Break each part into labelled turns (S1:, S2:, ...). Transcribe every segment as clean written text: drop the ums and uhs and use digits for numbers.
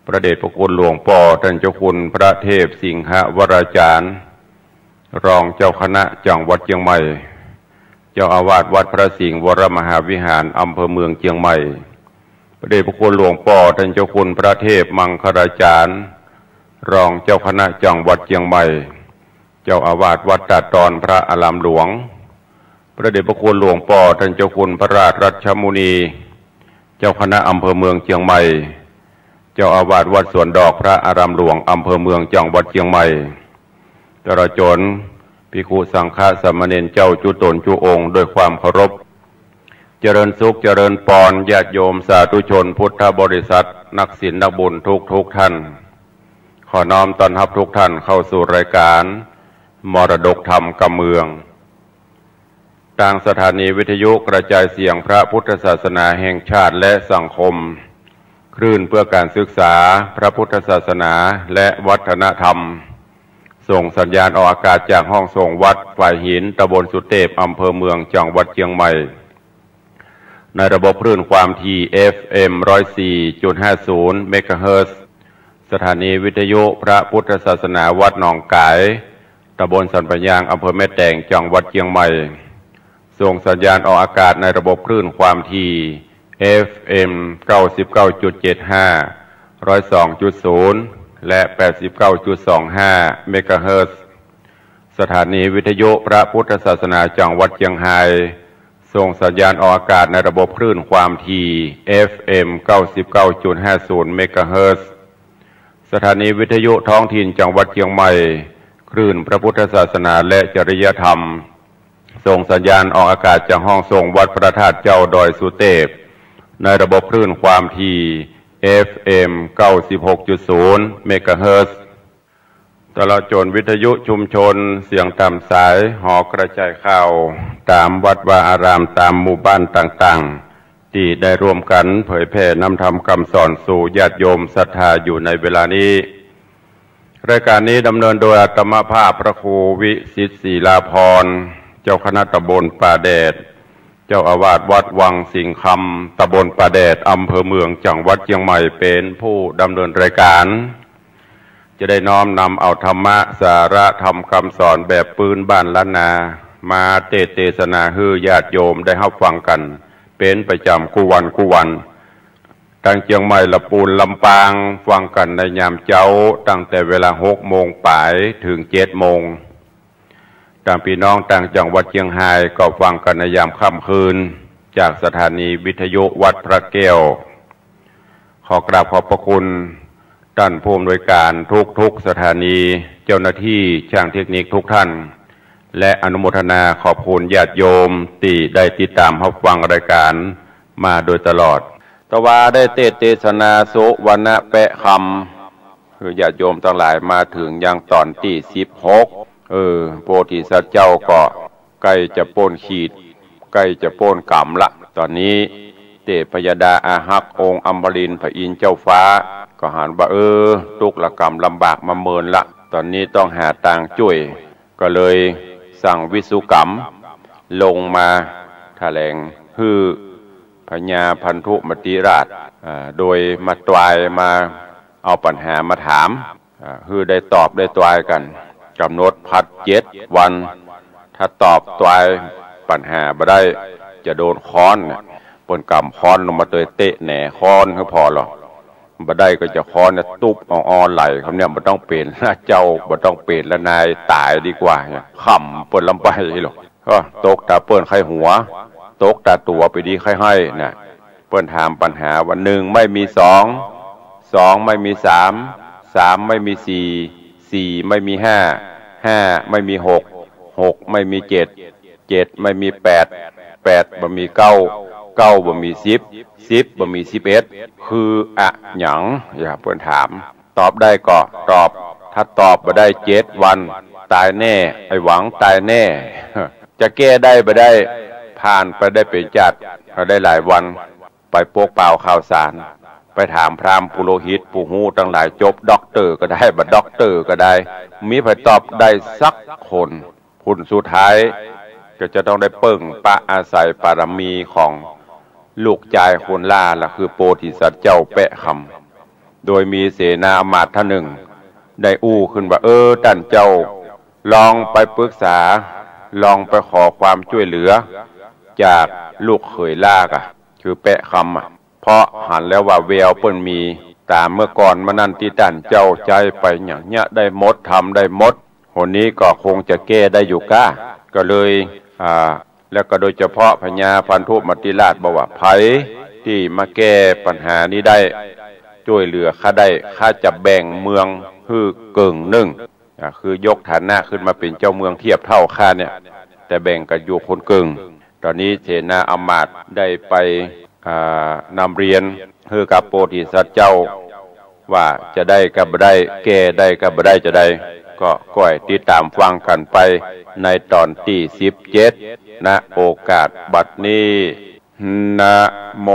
S1: พระเดชพระคุณหลวงพ่อท่านเจ้าคุณพระเทพสิงหวราจารย์รองเจ้าคณะจังหวัดเชียงใหม่เจ้าอาวาสวัดพระสิงห์วรมหาวิหารอำเภอเมืองเชียงใหม่พระเดชพระคุณหลวงพ่อท่านเจ้าคุณพระเทพมังคลาจารย์รองเจ้าคณะจังหวัดเชียงใหม่เจ้าอาวาสวัดตาดอนพระอารามหลวงพระเดชพระคุณหลวงพ่อท่านเจ้าคุณพระราชรัชมุนีเจ้าคณะอำเภอเมืองเชียงใหม่เจ้าอาวาสวัดสวนดอกพระอารามหลวงอำเภอเมืองจังหวัดเชียงใหม่ตลอดจนภิกขุสังฆสามเณรเจ้าจุตนจุองค์ด้วยความเคารพเจริญสุขเจริญปอนญาติโยมสาธุชนพุทธบริษัทนักศีลนักบุญทุกท่านขอน้อมต้อนรับทุกท่านเข้าสู่รายการมรดกธรรมกำเมืองทางสถานีวิทยุกระจายเสียงพระพุทธศาสนาแห่งชาติและสังคมคลื่นเพื่อการศึกษาพระพุทธศาสนาและวัฒนธรรมส่งสัญญาณออกอากาศจากห้องส่งวัดฝ่ายหินตำบลสุเทพอำเภอเมืองจังหวัดเชียงใหม่ในระบบคลื่นความถี่ FM 104.50 เมกะเฮิรตซ์สถานีวิทยุพระพุทธศาสนาวัดหนองกายตำบลสันปะยางอำเภอแม่แตงจังหวัดเชียงใหม่ส่งสัญญาณออกอากาศในระบบคลื่นความถี่ FM 99.75 102.0 และ 89.25 เมกะเฮิรตซ์สถานีวิทยุพระพุทธศาสนาจังหวัดเชียงรายส่งสัญญาณออกอากาศในระบบคลื่นความถี่ FM 99.50 เมกะเฮิรตซ์สถานีวิทยุท้องถิ่นจังหวัดเชียงใหม่คลื่นพระพุทธศาสนาและจริยธรรมส่งสัญญาณออกอากาศจากห้องส่งวัดพระธาตุเจ้าดอยสุเทพในระบบคลื่นความถี่ FM 96.0 เมกะเฮิรตซ์ตลอดจนวิทยุชุมชนเสียงตามสายหอกระจายข่าวตามวัดวาอารามตามหมู่บ้านต่างๆที่ได้ร่วมกันเผยแผ่นำธรรมคำสอนสู่ญาติโยมศรัทธาอยู่ในเวลานี้รายการนี้ดำเนินโดยอาตมาภาพพระครูวิสิทธิ์ศิลาภรณ์เจ้าคณะตำบลป่าแดดเจ้าอาวาสวัดวังสิงห์คำตำบลป่าแดดอำเภอเมืองจังหวัดเชียงใหม่เป็นผู้ดำเนินรายการจะได้น้อมนำเอาธรรมะสาระธรรมคำสอนแบบปืนบ้านล้านนามาเทศนาให้ญาติโยมได้รับฟังกันเป็นประจำคู่วันทางเชียงใหม่ลำพูนลำปางฟังกันในยามเช้าตั้งแต่เวลา6 โมงป่ายถึง7 โมงทางพี่น้องต่างจังหวัดเชียงรายก็ฟังกันในยามค่ำคืนจากสถานีวิทยุวัดพระแก้วขอกราบขอบพระคุณท่านผู้อำนวยการทุกสถานีเจ้าหน้าที่ช่างเทคนิคทุกท่านและอนุโมทนาขอบคุณญาติโยมที่ได้ติดตามรับฟังรายการมาโดยตลอดตว่าได้เทศนาสุวรรณแปะคำคือญาติโยมทั้งหลายมาถึงยังตอนที่16โพธิสัตว์เจ้าก็ใกล้จะโป้นขีดใกล้จะโป้นกำละตอนนี้เทพยดาอาหักองค์อัมพรินทร์พระอินทร์เจ้าฟ้าก็หันว่าทุกข์ละกรรมลำบากมาเมินละตอนนี้ต้องหาทางช่วยก็เลยสั่งวิสุกรรมลงมาแถลงฮือพญาพันธุมติราชโดยมาตวายมาเอาปัญหามาถามฮือได้ตอบได้ตวายกันกำหนดพัด7 วันถ้าตอบตวายปัญหาบ่ได้จะโดนค้อนปนกำค้อนลงมาเตะแหน่ค้อนก็พอหรอกบ่ได้ก็จะค้อนตุ๊บอ่อนไหลเขาเนี่ยบ่ต้องเป็นเจ้าบ่ต้องเป็นและนายตายดีกว่าเนี่ยขำเปิ้นลำไปหรอกก็ตกตาเปิ้นไข้หัวตกตาตัวไปดีไข้ให้น่ะเปิ้นถามปัญหาว่า1ไม่มี2 2ไม่มี3 3ไม่มี4 4ไม่มี5 5ไม่มี6 6ไม่มี7 7ไม่มี8 8บ่มี9 9บ่มี10 10บ่มี11คืออะหยังอย่าเพิ่นถามตอบได้ก็ตอบถ้าตอบบ่ได้7 วันตายแน่ไอ้หวังตายแน่จะแก้ได้บ่ได้ผ่านไปได้เป็นจัดก็ได้หลายวันไปโปกเปล่าข่าวสารไปถามพราหมณ์ปุโรหิตผู้ฮู้ทั้งหลายจบด็อกเตอร์ก็ได้บ่ด็อกเตอร์ก็ได้มีไผตอบได้สักคนผลสุดท้ายก็จะต้องได้เปิ้งปะอาศัยบารมีของลูกชายคนล่าล่ะคือโพธิสัตว์เจ้าแปะคำ โดยมีเสนาอมาตย์ท่านหนึ่งได้อู้ขึ้นว่าท่านเจ้าลองไปปรึกษาลองไปขอความช่วยเหลือจากลูกเขยลากคือแปะคำเพราะหันแล้วว่าแววเปิ้นมีตามเมื่อก่อนมานั่นที่ท่านเจ้าใจไปอย่างเนี้ยได้หมดทำได้หมดคนนี้ก็คงจะแก้ได้อยู่ก้าก็เลยแล้วก็โดยเฉพาะพญาพันธุมัตติราชบอกว่าไผที่มาแก้ปัญหานี้ได้ช่วยเหลือข้าได้ข้าจะแบ่งเมืองคือเกิ่งหนึ่งคือยกฐานะขึ้นมาเป็นเจ้าเมืองเทียบเท่าข้าเนี่ยแต่แบ่งกันอยู่คนเกิ่งตอนนี้เสนาอมาตย์ได้ไปนำเรียนคือกับโพธิสัตว์เจ้าว่าจะได้กับบ่ได้แก้ได้กับบ่ได้จะได้ก็ก้อยติดตามฟังกันไปในตอนที่17ณโอกาสบัดนี้นะโม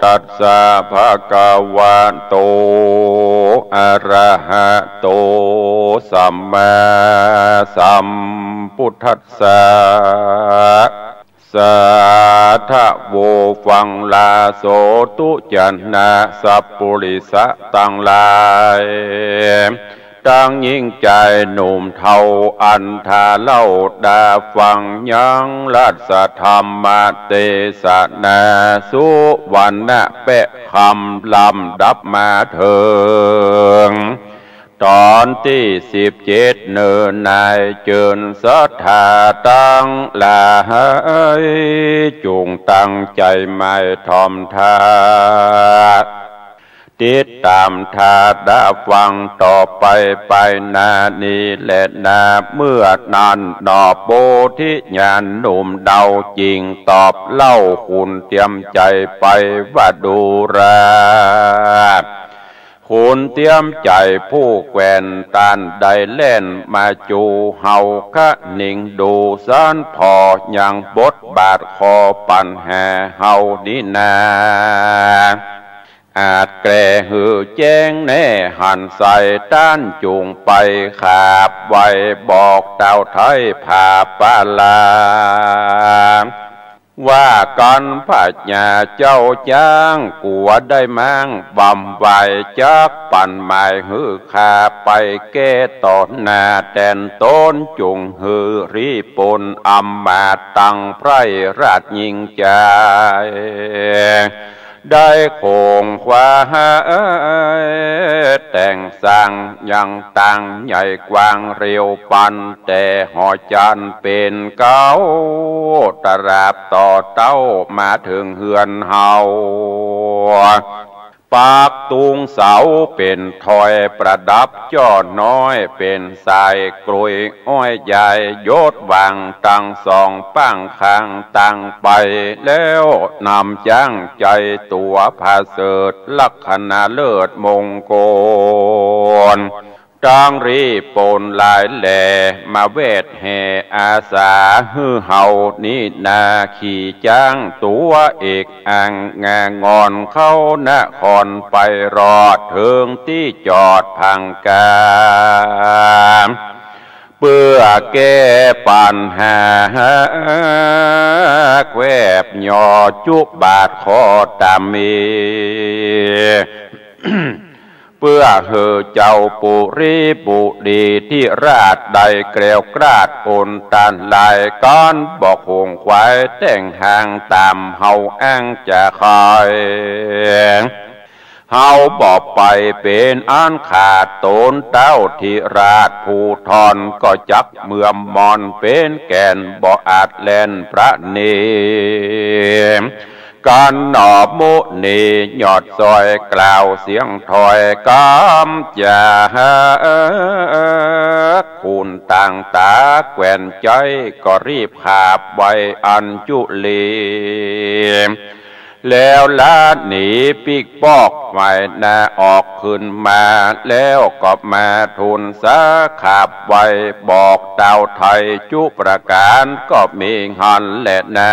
S1: ตัสสะภะคะวะโตอะระหะโตสัมมาสัมพุทธัสสะสาธะโวฟังลาโสตุจันนาสัพปุริสะตังลายตั้งยิ่งใจหนุ่มเทาอันทาเล่าดาฟังยังราชธรรมเตสนาสุวรรณะเปะคำลำดับมาเถิงตอนที่17เนินนายเจิญศรัทธาตั้งหลายจงตั้งใจไม่ทอมทาติดตามทาดาฟังต่อไปนานี้และนาเมื่อนานนอโบธิญาณหนุ่มเดาจริงตอบเล่าคุณเตรียมใจไปว่าดูราคุณเตรียมใจผู้แกวนตานใดเล่นมาจูเฮาคะนิ่งดูสานพออย่างบทบาทคอปัญหาเฮานี้นาอาจแก่หือแจ้งแน่หันใส่ต้านจูงไปขาบไว้บอกเต่าไทยผ่าปาลาว่ากันพระญาเจ้าจ้างกัวได้มั่งบำไว้จักปั่นหมายหือขาไปแก้ต่อหน้าแตนต้นจุงหือรีปนอำมาตังไพรราชยิ่งใจได้คงคว้าแต่งสร้างยังตั้งใหญ่กว้างเร็วปันแต่หอจันเป็นเก้าตราบต่อเต้ามาถึงเฮือนเฮาปากตุงเสาเป็นถอยประดับจอดน้อยเป็นสายกลุยอ้อยใหญ่ยศวางตั้งสองปั้งข้างตั้งไปแล้วนำจ้างใจตัวพาเสดลักษณะเลิศมงคลจังรีปนลายแหล่มาเวทแห่อาสาฮือเฮานี่นาขี่จ้างตัวเอกอ่างงางอนเข้านครไปรอดถึงที่จอดพังกาเพื่อแก้ปัญหาแควบหย่อจุบบาดคอตามมีเพื่อเธอเจ้าปุรีบุดีที่ราชใดเกลียวกราดปนตันลายก้อนบอกหงควายแต่งห่างตามเฮาอ้างจะคอยเฮาบอกไปเป็นอันขาดตนเต้าที่ราชผู้ทอนก็จักเมื่อมอนเป็นแก่นบ่อาจแล่นพระเนมการหนอบมุนีหยอดซอยกล่าวเสียงถอยกำจะคุณต่างตาแกว่นใจก็รีบขาบไว้อันจุลีแล้วลาหนีปีกปอกไฟหน้าออกขึ้นมาแล้วก็มาทุนสาขาบไว้บอกดาวไทยจุประการก็มีหันและนา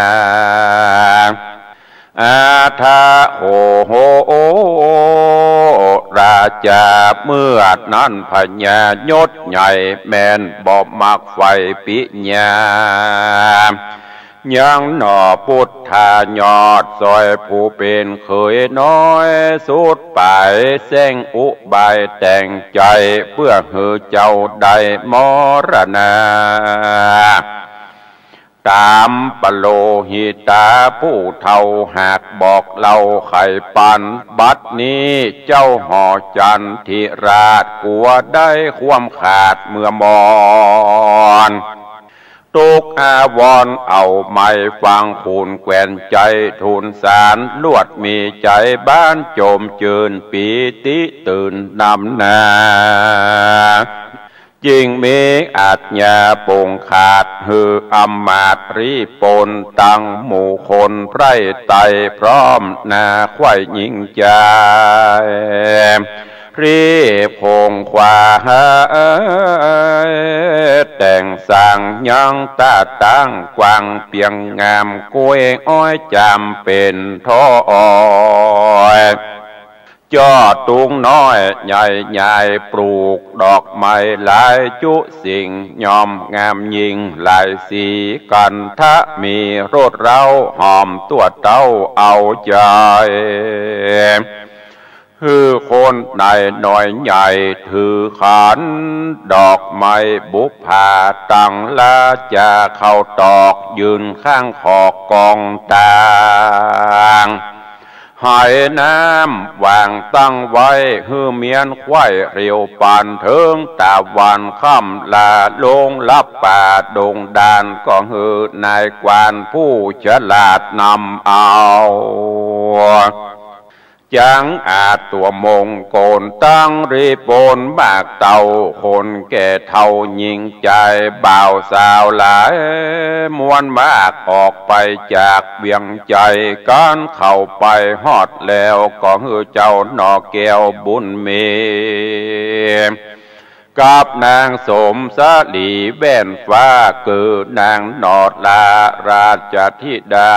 S1: อาทาโหโหราชาเมื่อนั้นพญายศใหญ่แม่นบอบมักไฟปิญญา ยังหน่อพุทธายอดซอยผู้เป็นเคยน้อยสุดไปแสงอุบายแต่งใจเพื่อให้เจ้าได้มรณาตามปโลหิตาผู้เท่าหากบอกเล่าไข่ปันบัดนี้เจ้าห่อจันทิราชกลัวได้ความขาดเมื่อมอนตุกอาวรเอาไม้ฟังคูนแกวนใจทูลสารลวดมีใจบ้านโจมเจินปีติตื่นนำนาจิงมีอาจญาปงขาดหืออำมาตรีปนตั้งหมู่คนไพร่ไตพร้อมนาไข่ยิงใจรีพงควาแต่งสร้างยังตาตั้งกวางเปียงงามกล้วยอ้อยจำเป็นท้อยจอดตุงน้อยใหญ่ใหญ่ปลูกดอกไม้หลายจุสิ่งยอมงามยิงหลายสีกันทะมีรถเราหอมตัวเต้าเอาใจคือคนในน้อยใหญ่ถือขันดอกไม้บุพผาตั้งละจะเข้าตอกยืนข้างขอกกองต่างหายน้ำวางตั้งไว้ฮือเมียนควายเรียวปานเทิงตาวันค่ำลาลงลับป่าดงดานก็ฮือนายกวานผู้ฉลาดนำเอาจังอาจตัวมงโกนตั้งรีโปนบากเต่าคนแก่เท่ายิงใจบ่าวสาวหลายมวนมากออกไปจากเวียงใจการเข้าไปฮอดแล้วก็ฮือเจ้าหนอแก้วบุญมีกับนางสมสลีแว่นฟ้าเกิดนางนอดลาราชธิดา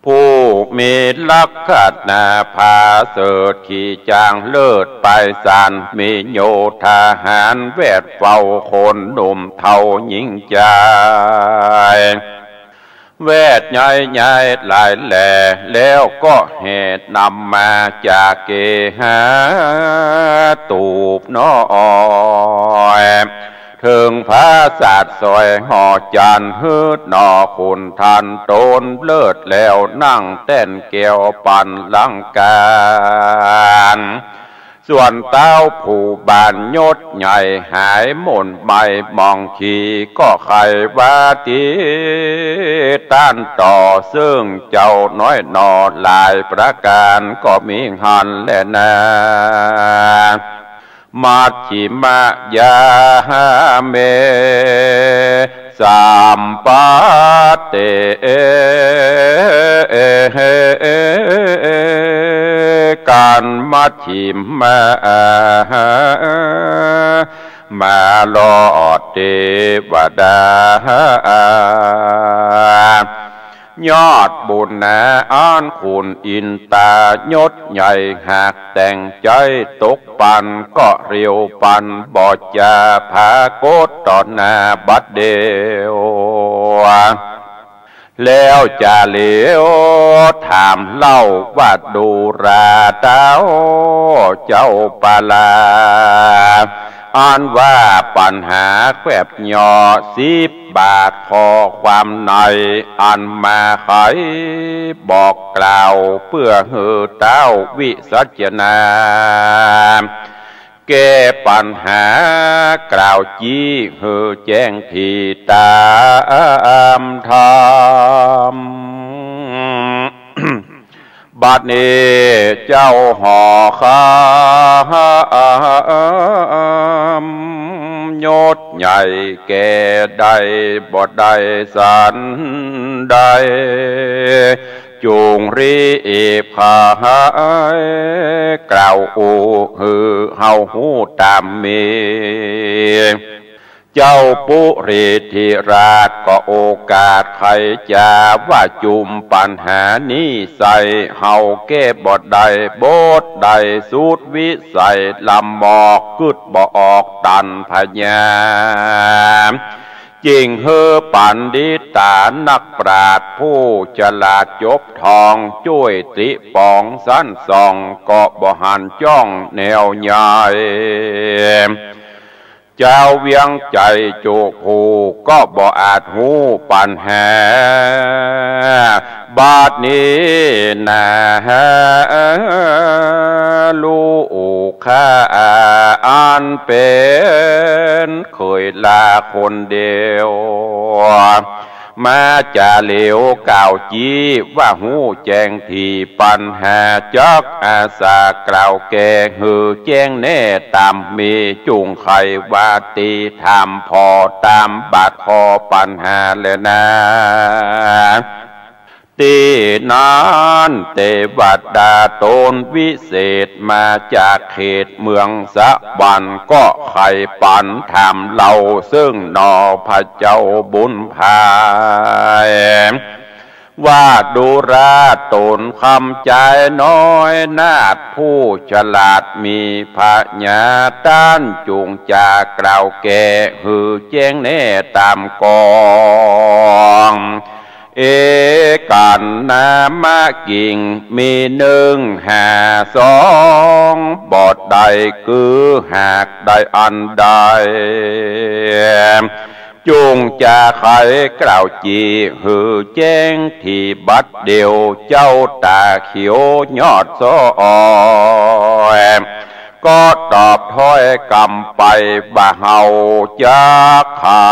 S1: ผู้มีลักขณาภาเสดขี่จางเลิศไปสานมีโยธาหารแวดเฝ้าคนหนุ่มเท่าหญิงใจแวดใหญ่ใหญ่หลายแหล่แล้วก็เหตุนำมาจากเกหาตูบน้อยถึงพระศาสตร์ซอยห่อจันฮืดหนอคุณทันโตนเลิศแล้วนั่งเต้นเกี่ยวปั่นลังการส่วนเต้าผู้บานยศใหญ่หายหม่นใบมองขี่ก็ใครว่าตีต้านต่อซึ่งเจ้าน้อยหนอหลายประการก็มีหันและนามัชฌิมยาเมสามปัตเตการมัชฌิมมาลอดเทวดายอดบุญนาอ้านคุณอินตายศใหญ่หากแต่งใจตกปันก็เรียวปันบอดจาพาโกตต่อหน้าบัดเดียวแล้วจะเหลียวถามเล่าว่าดูราเต้าเจ้าปาลาอ่านว่าปัญหาแคบหย่อ10 บาทขอความในอันมาไขบอกกล่าวเพื่อให้เต้าวิสัชนาแก้ปัญหากล่าวจี้ให้แจ้งที่ตามธรรมบัดนี้เจ้าห่อข้ายศใหญ่แก่ใดบ่ได้สันใดจูงรีพายกล่าวอูฮือเฮาหูตามมีเจ้าปุริธิราชก็โอกาสใครจะว่าจุมปัญหานี้ใส่เฮาแก้บทใดบทใดสูตรวิสัยลำบอกกึดบ่ออกตันพญา จริงเฮอปันดิตานักปราชญ์ผู้ฉลาดจบทองช่วยติปองสั้นส่องเกาะบ่หันจ้องแนวใหญ่เจ้าเวียงใจโจกผูก็บ่อาจหูปัญหาบาดนี้นะลูกข้าอ่านเป็นเคยลาคนเดียวมาจะเหลวกล่าวจีว่าหูแจ้งที่ปัญหาจักอาสากล่าวแก่หือแจ้งแน่ตามมีจุงไขว่าตีทำพอตามบาดคอปัญหาเลยนะตีนานเทวดาตนวิเศษมาจากเขตเมืองสะบันก็ไขปันทำเราซึ่งนอพระเจ้าบุญภายว่าดูราตนคำใจน้อยนาดผู้ฉลาดมีพญาต้านจูงจากกล่าวแก่หือแจ้งแน่ตามกองเอกันนามากิ่งมี1 5 2บอดใดคือหากได้อันใดจุงจะไขกล่าวจีหือแจ้งที่บัดเดียวเจ้าตาเขียวยอดโซก็ตอบถ้อยกำไปบ่าเฮาจะขา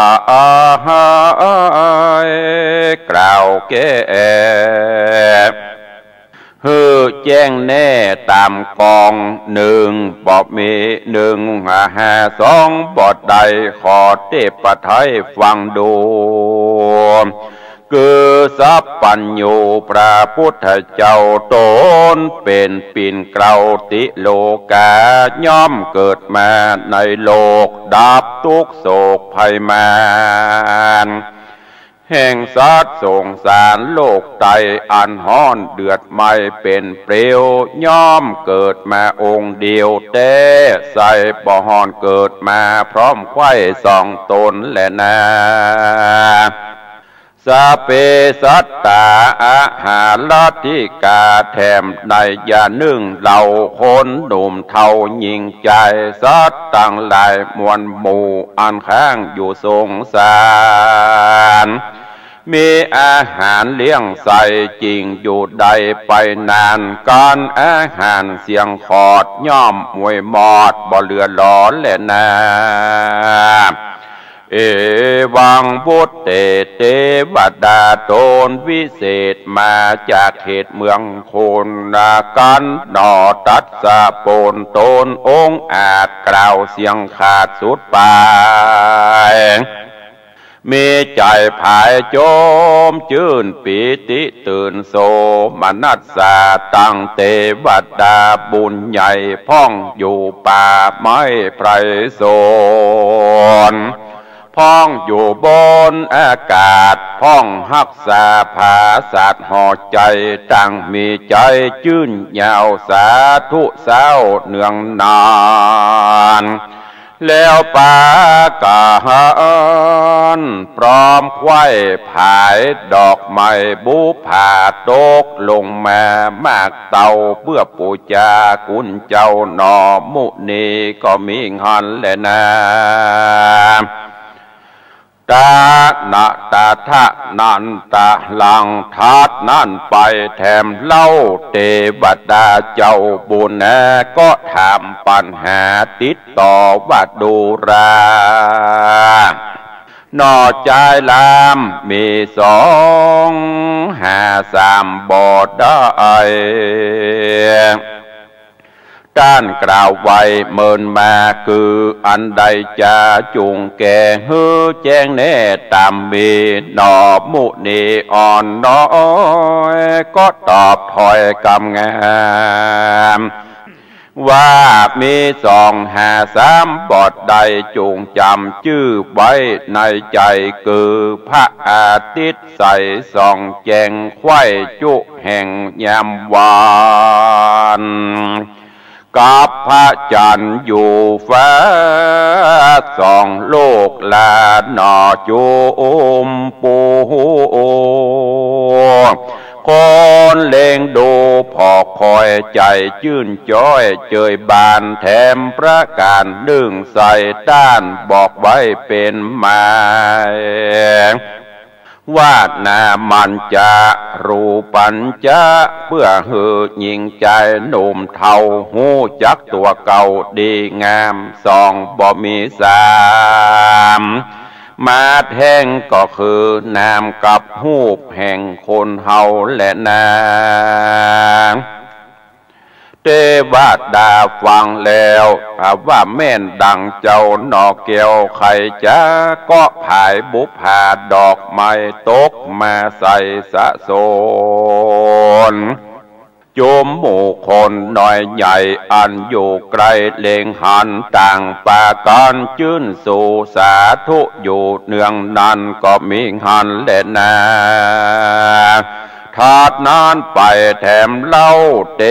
S1: กล่าวแก่ฮือแจ้งแน่ตามกอง1บอกมี1 5 2บอดใดขอเทพไทยฟังดูคือสัพพัญญูพระพุทธเจ้าตนเป็นปิ่นเกลาติโลกาย่อมเกิดมาในโลกดับทุกโศกภัยมารแห่งสัตว์สงสารโลกไตอันห้อนเดือดไม่เป็นเปลวย่อมเกิดมาองค์เดียวแต่ใส่บ่หอนเกิดมาพร้อมไข่สองตนและนาสเปสัตตาอาหารลัทธิกาแถมในยาเหล่าคนหนุ่มเท่ายิ่งใจสัตว์ตั้งหลายมวลหมู่อันข้างอยู่สงสารมีอาหารเลี้ยงใส่จริงอยู่ใดไปนานการอาหารเสียงขอดย่อมมวยมอดบ่เหลือหลอนและนาเอวังพุทธเทวดาตนวิเศษมาจากเขตเมืองโคนนากันนอตัดสะโปนตนองค์อาจกล่าวเสียงขาดสุดปายมีใจภายโจมชื่นปิติตื่นโสมนัสสาตั้งเทวดาบุญใหญ่พ่องอยู่ป่าไม้ไพรโสนพ้องอยู่บนอากาศพ้องหักษาภาศาสตร์ห่อใจตั้งมีใจชื่นยาวสาธุเศร้าเนืองนานแล้วปากาหพร้อมไข่ผายดอกไม้บูผ่าตกลงมามากเต่าเพื่อปูจากุญเจ้าหนอมุนีก็มีหันแลนาตาณตาทะนันตาลังทัดนั่นไปแถมเล่าเทวดาเจ้าบุญก็ถามปัญหาติดต่อว่าดูรานอใจลามมี2 5 3บอดได้ด้านกล่าวไว้เมินมาคืออันใดจะจุงแก่ฮือแจ้งแน่ตามมีหนอมุนีอ่อนน้อยก็ตอบถอยกำงามว่ามี2 5 3บอดใดจุงจำชื่อไว้ในใจคือพระอาทิตย์ใสส่องแจงไข่จุแห่งยามวาน กับพระจันทร์อยู่ฟ้าส่องโลกลาหนอจูมปูคนเล็งดูพอกคอยใจชื่นจ้อยเจยบานแถมประการดึงใส่ด้านบอกไว้เป็นหมาย วาดนามันจะรูปัญจะเพื่อหือยิงใจหนุ่มเทาหูจักตัวเก่าดีงามสองบ่มีสามมาแท่งก็คือนามกับหูบแห่งคนเฮาและนางเทวดาฟังแล้วว่าแม่นดังเจ้าหนอเกี่ยวไข่จ้าก็ผายบุพาดอกไม้ตกมาใส่สะโสนโยมหมู่คนน้อยใหญ่อันอยู่ไกลเล็งหันต่างปาการจื้นสู่สาธุอยู่เนืองนั้นก็มีหันและนาทาดนานไปแถมเล่าเท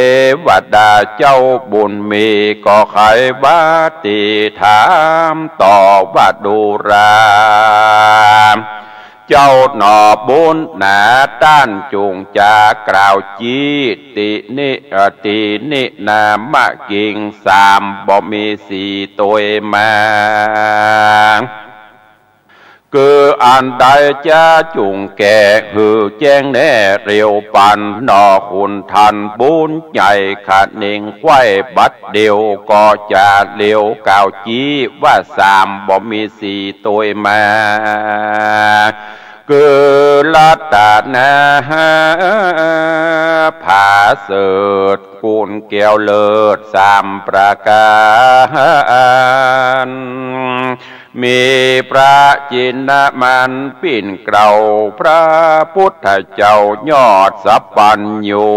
S1: วดาเจ้าบุญมีก็ไขว่าตีถามต่อว่าดูรามเจ้าหนอบุญหนาต้านจุงจากล่าวจีตินินามะกิ่งสามบ่มีสี่ตัวมาคืออันใดจะจุงแก่หือแจ้งแน่เรียวปันนอคุณทันบุญใหญ่ขาดนิ่งไว้บัดเดียวก็จะเลี้ยวก่าวจีว่าสามบ่มีสี่ตัวมาคือลัตตานาผาเสดกุลเกี่ยวเลิศสามประการมีพระจินมันปิ่นเกลาพระพุทธเจ้ายอดสัพพัญญู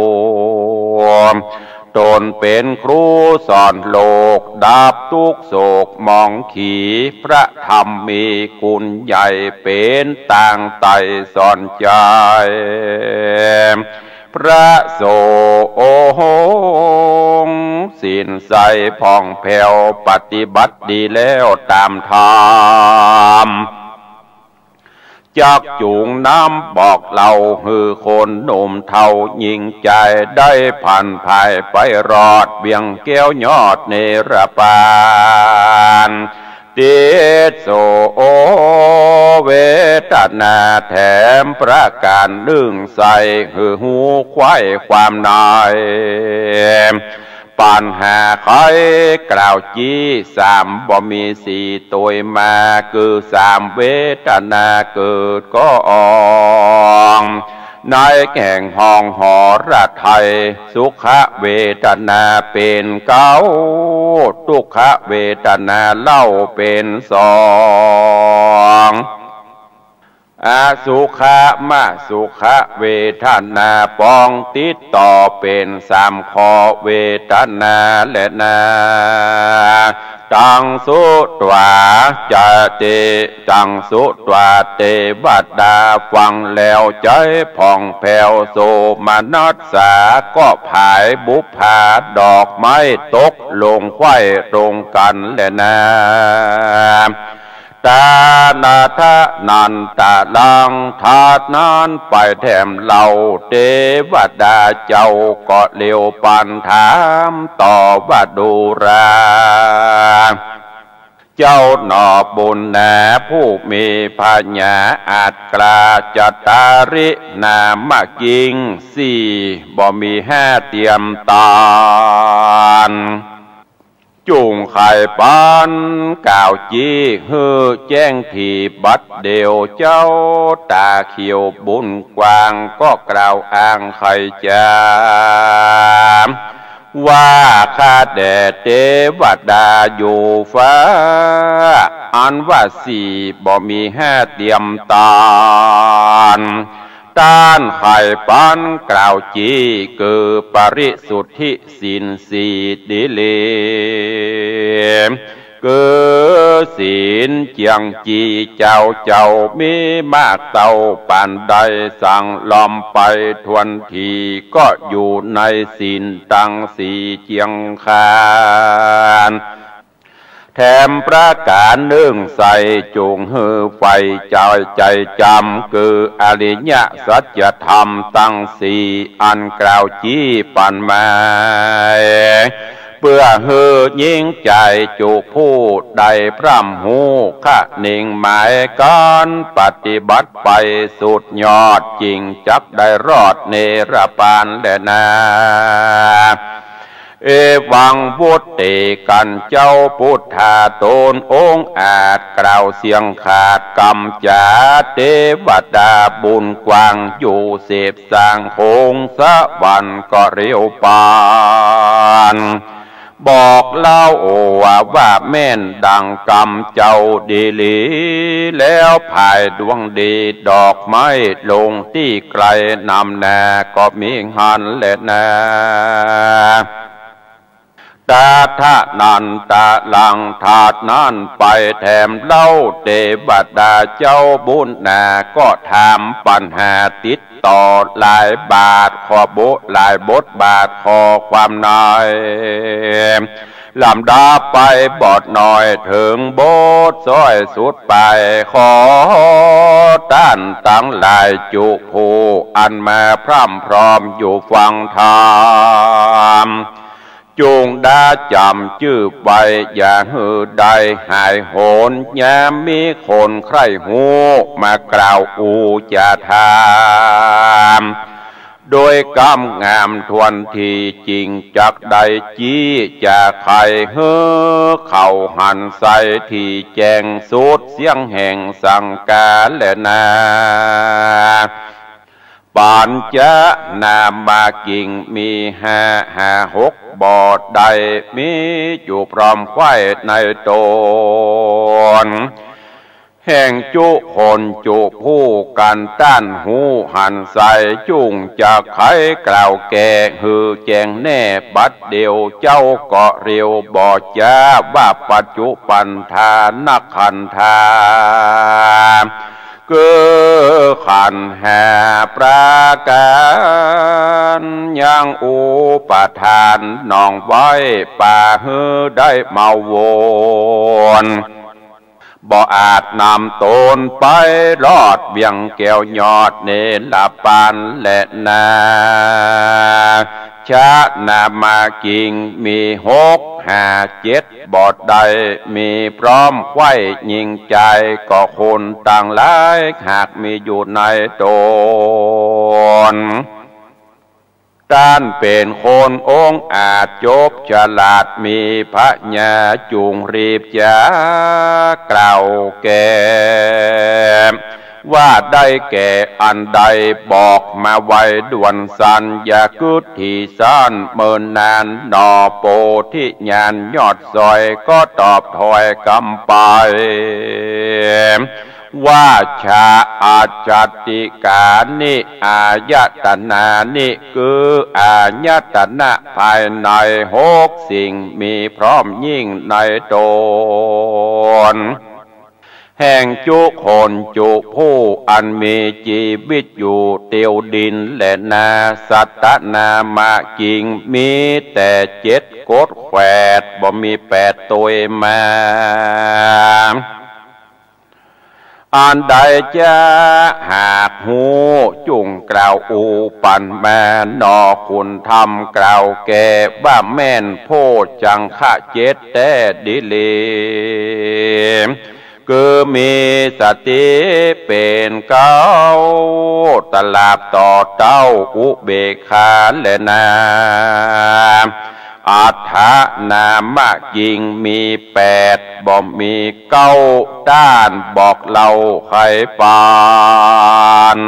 S1: ตนเป็นครูสอนโลกดับทุกโศกมองขีพระธรรมมีคุณใหญ่เป็นต่างไต่สอนใจพระโสสินใสผ่องแผ้วปฏิบัติดีแล้วตามธรรมจักจูงน้ำบอกเราฮือคนหนุ่มเทายิงใจได้ผ่านภายไปรอดเบี่ยงแก้วยอดเนรปานติโสเวทนาแถมประการลึงใสหือหูควายความนายปัญหาใครกล่าวจี้สามบ่มีสี่ตัวมาคือสามเวทนาเกิดก็ในแก่งห้องหอระไทยสุขเวทนาเป็นเก้าทุกขเวทนาเล่าเป็นสองอาสุขะมะสุขะเวทนาปองติดต่อเป็นสามขอเวทนาและนาตังสุตวาจะเตตังสุตวาเตวัดดาฟังแล้วใจผ่องแผ้วโสมนัสสาก็ผายบุพาดอกไม้ตกลงไข่ตรงกันและนาตานาทะนันตาลังทาดนานไปแถมเหล่าเทวดาเจ้าก็เลี้ยวปันถามต่อว่าดูราเจ้าหนอบุญนาผู้มีปัญญาอาจกล้าจัตตารินามกิ่งสี่บ่มีห้าเตรียมตานจุงไข่ปันก่าวจีฮือแจ้งที่บัดเดียวเจ้าตาเขียวบุญกว้างก็กล่าวอ้างไข่จามว่าข้าแด่เทวดาอยู่ฟ้าอันว่าสี่บ่มีห้าเตรียมตานต้านไข่ปันกล่าวจีคือปริสุทธิสินสีดิเล เกือศีลเจียงจีเจ้ามีมากเต่าปานใดสั่งลอมไปทวนทีก็อยู่ในศีลตังสีเจียงคานแถมประการหนึ่งใส่จูงหือไฟใจจำคืออริยสัจธรรมตั้งสี่อันกล่าวจี้ปันมาเพื่อหือยิ่งใจจุผู้ใดพร่ำหูข้าหนิ่งหมายการปฏิบัติไปสุดยอดจริงจักได้รอดเนรปานแลนาเอวังพุทธิกันเจ้าพุทธาตนองค์อาจกล่าวเสียงขาดกำจาเทวดาบุญกว้างอยู่เสพสร้างคงสะวันก็เร็วปานบอกเล่าว่าแม่นดังกำเจ้าดีลีแล้วภายดวงดีดอกไม้ลงที่ไกลนำแน่ก็มีหันและนาตาทะนันตาลังถาดนั้นไปแถมเล่าเทวดาเจ้าบุญนาก็ถามปัญหาติดต่อหลายบาทขอบุหลายบทบาทขอความน้อยลำดาไปบอดหน่อยถึงบทซอยสุดไปขอต้านตั้งหลายจุผู้อันมาพร่ำพร้อมอยู่ฟังธรรมจงดาจำชื่อไปอย่าหือใดหายโหนยามมีคนใครหูมากล่าวอูจะทามโดยกำงามทวนทีจริงจักใดจี้จะใครเฮือเข่าหันใส่ที่แจงสุดเสียงแห่งสังกาและนาปานจะนามากิ่งมีหกบอดใดมีอยู่พร้อมไข่ในตนแห่งจุคนจุผู้กันต้านหูหันใส่จุงจะไขกล่าวแก่หือแจงแน่บัดเดียวเจ้าก็เรียวบอจ้าว่าปัจจุปันธานักขันธาคือขันแห่ประการยังอุปทานนองไว้ป่าหือได้เมาวนบ่อาจนำตนไปรอดเบี่ยงแก้วยอดเนลปานและนาชะนามากิ่งมี6-7บอดใดมีพร้อมไว้ยิงใจก็คนต่างหลายหากมีอยู่ในตนด้านเป็นคนองค์อาจจบฉลาดมีพระญาจุงรีบจะกล่าวแก่ว่าได้แก่อันใดบอกมาไว้ด่วนสันอย่ากุดที่ซ่านเมินนานนอโปธิญาณยอดซอยก็ตอบถอยกำไปว่าชาอาจัตติกานิอายตนานิคืออายตนะภายใน6สิ่งมีพร้อมยิ่งในตนแห่งจุคนจุผู้อันมีชีวิตอยู่เตียวดินและนาสัตตนามากิ่งมีแต่7กฎแขวดบ่มี8ตัวมาอันใดจะหากหูจุงกล่าวอูปันแม่นอคุณทำกล่าวแก่ว่าแม่นโพจังฆะ7แต่ดิเลคือมีสติเป็นเก้าตลาบต่อเต้าอุเบกขาและนาอัฏฐนามะกิ่งมี8บ่มี9ด้านบอกเล่าไขปาน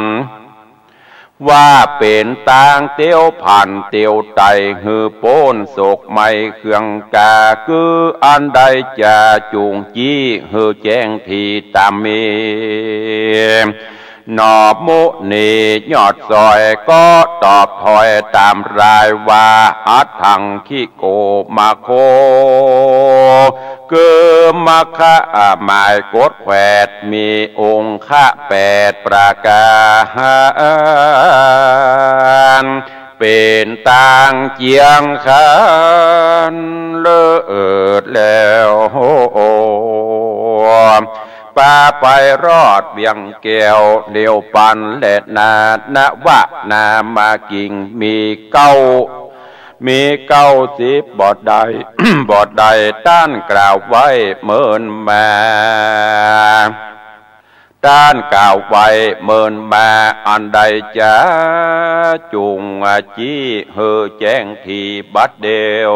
S1: ว่าเป็นต่างเตียวผ่านเตียวไตหือโป้นโศกไม่เครื่องกาคืออันใดจะจูงจี้หือแจ้งทีตามมี หนอมุนียอดซอยก็ตอบถอยตามรายว่าอัตถังขิโกมาโคเกิมาคะหมายกดแขวดมีองค์ะ8ประการเป็นต่างเจียงขันเลิศแล้วป่าไปรอดเบียงแก้วเดียวปันและนาณวะนามากิ่งมีเก้า10บอดใด บอดใดต้านกล่าวไว้เมินมาด้านกล่าวไว้เมินมาอันใดจะจุงจี้เฮอแจ้งทีบัดเดียว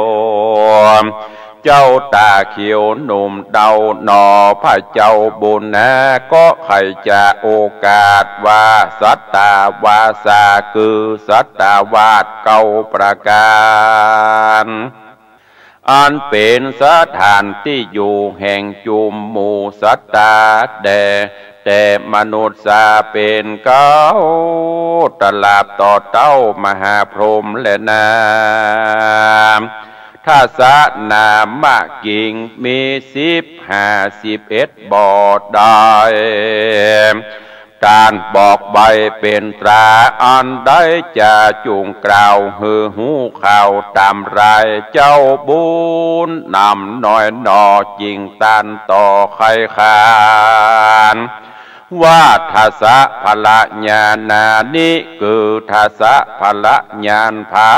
S1: เจ้าตาเขียวหนุ่มเดาหนอพระเจ้าบุญนะก็ใครจะโอกาสว่าสัตตาวาสาคือสัตตาวาสเก้าประการอันเป็นสถานที่อยู่แห่งจุมหมู่สัตตาแต่มนุษย์สาเป็นเก้าตลาบต่อเต้ามหาพรหมและนาถ้าสะนามะกิ่งมี11บอดได้การบอกใบเป็นตราอันใดจะจุงกล่าวหือหูข่าวตามรายเจ้าบุญนำน้อยหนอจริงตันต่อใครขานว่าทัสสะพละญาณานิคือทัสสะพละญาณผา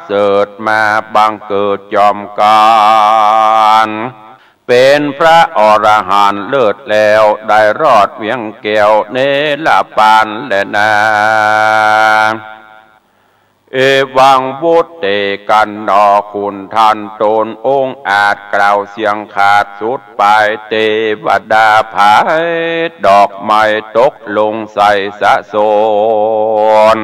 S1: เสดมาบังเกิดจอมกาลเป็นพระอรหันต์เลิศแล้วได้รอดเวียงแก้วเนลปานและนาเอวังวุตเตกันนอคุณทันตนองค์อาจกล่าวเสียงขาดสุดปลายเทวดาผายดอกไม้ตกลงใส่สะโสน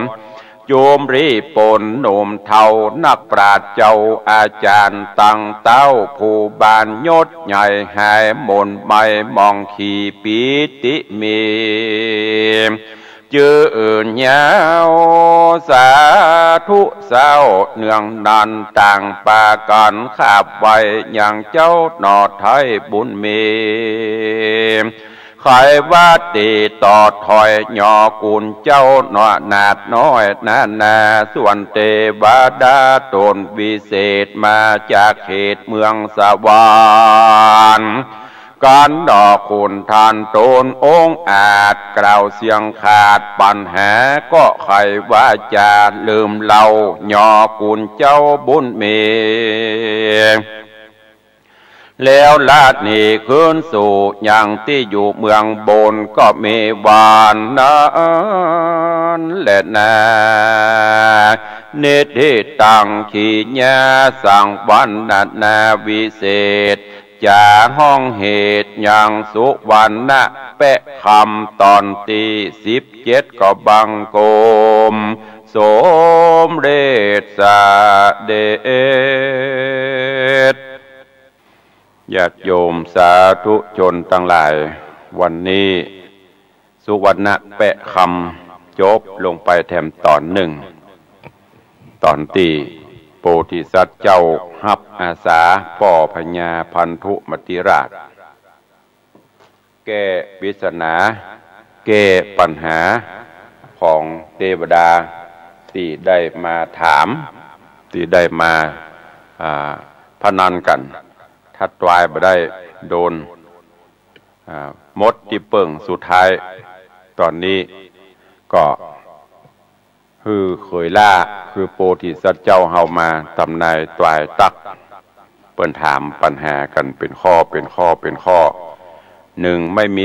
S1: โยมรีปนหนุ่มเทานักปราชญ์เจ้าอาจารย์ตั้งเต้าผู้บานยศใหญ่หายมนไม่มองขีปีติมีจื่อเงาสาธุเศร้าเนืองนันต่างปากันขาบไว้อย่างเจ้าหนอไทยบุญมีใครว่าตีต่อถอยหยอกุลเจ้าหนอนาดน้อยนาส่วนเทวดาตนวิเศษมาจากเขตเมืองสวรรค์การดอกคุณทานตนองค์อาจกล่าวเสียงขาดปัญหาก็ใครว่าจะลืมเล่าหยอกุลเจ้าบุญมีแล้วลาดนี่ขึ้นสู่อย่างที่อยู่เมืองบนก็มีวานนั้นและนาเนติตังขีญาสังวันนาวิเศษจะห้องเหตุอย่างสุวรรณะแปะคำตอนที่17ก็บังโกมสมเด็จสาเดชญาติโยมสาธุชนทั้งหลายวันนี้สุวรรณะแปะคำจบลงไปแถมตอนหนึ่งตอนที่โพธิสัตว์เจ้าหับอาสาพ่อพญาพันธุมติราชแก้ปริศนาแก้ปัญหาของเทวดาที่ได้มาถามที่ได้มาพนันกันถ้าตายไปได้โดนมดที่เปิ่งสุดท้ายตอนนี้ก็คือเคยล่าคือโพธิสัตว์เจ้าเฮามาทำนายตายตักเปิ้นถามปัญหากันเป็นข้อ1ไม่มี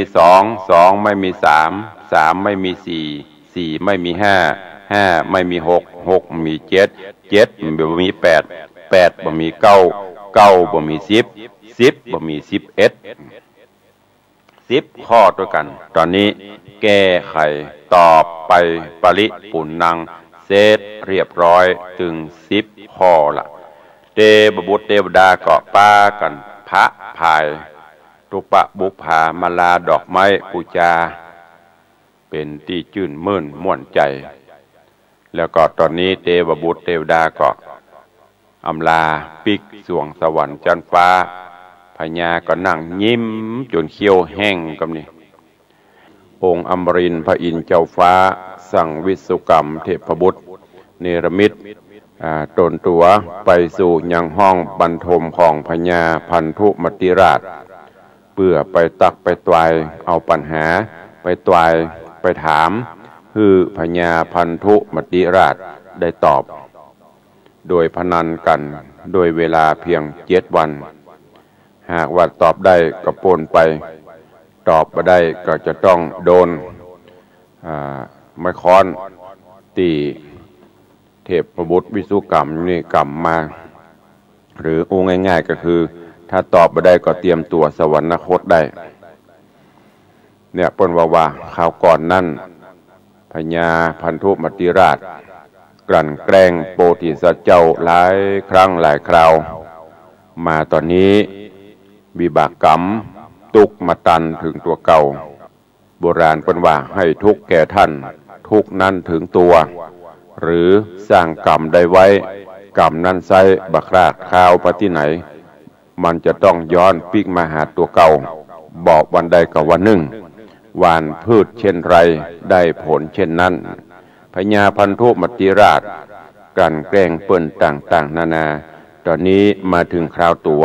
S1: 2ไม่มี3ไม่มี4ไม่มี5ไม่มี6มี7บ่มี8บ่มี9บ่มี10บ่มี10ข้อด้วยกันตอนนี้แก้ไขตอบไปปริปุณังเสร็จเรียบร้อยถึง10ข้อละเทพบุตรเทวดาก็ป้ากันพระพายตุปะบุพามาลาดอกไม้ปูจา เป็นที่ชื่นมื่นม่วนใจแล้วก็ตอนนี้เทวบุตรเทวดาก็อำลาปิกสวงสวรรค์จันฟ้าพญาก็นั่งยิ้มจนเขี้ยวแห้งกับนี่องค์อมรินทร์พระอินทร์เจ้าฟ้าสั่งวิศุกรรมเทพบุตรเนรมิตตนตัวไปสู่ยังห้องบรรทมของพญาพันธุมติราชเพื่อไปตักไปตวายเอาปัญหาไปตวายไปถามคือพญาพันธุมติราชได้ตอบโดยพนันกันโดยเวลาเพียง7 วันหากว่าตอบได้ก็ปนไปตอบไม่ได้ก็จะต้องโดนไม้ค้อนตีเทพบุตรวิศุกรรมนี่กรรมมาหรืออู้ง่ายๆก็คือถ้าตอบไม่ได้ก็เตรียมตัวสวรรคตได้เนี่ยเปิ้นว่าข่าวก่อนนั่นพญาพันธุมติราชกลั่นแกล้งโพธิสัตว์เจ้าหลายครั้งหลายคราวมาตอนนี้วิบากกรรมตุกมาตันถึงตัวเก่าโบราณเปิ้นว่าให้ทุกข์แก่ท่านทุกข์นั้นถึงตัวหรือสร้างกรรมใดไว้กรรมนั้นไซบักรากข้าวไปที่ไหนมันจะต้องย้อนปิกมาหาตัวเก่าบอกวันใดกับวันหนึ่งหว่านพืชเช่นไรได้ผลเช่นนั้นพญาพันธุมติราชกลั่นแกล้งเปิ้นต่างๆนานาตอนนี้มาถึงคราวตัว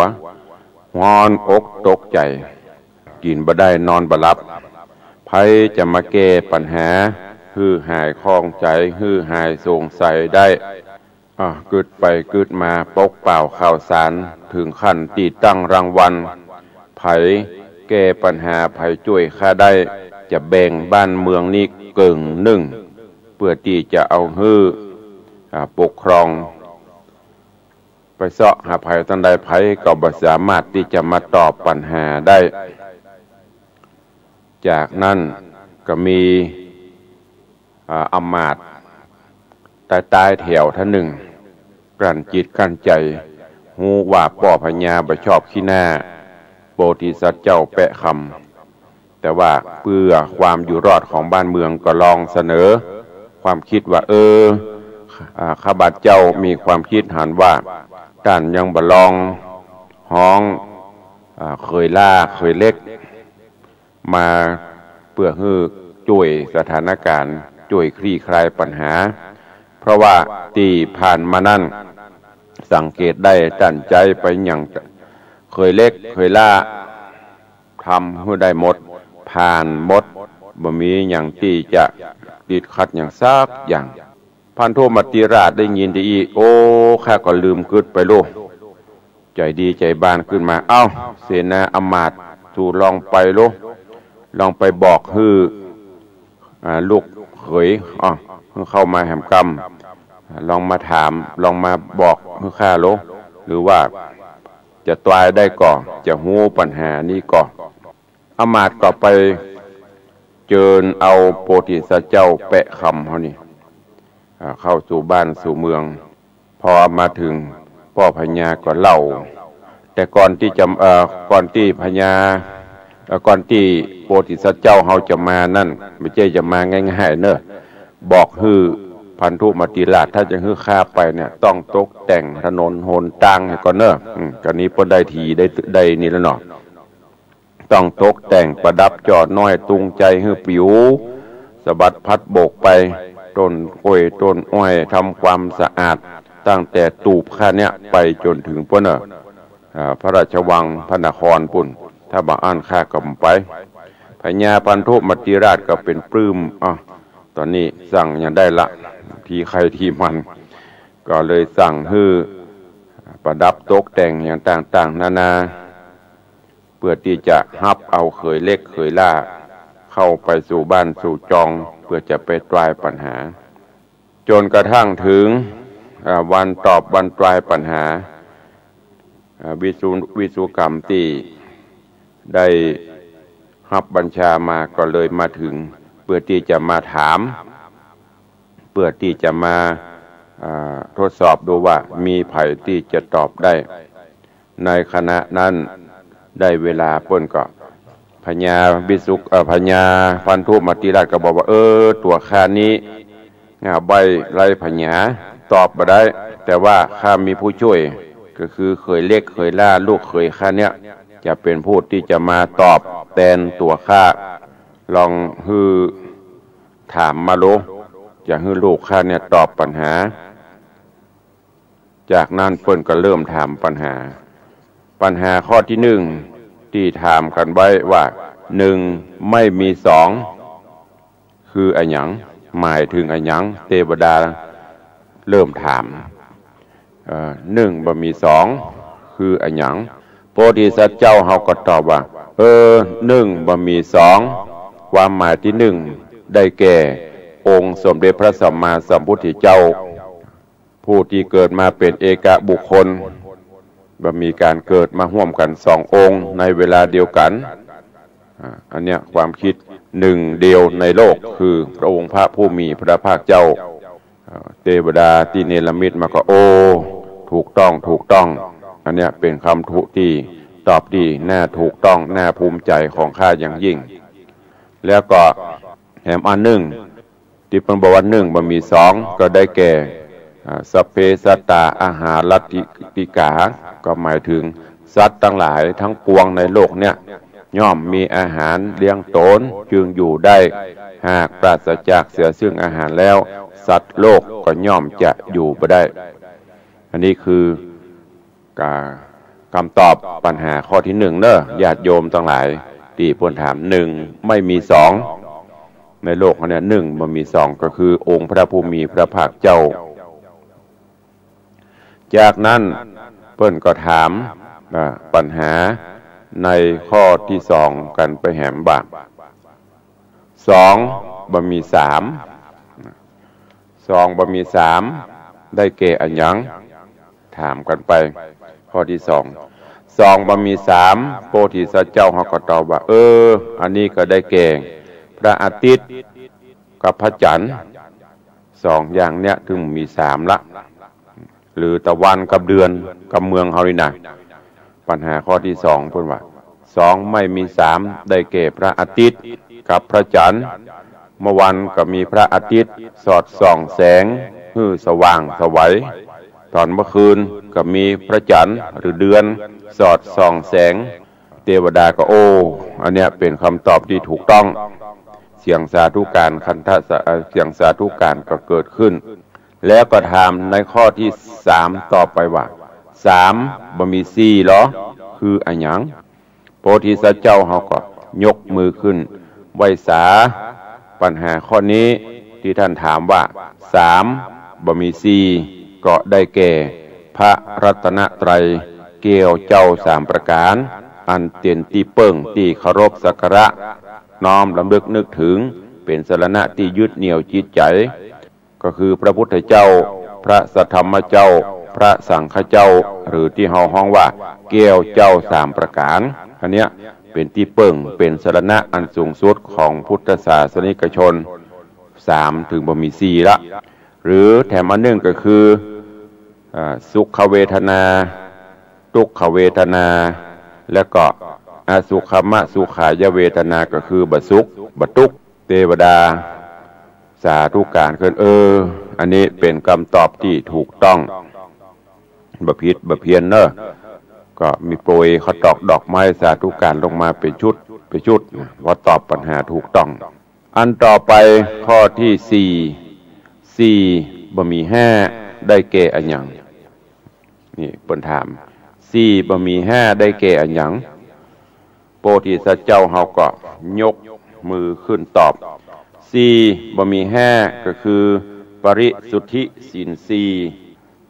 S1: งอนอกตกใจกินบ่ได้นอนบ่หลับไผจะมาแก้ปัญหาฮือหายคล้องใจฮือหายสงสัยได้กึดไปกึดมาปกเป่าข่าวสารถึงขั้นตีตั้งรางวัลไผแก้ปัญหาไผช่วยข้าได้จะแบ่งบ้านเมืองนี้เกิงหนึ่งเพื่อที่จะเอาฮือปกครองไปเสาะหาไผทันใดไผก็บ่สามารถที่จะมาตอบปัญหาได้จากนั้นก็มีอำมาตย์ตายแถวท่านหนึ่งกลั่นจิตกลั่นใจหูว่าป่อพญาบ่ชอบขี้หน้าโพธิสัตว์เจ้าแปะคำแต่ว่าเพื่อความอยู่รอดของบ้านเมืองก็ลองเสนอความคิดว่าข้าพเจ้ามีความคิดหันว่าท่านยังบ่ลองห้องเคยล่าเคยเล็กมาเพื่อให้ช่วยสถานการณ์ช่วยคลี่คลายปัญหาเพราะว่าที่ผ่านมานั่นสังเกตได้ตั้งใจไปอย่างเคยเล็กเคยล่าทำให้ได้หมดผ่านหมดบ่มีอย่างที่จะติดขัดอย่างซักอย่างพันธุมติราชได้ยินดีอีโอ้ข้าก็ลืมกึดไปลูกใจดีใจบานขึ้นมาเอ้าเสนาอมาตย์สู่ลองไปลูกลองไปบอกฮือลูกเขยเข้ามาแหมกรรมลองมาถามลองมาบอกฮือข้าลูกหรือว่าจะตายได้ก่อนจะหูปัญหานี้ก่อนอมาตย์ก็ไปเจิญเอาโพธิสัตว์เจ้าแปะคำเขานี่เข้าสู่บ้านสู่เมืองพอมาถึงพ่อพญาก็เล่าแต่ก่อนที่พญาก่อนที่โพธิสัตว์เจ้าเขาจะมานั่นไม่ใช่จะมาง่ายๆเนอะบอกฮือพันธุมติราชถ้าจะฮือข้าไปเนี่ยต้องตกแต่งถนนหนทางให้ก่อนเนอะก็นี้เพิ่นได้ทีได้นี่แล้วเนาะต้องตกแต่งประดับจอดน้อยตุงใจฮือปิวสะบัดพัดโบกไปต้นกล้วยต้นอ้อยทำความสะอาดตั้งแต่ตูบข้าเนี่ยไปจนถึงปุ่นพระราชวังพระนครปุ่นถ้าบ่อ่านข้าก็ไปพญาพันธุมติราชก็เป็นปลื้มตอนนี้สั่งยังได้ละทีใครทีมันก็เลยสั่งให้ประดับตกแต่งอย่างต่างๆนานาเพื่อที่จะฮับเอาเคยเล็กเคยล่าเข้าไปสู่บ้านสู่จองเพื่อจะไปตรายปัญหาจนกระทั่งถึงวันตอบวันตรายปัญหาวิศุกรรมที่ได้ฮับบัญชามาก็เลยมาถึงเพื่อที่จะมาถามเพื่อที่จะมาทดสอบดูว่ามีไผที่จะตอบได้ในขณะนั้นได้เวลาเพิ่นก็ พญาบิสุกพญาพันธุมัตติราชก็บอกว่าตัวข้านี้ใบไรพญาตอบมาได้แต่ว่าข้ามีผู้ช่วยก็คือเคยเล็กเคยล่าลูกเคยข้าเนี้ยจะเป็นผู้ที่จะมาตอบแทนตัวข้าลองฮือถามมาโลจะฮือลูกข้าเนี่ยตอบปัญหาจากนั้นเปิ้นก็เริ่มถามปัญหาข้อที่หนึ่งที่ถามกันไว้ว่าหนึ่งไม่มีสองคืออะหยังหมายถึงอะหยังเทวดาเริ่มถามหนึ่งบ่มีสองคืออะหยังโพธิสัตว์เจ้าเฮาก็ตอบว่าหนึ่งบ่มีสองความหมายที่หนึ่งได้แก่องค์สมเด็จพระสัมมาสัมพุทธเจ้าผู้ที่เกิดมาเป็นเอกบุคคลบ่มีการเกิดมาร่วมกันสององค์ในเวลาเดียวกันอันเนี้ยความคิดหนึ่งเดียวในโลกคือพระองค์พระผู้มีพระภาคเจ้าเทวดาที่เนรมิตมาก็ถูกต้องอันเนี้ยเป็นคำที่ตอบดีน่าถูกต้องน่าภูมิใจของข้าอย่างยิ่งแล้วก็แถมอันหนึ่งที่เป็นบอกว่าหนึ่งบ่มีสองก็ได้แก่สัพเพสัตตาอาหารลัตติกาก็หมายถึงสัตว์ทั้งหลายทั้งปวงในโลกเนี่ยย่อมมีอาหารเลี้ยงตนจึงอยู่ได้หากปราศจากเสียซึ่งอาหารแล้วสัตว์โลกก็ย่อมจะอยู่บ่ได้อันนี้คือคำตอบปัญหาข้อที่หนึ่งเนอะญาติโยมทั้งหลายที่เพิ่นถามหนึ่งไม่มีสองในโลกเนี่ยหนึ่งมันมีสองก็คือองค์พระผู้มีพระภาคเจ้าจากนั้นเพิ่นก็ถามปัญหาในข้อที่สองกันไปแหมบ่าสองบ่มีสามสองบ่มีสามได้แก่อันหยังถามกันไปข้อที่สองบ่มีสามโพธิสัตว์เจ้าเฮาก็ตอบว่าอันนี้ก็ได้แก่พระอาทิตย์กับพระจันทร์สองอย่างเนี้ยถึงมีสามละหรือตะวันกับเดือนกับเมืองเฮานี่นะปัญหาข้อที่สองเพิ่นว่าสองไม่มีสามได้แก่พระอาทิตย์กับพระจันทร์เมื่อวันก็มีพระอาทิตย์สอดส่องแสงฮือสว่างสวัยตอนเมื่อคืนก็มีพระจันทร์หรือเดือนสอดส่องแสงเทวดาก็อันเนี้ยเป็นคำตอบที่ถูกต้องเสียงสาธุการคันธะเสียงสาธุการก็เกิดขึ้นแล้วก็ถามในข้อที่สามต่อไปว่าสามบ่มีสี่หรอคืออะหยังโพธิสัตว์เจ้าเฮาก็ยกมือขึ้นไหว้สาปัญหาข้อนี้ที่ท่านถามว่าสามบ่มีสี่ก็ได้แก่พระรัตนตรัยเกี่ยวเจ้าสามประการอันเตียนตีเปิ้งที่เคารพสักการะน้อมลำลึกนึกถึงเป็นสรณะที่ยึดเหนี่ยวจิตใจก็คือพระพุทธเจ้าพระสัทธรรมเจ้าพระสังฆเจ้าหรือที่เฮาฮ้องว่าเกี่ยวเจ้าสามประการอันเนี้ยเป็นที่เปิ้งเป็นสรณะอันสูงสุดของพุทธศาสนิกชนสามถึงบ่มีสี่ละหรือแถมอันหนึ่งก็คือสุขเวทนาทุกขเวทนาและก็อสุขมะสุขายเวทนาก็คือบัสุขบัตุกเทวดาสาธุการเกินอันนี้เป็นคำตอบที่ถูกต้องบ่ผิดบ่เพี้ยนเนอะก็มีโปรยเขาตอกดอกไม้สาธุการลงมาเป็นชุดว่าตอบปัญหาถูกต้องอันต่อไปข้อที่สี่บ่มีห้าได้แก่อันหยังนี่เปิ้นถามสี่บ่มีห้าได้แก่อันหยังโพธิสัตว์เจ้าเฮาก็ยกมือขึ้นตอบสี่บ่มีห้าก็คือปริสุทธิศีลสี่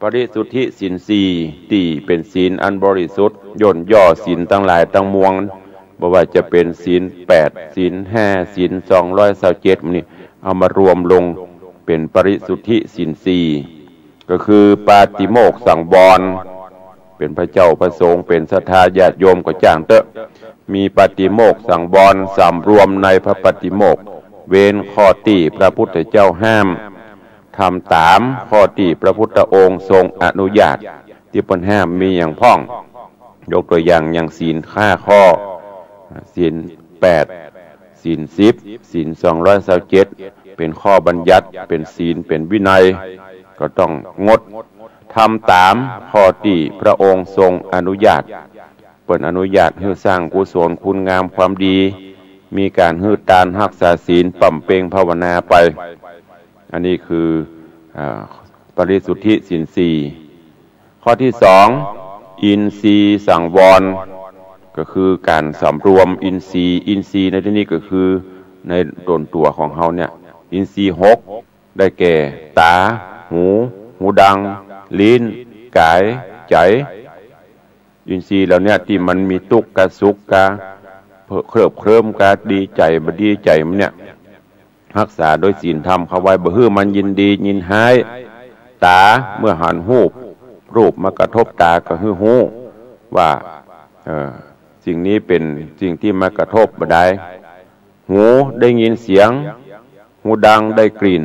S1: ปริสุทธิศีลสี่ที่เป็นศีลอันบริสุทธิ์ย่นย่อศีลทั้งหลายทั้งมวลบ่ว่าจะเป็นศีล8ศีล5ศีล227นี่เอามารวมลงเป็นปริสุทธิศีลสี่ก็คือปาติโมกข์สังวรเป็นพระเจ้าพระสงฆ์เป็นศรัทธาญาติโยมก็จ้างเตอะมีปาติโมกข์สังวรสำรวมในพระปาติโมกข์เว้นข้อที่พระพุทธเจ้าห้ามทำตามข้อที่พระพุทธองค์ทรงอนุญาตที่เพิ่นห้ามมีอย่างพ้องยกตัวอย่างศีล5 ข้อศีล 8ศีล10ศีล227เป็นข้อบัญญัติเป็นศีลเป็นวินัยก็ต้องงดทำตามข้อที่พระองค์ทรงอนุญาตเปิดอนุญาตให้สร้างกุศลคุณงามความดีมีการฮืดตานรักษาศีลปั่มเปงภาวนาไปอันนี้คือปริสุทธิศีล4ข้อที่2อินทรีย์สังวรก็คือการสำรวมอินทรีย์ในที่นี้ก็คือในตนตัวของเฮาเนี่ยอินทรีย์6ได้แก่ตาหูดังลิ้นกายใจอินทรีย์เหล่านี้ที่มันมีทุกข์กับสุขกับเคลิบเคลิ้มกับดีใจบ่ดีใจมันเนี่ยรักษาโดยศีลธรรมเข้าไว้บ่ฮื้อมันยินดียินร้ายตาเมื่อหันรูปมากระทบตาก็ฮื้อฮู้ว่าสิ่งนี้เป็นสิ่งที่มากระทบบ่ได้หูได้ยินเสียงหูดังได้กลิ่น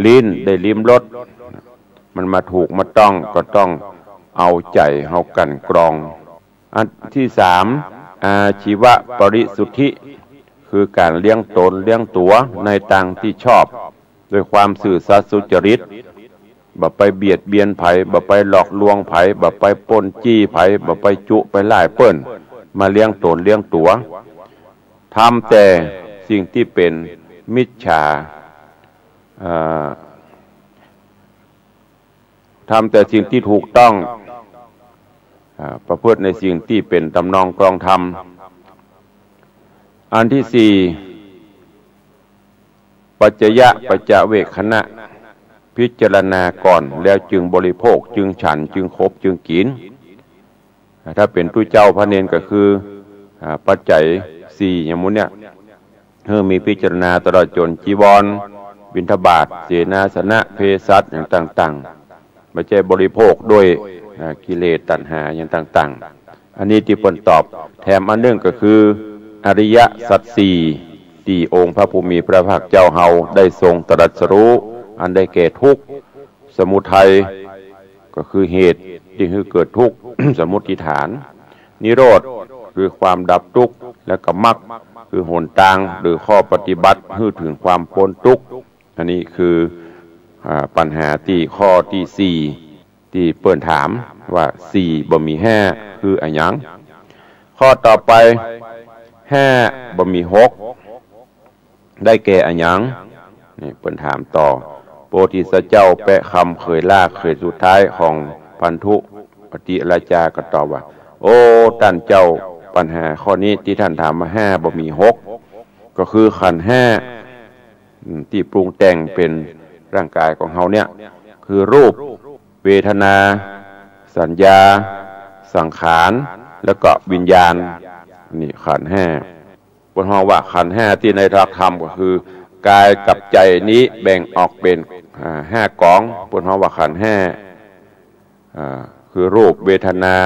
S1: ลิ้นได้ลิ้มรสมันมาถูกมาต้องก็ต้องเอาใจเฮากันกรองอันที่3อาชีวะปริสุทธิคือการเลี้ยงตนเลี้ยงตัวในทางที่ชอบโดยความซื่อสัตย์สุจริตบ่ไปเบียดเบียนไผบ่ไปหลอกลวงไผบ่ไปปล้นจี้ไผบ่ไปจุไปล่ายเปิ้นมาเลี้ยงตนเลี้ยงตัวทำแต่สิ่งที่เป็นมิจฉาทำแต่สิ่งที่ถูกต้องประพฤติในสิ่งที่เป็นตำนองกรองธรรมอันที่4ปัจจยะปัจจเวคขณะพิจารณาก่อนแล้วจึงบริโภคจึงฉันจึงคบจึงกินถ้าเป็นผู้เจ้าพระเนรก็คือปัจจัย4อย่างนี้เนี่ยมีพิจารณาตลอดจนจีวรบิณฑบาตเสนาสนะเภสัชอย่างต่างๆไม่ใช่บริโภคด้วยกิเลสตัณหาอย่างต่างๆอันนี้ที่เพิ่นตอบแถมอันหนึ่งก็คืออริยสัจ4ที่องค์พระผู้มีพระภาคเจ้าเฮาได้ทรงตรัสรู้อันได้แก่ทุกข์สมุทัยก็คือเหตุที่ให้เกิดทุกข์ สมุติฐานนิโรธคือความดับทุกข์และก็มรรคคือหนทางหรือข้อปฏิบัติให้ถึงความพ้นทุกข์อันนี้คือปัญหาที่ข้อที่4ที่เปิ้นถามว่า4บ่มี5คืออันหยังข้อต่อไป5บ่มี6ได้แก่อันหยังนี่เปิ้นถามต่อโพธิสัตว์เจ้าแปะคำเคยลากเคยสุดท้ายของพันธุปฏิราจาก็ตอบว่าโอ้ท่านเจ้าปัญหาข้อนี้ที่ท่านถามมา5บ่มี6ก็คือขันธ์5ที่ปรุงแต่งเป็นร่างกายของเฮาเนี่ยคือรูปเวทนาสัญญาสังขารแล้วก็วิญญาณนี่ขันธ์5บนห้องว่าขันธ์5ที่ในหลักธรรมก็คือกายกับใจนี้แบ่งออกเป็น5กองบนห้องว่าขันธ์5คือรูปเวทนา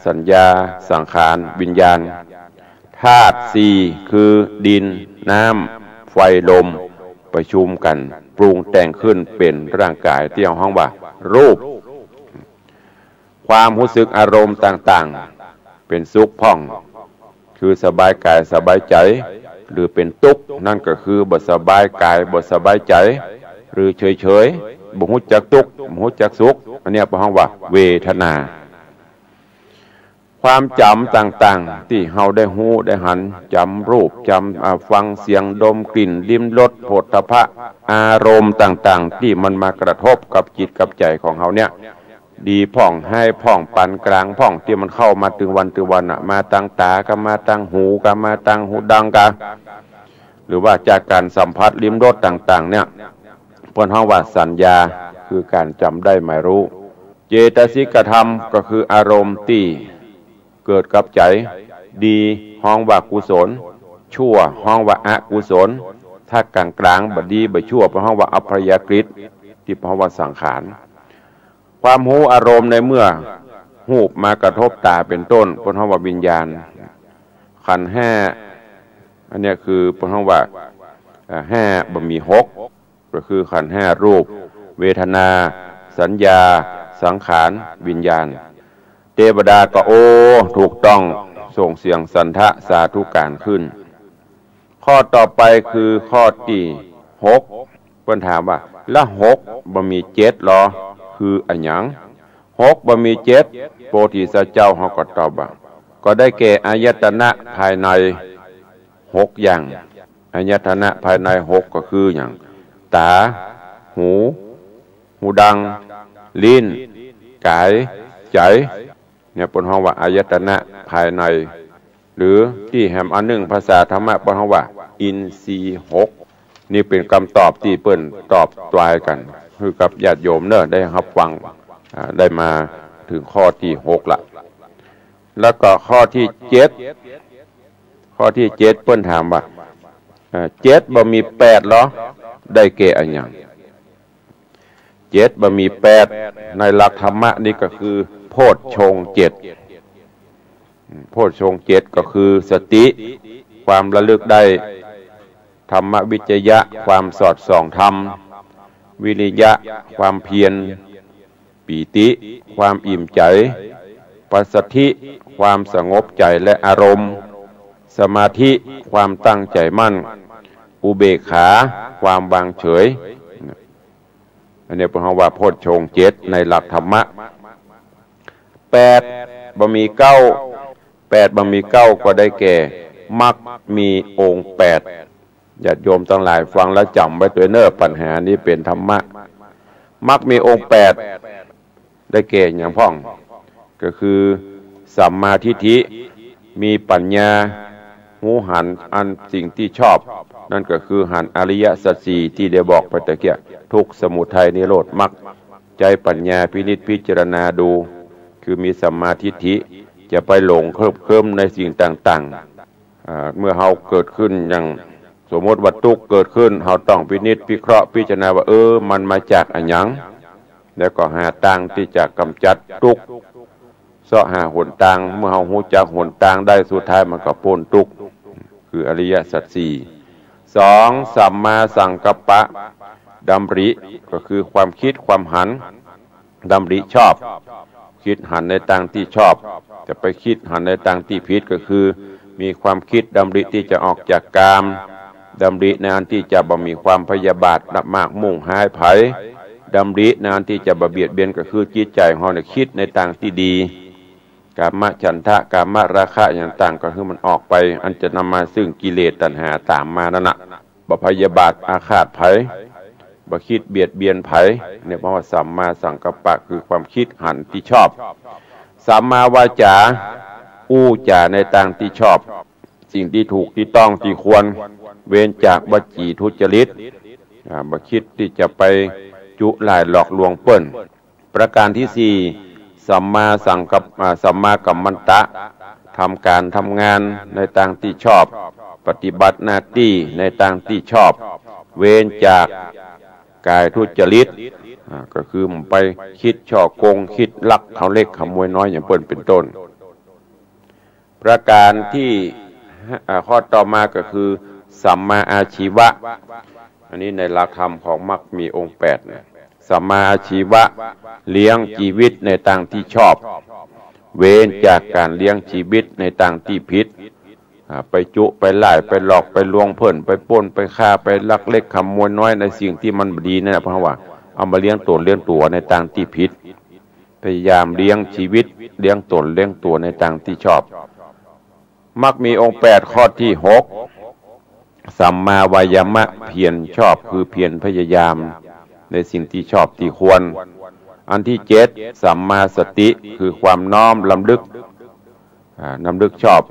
S1: สัญญาสังขารวิญญาณธาตุ4คือดินน้ำไฟลมประชุมกันปรุงแต่งขึ้นเป็นร่างกายที่ห้องว่ารูปความรู้สึกอารมณ์ต่างๆเป็นสุขผ่องคือสบายกายสบายใจหรือเป็นทุกข์นั่นก็คือบ่สบายกายบ่สบายใจหรือเฉยๆบ่ฮู้จักทุกข์บ่ฮู้จักสุขอันนี้ห้องว่าเวทนาความจำต่างๆที่เฮาได้ฮู้ได้หันจำรูปจำฟังเสียงดมกลิ่นลิ้มรสโผฏฐัพพะอารมณ์ต่างๆที่มันมากระทบกับจิตกับใจของเฮาเนี่ยดีพ่องให้พ่องปานกลางพ่องที่มันเข้ามาถึงวันมาตั้งตาก็มาตั้งหูก็มาตั้งหูดังก็หรือว่าจากการสัมผัสลิ้มรสต่างๆเนี่ยเพิ่นเฮาว่าสัญญาคือการจำได้หมายรู้เจตสิกธรรมก็คืออารมณ์ที่เกิดกับใจดีห้องว่ากุศลชั่วห้องว่าอกุศลถ้ากลางกลางบ่ดีบ่ชั่วเพราะห้องว่าอัพยากฤตที่เพราะว่าสังขารความหูอารมณ์ในเมื่อหูบมากระทบตาเป็นต้นเพราะห้องว่าวิญญาณขันธ์5อันนี้คือเพราะห้องว่า5บ่มี6ก็คือขันธ์5รูปเวทนาสัญญาสังขารวิญญาณเทวดาก็โอ้ถูกต้องส่งเสียงสันทะสาธุการขึ้น ข้อต่อไปคือข้อที่หกเพิ่นถามว่าละหกบ่มีเจ็ดหรอคืออันหยังหกบ่มีเจ็ดโพธิสัตว์เจ้าเฮาก็ตอบว่าก็ได้แก่อายตนะภายในหกอย่างอายตนะภายในหกก็คืออย่างตาหูดังลิ้นกายใจเนี่ยเป็นห้องว่าอายตนะภายในหรือที่แหมอันหนึ่งภาษาธรรมะเป็นห้องว่าอินทรีย์หกนี่เป็นคำตอบที่เปิ้นตอบตายกันคือกับญาติโยมเนอะได้รับฟังได้มาถึงข้อที่หกละแล้วก็ข้อที่เจ็ดเปิ้นถามว่าเจ็ดบ่มีแปดหรอได้แก่อันหยังเจ็ดบ่มีแปดในหลักธรรมะนี่ก็คือโพชฌงค์เจ็ดโพชฌงค์เจ็ดก็คือสติความระลึกได้ธรรมวิจยะความสอดส่องธรรมวิริยะความเพียรปีติความอิ่มใจปัสสัทธิความสงบใจและอารมณ์สมาธิความตั้งใจมั่นอุเบกขาความวางเฉยอันนี้เป็นคำว่าโพชฌงค์เจ็ดในหลักธรรมะแปดบ่มีเก้าก็ได้แก่มรรคมีองค์แปดญาติโยมทั้งหลายฟังแล้วจำไว้ตัวเน้อปัญหานี้เป็นธรรมะมรรคมีองค์แปดได้แก่อย่างพ่องก็คือสัมมาทิฏฐิมีปัญญาหูหันอันสิ่งที่ชอบนั่นก็คือหันอริยสัจสี่ที่ได้บอกไปตะเกียทุกข์สมุทัยนิโรธมรรคใจปัญญาพินิจพิจารณาดูคือมีสัมมาทิฏฐิจะไปหลงเคลิ้มในสิ่งต่างๆเมื่อเฮาเกิดขึ้นอย่างสมมติว่าทุกข์เกิดขึ้นเฮาต้องพินิจพิเคราะห์พิจารณาว่ามันมาจากอันหยังแล้วก็หาทางที่จะกำจัดทุกข์เสาะหาหนทางเมื่อเฮารู้จักหนทางได้สุดท้ายมันก็พ้นทุกข์คืออริยสัจสี่สองสัมมาสังกัปปะดำริก็คือความคิดความหันดำริชอบคิดหันในทางที่ชอบจะไปคิดหันในทางที่ผิดก็คือมีความคิดดำริที่จะออกจากกามดำริในอันที่จะบ่มีความพยาบาทมากมุ่งหายไผดำริในอันที่จะบ่เบียดเบียนก็คือจิตใจของเราคิดในทางที่ดีกามฉันทะกามราคะอย่างต่างก็คือมันออกไปอันจะนำมาซึ่งกิเลสตัณหาตามมานั่นน่ะบ่พยาบาทอาฆาตไผบ่คิดเบียดเบียนไผเนี่ยเพราะว่าสัมมาสังกัปปะคือความคิดหันที่ชอบสัมมาวาจาอู้จาในทางที่ชอบสิ่งที่ถูกที่ต้องที่ควรเว้นจากวจีทุจริตบ่คิดที่จะไปจุลายหลอกลวงเปิ้นประการที่สี่สัมมากัมมันตะทำการทำงานในทางที่ชอบปฏิบัติหน้าที่ในทางที่ชอบเว้นจากกายทุจริตก็คือมันไปคิดช่อโกงคิดลักเขาเล็กขโมยน้อยอย่างเปิ้นเป็นต้นประการที่ข้อต่อมาก็คือสัมมาอาชีวะอันนี้ในหลักธรรมของมรรคมีองค์แปดเนี่ยสัมมาอาชีวะเลี้ยงชีวิตในทางที่ชอบเว้นจากการเลี้ยงชีวิตในทางที่ผิดไปจุไปไล่ไปหลอกไปลวงเพิ่นไปปล้นไปฆ่าไปลักเล็กขโมยน้อยในสิ่งที่มันดีนั่นแหละเพราะว่าเอามาเลี้ยงตนเลี้ยงตัวในทางที่ผิดพยายามเลี้ยงชีวิตเลี้ยงตนเลี้ยงตัวในทางที่ชอบมักมีองค์แปดข้อที่หกสัมมาวายามะเพียรชอบคือเพียรพยายามในสิ่งที่ชอบที่ควรอันที่เจ็ดสัมมาสติคือความน้อมลำลึกชอบ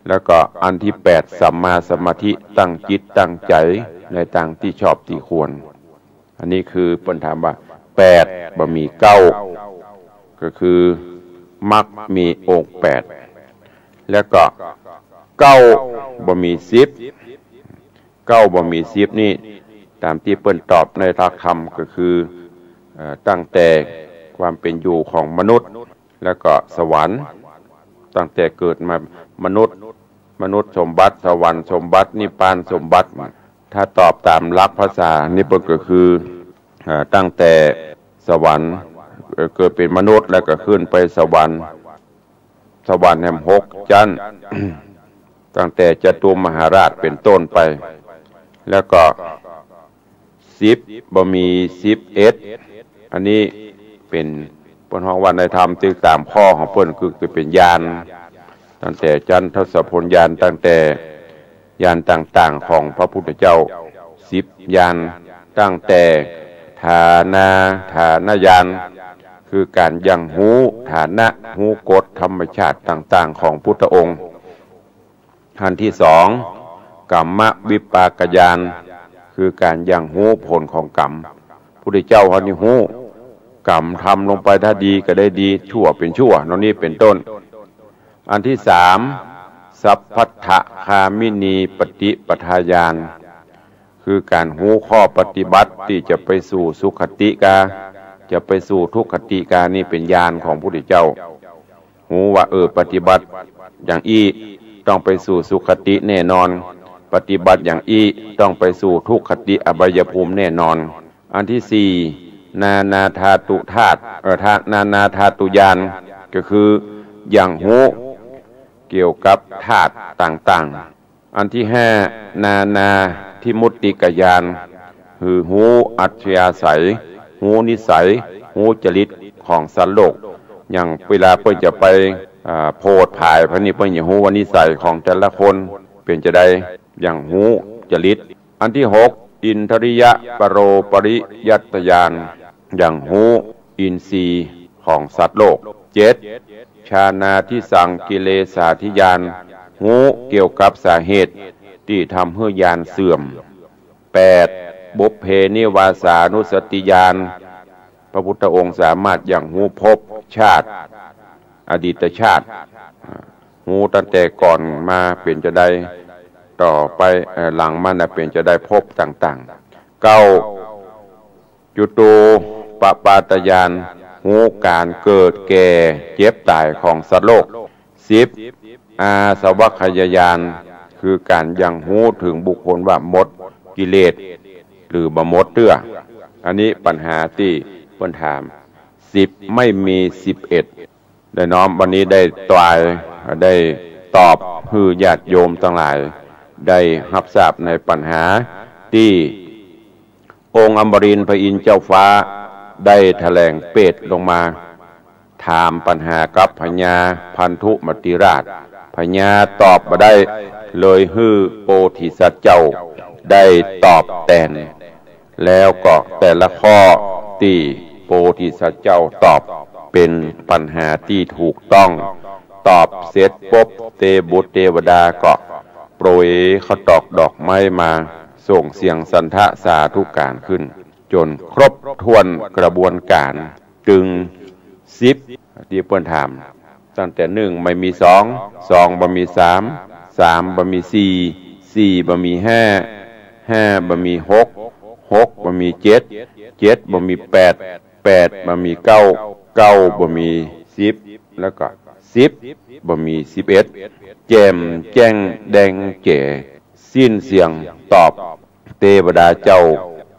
S1: แล้วก็อันที่แปดสัมมาสมาธิตั้งจิตตั้งใจในทางที่ชอบที่ควรอันนี้คือปัญหาว่าแปดบ่มีเก้าก็คือมรรคมีองค์แปดแล้วก็เก้าบ่มีสิบนี่ตามที่เปิ้นตอบในหลักธรรมก็คือตั้งแต่ความเป็นอยู่ของมนุษย์แล้วก็สวรรค์ตั้งแต่เกิดมามนุษย์สมบัติสวรรค์สมบัตินิพพานสมบัติถ้าตอบตามหลักภาษานี่เปิ้นก็คือตั้งแต่สวรรค์เกิดเป็นมนุษย์แล้วก็ขึ้นไปสวรรค์แห่งหกชั้น ตั้งแต่จตุมหาราชเป็นต้นไปแล้วก็10บ่มี11อันนี้เป็นเพิ่นฮ้องว่าในธรรมตึกตามข้อของเพิ่นคือเป็นญาณตั้งแต่จันทศพลญาณตั้งแต่ญาณต่างๆของพระพุทธเจ้า10ญาณตั้งแต่ฐานะญาณคือการยังหูฐานะหูกฎธรรมชาติต่างๆของพุทธองค์อันที่2กัมมวิปากญาณคือการยังหูผลของกรรมพุทธเจ้าเฮานี่หูกรรมทำลงไปถ้าดีก็ได้ดีชั่วเป็นชั่วนั่นนี่เป็นต้นอันที่3สัพพัทธคามินีปฏิปทาญาณคือการหูข้อปฏิบัติที่จะไปสู่สุขติกาจะไปสู่ทุกขติกานี่เป็นญาณของพระพุทธเจ้าหูว่าปฏิบัติอย่างอี้ต้องไปสู่สุขติแน่นอนปฏิบัติอย่างอี้ต้องไปสู่ทุกขติอบายภูมิแน่นอนอันที่4นานาธาตุธาตุนานาธาตุญาณก็คืออย่างหูเกี่ยวกับธาตุต่างๆอันที่5นาทิมุตติกญาณคือหูอัจฉริยสัยหูนิสัยหูจริตของสัตว์โลกอย่างเวลาเพิ่นจะไปโพดภายพระนิพพานอย่างหูว่านิสัยของแต่ละคนเป็นจะได้อย่างหูจริตอันที่6อินทริยะปโรปริยัตญาณอย่างหูอินทรีย์ของสัตว์โลก7ชานาทิสังกิเลสาธิญาณหูเกี่ยวกับสาเหตุที่ทำให้ญาณเสื่อม8บุพเพนิวาสานุสติญาณพระพุทธองค์สามารถอย่างหูภพชาติอดีตชาติหูตั้งแต่ก่อนมาเป็นจะได้ต่อไปหลังมันเป็นจะได้ภพต่างๆ9จุตูปปาตญาณหูการเกิดแก่เจ็บตายของสัตว์โลก10อาสวัคคยญาณคือการยังหูถึงบุคคลว่าหมดกิเลสหรือบ่หมดเตื้ออันนี้ปัญหาที่เพิ่นถาม10ไม่มี11ได้น้อมวันนี้ได้ได้ตอบคือญาติโยมทั้งหลายได้รับทราบในปัญหาที่องค์อมรินทร์พระอินทร์เจ้าฟ้าได้แถลงเปตลงมาถามปัญหากับพญาพันธุมติราชพญาตอบมาได้เลยฮือโพธิสัตว์เจ้าได้ตอบแทนแล้วก็แต่ละข้อที่โพธิสัตว์เจ้าตอบเป็นปัญหาที่ถูกต้องตอบเสร็จปุ๊บเทบุตรเทวดาก็โปรยเขาตอกดอกไม้มาส่งเสียงสันทะสาธุการขึ้นจนครบถ้วนกระบวนการจึง10ที่เพิ่นถามตั้งแต่1ไม่มี2 2บ่มี3 3บ่มี4 4บ่มี5 5บ่มี6 6บ่มี7 7บ่มี8 8บ่มี9 9บ่มี10แล้วก็10บ่มี11แจ่มแจ้งแดงแก่สิ้นเสียงตอบเทวดาเจ้า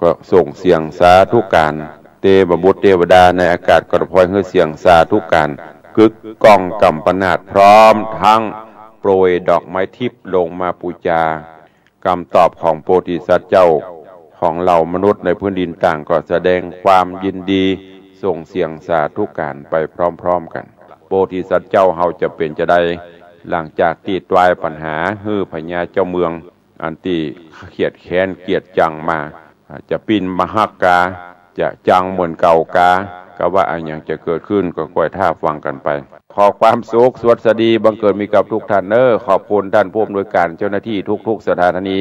S1: ก็ส่งเสียงสาธุการเทวบุตรเทวดาในอากาศก็พลอยให้เสียงสาธุการกึกก้องกำปนาตพร้อมทั้งโปรยดอกไม้ทิพย์ลงมาปูจากำตอบของโพธิสัตว์เจ้าของเหล่ามนุษย์ในพื้นดินต่างก็แสดงความยินดีส่งเสียงสาธุการไปพร้อมๆกันโพธิสัตว์เจ้าเฮาจะเป็นจะได้หลังจากที่ตวายปัญหาฮื้อพญาเจ้าเมืองอันที่เขียดแค้นเกียดจังมาจะปินมหักกาจะจังเหมือนเก่ากาก็ว่าอันอย่างจะเกิดขึ้นก็ค่อยท่าฟังกันไปขอความสุขสวัสดีบังเกิดมีกับทุกท่านขอบคุณท่านผู้อำนวยการเจ้าหน้าที่ทุกๆสถานี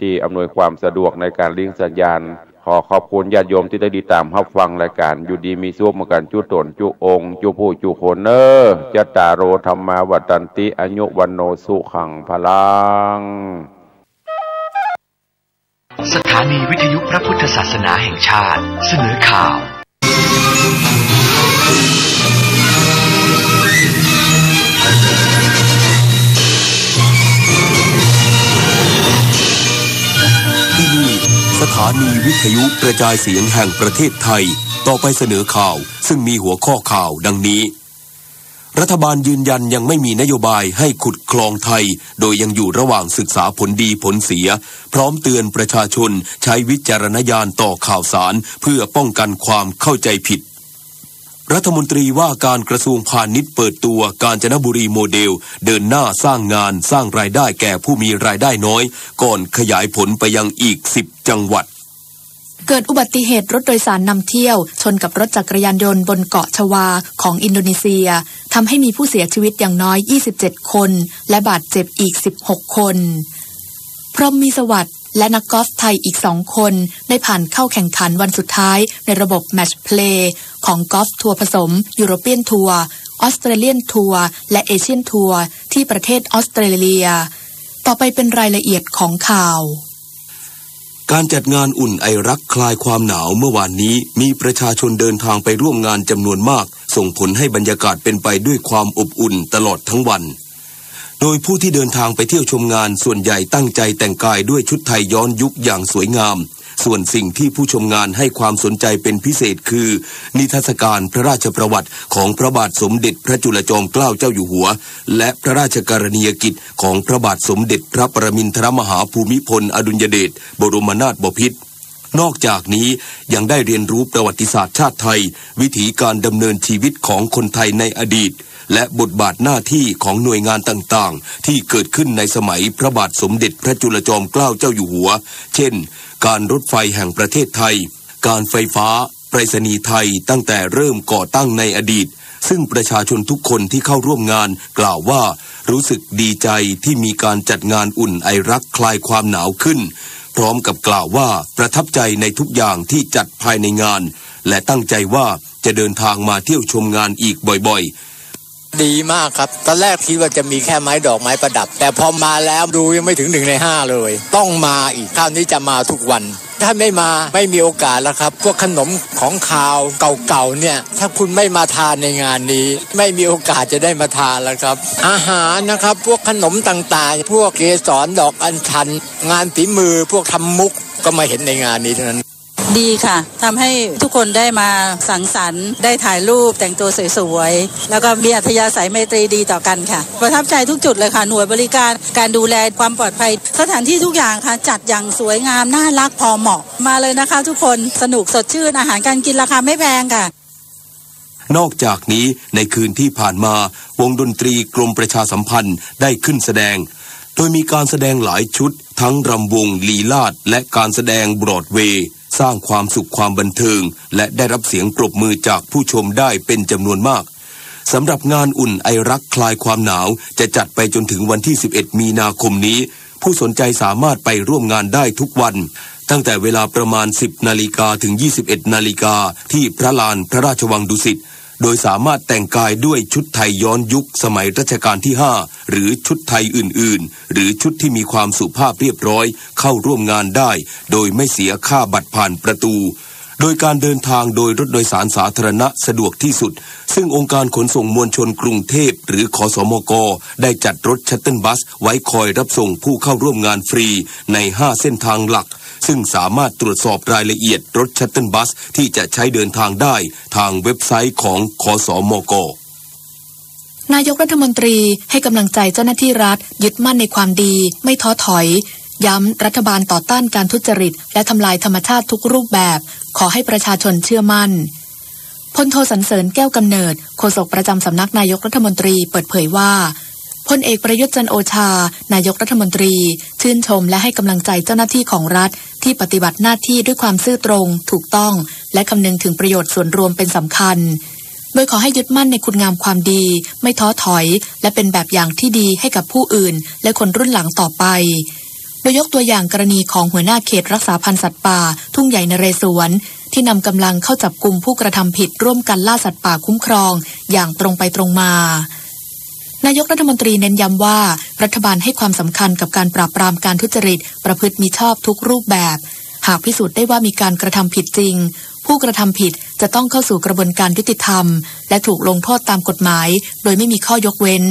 S1: ที่อำนวยความสะดวกในการลิงก์สัญญาณขอขอบคุณญาติโยมที่ได้ติดตามรับฟังรายการอยู่ดีมีสุขมากันจุตนจุองค์จุผู้จุคนจัตตารโอธรรมาวัฏันติอายุวันโนสุขังพลัง
S2: สถานีวิทยุพระพุทธศาสนาแห่งชาติเสนอข่าว
S3: ที่นี่สถานีวิทยุกระจายเสียงแห่งประเทศไทยต่อไปเสนอข่าวซึ่งมีหัวข้อข่าวดังนี้ รัฐบาลยืนยันยังไม่มีนโยบายให้ขุดคลองไทยโดยยังอยู่ระหว่างศึกษาผลดีผลเสียพร้อมเตือนประชาชนใช้วิจารณญาณต่อข่าวสารเพื่อป้องกันความเข้าใจผิดรัฐมนตรีว่าการกระทรวงพาณิชย์เปิดตัวกาญจนบุรีโมเดลเดินหน้าสร้างงานสร้างรายได้แก่ผู้มีรายได้น้อยก่อนขยายผลไปยังอีก10จังหวัด
S4: เกิดอุบัติเหตุรถโดยสารนำเที่ยวชนกับรถจักรยานยนต์บนเกาะชวาของอินโดนีเซียทำให้มีผู้เสียชีวิตอย่างน้อย27คนและบาดเจ็บอีก16คนพรหมมีสวัสดิ์และนักกอล์ฟไทยอีก2คนได้ผ่านเข้าแข่งขันวันสุดท้ายในระบบแมตช์เพลย์ของกอล์ฟทัวร์ผสมยุโรเปียนทัวร์ออสเตรเลียนทัวร์และเอเชียนทัวร์ที่ประเทศออสเตรเลียต่อไปเป็นรายละเอียดของข่าว
S3: การจัดงานอุ่นไอรักคลายความหนาวเมื่อวานนี้มีประชาชนเดินทางไปร่วมงานจำนวนมากส่งผลให้บรรยากาศเป็นไปด้วยความอบอุ่นตลอดทั้งวันโดยผู้ที่เดินทางไปเที่ยวชมงานส่วนใหญ่ตั้งใจแต่งกายด้วยชุดไทยย้อนยุคอย่างสวยงามส่วนสิ่งที่ผู้ชมงานให้ความสนใจเป็นพิเศษคือนิทรรศการพระราชประวัติของพระบาทสมเด็จพระจุลจอมเกล้าเจ้าอยู่หัวและพระราชกรณียกิจของพระบาทสมเด็จพระปรมินทรมหาภูมิพลอดุลยเดชบรมนาถบพิตรนอกจากนี้ยังได้เรียนรู้ประวัติศาสตร์ชาติไทยวิถีการดำเนินชีวิตของคนไทยในอดีตและบทบาทหน้าที่ของหน่วยงานต่างๆที่เกิดขึ้นในสมัยพระบาทสมเด็จพระจุลจอมเกล้าเจ้าอยู่หัวเช่นการรถไฟแห่งประเทศไทยการไฟฟ้าไปรษณีย์ไทยตั้งแต่เริ่มก่อตั้งในอดีตซึ่งประชาชนทุกคนที่เข้าร่วมงานกล่าวว่ารู้สึกดีใจที่มีการจัดงานอุ่นไอรักคลายความหนาวขึ้นพร้อมกับกล่าวว่าประทับใจในทุกอย่างที่จัดภายในงานและตั้งใจว่าจะเดินทางมาเที่ยวชมงานอีกบ่อยๆ
S5: ดีมากครับตอนแรกคิดว่าจะมีแค่ไม้ดอกไม้ประดับแต่พอมาแล้วดูยังไม่ถึง1 ใน 5เลยต้องมาอีกคราวนี้จะมาทุกวันถ้าไม่มาไม่มีโอกาสแล้วครับพวกขนมของคาวเก่าๆเนี่ยถ้าคุณไม่มาทานในงานนี้ไม่มีโอกาสจะได้มาทานแล้วครับอาหารนะครับพวกขนมต่างๆพวกเกสรดอกอัญชันงานฝีมือพวกทำมุกก็มาเห็นในงานนี้เท่านั้น
S6: ดีค่ะทำให้ทุกคนได้มาสังสรรค์ได้ถ่ายรูปแต่งตัวสวยๆแล้วก็มีอัธยาศัยไมตรีดีต่อกันค่ะประทับใจทุกจุดเลยค่ะหน่วยบริการการดูแลความปลอดภัยสถานที่ทุกอย่างค่ะจัดอย่างสวยงามน่ารักพอเหมาะมาเลยนะคะทุกคนสนุกสดชื่นอาหารการกินราคาไม่แพงค่ะ
S3: นอกจากนี้ในคืนที่ผ่านมาวงดนตรีกรมประชาสัมพันธ์ได้ขึ้นแสดงโดยมีการแสดงหลายชุดทั้งรำวงลีลาศและการแสดงบรอดเวย์สร้างความสุขความบันเทิงและได้รับเสียงปรบมือจากผู้ชมได้เป็นจำนวนมากสำหรับงานอุ่นไอรักคลายความหนาวจะจัดไปจนถึงวันที่11มีนาคมนี้ผู้สนใจสามารถไปร่วมงานได้ทุกวันตั้งแต่เวลาประมาณ 10 นาฬิกาถึง 21 นาฬิกาที่พระลานพระราชวังดุสิตโดยสามารถแต่งกายด้วยชุดไทยย้อนยุคสมัยรัชกาลที่5หรือชุดไทยอื่นๆหรือชุดที่มีความสุภาพเรียบร้อยเข้าร่วมงานได้โดยไม่เสียค่าบัตรผ่านประตูโดยการเดินทางโดยรถโดยสารสาธารณะสะดวกที่สุดซึ่งองค์การขนส่งมวลชนกรุงเทพหรือขสมกได้จัดรถชัตเทิลบัสไว้คอยรับส่งผู้เข้าร่วมงานฟรีใน5เส้นทางหลักซึ่งสามารถตรวจสอบรายละเอียดรถชัตเทิลบัสที่จะใช้เดินทางได้ทางเว็บไซต์ของขสมก
S4: นายกรัฐมนตรีให้กำลังใจเจ้าหน้าที่รัฐยึดมั่นในความดีไม่ท้อถอยย้ำรัฐบาลต่อต้านการทุจริตและทำลายธรรมชาติทุกรูปแบบขอให้ประชาชนเชื่อมั่นพลโทสรรเสริญแก้วกำเนิดโฆษกประจำสำนักนายกรัฐมนตรีเปิดเผยว่าพลเอกประยุทธ์จันทร์โอชานายกรัฐมนตรีชื่นชมและให้กำลังใจเจ้าหน้าที่ของรัฐที่ปฏิบัติหน้าที่ด้วยความซื่อตรงถูกต้องและคำนึงถึงประโยชน์ส่วนรวมเป็นสำคัญโดยขอให้ยึดมั่นในคุณงามความดีไม่ท้อถอยและเป็นแบบอย่างที่ดีให้กับผู้อื่นและคนรุ่นหลังต่อไปโดยยกตัวอย่างกรณีของหัวหน้าเขตรักษาพันธุ์สัตว์ป่าทุ่งใหญ่นเรศวรที่นำกำลังเข้าจับกุมผู้กระทำผิดร่วมกันล่าสัตว์ป่าคุ้มครองอย่างตรงไปตรงมานายกรัฐมนตรีเน้นย้ำว่ารัฐบาลให้ความสำคัญกับการปราบปรามการทุจริตประพฤติมิชอบทุกรูปแบบหากพิสูจน์ได้ว่ามีการกระทำผิดจริงผู้กระทำผิดจะต้องเข้าสู่กระบวนการยุติธรรมและถูกลงโทษตามกฎหมายโดยไม่มีข้อยกเว้น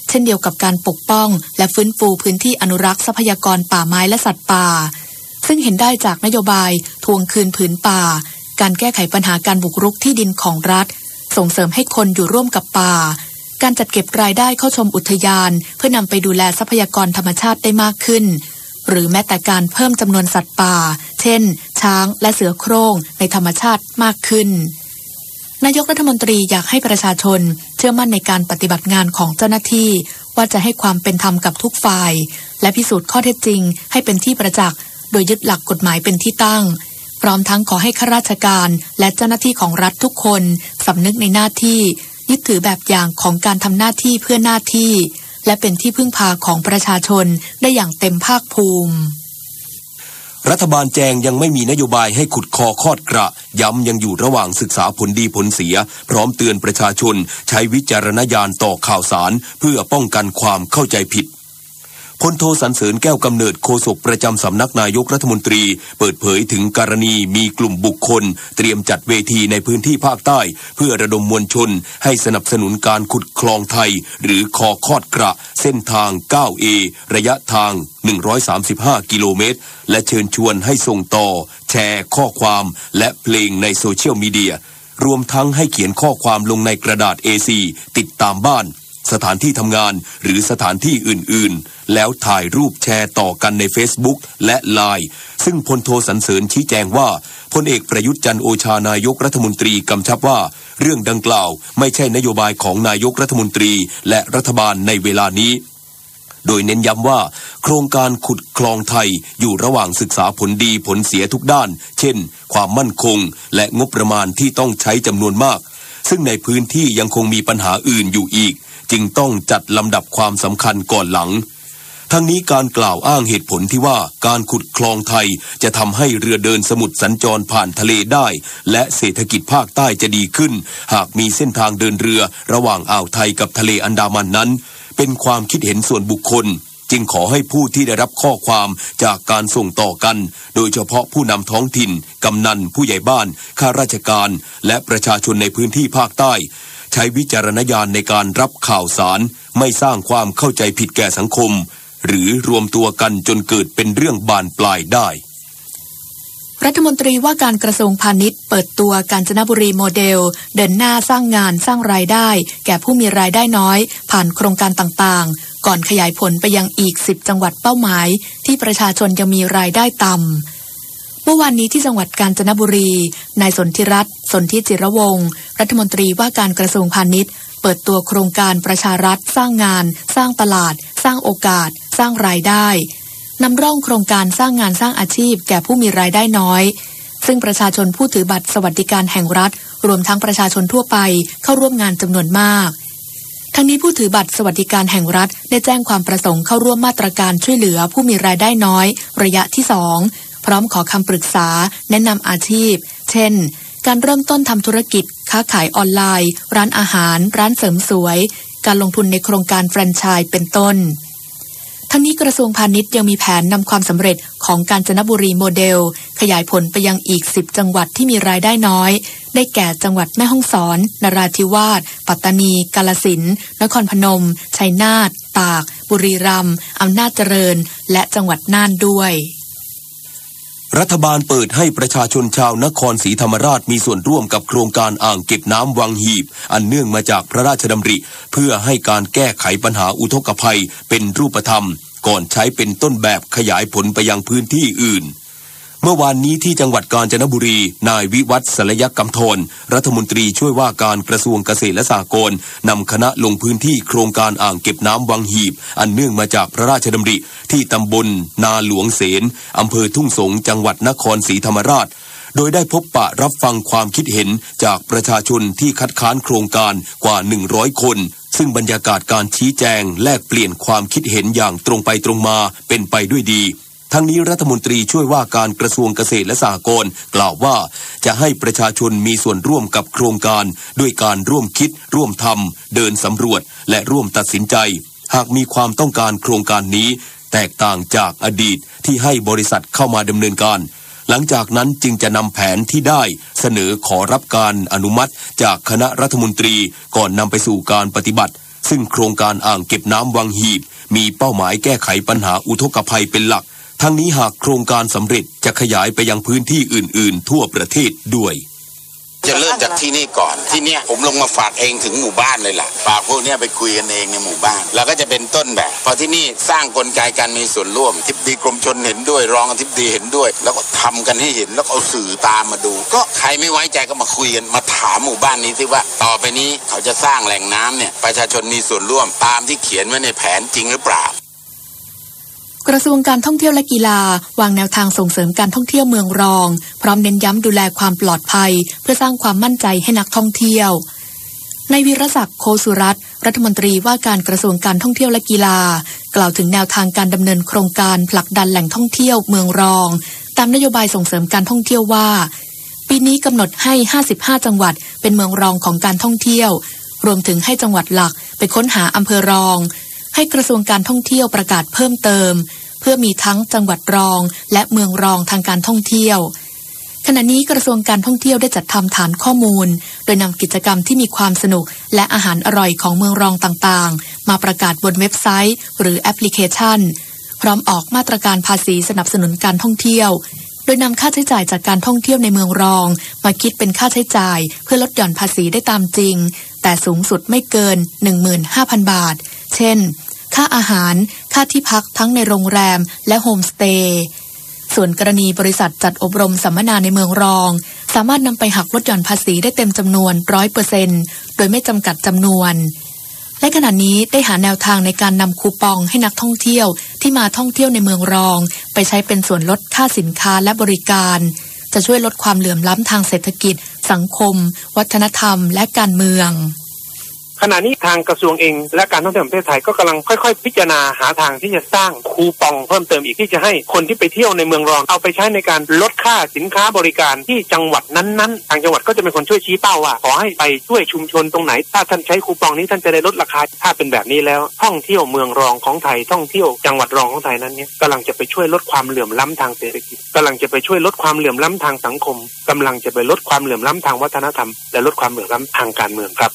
S4: เช่นเดียวกับการปกป้องและฟื้นฟูพื้นที่อนุรักษ์ทรัพยากรป่าไม้และสัตว์ป่าซึ่งเห็นได้จากนโยบายทวงคืนผืนป่าการแก้ไขปัญหาการบุกรุกที่ดินของรัฐส่งเสริมให้คนอยู่ร่วมกับป่า การจัดเก็บรายได้เข้าชมอุทยานเพื่อนำไปดูแลทรัพยากรธรรมชาติได้มากขึ้นหรือแม้แต่การเพิ่มจำนวนสัตว์ป่าเช่นช้างและเสือโคร่งในธรรมชาติมากขึ้นนายกรัฐมนตรีอยากให้ประชาชนเชื่อมั่นในการปฏิบัติงานของเจ้าหน้าที่ว่าจะให้ความเป็นธรรมกับทุกฝ่ายและพิสูจน์ข้อเท็จจริงให้เป็นที่ประจักษ์โดยยึดหลักกฎหมายเป็นที่ตั้งพร้อมทั้งขอให้ข้าราชการและเจ้าหน้าที่ของรัฐทุกคนสำนึกในหน้าที่ยึดถือแบบอย่างของการทำหน้าที่เพื่อหน้าที่และเป็นที่พึ่งพาของประชาชนได้อย่างเต็มภาคภูมิ
S3: รัฐบาลแจงยังไม่มีนโยบายให้ขุดคอคอดกระย้ำยังอยู่ระหว่างศึกษาผลดีผลเสียพร้อมเตือนประชาชนใช้วิจารณญาณต่อข่าวสารเพื่อป้องกันความเข้าใจผิดพลโทสรรเสริญแก้วกำเนิดโฆษกประจำสำนักนายกรัฐมนตรีเปิดเผยถึงกรณีมีกลุ่มบุคคลเตรียมจัดเวทีในพื้นที่ภาคใต้เพื่อระดมมวลชนให้สนับสนุนการขุดคลองไทยหรือคอคอดกระเส้นทาง 9A ระยะทาง135กิโลเมตรและเชิญชวนให้ส่งต่อแชร์ข้อความและเพลงในโซเชียลมีเดียรวมทั้งให้เขียนข้อความลงในกระดาษ A4 ติดตามบ้านสถานที่ทำงานหรือสถานที่อื่นๆแล้วถ่ายรูปแชร์ต่อกันใน Facebook และ LINE ซึ่งพลโทสรรเสริญชี้แจงว่าพลเอกประยุทธ์จันทร์โอชานายกรัฐมนตรีกำชับว่าเรื่องดังกล่าวไม่ใช่นโยบายของนายกรัฐมนตรีและรัฐบาลในเวลานี้โดยเน้นย้ำว่าโครงการขุดคลองไทยอยู่ระหว่างศึกษาผลดีผลเสียทุกด้านเช่นความมั่นคงและงบประมาณที่ต้องใช้จำนวนมากซึ่งในพื้นที่ยังคงมีปัญหาอื่นอยู่อีกจึงต้องจัดลำดับความสำคัญก่อนหลังทั้งนี้การกล่าวอ้างเหตุผลที่ว่าการขุดคลองไทยจะทำให้เรือเดินสมุทรสัญจรผ่านทะเลได้และเศรษฐกิจภาคใต้จะดีขึ้นหากมีเส้นทางเดินเรือระหว่างอ่าวไทยกับทะเลอันดามันนั้นเป็นความคิดเห็นส่วนบุคคลจึงขอให้ผู้ที่ได้รับข้อความจากการส่งต่อกันโดยเฉพาะผู้นำท้องถิ่นกำนันผู้ใหญ่บ้านข้าราชการและประชาชนในพื้นที่ภาคใต้ใช้วิจารณญาณในการรับข่าวสารไม่สร้างความเข้าใจผิดแก่สังคมหรือรวมตัวกันจนเกิดเป็นเรื่องบานปลายได้
S4: รัฐมนตรีว่าการกระทรวงพาณิชย์เปิดตัวกาญจนบุรีโมเดลเดินหน้าสร้างงานสร้างรายได้แก่ผู้มีรายได้น้อยผ่านโครงการต่างๆก่อนขยายผลไปยังอีก10จังหวัดเป้าหมายที่ประชาชนยังมีรายได้ต่ำเมื่อวานนี้ที่จังหวัดกาญจนบุรีนายสนธิรัตน์สนธิจิรวงศ์รัฐมนตรีว่าการกระทรวงพาณิชย์เปิดตัวโครงการประชารัฐสร้างงานสร้างตลาดสร้างโอกาสสร้างรายได้นำร่องโครงการสร้างงานสร้างอาชีพแก่ผู้มีรายได้น้อยซึ่งประชาชนผู้ถือบัตรสวัสดิการแห่งรัฐรวมทั้งประชาชนทั่วไปเข้าร่วมงานจำนวนมากทั้งนี้ผู้ถือบัตรสวัสดิการแห่งรัฐได้แจ้งความประสงค์เข้าร่วมมาตรการช่วยเหลือผู้มีรายได้น้อยระยะที่2พร้อมขอคำปรึกษาแนะนำอาชีพเช่นการเริ่มต้นทำธุรกิจค้าขายออนไลน์ร้านอาหารร้านเสริมสวยการลงทุนในโครงการแฟรนไชส์เป็นต้นทั้งนี้กระทรวงพาณิชย์ยังมีแผนนำความสำเร็จของกาญจนบุรีโมเดลขยายผลไปยังอีก10จังหวัดที่มีรายได้น้อยได้แก่จังหวัดแม่ฮ่องสอนนราธิวาสปัตตานีกาฬสินธุ์นครพนมชัยนาทตากบุรีรัมย์อำนาจเจริญและจังหวัดน่านด้วย
S3: รัฐบาลเปิดให้ประชาชนชาวนครศรีธรรมราชมีส่วนร่วมกับโครงการอ่างเก็บน้ำวังหีบอันเนื่องมาจากพระราชดำริเพื่อให้การแก้ไขปัญหาอุทกภัยเป็นรูปธรรมก่อนใช้เป็นต้นแบบขยายผลไปยังพื้นที่อื่นเมื่อวานนี้ที่จังหวัดกาญจนบุรีนายวิวัฒน์สลยกำธรรัฐมนตรีช่วยว่าการกระทรวงเกษตรและสหกรณ์นำคณะลงพื้นที่โครงการอ่างเก็บน้ำวังหีบอันเนื่องมาจากพระราชดำริที่ตำบลนาหลวงเสนอำเภอทุ่งสงจังหวัดนครศรีธรรมราชโดยได้พบปะรับฟังความคิดเห็นจากประชาชนที่คัดค้านโครงการกว่า100คนซึ่งบรรยากาศการชี้แจงแลกเปลี่ยนความคิดเห็นอย่างตรงไปตรงมาเป็นไปด้วยดีทั้งนี้รัฐมนตรีช่วยว่าการกระทรวงเกษตรและสหกรณ์กล่าวว่าจะให้ประชาชนมีส่วนร่วมกับโครงการด้วยการร่วมคิดร่วมทำเดินสำรวจและร่วมตัดสินใจหากมีความต้องการโครงการนี้แตกต่างจากอดีตที่ให้บริษัทเข้ามาดำเนินการหลังจากนั้นจึงจะนำแผนที่ได้เสนอขอรับการอนุมัติจากคณะรัฐมนตรีก่อนนำไปสู่การปฏิบัติซึ่งโครงการอ่างเก็บน้ำวังหีบมีเป้าหมายแก้ไขปัญหาอุทกภัยเป็นหลักทั้งนี้หากโครงการสำเร็จจะขยายไปยังพื้นที่อื่นๆทั่วประเทศด้วย
S7: จะเริ่มจากที่นี่ก่อนที่เนี้ยผมลงมาฝากเองถึงหมู่บ้านเลยล่ะฝากพวกเนี้ยไปคุยกันเองในหมู่บ้านแล้วก็จะเป็นต้นแบบพอที่นี่สร้างกลไกการมีส่วนร่วมอธิบดีกรมชลเห็นด้วยรองอธิบดีเห็นด้วยแล้วก็ทำกันให้เห็นแล้วเอาสื่อตามมาดูก็ใครไม่ไว้ใจก็มาคุยกันมาถามหมู่บ้านนี้สิว่าต่อไปนี้เขาจะสร้างแหล่งน้ำเนี่ยประชาชนมีส่วนร่วมตามที่เขียนไว้ในแผนจริงหรือเปล่าก
S4: ระทรวงการท่องเที่ยวและกีฬาวางแนวทางส่งเสริมการท่องเที่ยวเมืองรองพร้อมเน้นย้ำดูแลความปลอดภัยเพื่อสร้างความมั่นใจให้นักท่องเที่ยวในวีรศักดิ์โคสุรัตน์รัฐมนตรีว่าการกระทรวงการท่องเที่ยวและกีฬากล่าวถึงแนวทางการดำเนินโครงการผลักดันแหล่งท่องเที่ยวเมืองรองตามนโยบายส่งเสริมการท่องเที่ยวว่าปีนี้กำหนดให้55จังหวัดเป็นเมืองรองของการท่องเที่ยวรวมถึงให้จังหวัดหลักไปค้นหาอำเภอรองให้กระทรวงการท่องเที่ยวประกาศเพิ่มเติมเพื่อมีทั้งจังหวัดรองและเมืองรองทางการท่องเที่ยวขณะนี้กระทรวงการท่องเที่ยวได้จัดทำฐานข้อมูลโดยนำกิจกรรมที่มีความสนุกและอาหารอร่อยของเมืองรองต่างๆมาประกาศบนเว็บไซต์หรือแอปพลิเคชันพร้อมออกมาตรการภาษีสนับสนุนการท่องเที่ยวโดยนำค่าใช้จ่ายจากการท่องเที่ยวในเมืองรองมาคิดเป็นค่าใช้จ่ายเพื่อลดหย่อนภาษีได้ตามจริงแต่สูงสุดไม่เกิน 15,000 บาทเช่นค่าอาหารค่าที่พักทั้งในโรงแรมและโฮมสเตย์ส่วนกรณีบริษัทจัดอบรมสัมมนาในเมืองรองสามารถนำไปหักลดหย่อนภาษีได้เต็มจำนวน 100% โดยไม่จำกัดจำนวนและขณะนี้ได้หาแนวทางในการนำคูปองให้นักท่องเที่ยวที่มาท่องเที่ยวในเมืองรองไปใช้เป็นส่วนลดค่าสินค้าและบริการจะช่วยลดความเหลื่อมล้ำทางเศรษฐกิจสังคมวัฒนธรรมและการเมือง
S8: ขณะนี้ทางกระทรวงเองและการท่องเที่ยวแห่งประเทศไทยก็กำลังค่อยๆพิจารณาหาทางที่จะสร้างคูปองเพิ่มเติมอีกที่จะให้คนที่ไปเที่ยวในเมืองรองเอาไปใช้ในการลดค่าสินค้าบริการที่จังหวัดนั้นๆทางจังหวัดก็จะเป็นคนช่วยชี้เป้าว่าขอให้ไปช่วยชุมชนตรงไหนถ้าท่านใช้คูปองนี้ท่านจะได้ลดราคาถ้าเป็นแบบนี้แล้วท่องเที่ยวเมืองรองของไทยท่องเที่ยวจังหวัดรองของไทยนั้นเนี่ยกำลังจะไปช่วยลดความเหลื่อมล้ำทางเศรษฐกิจกำลังจะไปช่วยลดความเหลื่อมล้ำทางสังคมกำลังจะไปลดความเหลื่อมล้ำทางวัฒนธรรมและลดความเหลื่อมล้ำทางการเมืองครับ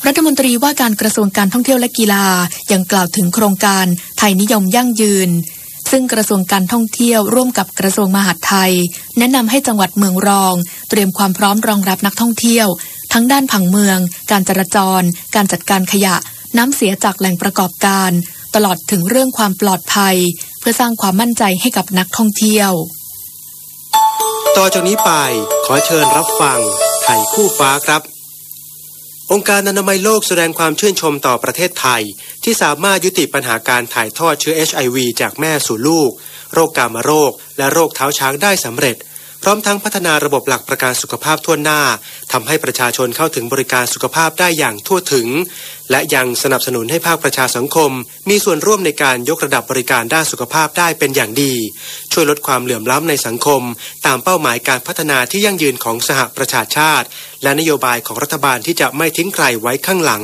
S4: รัฐมนตรีว่าการกระทรวงการท่องเที่ยวและกีฬายังกล่าวถึงโครงการไทยนิยมยั่งยืนซึ่งกระทรวงการท่องเที่ยวร่วมกับกระทรวงมหาดไทยแนะนำให้จังหวัดเมืองรองเตรียมความพร้อมรองรับนักท่องเที่ยวทั้งด้านผังเมืองการจราจรการจัดการขยะน้ำเสียจากแหล่งประกอบการตลอดถึงเรื่องความปลอดภัยเพื่อสร้างความมั่นใจให้กับนักท่องเที่ยว
S9: ต่อจากนี้ไปขอเชิญรับฟังไทยคู่ฟ้าครับองค์การอนามัยโลกแสดงความชื่นชมต่อประเทศไทยที่สามารถยุติปัญหาการถ่ายทอดเชื้อ HIV จากแม่สู่ลูกโรคกามโรคและโรคเท้าช้างได้สำเร็จพร้อมทั้งพัฒนาระบบหลักประกันสุขภาพทั่วหน้าทำให้ประชาชนเข้าถึงบริการสุขภาพได้อย่างทั่วถึงและยังสนับสนุนให้ภาคประชาสังคมมีส่วนร่วมในการยกระดับบริการด้านสุขภาพได้เป็นอย่างดีช่วยลดความเหลื่อมล้ำในสังคมตามเป้าหมายการพัฒนาที่ยั่งยืนของสหประชาชาติและนโยบายของรัฐบาลที่จะไม่ทิ้งใครไว้ข้างหลัง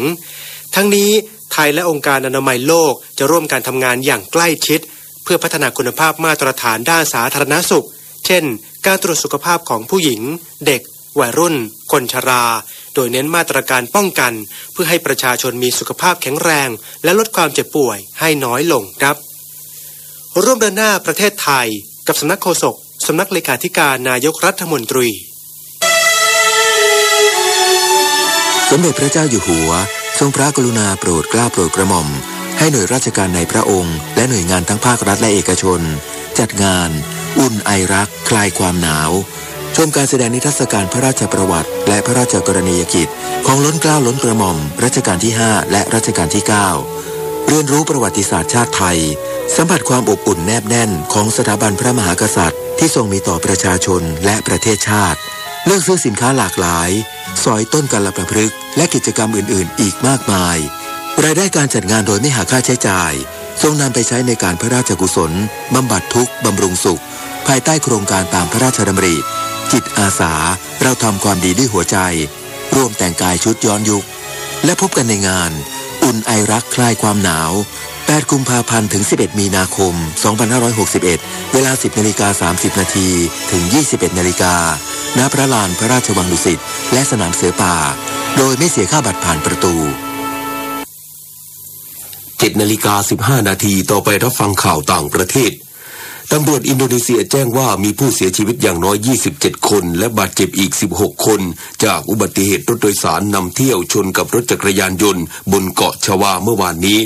S9: ทั้งนี้ไทยและองค์การอนามัยโลกจะร่วมกันทำงานอย่างใกล้ชิดเพื่อพัฒนาคุณภาพมาตรฐานด้านสาธารณสุขเช่นการตรวจสุขภาพของผู้หญิงเด็กวัยรุ่นคนชราโดยเน้นมาตรการป้องกันเพื่อให้ประชาชนมีสุขภาพแข็งแรงและลดความเจ็บป่วยให้น้อยลงครับร่วมเดินหน้าประเทศไทยกับสำนักโฆษกสำนักเลขาธิการนายกรัฐมนตรี
S3: สมเด็จพระเจ้าอยู่หัวทรงพระกรุณาโปรดเกล้าโปรดกระหม่อมให้หน่วยราชการในพระองค์และหน่วยงานทั้งภาครัฐและเอกชนจัดงานอุ่นไอรักคลายความหนาวชมการแสดงนิทรรศการพระราชประวัติและพระราชกรณียกิจของล้นเกล้าล้นกระหม่อมรัชกาลที่5และรัชกาลที่9เรียนรู้ประวัติศาสตร์ชาติไทยสัมผัสความอบอุ่นแนบแน่นของสถาบันพระมหากษัตริย์ที่ทรงมีต่อประชาชนและประเทศชาติเลือกซื้อสินค้าหลากหลายสอยต้นกัลประพฤกษ์และกิจกรรมอื่นๆอีกมากมายรายได้การจัดงานโดยไม่หักค่าใช้จ่ายทรงนำไปใช้ในการพระราชกุศลบำบัดทุกข์บำรุงสุขภายใต้โครงการตามพระราชดำริจิตอาสาเราทำความดีด้วยหัวใจร่วมแต่งกายชุดย้อนยุคและพบกันในงานอุ่นไอรักคลายความหนาว8 กุมภาพันธ์ถึง 11 มีนาคม 2561 เวลา 10:30 น.ถึง 21:00 น.ณ พระลานพระราชวังดุสิตและสนามเสือป่าโดยไม่เสียค่าบัตรผ่านประตู7:15 น.ต่อไปรับฟังข่าวต่างประเทศ ตำรวจอินโดนีเซียแจ้งว่ามีผู้เสียชีวิตอย่างน้อย27คนและบาดเจ็บอีก16คนจากอุบัติเหตุรถโดยสารนำเที่ยวชนกับรถจักรยานยนต์บนเกาะชวาเมื่อวานนี้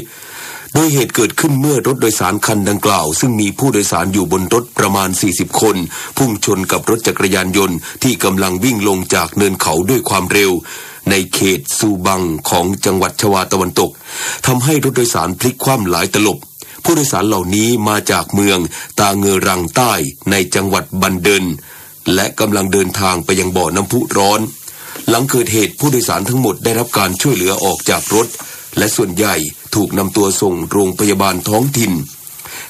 S3: โดยเหตุเกิดขึ้นเมื่อรถโดยสารคันดังกล่าวซึ่งมีผู้โดยสารอยู่บนรถประมาณ40คนพุ่งชนกับรถจักรยานยนต์ที่กำลังวิ่งลงจากเนินเขาด้วยความเร็วในเขตซูบังของจังหวัดชวาตะวันตกทำให้รถโดยสารพลิกคว่ำหลายตลบผู้โดยสารเหล่านี้มาจากเมืองตาเงอรังใต้ในจังหวัดบันเดินและกำลังเดินทางไปยังบ่อน้ำพุร้อนหลังเกิดเหตุผู้โดยสารทั้งหมดได้รับการช่วยเหลือออกจากรถและส่วนใหญ่ถูกนำตัวส่งโรงพยาบาลท้องถิ่น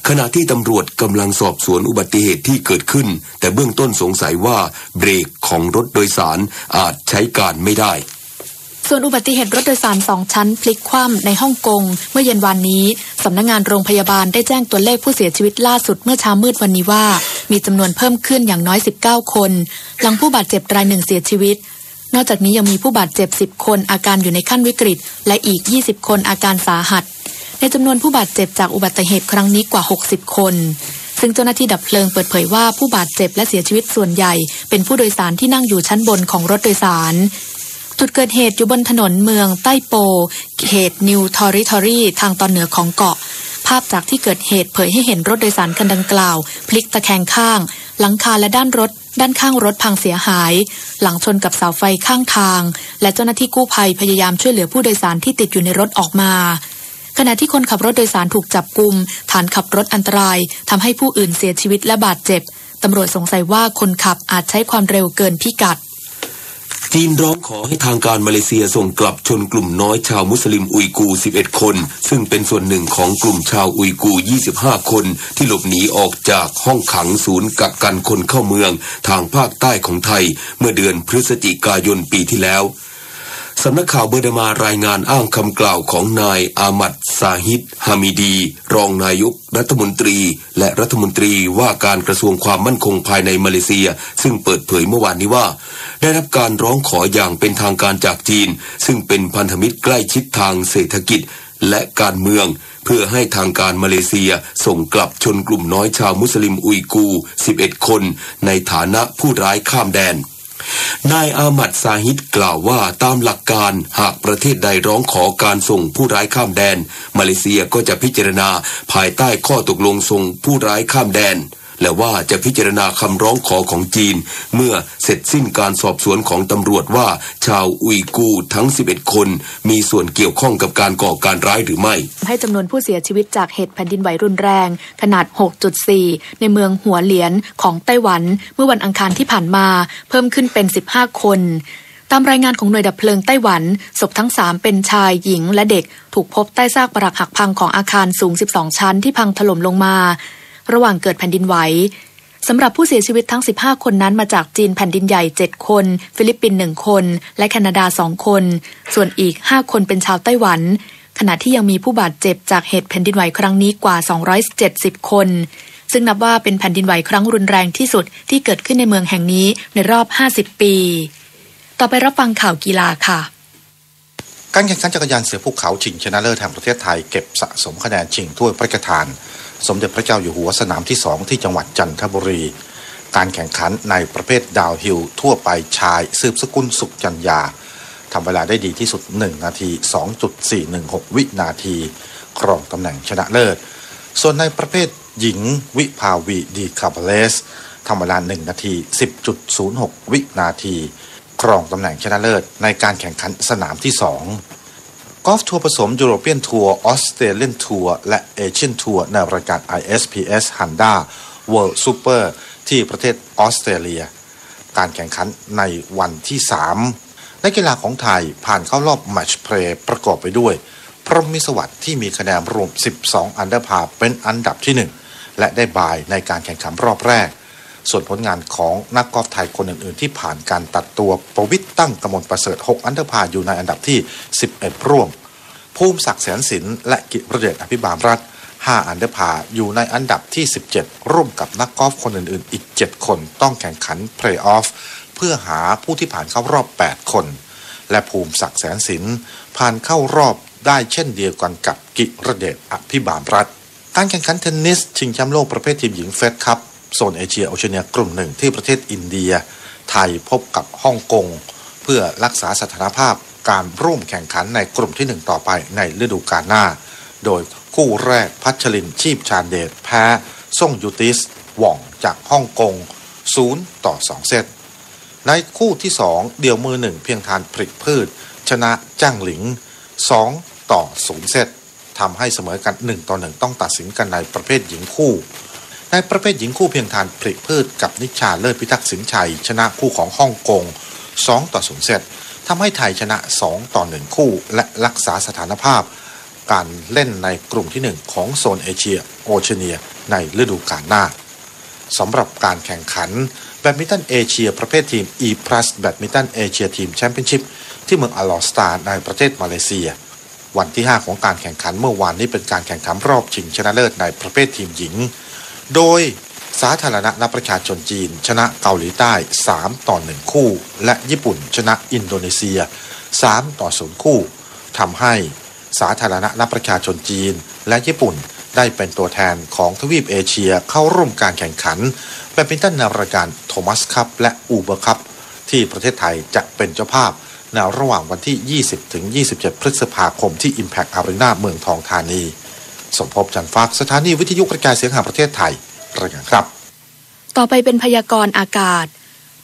S3: ขณะที่ตำรวจกำลังสอบสวนอุบัติเหตุที่เกิดขึ้นแต่เบื้องต้นสงสัยว่าเบรกของรถโดยสารอาจใช้การไม่ได้
S4: ส่วนอุบัติเหตุรถโดยสาร2ชั้นพลิกคว่ำในฮ่องกงเมื่อเย็นวานนี้สำนักงานโรงพยาบาลได้แจ้งตัวเลขผู้เสียชีวิตล่าสุดเมื่อเช้ามืดวันนี้ว่ามีจำนวนเพิ่มขึ้นอย่างน้อย19คนหลังผู้บาดเจ็บรายหนึ่งเสียชีวิตนอกจากนี้ยังมีผู้บาดเจ็บ10คนอาการอยู่ในขั้นวิกฤตและอีก20คนอาการสาหัสในจำนวนผู้บาดเจ็บจากอุบัติเหตุครั้งนี้กว่า60คนซึ่งเจ้าหน้าที่ดับเพลิงเปิดเผยว่าผู้บาดเจ็บและเสียชีวิตส่วนใหญ่เป็นผู้โดยสารที่นั่งอยู่ชั้นบนของรถโดยสารจุดเกิดเหตุอยู่บนถนนเมืองใต้โปเขตนิวทอริทอรีทางตอนเหนือของเกาะภาพจากที่เกิดเหตุเผยให้เห็นรถโดยสารคันดังกล่าวพลิกตะแคงข้างหลังคาและด้านข้างรถพังเสียหายหลังชนกับเสาไฟข้างทางและเจ้าหน้าที่กู้ภัยพยายามช่วยเหลือผู้โดยสารที่ติดอยู่ในรถออกมาขณะที่คนขับรถโดยสารถูกจับกุมฐานขับรถอันตรายทำให้ผู้อื่นเสียชีวิตและบาดเจ็บตำรวจสงสัยว่าคนขับอาจใช้ความเร็วเกินพิกัด
S3: จีนร้องขอให้ทางการมาเลเซียส่งกลับชนกลุ่มน้อยชาวมุสลิมอุยกูร์11คนซึ่งเป็นส่วนหนึ่งของกลุ่มชาวอุยกูร์25คนที่หลบหนีออกจากห้องขังศูนย์กักกันคนเข้าเมืองทางภาคใต้ของไทยเมื่อเดือนพฤศจิกายนปีที่แล้วสำนักข่าวเบอร์ดามารายงานอ้างคำกล่าวของนายอามัดซาฮิดฮามิดีรองนายกรัฐมนตรีและรัฐมนตรีว่าการกระทรวงความมั่นคงภายในมาเลเซียซึ่งเปิดเผยเมื่อวานนี้ว่าได้รับการร้องขออย่างเป็นทางการจากจีนซึ่งเป็นพันธมิตรใกล้ชิดทางเศรษฐกิจและการเมืองเพื่อให้ทางการมาเลเซียส่งกลับชนกลุ่มน้อยชาวมุสลิมอุยกูร์11คนในฐานะผู้ร้ายข้ามแดนนายอามัดซาฮิดกล่าวว่าตามหลักการหากประเทศใดร้องขอการส่งผู้ร้ายข้ามแดนมาเลเซียก็จะพิจารณาภายใต้ข้อตกลงส่งผู้ร้ายข้ามแดนและว่าจะพิจารณาคำร้องขอของจีนเมื่อเสร็จสิ้นการสอบสวนของตำรวจว่าชาวอุยกูร์ทั้ง11คนมีส่วนเกี่ยวข้องกับการก่อการร้ายหรือไม่
S4: ให้จำนวนผู้เสียชีวิตจากเหตุแผ่นดินไหวรุนแรงขนาด 6.4 ในเมืองหัวเหลียนของไต้หวันเมื่อวันอังคารที่ผ่านมาเพิ่มขึ้นเป็น15คนตามรายงานของหน่วยดับเพลิงไต้หวันศพทั้ง3เป็นชายหญิงและเด็กถูกพบใต้ซากปรักหักพังของอาคารสูง12ชั้นที่พังถล่มลงมาระหว่างเกิดแผ่นดินไหวสำหรับผู้เสียชีวิตทั้ง15คนนั้นมาจากจีนแผ่นดินใหญ่7คนฟิลิปปินส์1คนและแคนาดา2คนส่วนอีก5คนเป็นชาวไต้หวันขณะที่ยังมีผู้บาดเจ็บจากเหตุแผ่นดินไหวครั้งนี้กว่า270คนซึ่งนับว่าเป็นแผ่นดินไหวครั้งรุนแรงที่สุดที่เกิดขึ้นในเมืองแห่งนี้ในรอบ50ปีต่อไปรับฟังข่าวกีฬาค่ะ
S10: การแข่งขันจักรยานเสือภูเขาชิงชนะเลิศแห่งประเทศไทยเก็บสะสมคะแนนชิงถ้วยพระราชทานสมเด็จพระเจ้าอยู่หัวสนามที่2ที่จังหวัดจันทบุรีการแข่งขันในประเภทดาวฮิลทั่วไปชายสืบสกุลสุขจันยาทำเวลาได้ดีที่สุด1นาที 2.416 วินาทีครองตำแหน่งชนะเลิศส่วนในประเภทหญิงวิภาวีดีคาร์บเลสทำเวลา1นาที 10.06 วินาทีครองตำแหน่งชนะเลิศในการแข่งขันสนามที่2กอล์ฟทัวร์ผสมยุโรเปียนทัวร์ออสเตรเลียนทัวร์และเอเชียนทัวร์ในรายการ ISPS Honda World Super ที่ประเทศออสเตรเลียการแข่งขันในวันที่3นักกีฬาของไทยผ่านเข้ารอบแมตช์เพลย์ประกอบไปด้วยพรหมิสวัสดิ์ที่มีคะแนนรวม12อันเดอร์พาร์เป็นอันดับที่1และได้บายในการแข่งขันรอบแรกส่วนผลงานของนักกอล์ฟไทยคนอื่นๆที่ผ่านการตัดตัวประวิตรตั้งกมลประเสริฐ6อันเดอร์พาร์อยู่ในอันดับที่11ร่วมภูมิศักดิ์แสนสินและกิรเดชอภิบาลรัตน์5อันเดอร์พาร์อยู่ในอันดับที่17ร่วมกับนักกอล์ฟคนอื่นๆอีก7คนต้องแข่งขันเพลย์ออฟเพื่อหาผู้ที่ผ่านเข้ารอบ8คนและภูมิศักดิ์แสนสินผ่านเข้ารอบได้เช่นเดียวกันกับกิรเดชอภิบาลรัตน์ การแข่งขันเทนนิสชิงแชมป์โลกประเภททีมหญิงเฟดคัพโซนเอเชียโอเชียเนียกลุ่มหนึ่งที่ประเทศอินเดียไทยพบกับฮ่องกงเพื่อรักษาสถานภาพการร่วมแข่งขันในกลุ่มที่1ต่อไปในฤดูกาลหน้าโดยคู่แรกพัชรินทร์ชีพชาญเดชแพ้ซ่งยูติสหว่องจากฮ่องกง0-2 เซตในคู่ที่2เดี่ยวมือ1เพียงทานผลิกพืชชนะจ้างหลิง2-0 เซตทำให้เสมอกัน1-1ต้องตัดสินกันในประเภทหญิงคู่ในประเภทหญิงคู่เพียงทานผลิกพืชกับนิชาเลิศพิทักษ์สินชัยชนะคู่ของฮ่องกง2-0 เซตทำให้ไทยชนะ2-1 คู่และรักษาสถานภาพการเล่นในกลุ่มที่1ของโซนเอเชียโอเชียเนียในฤดูกาลหน้าสำหรับการแข่งขันแบดมินตันเอเชียประเภททีม E+ แบดมินตันเอเชียทีมแชมเปี้ยนชิพที่เมืองอัลลอสตาในประเทศมาเลเซียวันที่5ของการแข่งขันเมื่อวานนี้เป็นการแข่งขันรอบชิงชนะเลิศในประเภททีมหญิงโดยสาธารณรัฐประชาชนจีนชนะเกาหลีใต้3-1 คู่และญี่ปุ่นชนะอินโดนีเซีย3-0 คู่ทำให้สาธารณรัฐประชาชนจีนและญี่ปุ่นได้เป็นตัวแทนของทวีปเอเชียเข้าร่วมการแข่งขันแบดมินตันในรายการโทมัสคัพและอูเบอร์คัพที่ประเทศไทยจะเป็นเจ้าภาพในระหว่างวันที่ 20-27 พฤษภาคมที่ Impact Arena เมืองทองธานีสมภพจันทร์ฟ้าสถานีวิทยุกระจายเสียงแห่งประเทศไทยรายงานครับ
S4: ต่อไปเป็นพยากรณ์อากาศ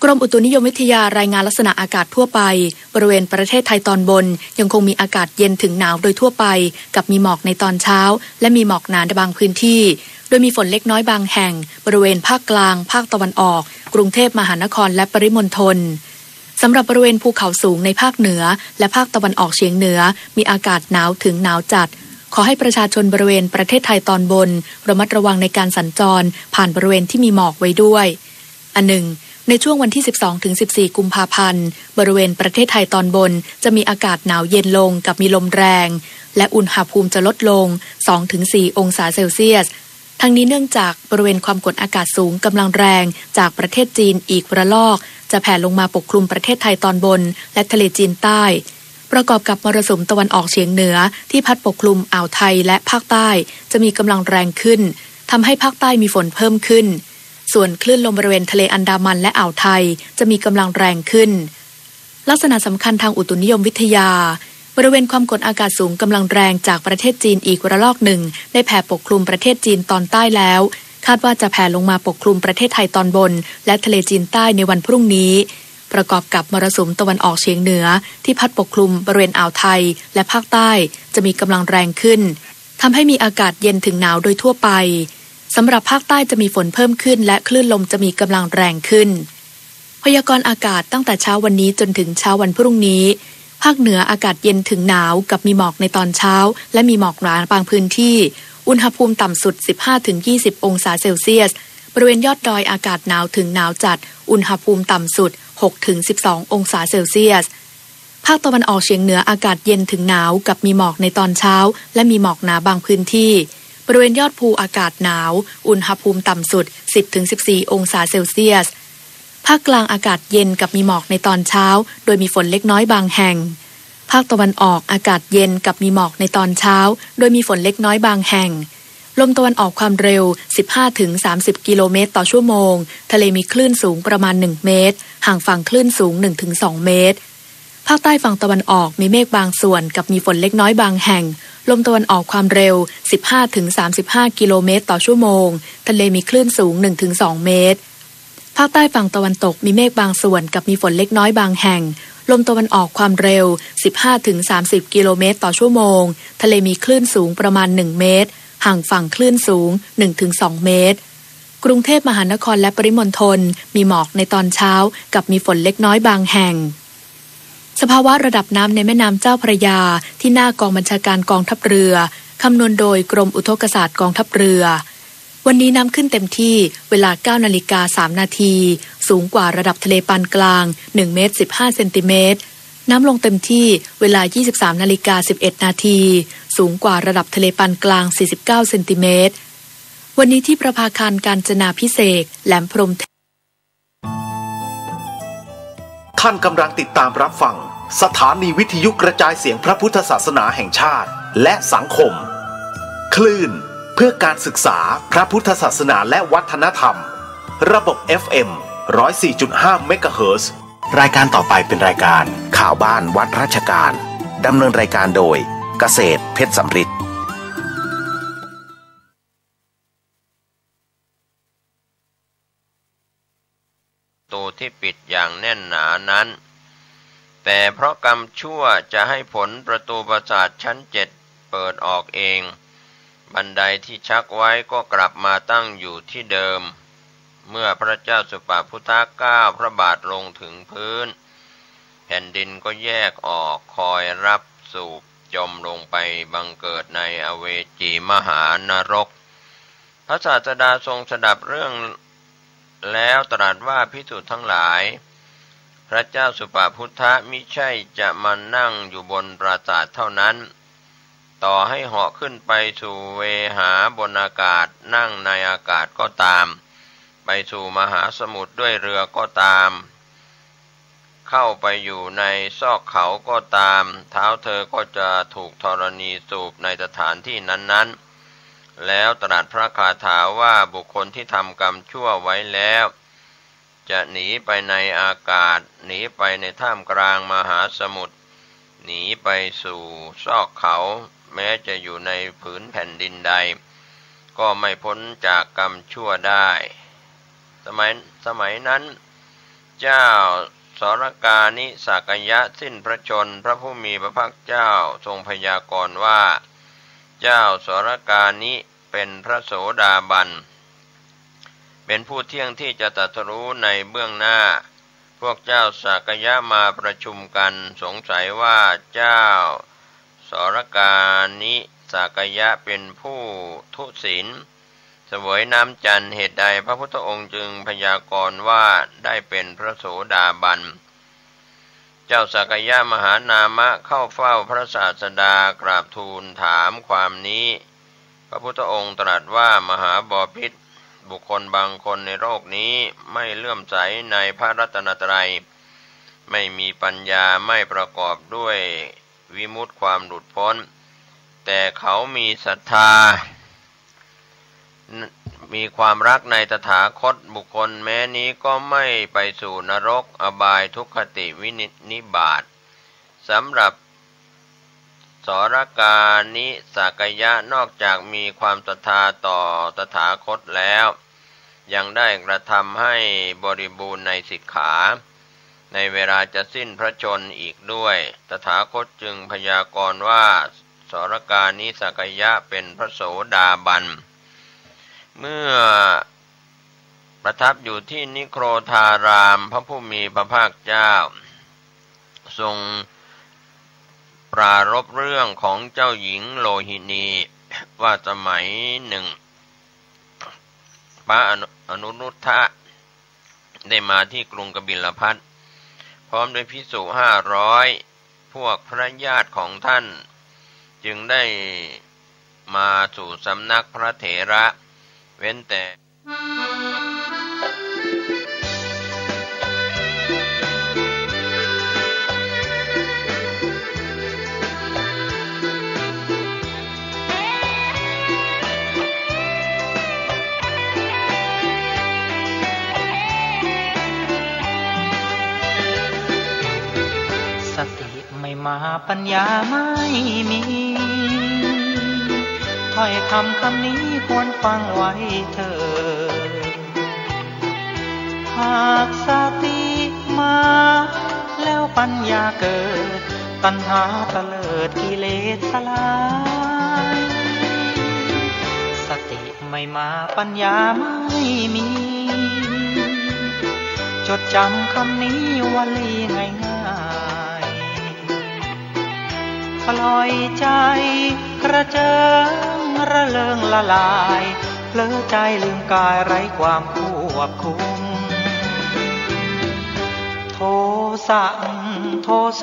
S4: กรมอุตุนิยมวิทยารายงานลักษณะอากาศทั่วไปบริเวณประเทศไทยตอนบนยังคงมีอากาศเย็นถึงหนาวโดยทั่วไปกับมีหมอกในตอนเช้าและมีหมอกหนาในบางพื้นที่โดยมีฝนเล็กน้อยบางแห่งบริเวณภาคกลางภาคตะวันออกกรุงเทพมหานครและปริมณฑลสำหรับบริเวณภูเขาสูงในภาคเหนือและภาคตะวันออกเฉียงเหนือมีอากาศหนาวถึงหนาวจัดขอให้ประชาชนบริเวณประเทศไทยตอนบนระมัดระวังในการสัญจรผ่านบริเวณที่มีหมอกไว้ด้วยอันหนึ่งในช่วงวันที่ 12-14 กุมภาพันธ์บริเวณประเทศไทยตอนบนจะมีอากาศหนาวเย็นลงกับมีลมแรงและอุณหภูมิจะลดลง 2-4 องศาเซลเซียสทั้งนี้เนื่องจากบริเวณความกดอากาศสูงกำลังแรงจากประเทศจีนอีกระลอกจะแผ่ลงมาปกคลุมประเทศไทยตอนบนและทะเลจีนใต้ประกอบกับมรสุมตะวันออกเฉียงเหนือที่พัดปกคลุมอ่าวไทยและภาคใต้จะมีกำลังแรงขึ้นทำให้ภาคใต้มีฝนเพิ่มขึ้นส่วนคลื่นลมบริเวณทะเลอันดามันและอ่าวไทยจะมีกำลังแรงขึ้นลักษณะสำคัญทางอุตุนิยมวิทยาบริเวณความกดอากาศสูงกำลังแรงจากประเทศจีนอีกระลอกหนึ่งได้แผ่ปกคลุมประเทศจีนตอนใต้แล้วคาดว่าจะแผ่ลงมาปกคลุมประเทศไทยตอนบนและทะเลจีนใต้ในวันพรุ่งนี้ประกอบกับมรสุมตะวันออกเฉียงเหนือที่พัดปกคลุมบริเวณอ่าวไทยและภาคใต้จะมีกำลังแรงขึ้นทำให้มีอากาศเย็นถึงหนาวโดยทั่วไปสำหรับภาคใต้จะมีฝนเพิ่มขึ้นและคลื่นลมจะมีกำลังแรงขึ้นพยากรณ์อากาศตั้งแต่เช้าวันนี้จนถึงเช้าวันพรุ่งนี้ภาคเหนืออากาศเย็นถึงหนาวกับมีหมอกในตอนเช้าและมีหมอกหนาบางพื้นที่อุณหภูมิต่ำสุด 15-20 องศาเซลเซียสบริเวณยอดดอยอากาศหนาวถึงหนาวจัดอุณหภูมิต่ำสุด 6-12 องศาเซลเซียสภาคตะวันออกเฉียงเหนืออากาศเย็นถึงหนาวกับมีหมอกในตอนเช้าและมีหมอกหนาบางพื้นที่บริเวณยอดภูอากาศหนาวอุณหภูมิต่ำสุด 10-14 องศาเซลเซียสภาคกลางอากาศเย็นกับมีหมอกในตอนเช้าโดยมีฝนเล็กน้อยบางแห่งภาคตะวันออกอากาศเย็นกับมีหมอกในตอนเช้าโดยมีฝนเล็กน้อยบางแห่งลมตะวันออกความเร็ว 15-30 กิโลเมตรต่อชั่วโมงทะเลมีคลื่นสูงประมาณ1เมตรห่างฝั่งคลื่นสูง 1-2 เมตรภาคใต้ฝั่งตะวันออกมีเมฆบางส่วนกับมีฝนเล็กน้อยบางแห่งลมตะวันออกความเร็ว 15-35 กิโลเมตรต่อชั่วโมงทะเลมีคลื่นสูง 1-2 เมตรภาคใต้ฝั่งตะวันตกมีเมฆบางส่วนกับมีฝนเล็กน้อยบางแห่งลมตะวันออกความเร็ว 15-30 กิโลเมตรต่อชั่วโมงทะเลมีคลื่นสูงประมาณ1เมตรห่างฝั่งคลื่นสูง 1-2 เมตรกรุงเทพมหานครและปริมณฑลมีหมอกในตอนเช้ากับมีฝนเล็กน้อยบางแห่งสภาวะระดับน้ำในแม่น้ำเจ้าพระยาที่หน้ากองบัญชาการกองทัพเรือคำนวณโดยกรมอุทกศาสตร์กองทัพเรือวันนี้น้ำขึ้นเต็มที่เวลา 9:03 นาทีสูงกว่าระดับทะเลปานกลาง1 เมตร 15 เซนติเมตรน้ำลงเต็มที่เวลา 23:11 นาทีสูงกว่าระดับทะเลปานกลาง49 เซนติเมตรวันนี้ที่ประภาคารกาญจนาภิเษกแหลมพรหม
S11: ท่านกำลังติดตามรับฟังสถานีวิทยุกระจายเสียงพระพุทธศาสนาแห่งชาติและสังคมคลื่น เพื่อการศึกษาพระพุทธศาสนาและวัฒนธรรมระบบ FM 104.5 เมกะเฮิรตซ์ รายการต่อไปเป็นรายการข่าวบ้านวัดราชการดำเนินรายการโดยเกษตรเพชรสำริด
S12: ตูที่ปิดอย่างแน่นหนานั้นแต่เพราะกรรมชั่วจะให้ผลประตูปราสาทชั้น7เปิดออกเองบันไดที่ชักไว้ก็กลับมาตั้งอยู่ที่เดิมเมื่อพระเจ้าสุปาพุทธะก้าวพระบาทลงถึงพื้นแผ่นดินก็แยกออกคอยรับสูบจมลงไปบังเกิดในอเวจีมหานรกพระศาสดาทรงสดับเรื่องแล้วตรัสว่าภิกษุทั้งหลายพระเจ้าสุปาพุทธะมิใช่จะมานั่งอยู่บนปราสาทเท่านั้นต่อให้เหาะขึ้นไปสู่เวหาบนอากาศนั่งในอากาศก็ตามไปสู่มหาสมุทรด้วยเรือก็ตามเข้าไปอยู่ในซอกเขาก็ตามเท้าเธอก็จะถูกธรณีสูบในสถานที่นั้นๆแล้วตรัสพระคาถาว่าบุคคลที่ทำกรรมชั่วไว้แล้วจะหนีไปในอากาศหนีไปในท่ามกลางมหาสมุทรหนีไปสู่ซอกเขาแม้จะอยู่ในผืนแผ่นดินใดก็ไม่พ้นจากกรรมชั่วได้สมัยนั้นเจ้าสรกานิสากยะสิ้นพระชนพระผู้มีพระภาคเจ้าทรงพยากรณ์ว่าเจ้าสรกานิเป็นพระโสดาบันเป็นผู้เที่ยงที่จะตรัสรู้ในเบื้องหน้าพวกเจ้าสากยะมาประชุมกันสงสัยว่าเจ้าสรกานิสากยะเป็นผู้ทุศีลเสวยน้ำจันทร์เหตุใดพระพุทธองค์จึงพยากรณ์ว่าได้เป็นพระโสดาบันเจ้าสากยะมหานามะเข้าเฝ้าพระศาสดากราบทูลถามความนี้พระพุทธองค์ตรัสว่ามหาบพิตรบุคคลบางคนในโลกนี้ไม่เลื่อมใสในพระรัตนตรัยไม่มีปัญญาไม่ประกอบด้วยวิมุตติความหลุดพ้นแต่เขามีศรัทธามีความรักในตถาคตบุคคลแม้นี้ก็ไม่ไปสู่นรกอบายทุกขติวินิบาตสำหรับสรกานิสากยะนอกจากมีความศรัทธาต่อตถาคตแล้วยังได้กระทำให้บริบูรณ์ในสิกขาในเวลาจะสิ้นพระชนอีกด้วยตถาคตจึงพยากรณ์ว่าสรกานิสากยะเป็นพระโสดาบันเมื่อประทับอยู่ที่นิโครธารามพระผู้มีพระภาคเจ้าทรงปรารภเรื่องของเจ้าหญิงโลหินีว่าสมัยหนึ่งพระอนุรุทธะได้มาที่กรุงกบิลพัสดุพร้อมด้วยภิกษุ500พวกพระญาติของท่านจึงได้มาสู่สำนักพระเถระเว้นแต่
S13: สติไม่มาปัญญาไม่มีถ้อยคำนี้ควรฟังไว้เถิดหากสติมาแล้วปัญญาเกิดตัณหาตะเลิดกิเลสสลายสติไม่มาปัญญาไม่มีจดจำคำนี้วลีง่ายๆปล่อยใจกระเจิงระเริงละลายเผลอใจลืมกายไร้ความควบคุมโทสะโทโส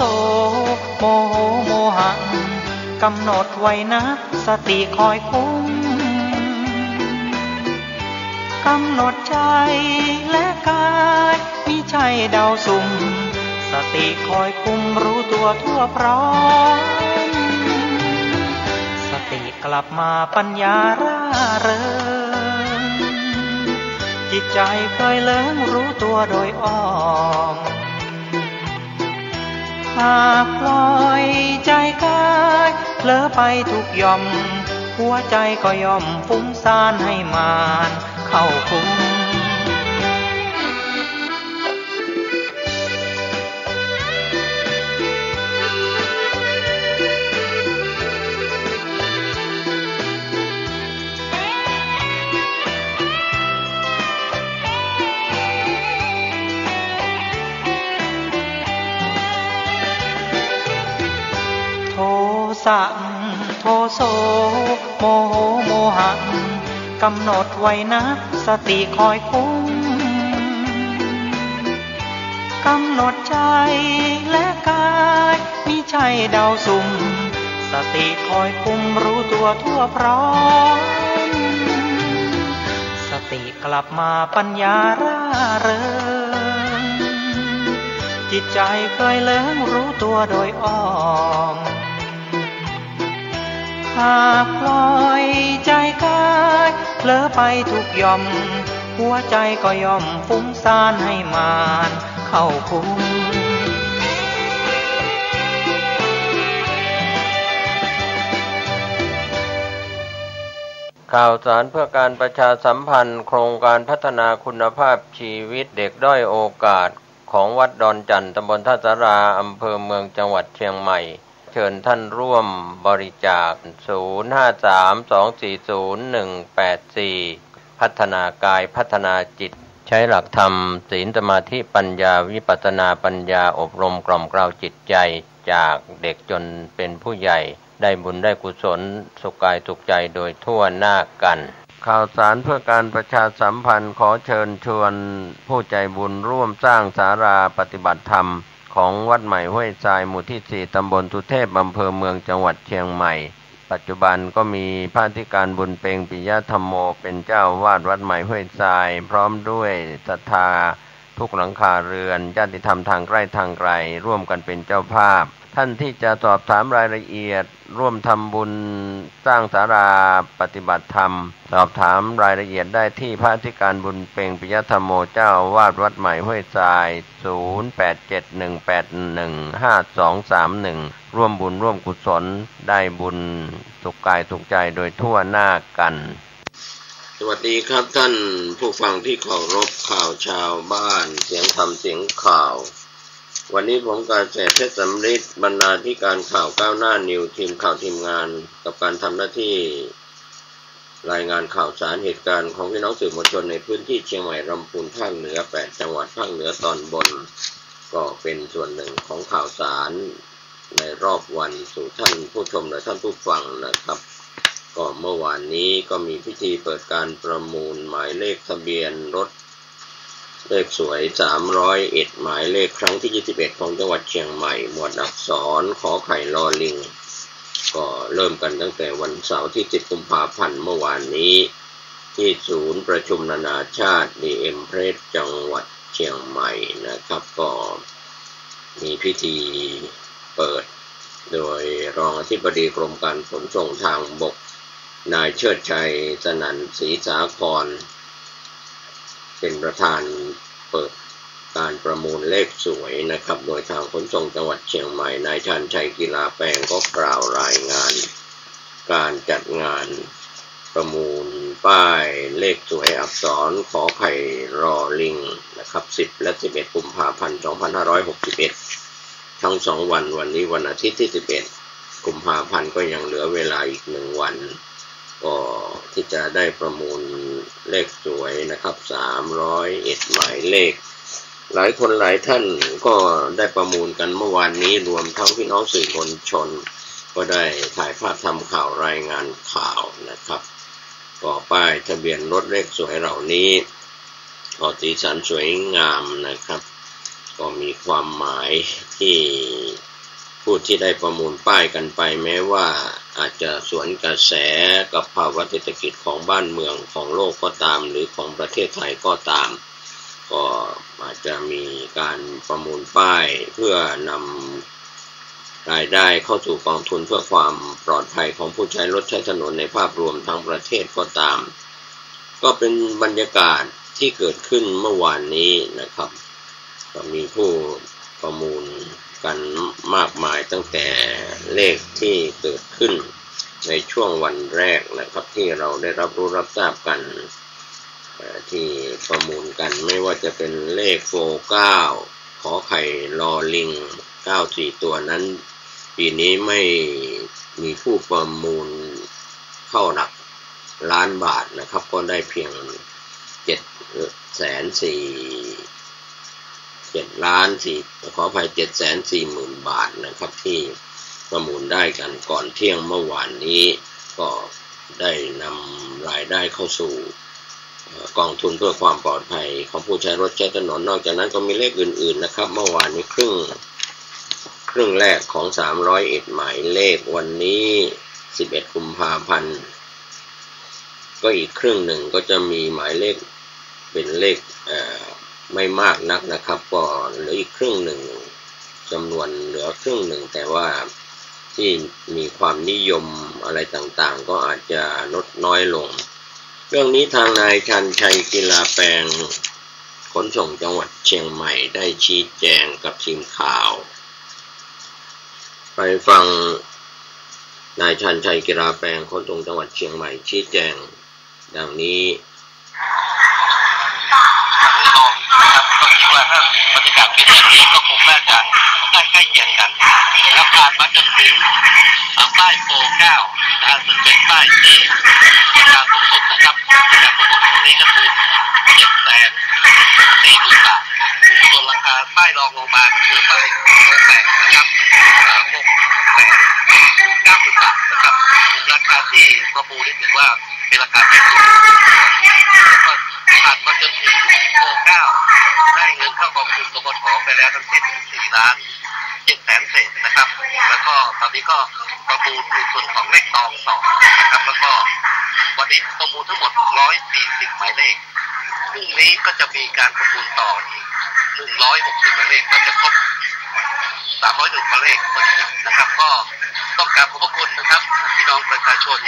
S13: โมโหโมหังกำหนดไว้นะสติคอยคุมกำหนดใจและกายมิใช่เดาสุ่มสติคอยคุมรู้ตัวทั่วพร้อมสติกลับมาปัญญารา เริงจิตใจเคยเลิงรู้ตัวโดยอ้อมหากปล่อยใจกายเผลอไปทุกย่อมหัวใจก็ย่อมฟุ้งซ่านให้มานเข้าคุมโทสะโทโสโมโหโมหะกำหนดไว้นะสติคอยคุ้มกำหนดใจและกายมิใช่เดาสุ่มสติคอยคุมรู้ตัวทั่วพร้อมสติกลับมาปัญญาร่าเริงจิตใจเคยเลิงรู้ตัวโดยอ้อมหากปล่อยใจกายเผลอไปทุกย่อมหัวใจก็ย่อมฟุ้งซ่านให้มานเข้าคุม
S12: ข่าวสารเพื่อการประชาสัมพันธ์โครงการพัฒนาคุณภาพชีวิตเด็กด้อยโอกาสของวัดดอนจันทร์ตำบลท่าสาราอำเภอเมืองจังหวัดเชียงใหม่เชิญท่านร่วมบริจาค 053-240-184 พัฒนากายพัฒนาจิตใช้หลักธรรมศีลสมาธิปัญญาวิปัสสนาปัญญาอบรมกล่อมเกลาจิตใจจากเด็กจนเป็นผู้ใหญ่ได้บุญได้กุศลสุขกายสุขใจโดยทั่วหน้ากันข่าวสารเพื่อการประชาสัมพันธ์ขอเชิญชวนผู้ใจบุญร่วมสร้างศาลาปฏิบัติธรรมของวัดใหม่ห้วยทรายหมู่ที่ 4 ตำบลสุเทพอำเภอเมืองจังหวัดเชียงใหม่ปัจจุบันก็มีพระอธิการบุญเพ็งปิยธรรมโมเป็นเจ้าวาดวัดใหม่ห้วยทรายพร้อมด้วยศรัทธาทุกหลังคาเรือนญาติธรรมทางใกล้ทางไกลร่วมกันเป็นเจ้าภาพท่านที่จะสอบถามรายละเอียดร่วมทำบุญสร้างศาลาปฏิบัติธรรมสอบถามรายละเอียดได้ที่พระอธิการบุญเพ็งปิยธรรมโมเจ้าวาดวัดใหม่ห้วยทราย 0871815231 ร่วมบุญร่วมกุศลได้บุญสุขกายสุขใจโดยทั่วหน้ากันสวัสดีครับท่านผู้ฟังที่เคารพข่าวชาวบ้านเสียงธรรมเสียงข่าววันนี้ผมกาเกษตรเพชรสำริดบรรณาธิการข่าวก้าวหน้านิวทีมข่าวทีมงานกับการทำหน้าที่รายงานข่าวสารเหตุการณ์ของพี่น้องสื่อมวลชนในพื้นที่เชียงใหม่ลำพูนภาคเหนือ8จังหวัดภาคเหนือตอนบนก็เป็นส่วนหนึ่งของข่าวสารในรอบวันสู่ท่านผู้ชมและท่านผู้ฟังนะครับก็เมื่อวานนี้ก็มีพิธีเปิดการประมูลหมายเลขทะเบียนรถเลขสวย301หมายเลขครั้งที่21ของจังหวัดเชียงใหม่หมวดอักษรขอไข่ลอลิงก็เริ่มกันตั้งแต่วันเสาร์ที่10กุมภาพันธ์เมื่อวานนี้ที่ศูนย์ประชุมนานาชาติ DM Press จังหวัดเชียงใหม่นะครับก็มีพิธีเปิดโดยรองอธิบดีกรมการขนส่งทางบกนายเชิดชัยสนั่นศรีสาครเป็นประธานเปิดการประมูลเลขสวยนะครับโดยทางขนส่งจังหวัดเชียงใหม่นายชันชัยกีฬาแปลงก็กล่าวรายงานการจัดงานประมูลป้ายเลขสวยอักษรขอไข่รอลิงนะครับ10และ11กุมภาพันธ์2561ทั้ง2วันวันนี้วันอาทิตย์ที่11กุมภาพันธ์ก็ยังเหลือเวลาอีก1วันก็ที่จะได้ประมูลเลขสวยนะครับ301หมายเลขหลายคนหลายท่านก็ได้ประมูลกันเมื่อวานนี้รวมทั้งพี่น้องสื่อมวลชนก็ได้ถ่ายภาพทำข่าวรายงานข่าวนะครับก็ป้ายทะเบียนรถเลขสวยเหล่านี้ก็สีสันสวยงามนะครับก็มีความหมายที่ผู้ที่ได้ประมูลป้ายกันไปแม้ว่าอาจจะสวนกระแสกับภาวะเศรษฐกิจของบ้านเมืองของโลกก็ตามหรือของประเทศไทยก็ตามก็อาจจะมีการประมูลป้ายเพื่อน รายได้เข้าสู่กองทุนเพื่อความปลอดภัยของผู้ใช้รถใช้ถนนในภาพรวมทั้งประเทศก็ตามก็เป็นบรรยากาศที่เกิดขึ้นเมื่อวานนี้นะครับก็มีผู้ประมูลกันมากมายตั้งแต่เลขที่เกิดขึ้นในช่วงวันแรกนะครับที่เราได้รับรู้รับทราบกันที่ประมูลกันไม่ว่าจะเป็นเลข49ขอไข่ลอลิง94ตัวนั้นปีนี้ไม่มีผู้ประมูลเข้าหลักล้านบาทนะครับก็ได้เพียงขออภัย740,000 บาทนะครับที่ประมูลได้กันก่อนเที่ยงเมื่อวานนี้ก็ได้นำรายได้เข้าสู่กองทุนเพื่อความปลอดภัยของผู้ใช้รถใช้ถนนนอกจากนั้นก็มีเลขอื่นๆนะครับเมื่อวานนี้ครึ่งแรกของ301หมายเลขวันนี้11กุมภาพันธ์ก็อีกครึ่งหนึ่งก็จะมีหมายเลขเป็นเลขไม่มากนักนะครับก็เหลืออีกครึ่งหนึ่งจำนวนเหลือครึ่งหนึ่งแต่ว่าที่มีความนิยมอะไรต่างๆก็อาจจะลดน้อยลงเรื่องนี้ทางนายชันชัยกีฬาแปลงขนส่งจังหวัดเชียงใหม่ได้ชี้แจงกับทีมข่าวไปฟังนายชันชัยกีฬาแปลงขนส่งจังหวัดเชียงใหม่ชี้แจงดังนี้
S14: ก็คิดว่าถ้าบรรยากาศเป็นอย่างนี้ก็คงน่าจะใกล้เคียงกันแล้วผ่านมาจนถึงป้ายโปร9ซึ่งเป็นป้ายที่การสูงสุดนะครับการประมูลตรงนี้ก็คือ740,000 บาทส่วนราคาป้ายรองลงมาก็คือป้ายโปร8นะครับ690,000 บาทนะครับราคาที่ประมูลนี่ถือว่าเป็นราคาที่สูงก็ผ่านมาจนถึงโปร9ได้เงินเข้ากองทุนกบฐไปแล้วทั้งสิ้น4,700,000 เศษนะครับแล้วก็ตอนนี้ก็ประมูลในส่วนของเลขตอง2นะครับแล้วก็วันนี้ประมูลทั้งหมด140หมายเลขพรุ่งนี้ก็จะมีการประมูลต่ออีก160หมายเลขก็จะครบ301หมายเลขพอดีนะครับก็ต้องการขอบคุณนะครับพี่น้องประชาชน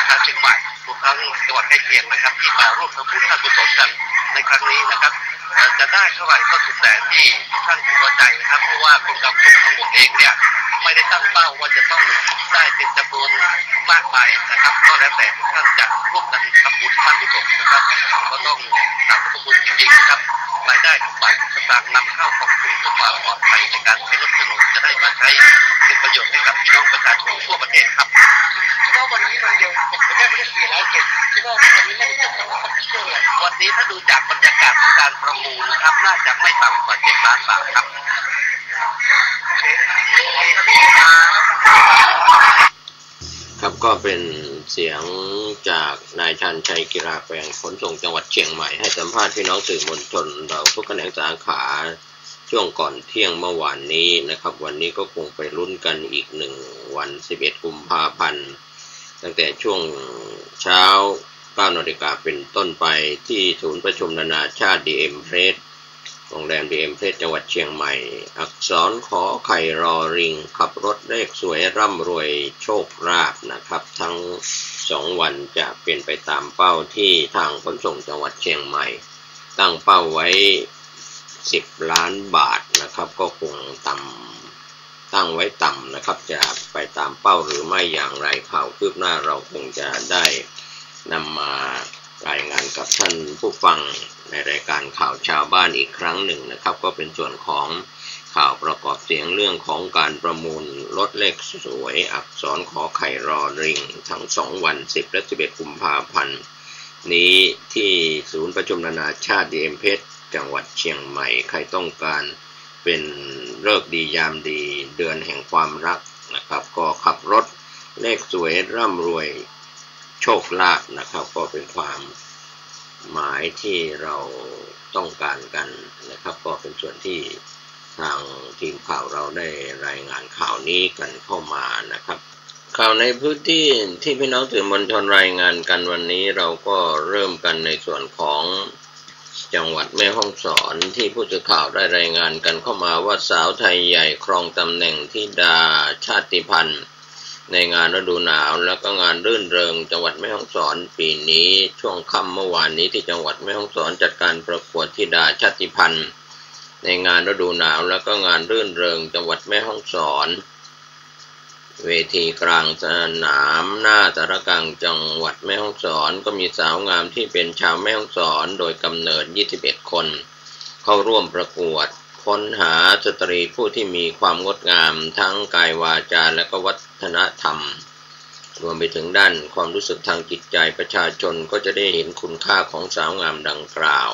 S14: ชาวเชียงใหม่รวมทั้งจังหวัดใกล้เคียงนะครับที่มาร่วมทำบุญทำกุศลกันในครั้งนี้นะครับจะได้เท่าไหร่ก็สุดแต่ที่ท่านพอใจนะครับเพราะว่าคนกับคนทั้งหมดเองเนี่ยไม่ได้ตั้งเป้าว่าจะต้องได้เป็นจำนวนมากมายนะครับก็แล้วแต่ทุกท่านจะร่วมกันทำบุญทำกุศลนะครับก็ต้องทำบุญจริงๆนะครับรายได้ทุกบาททุกสตางค์นำเข้ากองทุนเพื่อความปลอดภัยในการใช้รถถนนจะได้มาใช้เป็นประโยชน์ให้กับพี่น้องประชาชนทั่วประเทศครับว่าวันนี้มันเดียวผมได้ไม่ได้407คิดว่าวันนี้ไม่ได้จะต้องขับเคลื่อนเลยวันนี้ถ้าดูจากบรรยากาศของการประมูลนะครับน่าจะไม่ต่ำกว่า7 ล้านบาทครับ
S12: ครับก็เป็นเสียงจากนายชันชัยกีฬาแปลงขนส่งจังหวัดเชียงใหม่ให้สัมภาษณ์พี่น้องสื่อมวลชนเราทุกแขนงสาขาช่วงก่อนเที่ยงเมื่อวานนี้นะครับวันนี้ก็คงไปลุ้นกันอีก1วัน11กุมภาพันธ์ตั้งแต่ช่วงเช้า 9 นาฬิกาเป็นต้นไปที่ศูนย์ประชุมนานาชาติDM PlaceโรงแรมDM Placeจังหวัดเชียงใหม่อักษรขอไข่รอริงขับรถเลขสวยร่ำรวยโชคลาภนะครับทั้ง2วันจะเป็นไปตามเป้าที่ทางขนส่งจังหวัดเชียงใหม่ตั้งเป้าไว้10 ล้านบาทนะครับก็คงตั้งไว้ต่ำนะครับจะไปตามเป้าหรือไม่อย่างไรข่าวคืบหน้าเราคงจะได้นำมารายงานกับท่านผู้ฟังในรายการข่าวชาวบ้านอีกครั้งหนึ่งนะครับก็เป็นส่วนของข่าวประกอบเสียงเรื่องของการประมูลรถเลขสวยอักษรขอไข่รอริงทั้ง2วัน10และ11กุมภาพันธ์นี้ที่ศูนย์ประชุมนานาชาติDM Placeจังหวัดเชียงใหม่ใครต้องการเป็นฤกษ์ดียามดีเดือนแห่งความรักนะครับก็ขับรถเลขสวยร่ำรวยโชคลาภนะครับก็เป็นความหมายที่เราต้องการกันนะครับก็เป็นส่วนที่ทางทีมข่าวเราได้รายงานข่าวนี้กันเข้ามานะครับข่าวในพื้นที่ที่พี่น้องสื่อมวลชนรายงานกันวันนี้เราก็เริ่มกันในส่วนของ จังหวัดแม่ฮ่องสอนที่ผู้สื่อข่าวได้รายงานกันเข้ามาว่าสาวไทยใหญ่ครองตำแหน่งธิดาชาติพันธุ์ในงานฤดูหนาวแล้วก็งานรื่นเริงจังหวัดแม่ฮ่องสอนปีนี้ช่วงค่ำเมื่อวานนี้ที่จังหวัดแม่ฮ่องสอนจัดการประกวดธิดาชาติพันธุ์ในงานฤดูหนาวแล้วก็งานรื่นเริงจังหวัดแม่ฮ่องสอนเวทีกลางสนามหน้าสารกลางจังหวัดแม่ฮ่องสอนก็มีสาวงามที่เป็นชาวแม่ฮ่องสอนโดยกำเนิด21คนเข้าร่วมประกวดค้นหาสตรีผู้ที่มีความงดงามทั้งกายวาจาและก็วัฒนธรรมรวมไปถึงด้านความรู้สึกทางจิตใจประชาชนก็จะได้เห็นคุณค่าของสาวงามดังกล่าว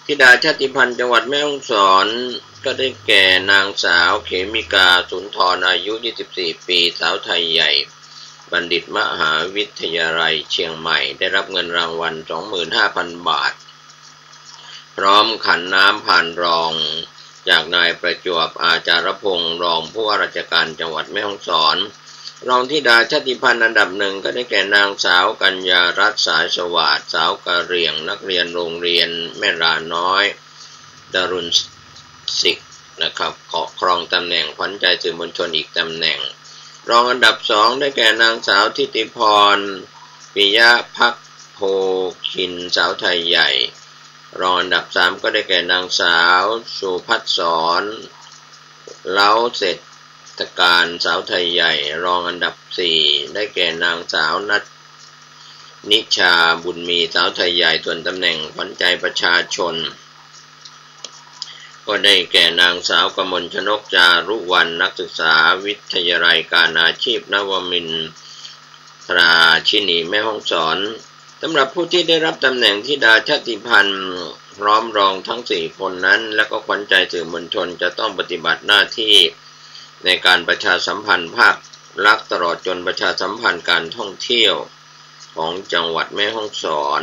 S12: ธิดาชาติพันธุ์จังหวัดแม่ฮ่องสอนก็ได้แก่นางสาวเขมิกาสุนทรอายุ24ปีสาวไทยใหญ่บัณฑิตมหาวิทยาลัยเชียงใหม่ได้รับเงินรางวัล 25,000 บาทพร้อมขันน้ำผ่านรองจากนายประจวบอาจารพงศ์รองผู้ว่าราชการจังหวัดแม่ฮ่องสอนรองธิดาชาติพันธุ์อันดับหนึ่งก็ได้แก่นางสาวกัญญารัตน์สายสวัสดิ์สาวกะเหรี่ยงนักเรียนโรงเรียนแม่ราน้อยดารุณศิกนะครับครองตำแหน่งขวัญใจสื่อมวลชนอีกตำแหน่งรองอันดับสองได้แก่นางสาวทิติพรปิยะภักโพคินสาวไทยใหญ่รองอันดับสามก็ได้แก่นางสาวสุภัสสรเล้าเศรษฐการสาวไทยใหญ่รองอันดับสี่ได้แก่นางสาวนัทนิชาบุญมีสาวไทยใหญ่ส่วนตำแหน่งขวัญใจประชาชนก็ได้แก่นางสาวกมลชนกจารุวรรณนักศึกษาวิทยาลัยการอาชีพนวมินทราชินีแม่ฮ่องสอนสำหรับผู้ที่ได้รับตำแหน่งธิดาชาติพันธุ์พร้อมรองทั้ง4คนนั้นและก็ขวัญใจสื่อมวลชนจะต้องปฏิบัติหน้าที่ในการประชาสัมพันธ์ภาครัฐตลอดจนประชาสัมพันธ์การท่องเที่ยวของจังหวัดแม่ฮ่องสอน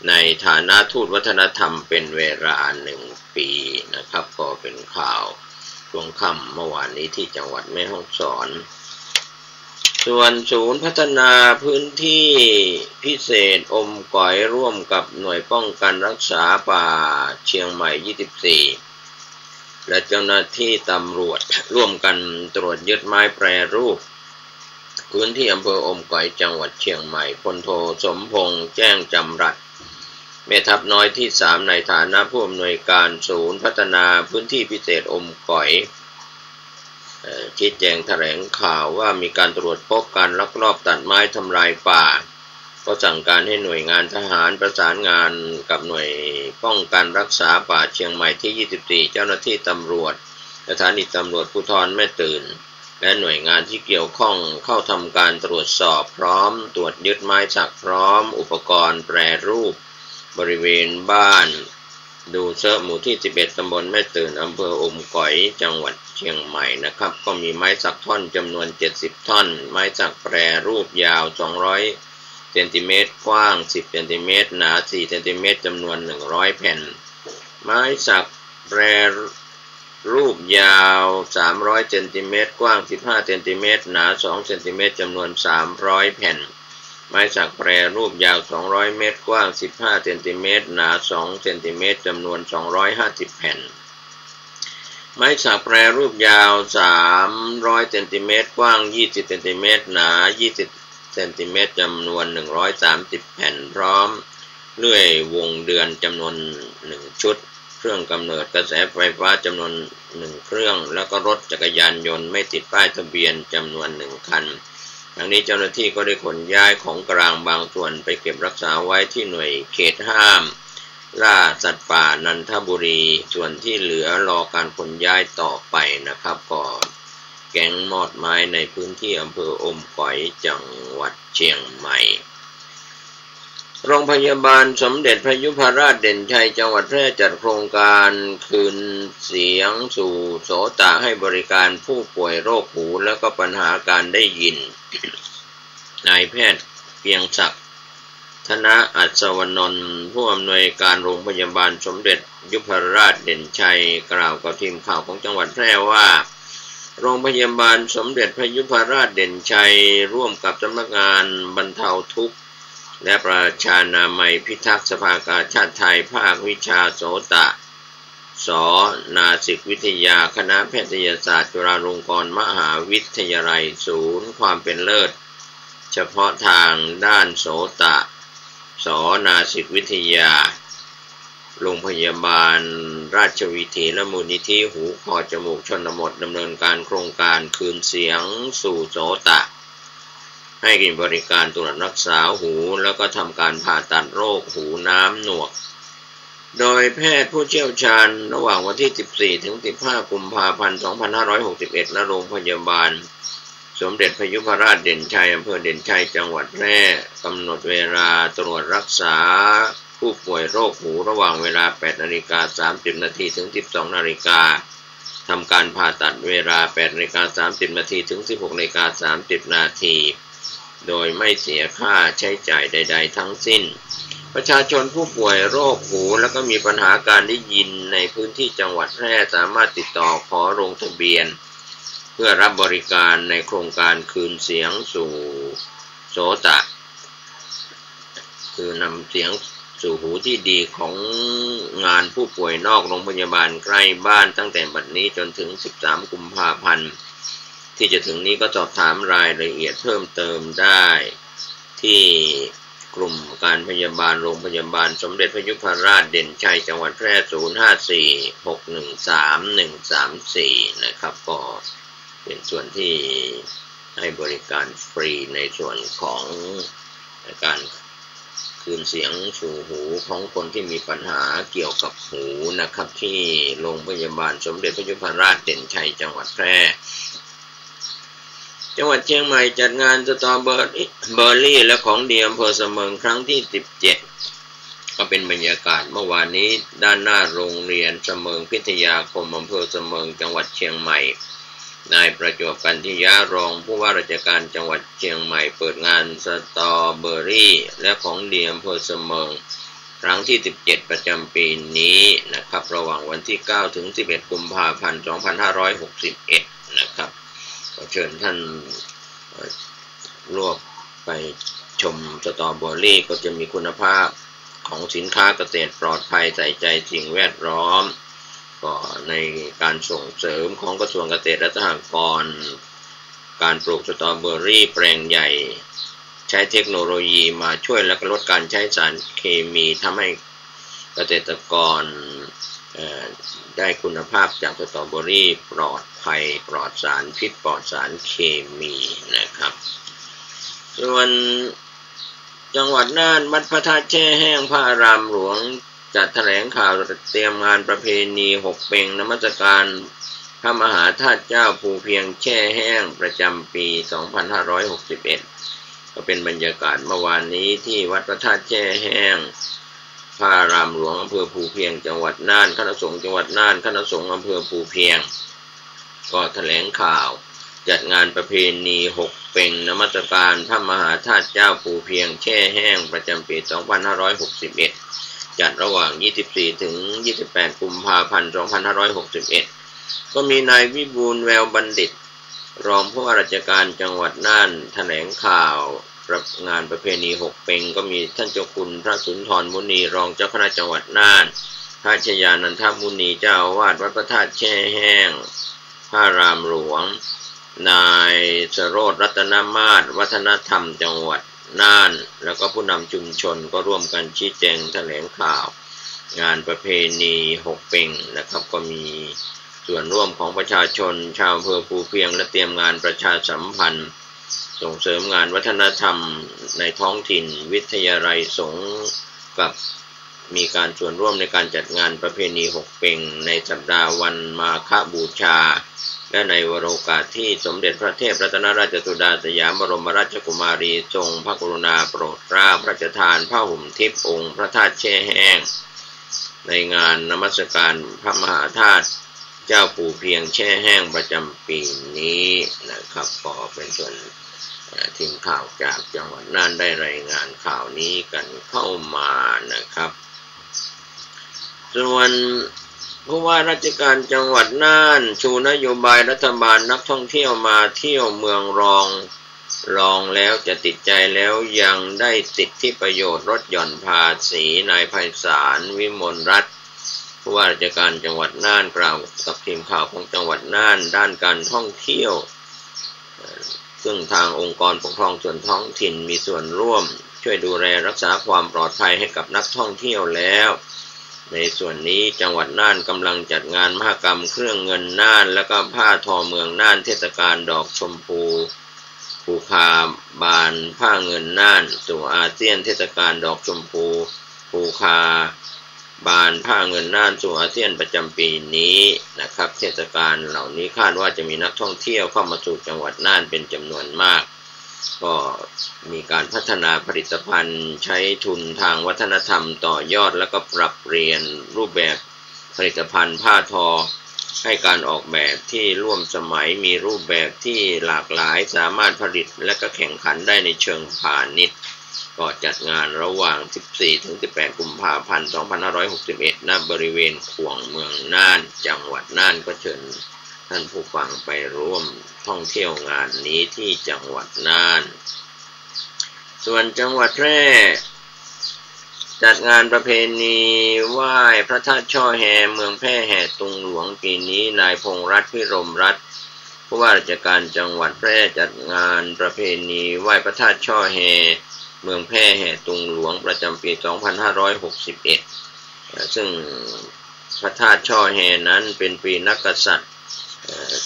S12: ในฐานะทูตวัฒนธรรมเป็นเวลา1 ปีนะครับก็เป็นข่าวช่วงค่ำเมื่อวานนี้ที่จังหวัดแม่ฮ่องสอนส่วนศูนย์พัฒนาพื้นที่พิเศษอมก๋อยร่วมกับหน่วยป้องกันรักษาป่าเชียงใหม่24และเจ้าหน้าที่ตำรวจร่วมกันตรวจยึดไม้แปรรูปพื้นที่อำเภออมก๋อยจังหวัดเชียงใหม่พลโทสมพงษ์แจ้งจำรัดแม่ทัพน้อยที่3ในฐานะผู้อำนวยการศูนย์พัฒนาพื้นที่พิเศษอมก๋อยชี้แจงแถลงข่าวว่ามีการตรวจพบการลักลอบตัดไม้ทำลายป่าก็สั่งการให้หน่วยงานทหารประสานงานกับหน่วยป้องกันรักษาป่าเชียงใหม่ที่24เจ้าหน้าที่ตำรวจสถานีตำรวจภูธรแม่ตื่นและหน่วยงานที่เกี่ยวข้องเข้าทำการตรวจสอบพร้อมตรวจยึดไม้สักพร้อมอุปกรณ์แปรรูปบริเวณบ้านดูเซอร์หมู่ที่11ตำบลแม่ตื่นอำเภออมก๋อยจังหวัดเชียงใหม่นะครับก็มีไม้สักท่อนจำนวน70ท่อนไม้สักแปรรูปยาว200เซนติเมตรกว้าง10เซนติเมตรหนา4เซนติเมตรจำนวน100แผ่นไม้สักแปรรูปยาว300เซนติเมตรกว้าง15เซนติเมตรหนา2เซนติเมตรจำนวน300แผ่นไม้สักแปรรูปยาว200เมตรกว้าง15เซนติเมตรหนา2เซนติเมตรจำนวน250แผ่นไม้สักแปรรูปยาว300เซนติเมตรกว้าง20เซนติเมตรหนา20เซนติเมตรจำนวน130แผ่นพร้อมเลื่อยวงเดือนจำนวน1ชุดเครื่องกำเนิดกระแสไฟฟ้าจำนวน1เครื่องแล้วก็รถจักรยานยนต์ไม่ติดป้ายทะเบียนจำนวน1คันทั้งนี้เจ้าหน้าที่ก็ได้ขนย้ายของกลางบางส่วนไปเก็บรักษาไว้ที่หน่วยเขตห้ามล่าสัตว์ป่านันทบุรีส่วนที่เหลือรอการขนย้ายต่อไปนะครับก็แก๊งมอดไม้ในพื้นที่อำเภออมก๋อยจังหวัดเชียงใหม่โรงพยาบาลสมเด็จพระยุพราชเด่นชัยจังหวัดแพร่จัดโครงการคืนเสียงสู่โสตให้บริการผู้ป่วยโรคหูและก็ปัญหาการได้ยินนายแพทย์เพียงศักดิ์ธนะอัศวนนท์ผู้อำนวยการโรงพยาบาลสมเด็จยุพราชเด่นชัยกล่าวกับทีมข่าวของจังหวัดแพร่ว่าโรงพยาบาลสมเด็จพระยุพราชเด่นชัยร่วมกับสำนักงานบรรเทาทุกข์ และประชานามัยพิทักษ์สภากาชาติไทยภาควิชาโสตสนาสิกวิทยาคณะแพทยศาสตร์จุฬาลงกรณ์มหาวิทยาลัยศูนย์ความเป็นเลิศเฉพาะทางด้านโสตสนาสิกวิทยาโรงพยาบาลราชวิถีและมูลนิธิหูคอจมูกชนบทดำเนินการโครงการคืนเสียงสู่โสตให้บริการตรวจรักษาหูแล้วก็ทำการผ่าตัดโรคหูน้ำหนวกโดยแพทย์ผู้เชี่ยวชาญระหว่างวันที่ 14 ถึง 15 กุมภาพันธ์ 2561 ณ โรงพยาบาลสมเด็จพยุพราชเด่นชัยอำเภอเด่นชัยจังหวัดแพร่กำหนดเวลาตรวจรักษาผู้ป่วยโรคหูระหว่างเวลา 8:30 น. ถึง 12:00 น. ทำการผ่าตัดเวลา 8:30 น. ถึง 16:30 น. โดยไม่เสียค่าใช้จ่ายใดๆทั้งสิ้นประชาชนผู้ป่วยโรคหูแล้วก็มีปัญหาการได้ยินในพื้นที่จังหวัดแพร่สามารถติดต่อขอลงทะเบียนเพื่อรับบริการในโครงการคืนเสียงสู่โสตคือนำเสียงสู่หูที่ดีของงานผู้ป่วยนอกโรงพยาบาลใกล้บ้านตั้งแต่บัดนี้จนถึง 13 กุมภาพันธ์ที่จะถึงนี้ก็สอบถามรายละเอียดเพิ่มเติมได้ที่กลุ่มการพยาบาลโรงพยาบาลสมเด็จพยุพราชเด่นชัยจังหวัดแพร่054-613-134นะครับก็เป็นส่วนที่ให้บริการฟรีในส่วนของการคืนเสียงสู่หูของคนที่มีปัญหาเกี่ยวกับหูนะครับที่โรงพยาบาลสมเด็จพยุพราชเด่นชัยจังหวัดแพร่จังหวัดเชียงใหม่จัดงานสตรอเบอรี่และของดีอำเภอเสมิงครั้งที่ 17ก็เป็นบรรยากาศเมื่อวานนี้ด้านหน้าโรงเรียนเสมิงพิทยาคมอำเภอเสมิงจังหวัดเชียงใหม่นายประจวบกันทิยารองผู้ว่าราชการจังหวัดเชียงใหม่เปิดงานสตรอเบอรี่และของดีอำเภอเสมิงครั้งที่ 17ประจำปีนี้นะครับระหว่างวันที่ 9 ถึง 11 กุมภาพันธ์ 2561นะครับก็เชิญท่านร่วมไปชมสตรอเบอรี่ก็จะมีคุณภาพของสินค้าเกษตรปลอดภัยใส่ใจสิ่งแวดล้อมก็ในการส่งเสริมของกระทรวงเกษตรและสหกรณ์การปลูกสตรอเบอรี่แปลงใหญ่ใช้เทคโนโลยีมาช่วยและลดการใช้สารเคมีทำให้เกษตรกรได้คุณภาพจากสตรอเบอรี่ปลอดภัยปลอดสารพิษปลอดสารเคมีนะครับส่วนจังหวัดน่านวัดพระธาตุแช่แห้งพระอารามหลวงจัดแถลงข่าวเตรียมงานประเพณีหกเพ็งนมัสการพระมหาธาตุเจ้าภูเพียงแช่แห้งประจำปี 2561ก็เป็นบรรยากาศเมื่อวานนี้ที่วัดพระธาตุแช่แห้งพระอารามหลวงอำเภอภูเพียงจังหวัดน่านคณะสงฆ์จังหวัดน่านคณะสงฆ์อำเภอภูเพียงก็แถลงข่าวจัดงานประเพณีหกเพ็งนมัสการพระมหาธาตุเจ้าภูเพียงแช่แห้งประจำปี 2561จัดระหว่าง 24 ถึง 28 กุมภาพันธ์ 2561ก็มีนายวิบูลย์แววบัณฑิตรองผู้ว่าราชการจังหวัดน่านแถลงข่าวงานประเพณีหกเพ็งก็มีท่านเจ้าคุณพระสุนทรมุนีรองเจ้าคณะจังหวัดน่านพระชยานันทมุนีเจ้าอาวาสวัดพระธาตุแช่แห้งพระอารามหลวงนายสโรจน์รัตนมาศวัฒนธรรมจังหวัดน่านแล้วก็ผู้นำชุมชนก็ร่วมกันชี้แจงแถลงข่าวงานประเพณีหกเพ็งนะครับก็มีส่วนร่วมของประชาชนชาวอำเภอภูเพียงและเตรียมงานประชาสัมพันธ์ส่งเสริมงานวัฒนธรรมในท้องถิ่นวิทยาลัยสงฆ์กับมีการส่วนร่วมในการจัดงานประเพณีหกเพ็งในสัปดาห์วันมาฆบูชาและในวโรกาสที่สมเด็จพระเทพรัตนราชสุดาสยามบรมราชกุมารีทรงพระกรุณาโปรดเกล้าพระราชทานผ้าห่มทิพย์องค์พระธาตุแช่แห้งในงานนมัสการพระมหาธาตุเจ้าภูเพียงแช่แห้งประจำปีนี้นะครับก็เป็นส่วนทีมข่าวจากจังหวัดน่านได้รายงานข่าวนี้กันเข้ามานะครับส่วนผู้ว่าราชการจังหวัดน่านชูนโยบายรัฐบาลนักท่องเที่ยวมาเที่ยวเมืองรอง ลองแล้วจะติดใจแล้วยังได้สิทธิประโยชน์ลดหย่อนภาษีนายไพศาลวิมลรัตน์ผู้ว่าราชการจังหวัดน่านกล่าวกับทีมข่าวของจังหวัดน่านด้านการท่องเที่ยวซึ่งทางองค์กรปกครองส่วนท้องถิ่นมีส่วนร่วมช่วยดูแลรักษาความปลอดภัยให้กับนักท่องเที่ยวแล้วในส่วนนี้จังหวัดน่านกำลังจัดงานมหกรรมเครื่องเงินน่านและก็ผ้าทอเมืองน่านเทศกาลดอกชมพูภูคาบานผ้าเงินน่านสู่อาเซียนเทศกาลดอกชมพูภูคาบานผ้าเงินน่านสู่อาเซียนประจำปีนี้นะครับเทศกาลเหล่านี้คาดว่าจะมีนักท่องเที่ยวเข้ามาสู่จังหวัดน่านเป็นจำนวนมากก็มีการพัฒนาผลิตภัณฑ์ใช้ทุนทางวัฒนธรรมต่อยอดแล้วก็ปรับเปลี่ยนรูปแบบผลิตภัณฑ์ผ้าทอให้การออกแบบที่ร่วมสมัยมีรูปแบบที่หลากหลายสามารถผลิตและก็แข่งขันได้ในเชิงพาณิชย์ก็จัดงานระหว่าง 14-18 กุมภาพันธ์ 2561 ณ บริเวณขวงเมืองน่านจังหวัดน่านก็เชิญท่านผู้ฟังไปร่วมท่องเที่ยวงานนี้ที่จังหวัดน่านส่วนจังหวัดแพร่จัดงานประเพณีไหว้พระธาตุช่อแฮเมืองแพร่แห่ตุงหลวงปีนี้นายพงษ์รัตน์พิรมรัตน์ผู้ว่าราชการจังหวัดแพร่จัดงานประเพณีไหว้พระธาตุช่อแฮเมืองแพร่แห่ตุงหลวงประจำปี 2561 ซึ่งพระธาตุช่อแฮนั้นเป็นปีนักกษัตริย์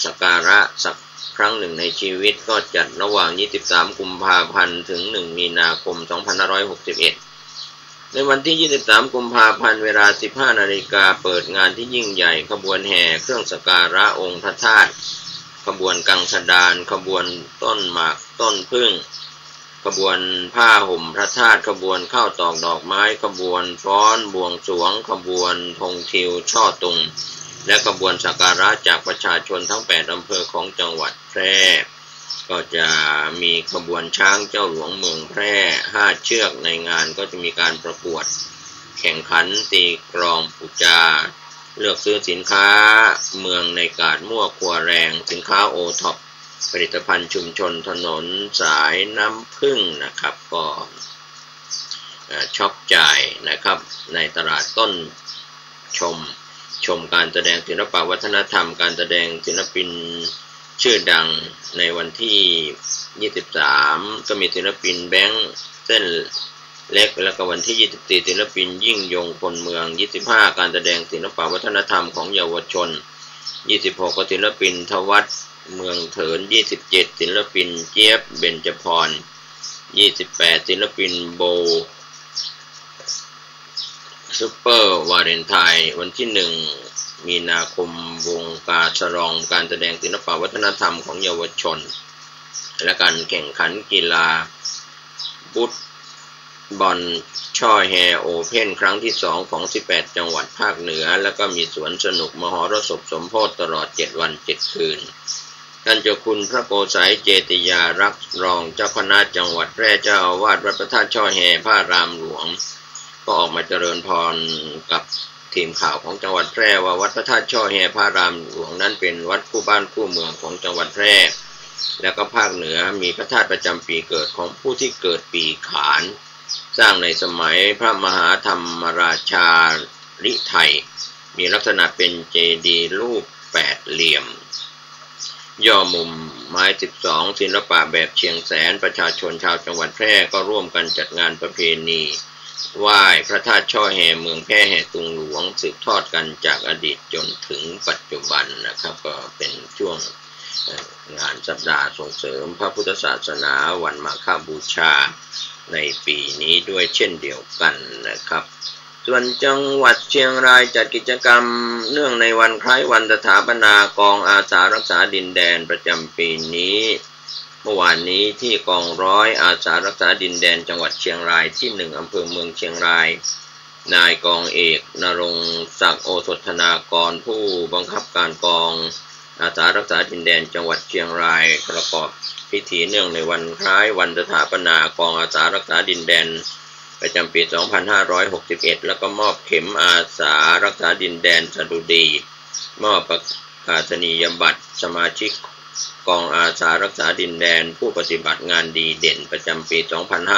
S12: สักการะสักครั้งหนึ่งในชีวิตก็จัดระหว่าง 23 กุมภาพันธ์ถึง 1 มีนาคม 2561 ในวันที่ 23 กุมภาพันธ์เวลา 15 นาฬิกาเปิดงานที่ยิ่งใหญ่ขบวนแห่เครื่องสักการะองค์พระธาตุขบวนกังสดาลขบวนต้นหมากต้นพึ่งขบวนผ้าห่มพระธาตุขบวนข้าวตอกดอกไม้ขบวนฟ้อนบวงสรวงขบวนธงทิวช่อตุงและขบวนสักการะจากประชาชนทั้ง 8 อำเภอของจังหวัดแพร่ก็จะมีขบวนช้างเจ้าหลวงเมืองแพร่5เชือกในงานก็จะมีการประกวดแข่งขันตีกลองปูจาเลือกซื้อสินค้าเมืองในกาดมั่วครัวแรงสินค้าโอท็อปผลิตภัณฑ์ชุมชนถนนสายน้ำผึ้งนะครับก็ช็อปจ่ายนะครับในตลาดต้นชมการแสดงศิลปะวัฒนธรรมการแสดงศิลปินชื่อดังในวันที่ 23 ก็มีศิลปินแบงค์เส้นเล็กแล้วก็วันที่ 24 ศิลปินยิ่งยงคนเมือง 25 การแสดงศิลปะวัฒนธรรมของเยาวชน 26 ก็ศิลปินทวัฒน์เมืองเถิน 27 ศิลปินเจี๊ยบเบญจพร 28 ศิลปินโบซุปเปอร์วาเลนไทน์วันที่ 1 มีนาคมวงกาฉลองการแสดงศิลปะวัฒนธรรมของเยาวชนและการแข่งขันกีฬาฟุตบอลช่อแฮโอเพ่นครั้งที่ 2 ของ 18 จังหวัดภาคเหนือแล้วก็มีสวนสนุกมหรสพสมโพธิตลอด 7 วัน 7 คืนท่านเจ้าคุณพระโกษัยเจติยารักษ์รองเจ้าคณะจังหวัดแพร่เจ้าอาวาสวัดพระธาตุช่อแฮพระรามหลวงก็ออกมาเจริญพรกับทีมข่าวของจังหวัดแพร่ว่าวัดพระธาตุช่อแฮพระรามหลวงนั้นเป็นวัดคู่บ้านคู่เมืองของจังหวัดแพร่และก็ภาคเหนือมีพระธาตุประจำปีเกิดของผู้ที่เกิดปีขานสร้างในสมัยพระมหาธรรมราชาฤทัยมีลักษณะเป็นเจดีย์รูป8เหลี่ยมย่อมุมไม้12ศิลปะแบบเชียงแสนประชาชนชาวจังหวัดแพร่ก็ร่วมกันจัดงานประเพณีไหว้พระธาตุช่อแฮเมืองแพร่แห่ตุงหลวงสืบทอดกันจากอดีตจนถึงปัจจุบันนะครับก็เป็นช่วงงานสัปดาห์ส่งเสริมพระพุทธศาสนาวันมาฆบูชาในปีนี้ด้วยเช่นเดียวกันนะครับส่วนจังหวัดเชียงรายจัดกิจกรรมเนื่องในวันคล้ายวันสถาปนากองอาสารักษาดินแดนประจำปีนี้เมื่อวานนี้ที่กองร้อยอาสารักษาดินแดนจังหวัดเชียงรายที่1อำเภอเมืองเชียงรายนายกองเอกณรงค์ศักดิ์โอสถนากรผู้บังคับการกองอาสารักษาดินแดนจังหวัดเชียงรายประกอบพิธีเนื่องในวันคล้ายวันสถาปนากองอาสารักษาดินแดนประจำปี 2561 แล้วก็มอบเข็มอาสารักษาดินแดนสดุดีมอบประกาศนียบัตรสมาชิก กองอาสารักษาดินแดนผู้ปฏิบัติงานดีเด่นประจำปี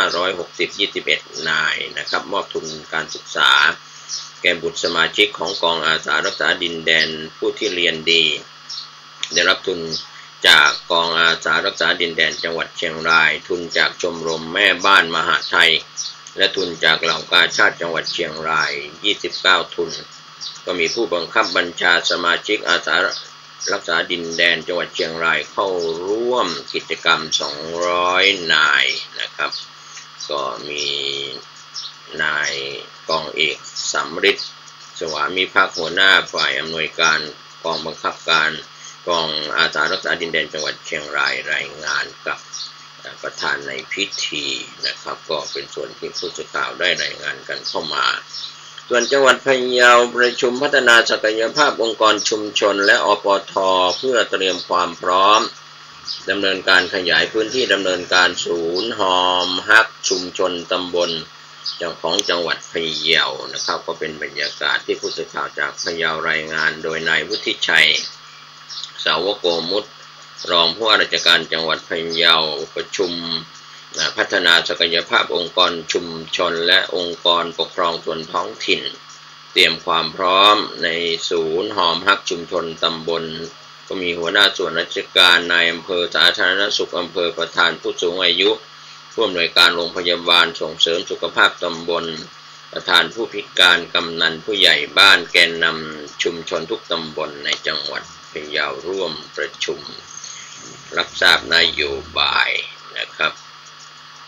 S12: 2560 21 นายนะครับมอบทุนการศึกษาแก่บุตรสมาชิกของกองอาสารักษาดินแดนผู้ที่เรียนดีได้รับทุนจากกองอาสารักษาดินแดนจังหวัดเชียงรายทุนจากชมรมแม่บ้านมหาไทยและทุนจากเหล่ากาชาดจังหวัดเชียงราย29ทุนก็มีผู้บังคับบัญชาสมาชิกอาสารักษาดินแดนจังหวัดเชียงรายเข้าร่วมกิจกรรม200นายนะครับก็มีนายกองเอกสำริดสวามิภักดิ์หัวหน้าฝ่ายอำนวยการกองบังคับการกองอาสารักษาดินแดนจังหวัดเชียงรายรายงานกับประธานในพิธีนะครับก็เป็นส่วนที่ผู้สื่อข่าวได้รายงานกันเข้ามาส่วนจังหวัดพะเยาประชุมพัฒนาศักยภาพองค์กรชุมชนและอปท.เพื่อเตรียมความพร้อมดำเนินการขยายพื้นที่ดำเนินการศูนย์หอมฮักชุมชนตำบลของจังหวัดพะเยานะครับก็เป็นบรรยากาศที่ผู้สื่อข่าวจากพะเยารายงานโดยนายวุฒิชัยสาวโกมุตรองผู้ว่าราชการจังหวัดพะเยาประชุมพัฒนาศักยภาพองค์กรชุมชนและองค์กรปกครองส่วนท้องถิ่นเตรียมความพร้อมในศูนย์หอมฮักชุมชนตำบลก็มีหัวหน้าส่วนราชการนายอำเภอสาธารณสุขอำเภอประธานผู้สูงอายุผู้อำนวยการโรงพยาบาลส่งเสริมสุขภาพตำบลประธานผู้พิการกำนันผู้ใหญ่บ้านแกนนำชุมชนทุกตำบลในจังหวัดพะเยาร่วมประชุมรับทราบนโยบายนะครับ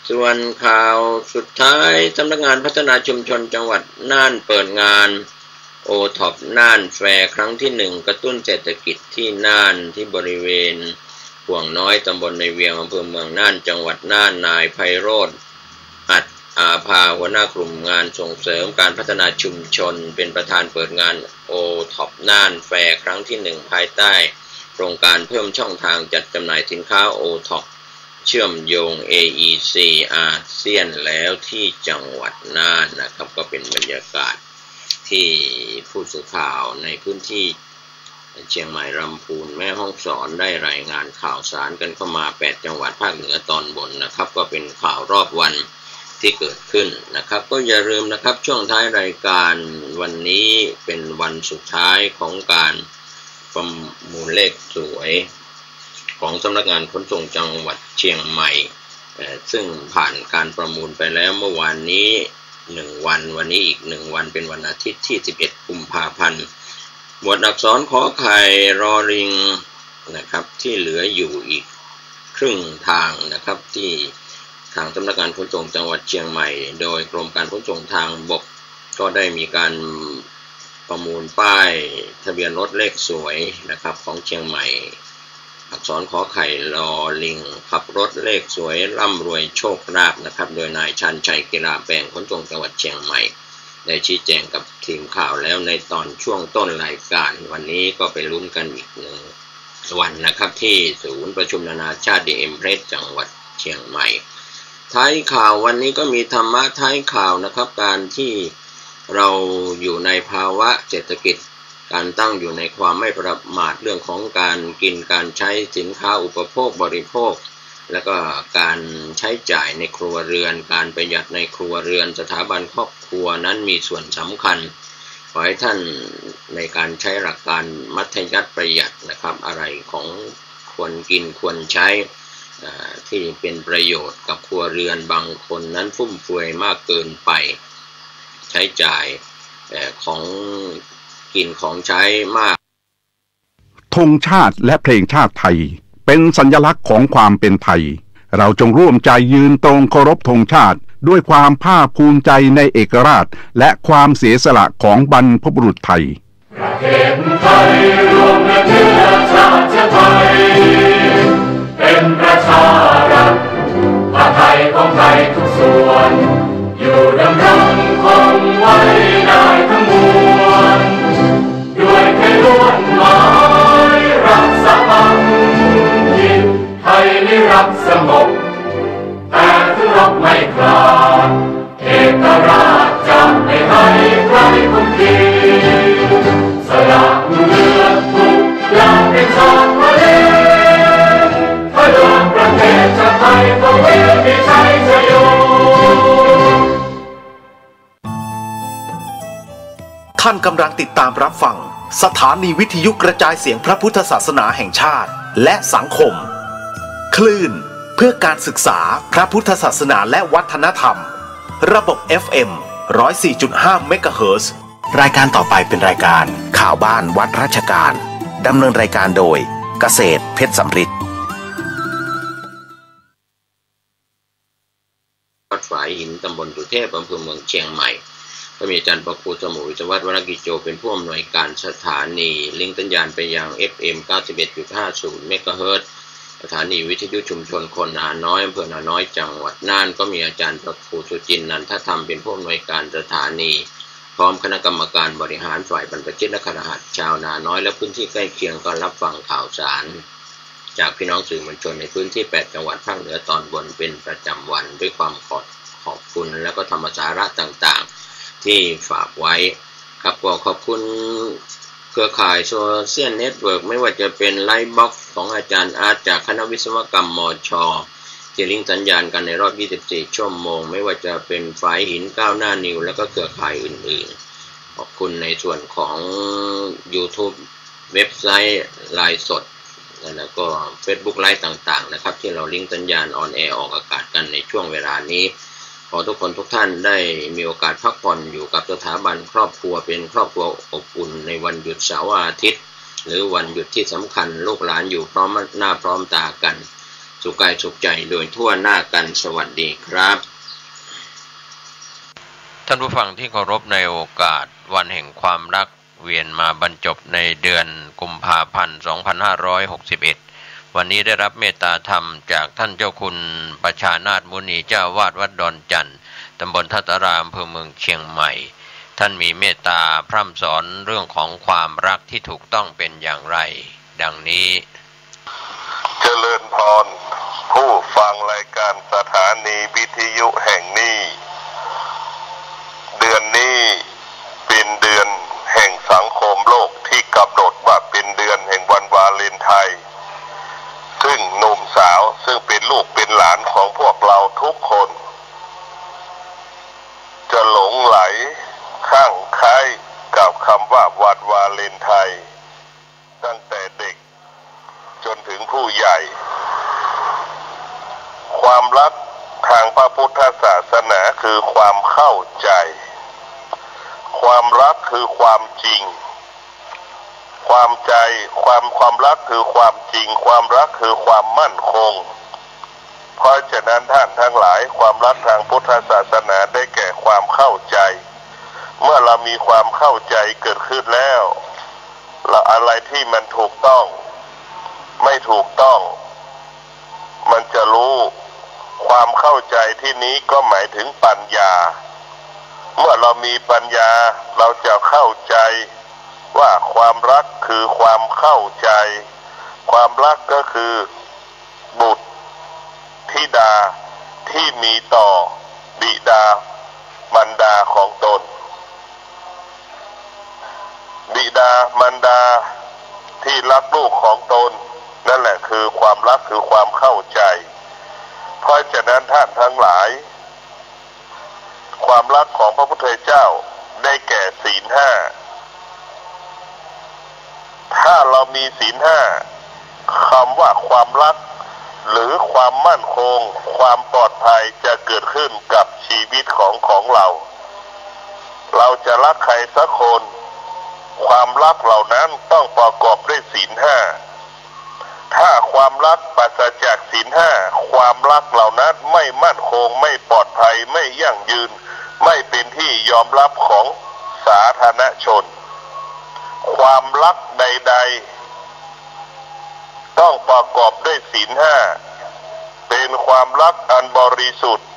S12: ส่วนข่าวสุดท้ายสำนักงานพัฒนาชุมชนจังหวัดน่านเปิดงานโอท็อปน่านแฟร์ครั้งที่1กระตุ้นเศรษฐกิจที่น่านที่บริเวณห่วงน้อยตำบลในเวียงอำเภอเมืองน่านจังหวัดน่านนายไพโรจน์อัดอาภาหัวหน้ากลุ่มงานส่งเสริมการพัฒนาชุมชนเป็นประธานเปิดงานโอท็อปน่านแฟร์ครั้งที่1ภายใต้โครงการเพิ่มช่องทางจัดจำหน่ายสินค้าโอท็อปเชื่อมโยง AEC อาเซียนแล้วที่จังหวัดน่านนะครับก็เป็นบรรยากาศที่ผู้สื่อข่าวในพื้นที่เชียงใหม่ลำพูนแม่ฮ่องสอนได้รายงานข่าวสารกันเข้ามา8จังหวัดภาคเหนือตอนบนนะครับก็เป็นข่าวรอบวันที่เกิดขึ้นนะครับก็อย่าลืมนะครับช่วงท้ายรายการวันนี้เป็นวันสุดท้ายของการประมูลเลขสวยของสำนักงานขนส่งจังหวัดเชียงใหม่ซึ่งผ่านการประมูลไปแล้วเมื่อวานนี้1วันวันนี้อีก1วันเป็นวันอาทิตย์ที่11กุมภาพันธ์หมวดอักษรขอไข่รอลิงนะครับที่เหลืออยู่อีกครึ่งทางนะครับที่ทางสำนักงานขนส่งจังหวัดเชียงใหม่โดยกรมการขนส่งทางบกก็ได้มีการประมูลป้ายทะเบียนรถเลขสวยนะครับของเชียงใหม่อักษรขอไข่รอลิงขับรถเลขสวยร่ำรวยโชคลาภนะครับโดยนายชันชัยกีฬาแปลงขนส่งจังหวัดเชียงใหม่ได้ชี้แจงกับทีมข่าวแล้วในตอนช่วงต้นรายการวันนี้ก็ไปลุ้นกันอีก1วันนะครับที่ศูนย์ประชุมนานาชาติดีเอ็มเพรสจังหวัดเชียงใหม่ท้ายข่าววันนี้ก็มีธรรมะท้ายข่าวนะครับการที่เราอยู่ในภาวะเศรษฐกิจการตั้งอยู่ในความไม่ประมาทเรื่องของการกินการใช้สินค้าอุปโภคบริโภคแล้วก็การใช้จ่ายในครัวเรือนการประหยัดในครัวเรือนสถาบันครอบครัวนั้นมีส่วนสำคัญขอให้ท่านในการใช้หลักการมัธยัสถ์ประหยัดนะครับอะไรของควรกินควรใช้ที่เป็นประโยชน์กับครัวเรือนบางคนนั้นฟุ่มเฟือยมากเกินไปใช้จ่ายของกินของใช้มาก
S15: ธงชาติและเพลงชาติไทยเป็นสัญลักษณ์ของความเป็นไทยเราจงร่วมใจยืนตรงเคารพธงชาติด้วยความภาคภูมิใจในเอกราชและความเสียสละของบรรพบุรุษไทย
S16: ประเทศไทยรวมเชื้อชาติไทยเป็นประชารัฐผ้าไทยของไทยทุกส่วนอยู่ดำรงคงไว้ได้ทั้งมวลด้วยไทยล้วนหมายรักษาพันธิตไทยนิรักสงบแต่ถึงรบไม่กล้าเอกราชจะไม่ให้ใครคุมขีสละเลือดทุกอย่างเป็นชาติทะเล
S11: ท่านกำลังติดตามรับฟังสถานีวิทยุกระจายเสียงพระพุทธศาสนาแห่งชาติและสังคมคลื่นเพื่อการศึกษาพระพุทธศาสนาและวัฒนธรรมระบบ FM 104.5 เมกะเฮิรตซ์
S17: รายการต่อไปเป็นรายการข่าวบ้านวัดราชการดำเนินรายการโดยเกษตรเพชรสำริด
S12: วัดฝายหินตำบลสุเทพอำเภอเมืองเชียงใหม่ก็มีอาจารย์ประครูสมุวิศวัฒน์วรกิจโจเป็นผู้อำนวยการสถานีลิงก์สัญญาณไปยัง FM 91.50 เมกะเฮิรตซ์สถานีวิทยุชุมชนคนนาน้อยอำเภอนาน้อยจังหวัดน่านก็มีอาจารย์ประครูสุจินต์นันทธรรมเป็นผู้อำนวยการสถานีพร้อมคณะกรรมการบริหารฝ่ายบรรพชิตและคฤหัสถ์ชาวนาน้อยและพื้นที่ใกล้เคียงก็รับฟังข่าวสารจากพี่น้องสื่อมวลชนในพื้นที่8จังหวัดภาคเหนือตอนบนเป็นประจำวันด้วยความขอบคุณและก็ธรรมสาระต่างๆที่ฝากไว้ครับก็ขอบคุณเครือข่ายโซเชียลเน็ตเวิร์กไม่ว่าจะเป็นไลฟ์บ็อกซ์ของอาจารย์อาร์ตจากคณะวิศวกรรมมช.ที่ลิงก์สัญญาณกันในรอบ24ชั่วโมงไม่ว่าจะเป็นฝายหินก้าวหน้านิวแล้วก็เครือข่ายอื่นๆขอบคุณในส่วนของ YouTube เว็บไซต์ไลฟ์สดแล้วก็ Facebook ไลฟ์ต่างๆนะครับที่เราลิงก์สัญญาณออนแอร์ออกอากาศกันในช่วงเวลานี้ขอทุกคนทุกท่านได้มีโอกาสพักผ่อนอยู่กับสถาบันครอบครัวเป็นครอบครัวอบอุ่นในวันหยุดเสาร์อาทิตย์หรือวันหยุดที่สำคัญลูกหลานอยู่พร้อมหน้าพร้อมตากันสุขกายสุขใจโดยทั่วหน้ากันสวัสดีครับท่านผู้ฟังที่เคารพในโอกาสวันแห่งความรักเวียนมาบรรจบในเดือนกุมภาพันธ์ 2561 วันนี้ได้รับเมตตาธรรมจากท่านเจ้าคุณประชานาถมุนีเจ้าวาดวัดดอนจันทร์ตำบลทัตตารามอำเภอเมืองเชียงใหม่ท่านมีเมตตาพร่ำสอนเรื่องของความรักที่ถูกต้องเป็นอย่างไรดังนี้
S18: เจริญพรผู้ฟังรายการสถานีวิทยุแห่งนี้เดือนนี้เป็นเดือนแห่งสังคมโลกที่กำหนดว่าเป็นเดือนแห่งวันวาเลนไทน์ซึ่งหนุ่มสาวซึ่งเป็นลูกเป็นหลานของพวกเราทุกคนจะหลงไหลข้างใครกับคำว่าวันวาเลนไทน์ตั้งแต่เด็กจนถึงผู้ใหญ่ความรักทางพระพุทธศาสนาคือความเข้าใจความรักคือความจริงความใจความรักคือความจริงความรักคือความมั่นคงเพราะฉะนั้นท่านทั้งหลายความรักทางพุทธศาสนาได้แก่ความเข้าใจเมื่อเรามีความเข้าใจเกิดขึ้นแล้วอะไรที่มันถูกต้องไม่ถูกต้องมันจะรู้ความเข้าใจที่นี้ก็หมายถึงปัญญาเมื่อเรามีปัญญาเราจะเข้าใจว่าความรักคือความเข้าใจความรักก็คือบุตรธิดาที่มีต่อบิดามารดาของตนบิดามารดาที่รักลูกของตนนั่นแหละคือความรักคือความเข้าใจเพราะฉะนั้นท่านทั้งหลายความรักของพระพุทธเจ้าได้แก่ศีลห้าถ้าเรามีศีลห้าคำว่าความรักหรือความมั่นคงความปลอดภัยจะเกิดขึ้นกับชีวิตของเราเราจะรักใครสักคนความรักเหล่านั้นต้องประกอบด้วยศีลห้าถ้าความรักปราศจากศีลห้าความรักเหล่านั้นไม่มั่นคงไม่ปลอดภัยไม่ยั่งยืนไม่เป็นที่ยอมรับของสาธารณชนความรักใดๆต้องประกอบด้วยศีลห้าเป็นความรักอันบริสุทธิ์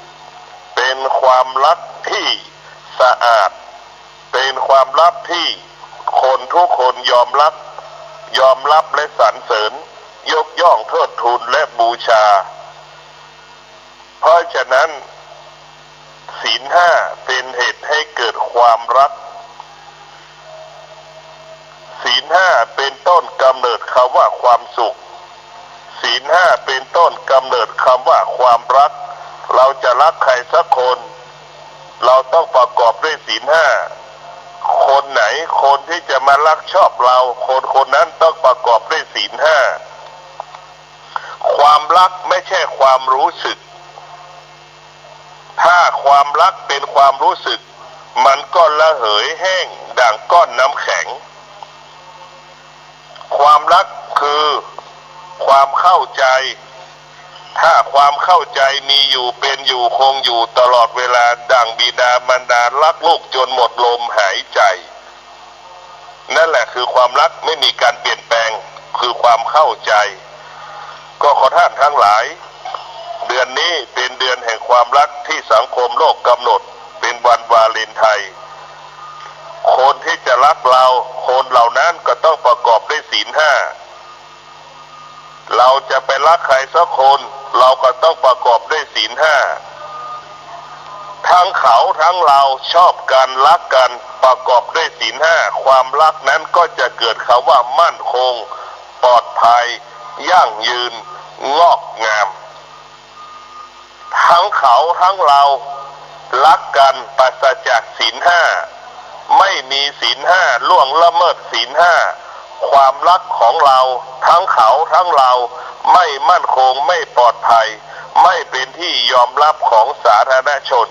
S18: เป็นความรักที่สะอาดเป็นความรักที่คนทุกคนยอมรับและสรรเสริญยกย่องเทิดทูนและบูชาเพราะฉะนั้นศีลห้าเป็นเหตุให้เกิดความรักศีลห้าเป็นต้นกำเนิดคำว่าความสุขศีลห้าเป็นต้นกำเนิดคำว่าความรักเราจะรักใครสักคนเราต้องประกอบด้วยศีลห้า คนไหนคนที่จะมารักชอบเราคนนั้นต้องประกอบด้วยศีลห้าความรักไม่ใช่ความรู้สึกถ้าความรักเป็นความรู้สึกมันก็ระเหยแห้งดังก้อนน้ำแข็งความรักคือความเข้าใจถ้าความเข้าใจมีอยู่เป็นอยู่คงอยู่ตลอดเวลาดั่งบิดามารดารักลูกจนหมดลมหายใจนั่นแหละคือความรักไม่มีการเปลี่ยนแปลงคือความเข้าใจก็ขอท่านทั้งหลายเดือนนี้เป็นเดือนแห่งความรักที่สังคมโลกกำหนดเป็นวันวาเลนไทน์คนที่จะรักเราคนเหล่านั้นก็ต้องประกอบด้วยศีลห้าเราจะไปรักใครสักคนเราก็ต้องประกอบด้วยศีลห้าทั้งเขาทั้งเราชอบกันรักกันประกอบด้วยศีลห้าความรักนั้นก็จะเกิดคำว่ามั่นคงปลอดภัยยั่งยืนงอกงามทั้งเขาทั้งเรารักกันปราศจากศีลห้าไม่มีศีลห้าล่วงละเมิดศีลห้าความรักของเราทั้งเขาทั้งเราไม่มั่นคงไม่ปลอดภัยไม่เป็นที่ยอมรับของสาธารณชน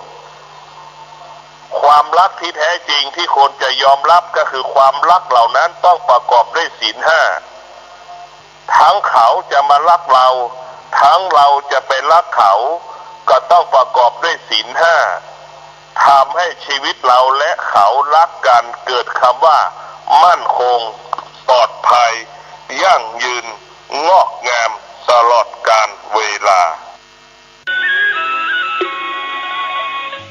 S18: ความรักที่แท้จริงที่คนจะยอมรับก็คือความรักเหล่านั้นต้องประกอบด้วยศีลห้าทั้งเขาจะมารักเราทั้งเราจะไปรักเขาก็ต้องประกอบด้วยศีลห้าทำให้ชีวิตเราและเขารักกันเกิดคำว่ามั่นคงปลอดภัยยั่งยืนงอกงามตลอดกาลเวลา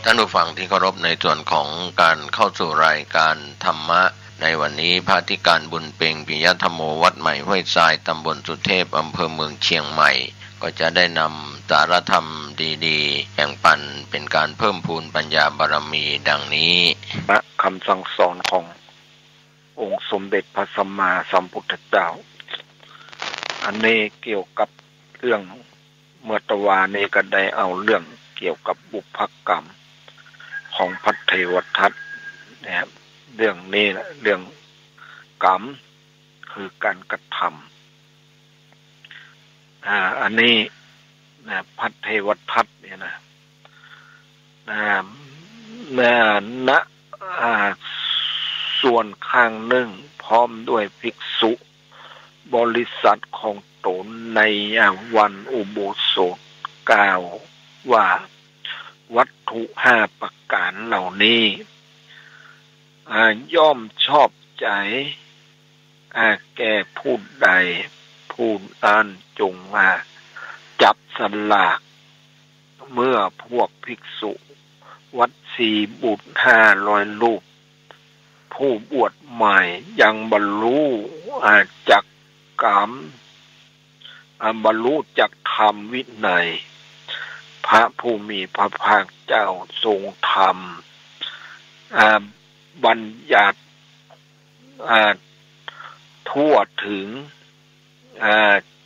S12: ท่านผู้ฟังที่เคารพในส่วนของการเข้าสู่รายการธรรมะในวันนี้พระธิการบุญเพ็งปิยธรรมโมวัดใหม่ห้วยทรายตำบลสุเทพอำเภอเมืองเชียงใหม่ก็จะได้นำสาระธรรมดีๆแบ่งปันเป็นการเพิ่มพูนปัญญาบารมีดังนี้
S19: คำสั่งสอนขององค์สมเด็จพระสัมมาสัมพุทธเจ้าอันนี้เกี่ยวกับเรื่องเมื่อตะวานี้ก็ได้เอาเรื่องเกี่ยวกับบุพกรรมของพระเทวทัตนะครับเรื่องนี้นะเรื่องกรรมคือการกระทำอันนี้นะพระเทวทัตเนี่ยนะส่วนข้างหนึ่งพร้อมด้วยภิกษุบริษัทของตนในวันอุโบสถกล่าวว่าวัตถุ5ประการเหล่านี้ย่อมชอบใจแก่ผู้ใดผู้นั้นจงมาจับสลากเมื่อพวกภิกษุวัดสีบุตร500 รูปผู้บวชใหม่ยังบรรลุจากกรรมบรรลุจากธรรมวินัยพระผู้มีพระภาคเจ้าทรงธรรมบัญญัติทั่วถึง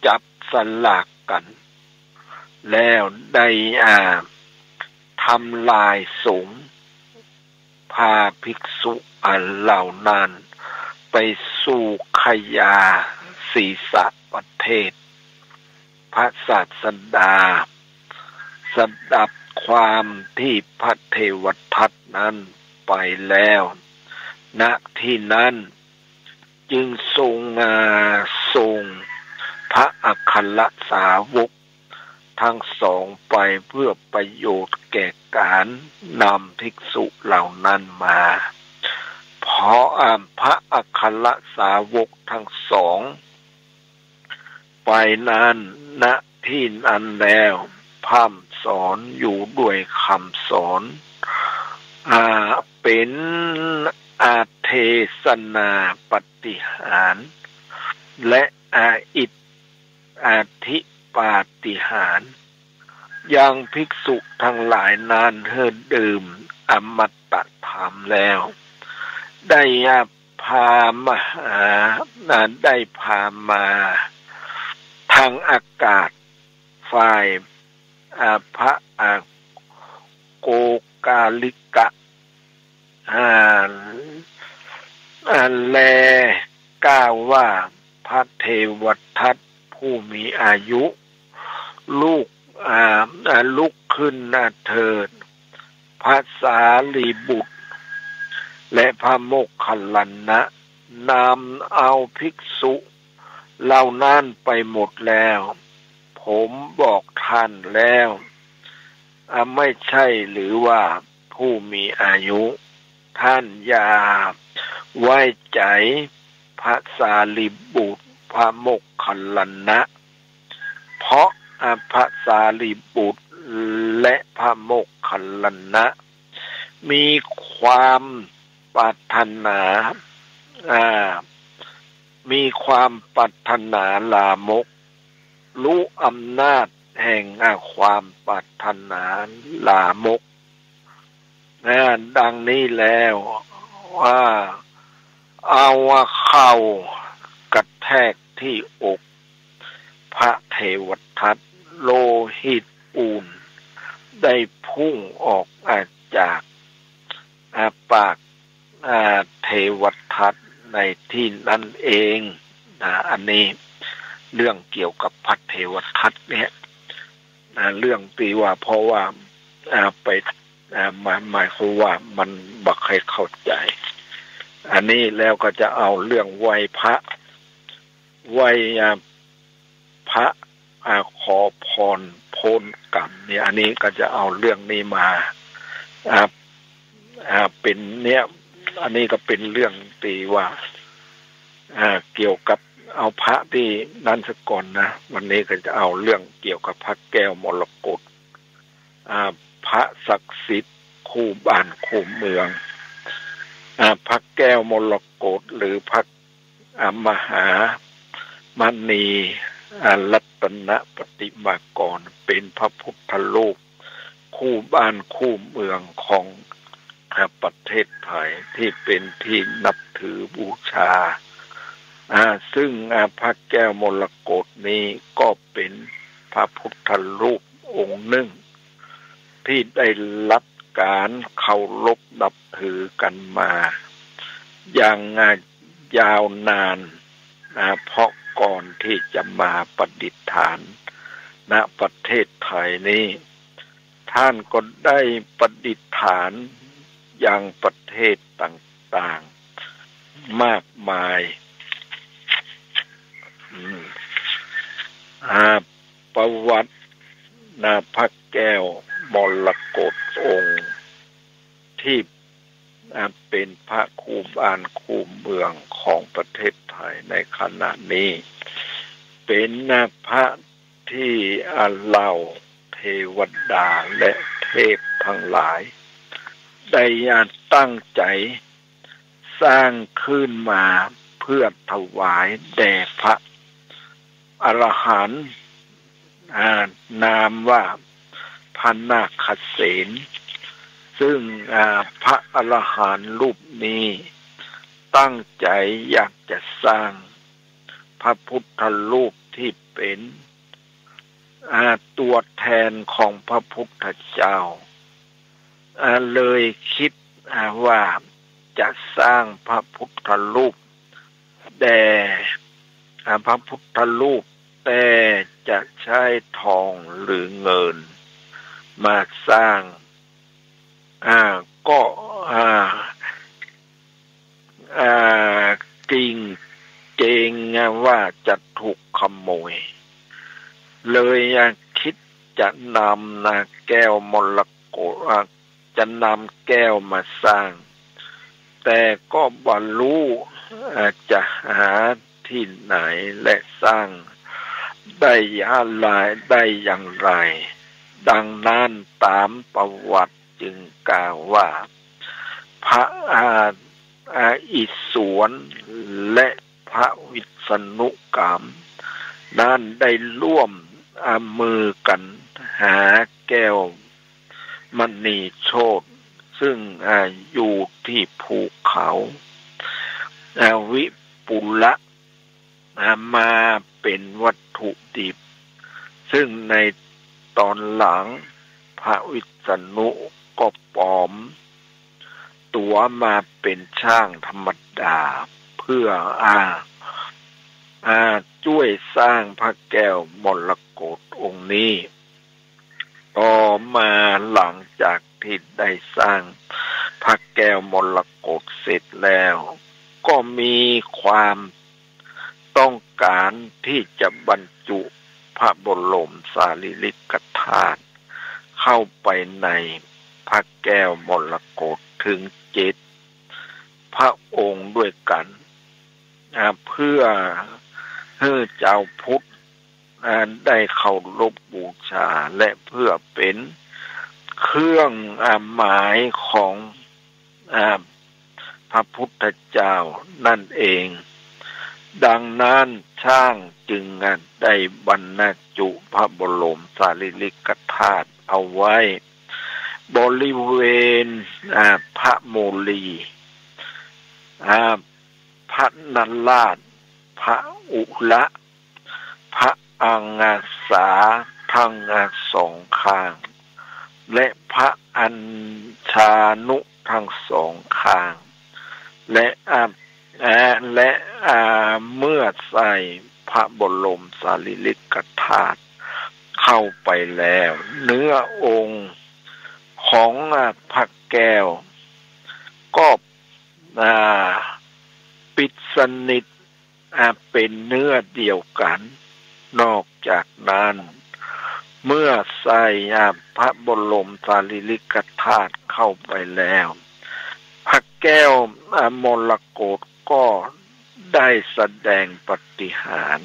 S19: จับสลากกันแล้วได้ทำลายสงฆ์พาภิกษุเหล่านั้นไปสู่ขยาศีสะประเทศพระศาสดาสดับความที่พระเทวทัตนั้นไปแล้วณที่นั้นจึงทรงพระอัครสาวกทั้งสองไปเพื่อประโยชน์แก่การนำภิกษุเหล่านั้นมาเพราะพระอัครสาวกทั้งสองไปนั้นณที่นั้นแล้วพร่ำสอนอยู่ด้วยคำสอนเป็นเทศนาปฏิหารและอิทธิปาฏิหาริย์ยังภิกษุทั้งหลายนั้นเฮิดดื่มอมตะธรรมแล้วได้พามาทางอากาศฝ่ายพระโกกาลิกะ แลกล่าวว่าพระเทวทัตผู้มีอายุลุกขึ้นเถิดพระสารีบุตรและพระโมคคัลลานะนำเอาภิกษุเหล่านั้นไปหมดแล้วผมบอกท่านแล้วไม่ใช่หรือว่าผู้มีอายุท่านอย่าไว้ใจพระสารีบุตรพระโมคคัลลานะเพราะพระสารีบุตรและพระโมคคัลลานะมีความปรารถนาลามกรู้อำนาจแห่งความปรารถนาลามกดังนี้แล้วว่าเอาเข่ากระแทกที่อกพระเทวทัตโลหิตอูนได้พุ่งออกจากปากเทวทัตในที่นั่นเองอันนี้เรื่องเกี่ยวกับพระเทวทัตเนี่ยเรื่องที่ว่าเพราะว่าไปหมายความว่ามันบักให้เข้าใจอันนี้แล้วก็จะเอาเรื่องไหว้พระขอพรโพนกรรมเนี่ยอันนี้ก็จะเอาเรื่องนี้มาเป็นเนี่ยอันนี้ก็เป็นเรื่องตีว่าเกี่ยวกับเอาพระที่นั่นซะก่อนนะวันนี้ก็จะเอาเรื่องเกี่ยวกับพระแก้วมรกตพระศักดิ์สิทธิ์คู่บ้านคู่เมืองพระแก้วมรกตหรือพระมหามณีรัตนปฏิมากรเป็นพระพุทธรูปคู่บ้านคู่เมืองของประเทศไทยที่เป็นที่นับถือบูชาซึ่งพระแก้วมรกตนี้ก็เป็นพระพุทธรูปองค์หนึ่งที่ได้รับการเคารพนับถือกันมาอย่างยาวนานเพราะก่อนที่จะมาประดิษฐานณประเทศไทยนี้ท่านก็ได้ประดิษฐานอย่างประเทศต่างๆมากมายประวัติพระแก้วมรกตองค์ที่เป็นพระคู่บ้านคู่เมืองของประเทศไทยในขณะนี้เป็นพระที่เหล่าเทวดาและเทพทั้งหลายได้ตั้งใจสร้างขึ้นมาเพื่อถวายแด่พระอรหันต์นามว่าพระนาคเสนซึ่งพระอรหันต์รูปนี้ตั้งใจอยากจะสร้างพระพุทธรูปที่เป็นตัวแทนของพระพุทธเจ้าเลยคิดว่าจะสร้างพระพุทธรูปแด่พระพุทธรูปแต่จะใช้ทองหรือเงินมาสร้างก็จริงเจงว่าจะถูกขโมยเลยคิดจะนำแก้วมรกตจะนำแก้วมาสร้างแต่ก็บรรลุจะหาที่ไหนและสร้างได้อย่างไรดังนั้นตามประวัติจึงกล่าวว่าพระอิศวรและพระวิษณุกามนั้นได้ร่วมมือกันหาแก้วมณีโชติซึ่งอยู่ที่ภูเขาวิปุละมาเป็นวัตถุดิบซึ่งในตอนหลังพระวิษณุก็ปลอม ตัวมาเป็นช่างธรรมดาเพื่อช่วยสร้างพระแก้วมรกตองค์นี้ต่อมาหลังจากที่ได้สร้างพระแก้วมรกตเสร็จแล้วก็มีความต้องการที่จะบรรจุพระบรมสารีริกธาตุเข้าไปในพระแก้วมรกตถึง7พระองค์ด้วยกันเพื่อให้เจ้าพุทธได้เคารพบูชาและเพื่อเป็นเครื่องหมายของพระพุทธเจ้านั่นเองดังนั้นช่างจึงได้บรรจุพระบรมสารีริกธาตุเอาไว้บริเวณพระโมลีพระนัลลาดพระอุละพระอังสาทั้งสองข้างและพระอัญชานุทั้งสองข้างและเมื่อใส่พระบรมสารีริกธาตุเข้าไปแล้วเนื้อองค์ของพระแก้วก็ปิดสนิทเป็นเนื้อเดียวกันนอกจากนั้นเมื่อใส่พระบรมสารีริกธาตุเข้าไปแล้วพระแก้วมรกตก็ได้แสดงปาฏิหาริ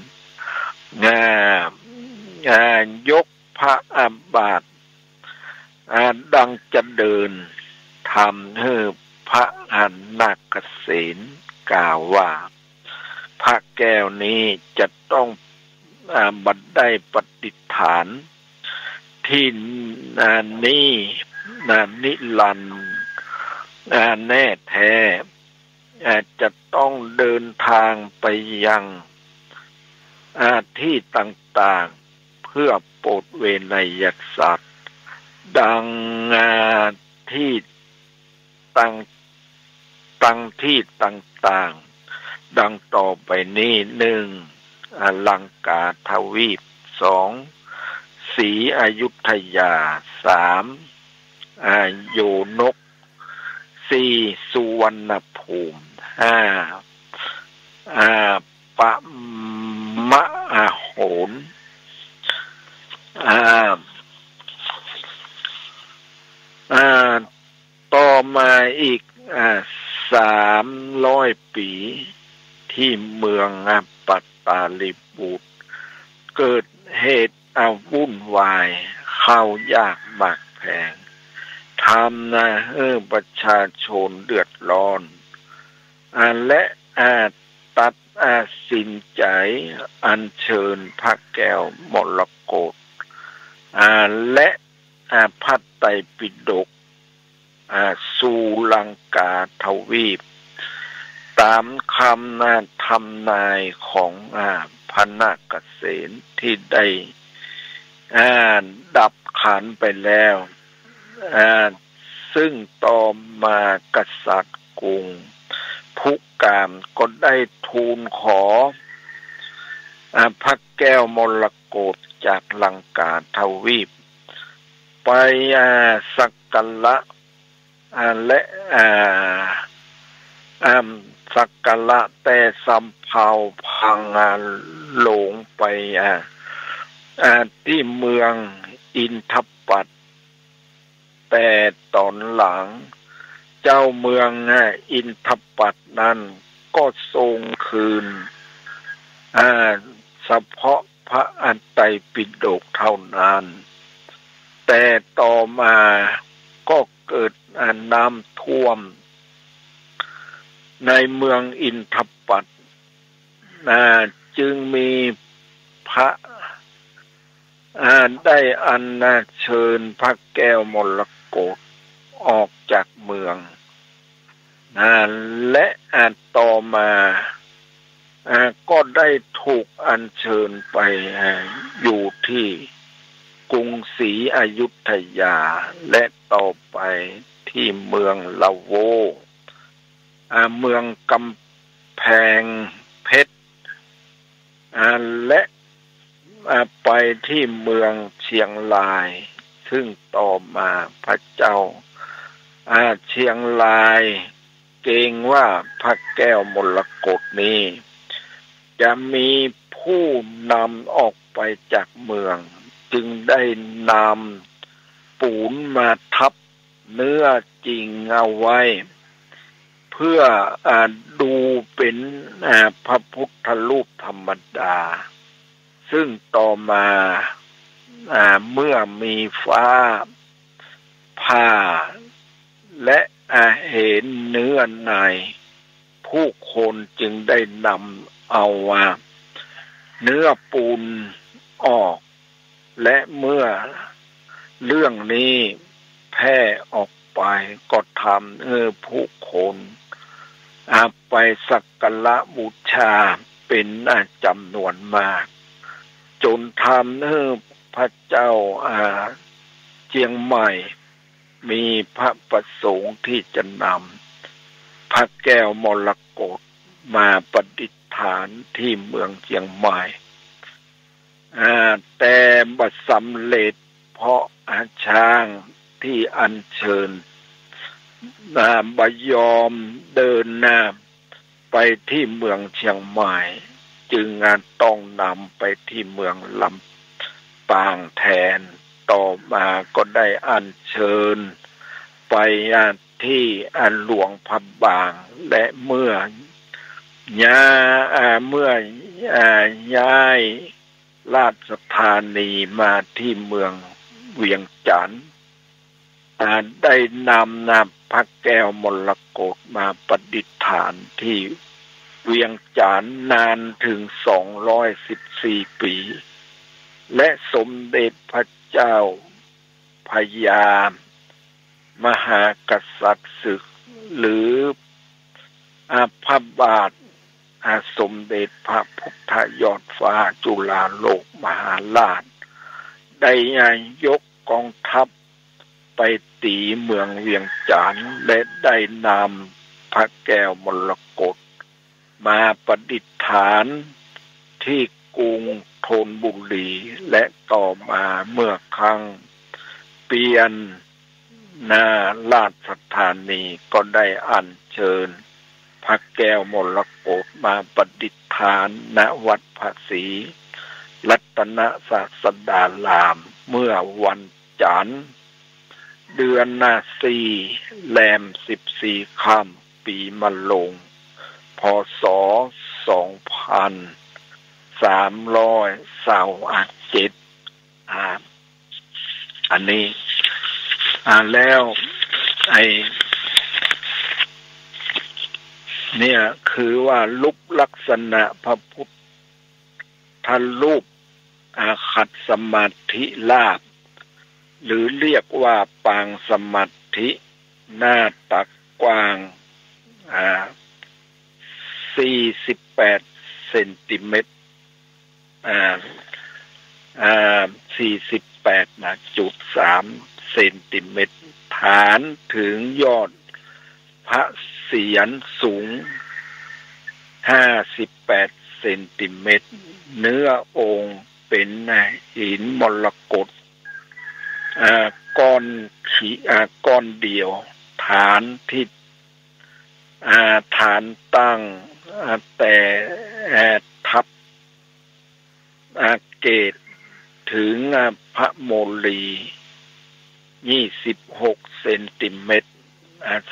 S19: ย์ยกพระบาทดังจะเดินทำให้พระนาคเสนกล่าวว่าพระแก้วนี้จะต้องบัดได้ปฏิฐานที่นี้นิรันดร์แน่แท้จะต้องเดินทางไปยังที่ต่างๆเพื่อโปรดเวไนยสัตว์ดังที่ตั้งที่ต่างๆดังต่อไปนี้1ลังกาทวีป2ศรีอยุธยา3โยนก4สุวรรณภูมิ5ปะมะโหนต่อมาอีก300 ปีที่เมืองปัตตาลีบุตรเกิดเหตุวุ่นวายข้าวยากหมากแพงทำให้ประชาชนเดือดร้อนและตัดสินใจอัญเชิญพระแก้วมรกตและพระไตรปิฎกสู่ลังกาทวีปตามคำทำนายของพระนาคเสนที่ได้ดับขันไปแล้วซึ่งต่อมากษัตริย์กรุงพุกามก็ได้ทูลขอพระแก้วมรกตจากลังกาทวีปไปสักการะและสักการะแต่สำเภาพังหลงไปที่เมืองอินทปัตแต่ตอนหลังเจ้าเมืองอินทปัตนั้นก็ทรงคืนเฉพาะพระอันไตรปิฎกเท่านั้นแต่ต่อมาก็เกิดน้ำท่วมในเมืองอินทปัตจึงมีพระได้อัญเชิญพระแก้วมรกตออกจากเมืองและต่อมาก็ได้ถูกอัญเชิญไปอยู่ที่กรุงศรีอยุธยาและต่อไป ที่เมืองละโวเมืองกำแพงเพชรและไปที่เมืองเชียงรายซึ่งต่อมาพระเจ้าเชียงรายเกรงว่าพระแก้วมรกตนี้จะมีผู้นำออกไปจากเมืองจึงได้นำปูนมาทับเนื้อจริงเอาไว้เพื่อดูเป็นพระพุทธรูปธรรมดาซึ่งต่อมาเมื่อมีฟ้าผ่าและเห็นเนื้อในผู้คนจึงได้นำเอาเนื้อปูนออกและเมื่อเรื่องนี้แพร่ออกไปก็ทำผู้คนไปสักการะบูชาเป็นจำนวนมากจนทำพระเจ้าเชียงใหม่มีพระประสงค์ที่จะนำพระแก้วมรกตมาประดิษฐานที่เมืองเชียงใหม่แต่บัดสำเร็จเพราะช้างที่อัญเชิญบยอมเดินหน้าไปที่เมืองเชียงใหม่จึงต้องนำไปที่เมืองลำปางแทนต่อมาก็ได้อัญเชิญไปที่หลวงพระบางและเมื่อย้ายราชธานีมาที่เมืองเวียงจันทร์ได้นำพระแก้วมรกตมาประดิษฐานที่เวียงจันทร์นานถึง214 ปีและสมเด็จพระเจ้าพญามหากษัตริย์ศึกหรือพระบาทสมเด็จพระพุทธยอดฟ้าจุฬาโลกมหาราชได้ยกกองทัพไปตีเมืองเวียงจันทร์และได้นำพระแก้วมรกตมาประดิษฐานที่กรุงธนบุรีและต่อมาเมื่อครั้งเปลี่ยนราชธานีก็ได้อัญเชิญพระแก้วมรกตมาประดิษฐานณวัดพระศรีรัตนศาสดารามเมื่อวันจันทร์เดือน4แรม14ค่ำปีมะโรงพ.ศ. 2327อันนี้แล้วเนี่ยคือว่ารูปลักษณะพระพุทธรูปขัดสมาธิลาภหรือเรียกว่าปางสมาธิหน้าตักกว้าง48 เซนติเมตร48.3 เซนติเมตรฐานถึงยอดพระเศียรสูง58 เซนติเมตรเนื้อองค์เป็นหินมรกตก้อนเดียวฐานที่ฐานตั้งแต่ทับเกตถึงพระโมลี26 เซนติเมตร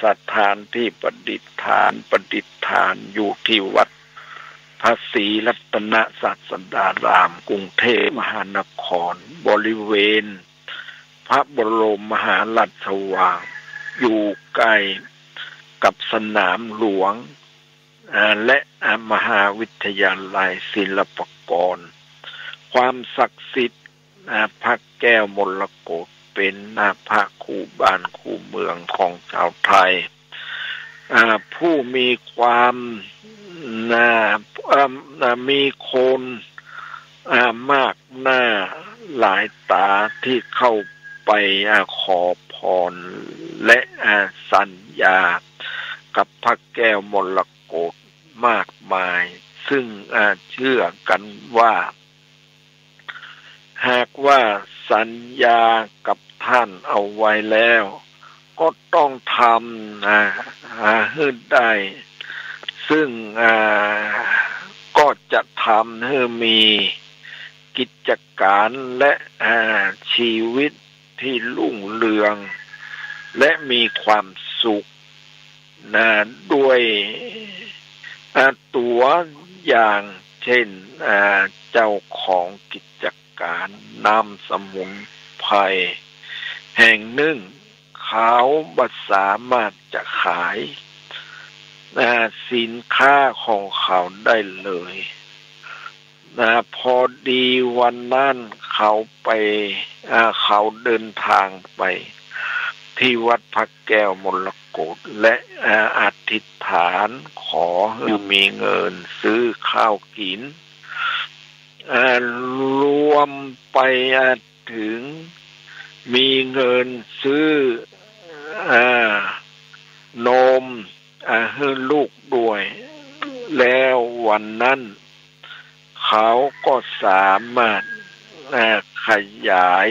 S19: สถานที่ประดิษฐานอยู่ที่วัดพระศรีรัตนศาสดารามกรุงเทพมหานครบริเวณพระบรมมหาราชวังอยู่ใกล้กับสนามหลวงและมหาวิทยาลัยศิลปากรความศักดิ์สิทธิ์พระแก้วมรกตเป็นพระคู่บ้านคู่เมืองของชาวไทยผู้มีความมีคนมากหน้าหลายตาที่เข้าไปขอพร และสัญญากับพระแก้วมรกตมากมายซึ่งเชื่อกันว่าหากว่าสัญญากับท่านเอาไว้แล้วก็ต้องทำให้ได้ซึ่งก็จะทำให้มีกิจการและชีวิตที่รุ่งเรืองและมีความสุขด้วยตัวอย่างเช่นเจ้าของกิจการน้ำสมุนไพรแห่งหนึ่งเขาบ่สามารถจะขายสินค้าของเขาได้เลยพอดีวันนั้นเขาเดินทางไปที่วัดพระแก้วมรกตและอธิษฐานขอให้มีเงินซื้อข้าวกินรวมไปถึงมีเงินซื้อนมให้ลูกด้วยแล้ววันนั้นเขาก็สามารถขยาย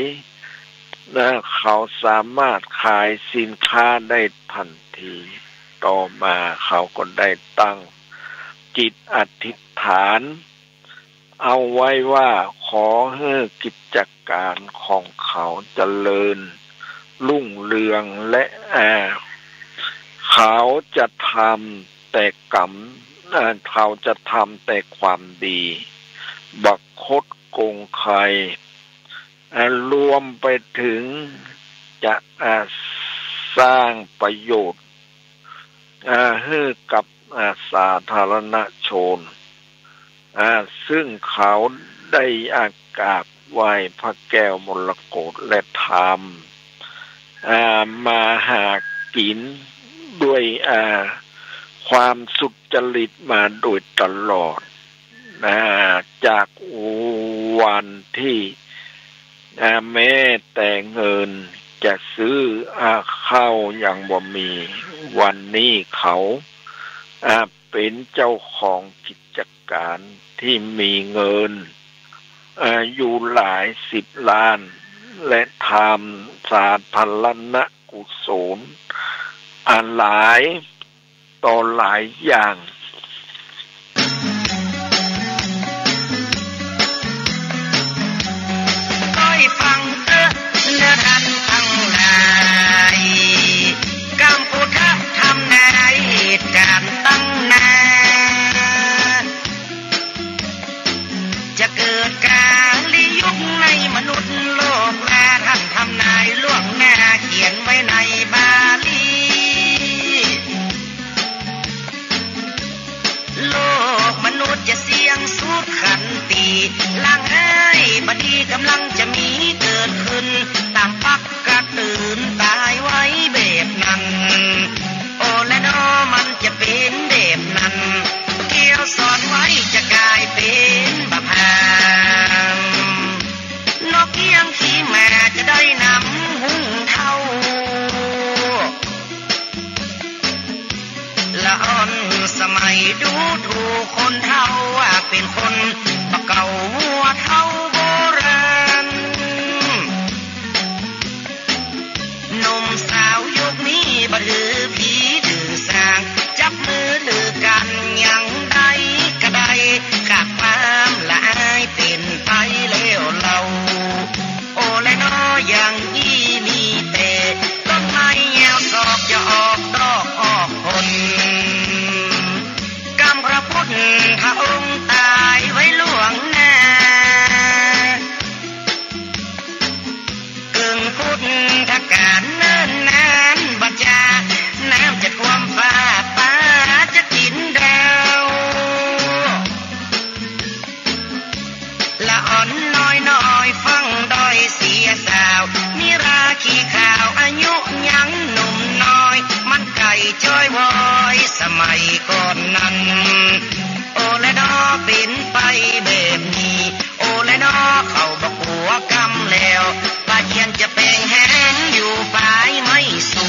S19: เขาสามารถขายสินค้าได้ทันทีต่อมาเขาก็ได้ตั้งจิตอธิษฐานเอาไว้ว่าขอให้กิจการของเขาเจริญรุ่งเรืองและเขาจะทำแต่เขาจะทำแต่ความดีบักคดโกงใครรวมไปถึงจะสร้างประโยชน์ให้กับสาธารณชนซึ่งเขาได้กราบไหว้พระแก้วมรกตและทำมาหากินด้วยความสุจริตมาโดยตลอดจากวันที่แม้แต่เงินจะซื้อข้าวยังบ่มีวันนี้เขาเป็นเจ้าของกิจการที่มีเงินอยู่หลาย10 ล้านและทำสาธารณกุศลหลายต่อหลายอย่าง
S20: ฟังเนื้อท่านทั้งหลายกัมพูชาทำนายการตั้งนาจะเกิดการลิยุคในมนุษย์โลกแลท่านทำนายล่วงหน้าเขียนไว้ในบาลีโลกมนุษย์จะเสี่ยงสุดขันตีล่างให้บดีกำลังจะมีเกิดขึ้นตามปักกระตื่นตายไว้แบบนั้นโอและนอมันจะเป็นแบบนั้นเกี่ยวสอนไว้จะกลายเป็นบาปนกเกี้ยงขี้แม่จะได้นำหุงเท่าละอ่อนสมัยดูถูกคนเท่าว่าเป็นคนบะเก่าหัวเท่าโบราณหนุ่มสาวยุคนี้บ่ถือผีถือสางจับมือถือกันยังได้ก็ได้ขาดความละอายเป็นไปแล้วเราโอและน้ออย่างยี่มีแต่ต้นไม้แยวสอบจะออกดอกออกผลกำพระพุทธพระองค์ตายไว้ล่วงหน้าเกิงพุทธการเนิ่นนานบัญชาน้ำจะท่วมฟ้าป่าจะกินดาวละอ่อนน้อยฟังดอยเสียสาวมีราคีขาวอายุยังหนุ่มน้อยมันไก่จ้อยวอยสมัยก่อนนั้นโอและนอเป็นไปแบบนี้โอและนอเขาบอกหัวกำแล้วปาเยียนจะแปลงแห้งอยู่ปลายไม่สู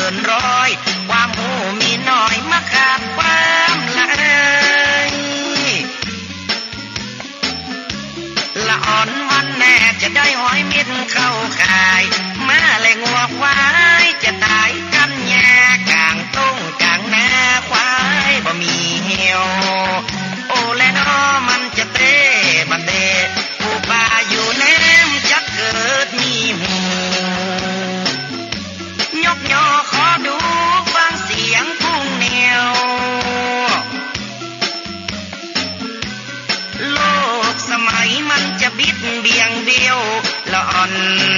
S20: กินร้อยความหูมีน้อยมาขาดความละอายละอ่อนวันแน่จะได้หอยมิดเข้าขายมาเลยงัวควายจะตายกันแย่กลางตุ้งกลางนาควายบ่มีเหี่ยวโอแลนอมันจะเตะบันเดผู้ป่าอยู่แนมจะเกิดมีหูยกย่อขอดูฟังเสียงพุ่งเหนียวโลกสมัยมันจะบิดเบี่ยงเดียวละอ่อน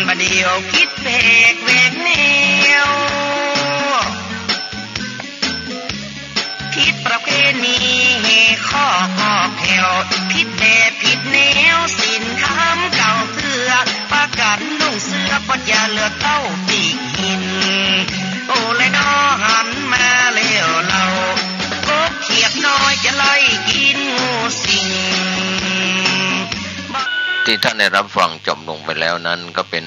S20: บะเดียวคิดเพกเวกเหนียวผิดประเพณีข้อแผ่วผิดแบบผิดแนวสินคำเก่าเถื่อประกันนุ่งเสื้อปดยาเหลือเต้าปีกหินโอ้เลยน้อหันมาเลี้ยวเรากบเขียดน้อยจะไล่กินงูสิง
S12: ที่ท่านได้รับฟังจบลงไปแล้วนั้นก็เป็น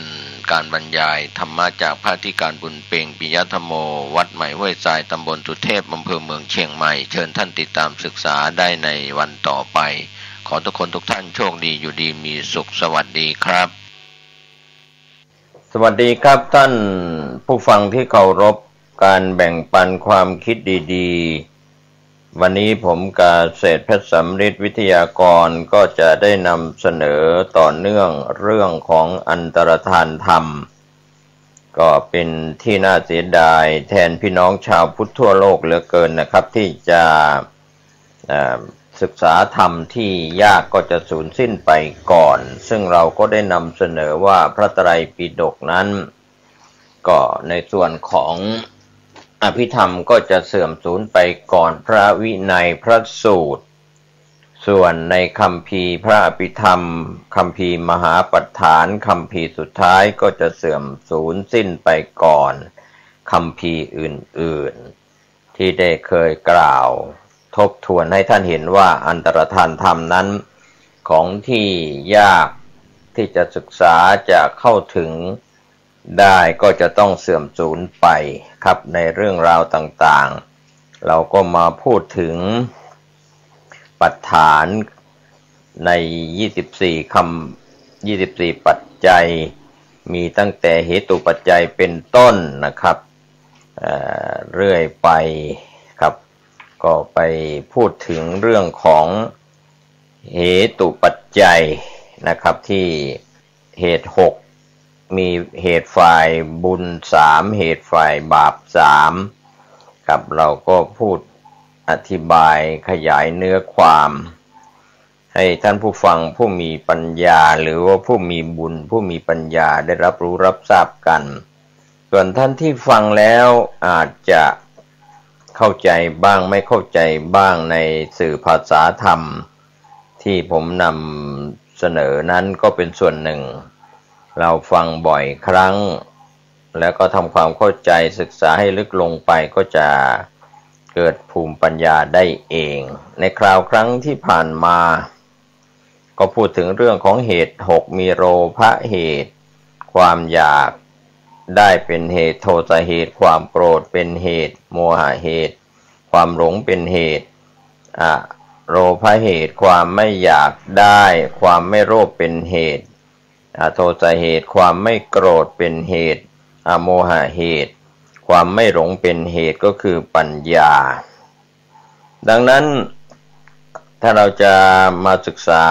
S12: การบรรยายธรรมะจากพระอธิการบุญเป่งปิยธรรมโมวัดใหม่ห้วยทรายตำบลสุเทพอำเภอเมืองเชียงใหม่เชิญท่านติดตามศึกษาได้ในวันต่อไปขอทุกคนทุกท่านโชคดีอยู่ดีมีสุขสวัสดีครับสวัสดีครับท่านผู้ฟังที่เคารพการแบ่งปันความคิดดีๆวันนี้ผมกาเศรษฐ์เพชรสำริดวิทยากรก็จะได้นำเสนอต่อเนื่องเรื่องของอันตรธานธรรมก็เป็นที่น่าเสียดายแทนพี่น้องชาวพุทธทั่วโลกเหลือเกินนะครับที่จะศึกษาธรรมที่ยากก็จะสูญสิ้นไปก่อนซึ่งเราก็ได้นำเสนอว่าพระไตรปิฎกนั้นก็ในส่วนของอภิธรรมก็จะเสื่อมสูญไปก่อนพระวินัยพระสูตรส่วนในคัมภีร์พระอภิธรรมคัมภีร์มหาปัฏฐานคัมภีร์สุดท้ายก็จะเสื่อมสูญสิ้นไปก่อนคัมภีร์อื่นๆที่ได้เคยกล่าวทบทวนให้ท่านเห็นว่าอันตรธานธรรมนั้นของที่ยากที่จะศึกษาจะเข้าถึงได้ก็จะต้องเสื่อมสูญไปครับในเรื่องราวต่างๆเราก็มาพูดถึงปัฏฐานใน24ปัจจัยมีตั้งแต่เหตุปัจจัยเป็นต้นนะครับเรื่อยไปครับก็ไปพูดถึงเรื่องของเหตุปัจจัยนะครับที่เหตุ6มีเหตุฝ่ายบุญ3เหตุฝ่ายบาป3ครับเราก็พูดอธิบายขยายเนื้อความให้ท่านผู้ฟังผู้มีปัญญาหรือว่าผู้มีบุญผู้มีปัญญาได้รับรู้รับทราบกันส่วนท่านที่ฟังแล้วอาจจะเข้าใจบ้างไม่เข้าใจบ้างในสื่อภาษาธรรมที่ผมนำเสนอนั้นก็เป็นส่วนหนึ่งเราฟังบ่อยครั้งแล้วก็ทำความเข้าใจศึกษาให้ลึกลงไปก็จะเกิดภูมิปัญญาได้เองในคราวครั้งที่ผ่านมาก็พูดถึงเรื่องของเหตุ6มีโลภะเหตุความอยากได้เป็นเหตุโทสะเหตุความโกรธเป็นเหตุโมหะเหตุความหลงเป็นเหตุโลภะเหตุความไม่อยากได้ความไม่โลภเป็นเหตุโทสะเหตุความไม่โกรธเป็นเหตุโมหะเหตุความไม่หลงเป็นเหตุก็คือปัญญาดังนั้นถ้าเราจะมาศึกษา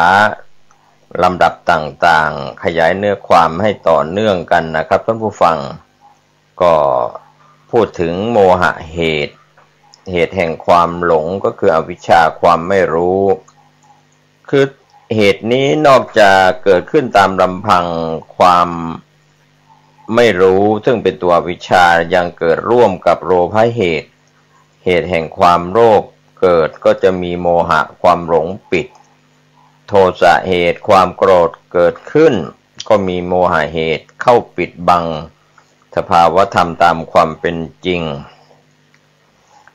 S12: ลำดับต่างๆขยายเนื้อความให้ต่อเนื่องกันนะครับท่านผู้ฟังก็พูดถึงโมหะเหตุแห่งความหลงก็คืออวิชชาความไม่รู้คือเหตุนี้นอกจากเกิดขึ้นตามลำพังความไม่รู้ซึ่งเป็นตัวอวิชชายังเกิดร่วมกับโลภะเหตุแห่งความโลภเกิดก็จะมีโมหะความหลงปิดโทสะเหตุความโกรธเกิดขึ้นก็มีโมหะเหตุเข้าปิดบังสภาวธรรมตามความเป็นจริง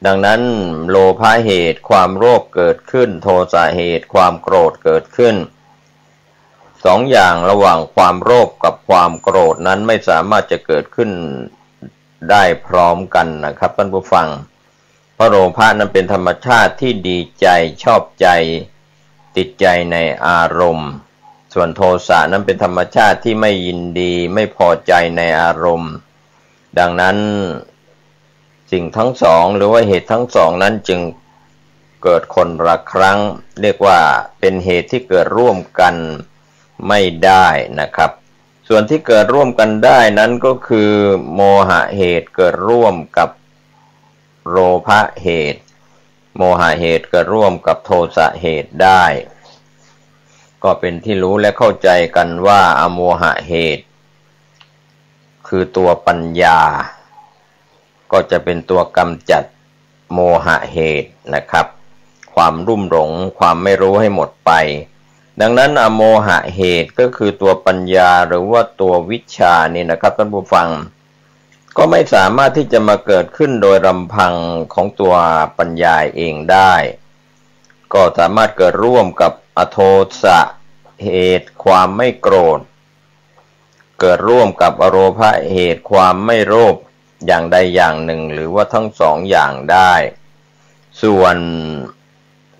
S12: ดังนั้นโลภะเหตุความโลภเกิดขึ้นโทสะเหตุความโกรธเกิดขึ้นสองอย่างระหว่างความโลภกับความโกรธนั้นไม่สามารถจะเกิดขึ้น ได้พร้อมกันนะครับท่านผู้ฟังเพราะโลภะนั้นเป็นธรรมชาติที่ดีใจชอบใจติดใจในอารมณ์ส่วนโทสะนั้นเป็นธรรมชาติที่ไม่ยินดีไม่พอใจในอารมณ์ดังนั้นสิ่งทั้งสองหรือว่าเหตุทั้งสองนั้นจึงเกิดคนละครั้งเรียกว่าเป็นเหตุที่เกิดร่วมกันไม่ได้นะครับส่วนที่เกิดร่วมกันได้นั้นก็คือโมหะเหตุเกิดร่วมกับโลภะเหตุโมหะเหตุเกิดร่วมกับโทสะเหตุได้ก็เป็นที่รู้และเข้าใจกันว่าอโมหะเหตุคือตัวปัญญาก็จะเป็นตัวกำจัดโมหะเหตุนะครับความรุ่มหลงความไม่รู้ให้หมดไปดังนั้นอโมหะเหตุก็คือตัวปัญญาหรือว่าตัววิชานี่นะครับท่านผู้ฟังก็ไม่สามารถที่จะมาเกิดขึ้นโดยลำพังของตัวปัญญาเองได้ก็สามารถเกิดร่วมกับอโทสะเหตุความไม่โกรธเกิดร่วมกับอโลภะเหตุความไม่โลภอย่างใดอย่างหนึ่งหรือว่าทั้งสองอย่างได้ส่วน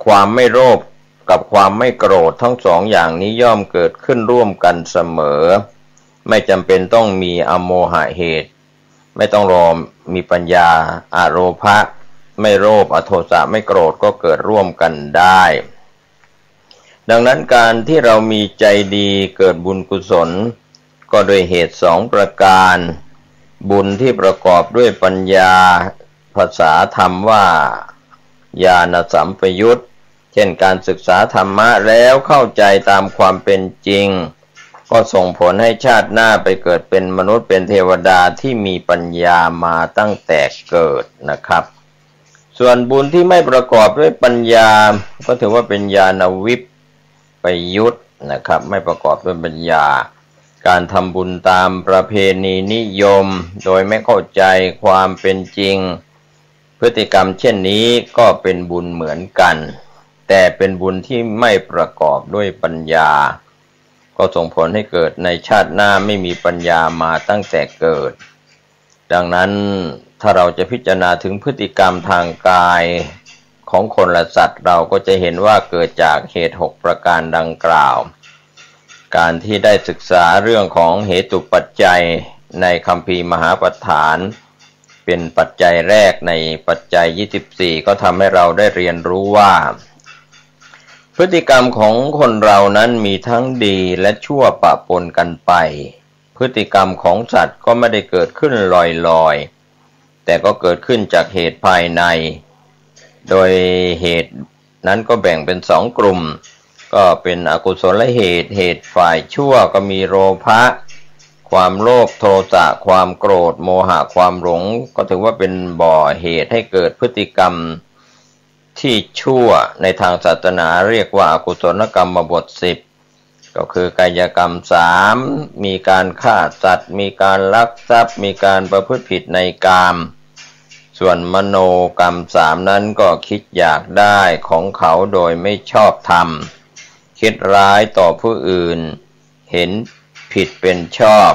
S12: ความไม่โลภกับความไม่โกรธทั้งสองอย่างนี้ย่อมเกิดขึ้นร่วมกันเสมอไม่จำเป็นต้องมีอโมหะเหตุไม่ต้องรอมีปัญญาอโลภะไม่โลภอโทสะไม่โกรธก็เกิดร่วมกันได้ดังนั้นการที่เรามีใจดีเกิดบุญกุศลก็โดยเหตุสองประการบุญที่ประกอบด้วยปัญญาภาษาธรรมว่าญาณสัมปยุตเช่นการศึกษาธรรมะแล้วเข้าใจตามความเป็นจริงก็ส่งผลให้ชาติหน้าไปเกิดเป็นมนุษย์เป็นเทวดาที่มีปัญญามาตั้งแต่เกิดนะครับส่วนบุญที่ไม่ประกอบด้วยปัญญาก็ถือว่าเป็นญาณวิปยุตนะครับไม่ประกอบด้วยปัญญาการทำบุญตามประเพณีนิยมโดยไม่เข้าใจความเป็นจริงพฤติกรรมเช่นนี้ก็เป็นบุญเหมือนกันแต่เป็นบุญที่ไม่ประกอบด้วยปัญญาก็ส่งผลให้เกิดในชาติหน้าไม่มีปัญญามาตั้งแต่เกิดดังนั้นถ้าเราจะพิจารณาถึงพฤติกรรมทางกายของคนและสัตว์เราก็จะเห็นว่าเกิดจากเหตุ6ประการดังกล่าวการที่ได้ศึกษาเรื่องของเหตุปัจจัยในคัมภีร์มหาปัฏฐานเป็นปัจจัยแรกในปัจจัย24ก็ทำให้เราได้เรียนรู้ว่าพฤติกรรมของคนเรานั้นมีทั้งดีและชั่วปะปนกันไปพฤติกรรมของสัตว์ก็ไม่ได้เกิดขึ้นลอยๆแต่ก็เกิดขึ้นจากเหตุภายในโดยเหตุนั้นก็แบ่งเป็น2กลุ่มก็เป็นอกุศลเหตุฝ่ายชั่วก็มีโลภะความโลภโทสะความโกรธโมหะความหลงก็ถือว่าเป็นบ่อเหตุให้เกิดพฤติกรรมที่ชั่วในทางศาสนาเรียกว่าอกุศลกรรมบท10ก็คือกายกรรม3มีการฆ่าสัตว์มีการลักทรัพย์มีการประพฤติผิดในกามส่วนมโนกรรม3นั้นก็คิดอยากได้ของเขาโดยไม่ชอบธรรมคิดร้ายต่อผู้อื่นเห็นผิดเป็นชอบ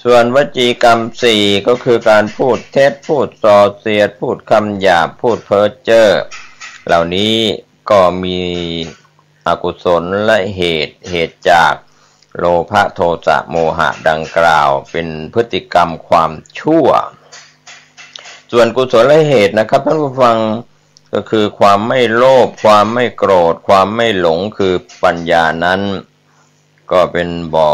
S12: ส่วนวจีกรรม4ก็คือการพูดเท็จพูดส่อเสียดพูดคำหยาบพูดเพ้อเจ้อเหล่านี้ก็มีอกุศลและเหตุจากโลภะโทสะโมหะดังกล่าวเป็นพฤติกรรมความชั่วส่วนกุศลเหตุนะครับท่านผู้ฟังก็คือความไม่โลภความไม่โกรธความไม่หลงคือปัญญานั้นก็เป็นบ่อ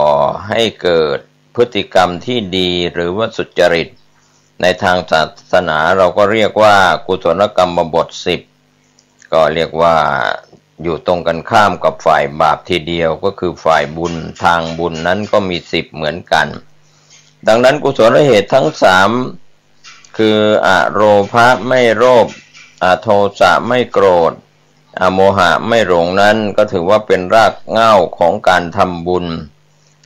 S12: ให้เกิดพฤติกรรมที่ดีหรือว่าสุจริตในทางศาสนาเราก็เรียกว่ากุศลกรรมบท10ก็เรียกว่าอยู่ตรงกันข้ามกับฝ่ายบาปทีเดียวก็คือฝ่ายบุญทางบุญนั้นก็มี10เหมือนกันดังนั้นกุศลเหตุทั้ง3คืออโลภะไม่โลภอโทสะไม่โกรธอโมหะไม่หลงนั้นก็ถือว่าเป็นรากเหง้าของการทำบุญ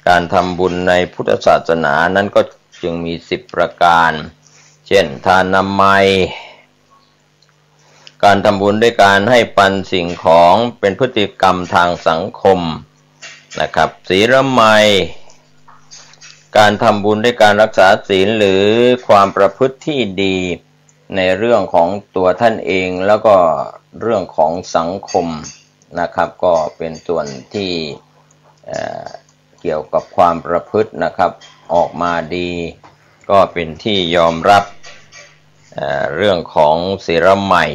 S12: การทำบุญในพุทธศาสนานั้นก็จึงมี10ประการเช่นทานนามัยการทำบุญด้วยการให้ปันสิ่งของเป็นพฤติกรรมทางสังคมนะครับศีลไมยก การทำบุญด้วยการรักษาศีลหรือความประพฤติที่ดีในเรื่องของตัวท่านเองแล้วก็เรื่องของสังคมนะครับก็เป็นส่วนที่เกี่ยวกับความประพฤตินะครับออกมาดีก็เป็นที่ยอมรับเรื่องของศีลใหม่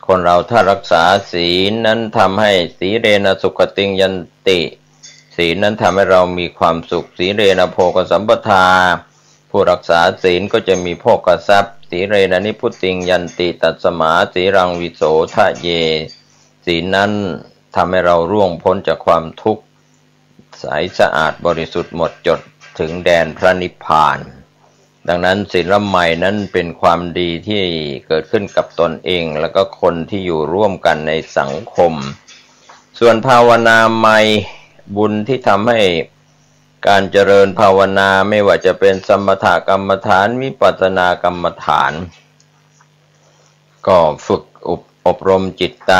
S12: คนเราถ้ารักษาศีลนั้นทำให้สีเรนะสุขติงยันติศีลนั้นทำให้เรามีความสุขสีเรนะโภคสัมปทาผู้รักษาศีลก็จะมีโภคทรัพย์สีเรนะนิพุติงยันติตัสสมาสีรังวิโสทะเยศีลนั้นทำให้เราร่วงพ้นจากความทุกข์ใสสะอาดบริสุทธิ์หมดจดถึงแดนพระนิพพานดังนั้นศีลใหม่นั้นเป็นความดีที่เกิดขึ้นกับตนเองแล้วก็คนที่อยู่ร่วมกันในสังคมส่วนภาวนาใหม่บุญที่ทำให้การเจริญภาวนาไม่ว่าจะเป็นสมถกรรมฐานวิปัสสนากรรมฐานก็ฝึกอบรมจิตใจ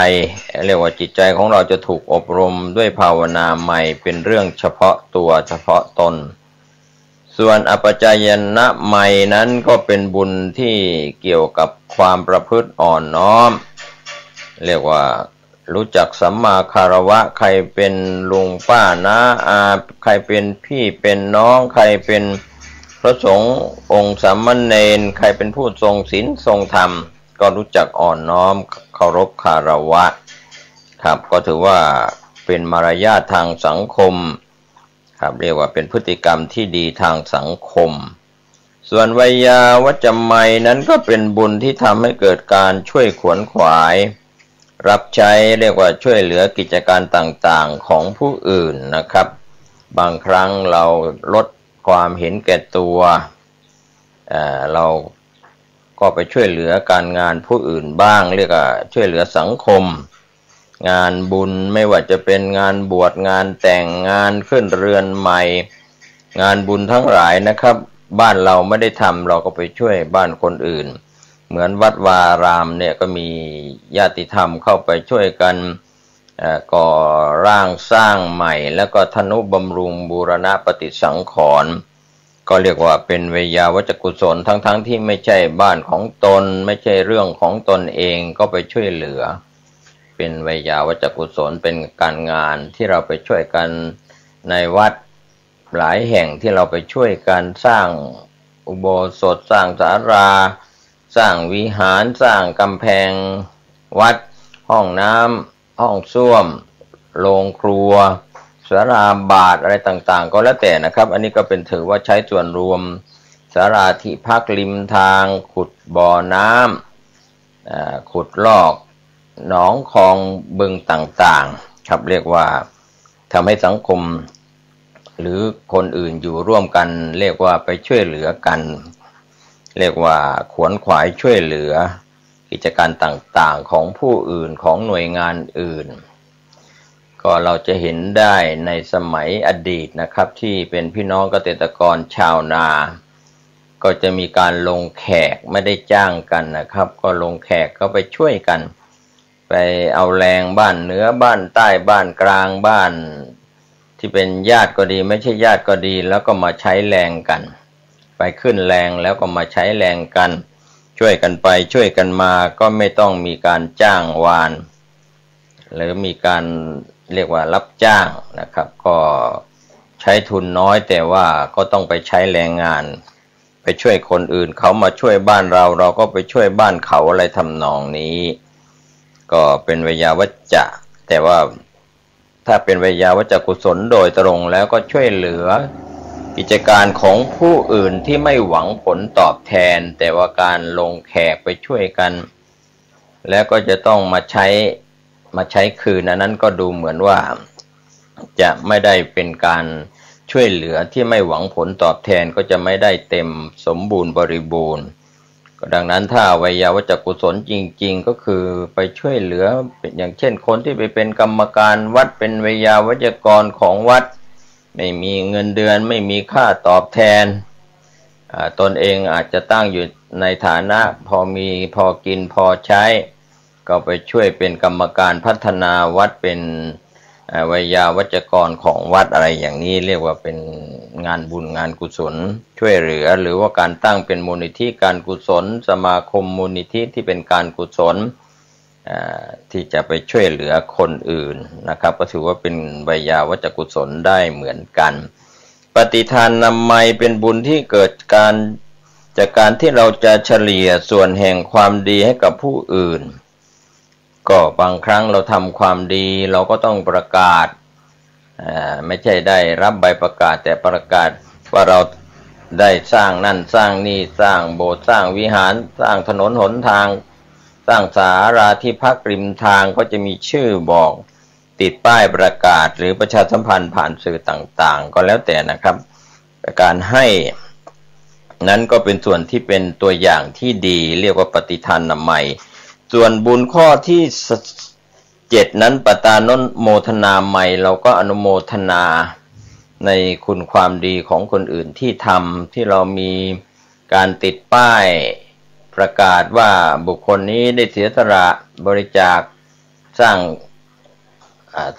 S12: เรียกว่าจิตใจของเราจะถูกอบรมด้วยภาวนาใหม่เป็นเรื่องเฉพาะตัวเฉพาะตนส่วนอปัจจายนะใหม่นั้นก็เป็นบุญที่เกี่ยวกับความประพฤติอ่อนน้อมเรียกว่ารู้จักสัมมาคารวะใครเป็นลุงป้าน้าอาใครเป็นพี่เป็นน้องใครเป็นพระสงฆ์องค์สามเณรใครเป็นผู้ทรงศีลทรงธรรมก็รู้จักอ่อนน้อมเคารพคารวะครับก็ถือว่าเป็นมารยาททางสังคมครับเรียกว่าเป็นพฤติกรรมที่ดีทางสังคมส่วนไวยาวัจจะไมนั้นก็เป็นบุญที่ทำให้เกิดการช่วยขวนขวายรับใช้เรียกว่าช่วยเหลือกิจการต่างๆของผู้อื่นนะครับบางครั้งเราลดความเห็นแก่ตัวเราก็ไปช่วยเหลือการงานผู้อื่นบ้างเรียกว่าช่วยเหลือสังคมงานบุญไม่ว่าจะเป็นงานบวชงานแต่งงานขึ้นเรือนใหม่งานบุญทั้งหลายนะครับบ้านเราไม่ได้ทำเราก็ไปช่วยบ้านคนอื่นเหมือนวัดวารามเนี่ยก็มีญาติธรรมเข้าไปช่วยกันก่อร่างสร้างใหม่แล้วก็ทนุบำรุงบูรณะปฏิสังขรณ์ก็เรียกว่าเป็นเวยาวัจกุศลทั้งที่ไม่ใช่บ้านของตนไม่ใช่เรื่องของตนเองก็ไปช่วยเหลือเป็นเวยาวัจกุศลเป็นการงานที่เราไปช่วยกันในวัดหลายแห่งที่เราไปช่วยกันสร้างอุโบสถสร้างศาลาสร้างวิหารสร้างกำแพงวัดห้องน้ำห้องส้วมโรงครัวศาลาบาทอะไรต่างๆก็แล้วแต่นะครับอันนี้ก็เป็นถือว่าใช้ส่วนรวมศาลาที่พักริมทางขุดบ่อน้ำขุดลอกหนองคลองบึงต่างๆครับเรียกว่าทำให้สังคมหรือคนอื่นอยู่ร่วมกันเรียกว่าไปช่วยเหลือกันเรียกว่าขวนขวายช่วยเหลือกิจการต่างๆของผู้อื่นของหน่วยงานอื่นก็เราจะเห็นได้ในสมัยอดีตนะครับที่เป็นพี่น้องเกษตรกรชาวนาก็จะมีการลงแขกไม่ได้จ้างกันนะครับก็ลงแขกก็ไปช่วยกันไปเอาแรงบ้านเหนือบ้านใต้บ้านกลางบ้านที่เป็นญาติก็ดีไม่ใช่ญาติก็ดีแล้วก็มาใช้แรงกันไปขึ้นแรงแล้วก็มาใช้แรงกันช่วยกันไปช่วยกันมาก็ไม่ต้องมีการจ้างวานหรือมีการเรียกว่ารับจ้างนะครับก็ใช้ทุนน้อยแต่ว่าก็ต้องไปใช้แรงงานไปช่วยคนอื่นเขามาช่วยบ้านเราเราก็ไปช่วยบ้านเขาอะไรทำนองนี้ก็เป็นเวยาวัจจะแต่ว่าถ้าเป็นเวยาวัจจะกุศลโดยตรงแล้วก็ช่วยเหลือกิจการของผู้อื่นที่ไม่หวังผลตอบแทนแต่ว่าการลงแขกไปช่วยกันแล้วก็จะต้องมาใช้คืนนั้นก็ดูเหมือนว่าจะไม่ได้เป็นการช่วยเหลือที่ไม่หวังผลตอบแทนก็จะไม่ได้เต็มสมบูรณ์บริบูรณ์ก็ดังนั้นถ้าเวยาวัจจะกุศลจริงๆก็คือไปช่วยเหลืออย่างเช่นคนที่ไปเป็นกรรมการวัดเป็นเวยาวัจกรของวัดไม่มีเงินเดือนไม่มีค่าตอบแทนตนเองอาจจะตั้งอยู่ในฐานะพอมีพอกินพอใช้ก็ไปช่วยเป็นกรรมการพัฒนาวัดเป็น วิยาวัจกรของวัดอะไรอย่างนี้เรียกว่าเป็นงานบุญงานกุศลช่วยเหลือหรือว่าการตั้งเป็นมูลนิธิการกุศลสมาคมมูลนิธิที่เป็นการกุศลที่จะไปช่วยเหลือคนอื่นนะครับก็ถือว่าเป็นวิยาวัจกุศลได้เหมือนกันปฏิทานนามัยเป็นบุญที่เกิดจากการที่เราจะเฉลี่ยส่วนแห่งความดีให้กับผู้อื่นก็บางครั้งเราทำความดีเราก็ต้องประกาศไม่ใช่ได้รับใบประกาศแต่ประกาศว่าเราได้สร้างนั่นสร้างนี่สร้างโบสถ์สร้างวิหารสร้างถนนหนทางสร้างศาลาที่พักริมทางก็จะมีชื่อบอกติดป้ายประกาศหรือประชาสัมพันธ์ผ่านสื่อต่างๆก็แล้วแต่นะครับการให้นั้นก็เป็นส่วนที่เป็นตัวอย่างที่ดีเรียกว่าปฏิทานนามัยส่วนบุญข้อที่7นั้นปตานโมทนาใหม่เราก็อนุโมทนาในคุณความดีของคนอื่นที่ทำที่เรามีการติดป้ายประกาศว่าบุคคลนี้ได้เสียสละบริจาคสร้าง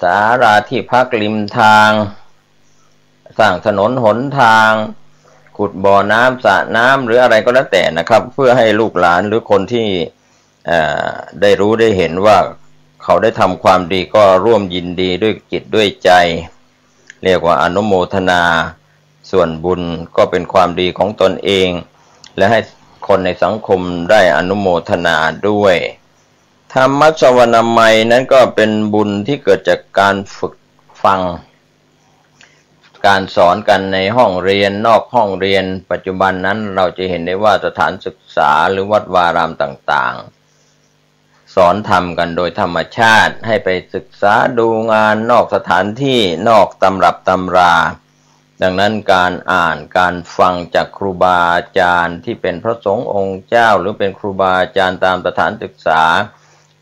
S12: ศาลาที่พักริมทางสร้างถนนหนทางขุดบ่อน้ำสระน้ำหรืออะไรก็แล้วแต่นะครับเพื่อให้ลูกหลานหรือคนที่ได้รู้ได้เห็นว่าเขาได้ทำความดีก็ร่วมยินดีด้วยจิตด้วยใจเรียกว่าอนุโมทนาส่วนบุญก็เป็นความดีของตนเองและให้คนในสังคมได้อนุโมทนาด้วยธรรมสวนามัยนั้นก็เป็นบุญที่เกิดจากการฝึกฟังการสอนกันในห้องเรียนนอกห้องเรียนปัจจุบันนั้นเราจะเห็นได้ว่าสถานศึกษาหรือวัดวารามต่างๆสอนทำกันโดยธรรมชาติให้ไปศึกษาดูงานนอกสถานที่นอกตำรับตำราดังนั้นการอ่านการฟังจากครูบาอาจารย์ที่เป็นพระสงฆ์องค์เจ้าหรือเป็นครูบาอาจารย์ตามสถานศึกษา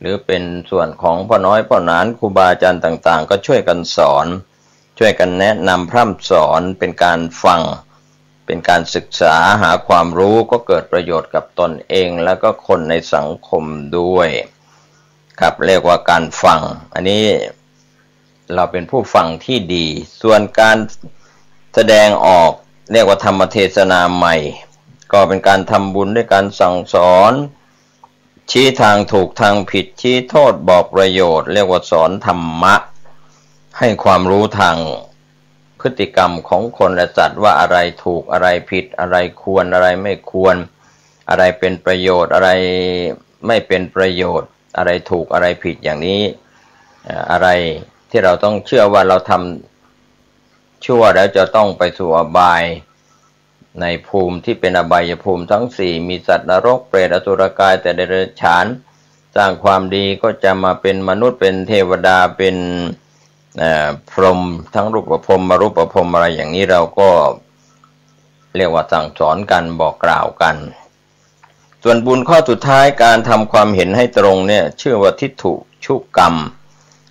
S12: หรือเป็นส่วนของพ่อน้อยพ่อหนานครูบาอาจารย์ต่างๆก็ช่วยกันสอนช่วยกันแนะนำพร่ำสอนเป็นการฟังเป็นการศึกษาหาความรู้ก็เกิดประโยชน์กับตนเองแล้วก็คนในสังคมด้วยครับเรียกว่าการฟังอันนี้เราเป็นผู้ฟังที่ดีส่วนการแสดงออกเรียกว่าธรรมเทศนาใหม่ก็เป็นการทำบุญด้วยการสั่งสอนชี้ทางถูกทางผิดชี้โทษบอกประโยชน์เรียกว่าสอนธรรมะให้ความรู้ทางพฤติกรรมของคนและสัตว์ว่าอะไรถูกอะไรผิดอะไรควรอะไรไม่ควรอะไรเป็นประโยชน์อะไรไม่เป็นประโยชน์อะไรถูกอะไรผิดอย่างนี้อะไรที่เราต้องเชื่อว่าเราทำชั่วแล้วจะต้องไปสู่อบายในภูมิที่เป็นอบายภูมิทั้ง4มีสัตว์นรกเปรตอสุรกายแต่เดรัจฉานสร้างความดีก็จะมาเป็นมนุษย์เป็นเทวดาเป็นพรหมทั้งรูปพรหมอรูปพรหมอะไรอย่างนี้เราก็เรียกว่าสั่งสอนกันบอกกล่าวกันส่วนบุญข้อสุดท้ายการทำความเห็นให้ตรงเนี่ยชื่อว่าทิฏฐุชุกรรม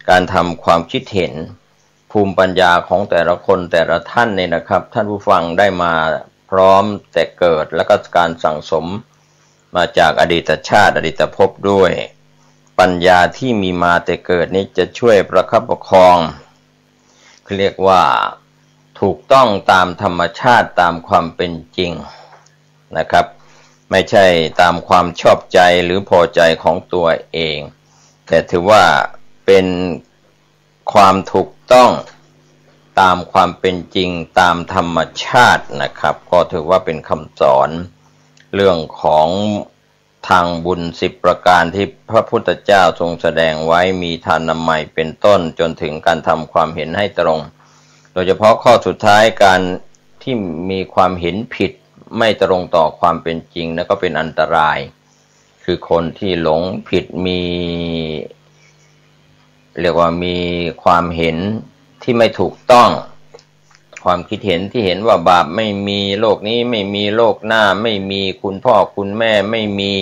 S12: การทำความคิดเห็นภูมิปัญญาของแต่ละคนแต่ละท่านเนี่ยนะครับท่านผู้ฟังได้มาพร้อมแต่เกิดแล้วก็การสั่งสมมาจากอดีตชาติอดีตภพด้วยปัญญาที่มีมาแต่เกิดนี้จะช่วยประคับประคองเรียกว่าถูกต้องตามธรรมชาติตามความเป็นจริงนะครับไม่ใช่ตามความชอบใจหรือพอใจของตัวเองแต่ถือว่าเป็นความถูกต้องตามความเป็นจริงตามธรรมชาตินะครับก็ถือว่าเป็นคำสอนเรื่องของทางบุญ10ประการที่พระพุทธเจ้าทรงแสดงไว้มีทานนามัยเป็นต้นจนถึงการทำความเห็นให้ตรงโดยเฉพาะข้อสุดท้ายการที่มีความเห็นผิดไม่ตรงต่อความเป็นจริงแล้วก็เป็นอันตรายคือคนที่หลงผิดมีเรียกว่ามีความเห็นที่ไม่ถูกต้องความคิดเห็นที่เห็นว่าบาปไม่มีโลกนี้ไม่มีโลกหน้าไม่มีคุณพ่อคุณแม่ไม่มี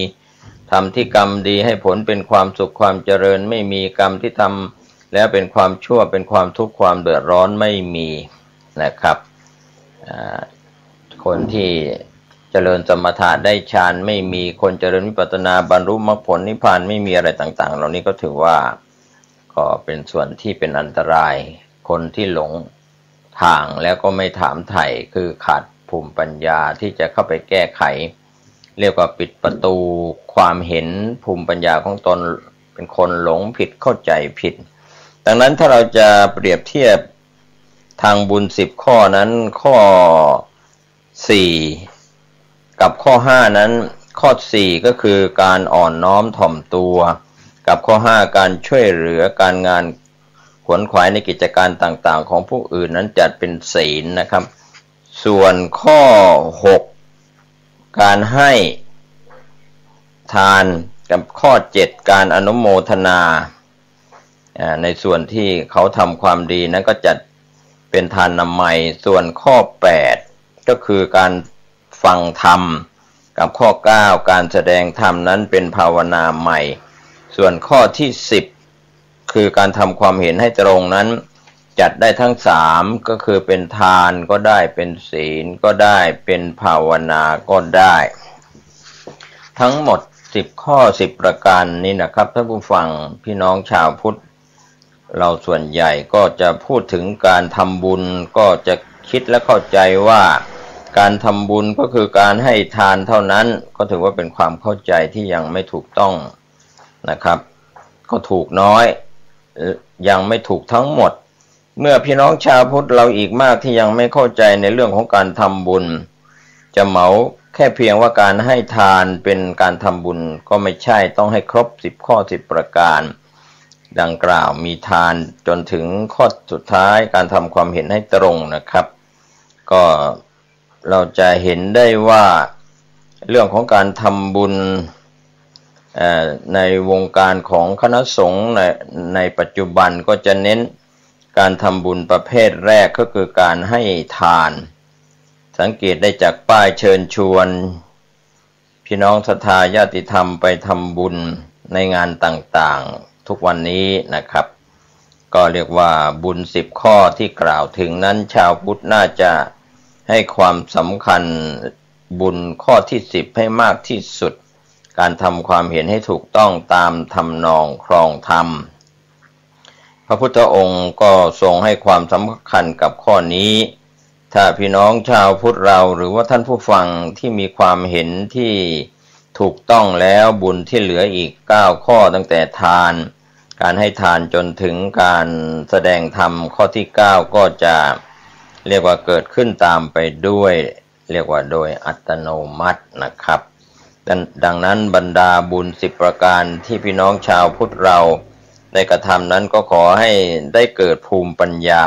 S12: ทำที่กรรมดีให้ผลเป็นความสุขความเจริญไม่มีกรรมที่ทำแล้วเป็นความชั่วเป็นความทุกข์ความเดือดร้อนไม่มีนะครับคนที่เจริญสมถะได้ฌานไม่มีคนเจริญวิปัสสนาบรรลุมรรคผลนิพพานไม่มีอะไรต่างๆเหล่านี้ก็ถือว่า ก็เป็นส่วนที่เป็นอันตรายคนที่หลงทางแล้วก็ไม่ถามไถ่คือขาดภูมิปัญญาที่จะเข้าไปแก้ไขเรียกว่าปิดประตูความเห็นภูมิปัญญาของตนเป็นคนหลงผิดเข้าใจผิดดังนั้นถ้าเราจะเปรียบเทียบทางบุญ10ข้อนั้นข้อ4กับข้อ5นั้นข้อ4ก็คือการอ่อนน้อมถ่อมตัวกับข้อ5การช่วยเหลือการงานขวนขวายในกิจการต่างๆของผู้อื่นนั้นจัดเป็นศีลนะครับส่วนข้อ6การให้ทานกับข้อ7การอนุโมทนาในส่วนที่เขาทำความดีนั้นก็จัดเป็นทานนามัยส่วนข้อ8ก็คือการฟังธรรมกับข้อ9การแสดงธรรมนั้นเป็นภาวนาใหม่ส่วนข้อที่10คือการทำความเห็นให้ตรงนั้นจัดได้ทั้ง3ก็คือเป็นทานก็ได้เป็นศีลก็ได้เป็นภาวนาก็ได้ทั้งหมด10ข้อ10ประการนี้นะครับท่านผู้ฟังพี่น้องชาวพุทธเราส่วนใหญ่ก็จะพูดถึงการทำบุญก็จะคิดและเข้าใจว่าการทำบุญก็คือการให้ทานเท่านั้นก็ถือว่าเป็นความเข้าใจที่ยังไม่ถูกต้องนะครับก็ถูกน้อยยังไม่ถูกทั้งหมดเมื่อพี่น้องชาวพุทธเราอีกมากที่ยังไม่เข้าใจในเรื่องของการทำบุญจะเหมาแค่เพียงว่าการให้ทานเป็นการทำบุญก็ไม่ใช่ต้องให้ครบ10ข้อ10ประการดังกล่าวมีทานจนถึงข้อสุดท้ายการทำความเห็นให้ตรงนะครับก็เราจะเห็นได้ว่าเรื่องของการทำบุญในวงการของคณะสงฆ์ในปัจจุบันก็จะเน้นการทำบุญประเภทแรกก็คือการให้ทานสังเกตได้จากป้ายเชิญชวนพี่น้องศรัทธาญาติธรรมไปทำบุญในงานต่างๆทุกวันนี้นะครับก็เรียกว่าบุญ10ข้อที่กล่าวถึงนั้นชาวพุทธน่าจะให้ความสำคัญบุญข้อที่10ให้มากที่สุดการทำความเห็นให้ถูกต้องตามทำนองครองธรรมพระพุทธองค์ก็ทรงให้ความสำคัญกับข้อนี้ถ้าพี่น้องชาวพุทธเราหรือว่าท่านผู้ฟังที่มีความเห็นที่ถูกต้องแล้วบุญที่เหลืออีก9ข้อตั้งแต่ทานการให้ทานจนถึงการแสดงธรรมข้อที่9ก็จะเรียกว่าเกิดขึ้นตามไปด้วยเรียกว่าโดยอัตโนมัตินะครับดังนั้นบรรดาบุญ10ประการที่พี่น้องชาวพุทธเราได้กระทำนั้นก็ขอให้ได้เกิดภูมิปัญญา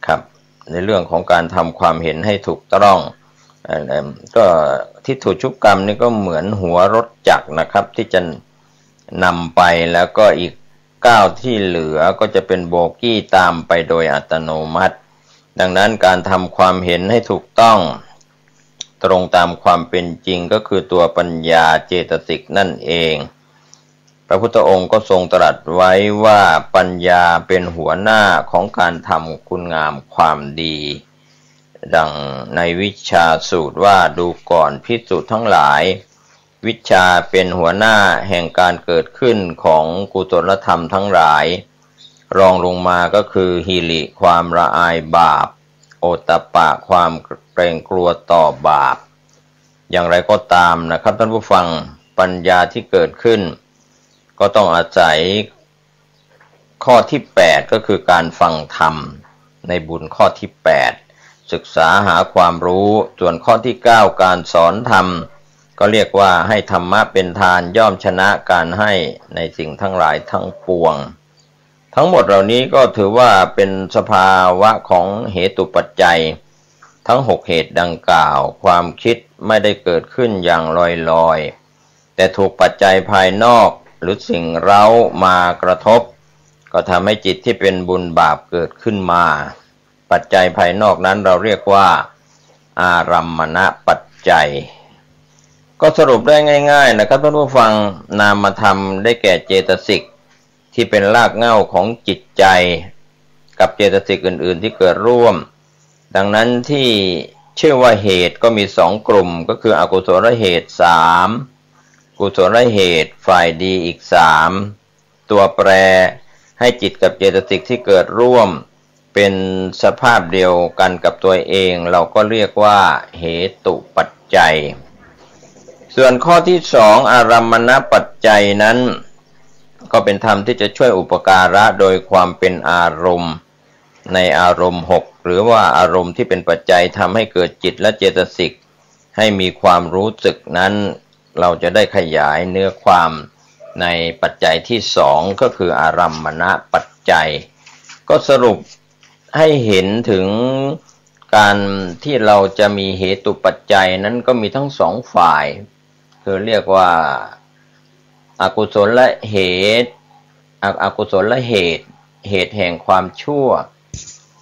S12: ครับในเรื่องของการทำความเห็นให้ถูกต้องก็ทิฏฐุชุกกรรมนี่ก็เหมือนหัวรถจักรนะครับที่จะนำไปแล้วก็อีก9ที่เหลือก็จะเป็นโบกี้ตามไปโดยอัตโนมัติดังนั้นการทำความเห็นให้ถูกต้องตรงตามความเป็นจริงก็คือตัวปัญญาเจตสิกนั่นเองพระพุทธองค์ก็ทรงตรัสไว้ว่าปัญญาเป็นหัวหน้าของการทำคุณงามความดีดังในวิชาสูตรว่าดูก่อนภิกษุทั้งหลายวิชาเป็นหัวหน้าแห่งการเกิดขึ้นของกุศลธรรมทั้งหลายรองลงมาก็คือหิริความละอายบาปโอตตัปปะความเกรงกลัวต่อบาปอย่างไรก็ตามนะครับท่านผู้ฟังปัญญาที่เกิดขึ้นก็ต้องอาศัยข้อที่8ก็คือการฟังธรรมในบุญข้อที่8ศึกษาหาความรู้ส่วนข้อที่9การสอนธรรมก็เรียกว่าให้ธรรมะเป็นทานย่อมชนะการให้ในสิ่งทั้งหลายทั้งปวงทั้งหมดเหล่านี้ก็ถือว่าเป็นสภาวะของเหตุปัจจัยทั้ง6เหตุดังกล่าวความคิดไม่ได้เกิดขึ้นอย่างลอยๆแต่ถูกปัจจัยภายนอกหรือสิ่งเร้ามากระทบก็ทำให้จิตที่เป็นบุญบาปเกิดขึ้นมาปัจจัยภายนอกนั้นเราเรียกว่าอารัมมณปัจจัยก็สรุปได้ง่ายๆนะครับท่านผู้ฟังนามธรรมได้แก่เจตสิกที่เป็นรากเหง้าของจิตใจกับเจตสิกอื่นๆที่เกิดร่วมดังนั้นที่ชื่อว่าเหตุก็มี2กลุ่มก็คืออกุศลเหตุ3กุศลเหตุฝ่ายดีอีก3ตัวแปร ให้จิตกับเจตสิกที่เกิดร่วมเป็นสภาพเดียวกันกับตัวเองเราก็เรียกว่าเหตุปัจจัยส่วนข้อที่สองอารัมมณปัจจัยนั้นก็เป็นธรรมที่จะช่วยอุปการะโดยความเป็นอารมณ์ในอารมณ์6หรือว่าอารมณ์ที่เป็นปัจจัยทำให้เกิดจิตและเจตสิกให้มีความรู้สึกนั้นเราจะได้ขยายเนื้อความในปัจจัยที่สองก็คืออารัมมณปัจจัยก็สรุปให้เห็นถึงการที่เราจะมีเหตุปัจจัยนั้นก็มีทั้งสองฝ่ายคือเรียกว่าอกุศลและเหตุอกุศลและเหตุเหตุแห่งความชั่ว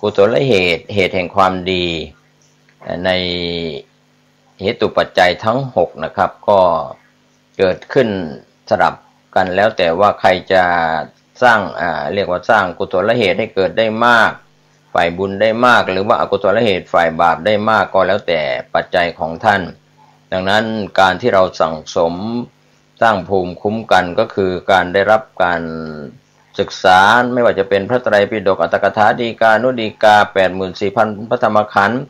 S12: กุศลและเหตุเหตุแห่งความดีในเหตุปัจจัยทั้ง6นะครับก็เกิดขึ้นสลับกันแล้วแต่ว่าใครจะสร้างเรียกว่าสร้างกุศลเหตุให้เกิดได้มากฝ่ายบุญได้มากหรือว่าอกุศลเหตุฝ่ายบาปได้มากก็แล้วแต่ปัจจัยของท่านดังนั้นการที่เราสั่งสมสร้างภูมิคุ้มกันก็คือการได้รับการศึกษาไม่ว่าจะเป็นพระไตรปิฎกอัตถกถาฎีกานุฎีกา 84,000 พระธรรมขันธ์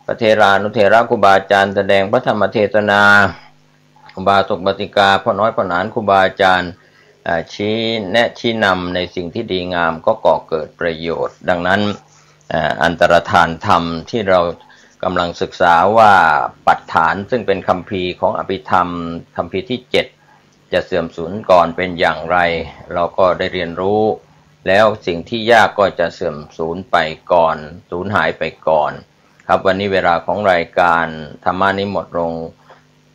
S12: พระเทรานุเทระครูบาอาจารย์แสดงพระธรรมเทศนาอุบาสกบัติกาพ่อน้อยพ่อหนานครูบาอาจารย์ชี้แนะชี้นำในสิ่งที่ดีงามก็ก่อเกิดประโยชน์ดังนั้นอันตรธานธรรมที่เรากำลังศึกษาว่าปัฏฐานซึ่งเป็นคัมภีร์ของอภิธรรมคัมภีร์ที่7จะเสื่อมสูญก่อนเป็นอย่างไรเราก็ได้เรียนรู้แล้วสิ่งที่ยากก็จะเสื่อมสูญไปก่อนสูญหายไปก่อนครับวันนี้เวลาของรายการธรรมานี้หมดลง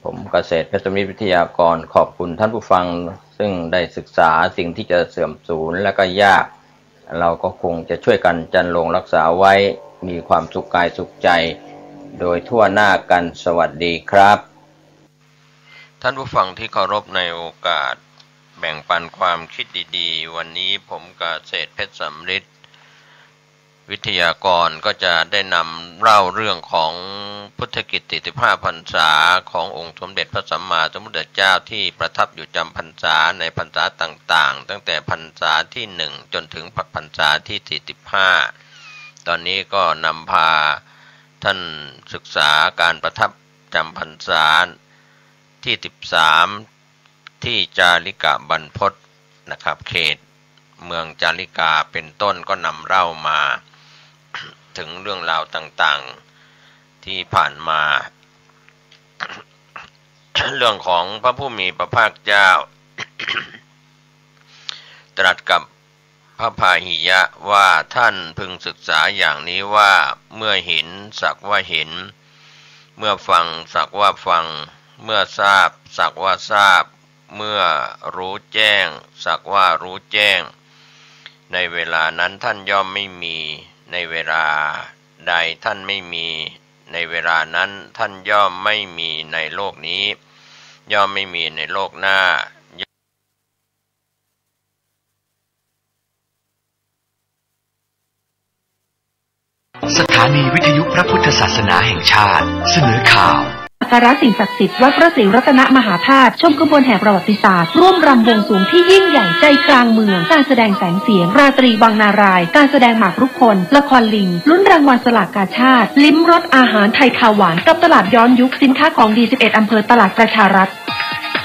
S12: ผมเกษตรเพชรมิตรวิทยากรขอบคุณท่านผู้ฟังซึ่งได้ศึกษาสิ่งที่จะเสื่อมสูญและก็ยากเราก็คงจะช่วยกันจันลงรักษาไว้มีความสุขกายสุขใจโดยทั่วหน้ากันสวัสดีครับท่านผู้ฟังที่เคารพในโอกาสแบ่งปันความคิดดีๆวันนี้ผมเกษตรเพชรสำริดวิทยากรก็จะได้นำเล่าเรื่องของพุทธกิจ45 พรรษาขององค์สมเด็จพระสัมมาสัมพุทธเจ้าที่ประทับอยู่จำพรรษาในพรรษาต่างๆตั้งแต่พรรษาที่1จนถึงพรรษาที่45ตอนนี้ก็นำพาท่านศึกษาการประทับจำพรรษาที่13ที่จาริกะบรรพตนะครับเขตเมืองจาริกาเป็นต้นก็นำเล่ามาถึงเรื่องราวต่างๆที่ผ่านมา เรื่องของพระผู้มีพระภาคเจ้า ตรัสกับพระพาหิยะว่าท่านพึงศึกษาอย่างนี้ว่าเมื่อเห็นสักว่าเห็นเมื่อฟังสักว่าฟังเมื่อทราบสักว่าทราบเมื่อรู้แจ้งสักว่ารู้แจ้งในเวลานั้นท่านย่อมไม่มีในเวลาใดท่านไม่มีในเวลานั้นท่านย่อมไม่มีในโลกนี้ย่อมไม่มีในโลกหน้า
S2: สถานีวิทยุพระพุทธศาสนาแห่งชาติเสนอข่าว
S21: สักการะสิ่งศักดิ์สิทธิ์วัดพระศรีรัตนมหาธาตุชมขบวนแห่ประวัติศาสตร์ร่วมรำบวงสรวงที่ยิ่งใหญ่ใจกลางเมืองการแสดงแสงเสียงราตรีบางนารายการแสดงหมากรุกคนละครลิงลุ้นรางวัลสลากกาชาติลิ้มรสอาหารไทยคาวหวานกับตลาดย้อนยุคสินค้าของดี11อำเภอตลาดประชารัฐ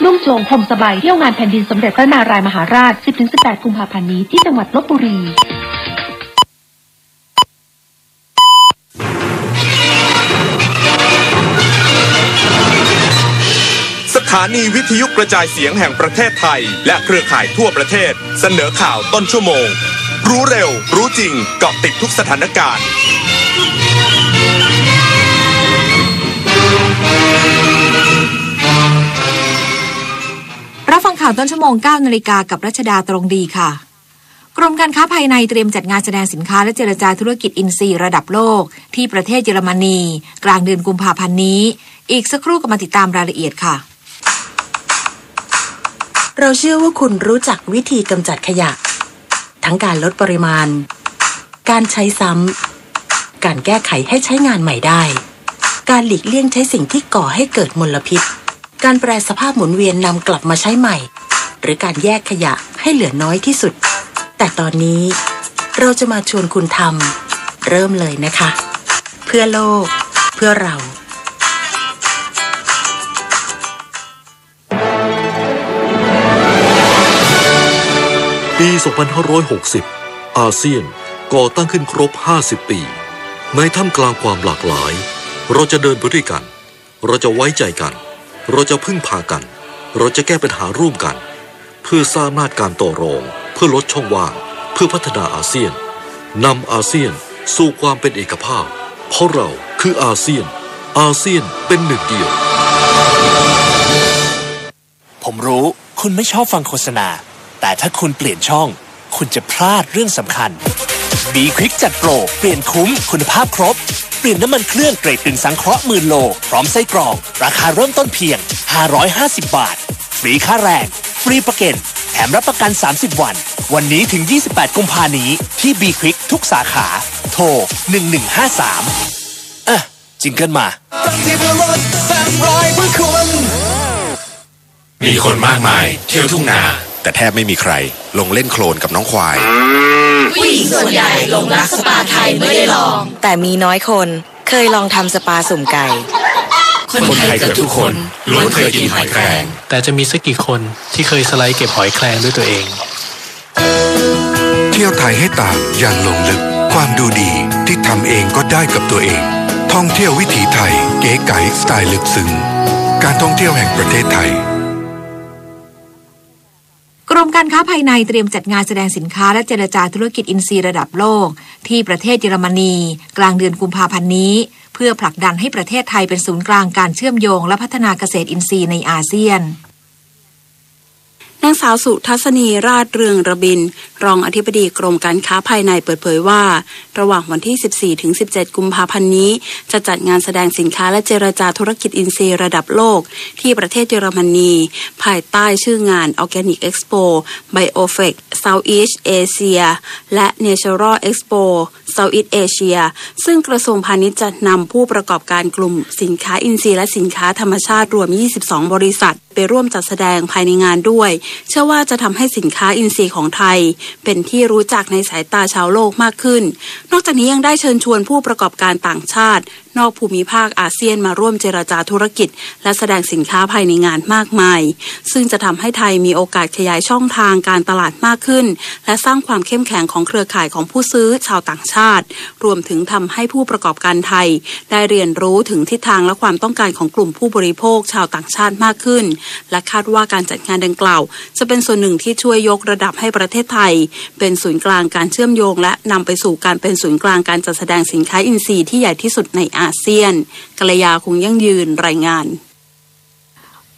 S21: นุ่งโจงห่มสบายเที่ยวงานแผ่นดินสมเด็จพระนารายมหาราช 10-18 กุมภาพันธ์นี้ที่จังหวัดลพบุรี
S22: สถานีวิทยุกระจายเสียงแห่งประเทศไทยและเครือข่ายทั่วประเทศเสนอข่าวต้นชั่วโมงรู้เร็วรู้จริงเกาะติดทุกสถานการณ์
S23: รับฟังข่าวต้นชั่วโมง 9 นาฬิกากับรัชดาตรงดีค่ะกรมการค้าภายในเตรียมจัดงานแสดงสินค้าและเจรจาธุรกิจอินทรีย์ระดับโลกที่ประเทศเยอรมนีกลางเดือนกุมภาพันธ์นี้อีกสักครู่ก็มาติดตามรายละเอียดค่ะ
S24: เราเชื่อว่าคุณรู้จักวิธีกำจัดขยะทั้งการลดปริมาณการใช้ซ้ำการแก้ไขให้ใช้งานใหม่ได้การหลีกเลี่ยงใช้สิ่งที่ก่อให้เกิดมลพิษการแปรสภาพหมุนเวียนนำกลับมาใช้ใหม่หรือการแยกขยะให้เหลือน้อยที่สุด แต่ตอนนี้เราจะมาชวนคุณทำเริ่มเลยนะคะ เพื่อโลกเพื่อเรา
S1: ปี 2560 อาเซียนก่อตั้งขึ้นครบ 50 ปีในท่ามกลางความหลากหลายเราจะเดินไปด้วยกันเราจะไว้ใจกันเราจะพึ่งพากันเราจะแก้ปัญหาร่วมกันเพื่อสร้างอำนาจการต่อรองเพื่อลดช่องว่างเพื่อพัฒนาอาเซียนนำอาเซียนสู่ความเป็นเอกภาพเพราะเราคืออาเซียนอาเซียนเป็นหนึ่งเดียว
S5: ผมรู้คุณไม่ชอบฟังโฆษณาแต่ถ้าคุณเปลี่ยนช่องคุณจะพลาดเรื่องสำคัญ B-Quick จัดโปรเปลี่ยนคุ้มคุณภาพครบเปลี่ยนน้ำมันเครื่องเกรดปิ่นสังเคราะห์10,000 โลพร้อมไส้กรองราคาเริ่มต้นเพียง550 บาทฟรีค่าแรงฟรีประกันแถมรับประกัน30 วันนี้ถึง28 กุมภาพันธ์นี้ที่ B-Quick ทุกสาขาโทร1153จิงเกิลมา
S6: มีคนมากมายเที่ยวทุ่งนาแต่แทบไม่มีใครลงเล่นโคลนกับน้องควาย
S7: ผู้หญิงส่วนใหญ่ลงรักสปาไทยไม่ได้ลองแต่มีน้อยคนเคยลองทำสปาสุ่มไก่
S6: คนไทยเกือบทุกคนล้วนเคยกินหอยแครง
S25: แต่จะมีสักกี่คนที่เคยสไลด์เก็บหอยแครงด้วยตัวเอง
S26: เที่ยวไทยให้ต่างอย่างลงลึกความดูดีที่ทำเองก็ได้กับตัวเองท่องเที่ยววิถีไทยเก๋ไก๋สไตล์ลึกซึ้งการท่องเที่ยวแห่งประเทศไทย
S23: กรมการค้าภายในเตรียมจัดงานแสดงสินค้าและเจรจาธุรกิจอินทรีย์ระดับโลกที่ประเทศเยอรมนีกลางเดือนกุมภาพันธ์นี้เพื่อผลักดันให้ประเทศไทยเป็นศูนย์กลางการเชื่อมโยงและพัฒนาเกษตรอินทรีย์ในอาเซียน
S27: นางสาวสุทัศนีราชเรืองระบินรองอธิบดีกรมการค้าภายในเปิดเผยว่าระหว่างวันที่ 14 ถึง 17 กุมภาพันธ์นี้จะจัดงานแสดงสินค้าและเจรจาธุรกิจอินทรีย์ระดับโลกที่ประเทศเยอรมนีภายใต้ชื่องาน Organic Expo Biofec Southeast Asia และ Natural Expo Southeast Asia ซึ่งกระทรวงพาณิชย์จะนำผู้ประกอบการกลุ่มสินค้าอินทรีย์และสินค้าธรรมชาติรวม 22 บริษัทไปร่วมจัดแสดงภายในงานด้วยเชื่อว่าจะทำให้สินค้าอินทรีย์ของไทยเป็นที่รู้จักในสายตาชาวโลกมากขึ้นนอกจากนี้ยังได้เชิญชวนผู้ประกอบการต่างชาตินอกภูมิภาคอาเซียนมาร่วมเจรจาธุรกิจและแสดงสินค้าภายในงานมากมายซึ่งจะทำให้ไทยมีโอกาสขยายช่องทางการตลาดมากขึ้นและสร้างความเข้มแข็งของเครือข่ายของผู้ซื้อชาวต่างชาติรวมถึงทำให้ผู้ประกอบการไทยได้เรียนรู้ถึงทิศทางและความต้องการของกลุ่มผู้บริโภคชาวต่างชาติมากขึ้นและคาดว่าการจัดงานดังกล่าวจะเป็นส่วนหนึ่งที่ช่วยยกระดับให้ประเทศไทยเป็นศูนย์กลางการเชื่อมโยงและนำไปสู่การเป็นศูนย์กลางการจัดแสดงสินค้าอินทรีย์ที่ใหญ่ที่สุดในอาเซียนกัลยาคงยั่งยืนรายงาน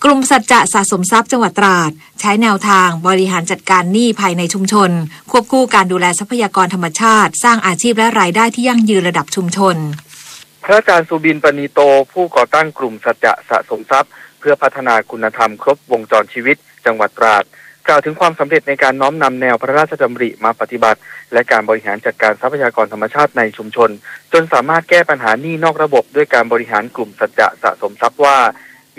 S23: กลุ่มสัจจะสะสมทรัพย์จังหวัดตราดใช้แนวทางบริหารจัดการหนี้ภายในชุมชนควบคู่การดูแลทรัพยากรธรรมชาติสร้างอาชีพและรายได้ที่ยั่งยืนระดับชุมชน
S8: พระอาจารย์สุบิน ปณีโตผู้ก่อตั้งกลุ่มสัจจะสะสมทรัพย์เพื่อพัฒนาคุณธรรมครบวงจรชีวิตจังหวัดตราดกล่าวถึงความสำเร็จในการน้อมนำแนวพระราชดำริมาปฏิบัติและการบริหารจัดการทรัพยากรธรรมชาติในชุมชนจนสามารถแก้ปัญหาหนี้นอกระบบด้วยการบริหารกลุ่มสัจจะสะสมทรัพย์ว่า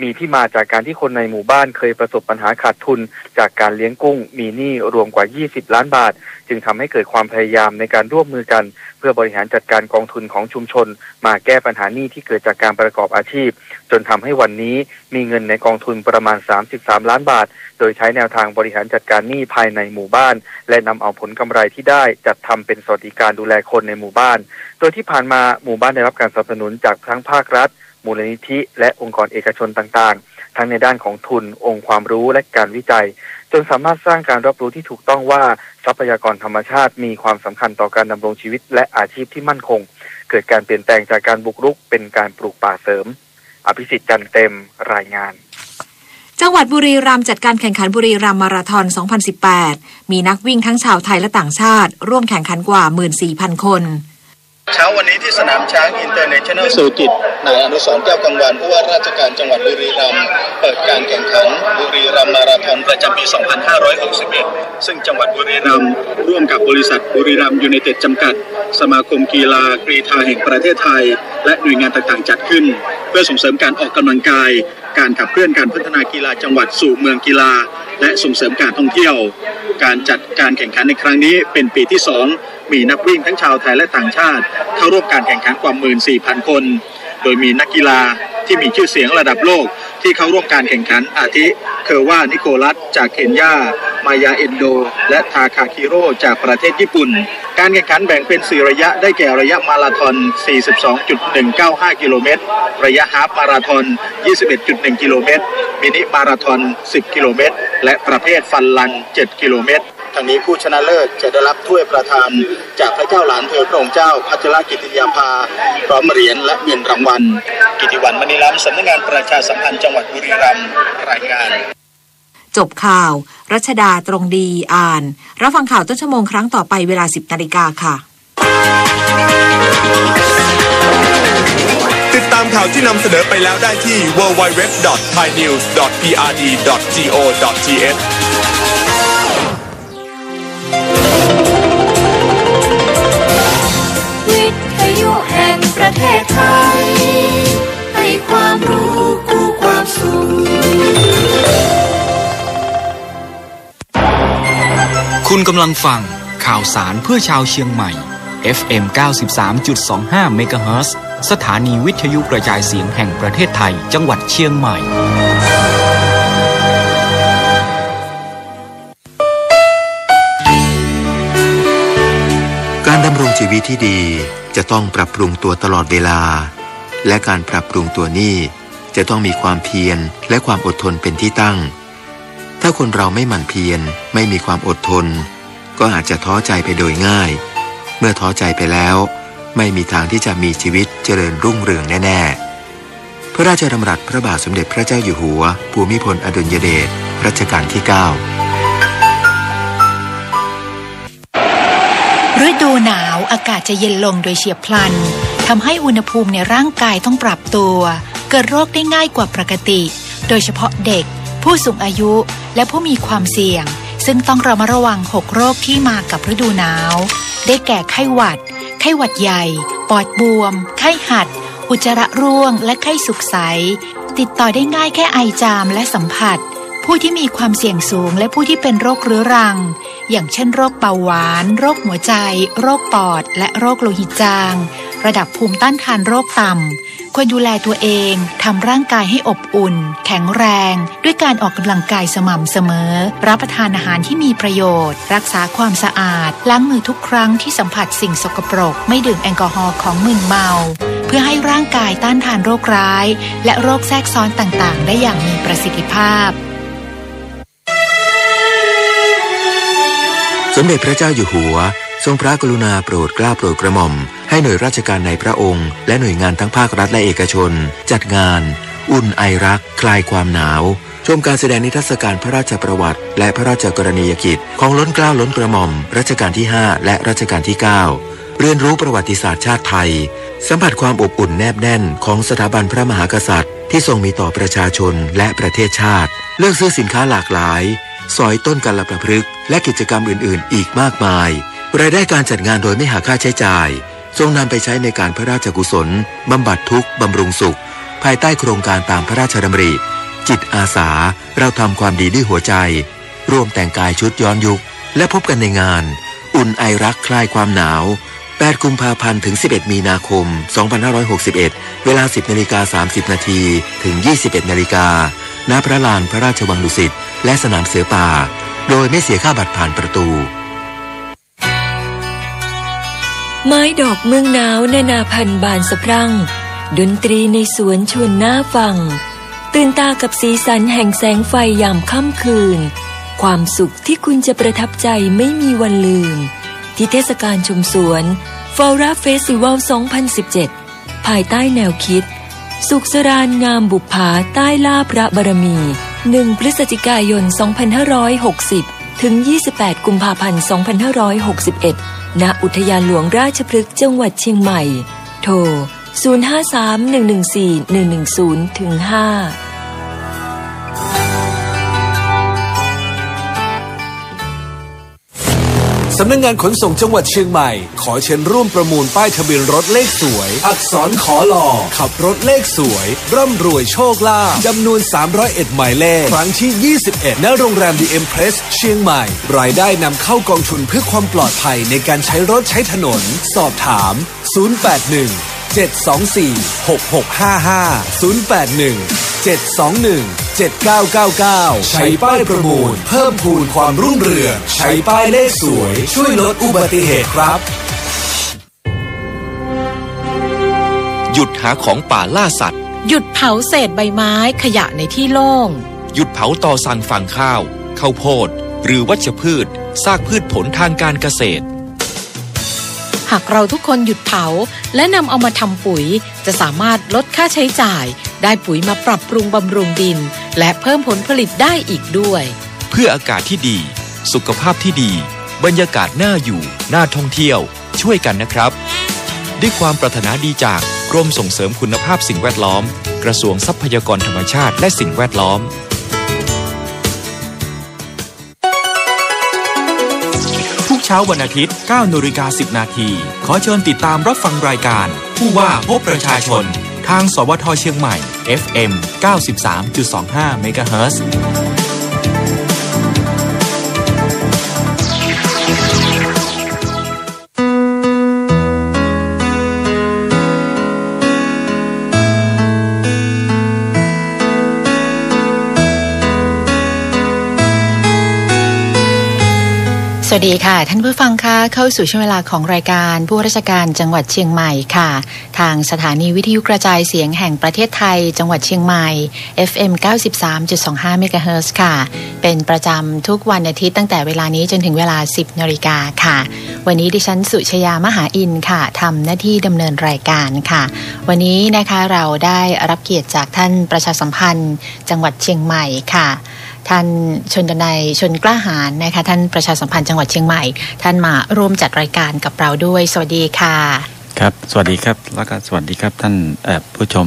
S8: มีที่มาจากการที่คนในหมู่บ้านเคยประสบปัญหาขาดทุนจากการเลี้ยงกุ้งมีหนี้รวมกว่า20 ล้านบาทจึงทำให้เกิดความพยายามในการร่วมมือกันเพื่อบริหารจัดการกองทุนของชุมชนมาแก้ปัญหาหนี้ที่เกิดจากการประกอบอาชีพจนทำให้วันนี้มีเงินในกองทุนประมาณ33 ล้านบาทโดยใช้แนวทางบริหารจัดการหนี้ภายในหมู่บ้านและนำเอาผลกำไรที่ได้จัดทำเป็นสวัสดิการดูแลคนในหมู่บ้านโดยที่ผ่านมาหมู่บ้านได้รับการสนับสนุนจากทั้งภาครัฐมูลนิธิและองค์กรเอกชนต่างๆทั้งในด้านของทุนองค์ความรู้และการวิจัยจนสามารถสร้างการรับรู้ที่ถูกต้องว่าทรัพยากรธรรมชาติมีความสำคัญต่อการดำรงชีวิตและอาชีพที่มั่นคงเกิดการเปลี่ยนแปลงจากการบุกรุกเป็นการปลูกป่าเสริมอภิสิทธิ์จันเต็มรายงาน
S23: จังหวัดบุรีรัมย์จัดการแข่งขันบุรีรัมย์มาราธอน 2018 มีนักวิ่งทั้งชาวไทยและต่างชาติร่วมแข่งขันกว่า 14,000 คน
S28: เช้าวันนี้ที่สนามช้างอินเตอร์เนชั่นแนลสุกิจนายอนุสรณ์แก้วกังวานผู้ว่าราชการจังหวัดบุรีรัมย์เปิดการแข่งขันบุรีรัมย์มาราธอนประจำปี 2561 ซึ่งจังหวัดบุรีรัมย์ร่วมกับบริษัทบุรีรัมย์ยูไนเต็ดจำกัดสมาคมกีฬากรีฑาแห่งประเทศไทยและหน่วยงานต่างๆจัดขึ้นเพื่อส่งเสริมการออกกำลังกายการขับเคลื่อนการพัฒนากีฬาจังหวัดสู่เมืองกีฬา และส่งเสริมการท่องเที่ยวการจัดการแข่งขันในครั้งนี้เป็นปีที่2มีนักวิ่งทั้งชาวไทยและต่างชาติเข้าร่วมการแข่งขันกว่า 14,000 คนโดยมีนักกีฬาที่มีชื่อเสียงระดับโลกที่เข้าร่วมการแข่งขันอาทิเคอร์ว่านิโคลัสจากเคนยามายาเอนโดและทาคาคิโร่จากประเทศญี่ปุ่นการแข่งขันแบ่งเป็น4ระยะได้แก่ระยะมาราธอน 42.195 กิโลเมตรระยะฮาล์ฟมาราธอน 21.1 กิโลเมตรมินิมาราธอน 10 กิโลเมตรและประเภทฟันลัน 7 กิโลเมตรทางนี้ผู้ชนะเลิศจะได้รับถ้วยประธานจากพระเจ้าหลานเธอพระองค์เจ้าพัชรกิติยาภาพร้อมเหรียญและเงินรางวัลกิติวรรณ มณีล้ำสำนักงานประชาสัมพันธ์จังหวัดบุรีรัมย์รายงาน
S23: จบข่าวรัชดาตรงดีอ่านรับฟังข่าวต้นชั่วโมงครั้งต่อไปเวลา 10 นาฬิกาค่ะ
S22: ติดตามข่าวที่นำเสนอไปแล้วได้ที่ www.thainews.prd.go.th
S3: วิทยุแห่งประเทศไทยให้ความรู้คู่ความสุข
S4: คุณกำลังฟังข่าวสารเพื่อชาวเชียงใหม่ FM 93.25 เมกะเฮิรตซ์สถานีวิทยุกระจายเสียงแห่งประเทศไทยจังหวัดเชียงใหม่
S9: การดำรงชีวิตที่ดีจะต้องปรับปรุงตัวตลอดเวลาและการปรับปรุงตัวนี้จะต้องมีความเพียรและความอดทนเป็นที่ตั้งถ้าคนเราไม่หมั่นเพียรไม่มีความอดทนก็อาจจะท้อใจไปโดยง่ายเมื่อท้อใจไปแล้วไม่มีทางที่จะมีชีวิตเจริญรุ่งเรืองแน่ๆพระราชดำรัสพระบาทสมเด็จพระเจ้าอยู่หัวภูมิพลอดุลยเดชรัชกาลที่ 9
S10: ฤดูหนาวอากาศจะเย็นลงโดยเฉียบพลันทำให้อุณหภูมิในร่างกายต้องปรับตัวเกิดโรคได้ง่ายกว่าปกติโดยเฉพาะเด็กผู้สูงอายุและผู้มีความเสี่ยงซึ่งต้องระมัดระวัง6โรคที่มากับฤดูหนาวได้แก่ไข้หวัดใหญ่ปอดบวมไข้หัดอุจจาระร่วงและไข้สุกใสติดต่อได้ง่ายแค่ไอจามและสัมผัสผู้ที่มีความเสี่ยงสูงและผู้ที่เป็นโรคเรื้อรังอย่างเช่นโรคเบาหวานโรคหัวใจโรคปอดและโรคโลหิตจางระดับภูมิต้านทานโรคต่ำควรดูแลตัวเองทำร่างกายให้อบอุ่นแข็งแรงด้วยการออกกำลังกายสม่ำเสมอรับประทานอาหารที่มีประโยชน์รักษาความสะอาดล้างมือทุกครั้งที่สัมผัสสิ่งสกปรกไม่ดื่มแอลกอฮอล์ของมึนเมาเพื่อให้ร่างกายต้านทานโรคร้ายและโรคแทรกซ้อนต่างๆได้อย่างมีประสิทธิภาพ
S9: สมเด็จพระเจ้าอยู่หัวทรงพระกรุณาโปรดเกล้าโปรดกระหม่อมให้หน่วยราชการในพระองค์และหน่วยงานทั้งภาครัฐและเอกชนจัดงานอุ่นไอรักคลายความหนาวชมการแสดงนิทรรศการพระราชประวัติและพระราชกรณียกิจของล้นเกล้าล้นกระหม่อมรัชกาลที่5และรัชกาลที่9เรียนรู้ประวัติศาสตร์ชาติไทยสัมผัสความอบอุ่นแนบแน่นของสถาบันพระมหากษัตริย์ที่ทรงมีต่อประชาชนและประเทศชาติเลือกซื้อสินค้าหลากหลายสอยต้นกัลประพฤกษ์และกิจกรรมอื่นๆอีกมากมายรายได้การจัดงานโดยไม่หักค่าใช้จ่ายทรงนำไปใช้ในการพระราชกุศลบำบัดทุกข์บำรุงสุขภายใต้โครงการตามพระราชดำริจิตอาสาเราทำความดีด้วยหัวใจร่วมแต่งกายชุดย้อนยุคและพบกันในงานอุ่นไอรักคลายความหนาว8 กุมภาพันธ์ถึง 11 มีนาคม 2561 เวลา 10:30 น. ถึง 21:00 น. ณ พระลานพระราชวังดุสิตและสนามเสือป่าโดยไม่เสียค่าบัตรผ่านประตู
S13: ไม้ดอกเมืองหนาวนานาพันธุ์บานสะพรั่งดนตรีในสวนชวนน่าฟังตื่นตากับสีสันแห่งแสงไฟยามค่ำคืนความสุขที่คุณจะประทับใจไม่มีวันลืมที่เทศกาลชมสวนฟลอราเฟสติวัล 2017 ภายใต้แนวคิดสุขสรานงามบุปผาใต้ล่าพระบารมี1 พฤศจิกายน 2560 ถึง 28 กุมภาพันธ์ 2561 ณ อุทยานหลวงราชพฤกษ์จังหวัดเชียงใหม่ โทร 053-114-110-5
S11: สำนักงานขนส่งจังหวัดเชียงใหม่ขอเชิญร่วมประมูลป้ายทะเบียนรถเลขสวยอักษรขอหล่อขับรถเลขสวยร่ำรวยโชคลาภจำนวน301หมายเลขครั้งที่21ณโรงแรม The Empress เชียงใหม่รายได้นำเข้ากองทุนเพื่อความปลอดภัยในการใช้รถใช้ถนนสอบถาม081-724-6655 081-721-7999 ใช้ป้ายประมูลเพิ่มพูนความรุ่งเรืองใช้ป้ายเลขสวยช่วยลดอุบัติเหตุครับ
S4: หยุดหาของป่าล่าสัตว์
S14: หยุดเผาเศษใบไม้ขยะในที่โล่ง
S4: หยุดเผาตอสั่งฟางข้าวข้าวโพดหรือวัชพืชซากพืชผลทางการเกษตร
S14: หากเราทุกคนหยุดเผาและนำเอามาทำปุ๋ยจะสามารถลดค่าใช้จ่ายได้ปุ๋ยมาปรับปรุงบำรุงดินและเพิ่มผลผลิตได้อีกด้วย
S4: เพื่ออากาศที่ดีสุขภาพที่ดีบรรยากาศน่าอยู่น่าท่องเที่ยวช่วยกันนะครับด้วยความปรารถนาดีจากกรมส่งเสริมคุณภาพสิ่งแวดล้อมกระทรวงทรัพยากรธรรมชาติและสิ่งแวดล้อมทุกเช้าวันอาทิตย์ 9:10 น.ขอเชิญติดตามรับฟังรายการผู้ว่าพบประชาชนทางสวทเชียงใหม่ FM 93.25 เมกะเฮิรตซ์
S14: สวัสดีค่ะท่านผู้ฟังคะเข้าสู่ช่วงเวลาของรายการผู้ว่าราชการจังหวัดเชียงใหม่ค่ะทางสถานีวิทยุกระจายเสียงแห่งประเทศไทยจังหวัดเชียงใหม่ FM 93.25 เมกะเฮิรตซ์ค่ะเป็นประจำทุกวันอาทิตย์ตั้งแต่เวลานี้จนถึงเวลา 10 นาฬิกาค่ะวันนี้ดิฉันสุชยามหาอินทร์ค่ะทำหน้าที่ดำเนินรายการค่ะวันนี้นะคะเราได้รับเกียรติจากท่านประชาสัมพันธ์จังหวัดเชียงใหม่ค่ะท่านชนนัยชนกล้าหาญนะคะท่านประชาสัมพันธ์จังหวัดเชียงใหม่ท่านมาร่วมจัดรายการกับเราด้วยสวัสดีค่ะ
S15: ครับสวัสดีครับแล้วก็สวัสดีครับท่านผู้ชม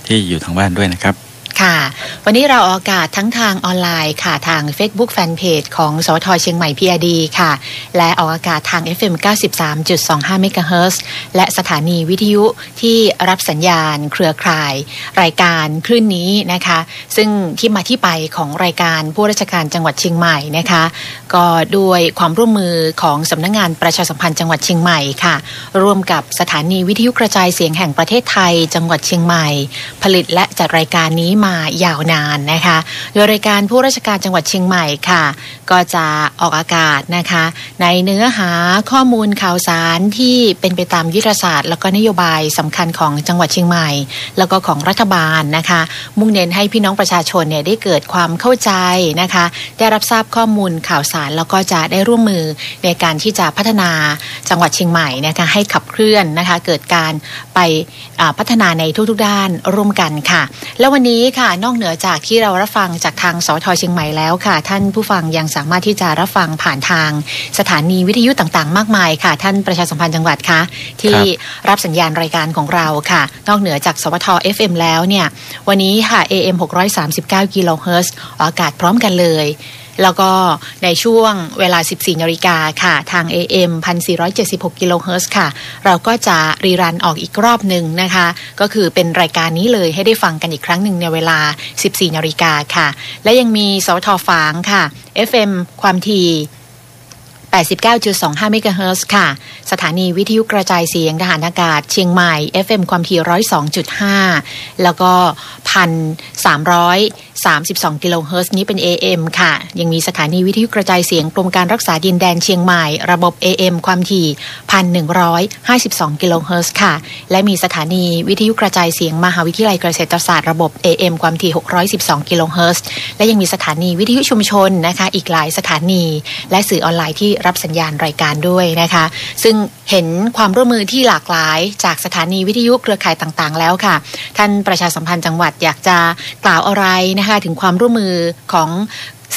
S15: ที่อยู่ทางบ้านด้วยนะครับ
S14: ค่ะวันนี้เราออกอากาศทั้งทางออนไลน์ค่ะทาง Facebook Fanpage ของสวทเชียงใหม่ PRD ค่ะและออกอากาศทาง FM 93.25 เมกะเฮิรตซ์และสถานีวิทยุที่รับสัญญาณเครือข่ายรายการคลื่นนี้นะคะซึ่งที่มาที่ไปของรายการผู้ราชการจังหวัดเชียงใหม่นะคะก็ด้วยความร่วมมือของสำนักงานประชาสัมพันธ์จังหวัดเชียงใหม่ค่ะร่วมกับสถานีวิทยุกระจายเสียงแห่งประเทศไทยจังหวัดเชียงใหม่ผลิตและจัดรายการนี้มายาวนานนะคะโดยรายการผู้ราชการจังหวัดเชียงใหม่ค่ะก็จะออกอากาศนะคะในเนื้อหาข้อมูลข่าวสารที่เป็นไปตามยุทธศาสตร์แล้วก็นโยบายสำคัญของจังหวัดเชียงใหม่แล้วก็ของรัฐบาลนะคะมุ่งเน้นให้พี่น้องประชาชนเนี่ยได้เกิดความเข้าใจนะคะได้รับทราบข้อมูลข่าวสารแล้วก็จะได้ร่วมมือในการที่จะพัฒนาจังหวัดเชียงใหม่นะคะให้ขับเคลื่อนนะคะเกิดการไปพัฒนาในทุกๆด้านร่วมกันค่ะแล้ววันนี้ค่ะนอกเหนือจากที่เรารับฟังจากทางสวทเชียงใหม่แล้วค่ะท่านผู้ฟังยังสามารถที่จะรับฟังผ่านทางสถานีวิทยุต่างๆมากมายค่ะท่านประชาสัมพันธ์จังหวัดคะที่รับสัญญาณรายการของเราค่ะนอกเหนือจากสวท FM แล้วเนี่ยวันนี้ค่ะ AM 639กิโลเฮิรตซ์ออกอากาศพร้อมกันเลยแล้วก็ในช่วงเวลา 14 นาฬิกาค่ะทาง AM 1476 กิโลเฮิรตซ์ค่ะเราก็จะรีรันออกอีกรอบหนึ่งนะคะก็คือเป็นรายการนี้เลยให้ได้ฟังกันอีกครั้งหนึ่งในเวลา 14 นาฬิกาค่ะและยังมีสวทฝางค่ะ FM ความถี่ 89.25 เมกะเฮิรตซ์ค่ะสถานีวิทยุกระจายเสียงทหารอากาศเชียงใหม่ FM ความถี่ 102.5 แล้วก็1,332 กิโลเฮิรตซ์นี้เป็น AM ค่ะยังมีสถานีวิทยุกระจายเสียงกรมการรักษาดินแดนเชียงใหม่ระบบ AM ความถี่ 1,152 กิโลเฮิรตซ์ค่ะและมีสถานีวิทยุกระจายเสียงมหาวิทยาลัยเกษตรศาสตร์ระบบ AM ความถี่ 612 กิโลเฮิรตซ์และยังมีสถานีวิทยุชุมชนนะคะอีกหลายสถานีและสื่อออนไลน์ที่รับสัญญาณรายการด้วยนะคะซึ่งเห็นความร่วมมือที่หลากหลายจากสถานีวิทยุเครือข่ายต่างๆแล้วค่ะท่านประชาสัมพันธ์จังหวัดอยากจะกล่าวอะไรนะคะถึงความร่วมมือของ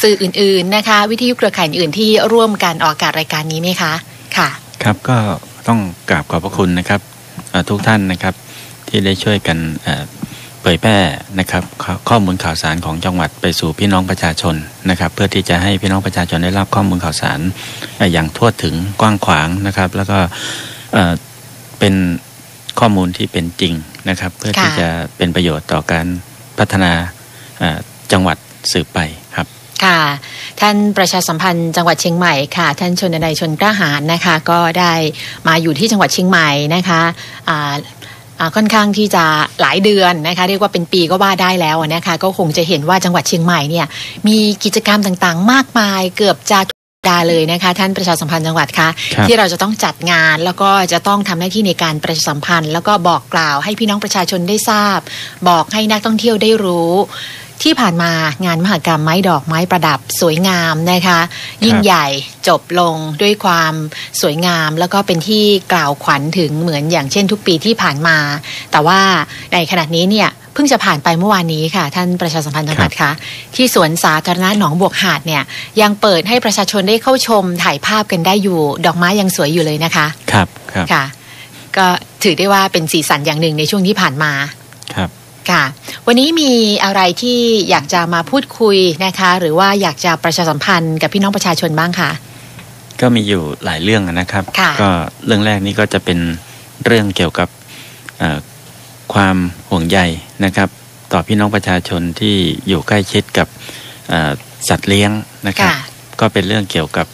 S14: สื่ออื่นๆนะคะวิทยุเครือข่ายอื่นที่ร่วมกันออกอากาศรายการนี้ไหมคะค่ะ
S15: ครับก็ต้องกราบขอบพระคุณนะครับทุกท่านนะครับที่ได้ช่วยกัน เผยแพร่นะครับข้อมูลข่าวสารของจังหวัดไปสู่พี่น้องประชาชนนะครับเพื่อที่จะให้พี่น้องประชาชนได้รับข้อมูลข่าวสารอย่างทั่วถึงกว้างขวางนะครับแล้วก็เป็นข้อมูลที่เป็นจริงนะครับเพื่อที่จะเป็นประโยชน์ต่อการพัฒนาจังหวัดสืบไปครับ
S14: ค่ะท่านประชาสัมพันธ์จังหวัดเชียงใหม่ค่ะท่านชนนัยชนกล้าหาญนะคะก็ได้มาอยู่ที่จังหวัดเชียงใหม่นะคะค่อนข้างที่จะหลายเดือนนะคะเรียกว่าเป็นปีก็ว่าได้แล้วนะคะก็คงจะเห็นว่าจังหวัดเชียงใหม่เนี่ยมีกิจกรรมต่างๆมากมายเกือบจะทุกสัปดาห์เลยนะคะท่านประชาสัมพันธ์จังหวัดคะที่เราจะต้องจัดงานแล้วก็จะต้องทำหน้าที่ในการประชาสัมพันธ์แล้วก็บอกกล่าวให้พี่น้องประชาชนได้ทราบบอกให้นักท่องเที่ยวได้รู้ที่ผ่านมางานมหกรรมไม้ดอกไม้ประดับสวยงามนะคะยิ่งใหญ่จบลงด้วยความสวยงามแล้วก็เป็นที่กล่าวขวัญถึงเหมือนอย่างเช่นทุกปีที่ผ่านมาแต่ว่าในขณะนี้เนี่ยเพิ่งจะผ่านไปเมื่อวานนี้ค่ะท่านประชาสัมพันธ์จังหวัดคะที่สวนสาธารณะหนองบวกหาดเนี่ยยังเปิดให้ประชาชนได้เข้าชมถ่ายภาพกันได้อยู่ดอกไม้ยังสวยอยู่เลยนะคะ
S15: ครับ
S14: ค่ะก็ถือได้ว่าเป็นสีสันอย่างหนึ่งในช่วงที่ผ่านมา
S15: ครับ
S14: ค่ะวันนี้มีอะไรที่อยากจะมาพูดคุยนะคะหรือว่าอยากจะประชาสัมพันธ์กับพี่น้องประชาชนบ้างคะ
S15: ก็มีอยู่หลายเรื่องนะครับก็เรื่องแรกนี้ก็จะเป็นเรื่องเกี่ยวกับความห่วงใยนะครับต่อพี่น้องประชาชนที่อยู่ใกล้ชิดกับสัตว์เลี้ยงนะครับก็เป็นเรื่องเกี่ยวกับ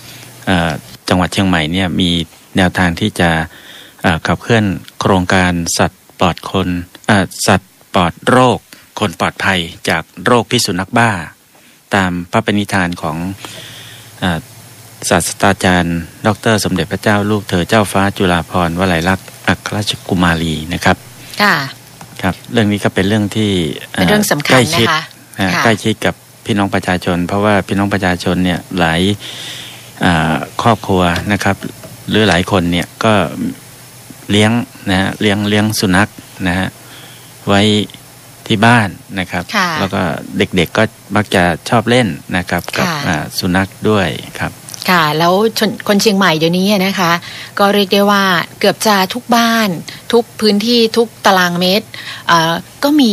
S15: จังหวัดเชียงใหม่เนี่ยมีแนวทางที่จะขับเคลื่อนโครงการสัตว์ปลอดคนสัตว์ปลอดโรคคนปลอดภัยจากโรคพิษสุนัขบ้าตามพระปณิธานของศาสตราจารย์ดร.สมเด็จพระเจ้าลูกเธอเจ้าฟ้าจุฬาภรณ์วลัยลักษณ์อัครราชกุมารีนะครับครับเรื่องนี้ก็เป็นเรื่องที่
S14: เป็นเรื่องสำคัญนะคะ
S15: ใกล้ชิดกับพี่น้องประชาชนเพราะว่าพี่น้องประชาชนเนี่ยหลายครอบครัวนะครับหรือหลายคนเนี่ยก็เลี้ยงนะเลี้ยงสุนัขนะฮะไว้ที่บ้านนะครับแล้วก็เด็กๆก็มักจะชอบเล่นนะครับกับสุนัขด้วยครับ
S14: ค่ะแล้วคนเชียงใหม่เดี๋ยวนี้นะคะก็เรียกได้ว่าเกือบจะทุกบ้านทุกพื้นที่ทุกตารางเมตรก็มี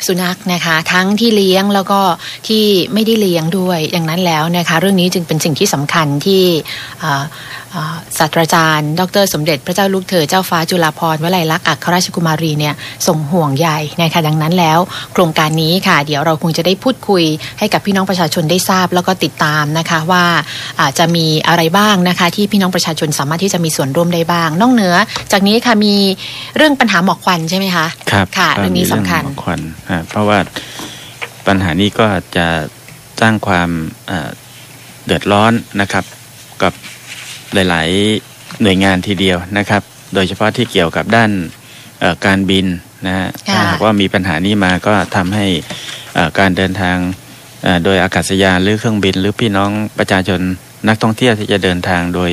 S14: สุนัขนะคะทั้งที่เลี้ยงแล้วก็ที่ไม่ได้เลี้ยงด้วยดังนั้นแล้วนะคะเรื่องนี้จึงเป็นสิ่งที่สำคัญที่ศาสตราจารย์ดร.สมเด็จพระเจ้าลูกเธอเจ้าฟ้าจุฬาภรณ์วลัยลักษณ์อัครราชกุมารีเนี่ยทรงห่วงใยนะคะดังนั้นแล้วโครงการนี้ค่ะเดี๋ยวเราคงจะได้พูดคุยให้กับพี่น้องประชาชนได้ทราบแล้วก็ติดตามนะคะว่าจะมีอะไรบ้างนะคะที่พี่น้องประชาชนสามารถที่จะมีส่วนร่วมได้บ้างนอกเหนือจากนี้ค่ะมีเรื่องปัญหาหมอกควันใช่ไหมคะ
S15: ครับ
S14: ค่ะเรื่องนี้สำคัญ
S15: หมอกควันเพราะว่าปัญหานี้ก็จะสร้างความเดือดร้อนนะครับกับหลายๆหน่วยงานทีเดียวนะครับโดยเฉพาะที่เกี่ยวกับด้านการบินนะฮะถ้าหากว่ามีปัญหานี้มาก็ทำให้การเดินทางโดยอากาศยานหรือเครื่องบินหรือพี่น้องประชาชนนักท่องเที่ยวที่จะเดินทางโดย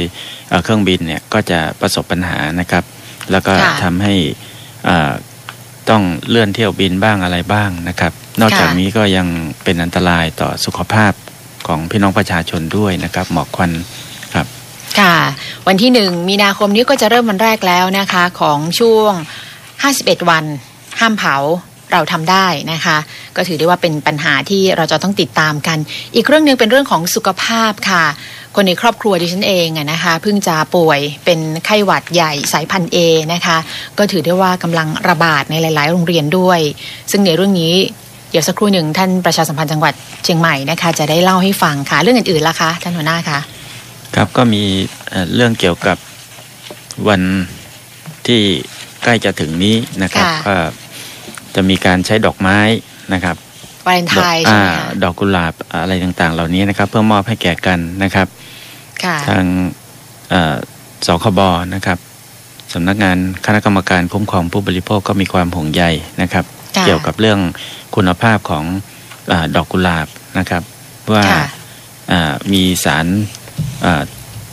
S15: เครื่องบินเนี่ยก็จะประสบปัญหานะครับแล้วก็ทำให้ต้องเลื่อนเที่ยวบินบ้างอะไรบ้างนะครับนอกจากนี้ก็ยังเป็นอันตรายต่อสุขภาพของพี่น้องประชาชนด้วยนะครับหมอกควันครับ
S14: ค่ะวันที่1 มีนาคมนี้ก็จะเริ่มวันแรกแล้วนะคะของช่วง51วันห้ามเผาเราทำได้นะคะก็ถือได้ว่าเป็นปัญหาที่เราจะต้องติดตามกันอีกเรื่องนึงเป็นเรื่องของสุขภาพค่ะคนในครอบครัวดิฉันเองนะคะเพิ่งจะป่วยเป็นไข้หวัดใหญ่สายพันธุ์ A นะคะก็ถือได้ว่ากำลังระบาดในหลายๆโรงเรียนด้วยซึ่งในเรื่องนี้เดี๋ยวสักครู่หนึ่งท่านประชาสัมพันธ์จังหวัดเชียงใหม่นะคะจะได้เล่าให้ฟังค่ะเรื่องอื่นๆล่ะคะท่านหัวหน้าคะ
S15: ครับก็มีเรื่องเกี่ยวกับวันที่ใกล้จะถึงนี้นะครับก็จะมีการใช้ดอกไม้นะครับ
S14: วาเลนไทน์ใช่ไหมคะ
S15: ดอกกุหลาบอะไรต่างๆเหล่านี้นะครับเพื่อมอบให้แก่กันนะครับทางสคบนะครับสำนักงานคณะกรรมการคุ้มครองผู้บริโภคก็มีความห่วงใยนะครับเกี่ยวกับเรื่องคุณภาพของดอกกุหลาบนะครับว่ามีสาร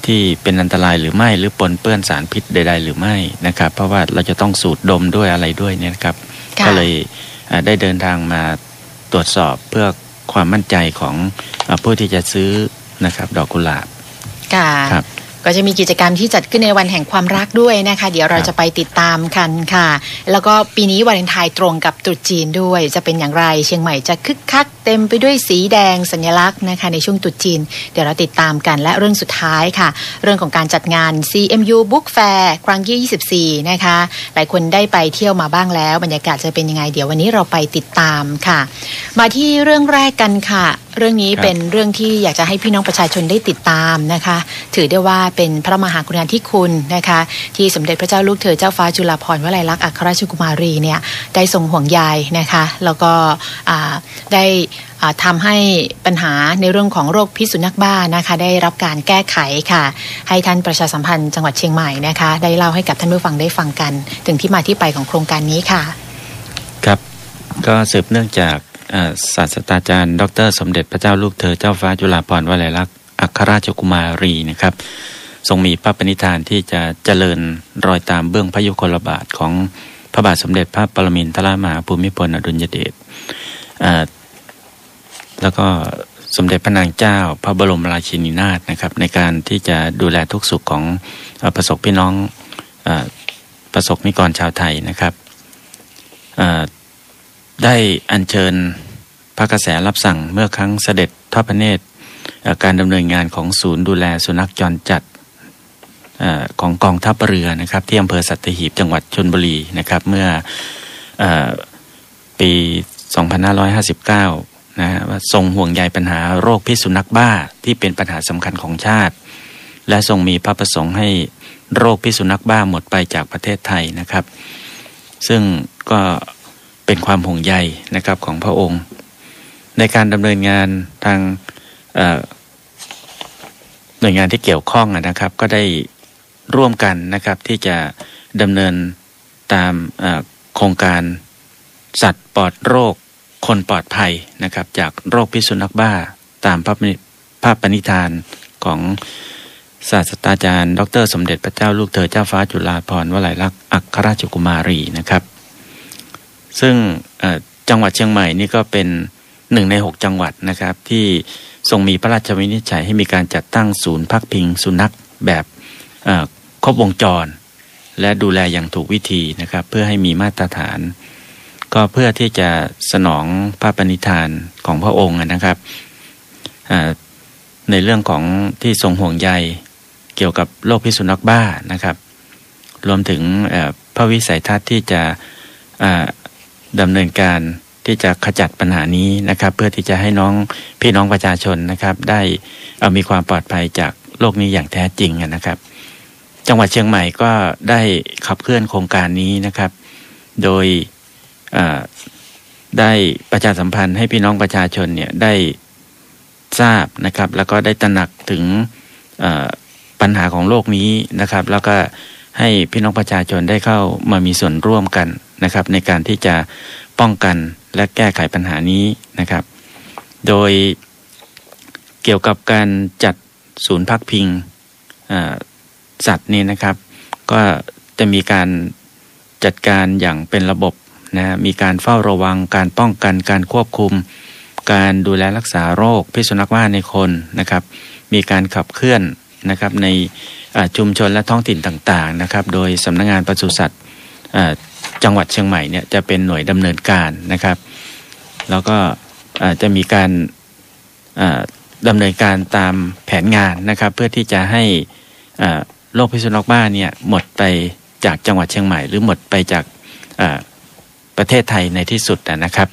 S15: ที่เป็นอันตรายหรือไม่หรือปนเปื้อนสารพิษใดๆหรือไม่นะครับเพราะว่าเราจะต้องสูดดมด้วยอะไรด้วยเนี่ยครับก็เลยได้เดินทางมาตรวจสอบเพื่อความมั่นใจของผู้ที่จะซื้อนะครับดอกกุหลาบ
S14: ครับก็ ก็จะมีกิจกรรมที่จัดขึ้นในวันแห่งความรักด้วยนะคะเดี๋ยวเราจะไปติดตามกันค่ะแล้วก็ปีนี้วาเลนไทน์ตรงกับตรุษจีนด้วยจะเป็นอย่างไรเชียงใหม่จะคึกคักเต็มไปด้วยสีแดงสัญลักษณ์นะคะในช่วงตรุษจีนเดี๋ยวเราติดตามกันและเรื่องสุดท้ายค่ะเรื่องของการจัดงาน CMU Book Fair ครั้งที่24นะคะหลายคนได้ไปเที่ยวมาบ้างแล้วบรรยากาศจะเป็นยังไงเดี๋ยววันนี้เราไปติดตามค่ะมาที่เรื่องแรกกันค่ะเรื่องนี้เป็นเรื่องที่อยากจะให้พี่น้องประชาชนได้ติดตามนะคะถือได้ว่าเป็นพระมหากรุณาธิคุณนะคะที่สมเด็จพระเจ้าลูกเธอเจ้าฟ้าจุฬาภรณ์วลัยลักษณ์อัครราชกุมารีเนี่ยได้ทรงห่วงใยนะคะแล้วก็ได้ทำให้ปัญหาในเรื่องของโรคพิษสุนัขบ้านะคะได้รับการแก้ไขค่ะให้ท่านประชาสัมพันธ์จังหวัดเชียงใหม่นะคะได้เล่าให้กับท่านผู้ฟังได้ฟังกันถึงที่มาที่ไปของโครงการนี้ค่ะ
S15: ครับก็สืบเนื่องจากศาสตราจารย์ดร.สมเด็จพระเจ้าลูกเธอเจ้าฟ้าจุฬาภรณ์วลัยลักษณ์อัครราชกุมารีนะครับทรงมีพระปณิธานที่จะเจริญรอยตามเบื้องพระยุคลบาทของพระบาทสมเด็จพระปรมินทรมหาภูมิพลอดุลยเดชแล้วก็สมเด็จพระนางเจ้าพระบรมราชินีนาถนะครับในการที่จะดูแลทุกสุขของประสบพี่น้องประสบนิกรชาวไทยนะครับได้อัญเชิญพระกระแสรับสั่งเมื่อครั้งเสด็จทอดพระเนตรการดำเนินงานของศูนย์ดูแลสุนัขจรจัดของกองทัพเรือนะครับที่อำเภอสัตหีบจังหวัดชลบุรีนะครับเมื่อปี 2559 นะว่าทรงห่วงใยปัญหาโรคพิษสุนัขบ้าที่เป็นปัญหาสำคัญของชาติและทรงมีพระประสงค์ให้โรคพิษสุนัขบ้าหมดไปจากประเทศไทยนะครับซึ่งก็เป็นความห่วงใยนะครับของพระองค์ในการดำเนินงานทางหน่วยงานที่เกี่ยวข้องนะครับก็ได้ร่วมกันนะครับที่จะดำเนินตามโครงการสัตว์ปลอดโรคคนปลอดภัยนะครับจากโรคพิษสุนัขบ้าตามพระปณิธานของศาสตราจารย์ดร.สมเด็จพระเจ้าลูกเธอเจ้าฟ้าจุฬาภรณ์วลัยลักษณ์อัครราชกุมารีนะครับซึ่งจังหวัดเชียงใหม่นี่ก็เป็น1 ใน 6จังหวัดนะครับที่ทรงมีพระราชวินิจฉัยให้มีการจัดตั้งศูนย์พักพิงสุนัขแบบครบวงจรและดูแลอย่างถูกวิธีนะครับเพื่อให้มีมาตรฐานก็เพื่อที่จะสนองพระปณิธานของพระองค์นะครับในเรื่องของที่ทรงห่วงใยเกี่ยวกับโรคพิษสุนัขบ้านะครับรวมถึงพระวิสัยทัศน์ที่จะดำเนินการที่จะขจัดปัญหานี้นะครับเพื่อที่จะให้พี่น้องประชาชนนะครับได้มีความปลอดภัยจากโรคนี้อย่างแท้จริงนะครับจังหวัดเชียงใหม่ก็ได้ขับเคลื่อนโครงการนี้นะครับโดยได้ประชาสัมพันธ์ให้พี่น้องประชาชนเนี่ยได้ทราบนะครับแล้วก็ได้ตระหนักถึงปัญหาของโรคนี้นะครับแล้วก็ให้พี่น้องประชาชนได้เข้ามามีส่วนร่วมกันนะครับในการที่จะป้องกันและแก้ไขปัญหานี้นะครับโดยเกี่ยวกับการจัดศูนย์พักพิงสัตว์นี้นะครับก็จะมีการจัดการอย่างเป็นระบบนะมีการเฝ้าระวังการป้องกันการควบคุมการดูแลรักษาโรคพิษสุนัขบ้าในคนนะครับมีการขับเคลื่อนนะครับในชุมชนและท้องถิ่นต่างๆนะครับโดยสำนักงานปศุสัตว์จังหวัดเชียงใหม่เนี่ยจะเป็นหน่วยดำเนินการนะครับแล้วก็จะมีการดำเนินการตามแผนงานนะครับเพื่อที่จะให้โรคพิษสุนัขบ้าเนี่ยหมดไปจากจังหวัดเชียงใหม่หรือหมดไปจากประเทศไทยในที่สุดนะครับ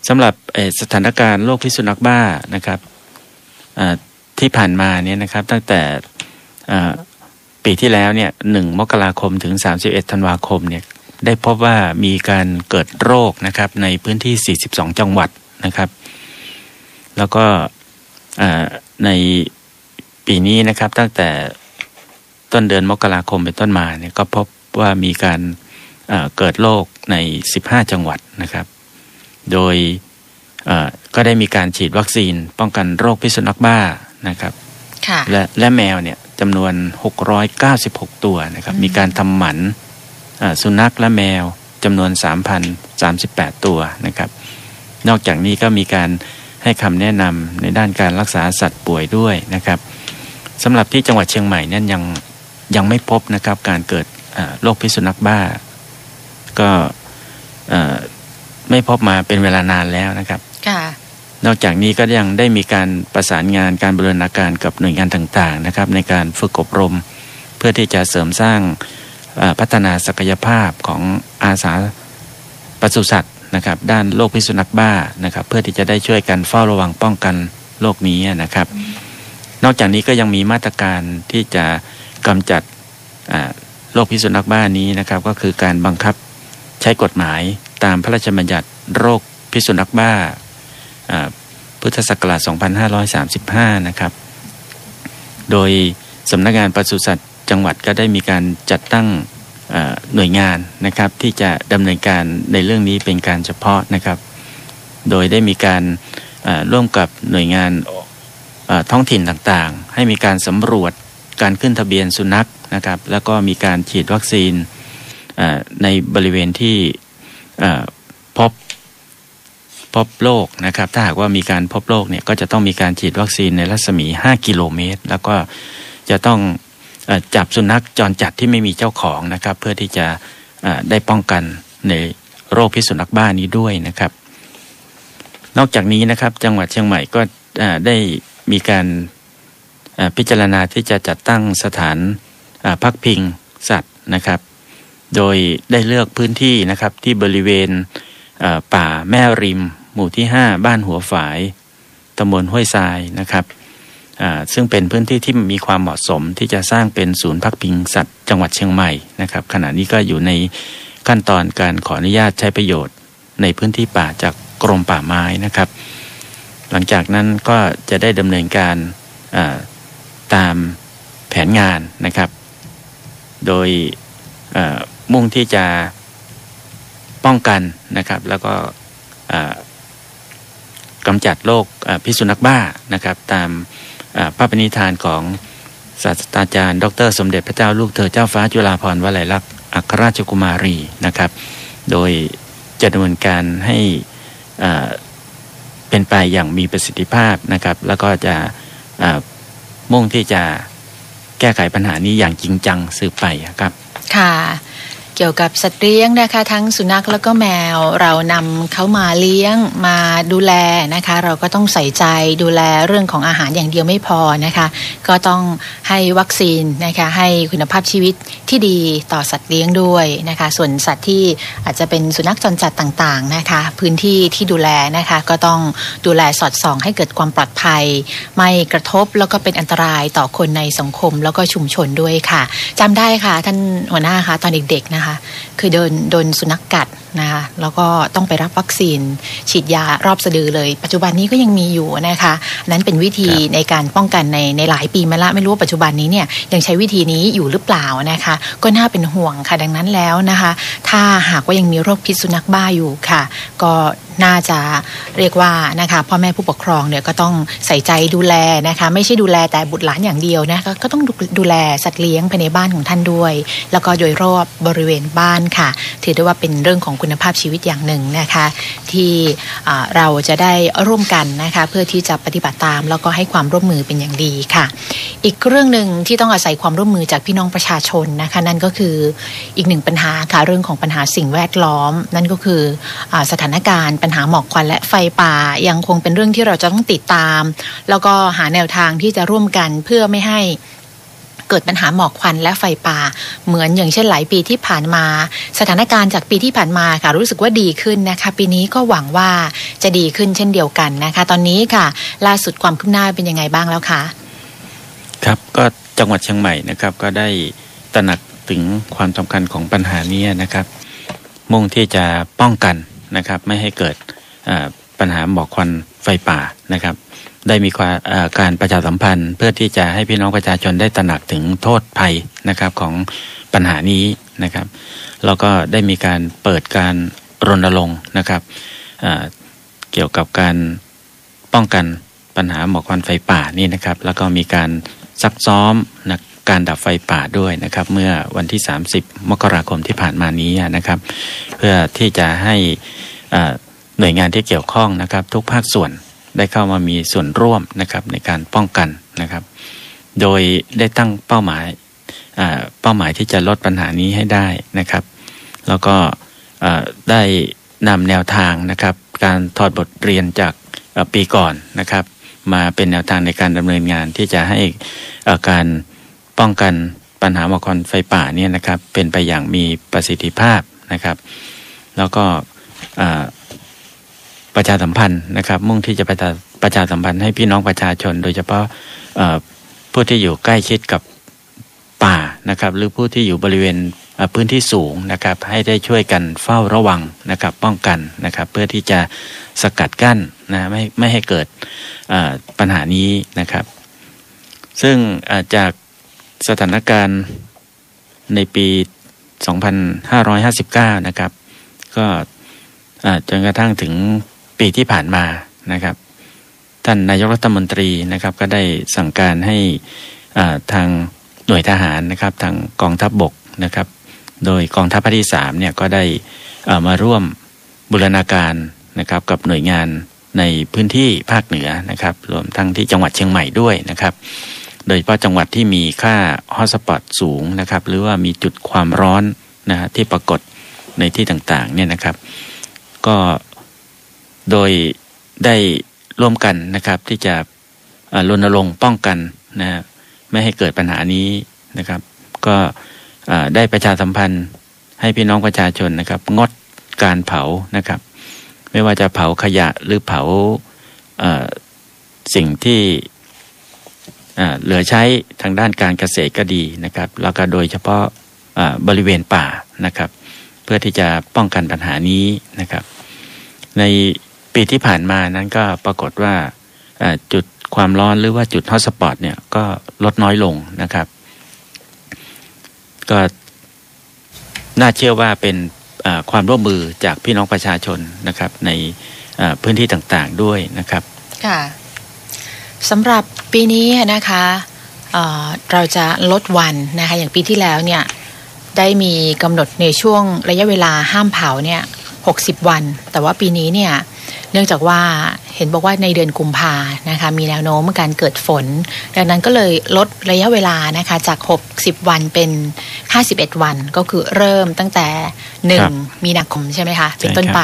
S15: สำหรับสถานการณ์โรคพิษสุนัขบ้านะครับที่ผ่านมาเนี่ยนะครับตั้งแต่ปีที่แล้วเนี่ย1 มกราคมถึง31 ธันวาคมเนี่ยได้พบว่ามีการเกิดโรคนะครับในพื้นที่42จังหวัดนะครับแล้วก็ในปีนี้นะครับตั้งแต่ต้นเดือนมกราคมเป็นต้นมาเนี่ยก็พบว่ามีการเกิดโรคใน15จังหวัดนะครับโดยก็ได้มีการฉีดวัคซีนป้องกันโรคพิษสุนัขบ้านะครับและแมวเนี่ยจำนวน696ตัวนะครับมีการทำหมันสุนัขและแมวจำนวน 3,038 ตัวนะครับนอกจากนี้ก็มีการให้คำแนะนำในด้านการรักษาสัตว์ป่วยด้วยนะครับ สำหรับที่จังหวัดเชียงใหม่นั้นยังไม่พบนะครับการเกิดโรคพิษสุนัขบ้าก็ไม่พบมาเป็นเวลานานแล้วนะครับนอกจากนี้ก็ยังได้มีการประสานงานการบูรณาการกับหน่วยงานต่างๆนะครับในการฝึกอบรมเพื่อที่จะเสริมสร้างพัฒนาศักยภาพของอาสาปศุสัตว์นะครับด้านโรคพิษสุนัขบ้านะครับเพื่อที่จะได้ช่วยกันเฝ้าระวังป้องกันโรคนี้นะครับนอกจากนี้ก็ยังมีมาตรการที่จะกำจัดโรคพิษสุนัขบ้านี้นะครับก็คือการบังคับใช้กฎหมายตามพระราชบัญญัติโรคพิษสุนัขบ้าพุทธศักราช 2535 นะครับโดยสำนักงานปศุสัตว์จังหวัดก็ได้มีการจัดตั้งหน่วยงานนะครับที่จะดำเนินการในเรื่องนี้เป็นการเฉพาะนะครับโดยได้มีการร่วมกับหน่วยงานท้องถิ่นต่างๆให้มีการสำรวจการขึ้นทะเบียนสุนัขนะครับแล้วก็มีการฉีดวัคซีนในบริเวณที่พบโรคนะครับถ้าหากว่ามีการพบโรคเนี่ยก็จะต้องมีการฉีดวัคซีนในรัศมี5กิโลเมตรแล้วก็จะต้องจับสุนัขจรจัดที่ไม่มีเจ้าของนะครับเพื่อที่จะได้ป้องกันในโรคพิษสุนัขบ้านี้ด้วยนะครับนอกจากนี้นะครับจังหวัดเชียงใหม่ก็ได้มีการพิจารณาที่จะจัดตั้งสถานพักพิงสัตว์นะครับโดยได้เลือกพื้นที่นะครับที่บริเวณป่าแม่ริมหมู่ที่5บ้านหัวฝายตำบลห้วยทรายนะครับซึ่งเป็นพื้นที่ที่มีความเหมาะสมที่จะสร้างเป็นศูนย์พักพิงสัตว์จังหวัดเชียงใหม่นะครับขณะนี้ก็อยู่ในขั้นตอนการขออนุญาตใช้ประโยชน์ในพื้นที่ป่าจากกรมป่าไม้นะครับหลังจากนั้นก็จะได้ดำเนินการตามแผนงานนะครับโดยมุ่งที่จะป้องกันนะครับแล้วก็กำจัดโรคพิษสุนัขบ้านะครับตามพระปณิธานของศาสตราจารย์ดร.สมเด็จพระเจ้าลูกเธอเจ้าฟ้าจุฬาภรณ์วลัยลักษณ์อัครราชกุมารีนะครับโดยจะดำเนินการให้เป็นไปอย่างมีประสิทธิภาพนะครับแล้วก็จะมุ่งที่จะแก้ไขปัญหานี้อย่างจริงจังสืบไปครับ
S14: ค่ะเกี่ยวกับสัตว์เลี้ยงนะคะทั้งสุนัขแล้วก็แมวเรานำเขามาเลี้ยงมาดูแลนะคะเราก็ต้องใส่ใจดูแลเรื่องของอาหารอย่างเดียวไม่พอนะคะก็ต้องให้วัคซีนนะคะให้คุณภาพชีวิตที่ดีต่อสัตว์เลี้ยงด้วยนะคะส่วนสัตว์ที่อาจจะเป็นสุนัขจรจัดต่างๆนะคะพื้นที่ที่ดูแลนะคะก็ต้องดูแลสอดส่องให้เกิดความปลอดภัยไม่กระทบแล้วก็เป็นอันตรายต่อคนในสังคมแล้วก็ชุมชนด้วยค่ะจำได้ค่ะท่านหัวหน้าคะตอนเด็กๆนะคะคือโดนสุนัขกัดนะคะแล้วก็ต้องไปรับวัคซีนฉีดยารอบสะดือเลยปัจจุบันนี้ก็ยังมีอยู่นะคะนั้นเป็นวิธีในการป้องกันในหลายปีมาละไม่รู้ว่าปัจจุบันนี้เนี่ยยังใช้วิธีนี้อยู่หรือเปล่านะคะก็น่าเป็นห่วงค่ะดังนั้นแล้วนะคะถ้าหากว่ายังมีโรคพิษสุนัขบ้าอยู่ค่ะก็น่าจะเรียกว่านะคะพ่อแม่ผู้ปกครองเนี่ยก็ต้องใส่ใจดูแลนะคะไม่ใช่ดูแลแต่บุตรหลานอย่างเดียวนะคะก็ต้องดูแลสัตว์เลี้ยงภายในบ้านของท่านด้วยแล้วก็โดยรอบบริเวณบ้านค่ะถือได้ว่าเป็นเรื่องของคุณภาพชีวิตอย่างหนึ่งนะคะที่เราจะได้ร่วมกันนะคะเพื่อที่จะปฏิบัติตามแล้วก็ให้ความร่วมมือเป็นอย่างดีค่ะอีกเรื่องหนึ่งที่ต้องอาศัยความร่วมมือจากพี่น้องประชาชนนะคะนั่นก็คืออีกหนึ่งปัญหาค่ะเรื่องของปัญหาสิ่งแวดล้อมนั่นก็คือสถานการณ์ปัญหาหมอกควันและไฟป่ายังคงเป็นเรื่องที่เราจะต้องติดตามแล้วก็หาแนวทางที่จะร่วมกันเพื่อไม่ให้เกิดปัญหาหมอกควันและไฟป่าเหมือนอย่างเช่นหลายปีที่ผ่านมาสถานการณ์จากปีที่ผ่านมาค่ะรู้สึกว่าดีขึ้นนะคะปีนี้ก็หวังว่าจะดีขึ้นเช่นเดียวกันนะคะตอนนี้ค่ะล่าสุดความคืบหน้าเป็นยังไงบ้างแล้วคะ
S15: ครับก็จังหวัดเชียงใหม่นะครับก็ได้ตระหนักถึงความสำคัญของปัญหานี้นะครับมุ่งที่จะป้องกันนะครับไม่ให้เกิดปัญหาหมอกควันไฟป่านะครับได้มีการประชาสัมพันธ์เพื่อที่จะให้พี่น้องประชาชนได้ตระหนักถึงโทษภัยนะครับของปัญหานี้นะครับแล้วก็ได้มีการเปิดการรณรงค์นะครับเกี่ยวกับการป้องกันปัญหาหมอกควันไฟป่านี่นะครับแล้วก็มีการซักซ้อมการดับไฟป่าด้วยนะครับเมื่อวันที่30 มกราคมที่ผ่านมานี้นะครับเพื่อที่จะให้หน่วยงานที่เกี่ยวข้องนะครับทุกภาคส่วนได้เข้ามามีส่วนร่วมนะครับในการป้องกันนะครับ โดยได้ตั้งเป้าหมายที่จะลดปัญหานี้ให้ได้นะครับแล้วก็ได้นำแนวทางนะครับการถอดบทเรียนจากปีก่อนนะครับมาเป็นแนวทางในการดำเนินงานที่จะให้การป้องกันปัญหาหมอกควันไฟป่าเนี่ยนะครับเป็นไปอย่างมีประสิทธิภาพนะครับแล้วก็ประชาสัมพันธ์นะครับมุ่งที่จะประชาสัมพันธ์ให้พี่น้องประชาชนโดยเฉพาะผู้ที่อยู่ใกล้ชิดกับป่านะครับหรือผู้ที่อยู่บริเวณพื้นที่สูงนะครับให้ได้ช่วยกันเฝ้าระวังนะครับป้องกันนะครับเพื่อที่จะสกัดกั้นนะไม่ให้เกิดปัญหานี้นะครับซึ่งจากสถานการณ์ในปี 2559 นะครับก็จนกระทั่งถึงปีที่ผ่านมานะครับท่านนายกรัฐมนตรีนะครับก็ได้สั่งการให้ทางหน่วยทหารนะครับทางกองทัพบกนะครับโดยกองทัพภาคที่3เนี่ยก็ได้มาร่วมบูรณาการนะครับกับหน่วยงานในพื้นที่ภาคเหนือนะครับรวมทั้งที่จังหวัดเชียงใหม่ด้วยนะครับโดยเฉพาะจังหวัดที่มีค่าฮอตสปอตสูงนะครับหรือว่ามีจุดความร้อนนะที่ปรากฏในที่ต่างๆเนี่ยนะครับก็โดยได้ร่วมกันนะครับที่จะรณรงค์ป้องกันนะไม่ให้เกิดปัญหานี้นะครับก็ได้ประชาสัมพันธ์ให้พี่น้องประชาชนนะครับงดการเผานะครับไม่ว่าจะเผาขยะหรือเผาสิ่งที่เหลือใช้ทางด้านการเกษตรก็ดีนะครับแล้วก็โดยเฉพาะบริเวณป่านะครับเพื่อที่จะป้องกันปัญหานี้นะครับในปีที่ผ่านมานั้นก็ปรากฏว่าจุดความร้อนหรือว่าจุดฮอตสปอตเนี่ยก็ลดน้อยลงนะครับก็น่าเชื่อว่าเป็นความร่วมมือจากพี่น้องประชาชนนะครับในพื้นที่ต่างๆด้วยนะครับ
S14: ค่ะสำหรับปีนี้นะคะเราจะลดวันนะคะอย่างปีที่แล้วเนี่ยได้มีกำหนดในช่วงระยะเวลาห้ามเผาเนี่ย60 วันแต่ว่าปีนี้เนี่ยเนื่องจากว่าเห็นบอกว่าในเดือนกุมภานะคะมีแนวโน้มการเกิดฝนดังนั้นก็เลยลดระยะเวลานะคะจาก60 วันเป็น51 วันก็คือเริ่มตั้งแต่1 มีนาคมใช่ไหมคะเป็นต้นไป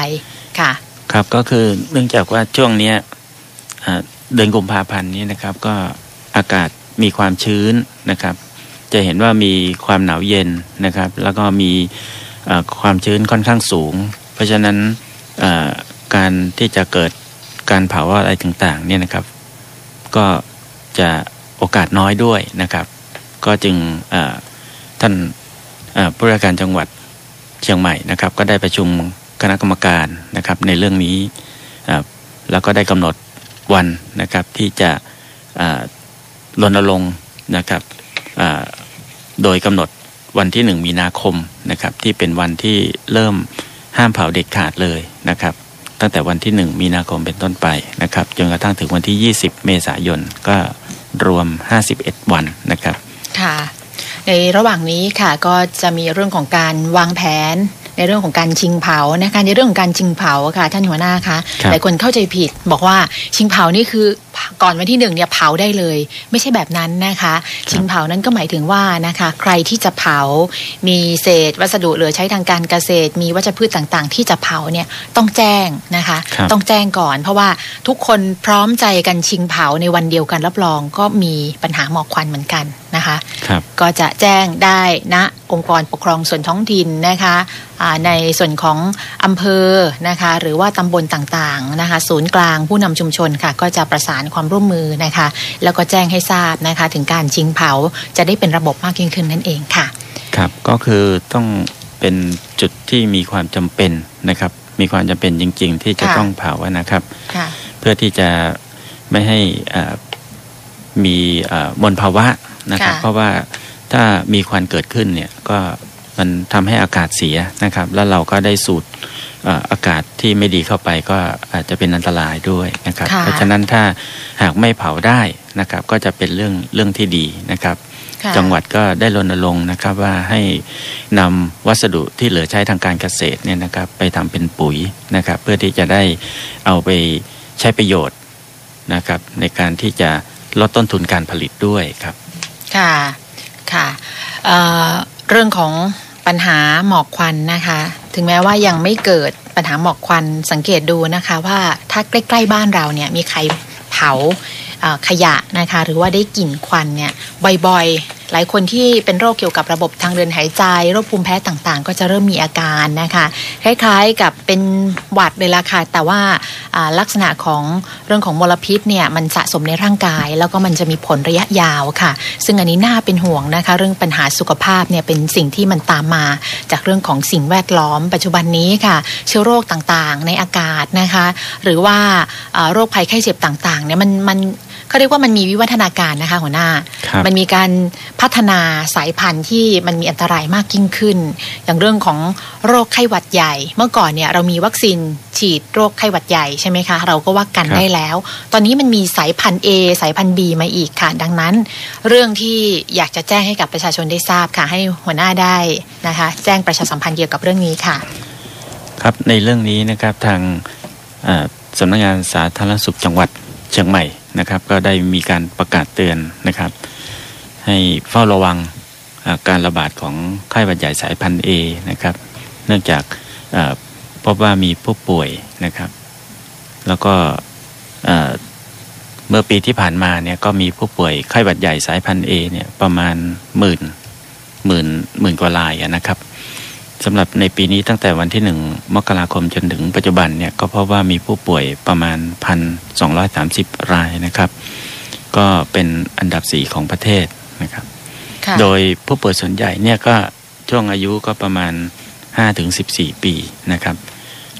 S14: ค่ะ
S15: ครับก็คือเนื่องจากว่าช่วงนี้เดือนกุมภาพันธ์นี้นะครับก็อากาศมีความชื้นนะครับจะเห็นว่ามีความหนาวเย็นนะครับแล้วก็มีความชื้นค่อนข้างสูงเพราะฉะนั้นการที่จะเกิดการเผาอะไรต่างๆเนี่ยนะครับก็จะโอกาสน้อยด้วยนะครับก็จึงท่านผู้ว่าการจังหวัดเชียงใหม่นะครับก็ได้ประชุมคณะกรรมการนะครับในเรื่องนี้แล้วก็ได้กำหนดวันนะครับที่จะรณรงค์นะครับโดยกำหนดวันที่1 มีนาคมนะครับที่เป็นวันที่เริ่มห้ามเผาเด็ดขาดเลยนะครับตั้งแต่วันที่1 มีนาคมเป็นต้นไปนะครับจนกระทั่งถึงวันที่20 เมษายนก็รวม51 วันนะครับ
S14: ค่ะในระหว่างนี้ค่ะก็จะมีเรื่องของการวางแผนในเรื่องของการชิงเผานะคะในเรื่องของการชิงเผาค่ะท่านหัวหน้าคะหลายคนเข้าใจผิดบอกว่าชิงเผานี่คือก่อนวันที่1เนี่ยเผาได้เลยไม่ใช่แบบนั้นนะคะชิงเผานั้นก็หมายถึงว่านะคะใครที่จะเผามีเศษวัสดุเหลือใช้ทางการเกษตรมีวัชพืชต่างๆที่จะเผาเนี่ยต้องแจ้งนะคะต้องแจ้งก่อนเพราะว่าทุกคนพร้อมใจกันชิงเผาในวันเดียวกันรับรองก็มีปัญหาหมอกควันเหมือนกันนะคะก็จะแจ้งได้ณองค์กรปกครองส่วนท้องถิ่นนะคะในส่วนของอำเภอนะคะหรือว่าตำบลต่างๆนะคะศูนย์กลางผู้นำชุมชนค่ะก็จะประสานความร่วมมือนะคะแล้วก็แจ้งให้ทราบนะคะถึงการชิงเผาจะได้เป็นระบบมากยิ่งขึ้นนั่นเองค่ะ
S15: ครับก็คือต้องเป็นจุดที่มีความจำเป็นนะครับมีความจำเป็นจริงๆที่จะต้องเผานะครับเพื่อที่จะไม่ให้มีมลภาวะนะครับเพราะว่าถ้ามีควันเกิดขึ้นเนี่ยก็มันทำให้อากาศเสียนะครับแล้วเราก็ได้สูดอากาศที่ไม่ดีเข้าไปก็อาจจะเป็นอันตรายด้วยนะครับเพราะฉะนั้นถ้าหากไม่เผาได้นะครับก็จะเป็นเรื่องที่ดีนะครับจังหวัดก็ได้รณรงค์นะครับว่าให้นำวัสดุที่เหลือใช้ทางการเกษตรเนี่ยนะครับไปทำเป็นปุ๋ยนะครับเพื่อที่จะได้เอาไปใช้ประโยชน์นะครับในการที่จะลดต้นทุนการผลิตด้วยครับ
S14: ค่ะค่ะเรื่องของปัญหาหมอกควันนะคะถึงแม้ว่ายังไม่เกิดปัญหาหมอกควันสังเกตดูนะคะว่าถ้าใกล้ๆบ้านเราเนี่ยมีใครเผาขยะนะคะหรือว่าได้กลิ่นควันเนี่ยบ่อยๆหลายคนที่เป็นโรคเกี่ยวกับระบบทางเดินหายใจโรคภูมิแพ้ต่างๆก็จะเริ่มมีอาการนะคะคล้ายๆกับเป็นหวัดเลยล่ะค่ะแต่ว่าลักษณะของเรื่องของมลพิษเนี่ยมันสะสมในร่างกายแล้วก็มันจะมีผลระยะยาวค่ะซึ่งอันนี้น่าเป็นห่วงนะคะเรื่องปัญหาสุขภาพเนี่ยเป็นสิ่งที่มันตามมาจากเรื่องของสิ่งแวดล้อมปัจจุบันนี้ค่ะเชื้อโรคต่างๆในอากาศนะคะหรือว่าโรคภัยไข้เจ็บต่างๆเนี่ยมันเขาเรียกว่ามันมีวิวัฒนาการนะคะหัวหน้ามันมีการพัฒนาสายพันธุ์ที่มันมีอันตรายมากยิ่งขึ้นอย่างเรื่องของโรคไข้หวัดใหญ่เมื่อก่อนเนี่ยเรามีวัคซีนฉีดโรคไข้หวัดใหญ่ใช่ไหมคะเราก็ว่ากันได้แล้วตอนนี้มันมีสายพันธุ์ A สายพันธุ์ B มาอีกค่ะดังนั้นเรื่องที่อยากจะแจ้งให้กับประชาชนได้ทราบค่ะให้หัวหน้าได้นะคะแจ้งประชาสัมพันธ์เกี่ยวกับเรื่องนี้ค่ะ
S15: ครับในเรื่องนี้นะครับทางสำนักงานสาธารณสุขจังหวัดเชียงใหม่นะครับก็ได้มีการประกาศเตือนนะครับให้เฝ้าระวังการระบาดของไข้หวัดใหญ่สายพันธุ์ A นะครับเนื่องจากพบว่ามีผู้ป่วยนะครับแล้วก็เมื่อปีที่ผ่านมาเนี่ยก็มีผู้ป่วยไข้หวัดใหญ่สายพันธุ์ A เนี่ยประมาณหมื่นกว่ารายนะครับสำหรับในปีนี้ตั้งแต่วันที่1 มกราคมจนถึงปัจจุบันเนี่ยก็พบว่ามีผู้ป่วยประมาณ 1,230 รายนะครับก็เป็นอันดับ4ของประเทศนะครับโดยผู้ป่วยส่วนใหญ่เนี่ยก็ช่วงอายุก็ประมาณ 5-14 ปีนะครับ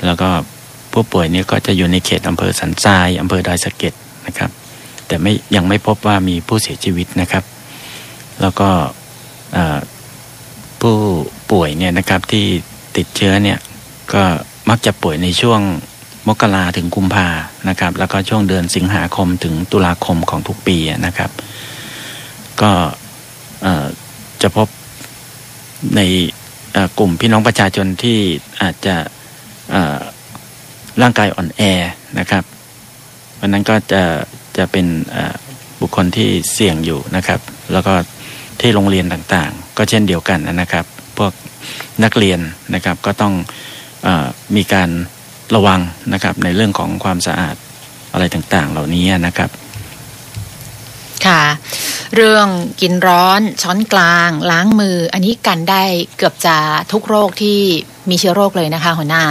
S15: แล้วก็ผู้ป่วยเนี่ยก็จะอยู่ในเขตอำเภอสันทรายอำเภอดอยสะเก็ดนะครับแต่ยังไม่พบว่ามีผู้เสียชีวิตนะครับแล้วก็ผู้ป่วยเนี่ยนะครับที่ติดเชื้อเนี่ยก็มักจะป่วยในช่วงมกราถึงกุมภานะครับแล้วก็ช่วงเดือนสิงหาคมถึงตุลาคมของทุกปีนะครับก็จะพบในกลุ่มพี่น้องประชาชนที่อาจจะร่างกายอ่อนแอนะครับเพราะนั้นก็จะเป็นบุคคลที่เสี่ยงอยู่นะครับแล้วก็ที่โรงเรียนต่างๆก็เช่นเดียวกันนะครับพวกนักเรียนนะครับก็ต้องมีการระวังนะครับในเรื่องของความสะอาดอะไรต่างๆเหล่านี้นะครับ
S14: ค่ะเรื่องกินร้อนช้อนกลางล้างมืออันนี้กันได้เกือบจะทุกโรคที่มีเชื้อโรคเลยนะคะหัวหน้า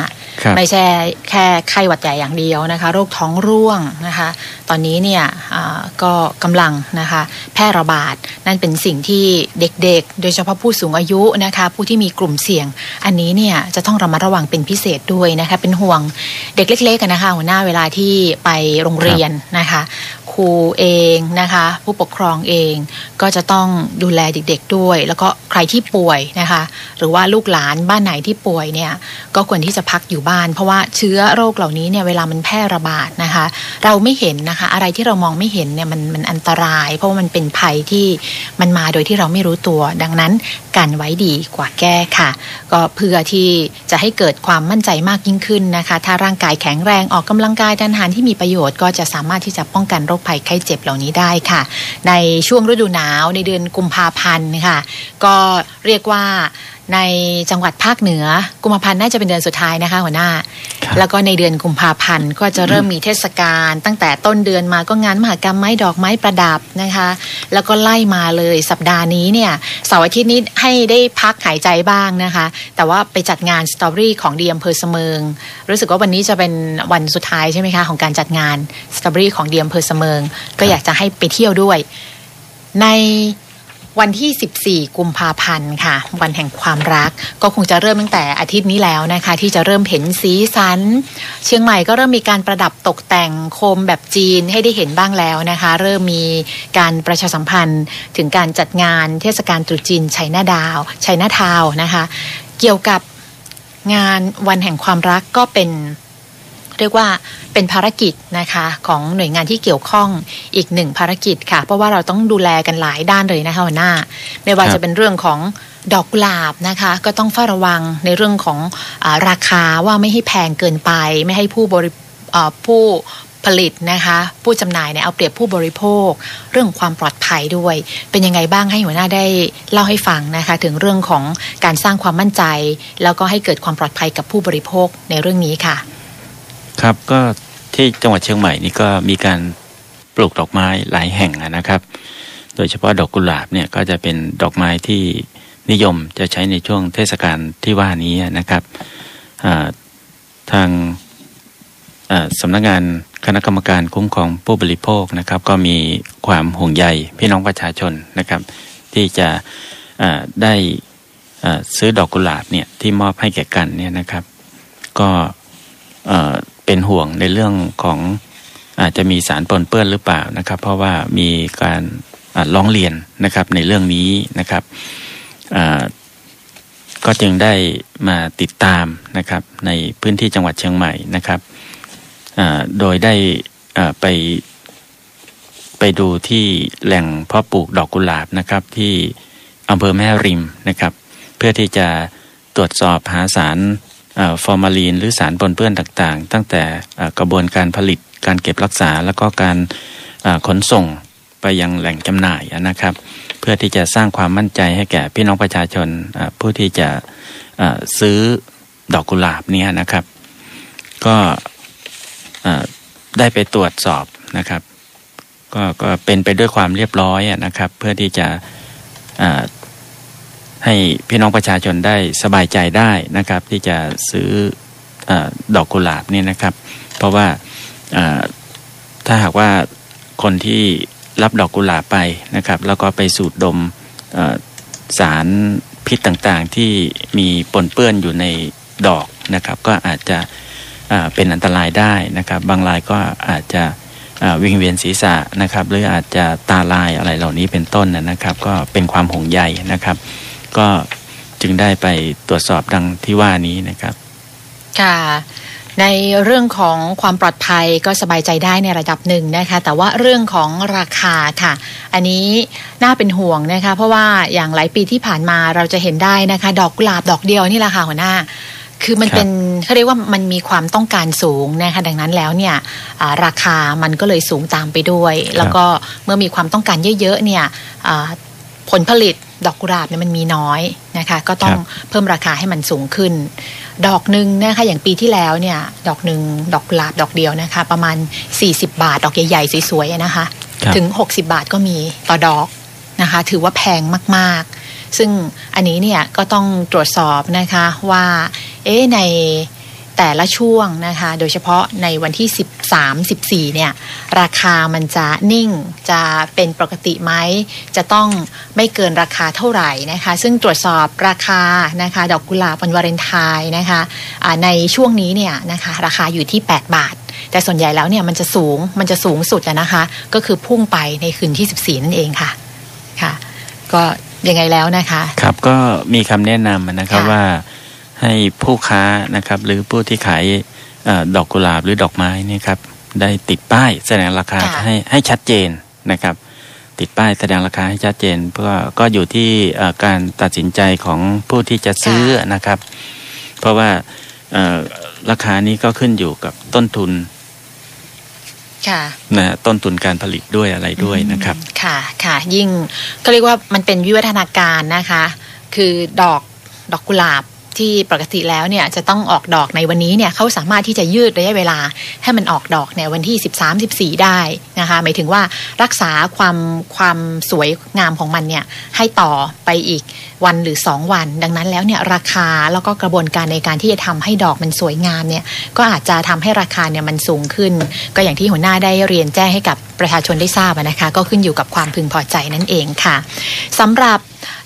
S14: ไม่ใช่แค่ไข้หวัดใหญ่อย่างเดียวนะคะโรคท้องร่วงนะคะตอนนี้เนี่ยก็กำลังนะคะแพร่ระบาดนั่นเป็นสิ่งที่เด็กๆโดยเฉพาะผู้สูงอายุนะคะผู้ที่มีกลุ่มเสี่ยงอันนี้เนี่ยจะต้องระมัดระวังเป็นพิเศษด้วยนะคะเป็นห่วงเด็กเล็กๆกันนะคะหัวหน้าเวลาที่ไปโรงเรียนนะคะครูเองนะคะผู้ปกครองเองก็จะต้องดูแลเด็กๆด้วยแล้วก็ใครที่ป่วยนะคะหรือว่าลูกหลานบ้านไหนที่ป่วยเนี่ยก็ควรที่จะพักอยู่บ้านเพราะว่าเชื้อโรคเหล่านี้เนี่ยเวลามันแพร่ระบาดนะคะเราไม่เห็นนะคะอะไรที่เรามองไม่เห็นเนี่ยมันอันตรายเพราะว่ามันเป็นภัยที่มันมาโดยที่เราไม่รู้ตัวดังนั้นกันไว้ดีกว่าแก้ค่ะก็เพื่อที่จะให้เกิดความมั่นใจมากยิ่งขึ้นนะคะถ้าร่างกายแข็งแรงออกกำลังกายทานอาหารที่มีประโยชน์ก็จะสามารถที่จะป้องกันโรคภัยไข้เจ็บเหล่านี้ได้ค่ะในช่วงฤดูหนาวในเดือนกุมภาพันธ์ค่ะก็เรียกว่าในจังหวัดภาคเหนือกุมภาพันธ์น่าจะเป็นเดือนสุดท้ายนะคะหัวหน้าแล้วก็ในเดือนกุมภาพันธ์ก็จะเริ่มมีเทศกาลตั้งแต่ต้นเดือนมาก็งานมหกรรมไม้ดอกไม้ประดับนะคะแล้วก็ไล่มาเลยสัปดาห์นี้เนี่ยเสาร์อาทิตย์นี้ให้ได้พักหายใจบ้างนะคะแต่ว่าไปจัดงานสตรอเบอรี่ของดีอำเภอเสมิงรู้สึกว่าวันนี้จะเป็นวันสุดท้ายใช่ไหมคะของการจัดงานสตรอเบอรี่ของดีอำเภอเสมิงก็อยากจะให้ไปเที่ยวด้วยในวันที่14กุมภาพันธ์ค่ะวันแห่งความรักก็คงจะเริ่มตั้งแต่อาทิตย์นี้แล้วนะคะที่จะเริ่มเห็นสีสันเชียงใหม่ก็เริ่มมีการประดับตกแต่งโคมแบบจีนให้ได้เห็นบ้างแล้วนะคะเริ่มมีการประชาสัมพันธ์ถึงการจัดงานเทศกาลตรุษจีนไชน่าทาวน์นะคะเกี่ยวกับงานวันแห่งความรักก็เป็นเรียกว่าเป็นภารกิจนะคะของหน่วยงานที่เกี่ยวข้องอีกหนึ่งภารกิจค่ะเพราะว่าเราต้องดูแลกันหลายด้านเลยนะคะหัวหน้าไม่ว่าจะเป็นเรื่องของดอกกุหลาบนะคะก็ต้องเฝ้าระวังในเรื่องของราคาว่าไม่ให้แพงเกินไปไม่ให้ผู้ ผลิตนะคะผู้จำหน่ายเนี่ยเอาเปรียบผู้บริโภคเรื่องความปลอดภัยด้วยเป็นยังไงบ้างให้หัวหน้าได้เล่าให้ฟังนะคะถึงเรื่องของการสร้างความมั่นใจแล้วก็ให้เกิดความปลอดภัยกับผู้บริโภคในเรื่องนี้ค่ะ
S15: ครับก็ที่จังหวัดเชียงใหม่นี่ก็มีการปลูกดอกไม้หลายแห่งนะครับโดยเฉพาะดอกกุหลาบเนี่ยก็จะเป็นดอกไม้ที่นิยมจะใช้ในช่วงเทศกาลที่ว่านี้นะครับทางสำนักงานคณะกรรมการคุ้มครองผู้บริโภคนะครับก็มีความห่วงใยพี่น้องประชาชนนะครับที่จะได้ซื้อดอกกุหลาบเนี่ยที่มอบให้แก่กันเนี่ยนะครับก็เป็นห่วงในเรื่องของอาจจะมีสารปนเปื้อนหรือเปล่านะครับเพราะว่ามีการร้องเรียนนะครับในเรื่องนี้นะครับก็จึงได้มาติดตามนะครับในพื้นที่จังหวัดเชียงใหม่นะครับโดยได้ไปดูที่แหล่งเพาะปลูกดอกกุหลาบนะครับที่อำเภอแม่ริมนะครับเพื่อที่จะตรวจสอบหาสารฟอร์มาลีนหรือสารปนเปื้อนต่างๆตั้งแต่กระบวนการผลิตการเก็บรักษาแล้วก็การขนส่งไปยังแหล่งจำหน่ายนะครับเพื่อที่จะสร้างความมั่นใจให้แก่พี่น้องประชาชนผู้ที่จะซื้อดอกกุหลาบนี้นะครับก็ได้ไปตรวจสอบนะครับก็เป็นไปด้วยความเรียบร้อยนะครับเพื่อที่จะให้พี่น้องประชาชนได้สบายใจได้นะครับที่จะซื้อดอกกุหลาบนี่นะครับเพราะว่าถ้าหากว่าคนที่รับดอกกุหลาบไปนะครับแล้วก็ไปสูดดมสารพิษต่างๆที่มีปนเปื้อนอยู่ในดอกนะครับก็อาจจะเป็นอันตรายได้นะครับบางรายก็อาจจะวิงเวียนศีรษะนะครับหรืออาจจะตาลายอะไรเหล่านี้เป็นต้นนะครับก็เป็นความห่วงใยนะครับก็จึงได้ไปตรวจสอบดังที่ว่านี้นะครับ
S14: ค่ะในเรื่องของความปลอดภัยก็สบายใจได้ในระดับหนึ่งนะคะแต่ว่าเรื่องของราคาค่ะอันนี้น่าเป็นห่วงนะคะเพราะว่าอย่างหลายปีที่ผ่านมาเราจะเห็นได้นะคะดอกกุหลาบดอกเดียวนี่แหละค่ะหัวหน้าคือมันเป็นเขาเรียกว่ามันมีความต้องการสูงนะคะดังนั้นแล้วเนี่ยราคามันก็เลยสูงตามไปด้วยแล้วก็เมื่อมีความต้องการเยอะๆเนี่ยผลผลิตดอกกุหลาบเนี่ยมันมีน้อยนะคะก็ต้องเพิ่มราคาให้มันสูงขึ้นดอกหนึ่งนะคะอย่างปีที่แล้วเนี่ยดอกหนึ่งดอกกุหลาบดอกเดียวนะคะประมาณ40 บาทดอกใหญ่ๆสวยๆนะคะถึง60 บาทก็มีต่อดอกนะคะถือว่าแพงมากๆซึ่งอันนี้เนี่ยก็ต้องตรวจสอบนะคะว่าในแต่ละช่วงนะคะโดยเฉพาะในวันที่13-14เนี่ยราคามันจะนิ่งจะเป็นปกติไหมจะต้องไม่เกินราคาเท่าไหร่นะคะซึ่งตรวจสอบราคานะคะดอกกุหลาบวันวาเลนไทน์นะคะในช่วงนี้เนี่ยนะคะราคาอยู่ที่8 บาทแต่ส่วนใหญ่แล้วเนี่ยมันจะสูงสุดนะคะก็คือพุ่งไปในคืนที่14นั่นเองค่ะค่ะก็ยังไงแล้วนะคะ
S15: ครับก็มีคำแนะนำนะครับว่าให้ผู้ค้านะครับหรือผู้ที่ขายดอกกุหลาบหรือดอกไม้นี่ครับได้ติดป้ายแสดงราคาให้ชัดเจนนะครับติดป้ายแสดงราคาให้ชัดเจนเพื่อก็อยู่ที่การตัดสินใจของผู้ที่จะซื้อนะครับเพราะว่าราคานี้ก็ขึ้นอยู่กับต้นทุนนะต้นทุนการผลิตด้วยอะไรด้วยนะครับ
S14: ค่ะยิ่งก็เรียกว่ามันเป็นวิวัฒนาการนะคะคือดอกกุหลาบที่ปกติแล้วเนี่ยจะต้องออกดอกในวันนี้เนี่ยเขาสามารถที่จะยืดระยะเวลาให้มันออกดอกในวันที่13-14ได้นะคะหมายถึงว่ารักษาความสวยงามของมันเนี่ยให้ต่อไปอีกวันหรือ2 วันดังนั้นแล้วเนี่ยราคาแล้วก็กระบวนการในการที่จะทำให้ดอกมันสวยงามเนี่ยก็อาจจะทำให้ราคาเนี่ยมันสูงขึ้นก็อย่างที่หัวหน้าได้เรียนแจ้งให้กับประชาชนได้ทราบนะคะก็ขึ้นอยู่กับความพึงพอใจนั่นเองค่ะสำหรับ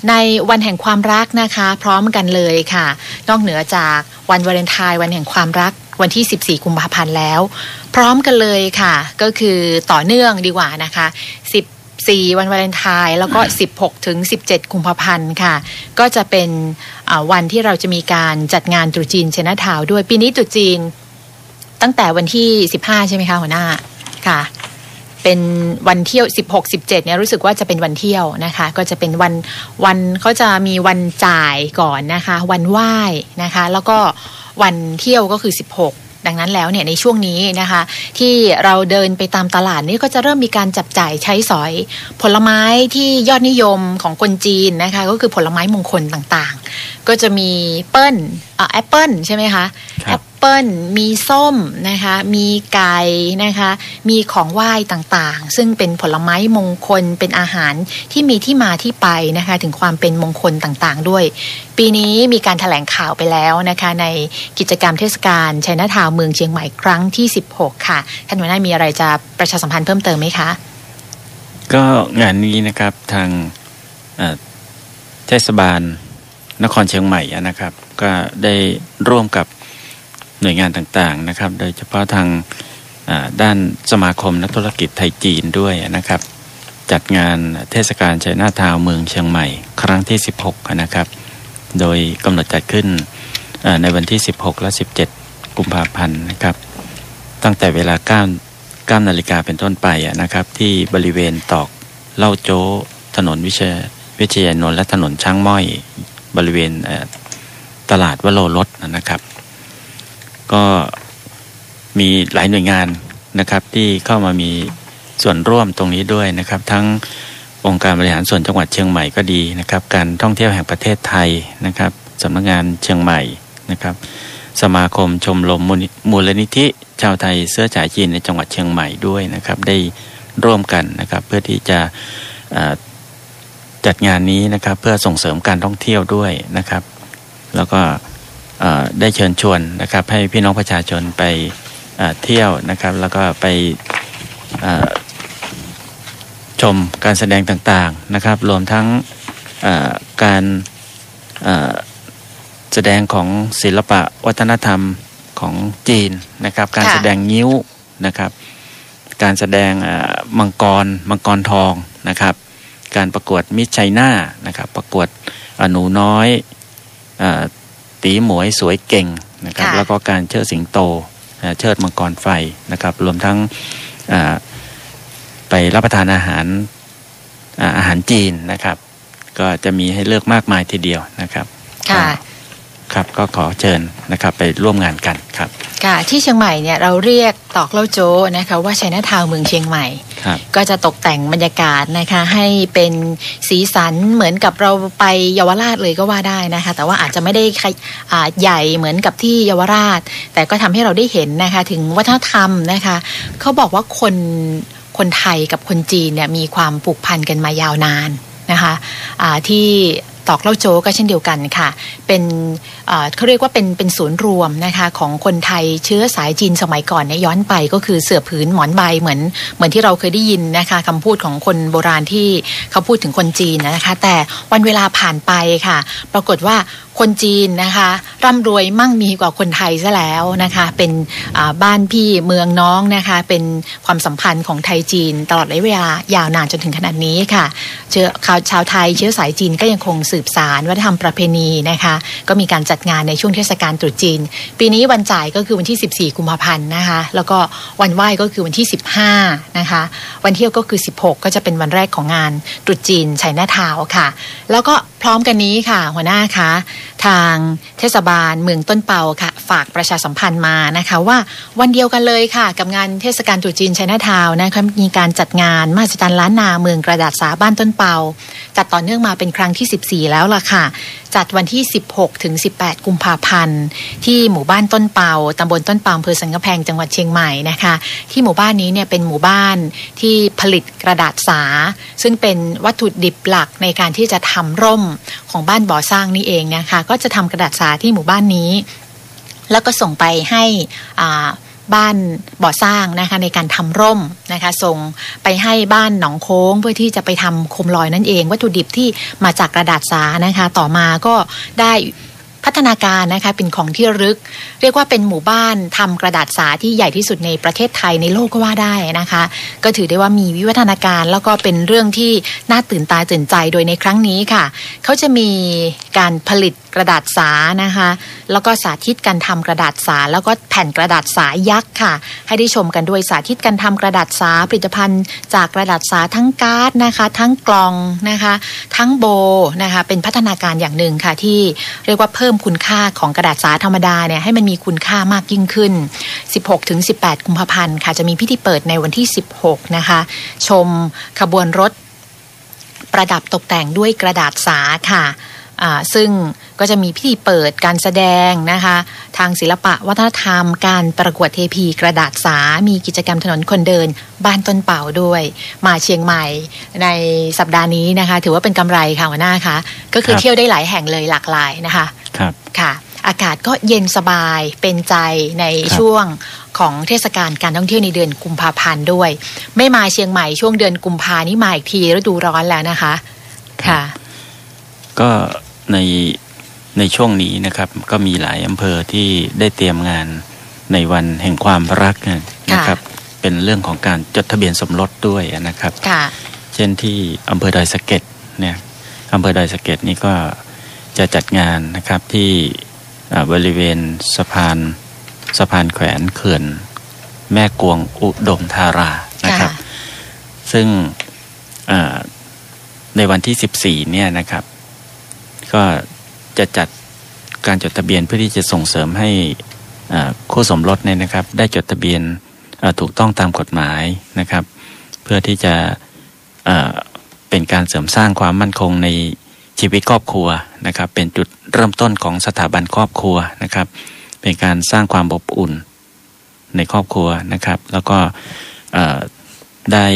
S14: ในวันแห่งความรักนะคะพร้อมกันเลยค่ะนอกเหนือจากวันวาเลนไทน์วันแห่งความรักวันที่14 กุมภาพันธ์แล้วพร้อมกันเลยค่ะก็คือต่อเนื่องดีกว่านะคะ14 วันวาเลนไทน์แล้วก็16-17 กุมภาพันธ์ค่ะก็จะเป็นวันที่เราจะมีการจัดงานตรุษจีนไชน่าทาวน์ด้วยปีนี้ตรุษจีนตั้งแต่วันที่15ใช่ไหมคะหัวหน้าค่ะเป็นวันเที่ยว16-17เนี่ยรู้สึกว่าจะเป็นวันเที่ยวนะคะก็จะเป็นวันเขาจะมีวันจ่ายก่อนนะคะวันไหว้นะคะแล้วก็วันเที่ยวก็คือ16 ดังนั้นแล้วเนี่ยในช่วงนี้นะคะที่เราเดินไปตามตลาดนี่ก็จะเริ่มมีการจับจ่ายใช้สอยผลไม้ที่ยอดนิยมของคนจีนนะคะก็คือผลไม้มงคลต่างๆก็จะมีแอปเปิ้ลใช่ไหมคะแอปเปิ้ลมีส้มนะคะมีไก่นะคะมีของไหว้ต่างๆซึ่งเป็นผลไม้มงคลเป็นอาหารที่มีที่มาที่ไปนะคะถึงความเป็นมงคลต่างๆด้วยปีนี้มีการแถลงข่าวไปแล้วนะคะในกิจกรรมเทศกาลไชน่าทาวน์เมืองเชียงใหม่ครั้งที่16ค่ะท่านหัวหน้ามีอะไรจะประชาสัมพันธ์เพิ่มเติมไหมคะ
S15: ก็งานนี้นะครับทางเทศบาลนครเชียงใหม่นะครับก็ได้ร่วมกับหน่วยงานต่างๆนะครับโดยเฉพาะทางด้านสมาคมนักธุรกิจไทยจีนด้วยนะครับจัดงานเทศกาลไชน่าทาวน์เมืองเชียงใหม่ครั้งที่16นะครับโดยกำหนดจัดขึ้นในวันที่16และ17กุมภาพันธ์นะครับตั้งแต่เวลา9 นาฬิกาเป็นต้นไปนะครับที่บริเวณตอกเล่าโจ้ถนนวิชยานนท์และถนนช้างม้อยบริเวณตลาดวโรรสนะครับก็มีหลายหน่วยงานนะครับที่เข้ามามีส่วนร่วมตรงนี้ด้วยนะครับทั้งองค์การบริหารส่วนจังหวัดเชียงใหม่ก็ดีนะครับการท่องเที่ยวแห่งประเทศไทยนะครับสำนักงานเชียงใหม่นะครับสมาคมชมรมมูลนิธิชาวไทยเสื้อสายจีนในจังหวัดเชียงใหม่ด้วยนะครับได้ร่วมกันนะครับเพื่อที่จะจัดงานนี้นะครับเพื่อส่งเสริมการท่องเที่ยวด้วยนะครับแล้วก็ได้เชิญชวนนะครับให้พี่น้องประชาชนไปเที่ยวนะครับแล้วก็ไปชมการแสดงต่างๆนะครับรวมทั้งการแสดงของศิลปะวัฒนธรรมของจีนนะครับการแสดงงิ้วนะครับการแสดงมังกรทองนะครับการประกวดมิสไชน่านะครับประกวดหนูน้อยตีหมวยสวยเก่งนะครับแล้วก็การเชิดสิงโตเชิดมังกรไฟนะครับรวมทั้งไปรับประทานอาหารจีนนะครับก็จะมีให้เลือกมากมายทีเดียวนะครับครับก็ขอเชิญนะครับไปร่วมงานกันครับ
S14: ค่ะที่เชียงใหม่เนี่ยเราเรียกตอกเล่าโจ้นะคะว่าไชน่าทาวน์เมืองเชียงใหม่ก็จะตกแต่งบรรยากาศนะคะให้เป็นสีสันเหมือนกับเราไปเยาวราชเลยก็ว่าได้นะคะแต่ว่าอาจจะไม่ได้ใหญ่เหมือนกับที่เยาวราชแต่ก็ทำให้เราได้เห็นนะคะถึงวัฒนธรรมนะคะเขาบอกว่าคนไทยกับคนจีนเนี่ยมีความผูกพันกันมายาวนานนะคะที่ตอกเล่าโจ้ก็เช่นเดียวกันค่ะเป็นเขาเรียกว่าเป็นศูนย์รวมนะคะของคนไทยเชื้อสายจีนสมัยก่อนเนี่ยย้อนไปก็คือเสื่อผืนหมอนใบเหมือนที่เราเคยได้ยินนะคะคำพูดของคนโบราณที่เขาพูดถึงคนจีนนะคะแต่วันเวลาผ่านไปค่ะปรากฏว่าคนจีนนะคะร่ำรวยมั่งมีกว่าคนไทยซะแล้วนะคะเป็นบ้านพี่เมืองน้องนะคะเป็นความสัมพันธ์ของไทยจีนตลอดระยะเวลายาวนานจนถึงขนาดนี้ค่ะชาวไทยเชื้อสายจีนก็ยังคงสืบสานวัฒนธรรมประเพณีนะคะก็มีการจัดงานในช่วงเทศกาลตรุษจีนปีนี้วันจ่ายก็คือวันที่14กุมภาพันธ์นะคะแล้วก็วันไหว้ก็คือวันที่15นะคะวันเที่ยวก็คือ16ก็จะเป็นวันแรกของงานตรุษจีนไชน่าทาวน์ค่ะแล้วก็พร้อมกันนี้ค่ะหัวหน้าคะทางเทศบาลเมืองต้นเปาค่ะฝากประชาสัมพันธ์มานะคะว่าวันเดียวกันเลยค่ะกับงานเทศกาลตรุษจีนไชน่าทาวน์นะคะมีการจัดงานมหัศจรรย์ล้านนาเมืองกระดาษสาบ้านต้นเปาจัดต่อเนื่องมาเป็นครั้งที่14แล้วล่ะค่ะจัดวันที่16ถึง18กุมภาพันธ์ที่หมู่บ้านต้นเปาตำบลต้นเปาอำเภอสันกำแพงจังหวัดเชียงใหม่นะคะที่หมู่บ้านนี้เนี่ยเป็นหมู่บ้านที่ผลิตกระดาษสาซึ่งเป็นวัตถุดิบหลักในการที่จะทำร่มของบ้านบ่อสร้างนี่เองนะคะก็จะทำกระดาษสาที่หมู่บ้านนี้แล้วก็ส่งไปให้บ้านบ่อสร้างนะคะในการทำร่มนะคะส่งไปให้บ้านหนองโค้งเพื่อที่จะไปทำโคมลอยนั่นเองวัตถุดิบที่มาจากกระดาษสานะคะต่อมาก็ได้พัฒนาการนะคะเป็นของที่ระลึกเรียกว่าเป็นหมู่บ้านทำกระดาษสาที่ใหญ่ที่สุดในประเทศไทยในโลกก็ว่าได้นะคะก็ถือได้ว่ามีวิวัฒนาการแล้วก็เป็นเรื่องที่น่าตื่นตาตื่นใจโดยในครั้งนี้ค่ะเขาจะมีการผลิตกระดาษสานะคะแล้วก็สาธิตการทำกระดาษสาแล้วก็แผ่นกระดาษสายักษ์ค่ะให้ได้ชมกันด้วยสาธิตการทำกระดาษสาผลิตภัณฑ์จากกระดาษสาทั้งการ์ดนะคะทั้งกล่องนะคะทั้งโบนะคะเป็นพัฒนาการอย่างหนึ่งค่ะที่เรียกว่าเพิ่ม คุณค่าของกระดาษสาธรรมดาเนี่ยให้มันมีคุณค่ามากยิ่งขึ้น 16-18 กุมภาพันธ์ค่ะจะมีพิธีเปิดในวันที่16นะคะชมขบวนรถประดับตกแต่งด้วยกระดาษสาค่ะซึ่งก็จะมีพิธีเปิดการแสดงนะคะทางศิลปะวัฒนธรรมการประกวดเทพีกระดาษสามีกิจกรรมถนนคนเดินบ้านต้นเป่าด้วยมาเชียงใหม่ในสัปดาห์นี้นะคะถือว่าเป็นกำไรค่ะหัวหน้าคะก็คือเที่ยวได้หลายแห่งเลยหลากหลายนะคะ
S15: ครับ
S14: ค่ะอากาศก็เย็นสบายเป็นใจในช่วงของเทศกาลการท่องเที่ยวในเดือนกุมภาพันธ์ด้วยไม่มาเชียงใหม่ช่วงเดือนกุมภานี่มาอีกทีฤดูร้อนแล้วนะคะค่ะ
S15: ก็ในช่วงนี้นะครับก็มีหลายอำเภอที่ได้เตรียมงานในวันแห่งความรักนะครับเป็นเรื่องของการจดทะเบียนสมรสด้วยนะครับเช่นที่อำเภอดอยสะเก็ดเนี่ยอำเภอดอยสะเก็ดนี่ก็จะจัดงานนะครับที่บริเวณสะพานแขวนเขื่อนแม่กวงอุดมธารานะครับซึ่งในวันที่14เนี่ยนะครับก็จะจัดการจดทะเบียนเพื่อที่จะส่งเสริมให้คู่สมรสเนี่ยนะครับได้จดทะเบียนถูกต้องตามกฎหมายนะครับเพื่อที่จะเป็นการเสริมสร้างความมั่นคงในชีวิตครอบครัวนะครับเป็นจุดเริ่มต้นของสถาบันครอบครัวนะครับเป็นการสร้างความอบอุ่นในครอบครัวนะครับแล้วก็ได้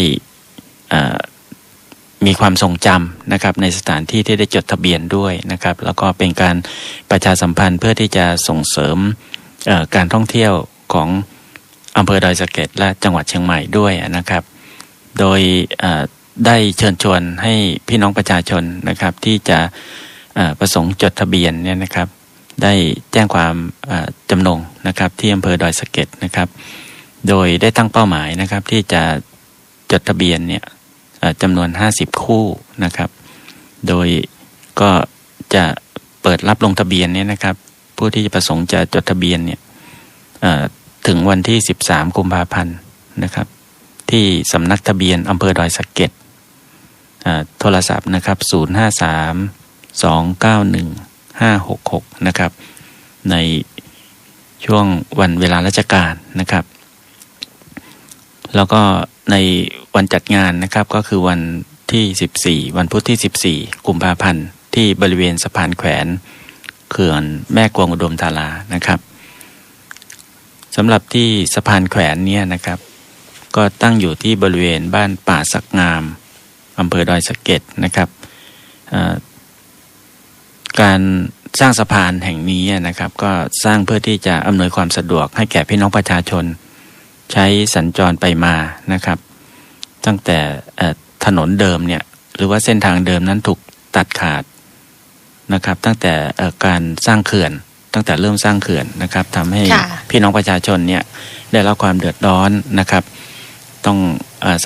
S15: มีความทรงจำนะครับในสถานที่ที่ได้จดทะเบียนด้วยนะครับแล้วก็เป็นการประชาสัมพันธ์เพื่อที่จะส่งเสริมการท่องเที่ยวของอำเภอดอยสะเก็ดและจังหวัดเชียงใหม่ด้วยนะครับโดยได้เชิญชวนให้พี่น้องประชาชนนะครับที่จะประสงค์จดทะเบียนเนี่ยนะครับได้แจ้งความจำนงนะครับที่อำเภอดอยสะเก็ดนะครับโดยได้ตั้งเป้าหมายนะครับที่จะจดทะเบียนเนี่ยจำนวน50คู่นะครับโดยก็จะเปิดรับลงทะเบียนเนี่ยนะครับผู้ที่ประสงค์จะจดทะเบียนเนี่ยถึงวันที่13กุมภาพันธ์นะครับที่สำนักทะเบียนอำเภอดอยสะเก็ดโทรศัพท์นะครับ053-291-566นะครับในช่วงวันเวลาราชการนะครับแล้วก็ในวันจัดงานนะครับก็คือวันที่14วันพุธที่14กุมภาพันธ์ที่บริเวณสะพานแขวนเขื่อนแม่กวงอุดมธารานะครับสำหรับที่สะพานแขวนเนี่ยนะครับก็ตั้งอยู่ที่บริเวณบ้านป่าสักงามอำเภอดอยสะเก็ดนะครับการสร้างสะพานแห่งนี้นะครับก็สร้างเพื่อที่จะอำนวยความสะดวกให้แก่พี่น้องประชาชนใช้สัญจรไปมานะครับตั้งแต่ถนนเดิมเนี่ยหรือว่าเส้นทางเดิมนั้นถูกตัดขาดนะครับตั้งแต่การสร้างเขื่อนตั้งแต่เริ่มสร้างเขื่อนนะครับทำให้พี่น้องประชาชนเนี่ยได้รับความเดือดร้อนนะครับต้อง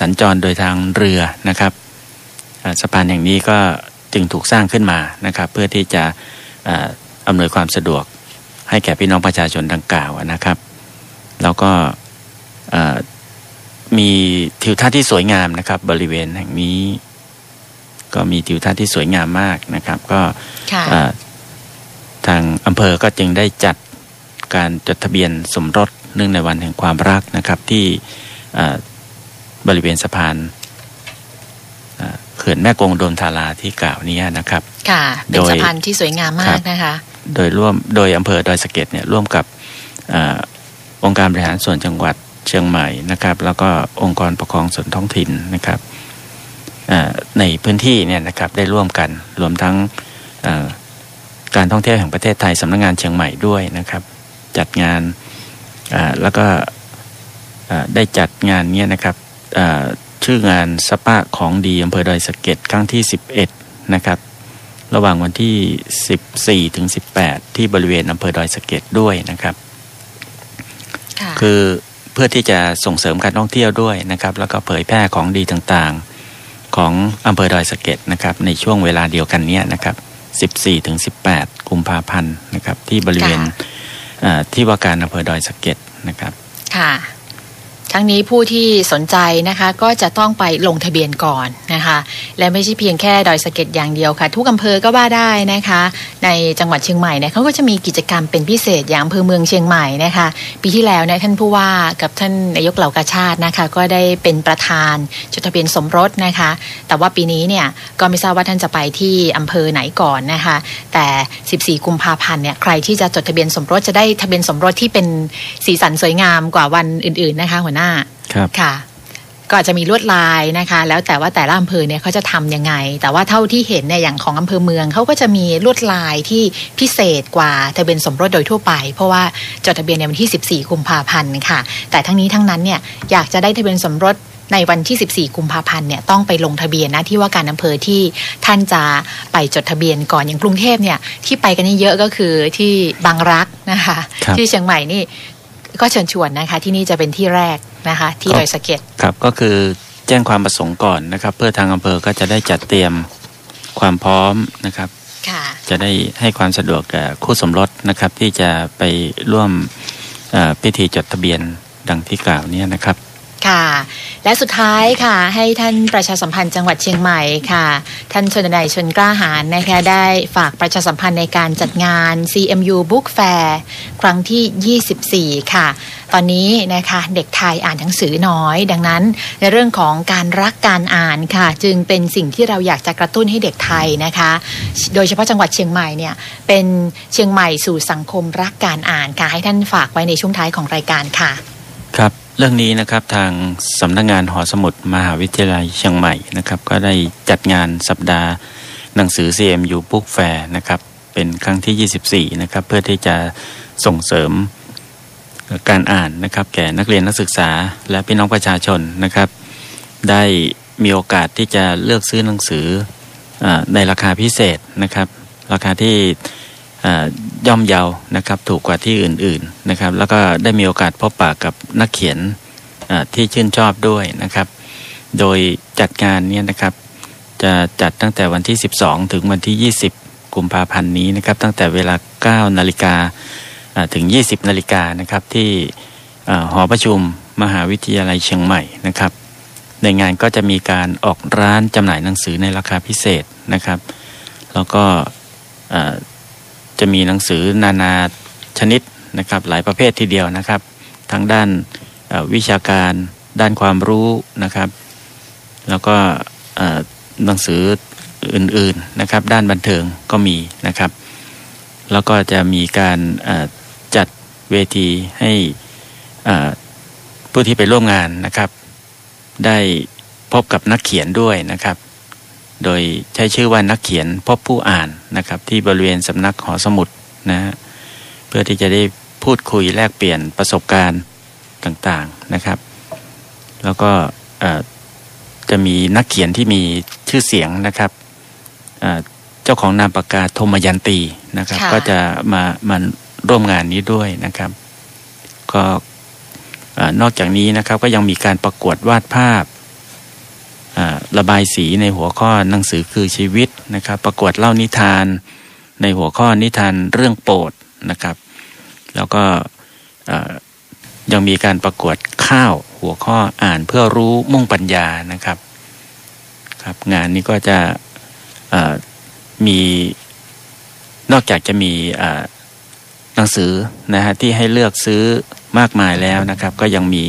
S15: สัญจรโดยทางเรือนะครับสะพานแห่งนี้ก็จึงถูกสร้างขึ้นมานะครับเพื่อที่จะอำนวยความสะดวกให้แก่พี่น้องประชาชนดังกล่าวนะครับแล้วก็มีทิวทัศน์ที่สวยงามนะครับบริเวณแห่งนี้ก็มีทิวทัศน์ที่สวยงามมากนะครับก็ทางอำเภอก็จึงได้จัดการจดทะเบียนสมรสเนื่องในวันแห่งความรักนะครับที่บริเวณสะพานเขื่อนแม่กวงอุดมธาราที่กล่าวนี้นะครับ
S14: ค่ะเป็นสะพานที่สวยงามมากนะคะ
S15: โดยอำเภอดอยสะเก็ดเนี่ยร่วมกับองค์การบริหารส่วนจังหวัดเชียงใหม่นะครับแล้วก็องค์กรปกครองส่วนท้องถิ่นนะครับในพื้นที่เนี่ยนะครับได้ร่วมกันรวมทั้งการท่องเที่ยวแห่งประเทศไทยสำนักงานเชียงใหม่ด้วยนะครับจัดงานแล้วก็ได้จัดงานนี้นะครับชื่องานสปะของดีอำเภอดอยสะเก็ดครั้งที่11นะครับระหว่างวันที่14ถึง18ที่บริเวณอำเภอดอยสะเก็ดด้วยนะครับคือเพื่อที่จะส่งเสริมการท่องเที่ยวด้วยนะครับแล้วก็เผยแพร่ของดีต่างๆของอำเภอดอยสะเก็ดนะครับในช่วงเวลาเดียวกันนี้นะครับ14ถึง18กุมภาพันธ์นะครับที่บริเวณที่ว่าการอำเภอดอยสะเก็ดนะครับ
S14: ค่ะท ทั้งนี้ผู้ที่สนใจนะคะก็จะต้องไปลงทะเบียนก่อนนะคะและไม่ใช่เพียงแค่ดอยสะเก็ดอย่างเดียวค่ะทุกอำเภอก็ว่าได้นะคะในจังหวัดเชียงใหม่เนี่ยเขาก็จะมีกิจกรรมเป็นพิเศษอย่างอำเภอเมืองเชียงใหม่นะคะปีที่แล้วเนี่ยท่านผู้ว่ากับท่านนายกเหล่ากาชาตินะคะก็ได้เป็นประธานจดทะเบียนสมรสนะคะแต่ว่าปีนี้เนี่ยก็ไม่ทราบว่าท่านจะไปที่อำเภอไหนก่อนนะคะแต่14กุมภาพันธ์เนี่ยใครที่จะจดทะเบียนสมรสจะได้ทะเบียนสมรสที่เป็นสีสันสวยงามกว่าวันอื่นๆนะคะหัวหน้า
S15: ครับ
S14: ค่ะก็อาจจะมีลวดลายนะคะแล้วแต่ว่าแต่ละอำเภอเนี่ยเขาจะทำยังไงแต่ว่าเท่าที่เห็นเนี่ยอย่างของอำเภอเมืองเขาก็จะมีลวดลายที่พิเศษกว่าทะเบียนสมรสโดยทั่วไปเพราะว่าจดทะเบียนในวันที่14กุมภาพันธ์ค่ะแต่ทั้งนี้ทั้งนั้นเนี่ยอยากจะได้ทะเบียนสมรสในวันที่14กุมภาพันธ์เนี่ยต้องไปลงทะเบียนนะที่ว่าการอำเภอที่ท่านจะไปจดทะเบียนก่อนอย่างกรุงเทพเนี่ยที่ไปกันเยอะก็คือที่บางรักนะคะที่เชียงใหม่นี่ก็เชิญชวนนะคะที่นี่จะเป็นที่แรกนะคะที่ดอยสะเก็ด
S15: ครับก็คือแจ้งความประสงค์ก่อนนะครับเพื่อทางอำเภอก็จะได้จัดเตรียมความพร้อมนะครับจะได้ให้ความสะดวกแก่คู่สมรสนะครับที่จะไปร่วมพิธีจดทะเบียนดังที่กล่าวนี้นะครับ
S14: ค่ะและสุดท้ายค่ะให้ท่านประชาสัมพันธ์จังหวัดเชียงใหม่ค่ะท่านชนนัยชนกล้าหาญนะคะได้ฝากประชาสัมพันธ์ในการจัดงาน CMU Book Fair ครั้งที่24ค่ะตอนนี้นะคะเด็กไทยอ่านหนังสือน้อยดังนั้นในเรื่องของการรักการอ่านค่ะจึงเป็นสิ่งที่เราอยากจะกระตุ้นให้เด็กไทยนะคะโดยเฉพาะจังหวัดเชียงใหม่เนี่ยเป็นเชียงใหม่สู่สังคมรักการอ่านค่ะให้ท่านฝากไว้ในช่วงท้ายของรายการค่ะ
S15: ครับเรื่องนี้นะครับทางสำนักงานหอสมุดมหาวิทยาลัยเชียงใหม่นะครับก็ได้จัดงานสัปดาห์หนังสือ CMU Book Fair นะครับเป็นครั้งที่24นะครับเพื่อที่จะส่งเสริมการอ่านนะครับแก่นักเรียนนักศึกษาและพี่น้องประชาชนนะครับได้มีโอกาสที่จะเลือกซื้อหนังสือในราคาพิเศษนะครับราคาที่ย่อมเยานะครับถูกกว่าที่อื่นๆนะครับแล้วก็ได้มีโอกาสพบปะกับนักเขียนที่ชื่นชอบด้วยนะครับโดยจัดงานนี้นะครับจะจัดตั้งแต่วันที่12ถึงวันที่20กุมภาพันธ์นี้นะครับตั้งแต่เวลา 9 นาฬิกาถึง 20 นาฬิกานะครับที่หอประชุมมหาวิทยาลัยเชียงใหม่นะครับในงานก็จะมีการออกร้านจำหน่ายหนังสือในราคาพิเศษนะครับแล้วก็จะมีหนังสือนานาชนิดนะครับหลายประเภททีเดียวนะครับทั้งด้านวิชาการด้านความรู้นะครับแล้วก็หนังสืออื่นๆนะครับด้านบันเทิงก็มีนะครับแล้วก็จะมีการจัดเวทีให้ผู้ที่ไปร่วมงานนะครับได้พบกับนักเขียนด้วยนะครับโดยใช้ชื่อว่านักเขียนพบผู้อ่านนะครับที่บริเวณสำนักหอสมุดนะฮะเพื่อที่จะได้พูดคุยแลกเปลี่ยนประสบการณ์ต่างๆนะครับแล้วก็จะมีนักเขียนที่มีชื่อเสียงนะครับเจ้าของนามปากกาโทมยันตีนะครับก็จะมาร่วมงานนี้ด้วยนะครับก็นอกจากนี้นะครับก็ยังมีการประกวดวาดภาพระบายสีในหัวข้อหนังสือคือชีวิตนะครับประกวดเล่านิทานในหัวข้อนิทานเรื่องโปรดนะครับแล้วก็ยังมีการประกวดข้าวหัวข้ออ่านเพื่อรู้มุ่งปัญญานะครับครับงานนี้ก็จะมีนอกจากจะมีหนังสือนะฮะที่ให้เลือกซื้อมากมายแล้วนะครับก็ยังมี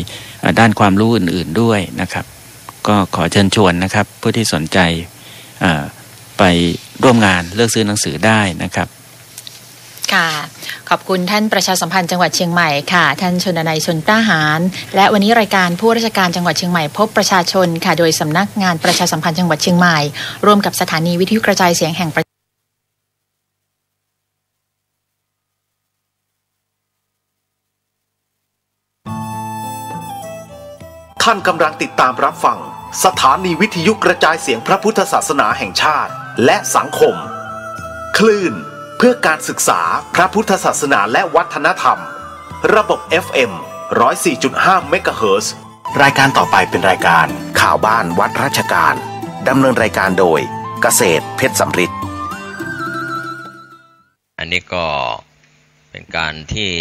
S15: ด้านความรู้อื่นๆด้วยนะครับก็ขอเชิญชวนนะครับผู้ที่สนใจไปร่วมงานเลือกซื้อหนังสือได้นะครับ
S14: ค่ะขอบคุณท่านประชาสัมพันธ์จังหวัดเชียงใหม่ค่ะท่านชนนัยชนกล้าหาญและวันนี้รายการผู้ราชการจังหวัดเชียงใหม่พบประชาชนค่ะโดยสำนักงานประชาสัมพันธ์จังหวัดเชียงใหม่ร่วมกับสถานีวิทยุกระจายเสียงแห่งประเทศ
S2: ท่านกำลังติดตามรับฟังสถานีวิทยุกระจายเสียงพระพุทธศาสนาแห่งชาติและสังคมคลื่นเพื่อการศึกษาพระพุทธศาสนาและวัฒนธรรมระบบ FM 104.5 เมกะเฮิรตซ์รายการต่อไปเป็นรายการข่าวบ้านวัดราชการดำเนินรายการโดยเกษตรเพชรสำริด
S12: อันนี้ก็เ เป็นการที่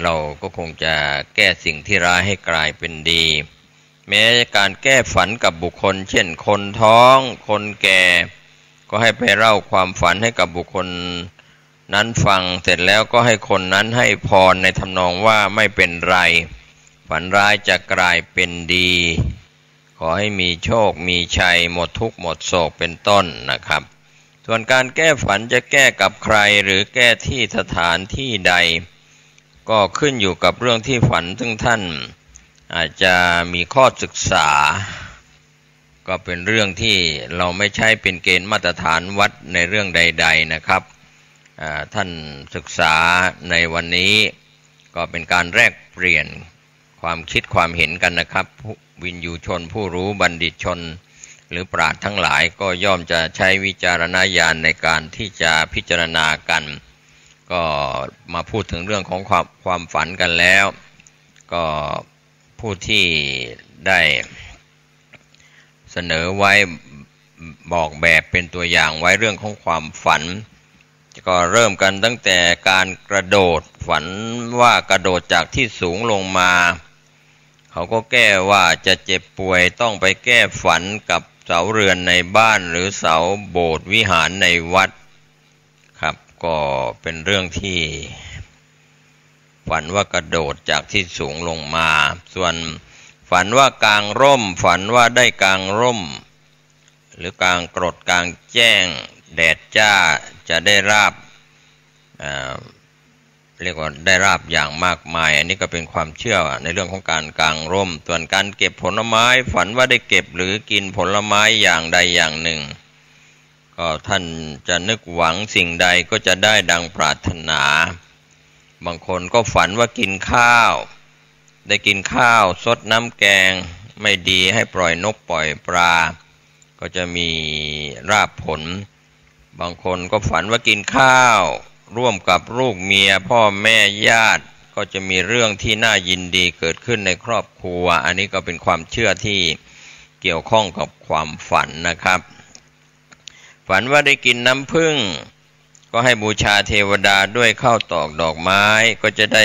S12: เราก็คงจะแก้สิ่งที่ร้ายให้กลายเป็นดีแม้การแก้ฝันกับบุคคลเช่นคนท้องคนแก่ก็ให้ไปเล่าความฝันให้กับบุคคลนั้นฟังเสร็จแล้วก็ให้คนนั้นให้พรในทำนองว่าไม่เป็นไรฝันร้ายจะกลายเป็นดีขอให้มีโชคมีชัยหมดทุกข์หมดโศกเป็นต้นนะครับส่วนการแก้ฝันจะแก้กับใครหรือแก้ที่สถานที่ใดก็ขึ้นอยู่กับเรื่องที่ฝันซึ่งท่านอาจจะมีข้อศึกษาก็เป็นเรื่องที่เราไม่ใช่เป็นเกณฑ์มาตรฐานวัดในเรื่องใดๆนะครับท่านศึกษาในวันนี้ก็เป็นการแลกเปลี่ยนความคิดความเห็นกันนะครับวินยูชนผู้รู้บัณฑิตชนหรือปราชญ์ทั้งหลายก็ย่อมจะใช้วิจารณญาณในการที่จะพิจารณากันก็มาพูดถึงเรื่องของความฝันกันแล้วก็ผู้ที่ได้เสนอไว้บอกแบบเป็นตัวอย่างไว้เรื่องของความฝันก็เริ่มกันตั้งแต่การกระโดดฝันว่ากระโดดจากที่สูงลงมาเขาก็แก้ว่าจะเจ็บป่วยต้องไปแก้ฝันกับเสาเรือนในบ้านหรือเสาโบสถ์วิหารในวัดครับก็เป็นเรื่องที่ฝันว่ากระโดดจากที่สูงลงมาส่วนฝันว่ากางร่มฝันว่าได้กางร่มหรือกางกรดกางแจ้งแดดจ้าจะได้ราบเรียกว่าได้ราบอย่างมากมายอันนี้ก็เป็นความเชื่อในเรื่องของการกางร่มส่วนการเก็บผลไม้ฝันว่าได้เก็บหรือกินผลไม้อย่างใดอย่างหนึ่งก็ท่านจะนึกหวังสิ่งใดก็จะได้ดังปรารถนาบางคนก็ฝันว่ากินข้าวได้กินข้าวซดน้ำแกงไม่ดีให้ปล่อยนกปล่อยปลาก็จะมีราบผลบางคนก็ฝันว่ากินข้าวร่วมกับลูกเมียพ่อแม่ญาติก็จะมีเรื่องที่น่ายินดีเกิดขึ้นในครอบครัวอันนี้ก็เป็นความเชื่อที่เกี่ยวข้องกับความฝันนะครับฝันว่าได้กินน้ำผึ้งก็ให้บูชาเทวดาด้วยข้าวตอกดอกไม้ก็จะได้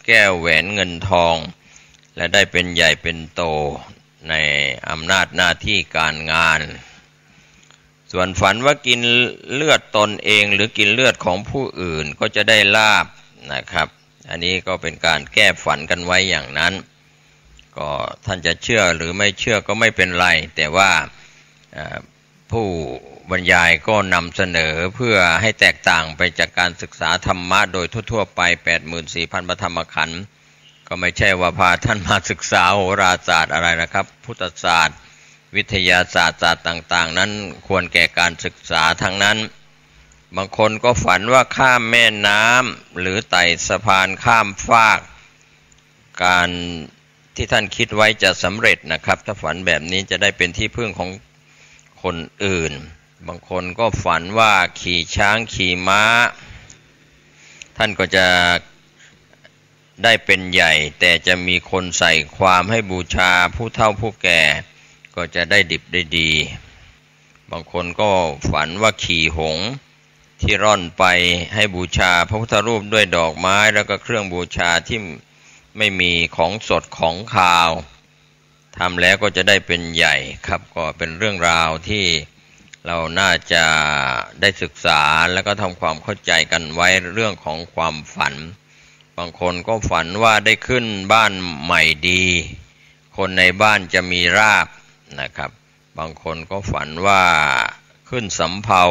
S12: แก้วแหวนเงินทองและได้เป็นใหญ่เป็นโตในอำนาจหน้าที่การงานส่วนฝันว่ากินเลือดตนเองหรือกินเลือดของผู้อื่นก็จะได้ลาภนะครับอันนี้ก็เป็นการแก้ฝันกันไว้อย่างนั้นก็ท่านจะเชื่อหรือไม่เชื่อก็ไม่เป็นไรแต่ว่าผู้บรรยายก็นำเสนอเพื่อให้แตกต่างไปจากการศึกษาธรรมะโดยทั่วๆไป 84,000 พระธรรมขันธ์ก็ไม่ใช่ว่าพาท่านมาศึกษาโหราศาสตร์อะไรนะครับพุทธศาสตร์วิทยาศาสตร์ศาสตร์ต่างๆนั้นควรแก่การศึกษาทั้งนั้นบางคนก็ฝันว่าข้ามแม่น้ำหรือไต่สะพานข้ามฟากการที่ท่านคิดไว้จะสำเร็จนะครับถ้าฝันแบบนี้จะได้เป็นที่พึ่งของคนอื่นบางคนก็ฝันว่าขี่ช้างขี่ม้าท่านก็จะได้เป็นใหญ่แต่จะมีคนใส่ความให้บูชาผู้เฒ่าผู้แก่ก็จะได้ดิบได้ดีบางคนก็ฝันว่าขี่หงส์ที่ร่อนไปให้บูชาพระพุทธรูปด้วยดอกไม้แล้วก็เครื่องบูชาที่ไม่มีของสดของคาวทำแล้วก็จะได้เป็นใหญ่ครับก็เป็นเรื่องราวที่เราน่าจะได้ศึกษาแล้วก็ทำความเข้าใจกันไว้เรื่องของความฝันบางคนก็ฝันว่าได้ขึ้นบ้านใหม่ดีคนในบ้านจะมีราภนะครับบางคนก็ฝันว่าขึ้นสำเภา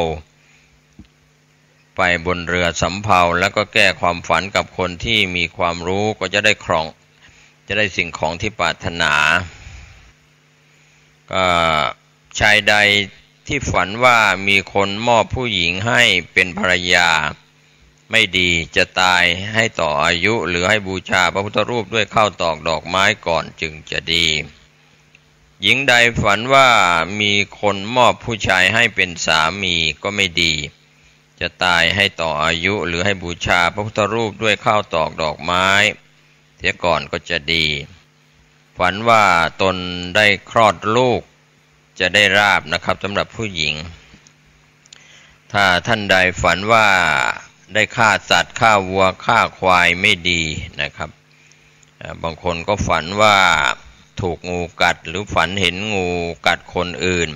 S12: ไปบนเรือสำเภาแล้วก็แก้ความฝันกับคนที่มีความรู้ก็จะได้สิ่งของที่ปรารถนาก็ชายใดที่ฝันว่ามีคนมอบผู้หญิงให้เป็นภรรยาไม่ดีจะตายให้ต่ออายุหรือให้บูชาพระพุทธรูปด้วยข้าวตอกดอกไม้ก่อนจึงจะดีหญิงใดฝันว่ามีคนมอบผู้ชายให้เป็นสามีก็ไม่ดีจะตายให้ต่ออายุหรือให้บูชาพระพุทธรูปด้วยข้าวตอกดอกไม้เสียก่อนก็จะดีฝันว่าตนได้คลอดลูกจะได้ราภนะครับสำหรับผู้หญิงถ้าท่านใดฝันว่า ได้ฆ่าสัตว์ฆ่าวัวฆ่าควายไม่ดีนะครับบางคนก็ฝันว่าถูกงูกัดหรือฝันเห็นงูกัดคนอื่น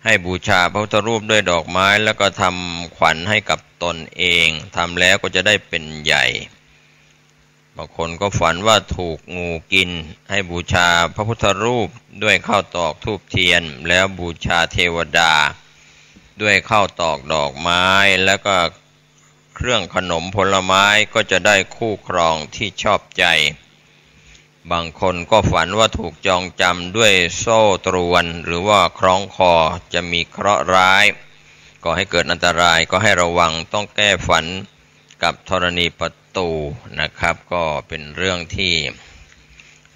S12: ให้บูชาพระพุทธรูปด้วยดอกไม้แล้วก็ทำขวัญให้กับตนเองทำแล้วก็จะได้เป็นใหญ่บางคนก็ฝันว่าถูกงูกินให้บูชาพระพุทธรูปด้วยข้าวตอกธูปเทียนแล้วบูชาเทวดาด้วยข้าวตอกดอกไม้แล้วก็เครื่องขนมผลไม้ก็จะได้คู่ครองที่ชอบใจบางคนก็ฝันว่าถูกจองจำด้วยโซ่ตรวนหรือว่าคล้องคอจะมีเคราะห์ร้ายก็ให้เกิดอันตรายก็ให้ระวังต้องแก้ฝันกับธรณีประตูนะครับก็เป็นเรื่องที่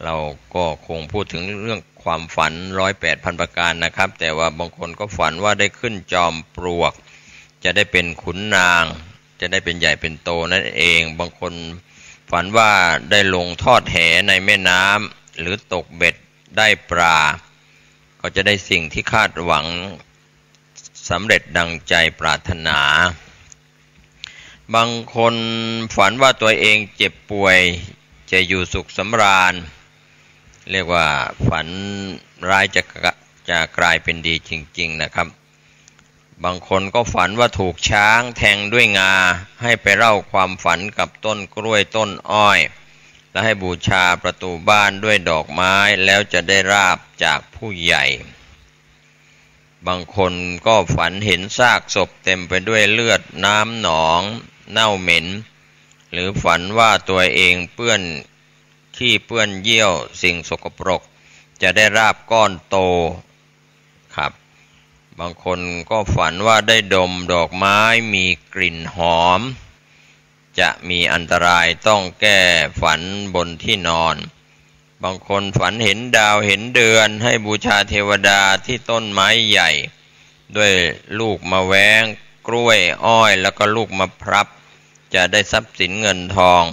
S12: เราก็คงพูดถึงเรื่องความฝัน108,000 ประการนะครับแต่ว่าบางคนก็ฝันว่าได้ขึ้นจอมปลวกจะได้เป็นขุนนางจะได้เป็นใหญ่เป็นโตนั่นเองบางคนฝันว่าได้ลงทอดแหในแม่น้ำหรือตกเบ็ดได้ปลาก็จะได้สิ่งที่คาดหวังสำเร็จดังใจปรารถนาบางคนฝันว่าตัวเองเจ็บป่วยจะอยู่สุขสำราญเรียกว่าฝันร้ายจะกลายเป็นดีจริงๆนะครับบางคนก็ฝันว่าถูกช้างแทงด้วยงาให้ไปเล่าความฝันกับต้นกล้วยต้นอ้อยและให้บูชาประตูบ้านด้วยดอกไม้แล้วจะได้ราบจากผู้ใหญ่บางคนก็ฝันเห็นซากศพเต็มไปด้วยเลือดน้ำหนองเน่าเหม็นหรือฝันว่าตัวเองเปื้อนขี้เปื้อนเยี่ยวสิ่งสกปรกจะได้ราบก้อนโตครับบางคนก็ฝันว่าได้ดมดอกไม้มีกลิ่นหอมจะมีอันตรายต้องแก้ฝันบนที่นอนบางคนฝันเห็นดาวเห็นเดือนให้บูชาเทวดาที่ต้นไม้ใหญ่ด้วยลูกมะแว้งกล้วยอ้อยแล้วก็ลูกมะพร้าวจะได้ทรัพย์สินเงินทอง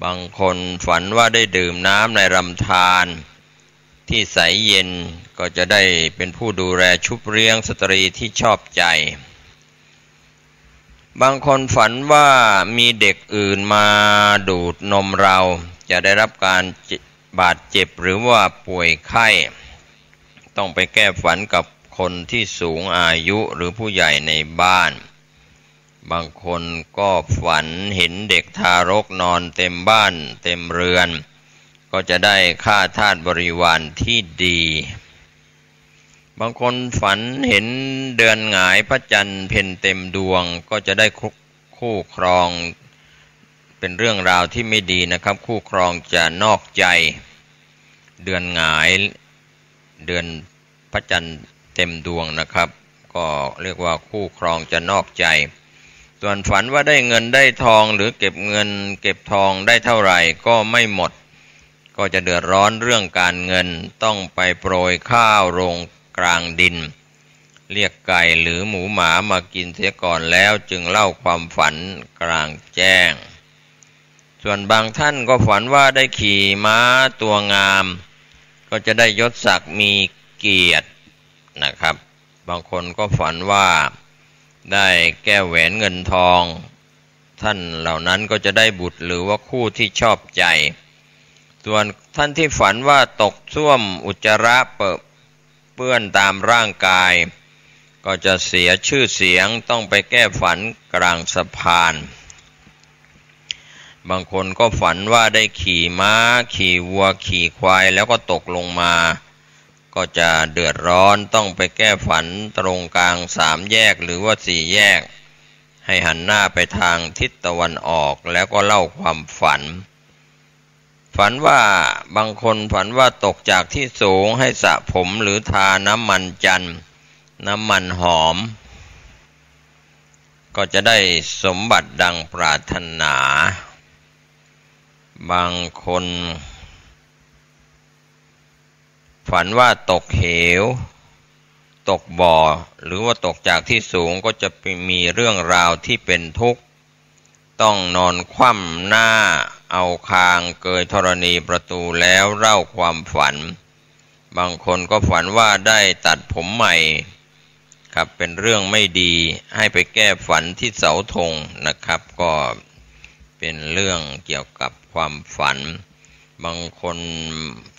S12: บางคนฝันว่าได้ดื่มน้ำในลำธารที่ใสเย็นก็จะได้เป็นผู้ดูแลชุบเลี้ยงสตรีที่ชอบใจบางคนฝันว่ามีเด็กอื่นมาดูดนมเราจะได้รับการบาดเจ็บหรือว่าป่วยไข้ต้องไปแก้ฝันกับคนที่สูงอายุหรือผู้ใหญ่ในบ้านบางคนก็ฝันเห็นเด็กทารกนอนเต็มบ้านเต็มเรือนก็จะได้ค่าทาสบริวารที่ดีบางคนฝันเห็นเดือนหงายพระจันทร์เพ็ญเต็มดวงก็จะได้คู่ครองเป็นเรื่องราวที่ไม่ดีนะครับคู่ครองจะนอกใจเดือนหงายเดือนพระจันทร์เต็มดวงนะครับก็เรียกว่าคู่ครองจะนอกใจส่วนฝันว่าได้เงินได้ทองหรือเก็บเงินเก็บทองได้เท่าไหร่ก็ไม่หมดก็จะเดือดร้อนเรื่องการเงินต้องไปโปรยข้าวลงกลางดินเรียกไก่หรือหมูหมามากินเสียก่อนแล้วจึงเล่าความฝันกลางแจ้งส่วนบางท่านก็ฝันว่าได้ขี่ม้าตัวงามก็จะได้ยศศักดิ์มีเกียรตินะครับบางคนก็ฝันว่าได้แก้วแหวนเงินทองท่านเหล่านั้นก็จะได้บุตรหรือว่าคู่ที่ชอบใจส่วนท่านที่ฝันว่าตกส้วมอุจจาระเปื้อนตามร่างกายก็จะเสียชื่อเสียงต้องไปแก้ฝันกลางสะพานบางคนก็ฝันว่าได้ขี่ม้าขี่วัวขี่ควายแล้วก็ตกลงมาก็จะเดือดร้อนต้องไปแก้ฝันตรงกลาง3 แยกหรือว่า4 แยกให้หันหน้าไปทางทิศตะวันออกแล้วก็เล่าความฝันว่าบางคนฝันว่าตกจากที่สูงให้สระผมหรือทาน้ำมันจันทร์น้ำมันหอมก็จะได้สมบัติดังปรารถนาบางคนฝันว่าตกเหวตกบ่อหรือว่าตกจากที่สูงก็จะมีเรื่องราวที่เป็นทุกข์ต้องนอนคว่ำหน้าเอาคางเกยธรณีประตูแล้วเล่าความฝันบางคนก็ฝันว่าได้ตัดผมใหม่ นะครับเป็นเรื่องไม่ดีให้ไปแก้ฝันที่เสาธงนะครับก็เป็นเรื่องเกี่ยวกับความฝันบางคน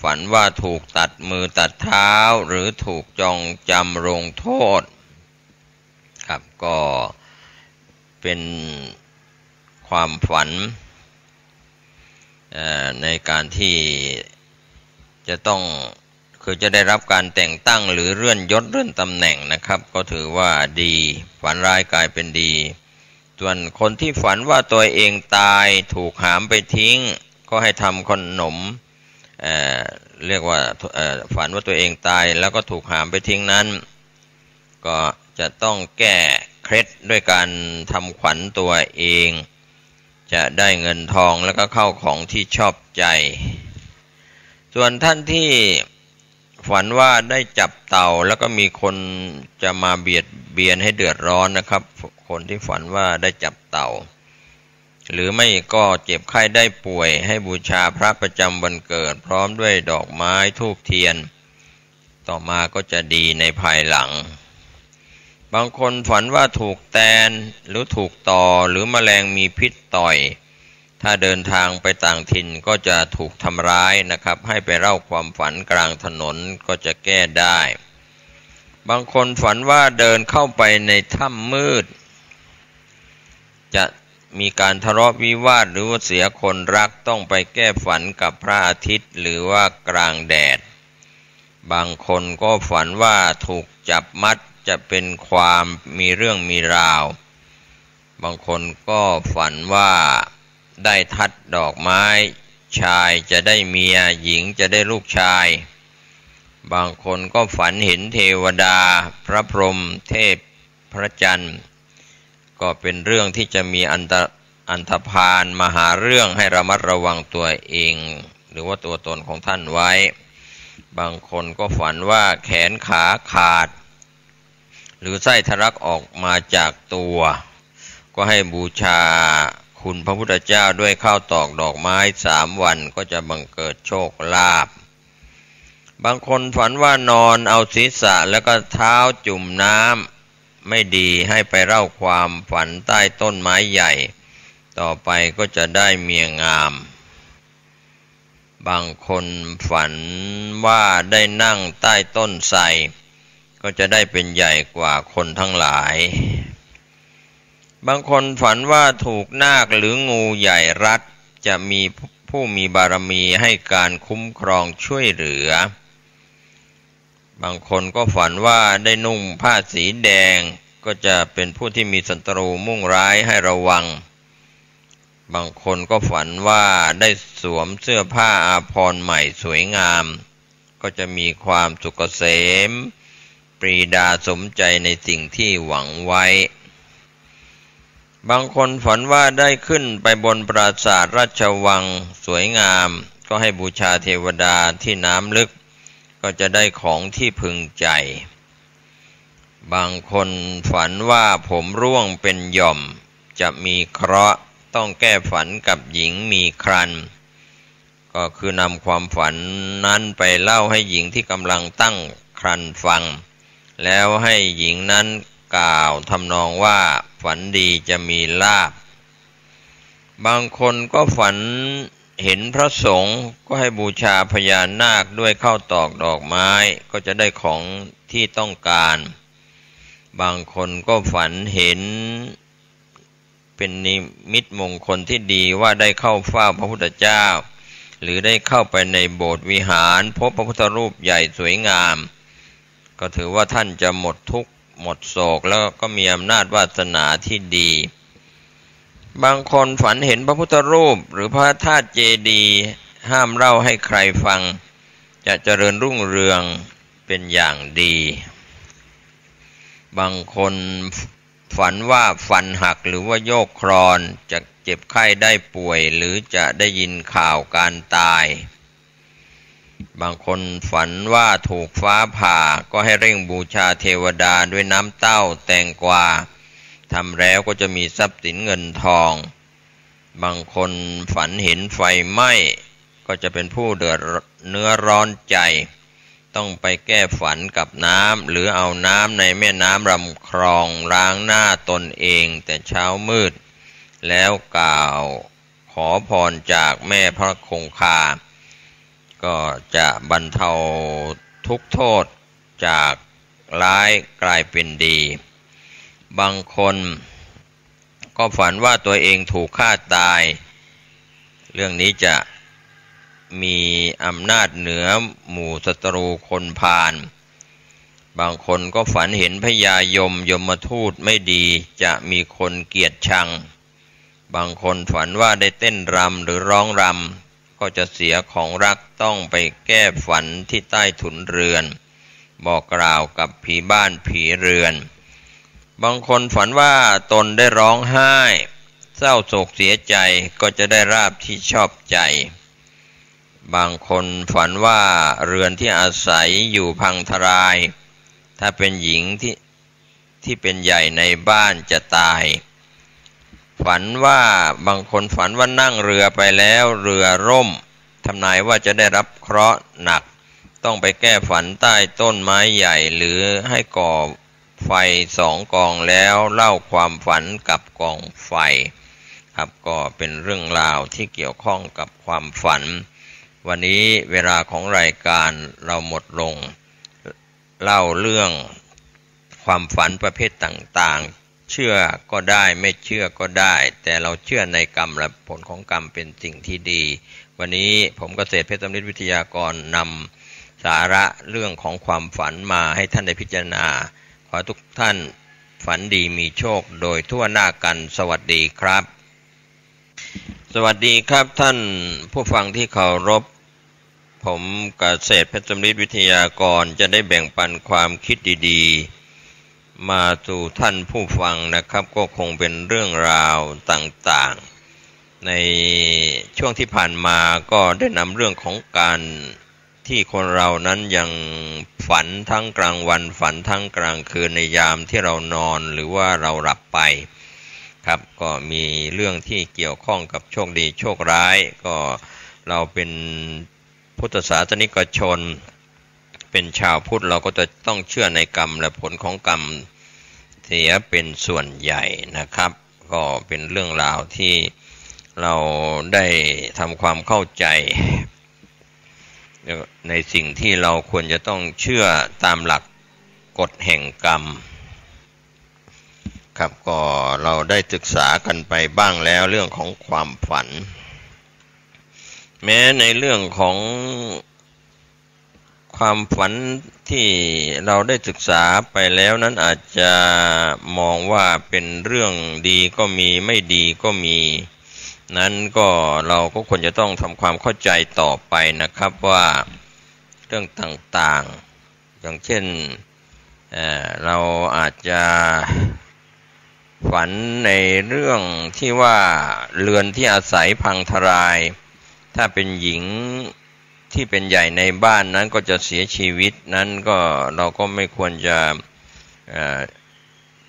S12: ฝันว่าถูกตัดมือตัดเท้าหรือถูกจองจำลงโทษครับก็เป็นความฝันในการที่จะต้องคือจะได้รับการแต่งตั้งหรือเลื่อนยศเลื่อนตำแหน่งนะครับก็ถือว่าดีฝันร้ายกลายเป็นดีส่วนคนที่ฝันว่าตัวเองตายถูกหามไปทิ้งก็ให้ทำขนมเรียกว่าฝันว่าตัวเองตายแล้วก็ถูกหามไปทิ้งนั้นก็จะต้องแก้เคล็ดด้วยการทำขวัญตัวเองจะได้เงินทองแล้วก็เข้าของที่ชอบใจส่วนท่านที่ฝันว่าได้จับเต่าแล้วก็มีคนจะมาเบียดเบียนให้เดือดร้อนนะครับคนที่ฝันว่าได้จับเต่าหรือไม่ก็เจ็บไข้ได้ป่วยให้บูชาพระประจำวันเกิดพร้อมด้วยดอกไม้ธูปเทียนต่อมาก็จะดีในภายหลังบางคนฝันว่าถูกแตนหรือถูกต่อหรือแมลงมีพิษต่อยถ้าเดินทางไปต่างถิ่นก็จะถูกทำร้ายนะครับให้ไปเล่าความฝันกลางถนนก็จะแก้ได้บางคนฝันว่าเดินเข้าไปในถ้ำมืดจะมีการทะเลาะวิวาทหรือว่าเสียคนรักต้องไปแก้ฝันกับพระอาทิตย์หรือว่ากลางแดดบางคนก็ฝันว่าถูกจับมัดจะเป็นความมีเรื่องมีราวบางคนก็ฝันว่าได้ทัดดอกไม้ชายจะได้เมียหญิงจะได้ลูกชายบางคนก็ฝันเห็นเทวดาพระพรหมเทพพระจันทร์ก็เป็นเรื่องที่จะมีอันธพาลมาหาเรื่องให้ระมัดระวังตัวเองหรือว่าตัวตนของท่านไว้บางคนก็ฝันว่าแขนขาขาดหรือไส้ทะลักออกมาจากตัวก็ให้บูชาคุณพระพุทธเจ้าด้วยข้าวตอกดอกไม้3 วันก็จะบังเกิดโชคลาภบางคนฝันว่านอนเอาศีรษะแล้วก็เท้าจุ่มน้ำไม่ดีให้ไปเล่าความฝันใต้ต้นไม้ใหญ่ต่อไปก็จะได้เมียงามบางคนฝันว่าได้นั่งใต้ต้นไทรก็จะได้เป็นใหญ่กว่าคนทั้งหลายบางคนฝันว่าถูกนาคหรืองูใหญ่รัดจะมีผู้มีบารมีให้การคุ้มครองช่วยเหลือบางคนก็ฝันว่าได้นุ่งผ้าสีแดงก็จะเป็นผู้ที่มีศัตรูมุ่งร้ายให้ระวังบางคนก็ฝันว่าได้สวมเสื้อผ้าอาภรณ์ใหม่สวยงามก็จะมีความสุขเกษมปรีดาสมใจในสิ่งที่หวังไว้บางคนฝันว่าได้ขึ้นไปบนปราสาทราชวังสวยงามก็ให้บูชาเทวดาที่น้ำลึกก็จะได้ของที่พึงใจบางคนฝันว่าผมร่วงเป็นหย่อมจะมีเคราะห์ต้องแก้ฝันกับหญิงมีครรภ์ก็คือนำความฝันนั้นไปเล่าให้หญิงที่กำลังตั้งครรภ์ฟังแล้วให้หญิงนั้นกล่าวทำนองว่าฝันดีจะมีลาภบางคนก็ฝันเห็นพระสงฆ์ก็ให้บูชาพญานาคด้วยข้าวตอกดอกไม้ก็จะได้ของที่ต้องการบางคนก็ฝันเห็นเป็นนิมิตมงคลที่ดีว่าได้เข้าเฝ้าพระพุทธเจ้าหรือได้เข้าไปในโบสถ์วิหารพบพระพุทธรูปใหญ่สวยงามก็ถือว่าท่านจะหมดทุกข์หมดโศกแล้วก็มีอำนาจวาสนาที่ดีบางคนฝันเห็นพระพุทธรูปหรือพระธาตุเจดีย์ห้ามเล่าให้ใครฟังจะเจริญรุ่งเรืองเป็นอย่างดีบางคนฝันว่าฟันหักหรือว่าโยกคลอนจะเจ็บไข้ได้ป่วยหรือจะได้ยินข่าวการตายบางคนฝันว่าถูกฟ้าผ่าก็ให้เร่งบูชาเทวดาด้วยน้ำเต้าแตงกวาทำแล้วก็จะมีทรัพย์สินเงินทองบางคนฝันเห็นไฟไหม้ก็จะเป็นผู้เดือดเนื้อร้อนใจ ต้องไปแก้ฝันกับน้ำหรือเอาน้ำในแม่น้ำลำคลองล้างหน้าตนเองแต่เช้ามืดแล้วกล่าวขอพรจากแม่พระคงคาก็จะบรรเทาทุกโทษจากร้ายกลายเป็นดีบางคนก็ฝันว่าตัวเองถูกฆ่าตายเรื่องนี้จะมีอำนาจเหนือหมู่ศัตรูคนพาลบางคนก็ฝันเห็นพญายมยมทูตไม่ดีจะมีคนเกลียดชังบางคนฝันว่าได้เต้นรำหรือร้องรำก็จะเสียของรักต้องไปแก้ฝันที่ใต้ถุนเรือนบอกกล่าวกับผีบ้านผีเรือนบางคนฝันว่าตนได้ร้องไห้เศร้าโศกเสียใจก็จะได้ราบที่ชอบใจบางคนฝันว่าเรือนที่อาศัยอยู่พังทลายถ้าเป็นหญิงที่เป็นใหญ่ในบ้านจะตายฝันว่าบางคนฝันว่านั่งเรือไปแล้วเรือร่มทำนายว่าจะได้รับเคราะห์หนักต้องไปแก้ฝันใต้ต้นไม้ใหญ่หรือให้ก่อไฟ2 กองแล้วเล่าความฝันกับกองไฟครับก็เป็นเรื่องราวที่เกี่ยวข้องกับความฝันวันนี้เวลาของรายการเราหมดลงเล่าเรื่องความฝันประเภทต่างๆเชื่อก็ได้ไม่เชื่อก็ได้แต่เราเชื่อในกรรมและผลของกรรมเป็นสิ่งที่ดีวันนี้ผมเกษตรเพชรสำริดวิทยากรนำสาระเรื่องของความฝันมาให้ท่านได้พิจารณาขอทุกท่านฝันดีมีโชคโดยทั่วหน้ากันสวัสดีครับสวัสดีครับท่านผู้ฟังที่เคารพผมเกษตรเพชรสำริดวิทยากรจะได้แบ่งปันความคิดดีๆมาสู่ท่านผู้ฟังนะครับก็คงเป็นเรื่องราวต่างๆในช่วงที่ผ่านมาก็ได้นำเรื่องของการที่คนเรานั้นยังฝันทั้งกลางวันฝันทั้งกลางคืนในยามที่เรานอนหรือว่าเราหลับไปครับก็มีเรื่องที่เกี่ยวข้องกับโชคดีโชคร้ายก็เราเป็นพุทธศาสนิกชนเป็นชาวพุทธเราก็จะต้องเชื่อในกรรมและผลของกรรมเสียเป็นส่วนใหญ่นะครับก็เป็นเรื่องราวที่เราได้ทำความเข้าใจในสิ่งที่เราควรจะต้องเชื่อตามหลักกฎแห่งกรรมครับก็เราได้ศึกษากันไปบ้างแล้วเรื่องของความฝันแม้ในเรื่องของความฝันที่เราได้ศึกษาไปแล้วนั้นอาจจะมองว่าเป็นเรื่องดีก็มีไม่ดีก็มีนั้นก็เราก็ควรจะต้องทำความเข้าใจต่อไปนะครับว่าเรื่องต่างๆอย่างเช่นเราอาจจะฝันในเรื่องที่ว่าเรือนที่อาศัยพังทลายถ้าเป็นหญิงที่เป็นใหญ่ในบ้านนั้นก็จะเสียชีวิตนั้นก็เราก็ไม่ควรจะ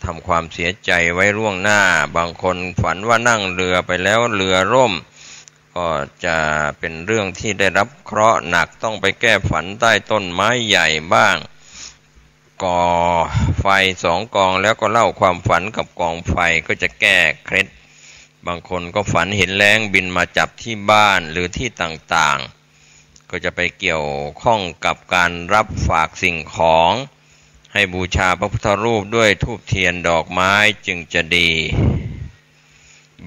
S12: ทำความเสียใจไว้ล่วงหน้าบางคนฝันว่านั่งเรือไปแล้วเรือร่มก็จะเป็นเรื่องที่ได้รับเคราะห์หนักต้องไปแก้ฝันใต้ต้นไม้ใหญ่บ้างก่อไฟ2 กองแล้วก็เล่าความฝันกับกองไฟก็จะแก้เคล็ดบางคนก็ฝันเห็นแล้งบินมาจับที่บ้านหรือที่ต่างๆก็จะไปเกี่ยวข้องกับการรับฝากสิ่งของให้บูชาพระพุทธรูปด้วยธูปเทียนดอกไม้จึงจะดี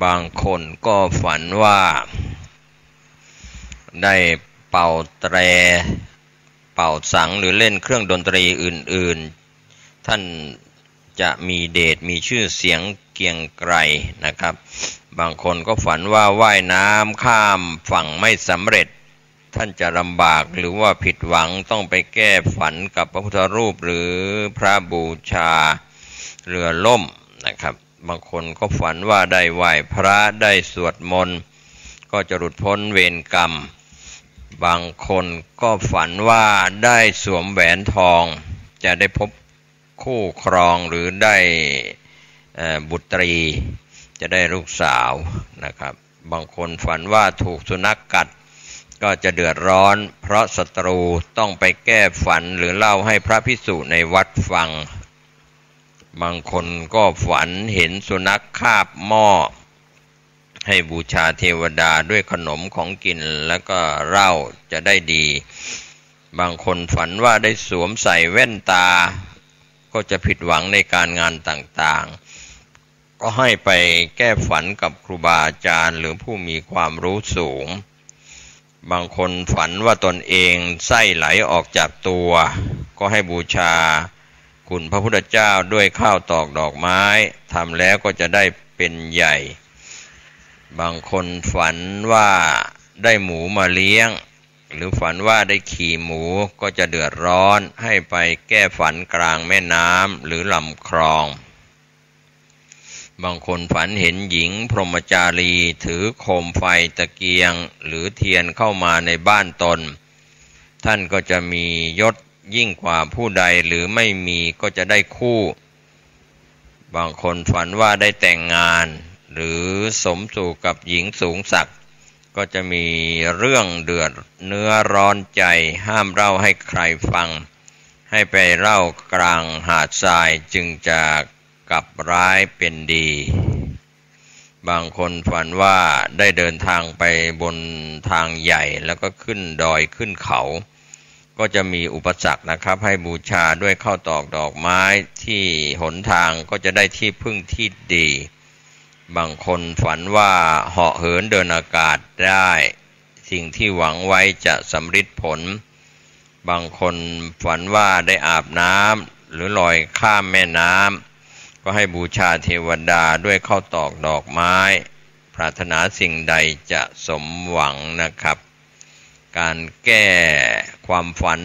S12: บางคนก็ฝันว่าได้เป่าแตรเป่าสังหรือเล่นเครื่องดนตรีอื่นๆท่านจะมีเดชมีชื่อเสียงเกรียงไกรนะครับบางคนก็ฝันว่าว่ายน้ำข้ามฝั่งไม่สำเร็จท่านจะลำบากหรือว่าผิดหวังต้องไปแก้ฝันกับพระพุทธรูปหรือพระบูชาเรือล่มนะครับบางคนก็ฝันว่าได้ไหว้พระได้สวดมนต์ก็จะหลุดพ้นเวรกรรมบางคนก็ฝันว่าได้สวมแหวนทองจะได้พบคู่ครองหรือได้บุตรีจะได้ลูกสาวนะครับบางคนฝันว่าถูกสุนัขกัด ก็จะเดือดร้อนเพราะศัตรูต้องไปแก้ฝันหรือเล่าให้พระภิกษุในวัดฟังบางคนก็ฝันเห็นสุนัขคาบหม้อให้บูชาเทวดาด้วยขนมของกินแล้วก็เหล้าจะได้ดีบางคนฝันว่าได้สวมใส่แว่นตาก็จะผิดหวังในการงานต่างๆก็ให้ไปแก้ฝันกับครูบาอาจารย์หรือผู้มีความรู้สูงบางคนฝันว่าตนเองไส้ไหลออกจากตัวก็ให้บูชาคุณพระพุทธเจ้าด้วยข้าวตอกดอกไม้ทำแล้วก็จะได้เป็นใหญ่บางคนฝันว่าได้หมูมาเลี้ยงหรือฝันว่าได้ขี่หมูก็จะเดือดร้อนให้ไปแก้ฝันกลางแม่น้ำหรือลำคลองบางคนฝันเห็นหญิงพรหมจารีถือโคมไฟตะเกียงหรือเทียนเข้ามาในบ้านตนท่านก็จะมียศยิ่งกว่าผู้ใดหรือไม่มีก็จะได้คู่บางคนฝันว่าได้แต่งงานหรือสมสู่กับหญิงสูงศักดิ์ก็จะมีเรื่องเดือดเนื้อร้อนใจห้ามเล่าให้ใครฟังให้ไปเล่ากลางหาดทรายจึงจะกลับร้ายเป็นดีบางคนฝันว่าได้เดินทางไปบนทางใหญ่แล้วก็ขึ้นดอยขึ้นเขาก็จะมีอุปสรรคนะครับให้บูชาด้วยข้าวตอกดอกไม้ที่หนทางก็จะได้ที่พึ่งที่ดีบางคนฝันว่าเหาะเหินเดินอากาศได้สิ่งที่หวังไว้จะสำเร็จผลบางคนฝันว่าได้อาบน้ำหรือลอยข้ามแม่น้ำก็ให้บูชาเทวดาด้วยข้าวตอกดอกไม้ปรารถนาสิ่งใดจะสมหวังนะครับการแก้ความฝัน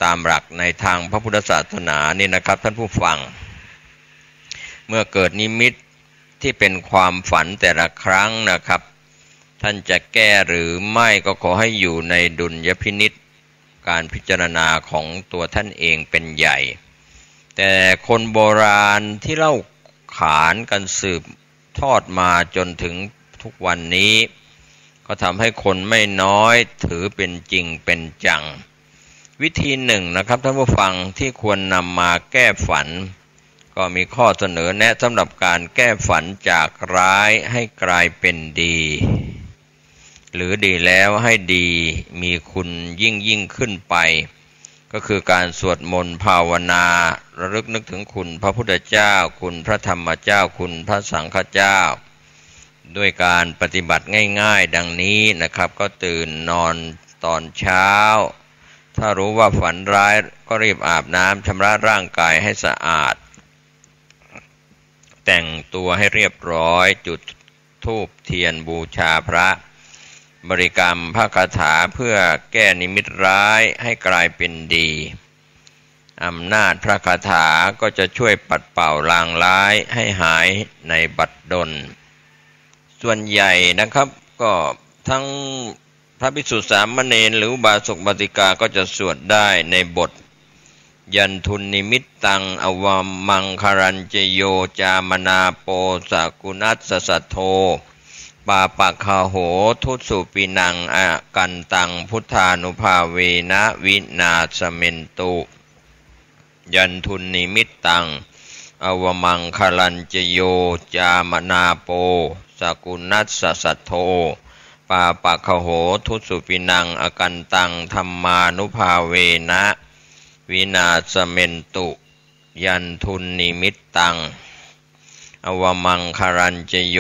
S12: ตามหลักในทางพระพุทธศาสนานี่นะครับท่านผู้ฟังเมื่อเกิดนิมิตที่เป็นความฝันแต่ละครั้งนะครับท่านจะแก้หรือไม่ก็ขอให้อยู่ในดุลยพินิจการพิจารณาของตัวท่านเองเป็นใหญ่แต่คนโบราณที่เล่าขานกันสืบทอดมาจนถึงทุกวันนี้ก็ทำให้คนไม่น้อยถือเป็นจริงเป็นจังวิธีหนึ่งนะครับท่านผู้ฟังที่ควรนำมาแก้ฝันก็มีข้อเสนอแนะสำหรับการแก้ฝันจากร้ายให้กลายเป็นดีหรือดีแล้วให้ดีมีคุณยิ่งขึ้นไปก็คือการสวดมนต์ภาวนาระลึกนึกถึงคุณพระพุทธเจ้าคุณพระธรรมเจ้าคุณพระสังฆเจ้าด้วยการปฏิบัติง่ายๆดังนี้นะครับก็ตื่นนอนตอนเช้าถ้ารู้ว่าฝันร้ายก็รีบอาบน้ำชำระร่างกายให้สะอาดแต่งตัวให้เรียบร้อยจุดธูปเทียนบูชาพระบริกรรมพระคาถาเพื่อแก้นิมิตร้ายให้กลายเป็นดีอำนาจพระคาถาก็จะช่วยปัดเป่าลางร้ายให้หายในบัดดลส่วนใหญ่นะครับก็ทั้งพระภิกษุสามเณรหรืออุบาสกอุบาสิกาก็จะสวดได้ในบทยันทุนนิมิตตังอวมังคารัญเจโยจามนาโปสกุนัสสัทโธปาปะคาโหทุสุปินังอกันตังพุทธานุภาเวนะวินาสเมนตุยันทุนนิมิตตังอวมังคารัญเจโยจามนาโปสกุนัสสัทโธปาปะคาโหทุสุปินังอกันตังธัมมานุภาเวนะวินาสเมนตุยันทุนนิมิตตังอวมังคารัญเจโย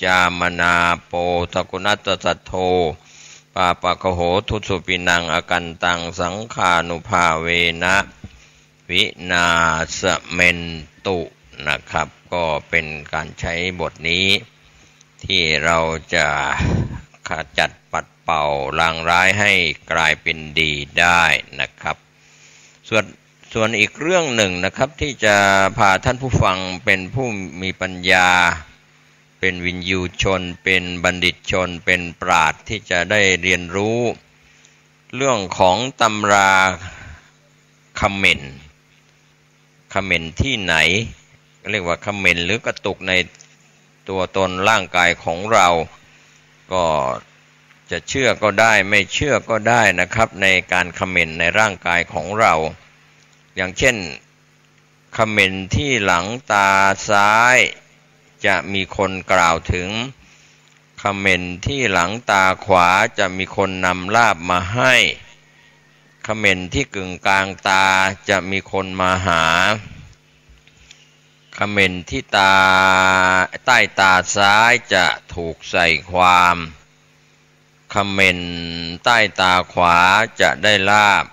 S12: จามนาโปสกุนัสสัทโธปาปะคโหทุสุปินังอกันตังสังฆานุภาเวนะวินาสเมนตุนะครับก็เป็นการใช้บทนี้ที่เราจะขจัดปัดเป่าลางร้ายให้กลายเป็นดีได้นะครับส่วนอีกเรื่องหนึ่งนะครับที่จะพาท่านผู้ฟังเป็นผู้มีปัญญาเป็นวินยูชนเป็นบัณฑิตชนเป็นปราชญ์ที่จะได้เรียนรู้เรื่องของตำราคอมเมนต์ที่ไหนเรียกว่าคอมเมนต์หรือกระตุกในตัวตนร่างกายของเราก็ จะเชื่อก็ได้ไม่เชื่อก็ได้นะครับในการคอมเมนต์ในร่างกายของเราอย่างเช่นคอมเมนต์ที่หลังตาซ้ายจะมีคนกล่าวถึงคอมเมนต์ที่หลังตาขวาจะมีคนนำลาบมาให้คอมเมนต์ที่กึ่งกลางตาจะมีคนมาหาคอมเมนต์ที่ตาใต้ตาซ้ายจะถูกใส่ความคอมเมนต์ใต้ตาขวาจะได้ลาบ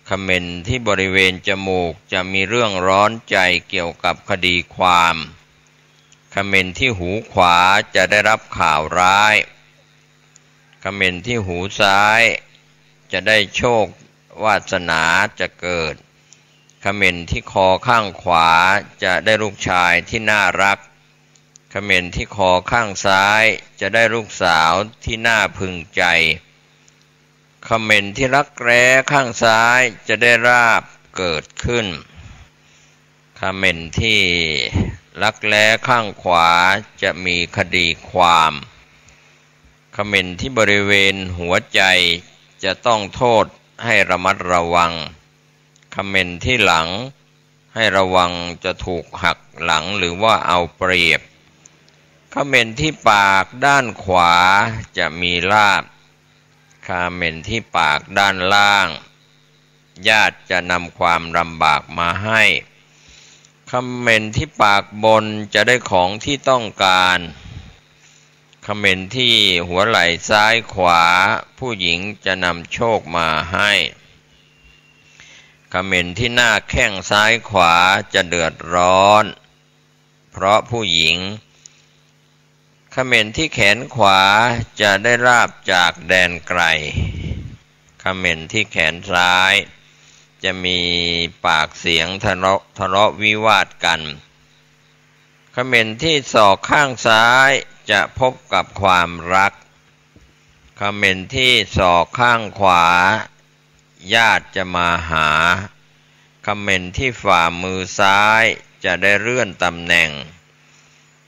S12: คอมเมนต์ที่บริเวณจมูกจะมีเรื่องร้อนใจเกี่ยวกับคดีความคอมเมนต์ที่หูขวาจะได้รับข่าวร้ายคอมเมนต์ที่หูซ้ายจะได้โชควาสนาจะเกิดคอมเมนต์ที่คอข้างขวาจะได้ลูกชายที่น่ารักคอมเมนต์ที่คอข้างซ้ายจะได้ลูกสาวที่น่าพึงใจคอมเมนต์ที่รักแร้ข้างซ้ายจะได้ราบเกิดขึ้นคอมเมนต์ที่รักแร้ข้างขวาจะมีคดีความคอมเมนต์ที่บริเวณหัวใจจะต้องโทษให้ระมัดระวังคอมเมนต์ที่หลังให้ระวังจะถูกหักหลังหรือว่าเอาเปรียบคอมเมนต์ที่ปากด้านขวาจะมีลาภคอมเมนต์ที่ปากด้านล่างญาติจะนำความลำบากมาให้คอมเมนต์ที่ปากบนจะได้ของที่ต้องการคอมเมนต์ที่หัวไหล่ซ้ายขวาผู้หญิงจะนำโชคมาให้คอมเมนต์ที่หน้าแข้งซ้ายขวาจะเดือดร้อนเพราะผู้หญิงคอมเมนต์ที่แขนขวาจะได้ราบจากแดนไกลคอมเมนต์ที่แขนซ้ายจะมีปากเสียงทะเลาะวิวาทกันคอมเมนต์ที่ศอกข้างซ้ายจะพบกับความรักคอมเมนต์ที่ศอกข้างขวาญาติจะมาหาคอมเมนต์ที่ฝ่ามือซ้ายจะได้เลื่อนตำแหน่ง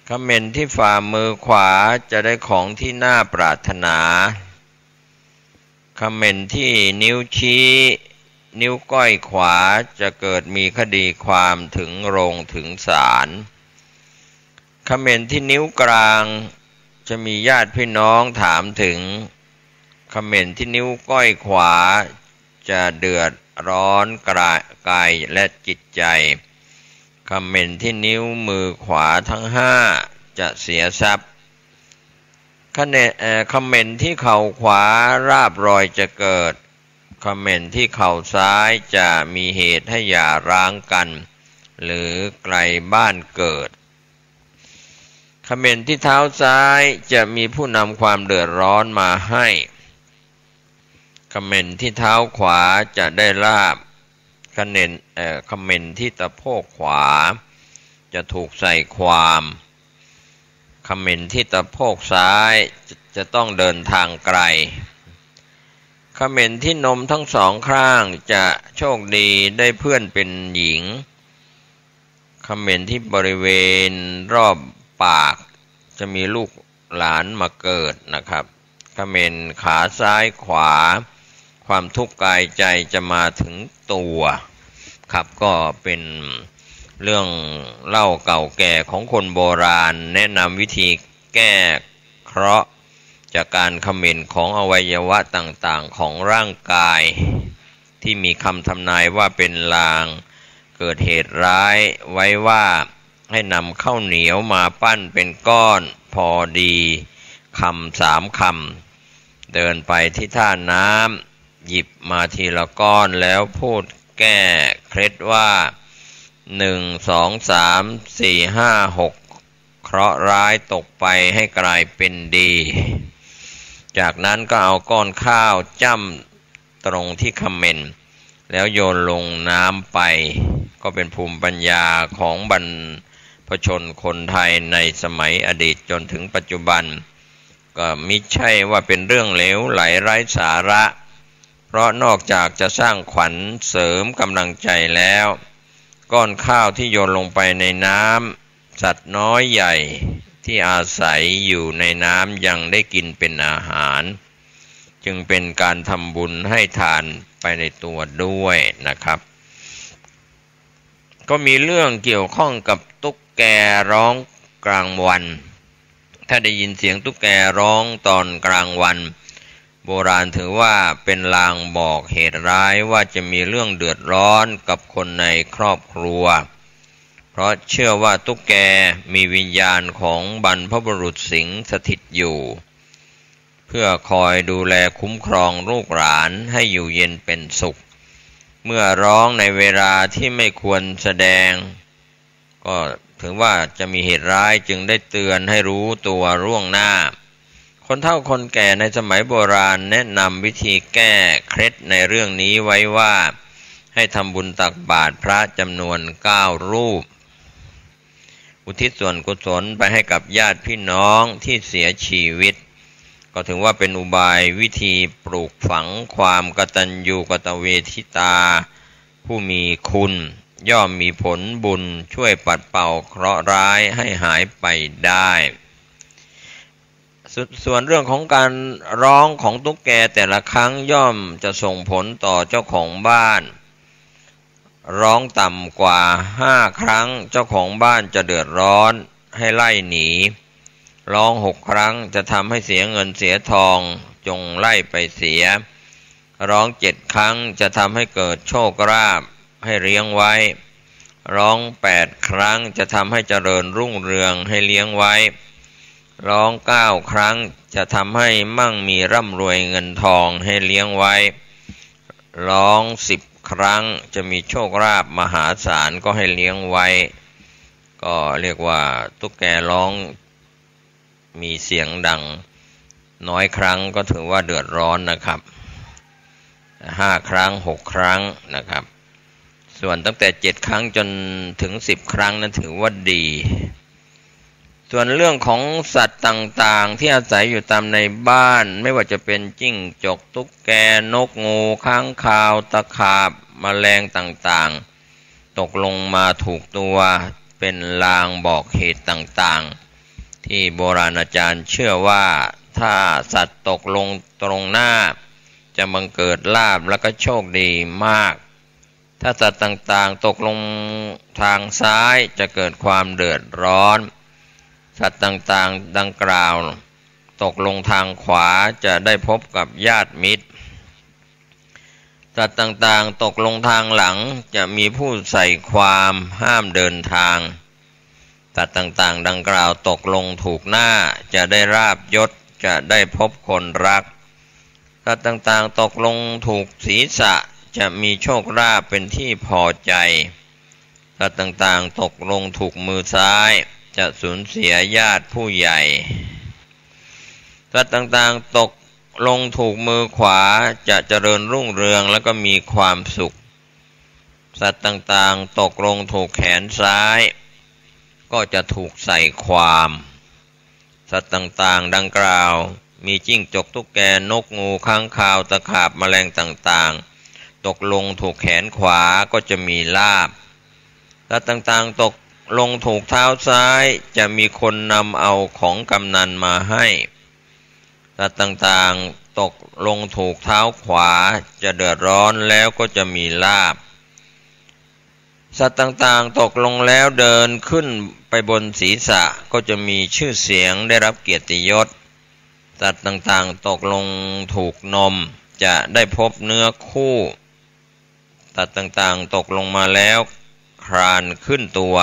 S12: คอมเมนต์ที่ฝ่ามือขวาจะได้ของที่น่าปรารถนาคอมเมนต์ที่นิ้วชี้นิ้วก้อยขวาจะเกิดมีคดีความถึงโรงถึงศาลคอมเมนต์ที่นิ้วกลางจะมีญาติพี่น้องถามถึงคอมเมนต์ที่นิ้วก้อยขวาจะเดือดร้อนกายและจิตใจคอมเมนต์ที่นิ้วมือขวาทั้ง5จะเสียทรัพย์คอมเมนต์ที่เข่าขวาราบรอยจะเกิดคอมเมนต์ที่เข่าซ้ายจะมีเหตุให้หย่าร้างกันหรือไกลบ้านเกิดคอมเมนต์ที่เท้าซ้ายจะมีผู้นำความเดือดร้อนมาให้คอมเมนต์ที่เท้าขวาจะได้ลาภคอมเมนต์ที่ตะโพกขวาจะถูกใส่ความคอมเมนต์ที่ตะโพกซ้ายจะต้องเดินทางไกลคอมเมนต์ที่นมทั้งสองข้างจะโชคดีได้เพื่อนเป็นหญิงคอมเมนต์ที่บริเวณรอบปากจะมีลูกหลานมาเกิดนะครับคอมเมนต์ขาซ้ายขวาความทุกข์กายใจจะมาถึงตัวครับก็เป็นเรื่องเล่าเก่าแก่ของคนโบราณแนะนำวิธีแก้เคราะห์จากการคอมเมนต์ของอวัยวะต่างๆของร่างกายที่มีคำทำนายว่าเป็นลางเกิดเหตุร้ายไว้ว่าให้นำข้าวเหนียวมาปั้นเป็นก้อนพอดีคำ3 คำเดินไปที่ท่าน้ำหยิบมาทีละก้อนแล้วพูดแก้เคล็ดว่า1 2 3 4 5 6เคราะห์ร้ายตกไปให้กลายเป็นดีจากนั้นก็เอาก้อนข้าวจ้ำตรงที่คอมเมนต์แล้วโยนลงน้ำไปก็เป็นภูมิปัญญาของบรรพชนคนไทยในสมัยอดีตจนถึงปัจจุบันก็มิใช่ว่าเป็นเรื่องเหลวไหลไร้สาระเพราะนอกจากจะสร้างขวัญเสริมกำลังใจแล้วก้อนข้าวที่โยนลงไปในน้ำสัตว์น้อยใหญ่ท ที่อาศัยอยู่ในน้ำยังได้กินเป็นอาหารจึงเป็นการทำบุญให้ทานไปในตัวด้วยนะครับก็มีเรื่องเกี่ยวข้องกับตุ๊กแกร้องกลางวันถ้าได้ยินเสียงตุ๊กแกร้องตอนกลางวันโบราณถือว่าเป็นลางบอกเหตุร้ายว่าจะมีเรื่องเดือดร้อนกับคนในครอบครัวเพราะเชื่อว่าตุ๊กแกมีวิญญาณของบรรพบุรุษสิงสถิตอยู่เพื่อคอยดูแลคุ้มครองลูกหลานให้อยู่เย็นเป็นสุขเมื่อร้องในเวลาที่ไม่ควรแสดงก็ถือว่าจะมีเหตุร้ายจึงได้เตือนให้รู้ตัวล่วงหน้าคนเฒ่าคนแก่ในสมัยโบราณแนะนำวิธีแก้เคล็ดในเรื่องนี้ไว้ว่าให้ทำบุญตักบาตรพระจำนวน9 รูปอุทิศส่วนกุศลไปให้กับญาติพี่น้องที่เสียชีวิตก็ถือว่าเป็นอุบายวิธีปลูกฝังความกตัญญูกตเวทิตาผู้มีคุณย่อมมีผลบุญช่วยปัดเป่าเคราะห์ร้ายให้หายไปได้ส่วนเรื่องของการร้องของตุ๊กแกแต่ละครั้งย่อมจะส่งผลต่อเจ้าของบ้านร้องต่ำกว่า5 ครั้งเจ้าของบ้านจะเดือดร้อนให้ไล่หนีร้อง6 ครั้งจะทำให้เสียเงินเสียทองจงไล่ไปเสียร้อง7 ครั้งจะทำให้เกิดโชคลาภให้เลี้ยงไว้ร้อง8 ครั้งจะทำให้เจริญรุ่งเรืองให้เลี้ยงไว้ร้อง9 ครั้งจะทำให้มั่งมีร่ำรวยเงินทองให้เลี้ยงไว้ร้อง10 ครั้งจะมีโชคลาภมหาศาลก็ให้เลี้ยงไว้ก็เรียกว่าตุ๊กแกร้องมีเสียงดังน้อยครั้งก็ถือว่าเดือดร้อนนะครับ5 ครั้ง6 ครั้งนะครับส่วนตั้งแต่7 ครั้งจนถึง10 ครั้งนั้นถือว่าดีส่วนเรื่องของสัตว์ต่างๆที่อาศัยอยู่ตามในบ้านไม่ว่าจะเป็นจิ้งจกตุ๊กแกนกงูค้างคาวตะขาบแมลงต่างๆตกลงมาถูกตัวเป็นลางบอกเหตุต่างๆที่โบราณอาจารย์เชื่อว่าถ้าสัตว์ตกลงตรงหน้าจะบังเกิดลาภและก็โชคดีมากถ้าสัตว์ต่างๆตกลงทางซ้ายจะเกิดความเดือดร้อนสัตว์ต่างๆดังกล่าวตกลงทางขวาจะได้พบกับญาติมิตรสัตว์ต่างๆตกลงทางหลังจะมีผู้ใส่ความห้ามเดินทางสัตว์ต่างๆดังกล่าวตกลงถูกหน้าจะได้ลาภยศจะได้พบคนรักสัตว์ต่างๆตกลงถูกศีรษะจะมีโชคลาภเป็นที่พอใจสัตว์ต่างๆตกลงถูกมือซ้ายจะสูญเสียญาติผู้ใหญ่สัตว์ต่างๆตกลงถูกมือขวาจะเจริญรุ่งเรืองแล้วก็มีความสุขสัตว์ต่างๆตกลงถูกแขนซ้ายก็จะถูกใส่ความสัตว์ต่างๆดังกล่าวมีจิ้งจกตุ๊กแกนกงูค้างคาวตะขาบแมลงต่างๆตกลงถูกแขนขวาก็จะมีลาภสัตว์ต่างๆตกลงถูกเท้าซ้ายจะมีคนนำเอาของกำนันมาให้สัตว์ต่างๆตกลงถูกเท้าขวาจะเดือดร้อนแล้วก็จะมีลาภสัตว์ต่างๆตกลงแล้วเดินขึ้นไปบนศีรษะก็จะมีชื่อเสียงได้รับเกียรติยศสัตว์ต่างๆตกลงถูกนมจะได้พบเนื้อคู่สัตว์ต่างๆตกลงมาแล้วคลานขึ้นตัว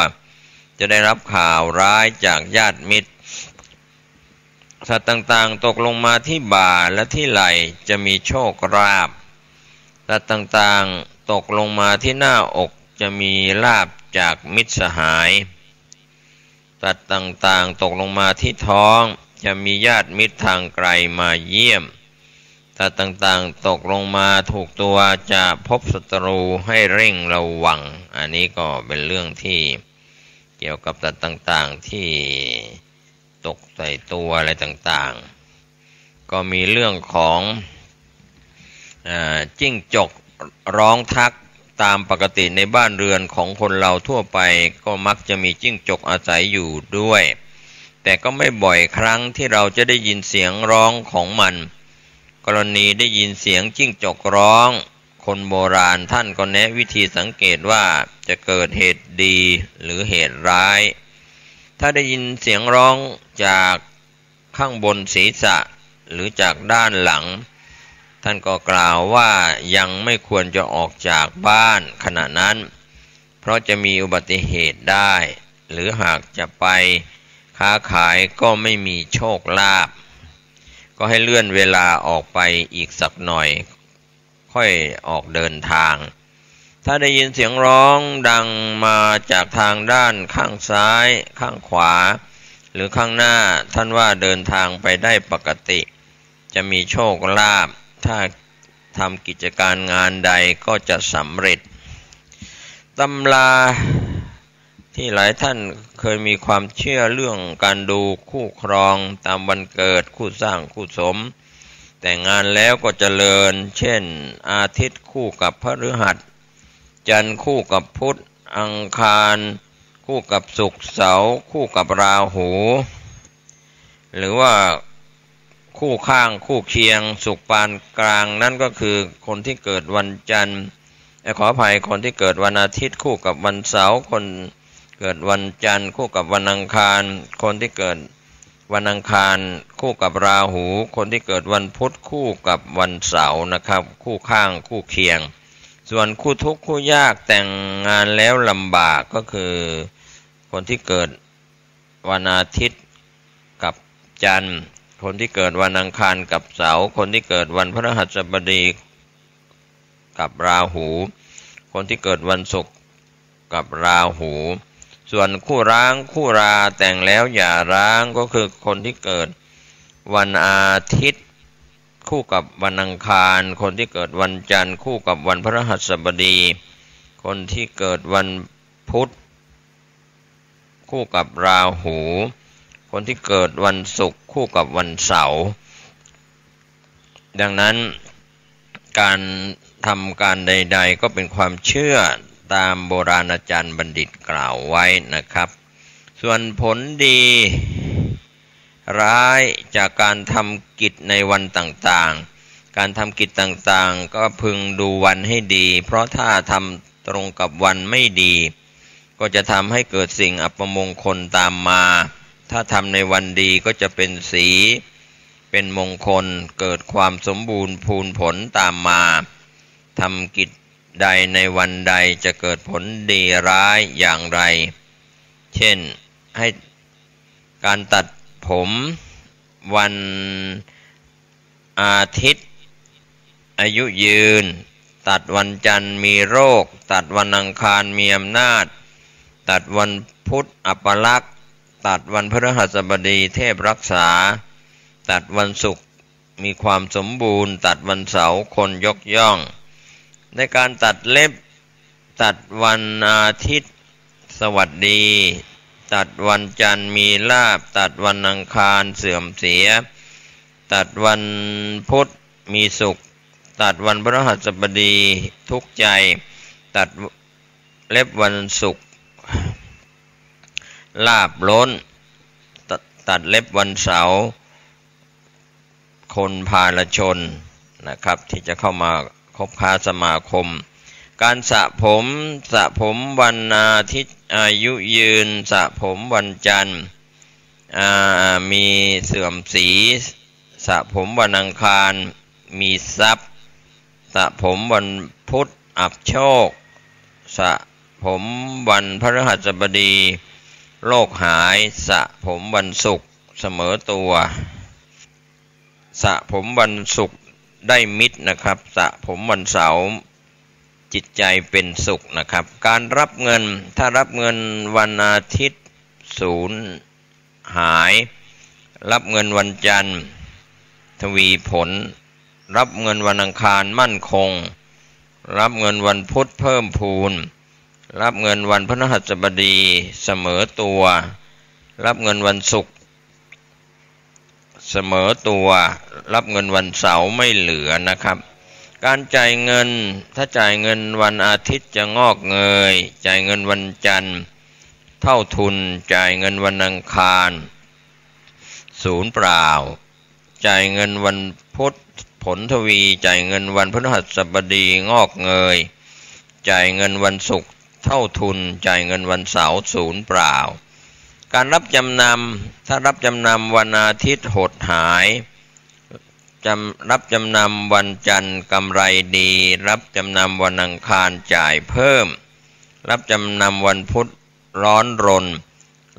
S12: จะได้รับข่าวร้ายจากญาติมิตรสัตว์ต่างๆตกลงมาที่บ่าและที่ไหล่จะมีโชคลาภสัตว์ต่างๆตกลงมาที่หน้าอกจะมีลาภจากมิตรสหายสัตว์ต่างๆตกลงมาที่ท้องจะมีญาติมิตรทางไกลมาเยี่ยมสัตว์ต่างๆตกลงมาถูกตัวจะพบศัตรูให้เร่งระวังอันนี้ก็เป็นเรื่องที่เกี่ยวกับสัตว์ต่างๆที่ตกใส่ตัวอะไรต่างๆก็มีเรื่องของจิ้งจกร้องทักตามปกติในบ้านเรือนของคนเราทั่วไปก็มักจะมีจิ้งจกอาศัยอยู่ด้วย แต่ก็ไม่บ่อยครั้งที่เราจะได้ยินเสียงร้องของมันกรณีได้ยินเสียงจิ้งจกร้องคนโบราณท่านก็แนะวิธีสังเกตว่าจะเกิดเหตุดีหรือเหตุร้ายถ้าได้ยินเสียงร้องจากข้างบนศีรษะหรือจากด้านหลังท่านก็กล่าวว่ายังไม่ควรจะออกจากบ้านขณะนั้นเพราะจะมีอุบัติเหตุได้หรือหากจะไปค้าขายก็ไม่มีโชคลาภก็ให้เลื่อนเวลาออกไปอีกสักหน่อยค่อยออกเดินทางถ้าได้ยินเสียงร้องดังมาจากทางด้านข้างซ้ายข้างขวาหรือข้างหน้าท่านว่าเดินทางไปได้ปกติจะมีโชคลาภถ้าทำกิจการงานใดก็จะสำเร็จตำราที่หลายท่านเคยมีความเชื่อเรื่องการดูคู่ครองตามวันเกิดคู่สร้างคู่สมแต่งงานแล้วก็เจริญเช่นอาทิตย์คู่กับพฤหัสจันทร์คู่กับพุธอังคารคู่กับศุกร์เสาร์คู่กับราหูหรือว่าคู่ข้างคู่เคียงสุขปานกลางนั่นก็คือคนที่เกิดวันจันทร์ขออภัยคนที่เกิดวันอาทิตย์คู่กับวันเสาร์คนเกิดวันจันทร์คู่กับวันอังคารคนที่เกิดวันอังคารคู่กับราหูคนที่เกิดวันพุธคู่กับวันเสาร์นะครับคู่ข้างคู่เคียงส่วนคู่ทุกข์คู่ยากแต่งงานแล้วลำบากก็คือคนที่เกิดวันอาทิตย์กับจันทร์คนที่เกิดวันอังคารกับเสาร์คนที่เกิดวันพฤหัสบดีกับราหูคนที่เกิดวันศุกร์กับราหูส่วนคู่ร้างคู่ราแต่งแล้วอย่าร้างก็คือคนที่เกิดวันอาทิตย์คู่กับวันอังคารคนที่เกิดวันจันทร์คู่กับวันพฤหัสบดีคนที่เกิดวันพุธคู่กับราหูคนที่เกิดวันศุกร์คู่กับวันเสาร์ดังนั้นการทำการใดๆก็เป็นความเชื่อตามโบราณอาจารย์บัณฑิตกล่าวไว้นะครับส่วนผลดีร้ายจากการทำกิจในวันต่างๆการทำกิจต่างๆก็พึงดูวันให้ดีเพราะถ้าทำตรงกับวันไม่ดีก็จะทำให้เกิดสิ่งอัปมงคลตามมาถ้าทำในวันดีก็จะเป็นสีเป็นมงคลเกิดความสมบูรณ์พูนผลตามมาทำกิจใดในวันใดจะเกิดผลดีร้ายอย่างไรเช่นให้การตัดผมวันอาทิตย์อายุยืนตัดวันจันทร์มีโรคตัดวันอังคารมีอำนาจตัดวันพุธอัปลักษณ์ตัดวันพฤหัสบดีเทพรักษาตัดวันศุกร์มีความสมบูรณ์ตัดวันเสาร์คนยกย่องในการตัดเล็บตัดวันอาทิตย์สวัสดีตัดวันจันทร์มีลาภตัดวันอังคารเสื่อมเสียตัดวันพุธมีสุขตัดวันพฤหัสบดีทุกข์ใจตัดเล็บวันศุกร์ลาภล้นตัดเล็บวันเสาร์คนพาลชนนะครับที่จะเข้ามาคบค้าสมาคมการสระผมวันอาทิตย์อายุยืนสระผมวันจันทร์มีเสื่อมสีสระผมวันอังคารมีทรัพย์สระผมวันพุธอับโชคสระผมวันพฤหัสบดีโรคหายสระผมวันศุกร์เสมอตัวสระผมวันศุกร์ได้มิตรนะครับสระผมวันเสาร์จิตใจเป็นสุขนะครับการรับเงินถ้ารับเงินวันอาทิตย์สูญหายรับเงินวันจันทร์ทวีผลรับเงินวันอังคารมั่นคงรับเงินวันพุธเพิ่มพูนรับเงินวันพฤหัสบดีเสมอตัวรับเงินวันศุกร์เสมอตัวรับเงินวันเสาร์ไม่เหลือนะครับการจ่ายเงินถ้าจ่ายเงินวันอาทิตย์จะงอกเงยจ่ายเงินวันจันทร์เท่าทุนจ่ายเงินวันอังคาร ศูนย์เปล่าจ่ายเงินวันพุธผลทวีจ่ายเงินวันพฤหัสบดีงอกเงยจ่ายเงินวันศุกร์เท่าทุนจ่ายเงินวันเสาร์ศูนย์เปล่าการรับจำนำถ้ารับจำนำวันอาทิตย์หดหายรับจำนำวันจันทร์กำไรดีรับจำนำวันอังคารจ่ายเพิ่มรับจำนำวันพุธร้อนรน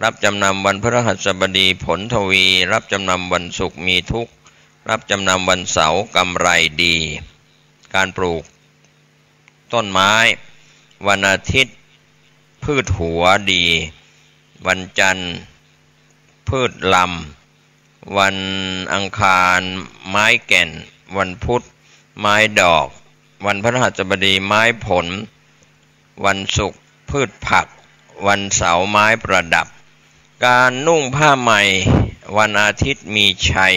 S12: รับจำนำวันพฤหัสบดีผลทวีรับจำนำวันศุกร์มีทุกข์รับจำนำวันเสาร์กำไรดีการปลูกต้นไม้วันอาทิตย์พืชหัวดีวันจันทร์พืชลำวันอังคารไม้แก่นวันพุธไม้ดอกวันพฤหัสบดีไม้ผลวันศุกร์พืชผักวันเสาร์ไม้ประดับการนุ่งผ้าใหม่วันอาทิตย์มีชัย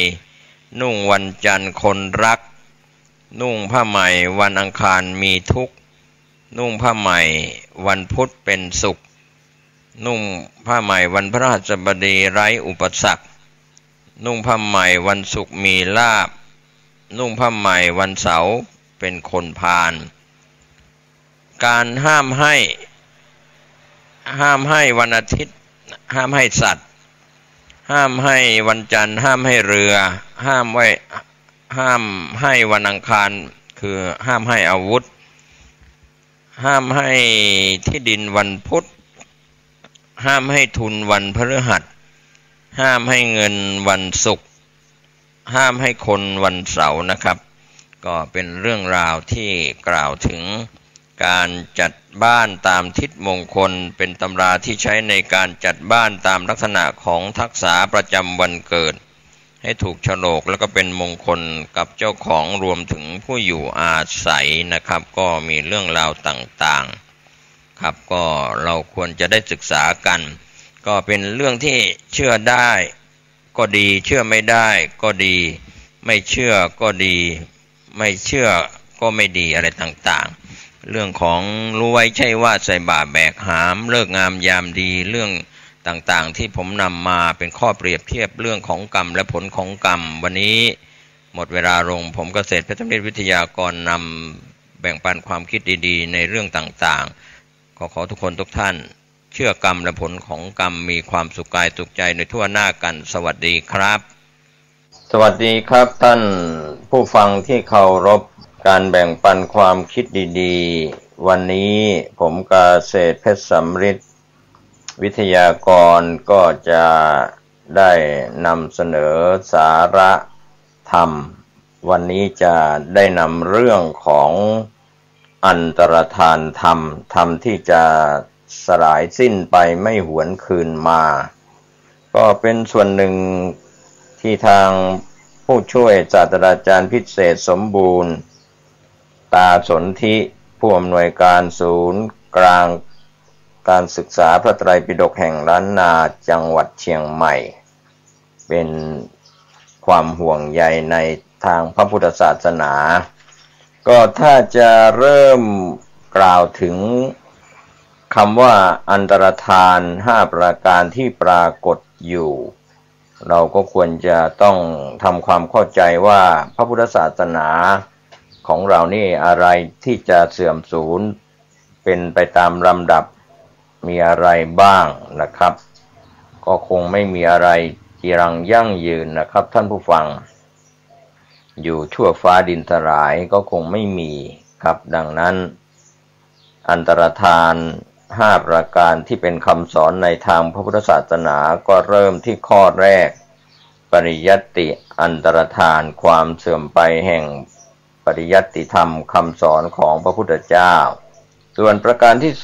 S12: นุ่งวันจันทร์คนรักนุ่งผ้าใหม่วันอังคารมีทุกข์นุ่งผ้าใหม่วันพุธเป็นสุขนุ่งผ้าใหม่วันพฤหัสบดีไร้อุปสรรคนุ่งผ้าใหม่วันศุกร์มีลาภนุ่งผ้าใหม่วันเสาร์เป็นคนพาลการห้ามให้วันอาทิตย์ห้ามให้สัตว์ห้ามให้วันจันทร์ห้ามให้เรือห้ามให้วันอังคารคือห้ามให้อาวุธห้ามให้ที่ดินวันพุธห้ามให้ทุนวันพฤหัสห้ามให้เงินวันศุกร์ห้ามให้คนวันเสาร์นะครับก็เป็นเรื่องราวที่กล่าวถึงการจัดบ้านตามทิศมงคลเป็นตำราที่ใช้ในการจัดบ้านตามลักษณะของทักษะประจำวันเกิดให้ถูกโฉลกแล้วก็เป็นมงคลกับเจ้าของรวมถึงผู้อยู่อาศัยนะครับก็มีเรื่องราวต่างๆครับก็เราควรจะได้ศึกษากันก็เป็นเรื่องที่เชื่อได้ก็ดีเชื่อไม่ได้ก็ดีไม่เชื่อก็ดีไม่เชื่อก็ไม่ดีอะไรต่างๆเรื่องของรู้ไว้ใช่ว่าใส่บาตรแบกหามเลิกงามยามดีเรื่องต่างๆที่ผมนำมาเป็นข้อเปรียบเทียบเรื่องของกรรมและผลของกรรมวันนี้หมดเวลาลงผมเกษตรเพชรนิตวิทยากรนำแบ่งปันความคิดดีๆในเรื่องต่างๆขอทุกคนทุกท่านเชื่อกรรมและผลของกรรมมีความสุขกายสุขใจในทั่วหน้ากันสวัสดีครับสวัสดีครับท่านผู้ฟังที่เคารพการแบ่งปันความคิดดีๆวันนี้ผมเกษตรเพชรสำริดวิทยากรก็จะได้นำเสนอสาระธรรมวันนี้จะได้นำเรื่องของอันตรธานธรรมที่จะสลายสิ้นไปไม่หวนคืนมาก็เป็นส่วนหนึ่งที่ทางผู้ช่วยศาสตราจารย์พิเศษสมบูรณ์ตาสนธิผู้อำนวยการศูนย์กลางการศึกษาพระไตรปิฎกแห่งล้านนาจังหวัดเชียงใหม่เป็นความห่วงใยในทางพระพุทธศาสนาก็ถ้าจะเริ่มกล่าวถึงคำว่าอันตรธาน5ประการที่ปรากฏอยู่เราก็ควรจะต้องทำความเข้าใจว่าพระพุทธศาสนาของเรานี่อะไรที่จะเสื่อมสูญเป็นไปตามลำดับมีอะไรบ้างนะครับก็คงไม่มีอะไรจีรังยั่งยืนนะครับท่านผู้ฟังอยู่ชั่วฟ้าดินสลายก็คงไม่มีครับดังนั้นอันตรธาน5ประการที่เป็นคำสอนในทางพระพุทธศาสนาก็เริ่มที่ข้อแรกปริยัตติอันตรธานความเสื่อมไปแห่งปริยัตติธรรมคำสอนของพระพุทธเจ้าส่วนประการที่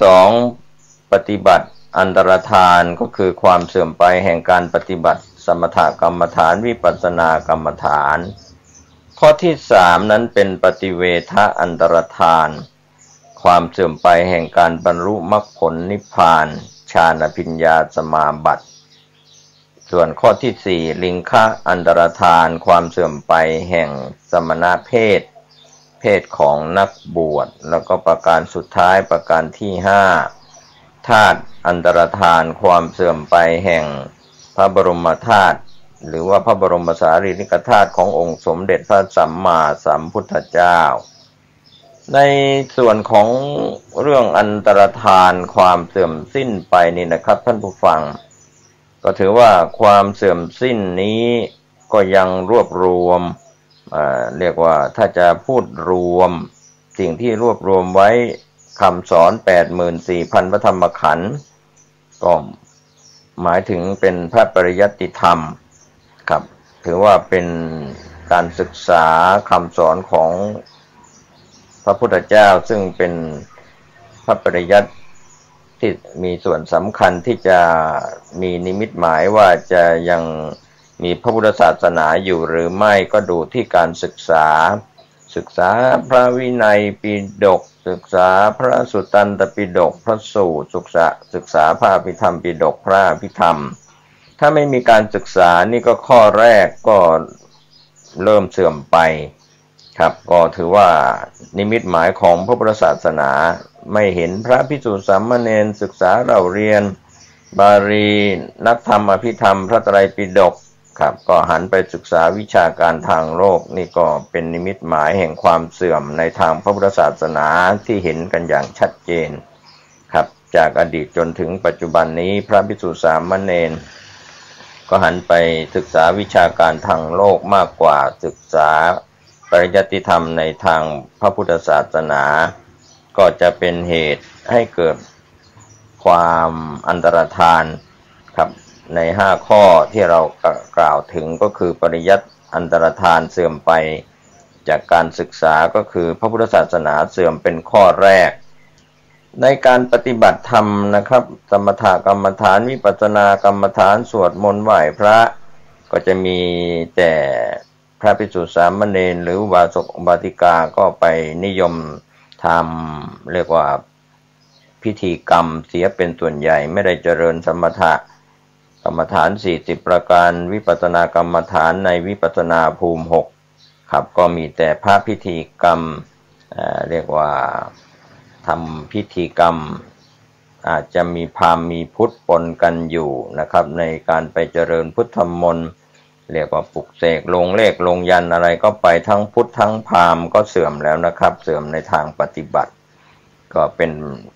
S12: 2ปฏิบัติอันตรธานก็คือความเสื่อมไปแห่งการปฏิบัติสมถกรรมฐานวิปัสสนากรรมฐานข้อที่3นั้นเป็นปฏิเวทะอันตรธานความเสื่อมไปแห่งการบรรลุมรรคผลนิพพานฌานอภิญญาสมาบัติส่วนข้อที่4ลิงคะอันตรธานความเสื่อมไปแห่งสมณเพศของนักบวชแล้วก็ประการสุดท้ายประการที่5ธาตุอันตรธานความเสื่อมไปแห่งพระบรมธาตุ หรือว่าพระบรมสารีริกธาตุขององค์สมเด็จพระสัมมาสัมพุทธเจ้าในส่วนของเรื่องอันตรธานความเสื่อมสิ้นไปนี่นะครับท่านผู้ฟังก็ถือว่าความเสื่อมสิ้นนี้ก็ยังรวบรวมเรียกว่าถ้าจะพูดรวมสิ่งที่รวบรวมไว้คำสอน 84,000 พระธรรมขันธ์ก็หมายถึงเป็นพระปริยัติธรรมครับถือว่าเป็นการศึกษาคำสอนของพระพุทธเจ้าซึ่งเป็นพระปริยัติที่มีส่วนสำคัญที่จะมีนิมิตหมายว่าจะยังมีพระพุทธศาสนาอยู่หรือไม่ก็ดูที่การศึกษาพระวินัยปิฎกศึกษาพระสุตตันตปิฎกพระสูตรศึกษาพระอภิธรรมปิฎกพระอภิธรรมถ้าไม่มีการศึกษานี่ก็ข้อแรกก็เริ่มเสื่อมไปครับก็ถือว่านิมิตหมายของพระพุทธศาสนาไม่เห็นพระภิกษุสามเณรศึกษาเราเรียนบาลีนักธรรมอภิธรรมพระไตรปิฎกครับก็หันไปศึกษาวิชาการทางโลกนี่ก็เป็นนิมิตหมายแห่งความเสื่อมในทางพระพุทธศาสนาที่เห็นกันอย่างชัดเจนครับจากอดีตจนถึงปัจจุบันนี้พระภิกษุสามเณรก็หันไปศึกษาวิชาการทางโลกมากกว่าศึกษาปริยัติธรรมในทางพระพุทธศาสนาก็จะเป็นเหตุให้เกิดความอันตรธานครับใน5ข้อที่เรากล่าวถึงก็คือปริยัติอันตรธานเสื่อมไปจากการศึกษาก็คือพระพุทธศาสนาเสื่อมเป็นข้อแรกในการปฏิบัติธรรมนะครับสมถกรรมฐานวิปัสสนากรรมฐานสวดมนต์ไหว้พระก็จะมีแต่พระภิกษุสามเณรหรืออุบาสกอุบาสิกาก็ไปนิยมทำเรียกว่าพิธีกรรมเสียเป็นส่วนใหญ่ไม่ได้เจริญสมถะกรรมฐาน40ประการวิปัสสนากรรมฐานในวิปัสสนาภูมิ6ครับก็มีแต่พระพิธีกรรมเรียกว่าทำพิธีกรรมอาจจะมีพราหมณ์มีพุทธปนกันอยู่นะครับในการไปเจริญพุทธมนต์เรียกว่าปลุกเสกลงเลขลงยันอะไรก็ไปทั้งพุทธทั้งพราหมณ์ก็เสื่อมแล้วนะครับเสื่อมในทางปฏิบัติก็เป็น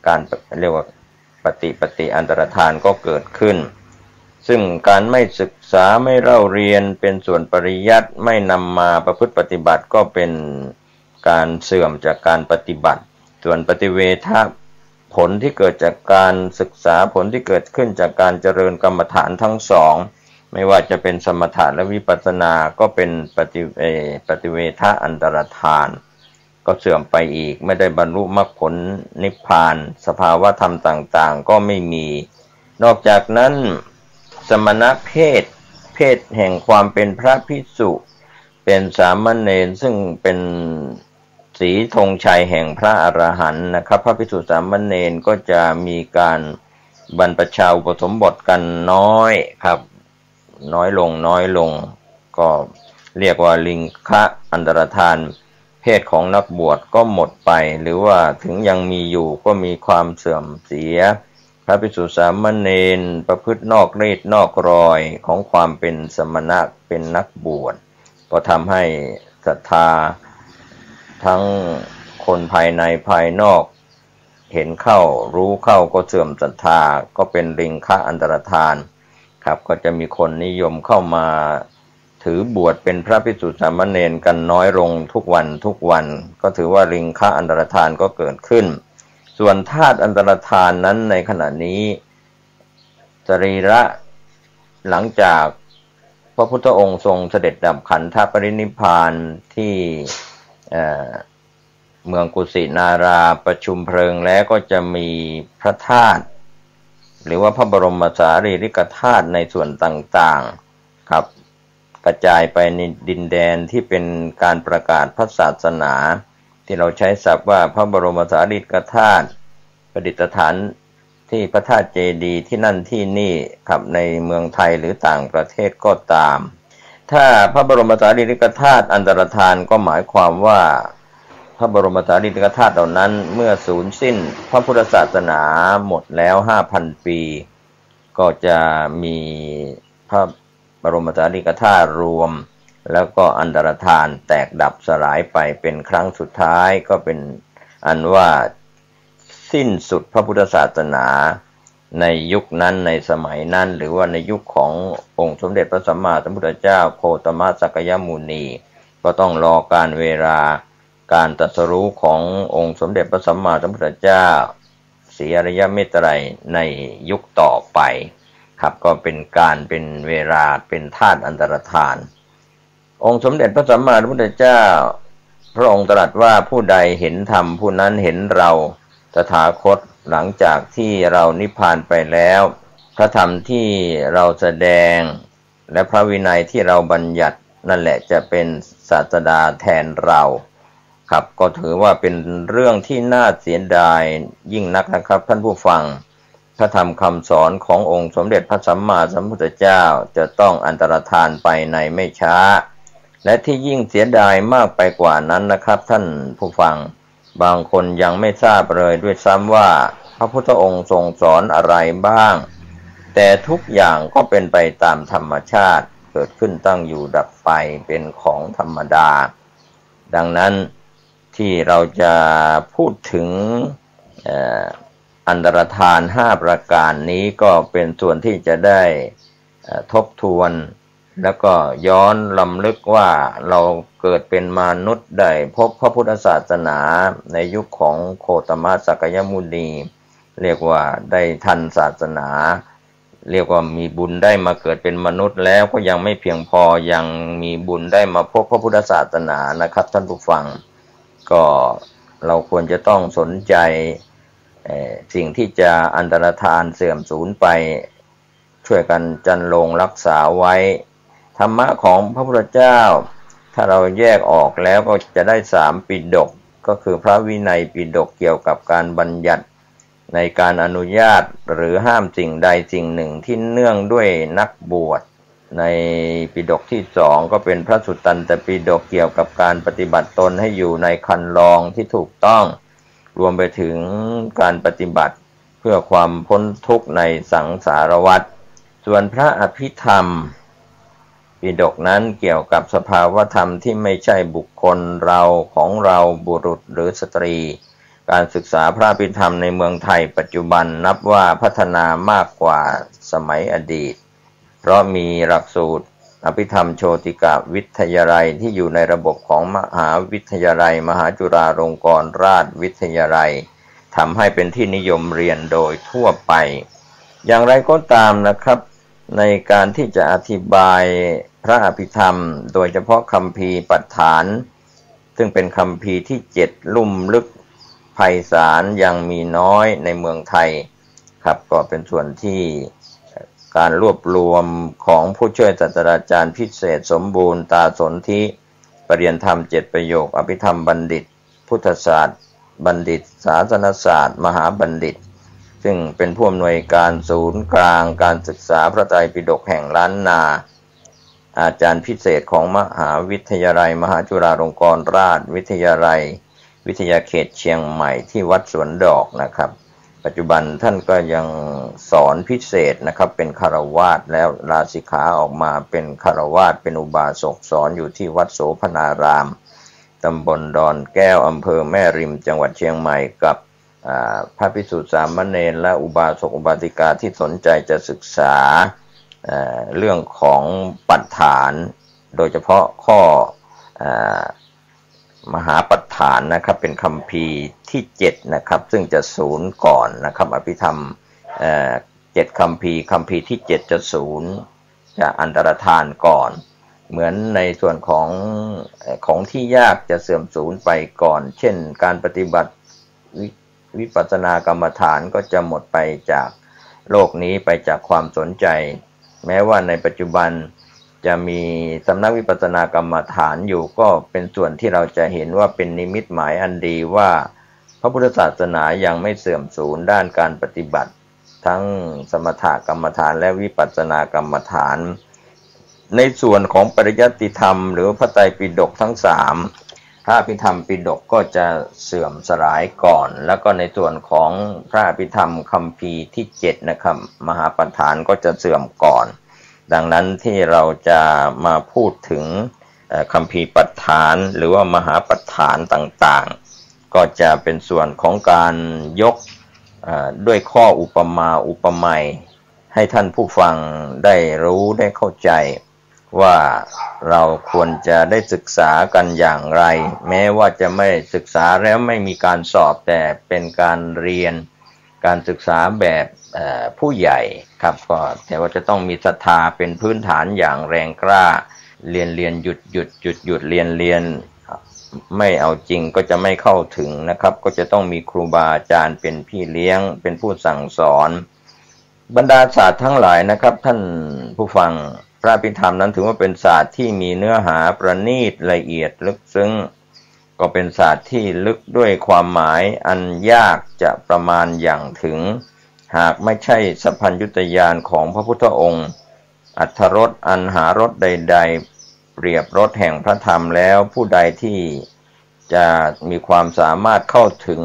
S12: การเรียกว่าปฏิอันตรธานก็เกิดขึ้นซึ่งการไม่ศึกษาไม่เล่าเรียนเป็นส่วนปริยัติไม่นำมาประพฤติปฏิบัติก็เป็นการเสื่อมจากการปฏิบัติส่วนปฏิเวทะผลที่เกิดจากการศึกษาผลที่เกิดขึ้นจากการเจริญกรรมฐานทั้งสองไม่ว่าจะเป็นสมถะและวิปัสสนาก็เป็นปฏิเวทะอันตรธานก็เสื่อมไปอีกไม่ได้บรรลุมรรคผลนิพพานสภาวะธรรมต่างๆก็ไม่มีนอกจากนั้นสมณเพศแห่งความเป็นพระภิกษุเป็นสามเณรซึ่งเป็นสีธงชัยแห่งพระอรหันต์นะครับพระภิกษุสามเณรก็จะมีการบรรพชาอุปสมบทกันน้อยครับน้อยลงก็เรียกว่าลิงคะอันตรธานเพศของนักบวชก็หมดไปหรือว่าถึงยังมีอยู่ก็มีความเสื่อมเสียพระภิกษุสามเณรประพฤตินอกรีดนอกรอยของความเป็นสมณะเป็นนักบวชก็ทำให้ศรัทธาทั้งคนภายในภายนอกเห็นเข้ารู้เข้าก็เสื่อมศรัทธาก็เป็นลิงคะอันตรธานครับก็จะมีคนนิยมเข้ามาถือบวชเป็นพระภิกษุสามเณรกันน้อยลงทุกวันก็ถือว่าลิงคะอันตรธานก็เกิดขึ้นส่วนธาตุอันตรธานนั้นในขณะนี้สรีระหลังจากพระพุทธองค์ทรงเสด็จดับขันธปรินิพพานที่เมืองกุสินาราประชุมเพลิงแล้วก็จะมีพระธาตุหรือว่าพระบรมสารีริกธาตุในส่วนต่างๆครับกระจายไปในดินแดนที่เป็นการประกาศพระศาสนาที่เราใช้ศัพท์ว่าพระบรมสารีริกธาตุประดิษฐานที่พระธาตุเจดีย์ที่นั่นที่นี่ครับในเมืองไทยหรือต่างประเทศก็ตามถ้าพระบรมสารีริกธาตุอันตรธานก็หมายความว่าพระบรมสารีริกธาตุเหล่านั้นเมื่อสูญสิ้นพระพุทธศาสนาหมดแล้ว 5,000 ปีก็จะมีพระ บรมสารีริกธาตุรวมแล้วก็อันตรธานแตกดับสลายไปเป็นครั้งสุดท้ายก็เป็นอันว่าสิ้นสุดพระพุทธศาสนาในยุคนั้นในสมัยนั้นหรือว่าในยุคขององค์สมเด็จพระสัมมาสัมพุทธเจ้าโคตมสักยมุนีก็ต้องรอการเวลาการตรัสรู้ขององค์สมเด็จพระสัมมาสัมพุทธเจ้าศรีอริยเมตไตรในยุคต่อไปครับก็เป็นเวลาเป็นธาตุอันตรธานองค์สมเด็จพระสัมมาสัมพุทธเจ้าพระองค์ตรัสว่าผู้ใดเห็นธรรมผู้นั้นเห็นเราตถาคตหลังจากที่เรานิพพานไปแล้วพระธรรมที่เราแสดงและพระวินัยที่เราบัญญัตินั่นแหละจะเป็นศาสดาแทนเราครับก็ถือว่าเป็นเรื่องที่น่าเสียดายยิ่งนักนะครับท่านผู้ฟังพระธรรมคำสอนขององค์สมเด็จพระสัมมาสัมพุทธเจ้าจะต้องอันตรธานไปในไม่ช้าและที่ยิ่งเสียดายมากไปกว่านั้นนะครับท่านผู้ฟังบางคนยังไม่ทราบเลยด้วยซ้ำว่าพระพุทธองค์ทรงสอนอะไรบ้างแต่ทุกอย่างก็เป็นไปตามธรรมชาติเกิดขึ้นตั้งอยู่ดับไปเป็นของธรรมดาดังนั้นที่เราจะพูดถึงอันตรธาน5ประการนี้ก็เป็นส่วนที่จะได้ทบทวนแล้วก็ย้อนลำลึกว่าเราเกิดเป็นมนุษย์ได้พบพระพุทธศาสนาในยุคของโคตมสักยมุนีเรียกว่าได้ทันศาสนาเรียกว่ามีบุญได้มาเกิดเป็นมนุษย์แล้วก็ยังไม่เพียงพอยังมีบุญได้มาพบพระพุทธศาสนานะครับท่านผู้ฟังก็เราควรจะต้องสนใจสิ่งที่จะอันตรธานเสื่อมสูญไปช่วยกันจันลงรักษาไว้ธรรมะของพระพุทธเจ้าถ้าเราแยกออกแล้วก็จะได้3ปิฎกก็คือพระวินัยปิฎกเกี่ยวกับการบัญญัติในการอนุญาตหรือห้ามสิ่งใดสิ่งหนึ่งที่เนื่องด้วยนักบวชในปิฎกที่2ก็เป็นพระสุตตันตปิฎกเกี่ยวกับการปฏิบัติตนให้อยู่ในคันลองที่ถูกต้องรวมไปถึงการปฏิบัติเพื่อความพ้นทุกข์ในสังสารวัฏส่วนพระอภิธรรมปิฎกนั้นเกี่ยวกับสภาวธรรมที่ไม่ใช่บุคคลเราของเราบุรุษหรือสตรีการศึกษาพระอภิธรรมในเมืองไทยปัจจุบันนับว่าพัฒนามากกว่าสมัยอดีตเพราะมีหลักสูตรอภิธรรมโชติกวิทยาลัยที่อยู่ในระบบของมหาวิทยาลัยมหาจุฬาลงกรณราชวิทยาลัยทำให้เป็นที่นิยมเรียนโดยทั่วไปอย่างไรก็ตามนะครับในการที่จะอธิบายพระอภิธรรมโดยเฉพาะคัมภีร์ปัฏฐานซึ่งเป็นคัมภีร์ที่7ลุ่มลึกไพศาลยังมีน้อยในเมืองไทยครับก็เป็นส่วนที่การรวบรวมของผู้ช่วยศาสตราจารย์พิเศษสมบูรณ์ตาสนธิปรริญญาธรรม7ประโยคอภิธรรมบัณฑิตพุทธศาสตร์บัณฑิตศาสนศาสตร์มหาบัณฑิตซึ่งเป็นผู้อำนวยการศูนย์กลางการศึกษาพระไตรปิฎกแห่งล้านนาอาจารย์พิเศษของมหาวิทยาลัยมหาจุฬาลงกรณราชวิทยาลัยวิทยาเขตเชียงใหม่ที่วัดสวนดอกนะครับปัจจุบันท่านก็ยังสอนพิเศษนะครับเป็นฆราวาสแล้วลาสิกขาออกมาเป็นฆราวาสเป็นอุบาสกสอนอยู่ที่วัดโสพนารามตำบลดอนแก้วอำเภอแม่ริมจังหวัดเชียงใหม่กับพระภิกษุสามเณรและอุบาสกอุบาสิกาที่สนใจจะศึกษาเรื่องของปัฏฐานโดยเฉพาะข้อมหาปัฏฐานนะครับเป็นคัมภีร์ที่7นะครับซึ่งจะศูนย์ก่อนนะครับอภิธรรม7คัมภีร์ที่7จะศูนย์จะอันตรธานก่อนเหมือนในส่วนของที่ยากจะเสื่อมสูญไปก่อนเช่นการปฏิบัติวิปัสสนากรรมฐานก็จะหมดไปจากโลกนี้ไปจากความสนใจแม้ว่าในปัจจุบันจะมีสำนักวิปัสสนากรรมฐานอยู่ก็เป็นส่วนที่เราจะเห็นว่าเป็นนิมิตหมายอันดีว่าพระพุทธศาสนายังไม่เสื่อมสูญด้านการปฏิบัติทั้งสมถกรรมฐานและวิปัสสนากรรมฐานในส่วนของปริยัติธรรมหรือพระไตรปิฎกทั้ง3พระอภิธรรมปิฎกก็จะเสื่อมสลายก่อนแล้วก็ในส่วนของพระอภิธรรมคัมภีร์ที่7นะครับมหาปัฏฐานก็จะเสื่อมก่อน ดังนั้นที่เราจะมาพูดถึงคัมภีร์ปัฏฐานหรือว่ามหาปัฏฐานต่างๆก็จะเป็นส่วนของการยกด้วยข้ออุปมาอุปไมยให้ท่านผู้ฟังได้รู้ได้เข้าใจว่าเราควรจะได้ศึกษากันอย่างไรแม้ว่าจะไม่ศึกษาแล้วไม่มีการสอบแต่เป็นการเรียนการศึกษาแบบผู้ใหญ่ครับก็แต่ว่าจะต้องมีศรัทธาเป็นพื้นฐานอย่างแรงกล้าเรียนหยุดเรียนไม่เอาจริงก็จะไม่เข้าถึงนะครับก็จะต้องมีครูบาอาจารย์เป็นพี่เลี้ยงเป็นผู้สั่งสอนบรรดาศาสตร์ทั้งหลายนะครับท่านผู้ฟังพระอภิธรรมนั้นถือว่าเป็นศาสตร์ที่มีเนื้อหาประณีตละเอียดลึกซึ้งก็เป็นศาสตร์ที่ลึกด้วยความหมายอันยากจะประมาณอย่างถึงหากไม่ใช่สัพพัญญุตญาณของพระพุทธองค์อรรถรสอันหารสใดๆเปรียบรสแห่งพระธรรมแล้วผู้ใดที่จะมีความสามารถเข้าถึง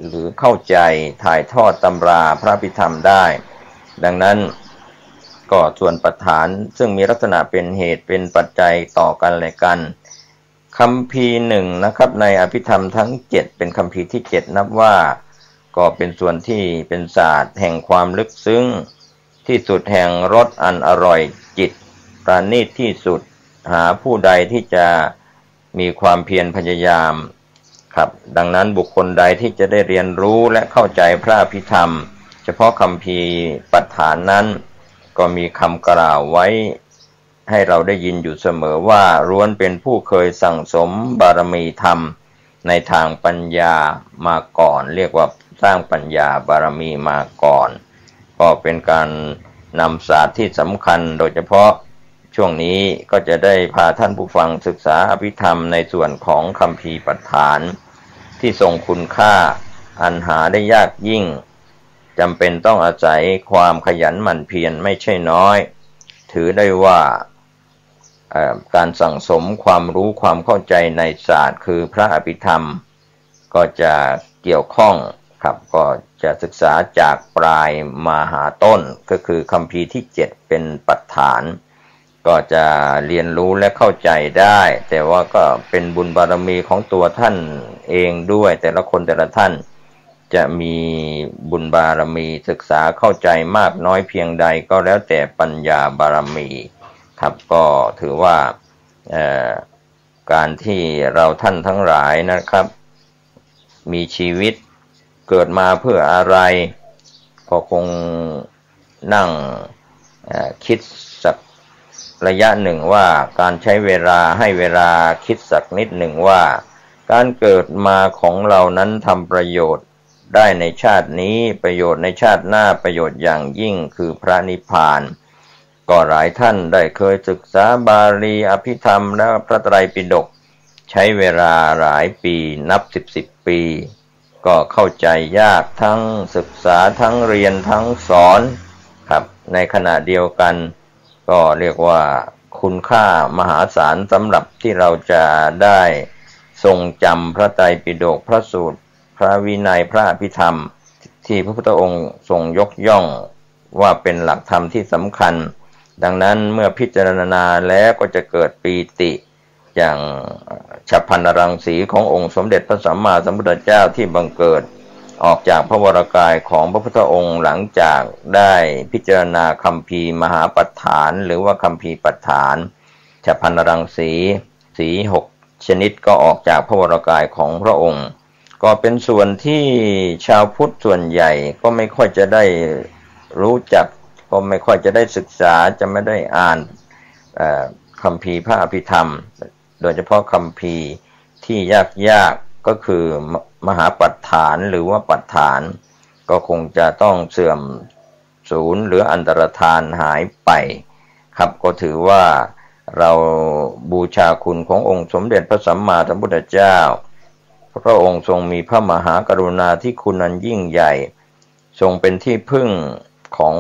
S12: หรือเข้าใจถ่ายทอดตำราพระอภิธรรมได้ดังนั้นก็ส่วนปัฏฐานซึ่งมีลักษณะเป็นเหตุเป็นปัจจัยต่อกันและกันคัมภีร์หนึ่งนะครับในอภิธรรมทั้ง7เป็นคัมภีร์ที่7นับว่าก็เป็นส่วนที่เป็นศาสตร์แห่งความลึกซึ้งที่สุดแห่งรสอันอร่อยจิตประณีตที่สุดหาผู้ใดที่จะมีความเพียรพยายามครับดังนั้นบุคคลใดที่จะได้เรียนรู้และเข้าใจพระอภิธรรมเฉพาะคัมภีร์ปัฏฐานนั้นก็มีคำกล่าวไว้ให้เราได้ยินอยู่เสมอว่าล้วนเป็นผู้เคยสั่งสมบารมีธรรมในทางปัญญามาก่อนเรียกว่าสร้างปัญญาบารมีมาก่อนก็เป็นการนำศาสตร์ที่สำคัญโดยเฉพาะช่วงนี้ก็จะได้พาท่านผู้ฟังศึกษาอภิธรรมในส่วนของคัมภีร์ปัฏฐานที่ทรงคุณค่าอันหาได้ยากยิ่งจำเป็นต้องอาศัยความขยันหมั่นเพียรไม่ใช่น้อยถือได้ว่าการสั่งสมความรู้ความเข้าใจในศาสตร์คือพระอภิธรรมก็จะเกี่ยวข้องครับก็จะศึกษาจากปลายมาหาต้นก็คือคัมภีร์ที่7เป็นปัฏฐานก็จะเรียนรู้และเข้าใจได้แต่ว่าก็เป็นบุญบารมีของตัวท่านเองด้วยแต่ละคนแต่ละท่านจะมีบุญบารมีศึกษาเข้าใจมากน้อยเพียงใดก็แล้วแต่ปัญญาบารมีครับก็ถือว่าการที่เราท่านทั้งหลายนะครับมีชีวิตเกิดมาเพื่ออะไรก็คงนั่งคิดสักระยะหนึ่งว่าการใช้เวลาให้เวลาคิดสักนิดหนึ่งว่าการเกิดมาของเรานั้นทำประโยชน์ได้ในชาตินี้ประโยชน์ในชาติหน้าประโยชน์อย่างยิ่งคือพระนิพพานก็หลายท่านได้เคยศึกษาบาลีอภิธรรมและพระไตรปิฎกใช้เวลาหลายปีนับ10 ปีก็เข้าใจยากทั้งศึกษาทั้งเรียนทั้งสอนครับในขณะเดียวกันก็เรียกว่าคุณค่ามหาศาลสำหรับที่เราจะได้ทรงจำพระไตรปิฎกพระสูตรพระวินัยพระอภิธรรมที่พระพุทธองค์ทรงยกย่องว่าเป็นหลักธรรมที่สำคัญดังนั้นเมื่อพิจารณาแล้วก็จะเกิดปีติอย่างฉัพพรรณรังสีขององค์สมเด็จพระสัมมาสัมพุทธเจ้าที่บังเกิดออกจากพระวรากายของพระพุทธองค์หลังจากได้พิจารณาคัมภีร์มหาปัฏฐานหรือว่าคัมภีร์ปัฏฐานฉัพพรรณรังสี6ชนิดก็ออกจากพระวรากายของพระองค์ก็เป็นส่วนที่ชาวพุทธส่วนใหญ่ก็ไม่ค่อยจะได้รู้จักก็ไม่ค่อยจะได้ศึกษาจะไม่ได้อ่านคัมภีร์พระอภิธรรมโดยเฉพาะคัมภีร์ที่ยากก็คือมหาปัฏฐานหรือว่าปัฏฐานก็คงจะต้องเสื่อมสูญหรืออันตรธานหายไปครับก็ถือว่าเราบูชาคุณขององค์สมเด็จพระสัมมาสัมพุทธเจ้าพระองค์ทรงมีพระมหากรุณาธิคุณอันยิ่งใหญ่ทรงเป็นที่พึ่งของ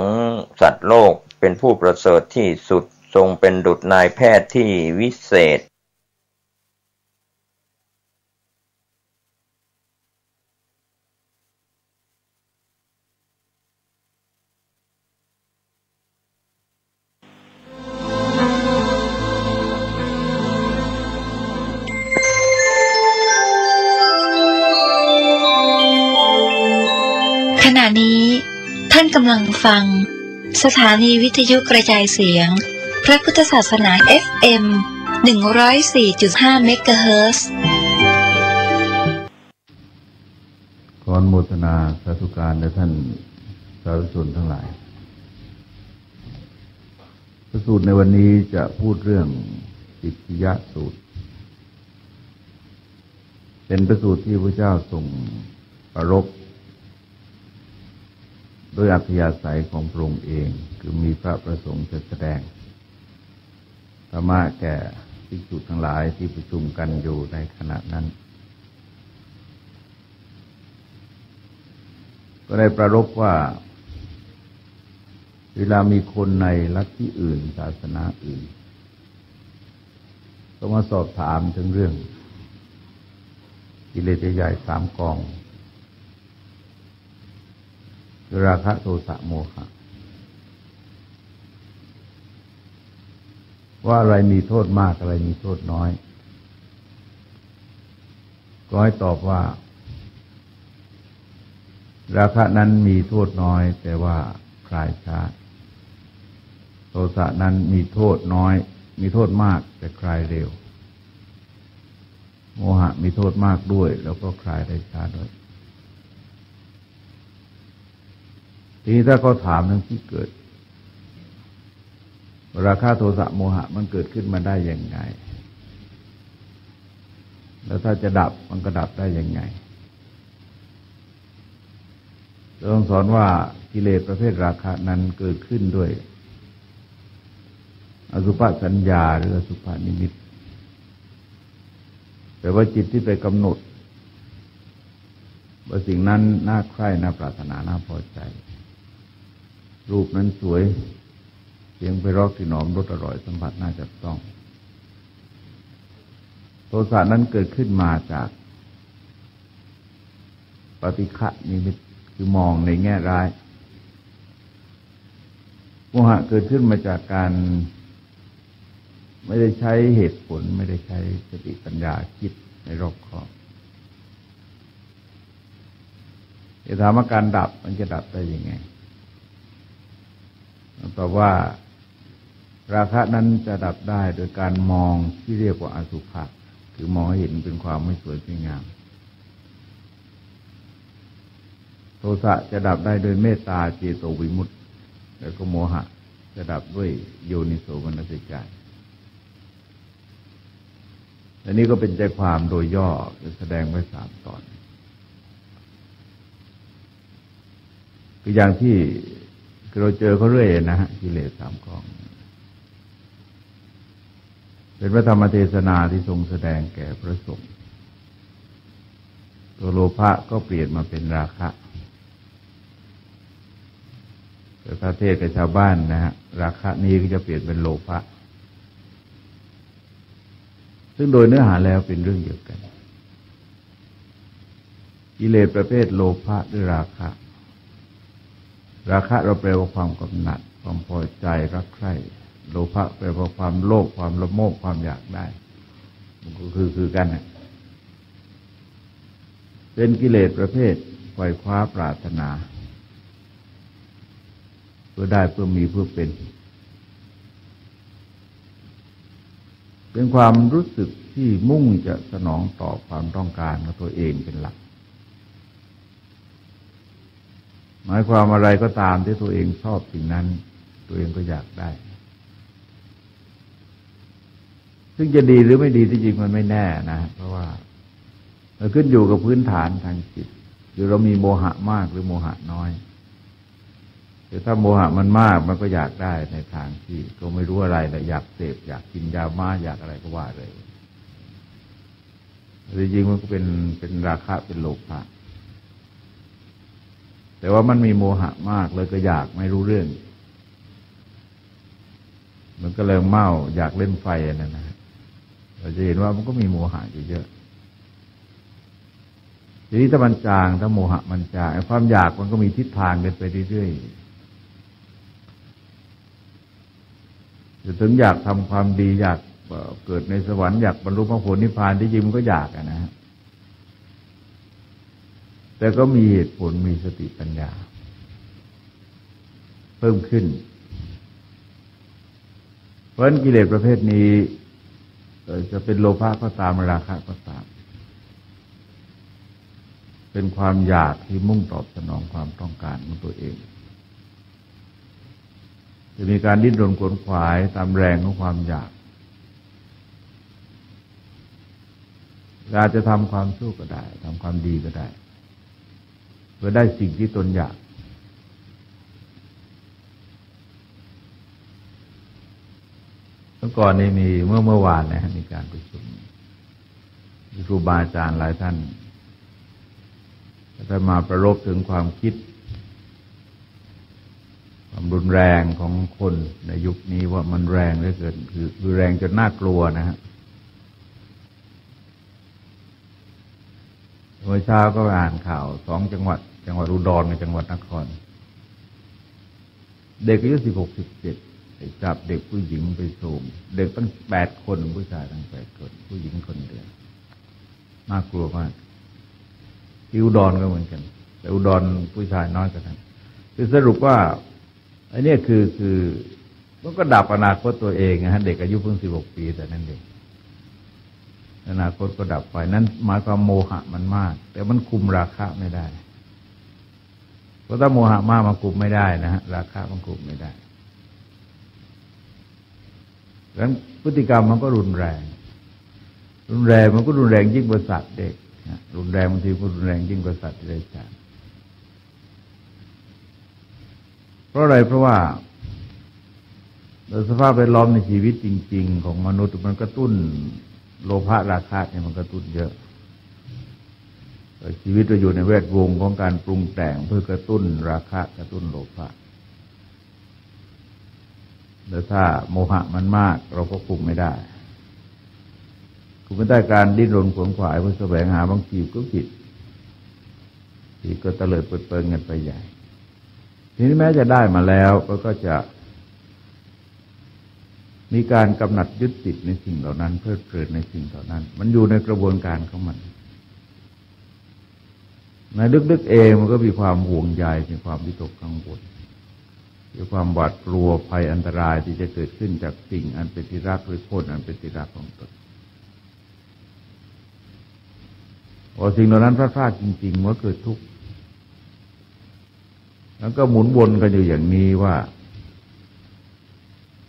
S12: สัตว์โลกเป็นผู้ประเสริฐที่สุดทรงเป็นดุจนายแพทย์ที่วิเศษ
S1: กำลังฟังสถานีวิทยุกระจายเสียงพระพุทธศาสนา FM 104.5 เมกะเฮิรตซ์
S16: ขออนุโมทนาสาธุการและท่านสาธุชนทั้งหลายพระสูตรในวันนี้จะพูดเรื่องอิทธิยสูตรเป็นพระสูตรที่พระเจ้าทรงประรบโดยอัธยาศัยของพระองค์เองคือมีพระประสงค์จะแสดงธรรมะแก่ภิกษุทั้งหลายที่ประชุมกันอยู่ในขณะนั้นก็ได้ประรบว่าเวลามีคนในลัทธิอื่นศาสนาอื่นก็มาสอบถามถึงเรื่องกิเลสใหญ่ๆ3 กองคือราคะโทสะโมหะว่าอะไรมีโทษมากอะไรมีโทษน้อยก็ให้ตอบว่าราคะนั้นมีโทษน้อยแต่ว่าคลายช้าโทสะนั้นมีโทษน้อยมีโทษมากแต่คลายเร็วโมหะมีโทษมากด้วยแล้วก็คลายได้ช้าด้วยทีนี้ถ้าเขาถามเรื่องที่เกิดราคะโทสะโมหะมันเกิดขึ้นมาได้ยังไงแล้วถ้าจะดับมันก็ดับได้ยังไงต้องสอนว่ากิเลสประเภทราคะนั้นเกิดขึ้นด้วยอสุภสัญญาหรืออสุภนิมิตแต่ว่าจิตที่ไปกำหนดว่าสิ่งนั้นน่าใคร่น่าปรารถนาน่าพอใจรูปนั้นสวยเสียงไพเราะกลิ่นหอมรสอร่อยสัมผัสน่าจับต้องโทสะนั้นเกิดขึ้นมาจากปฏิฆะนิมิตคือมองในแง่ร้ายโมหะเกิดขึ้นมาจากการไม่ได้ใช้เหตุผลไม่ได้ใช้สติปัญญาคิดในรอบคอบจะถามว่าการดับมันจะดับได้ยังไงตอบว่าราคะนั้นจะดับได้โดยการมองที่เรียกว่าอสุภะคือมองให้เห็นเป็นความไม่สวยไม่งามโทสะจะดับได้โดยเมตตาเจโตวิมุตติแล้วก็โมหะจะดับด้วยโยนิโสมนสิการและนี่ก็เป็นใจความโดยย่อแสดงไว้3 ตอนคืออย่างที่เราเจอเขาเรื่อยนะฮะกิเลส3 กองเป็นพระธรรมเทศนาที่ทรงแสดงแก่พระสงฆ์ตัวโลภะก็เปลี่ยนมาเป็นราคะแต่ถ้าเทศกับชาวบ้านนะฮะราคะนี้ก็จะเปลี่ยนเป็นโลภะซึ่งโดยเนื้อหาแล้วเป็นเรื่องเดียวกันกิเลสประเภทโลภะหรือราคะเราแปลว่าความกำหนัดความพอใจรักใคร่โลภะแปลว่าความโลภความละโมบความอยากได้มันก็คือกันนะเป็นกิเลสประเภทไขว่คว้าปรารถนาเพื่อได้เพื่อมีเพื่อเป็นความรู้สึกที่มุ่งจะสนองตอบความต้องการของตัวเองเป็นหลักหมายความอะไรก็ตามที่ตัวเองชอบสิ่งนั้นตัวเองก็อยากได้ซึ่งจะดีหรือไม่ดีที่จริงมันไม่แน่นะเพราะว่ามันขึ้นอยู่กับพื้นฐานทางจิตคือเรามีโมหะมากหรือโมหะน้อยแต่ถ้าโมหะมันมากมันก็อยากได้ในทางที่ก็ไม่รู้อะไรแต่อยากเสพอยากกินยามาอยากอะไรก็ว่าเลยจริงๆมันก็เป็นราคะเป็นโลภะแต่ว่ามันมีโมหะมากเลยก็อยากไม่รู้เรื่องมันก็เลยเมาอยากเล่นไฟนั่นนะเราจะเห็นว่ามันก็มีโมหะอยู่เยอะทีนี้ถ้ามันจางถ้าโมหะมันจางความอยากมันก็มีทิศทางกันไปเรื่อยๆจะถึงอยากทำความดีอยากเกิดในสวรรค์อยากบรรลุมรรคผลนิพพานที่จริงมันก็อยากนะฮะแต่ก็มีเหตุผลมีสติปัญญา พิ่มขึ้นเพราะฉะนั้นกิเลสประเภทนี้จะเป็นโลภะก็ตามราคะก็ตามเป็นความอยากที่มุ่งตอบสนองความต้องการของตัวเองจะมีการดิ้นรนขวนขวายตามแรงของความอยากอาจจะทำความชั่วก็ได้ทำความดีก็ได้เพื่อได้สิ่งที่ตนอยากเมื่อก่อนนี้มีเมื่อวานนะมีการประชุมครูบาอาจารย์หลายท่านได้มาประรบถึงความคิดความรุนแรงของคนในยุคนี้ว่ามันแรงเหลือเกินคือแรงจนน่ากลัวนะฮะเมื่อเช้าก็อ่านข่าว2 จังหวัดอุดรกับจังหวัดนครเด็กอายุ16-17จับเด็กผู้หญิงไปสูมเด็กตั้ง8 คนผู้ชายตั้ง8 คนผู้หญิงคนเดียวน่ากลัวมากที่อุดรก็เหมือนกันแต่อุดรผู้ชายน้อยกว่านั้นคือสรุปว่าไอ้นี่คือมันก็ดับอนาคตตัวเองนะฮะเด็กอายุเพิ่ง16 ปีแต่นั่นเองอนาคตก็ดับไปนั้นหมายความโมหะมันมากแต่มันคุมราคะไม่ได้เพราะถ้าโมหะมากมันคุมไม่ได้นะฮะราคะมันคุมไม่ได้ดังนั้นพฤติกรรมมันก็รุนแรงมันก็รุนแรงยิ่งกว่าสัตว์เด็กรุนแรงบางทีก็รุนแรงยิ่งกว่าสัตว์ที่ได้ฌานเพราะอะไรเพราะว่าสภาพแวดล้อมในชีวิตจริงๆของมนุษย์มันกระตุ้นโลภะราคะเนี่ยมันกระตุ้นเยอะชีวิตเราอยู่ในแวดวงของการปรุงแต่งเพื่อกระตุ้นราคะกระตุ้นโลภะแต่ถ้าโมหะมันมากเราก็คุมไม่ได้คุมไม่ได้การดิ้นรนขวนขวายเพื่อแสวงหาบางทีก็ผิดที่ก็เตลิดเปิดเปิงกันไปใหญ่ทีนี้แม้จะได้มาแล้วก็จะมีการกำหนัดยึดติดในสิ่งเหล่านั้นเพลิดเพลินในสิ่งเหล่านั้นมันอยู่ในกระบวนการของมันในลึกๆเองมันก็มีความห่วงใยมีความวิตกกังวลมีความหวาดกลัวภัยอันตรายที่จะเกิดขึ้นจากสิ่งอันเป็นที่รักหรือคนอันเป็นที่รักของตนพอสิ่งเหล่านั้นพลาดจริงๆว่าเกิดทุกข์แล้วก็หมุนวนกันอยู่อย่างนี้ว่า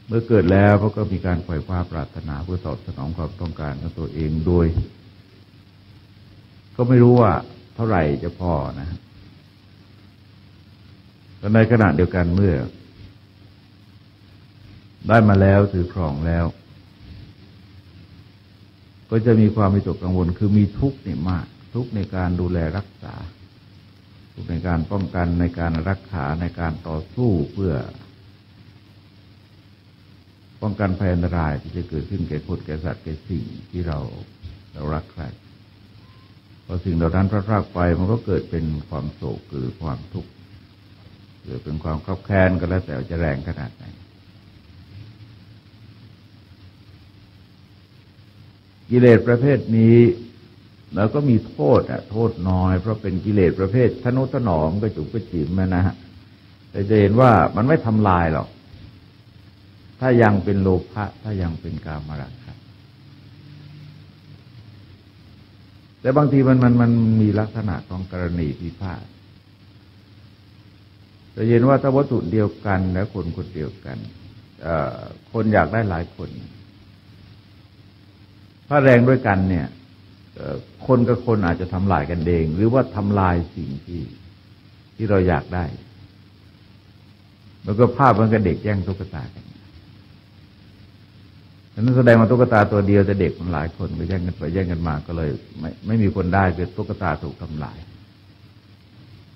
S16: เมื่อเกิดแล้วเขาก็มีการไขว่คว้าปรารถนาเพื่อตอบสนองความต้องการของตัวเองโดยก็ไม่รู้ว่าเท่าไหร่จะพอนะแต่ในขณะเดียวกันเมื่อได้มาแล้วถือครองแล้วก็จะมีความวิตกกังวลคือมีทุกข์นี่มากทุกข์ในการดูแลรักษาทุกข์ในการป้องกันในการรักษาในการต่อสู้เพื่อป้องกันภัยอันตรายที่จะเกิดขึ้นแก่คนแก่สัตว์แก่สิ่งที่เรารักใคร่พอสิ่งเหล่านั้นพลาดไปมันก็เกิดเป็นความโศกหรือความทุกข์หรือเป็นความคับแค้นก็แล้วแต่จะแรงขนาดไหนกิเลสประเภทนี้แล้วก็มีโทษโทษน้อยเพราะเป็นกิเลสประเภททนุถนอมกระจุกกระจิ๋มนะฮะแต่จะเห็นว่ามันไม่ทำลายหรอกถ้ายังเป็นโลภะถ้ายังเป็นกามราคะแต่บางทีมันมีลักษณะของกรณีพิพาทจะเห็นว่าถ้าวัตถุเดียวกันและคนคนเดียวกันคนอยากได้หลายคนถ้าแรงด้วยกันเนี่ยคนกับคนอาจจะทำลายกันเองหรือว่าทำลายสิ่งที่เราอยากได้แล้วก็ภาพมันกับเด็กแย่งตุ๊กตากันนั้นแสดงว่าตุ๊กตาตัวเดียวแต่เด็กมันหลายคนก็แย่งกันไปแย่งกันมาก็เลยไม่มีคนได้คือตุ๊กตาถูกทำลาย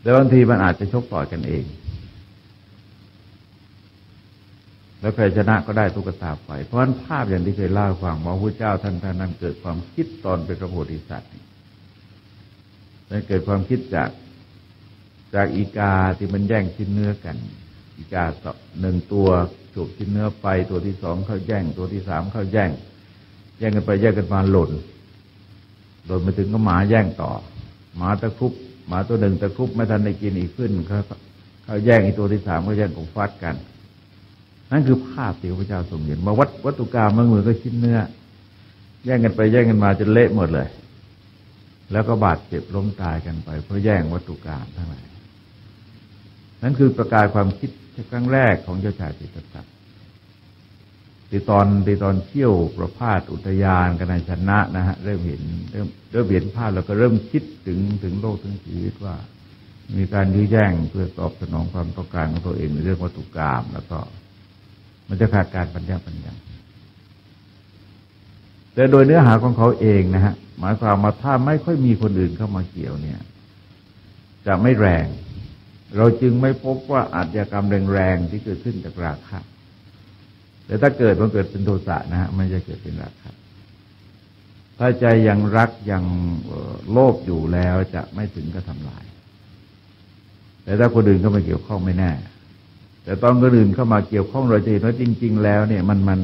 S16: แต่บางทีมันอาจจะชกต่อยกันเองแล้วใครชนะก็ได้ตุ๊กตาไปเพราะฉะนั้นภาพอย่างที่เคยเล่าให้ฟังว่าพระพุทธเจ้าท่านนั้นเกิดความคิดตอนเป็นพระโพธิสัตว์ได้เกิดความคิดจากอีกาที่มันแย่งชิ้นเนื้อกันอีกา1 ตัวฉกชิ้นเนื้อไปตัวที่2เข้าแย่งตัวที่3เข้าแย่งกันไปแย่งกันมาหล่นมาถึงก็หมาแย่งต่อหมาตะครุบหมาตัวหนึ่งตะครุบไม่ทันได้กินอีกขึ้น เขาแย่งอีกตัวที่สามก็แย่งของฟัดกันนั่นคือภาพที่พระเจ้าทรงเห็นมาวัตถุกรรมมันเหมือนกับชิ้นเนื้อแย่งกันไปแย่งกันมาจนเละหมดเลยแล้วก็บาดเจ็บล้มตายกันไปเพราะแย่งวัตถุกรรมทั้งหลายนั่นคือประกายความคิดครั้งแรกของเจ้าชายสิทธัตถะที่ตอนเที่ยวประพาสอุทยานกันในชนะนะฮะเริ่มเห็นภาพแล้วก็เริ่มคิดถึงโลกถึงชีวิตว่ามีการยื้อแย่งเพื่อตอบสนองความต้องการของตัวเองในเรื่องวัตถุกรรมแล้วก็มันจะขาดการปัญญาแต่โดยเนื้อหาของเขาเองนะฮะหมายความว่าถ้าไม่ค่อยมีคนอื่นเข้ามาเกี่ยวเนี่ยจะไม่แรงเราจึงไม่พบว่าอาชญากรรมแรงๆที่เกิดขึ้นจากราคะแต่ถ้าเกิดมันเกิดเป็นโทสะนะฮะไม่ใช่เกิดเป็นราคะถ้าใจยังรักยังโลภอยู่แล้วจะไม่ถึงกับทำลายแต่ถ้าคนอื่นเข้ามาเกี่ยวข้องไม่แน่แต่ตอนคนอื่นเข้ามาเกี่ยวข้องเราจะเห็นว่าจริงๆแล้วเนี่ยมัน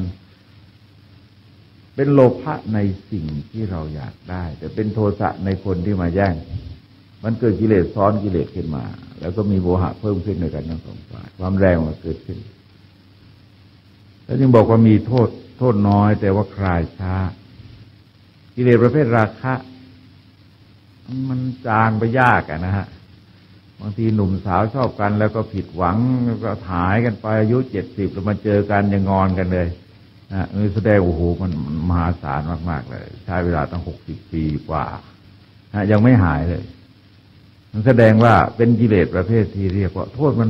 S16: เป็นโลภะในสิ่งที่เราอยากได้แต่เป็นโทสะในคนที่มาแย่งมันเกิดกิเลสซ้อนกิเลสขึ้นมาแล้วก็มีโมหะเพิ่มขึ้นในกันทั้งสองฝ่ายความแรงมันเกิดขึ้นแล้วจึงบอกว่ามีโทษน้อยแต่ว่าคลายช้ากิเลสประเภทราคะมันจางไปยากนะฮะบางทีหนุ่มสาวชอบกันแล้วก็ผิดหวังแล้วก็หายกันไปอายุ70แล้วมาเจอกันยังงอนกันเลยนะแสดงโอ้โหมันมหาศาลมากๆเลยใช้เวลาตั้ง60 ปีกว่านะยังไม่หายเลยมันแสดงว่าเป็นกิเลสประเภทที่เรียกว่าโทษมั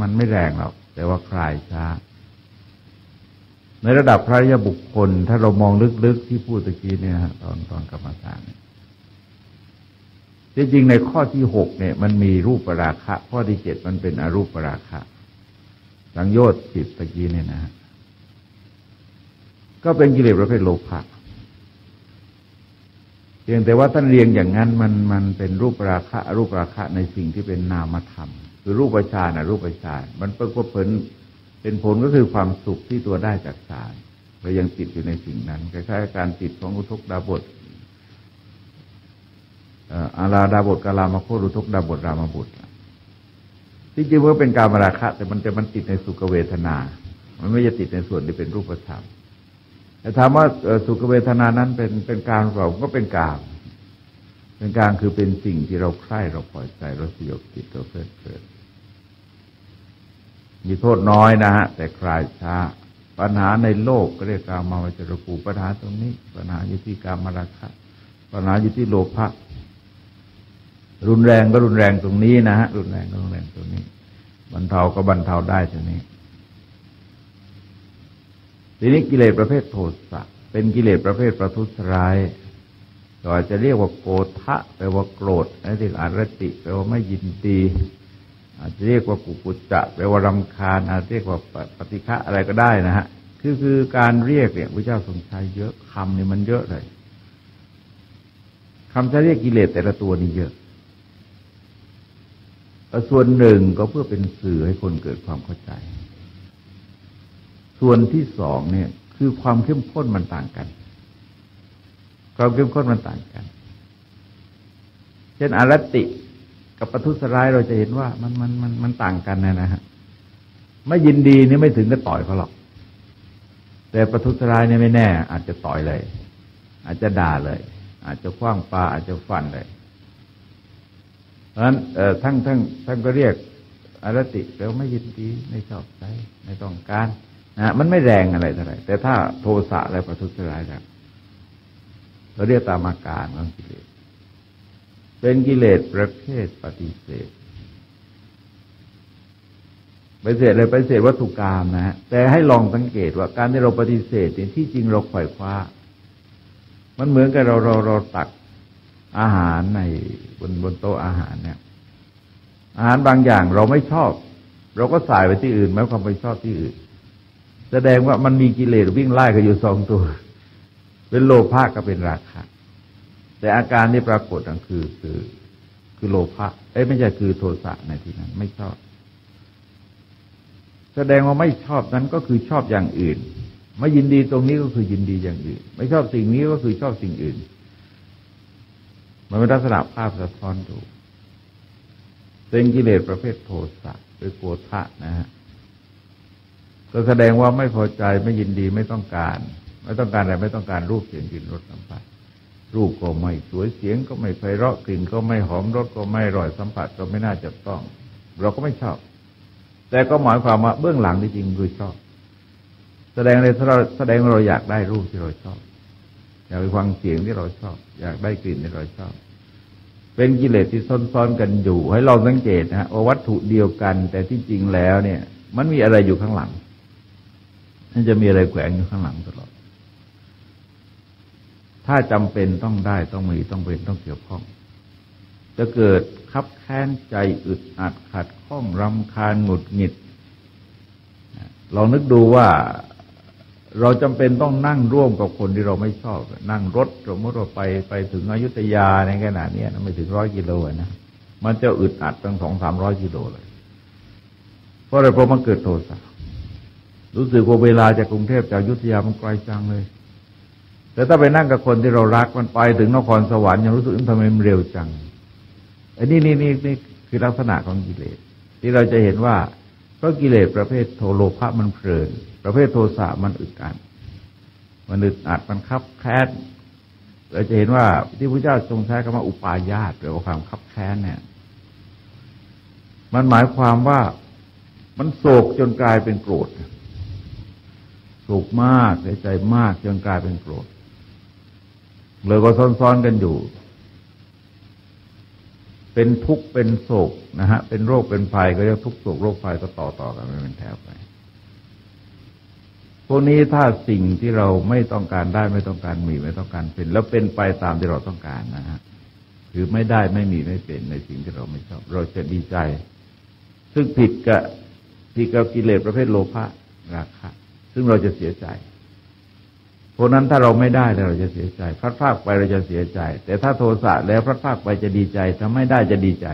S16: นไม่แรงหรอกแต่ว่าคลายช้าในระดับพระอริยบุคคลถ้าเรามองลึกๆที่พูดตะกี้เนี่ยฮะตอนกรรมฐานจริงๆในข้อที่6เนี่ยมันมีรูปราคะข้อที่7มันเป็นอรูปราคะสังโยชน์10ตะกี้เนี่ยนะฮะก็เป็นกิเลสประเภทโลภะเพียงแต่ว่าท่านเรียงอย่างนั้นมันเป็นรูปราคะอรูปราคะในสิ่งที่เป็นนามธรรมคือรูปฌานอรูปฌานมันเป็นผลก็คือความสุขที่ตัวได้จากฌานเรายังติดอยู่ในสิ่งนั้นคล้ายๆการติดของอุทกดาบทอาราดาบทกาลามโคตรอุทกดาบทรามบุตรที่จริงว่าเป็นกามราคะแต่มันติดในสุขเวทนามันไม่จะติดในส่วนที่เป็นรูปธรรมแต่ถามว่าสุขเวทนานั้นเป็นกามหรือเปล่าก็เป็นกามคือเป็นสิ่งที่เราใคร่เราพอใจเราสยบจิตเราเพลิดเพลินมีโทษน้อยนะฮะแต่คลายช้าปัญหาในโลกก็เรียกกามาวจรภูปัญหาตรงนี้ปัญหาอยู่ที่กามราคะปัญหาอยู่ที่โลภะรุนแรงก็รุนแรงตรงนี้นะฮะรุนแรงก็รุนแรงตรงนี้บรรเทาก็บรรเทาได้ตรงนี้ทีนี้กิเลสประเภทโทสะเป็นกิเลสประเภทประทุษร้ายก็อาจจะเรียกว่าโกฏะแปลว่าโกรธนั่นเองอรติแปลว่าไม่ยินดีอาจจะเรียกว่ากุกุจจะแปลว่ารำคาญอาจจะเรียกว่าปฏิฆะอะไรก็ได้นะฮะคือการเรียกเนี่ยพระเจ้าทรงใช้เยอะคำนี่มันเยอะเลยคำจะเรียกกิเลสแต่ละตัวนี่เยอะส่วนหนึ่งก็เพื่อเป็นสื่อให้คนเกิดความเข้าใจส่วนที่สองเนี่ยคือความเข้มข้นมันต่างกันความเข้มข้นมันต่างกันเช่นอรติกับประทุษร้ายเราจะเห็นว่ามันต่างกันนะฮะไม่ยินดีนี่ไม่ถึงกับต่อยเขาหรอกแต่ประทุษร้ายนี่ไม่แน่อาจจะต่อยเลยอาจจะด่าเลยอาจจะขว้างปาอาจจะฟันเลยเพราะฉะนั้นท่านก็เรียกอรติแล้วไม่ยินดีไม่ชอบใจไม่ต้องการนะมันไม่แรงอะไรเท่าไหร่แต่ถ้าโทสะและประทุษร้ายแล้วเราเรียกตามอาการของกิเลสเป็นกิเลสประเภทปฏิเสธปฏิเสธเลยปฏิเสธวัตถุกรรมนะฮะแต่ให้ลองสังเกตว่าการที่เราปฏิเสธที่จริงเราไขว่คว้ามันเหมือนกับเราตักอาหารในบนโต๊ะอาหารเนี่ยอาหารบางอย่างเราไม่ชอบเราก็สายไปที่อื่นหมายความไปชอบที่อื่นแสดงว่ามันมีกิเลสวิ่งไล่กันอยู่สองตัวเป็นโลภะกับเป็นราคะแต่อาการที่ปรากฏนั่นคือโลภะไม่ใช่คือโทสะในที่นั้นไม่ชอบแสดงว่าไม่ชอบนั้นก็คือชอบอย่างอื่นไม่ยินดีตรงนี้ก็คือยินดีอย่างอื่นไม่ชอบสิ่งนี้ก็คือชอบสิ่งอื่นมันเป็นลักษณะภาพสะท้อนดูเป็นกิเลสประเภทโทสะ ด้วยโกฏะนะฮะก็แสดงว่าไม่พอใจไม่ยินดีไม่ต้องการอะไรไม่ต้องการรูปเสียงกลิ่นรสสัมผัสรูปก็ไม่สวยเสียงก็ไม่ไพเราะกลิ่นก็ไม่หอมรสก็ไม่อร่อยสัมผัสก็ไม่น่าจับต้องเราก็ไม่ชอบแต่ก็หมายความว่าเบื้องหลังที่จริงคือชอบแสดงเลยถ้าเราแสดงว่าเราอยากได้รูปที่เราชอบอยากไปฟังเสียงที่เราชอบอยากได้กลิ่นที่เราชอบเป็นกิเลสที่ซ้อนๆกันอยู่ให้เราสังเกตนะฮะว่าวัตถุเดียวกันแต่ที่จริงแล้วเนี่ยมันมีอะไรอยู่ข้างหลังมันจะมีอะไรแขวงอยู่ข้างหลังตลอดถ้าจำเป็นต้องได้ต้องมีต้องเป็นต้องเกี่ยวข้องจะเกิดคับแค้นใจอึดอัดขัดข้องรำคาญหงุดหงิดลองนึกดูว่าเราจำเป็นต้องนั่งร่วมกับคนที่เราไม่ชอบนั่งรถสมมติว่าไปถึงอยุธยาในขณะนี้ไม่ถึง100 กิโลนะมันจะอึดอัดตั้ง200-300 กิโลเลยเพราะอะไรเพราะมันเกิดโทสะรู้สึกว่าเวลาจากกรุงเทพจากอยุธยามันไกลจังเลยแต่ถ้าไปนั่งกับคนที่เรารักมันไปถึงนครสวรรค์ยังรู้สึกทำไมมันเร็วจังไอ้นี่คือลักษณะของกิเลสที่เราจะเห็นว่าเพราะกิเลสประเภทโทโลภะมันเพลินประเภทโทสะมันอึดอัดมันคับแค้นเราจะเห็นว่าที่พระเจ้าทรงใช้คำว่าอุปาญาตหรือว่าความคับแค้นเนี่ยมันหมายความว่ามันโศกจนกลายเป็นโกรธโศกมากเสียใจมากจนกลายเป็นโกรธเลยก็ซ้อนๆกันอยู่เป็นทุกข์เป็นโศกนะฮะเป็นโรคเป็นภัยก็เรียกทุกข์โศกโรคภัยก็ต่อกันเป็นแถวไปพวกนี้ถ้าสิ่งที่เราไม่ต้องการได้ไม่ต้องการมีไม่ต้องการเป็นแล้วเป็นไปตามที่เราต้องการนะฮะคือไม่ได้ไม่มีไม่เป็นในสิ่งที่เราไม่ชอบเราจะดีใจซึ่งผิดกับกิเลสประเภทโลภะราคะซึ่งเราจะเสียใจเพราะนั้นถ้าเราไม่ได้เราจะเสียใจพลัดพรากไปเราจะเสียใจแต่ถ้าโทสะแล้วพลัดพรากไปจะดีใจถ้าไม่ได้จะดีใจ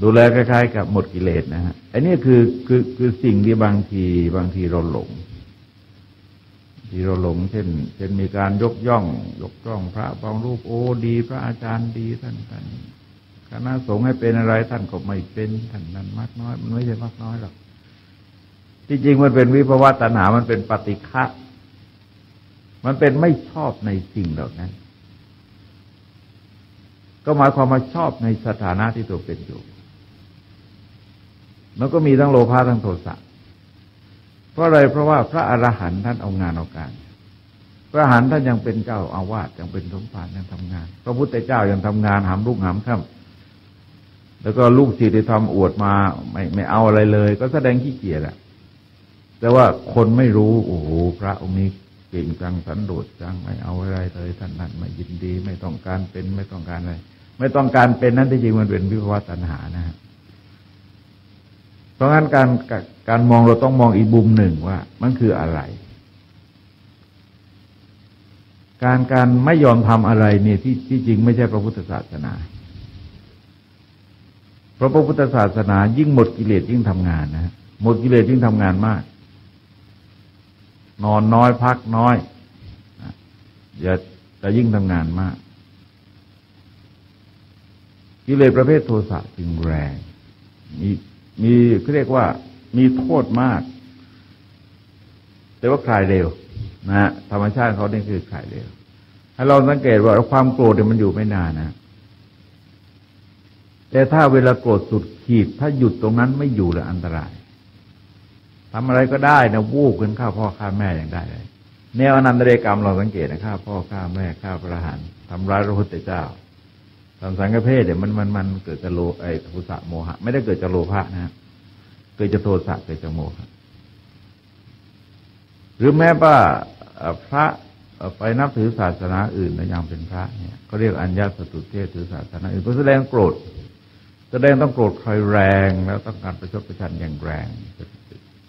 S16: ดูแลคล้ายๆกับหมดกิเลสนะฮะอันนี้คือสิ่งที่บางทีเราหลงเช่นมีการยกย่องพระบางรูปโอ้ดีพระอาจารย์ดีท่านคณะสงฆ์ให้เป็นอะไรท่านก็ไม่เป็นท่านนั้นมากน้อยมันไม่ใช่มากน้อยหรอกที่จริงมันเป็นวิภวตัณหามันเป็นปฏิฆะมันเป็นไม่ชอบในสิ่งเหล่านั้นก็หมายความว่าชอบในสถานะที่ตัวเป็นอยู่มันก็มีทั้งโลภะทั้งโทสะเพราะอะไรเพราะว่าพระอรหันต์ท่านเอางานเอาการพระอรหันต์ท่านยังเป็นเจ้าอาวาสยังเป็นสมภารยังทำงานพระพุทธเจ้ายังทำงานหามรุ่งหามค่ำแล้วก็ลูกศิษย์ที่ทำอวดมาไม่เอาอะไรเลยก็แสดงขี้เกียจแหละแต่ว่าคนไม่รู้โอ้โหพระองค์นี้เก่งจังสันโดษจังไม่เอาอะไรเลยท่านนั้นไม่ยินดีไม่ต้องการเป็นไม่ต้องการอะไรไม่ต้องการเป็นนั้นที่จริงมันเป็นวิภวตัณหานะฮะเพราะงั้นการมองเราต้องมองอีกมุมหนึ่งว่ามันคืออะไรการไม่ยอมทำอะไรเนี่ยที่จริงไม่ใช่พระพุทธศาสนาเพราะพระพุทธศาสนายิ่งหมดกิเลสยิ่งทำงานนะหมดกิเลสยิ่งทำงานมากนอนน้อยพักน้อยจะยิ่งทำงานมากกิเลสประเภทโทสะจึงแรงมีเขาเรียกว่ามีโทษมากแต่ว่าคลายเร็วนะฮะธรรมชาติเขาเนี่ยคือคลายเร็วให้เราสังเกตว่าความโกรธเนี่ยมันอยู่ไม่นานนะแต่ถ้าเวลาโกรธสุดขีดถ้าหยุดตรงนั้นไม่อยู่แล้วอันตรายทำอะไรก็ได้นะวูบกันฆ่าพ่อฆ่าแม่อย่างได้เลยแนวอนันตริยกรรมเราสังเกตนะฆ่าพ่อฆ่าแม่ฆ่าพระอรหันต์ทำร้ายพระพุทธเจ้าทำสังฆเพศเนี่ยมันเกิดจากโทสะโมหะไม่ได้เกิดจากโลภะนะเกิดจากโทสะเกิดจากโมหะหรือแม้ว่าพระไปนับถือศาสนาอื่นแต่ยังเป็นพระเนี่ยเขาเรียกอัญญาสตุเทศถือศาสนาอื่นก็แสดงโกรธแสดงต้องโกรธใครแรงแล้วต้องการประชดประชันอย่างแรง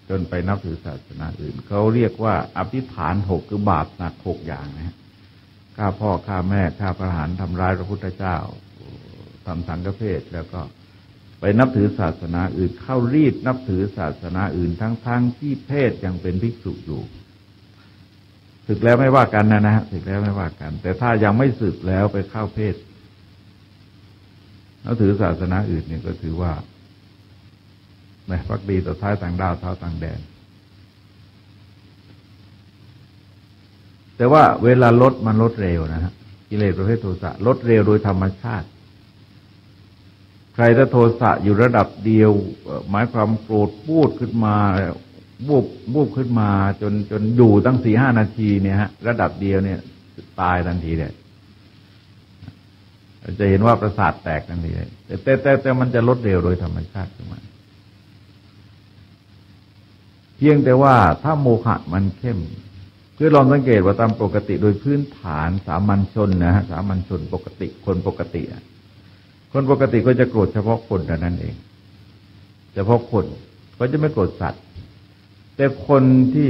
S16: จนไปนับถือศาสนาอื่นเขาเรียกว่าอภิฐาน6คือบาปหนัก6อย่างนะฮะฆ่าพ่อฆ่าแม่ฆ่าพระอรหันต์ทำร้ายพระพุทธเจ้าทำสังฆเพศแล้วก็ไปนับถือศาสนาอื่นเข้ารีดนับถือศาสนาอื่นทั้งที่เพศยังเป็นภิกษุอยู่ศึกแล้วไม่ว่ากันนะฮะศึกแล้วไม่ว่ากันแต่ถ้ายังไม่ศึกแล้วไปเข้าเพศนับถือศาสนาอื่นเนี่ยก็ถือว่า ภักดีต่อท้ายต่างดาวเท้าต่างแดนแต่ว่าเวลาลดมันลดเร็วนะฮะกิเลสประเภทโทสะลดเร็วโดยธรรมชาติใครถ้าโทสะอยู่ระดับเดียวหมายความโกรธพูดขึ้นมาบูบขึ้นมาจนอยู่ตั้ง 4-5 นาทีเนี่ยฮะระดับเดียวเนี่ยตายทันทีเลยจะเห็นว่าประสาทแตกทันทีเลยแต่มันจะลดเร็วโดยธรรมชาติขึ้นมาเพียงแต่ว่าถ้าโมหะมันเข้มคือลองสังเกตว่าตามปกติโดยพื้นฐานสามัญชนนะฮะสามัญชนปกติคนปกติคนปกติก็จะโกรธเฉพาะคนเท่านั้นเองเฉพาะคนก็จะไม่โกรธสัตว์แต่คนที่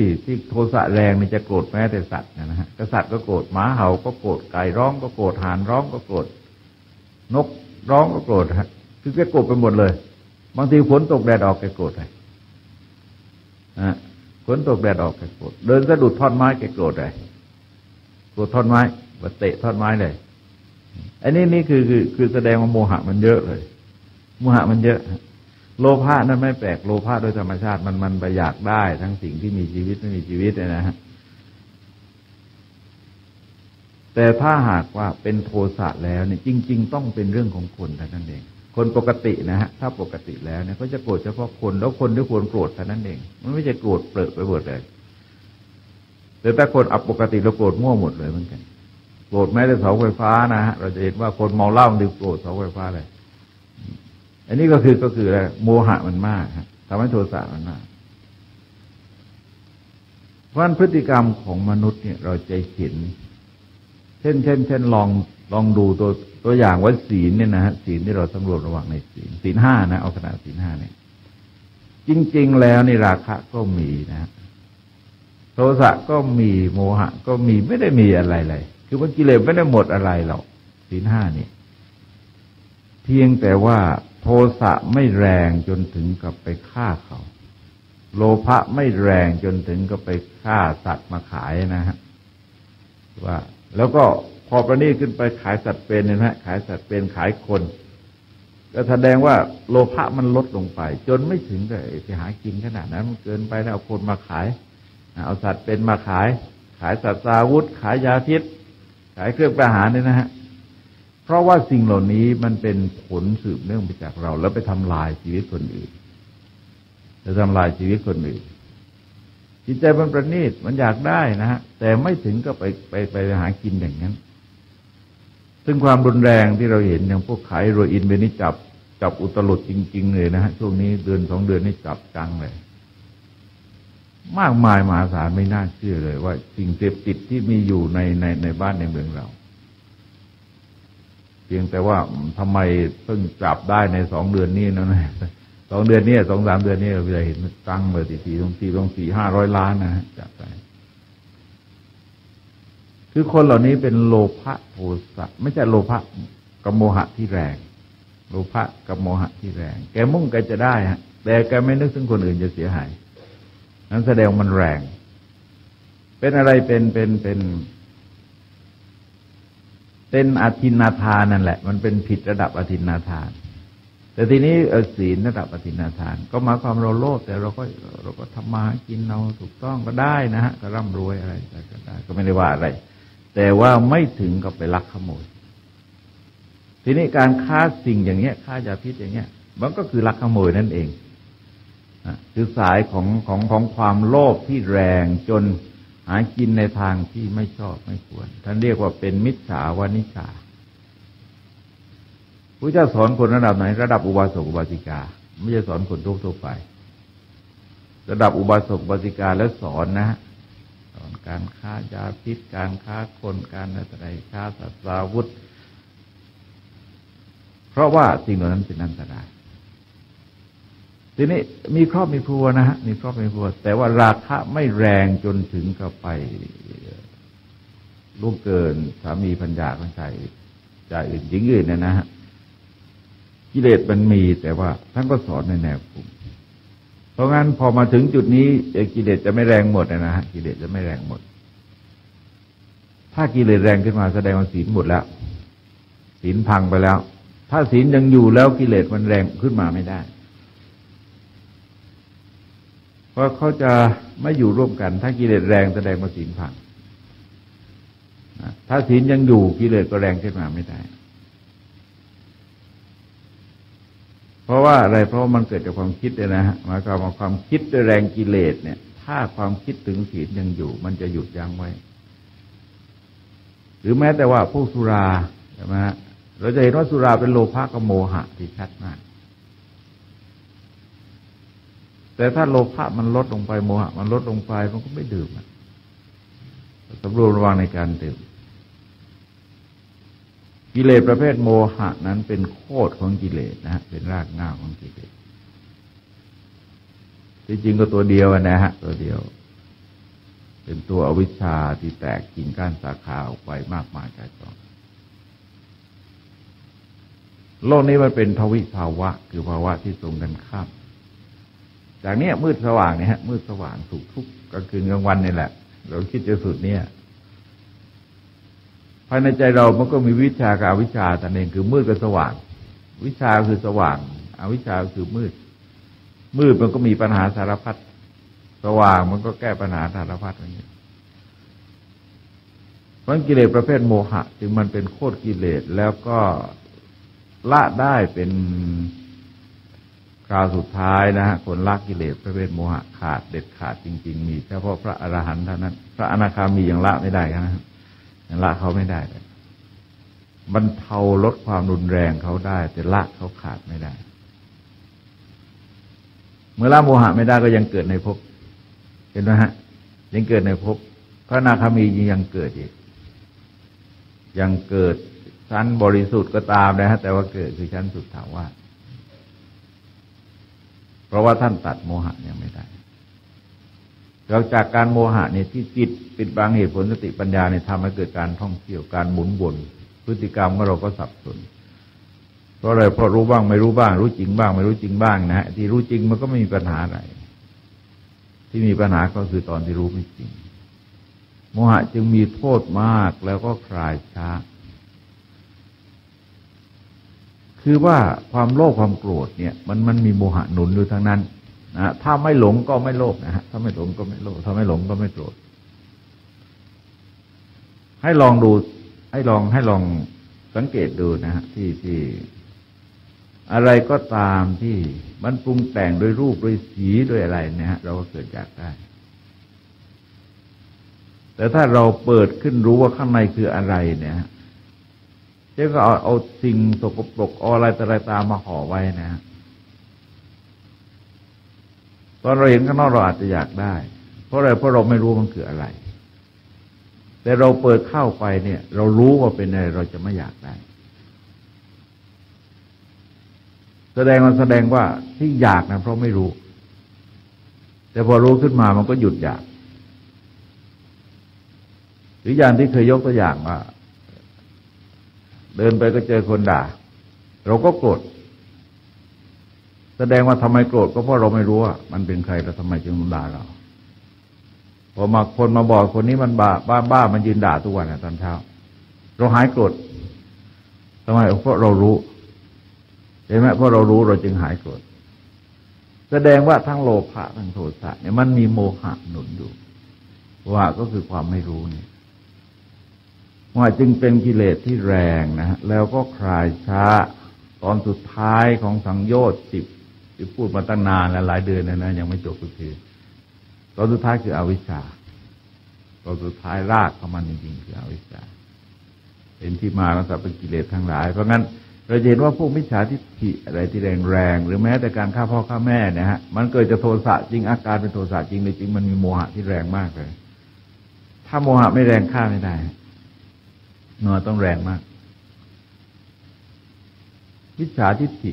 S16: โทสะแรงนี่จะโกรธแม้แต่สัตว์นะฮะสัตว์ก็โกรธหมาเห่าก็โกรธไก่ร้องก็โกรธห่านร้องก็โกรธนกร้องก็โกรธฮะคือแกโกรธไปหมดเลยบางทีฝนตกแดดออกแกโกรธเลยฝนตกแดดออกแกโกรธเดินสะดุดท่อนไม้แกโกรธเลยโกรธท่อนไม้มาเตะท่อนไม้เลยอันนี้คือแสดงว่าโมหะมันเยอะเลยโมหะมันเยอะโลภะนั้นไม่แปลกโลภะโดยธรรมชาติมันไปอยากได้ทั้งสิ่งที่มีชีวิตไม่มีชีวิตนะฮะแต่ถ้าหากว่าเป็นโทสะแล้วเนี่ยจริงๆต้องเป็นเรื่องของคนเท่านั้นเองคนปกตินะฮะถ้าปกติแล้วเนี่ยเขาจะโกรธเฉพาะคนแล้วคนที่ควรโกรธเท่านั้นเองมันไม่ใช่โกรธเปรอะไปหมดเลยแต่ถ้าคนอัปปกติเราโกรธมั่วหมดเลยเหมือนกันโกรธแม้แต่เสาไฟฟ้านะฮะเราจะเห็นว่าคนเมาเหล้าดื่มโกรธเสาไฟฟ้าเลยอันนี้ก็คืออะไรโมหะมันมากฮะทำให้โทสะมันมากเพราะพฤติกรรมของมนุษย์เนี่ยเราจะเห็นเช่นลองดูตัวอย่างว่าศีลเนี่ยนะฮะศีลที่เราสำรวจระหว่างในศีล 5นะเอาขนาดศีล 5เนี่ยจริงๆแล้วในราคะก็มีนะโทสะก็มีโมหะก็มีไม่ได้มีอะไรเลยคือว่ากิเลสไม่ได้หมดอะไรหรอกศีล 5นี่เพียงแต่ว่าโทสะไม่แรงจนถึงกับไปฆ่าเขาโลภะไม่แรงจนถึงกับไปฆ่าสัตว์มาขายนะฮะว่าแล้วก็พอประณีตขึ้นไปขายสัตว์เป็นนะฮะขายสัตว์เป็นขายคนก็แสดงว่าโลภะมันลดลงไปจนไม่ถึงกับไปหากินขนาดนั้นมันเกินไปแล้วเอาคนมาขายเอาสัตว์เป็นมาขายสัตว์อาวุธขายยาพิษขายเครื่องประหารเนี่ยนะฮะเพราะว่าสิ่งเหล่านี้มันเป็นผลสืบเนื่องมาจากเราแล้วไปทำลายชีวิตคนอื่นจะทำลายชีวิตคนอื่นจิตใจมันประณีตมันอยากได้นะฮะแต่ไม่ถึงก็ไปหากินอย่างนั้นซึ่งความรุนแรงที่เราเห็นอย่างพวกขายโรอินเบนี่จับอุตลุดจริงๆเลยนะฮะช่วงนี้เดือน2 เดือนนี่จับจังเลยมากมายมหาศาลไม่น่าเชื่อเลยว่าสิ่งเสพติดที่มีอยู่ในบ้านในเมืองเราเพียงแต่ว่าทำไมเพิ่งจับได้ใน2 เดือนนี้นะ2 เดือนนี้2-3 เดือนนี้เราจะเห็นตั้งเลยที400-500 ล้านนะฮะจับไปคือคนเหล่านี้เป็นโลภะโทสะไม่ใช่โลภะกับโมหะที่แรงโลภะกับโมหะที่แรงแกมุ่งแกจะได้ฮะแต่แกไม่นึกถึงคนอื่นจะเสียหายนั้นแสดงมันแรงเป็นอะไรเป็นอทินนาทานนั่นแหละมันเป็นผิดระดับอทินนาทานแต่ทีนี้ศีลระดับอทินนาทานก็หมายความเราโลภแต่เราก็ทำมากินเราถูกต้องก็ได้นะฮะก็ร่ำรวยอะไรก็ได้ก็ไม่ได้ว่าอะไรแต่ว่าไม่ถึงกับไปลักขโมยทีนี้การฆ่าสิ่งอย่างเงี้ยฆ่ายาพิษอย่างเงี้ยมันก็คือลักขโมยนั่นเองคือสายของความโลภที่แรงจนหากินในทางที่ไม่ชอบไม่ควรท่านเรียกว่าเป็นมิจฉาวานิชาพระเจ้าสอนคนระดับไหนระดับอุบาสกอุบาสิกาไม่ใช่สอนคนทั่วไประดับอุบาสกอุบาสิกาแล้วสอนนะสอนการฆ่ายาพิษการฆ่าคนการอะไรฆ่าสัตว์อาวุธเพราะว่าสิ่งเหล่านั้นเป็นอันตรายทีนี้มีครอบมีครัวนะฮะมีครอบมีครัวแต่ว่าราคะไม่แรงจนถึงกับไปล่วงเกินสามีภรรยาของชายอื่นหญิงอื่นนะฮะกิเลสมันมีแต่ว่าท่านก็สอนในแนวคุมเพราะงั้นพอมาถึงจุดนี้กิเลสจะไม่แรงหมดนะฮะกิเลสจะไม่แรงหมดถ้ากิเลสแรงขึ้นมาแสดงว่าศีลหมดแล้วศีลพังไปแล้วถ้าศีลยังอยู่แล้วกิเลสมันแรงขึ้นมาไม่ได้ เพราะเขาจะไม่อยู่ร่วมกันถ้ากิเลสแรงแสดงว่าศีลพังถ้าศีลยังอยู่กิเลสก็แรงขึ้นมาไม่ได้เพราะว่าอะไรเพราะมันเกิดจากความคิดเลยนะฮะหมายความว่าความคิดด้วยแรงกิเลสเนี่ยถ้าความคิดถึงศีลยังอยู่มันจะหยุดยั้งไว้หรือแม้แต่ว่าพวกสุราใช่ไหมฮะเราจะเห็นว่าสุราเป็นโลภะกับโมหะที่ชัดมากแต่ถ้าโลภะมันลดลงไปโมหะมันลดลงไปมันก็ไม่ดื่มสำรวมระวังในการดื่มกิเลสประเภทโมหะนั้นเป็นโคตรของกิเลสนะฮะเป็นรากเหง้าของกิเลสที่จริงก็ตัวเดียวนะฮะตัวเดียวเป็นตัวอวิชชาที่แตกกิ่งก้านสาขาออกไปมากมายกายกองโลกนี้มันเป็นทวิภาวะคือภาวะที่ตรงกันข้ามจากนี้มืดสว่างเนี่ยฮะมืดสว่างสุขทุกข์กลางคืนกลางวันนี่แหละเราคิดจะสุดเนี่ยภายในใจเรามันก็มีวิชากับอวิชชาแต่เองคือมืดกับสว่างวิชาคือสว่างอวิชชาคือมืดมืดมันก็มีปัญหาสารพัดสว่างมันก็แก้ปัญหาสารพัดอย่างนี้เพราะกิเลสประเภทโมหะจึงมันเป็นโคตรกิเลสแล้วก็ละได้เป็นคราวสุดท้ายนะฮะคนละกิเลสประเภทโมหะขาดเด็ดขาดจริงๆมีเฉพาะพระอรหันต์เท่านั้นพระอนาคามียังละไม่ได้นะครับยังละเขาไม่ได้เลยบรรเทาลดความรุนแรงเขาได้แต่ละเขาขาดไม่ได้เมื่อละโมหะไม่ได้ก็ยังเกิดในภพเห็นไหมฮะยังเกิดในภพพระอนาคามียังเกิดอีกยังเกิดชั้นบริสุทธิ์ก็ตามนะฮะแต่ว่าเกิดคือชั้นสุทธาวาสเพราะว่าท่านตัดโมหะยังไม่ได้เราจากการโมหะเนี่ยที่จิตปิดบังเหตุผลสติปัญญาเนี่ยทำให้เกิดการท่องเที่ยวการหมุนวนพฤติกรรมของเราก็สับสนเพราะอะไรเพราะรู้บ้างไม่รู้บ้างรู้จริงบ้างไม่รู้จริงบ้างนะฮะที่รู้จริงมันก็ไม่มีปัญหาอะไรที่มีปัญหาก็คือตอนที่รู้ไม่จริงโมหะจึงมีโทษมากแล้วก็คลายช้าคือว่าความโลภความโกรธเนี่ยมันมีโมหะหนุนอยู่ทั้งนั้นนะถ้าไม่หลงก็ไม่โลภนะฮะถ้าไม่หลงก็ไม่โลภถ้าไม่หลงก็ไม่โกรธให้ลองดูให้ลองสังเกตดูนะฮะที่อะไรก็ตามที่มันปรุงแต่งโดยรูปโดยสีโดยอะไรเนี่ยฮะเราก็เกิดอยากได้แต่ถ้าเราเปิดขึ้นรู้ว่าข้างในคืออะไรเนี่ยเจ๊ก็เอาสิ่งสกปรกอะไรแต่อะไรตามมาห่อไว้นะฮะตอนเราเห็นข้างนอกเราอาจจะอยากได้เพราะอะไรเพราะเราไม่รู้มันคืออะไรแต่เราเปิดเข้าไปเนี่ยเรารู้ว่าเป็นอะไรเราจะไม่อยากได้แสดงว่าที่อยากนะเพราะไม่รู้แต่พอรู้ขึ้นมามันก็หยุดอยากหรืออย่างที่เคยยกตัวอย่างว่าเดินไปก็เจอคนด่าเราก็โกรธแสดงว่าทำไมโกรธก็เพราะเราไม่รู้ว่ามันเป็นใครแล้วทำไมจึงด่าเราพอมาคนมาบอกคนนี้มันบ้ามันยืนด่าทุกวันตอนเช้าเราหายโกรธทำไมเพราะเรารู้เห็นไหมเพราะเรารู้เราจึงหายโกรธแสดงว่าทั้งโลภะทั้งโทสะเนี่ยมันมีโมหะหนุนอยู่ว่าก็คือความไม่รู้เนี่ยว่าจึงเป็นกิเลสที่แรงนะฮะแล้วก็คลายช้าตอนสุดท้ายของสังโยชน์10ที่พูดมาตั้งนานและหลายเดือนนะยังไม่จบสักทีตอนสุดท้ายคืออวิชชาตอนสุดท้ายรากของมันจริงๆคืออวิชชาเป็นที่มาของสัพพกิเลสทั้งหลายเพราะงั้นเราเห็นว่าพวกมิจฉาทิฏฐิอะไรที่แรงๆหรือแม้แต่การฆ่าพ่อฆ่าแม่เนี่ยฮะมันเกิดจากโทสะจริงอาการเป็นโทสะจริงในจริงมันมีโมหะที่แรงมากเลยถ้าโมหะไม่แรงฆ่าไม่ได้เนื้อต้องแรงมากมิจฉาทิฏฐิ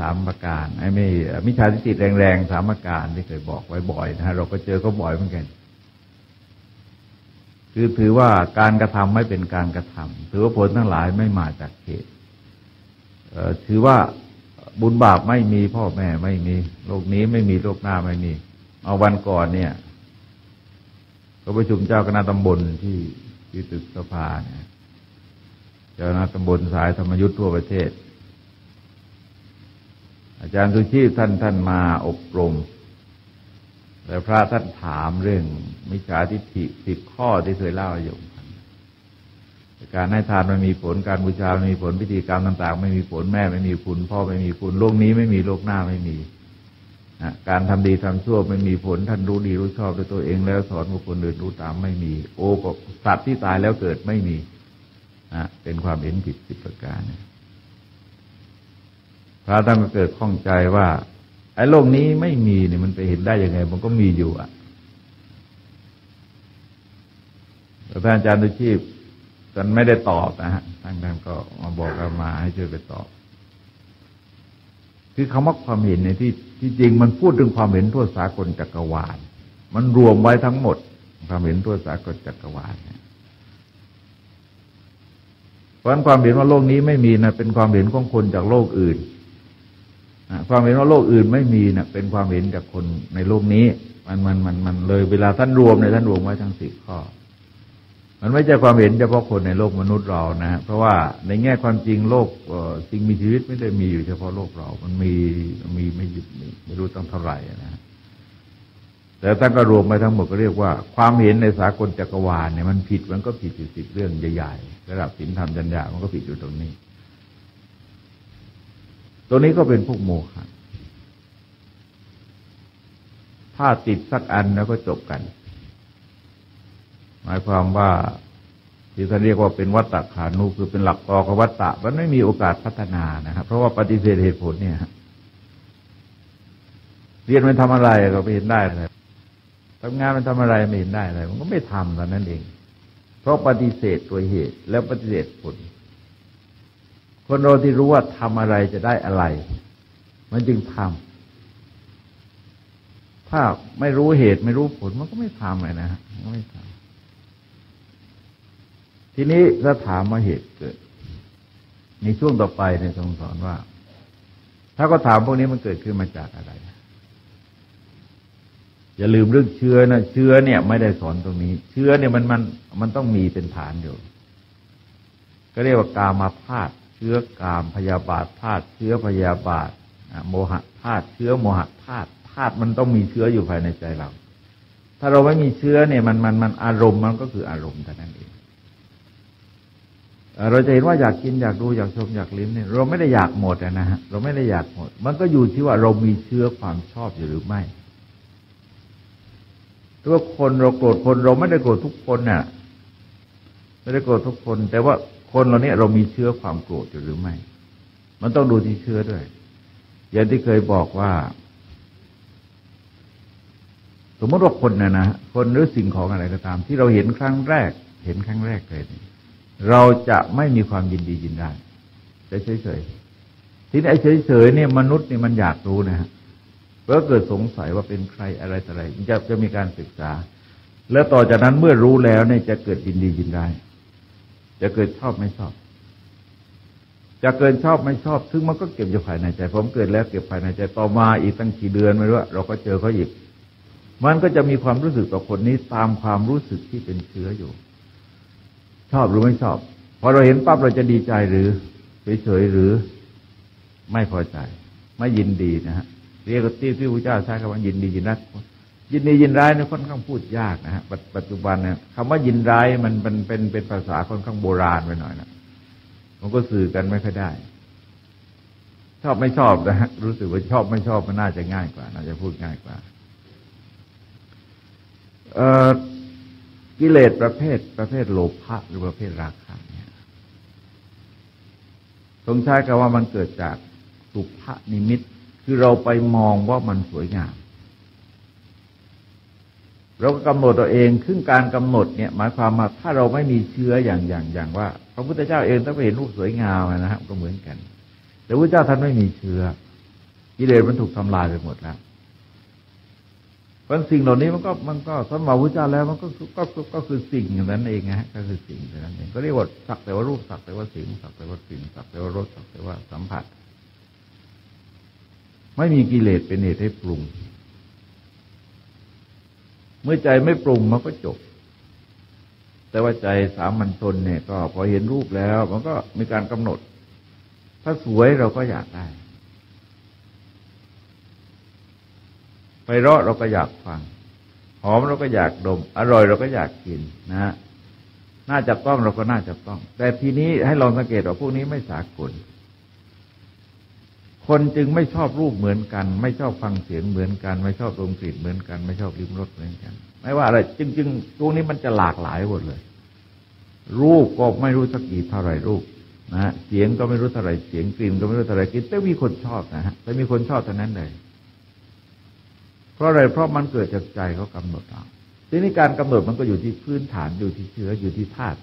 S16: 3ประการไม่มิจฉาทิฏฐิแรงๆ3ประการที่เคยบอกไว้บ่อยนะฮะเราก็เจอก็บ่อยเหมือนกันคือถือว่าการกระทำไม่เป็นการกระทำถือว่าผลทั้งหลายไม่มาจากเหตุถือว่าบุญบาปไม่มีพ่อแม่ไม่มีโลกนี้ไม่มีโลกหน้าไม่มีเอาวันก่อนเนี่ยก็ประชุมเจ้าคณะตำบลที่ตึกสภาเนี่ยเจ้าคณะตำบลสายธรรมยุทธ์ทั่วประเทศ อาจารย์สุชีพท่านมาอบรมแล้วพระท่านถามเรื่องมิจฉาทิฏฐิ10 ข้อที่เคยเล่าอยู่การให้ทานไม่มีผลการบูชาไม่มีผลพิธีกรรมต่างๆไม่มีผลแม่ไม่มีคุณพ่อไม่มีคุณโลกนี้ไม่มีโลกหน้าไม่มีการทำดีทำชั่วไม่มีผลท่านรู้ดีรู้ชอบด้วยตัวเองแล้วสอนบุคคลอื่นรู้ตามไม่มีโอ้สัตว์ที่ตายแล้วเกิดไม่มีเป็นความเห็นผิด10 ประการพระท่านก็เกิดข้องใจว่าไอ้โลกนี้ไม่มีเนี่ยมันไปเห็นได้ยังไงมันก็มีอยู่แต่ท่านอาจารย์ดุชีพท่านไม่ได้ตอบนะฮะท่านก็มาบอกเรามาให้ช่วยไปตอบคือคำว่าความเห็นในที่จริงมันพูดถึงความเห็นทั่วสากลจักรวาลมันรวมไว้ทั้งหมดความเห็นทั่วสากลจักรวาลเพราะฉะนั้นความเห็นว่าโลกนี้ไม่มีนะเป็นความเห็นของคนจากโลกอื่นความเห็นว่าโลกอื่นไม่มีนะเป็นความเห็นจากคนในโลกนี้มันเลยเวลาท่านรวมในท่านรวมไว้ทั้ง10 ข้อมันไม่ใช่ความเห็นเฉพาะคนในโลกมนุษย์เรานะเพราะว่าในแง่ความจริงโลกสิ่งมีชีวิตไม่ได้มีอยู่เฉพาะโลกเรามันมีไม่รู้ตั้งเท่าไหร่นะแต่ท่านก็รวมไปทั้งหมดก็เรียกว่าความเห็นในสากลจักรวาลเนี่ยมันผิดมันก็ผิดอยู่10 เรื่องใหญ่ๆระดับศีลธรรมจัญญามันก็ผิดอยู่ตรงนี้ตัวนี้ก็เป็นพวกโมฆะถ้าติดสักอันแล้วก็จบกันหมายความว่าที่ท่านเรียกว่าเป็นวัตตขานุคือเป็นหลักต่อของวัตตะมันไม่มีโอกาสพัฒนานะครับเพราะว่าปฏิเสธเหตุผลเนี่ยเรียนมันทำอะไรก็ไม่เห็นได้เลยทำงานมันทำอะไรไม่เห็นได้เลยมันก็ไม่ทำตอนนั้นเองเพราะปฏิเสธตัวเหตุแล้วปฏิเสธผลคนเราที่รู้ว่าทำอะไรจะได้อะไรมันจึงทำถ้าไม่รู้เหตุไม่รู้ผลมันก็ไม่ทำเลยนะฮะก็ไม่ทำทีนี้ถ้าถามว่าเหตุเกิดในช่วงต่อไปในทรงสอนว่าถ้าก็ถามพวกนี้มันเกิดขึ้นมาจากอะไรอย่าลืมเรื่องเชื้อนะเชื้อเนี่ยไม่ได้สอนตรงนี้เชื้อเนี่ยมันต้องมีเป็นฐานอยู่ก็เรียกว่ากามาธาตุเชื้อกามพยาบาทธาตุเชื้อพยาบาทโมหะธาตุเชื้อโมหะธาตุธาตุมันต้องมีเชื้ออยู่ภายในใจเราถ้าเราไม่มีเชื้อเนี่ยมันอารมณ์มันก็คืออารมณ์แต่นั้นเองเราจะเห็นว่าอยากกินอยากดูอยากชมอยากลิ้มเนี่ยเราไม่ได้อยากหมดนะฮะเราไม่ได้อยากหมดมันก็อยู่ที่ว่าเรามีเชื้อความชอบอยู่หรือไม่ตัวคนเราโกรธคนเราไม่ได้โกรธทุกคนน่ะไม่ได้โกรธทุกคนแต่ว่าคนเราเนี่ยเรามีเชื้อความโกรธอยู่หรือไม่มันต้องดูที่เชื้อด้วยอย่างที่เคยบอกว่าสมมติว่าคนนะคนหรือสิ่งของอะไรก็ตามที่เราเห็นครั้งแรกเลยเราจะไม่มีความยินดียินร้ายเฉยๆทีนี้ไอ้เฉยๆเนี่ยมนุษย์เนี่ยมันอยากรู้นะฮะเพราะเกิดสงสัยว่าเป็นใครอะไรต่ออะไรจะมีการศึกษาแล้วต่อจากนั้นเมื่อรู้แล้วเนี่ยจะเกิดยินดียินร้ายจะเกิดชอบไม่ชอบจะเกิดชอบไม่ชอบซึ่งมันก็เก็บอยู่ภายในใจผมเกิดแล้วเก็บภายในใจต่อมาอีกตั้งกี่เดือนไม่รู้เราก็เจอเขาอีกมันก็จะมีความรู้สึกต่อคนนี้ตามความรู้สึกที่เป็นเชื้ออยู่ชอบหรือไม่ชอบพอเราเห็นปั๊บเราจะดีใจหรือเฉยๆหรือไม่พอใจไม่ยินดีนะฮะเรียกที่พระพุทธเจ้าใช้คำว่ายินดียินร้ายยินดียินร้ายเนี่ยค่อนข้างพูดยากนะฮะปัจจุบันเนี่ยคำว่ายินร้ายมันเป็นภาษาค่อนข้างโบราณไปหน่อยนะมันก็สื่อกันไม่ค่อยได้ชอบไม่ชอบนะฮะรู้สึกว่าชอบไม่ชอบมันน่าจะง่ายกว่าน่าจะพูดง่ายกว่ากิเลสประเภทโลภะหรือประเภทราคะเนี่ยทรงใช้คำว่ามันเกิดจากสุภนิมิตคือเราไปมองว่ามันสวยงามเราก็กำหนดตัวเองซึ่งการกำหนดเนี่ยหมายความว่าถ้าเราไม่มีเชื้ออย่างว่าพระพุทธเจ้าเองถ้าไปเห็นรูปสวยงามนะครับก็เหมือนกันแต่พระพุทธเจ้าท่านไม่มีเชื้อกิเลสมันถูกทำลายไปหมดแล้วเพราะสิ่งเหล่านี้มันก็สมมาพุทธเจ้าแล้วมันก็คือสิ่งอย่างนั้นเองนะก็คือสิ่งอย่างนั้นเองก็เรียกว่าสักแต่ว่ารูปสักแต่ว่าเสียงสักแต่ว่าสิ่งสักแต่ว่ารสสักแต่ว่าสัมผัสไม่มีกิเลสเป็นเหตุให้ปรุงเมื่อใจไม่ปรุงมันก็จบแต่ว่าใจสามัญชนเนี่ยก็พอเห็นรูปแล้วมันก็มีการกำหนดถ้าสวยเราก็อยากได้ ไพเราะเราก็อยากฟังหอมเราก็อยากดมอร่อยเราก็อยากกินนะฮะน่าจับต้องเราก็น่าจับต้องแต่ทีนี้ให้ลองสังเกตว่าพวกนี้ไม่สากลคนจึงไม่ชอบรูปเหมือนกันไม่ชอบฟังเสียงเหมือนกันไม่ชอบดมกลิ่นเหมือนกันไม่ชอบลิ้มรสเหมือนกันไม่ว่าอะไรจึงพวกนี้มันจะหลากหลายหมดเลยรูปก็ไม่รู้สักกี่เท่าไรรูปนะฮะเสียงก็ไม่รู้เท่าไรเสียงกลิ่นก็ไม่รู้เท่าไรกลิ่นแต่มีคนชอบนะฮะแต่มีคนชอบเท่านั้นเลยเพราะอะไรเพราะมันเกิดจากใจเขากำหนดเอาทีนี้การกำหนดมันก็อยู่ที่พื้นฐานอยู่ที่เชื้ออยู่ที่ธาตุ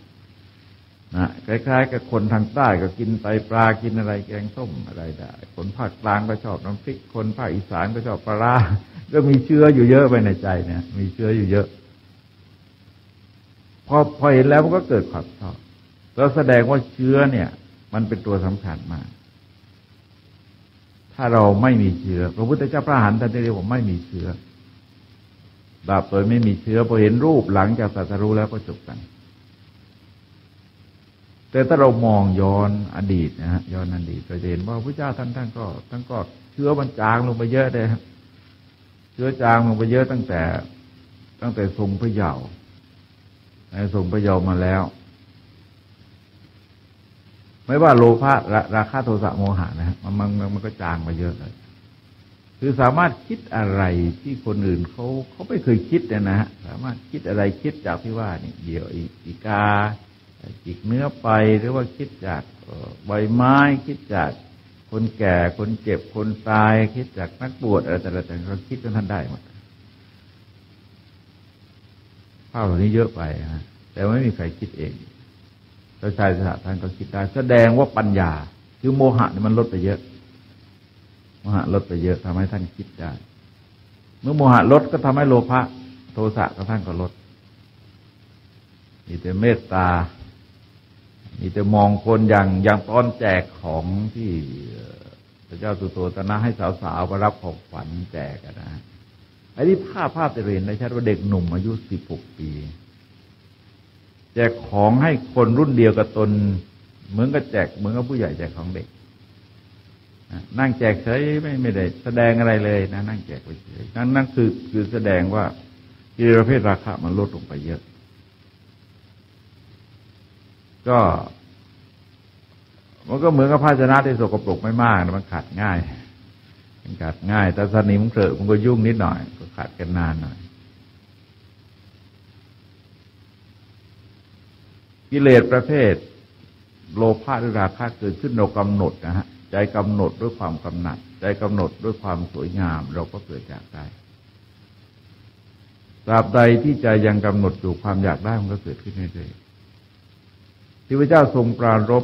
S16: นะคล้ายๆกับคนทางใต้ก็กินไตปลากินอะไรแกงส้มอะไรได้คนภาคกลางก็ชอบน้ำพริกคนภาคอีสานก็ชอบปลาร้าก็มีเชื้ออยู่เยอะไปในใจเนี่ยมีเชื้ออยู่เยอะพอเห็นแล้วมันก็เกิดความชอบแล้วแสดงว่าเชื้อเนี่ยมันเป็นตัวสำคัญมากถ้าเราไม่มีเชื้อพระพุทธเจ้าพระอรหันต์ท่านเรียกว่าไม่มีเชื้อดับโดยไม่มีเชื้อพอเห็นรูปหลังจากตรัสรู้แล้วก็จบกันแต่ถ้าเรามองย้อนอดีตนะฮะย้อนอดีตเราจะเห็นว่าพระเจ้าท่านก็เชื้อมันจางลงไปเยอะเลยครับเชื้อจางลงไปเยอะตั้งแต่ทรงพระเยาว์ทรงพระเยาว์มาแล้วไม่ว่าโลภะราคะโทสะโมหะนะฮะมันก็จางมาเยอะเลยคือสามารถคิดอะไรที่คนอื่นเขาไม่เคยคิดเนี่ยนะฮะสามารถคิดอะไรคิดจากที่ว่านี่เดี๋ยวอีกาจิกเนื้อไปหรือว่าคิดจากใบไม้คิดจากคนแก่คนเจ็บคนตายคิดจากนักบวชอะไรแต่ละเขาคิดจนท่านได้หมดภาพเหล่านี้เยอะไปนะแต่ไม่มีใครคิดเองพระชายสถาท่านก็คิดได้แสดงว่าปัญญาคือโมหะนี่มันลดไปเยอะโมหะลดไปเยอะทำให้ท่านคิดได้เมื่อโมหะลดก็ทำให้โลภะโทสะของท่านก็ลดมีแต่เมตตามีแต่มองคนอย่างตอนแจกของที่พระเจ้าสุโธทนะให้สาวๆมารับของขวัญแจกนะไอ้ที่ภาพจะเห็นได้ชัดว่าเด็กหนุ่มอายุ16 ปีแจกของให้คนรุ่นเดียวกับตนเหมือนกับผู้ใหญ่แจกของเด็กนั่งแจกเฉยไม่ได้แสดงอะไรเลยนะนั่งแจกไปเฉยนั่นคือแสดงว่ากิเลสประเภทราคะมันลดลงไปเยอะก็มันก็เหมือนกับภาชนะที่สกปรกไม่มากนะมันขัดง่ายแต่สนิมเกลอะมันก็ยุ่งนิดหน่อยก็ขัดกันนานหน่อยกิเลสประเภทโลภะหรือราคะเกิดขึ้นเรากำหนดนะฮะใจกำหนดด้วยความกำหนัดใจกำหนดด้วยความสวยงามเราก็เกิดอยากได้ตราบใดที่ใจยังกำหนดอยู่ความอยากได้มันก็เกิดขึ้นเรื่อยๆที่พระเจ้าทรงปรารภ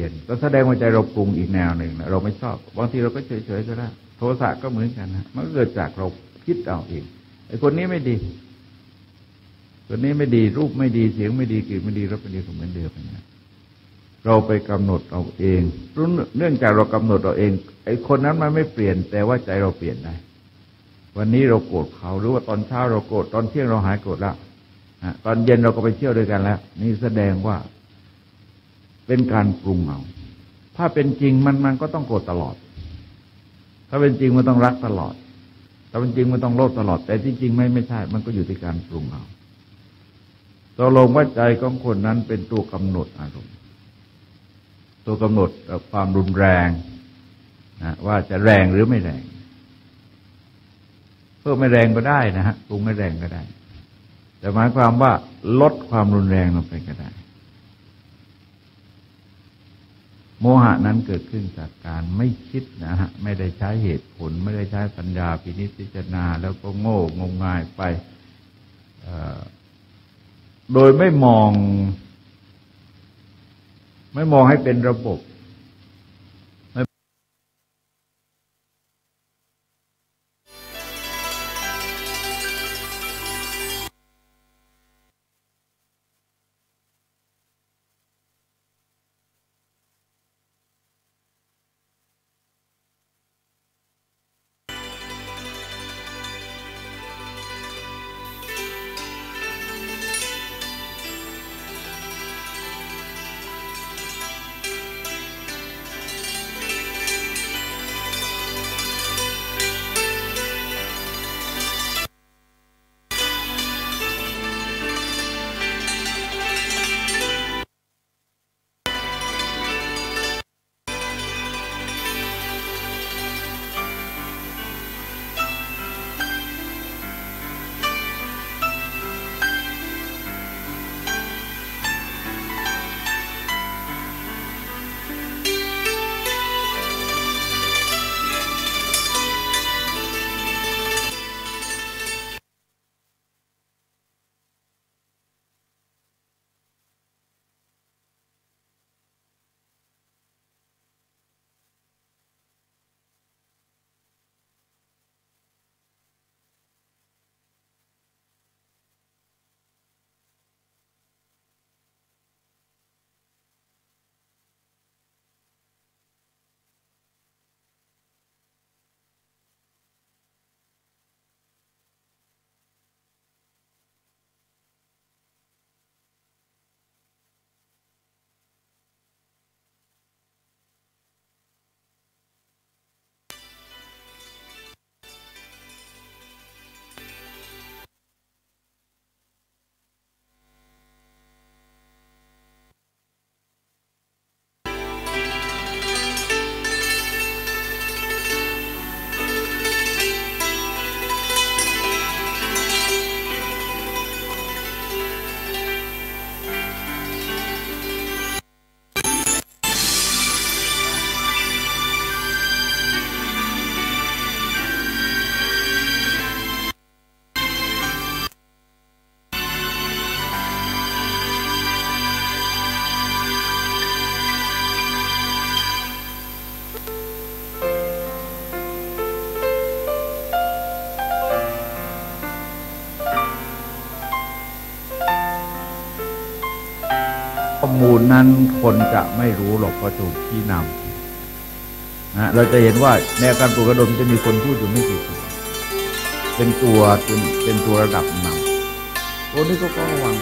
S16: เป็นก็แสดงว่าใจเราปรุงอีกแนวหนึ่งนะเราไม่ชอบบางทีเราก็เฉยๆก็ได้โทสะก็เหมือนกันนะมันก็เกิดจากเราคิดเอาเองไอ้คนนี้ไม่ดีคนนี้ไม่ดีรูปไม่ดีเสียงไม่ดีกลิ่นไม่ดีรสไม่ดีก็เหมือนเดิมนะเราไปกำหนดเอาเองเนื่องจากเรากำหนดเอาเองไอ้คนนั้นมันไม่เปลี่ยนแต่ว่าใจเราเปลี่ยนได้วันนี้เราโกรธเขาหรือว่าตอนเช้าเราโกรธตอนเที่ยงเราหายโกรธแล้วตอนเย็นเราก็ไปเที่ยวด้วยกันแล้วนี่แสดงว่าเป็นการปรุงเอาถ้าเป็นจริงมันก็ต้องโกรธตลอดถ้าเป็นจริงมันต้องรักตลอดถ้าเป็นจริงมันต้องโลภตลอดแต่ที่จริงไม่ใช่มันก็อยู่ที่การปรุงเอาตกลงว่าใจของคนนั้นเป็นตัวกำหนดอารมณ์ตัวกำหนดความรุนแรงนะว่าจะแรงหรือไม่แรงเพิ่มไม่แรงก็ได้นะฮะปรุงไม่แรงก็ได้แต่หมายความว่าลดความรุนแรงลงไปก็ได้โมหะนั้นเกิดขึ้นจากการไม่คิดนะฮะไม่ได้ใช้เหตุผลไม่ได้ใช้ปัญญาพินิจพิจารณาแล้วก็โง่งมงายไปโดยไม่มองให้เป็นระบบ ข้อมูลนั้นคนจะไม่รู้หรอกเพราะถูกชี้นำนะเราจะเห็นว่าแนวการปลุกระดมจะมีคนพูดอยู่ไม่กี่คนเป็นตัวระดับนำคนนี้ก็ระวัง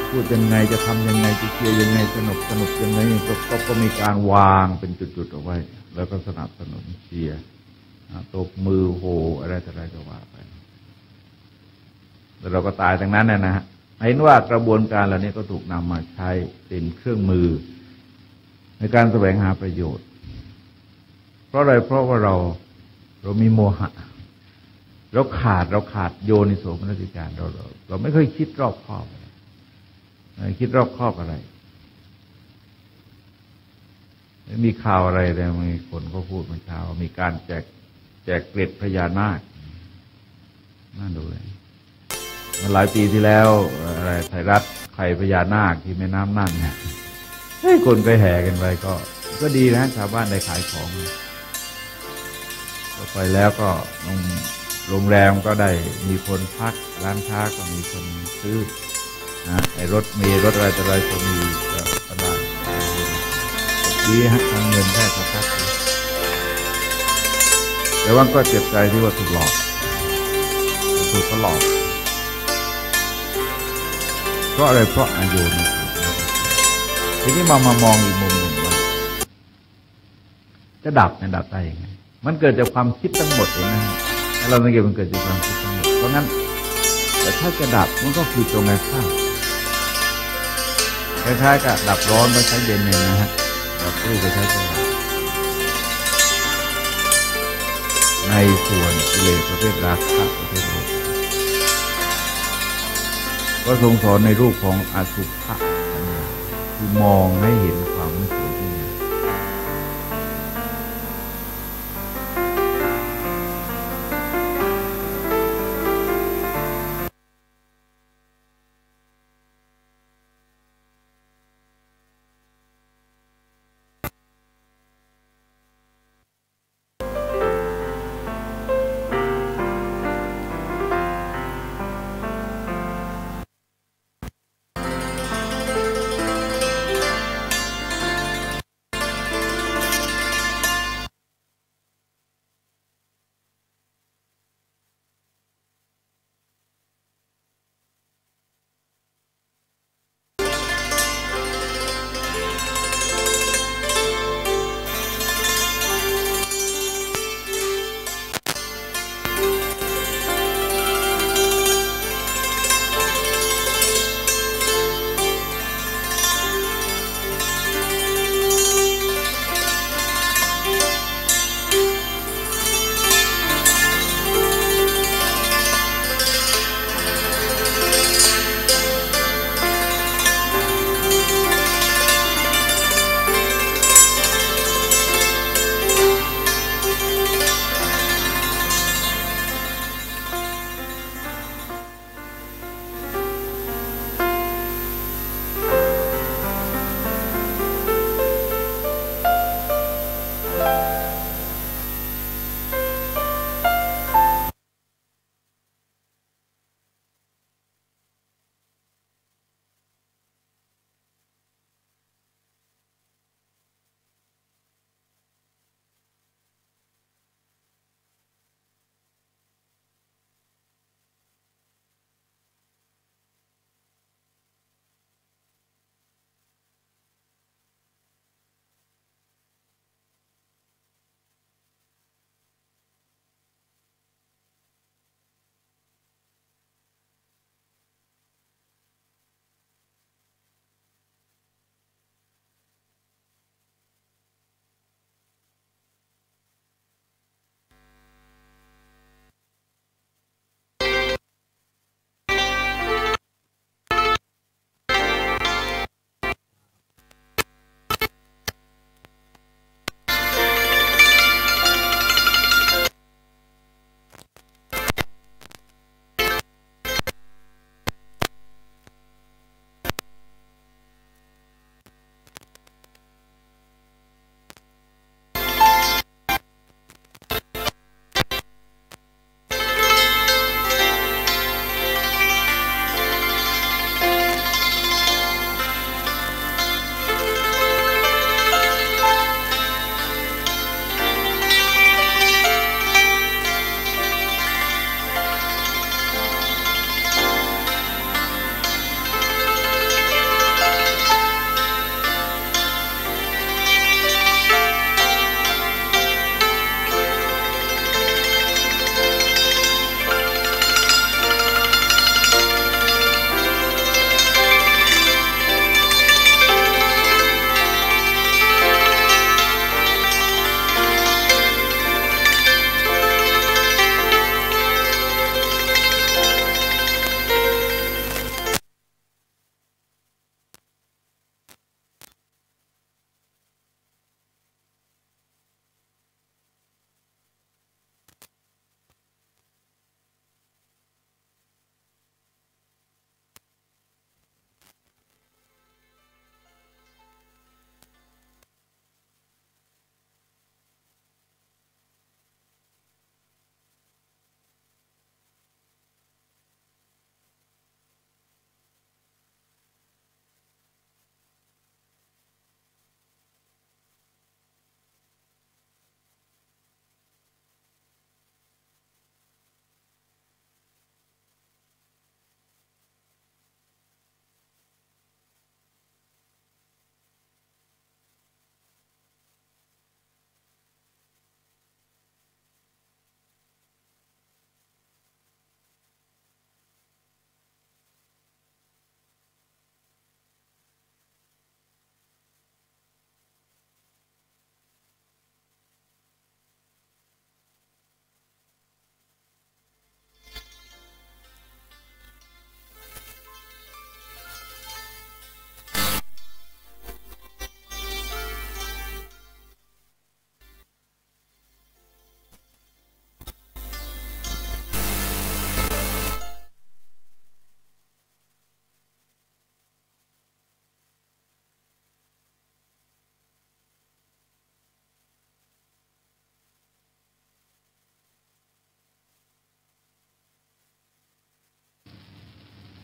S16: พูดยังไงจะทำยังไงจะเชียร์ยังไงสนุกยังไงก็มีการวางเป็นจุดๆเอาไว้แล้วก็สนับสนุนเชียร์ตบมือโหอะไรต่ออะไรก็ว่าไปแล้วเราก็ตายทั้งนั้นนะฮะเห็นว่ากระบวนการเหล่านี้ก็ถูกนำมาใช้เป็นเครื่องมือในการแสวงหาประโยชน์เพราะอะไรเพราะว่าเรามีโมหะเราขาดโยนิโสมนสิการเราไม่เคยคิดรอบคอบอะไรมีข่าวอะไรแต่มีคนก็พูดเมื่อเช้ามีการแจกเกล็ดพญานาคน่าดูเลยมาหลายปีที่แล้วอะไรไทยรัฐไข่พญานาคที่แม่น้ำนั่นเนี่ย คนก็แห่กันไปก็ดีนะชาวบ้านได้ขายของไปแล้วก็โรงแรมก็ได้มีคนพักร้านค้าก็มีคนซื้อนะไอ้รถมีรถอะไรต่ออะไรก็มีก็ได้ดีฮะทางเงินแค่สักพักแต่ว่าก็เจ็บใจที่ว่าถูกหลอกถูกเขาหลอกเพราะอะไรเพราะอายุนี่ทีนี้มามองอีกมุมหนึ่งว่าจะดับเนี่ยดับได้ยังไงมันเกิดจากความคิดทั้งหมดเองนะเราสังเกตมันเกิดจากความคิดทั้งหมดเพราะงั้นแต่ถ้าจะดับมันก็คือตรงกันข้ามคล้ายๆกับดับร้อนไปใช้เย็นเนี่ยนะฮะดับรู้ไปใช้เย็นในส่วนกิเลสประเภทราคะประเภทโลภก็ทรงสอนในรูปของอสุภะคือมองให้เห็นความไม่สวยที่งาม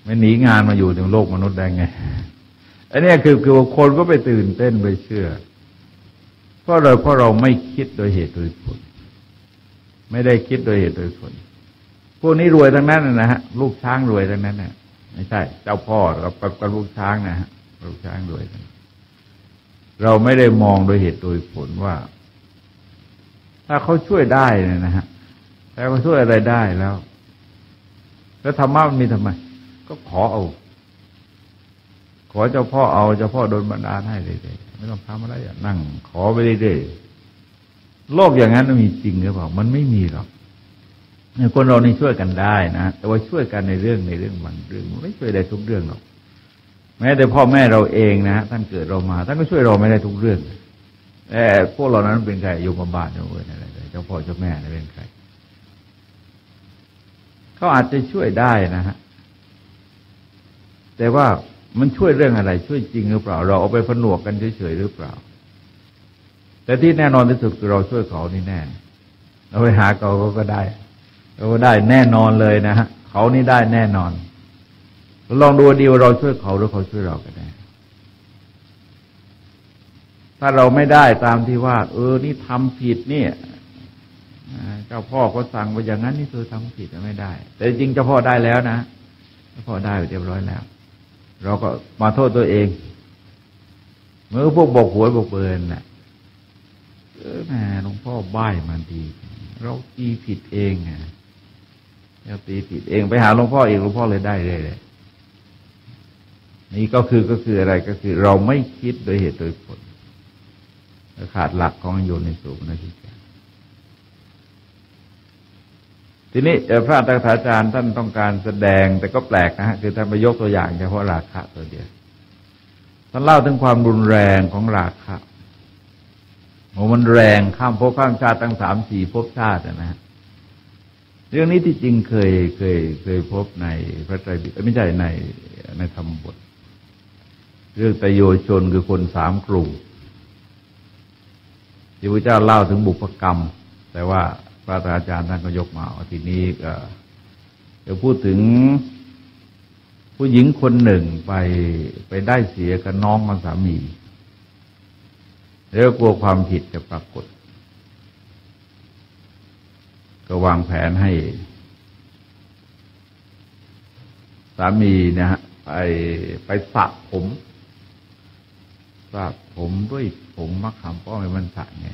S16: ไม่หนีงานมาอยู่ในโลกมนุษย์ได้ไงอันนี้คือคนก็ไปตื่นเต้นไปเชื่อเพราะเราไม่คิดโดยเหตุโดยผลไม่ได้คิดโดยเหตุโดยผลพวกนี้รวยทั้งนั้นนะฮะลูกช้างรวยทั้งนั้นน่ะไม่ใช่เจ้าพ่อกับลูกช้างนะฮะลูกช้างรวยเราไม่ได้มองโดยเหตุโดยผลว่าถ้าเขาช่วยได้นะฮะแต่เขาช่วยอะไรได้แล้วธรรมะมันมีทำไมก็ขอเอาขอเจ้าพ่อเอาเจ้าพ่อโดนบันดาลให้เลยไม่ต้องทำอะไรนั่งขอไปเรื่อยๆโลกอย่างนั้นมันมีจริงหรือเปล่ามันไม่มีหรอกคนเรานี่ช่วยกันได้นะแต่ว่าช่วยกันในเรื่องบางเรื่องมันไม่ช่วยได้ทุกเรื่องหรอกแม้แต่พ่อแม่เราเองนะท่านเกิดเรามาท่านก็ช่วยเราไม่ได้ทุกเรื่องแต่พวกเรานั้นเป็นใครโยมบาลโยมอะไรเจ้าพ่อเจ้าแม่เป็นใครเขาอาจจะช่วยได้นะฮะแต่ว่ามันช่วยเรื่องอะไรช่วยจริงหรือเปล่าเราเอาไปผนวกกันเฉยๆหรือเปล่าแต่ที่แน่นอนที่สุดคือเราช่วยเขานี่แน่เราไปหาเขาก็ได้เราก็ได้แน่นอนเลยนะฮะเขานี่ได้แน่นอนลองดูดีว่าเราช่วยเขาหรือเขาช่วยเรากันแน่ถ้าเราไม่ได้ตามที่ว่านี่ทำผิดเนี่ยเจ้าพ่อก็สั่งว่าอย่างนั้นนี่เธอทำผิดไม่ได้แต่จริงเจ้าพ่อได้แล้วนะเจ้าพ่อได้เรียบร้อยแล้วเราก็มาโทษตัวเองเมื่อพวกบอกหวยบอกเบิร์นน่ะแหมหลวงพ่อบ้ายมันดีเราตีผิดเองไงเราตีผิดเองไปหาหลวงพ่อเองหลวงพ่อเลยได้เลยนี่ก็คืออะไรก็คือเราไม่คิดโดยเหตุโดยผลขาดหลักของโยนิโสมนสิการทีนี้พระตถาจารย์ท่านต้องการแสดงแต่ก็แปลกนะฮะคือท่านไปยกตัวอย่างเฉพาะราคะตัวเดียวท่านเล่าถึงความรุนแรงของราคะมันแรงข้ามภพข้ามชาติตั้ง3-4 ภพชาตินะฮะเรื่องนี้ที่จริงเคยพบในพระไตรปิฎกไม่ใช่ในธรรมบทเรื่องไตโยชนคือคน3 กลุ่มที่พระเจ้าเล่าถึงบุพกรรมแต่ว่าพระอาจารย์ท่านก็ยกมาทีนี้ก็จะพูดถึงผู้หญิงคนหนึ่งไปได้เสียกับน้องของสามีแล้วกลัวความผิดจะปรากฏก็วางแผนให้สามีนะฮะไปสระผมด้วยผงมะขามป้อมมันสระไง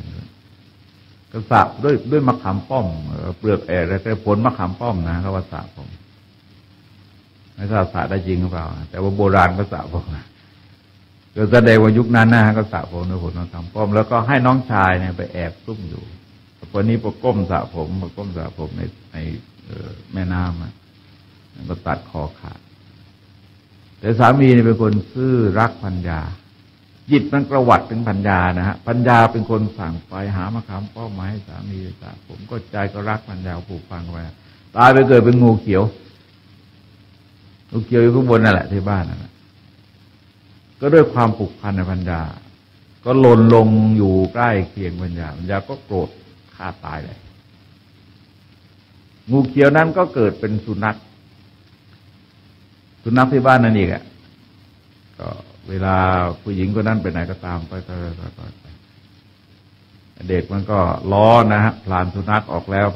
S16: ก็สระด้วยมะขามป้อมเปลือกแล้วแต่ผลมะขามป้อมนะเขาว่าสระผมไม่ทราบสระได้จริงหรือเปล่าแต่ว่าโบราณก็สระผมก็แสดงว่ายุคนั้นนะก็สระผมด้วยผลมะขามป้อมแล้วก็ให้น้องชายเนี่ยไปแอบซุ่มอยู่คนนี้พอก้มสระผมในแม่น้ำก็ตัดคอขาดแต่สามีเนี่ยเป็นคนซื่อรักภรรยาจิตมันประวัติถึงภรรยานะฮะภรรยาเป็นคนสั่งไปหามะขามป้อมมาให้สามีสระผมก็ใจก็รักภรรยาผูกพันไว้ตายไปเกิดเป็นงูเขียวอยู่ข้างบนนั่นแหละที่บ้านนั่นแหละก็ด้วยความผูกพันในภรรยาก็หล่นลงอยู่ใกล้เคียงภรรยาก็โกรธฆ่าตายเลยงูเขียวนั้นก็เกิดเป็นสุนัขที่บ้านนั่นอีกก็เวลาผู้หญิงคนนั้นไปไหนก็ตามไปเด็กมันก็ล้อนะฮะพลานสุนัขออกแล้ว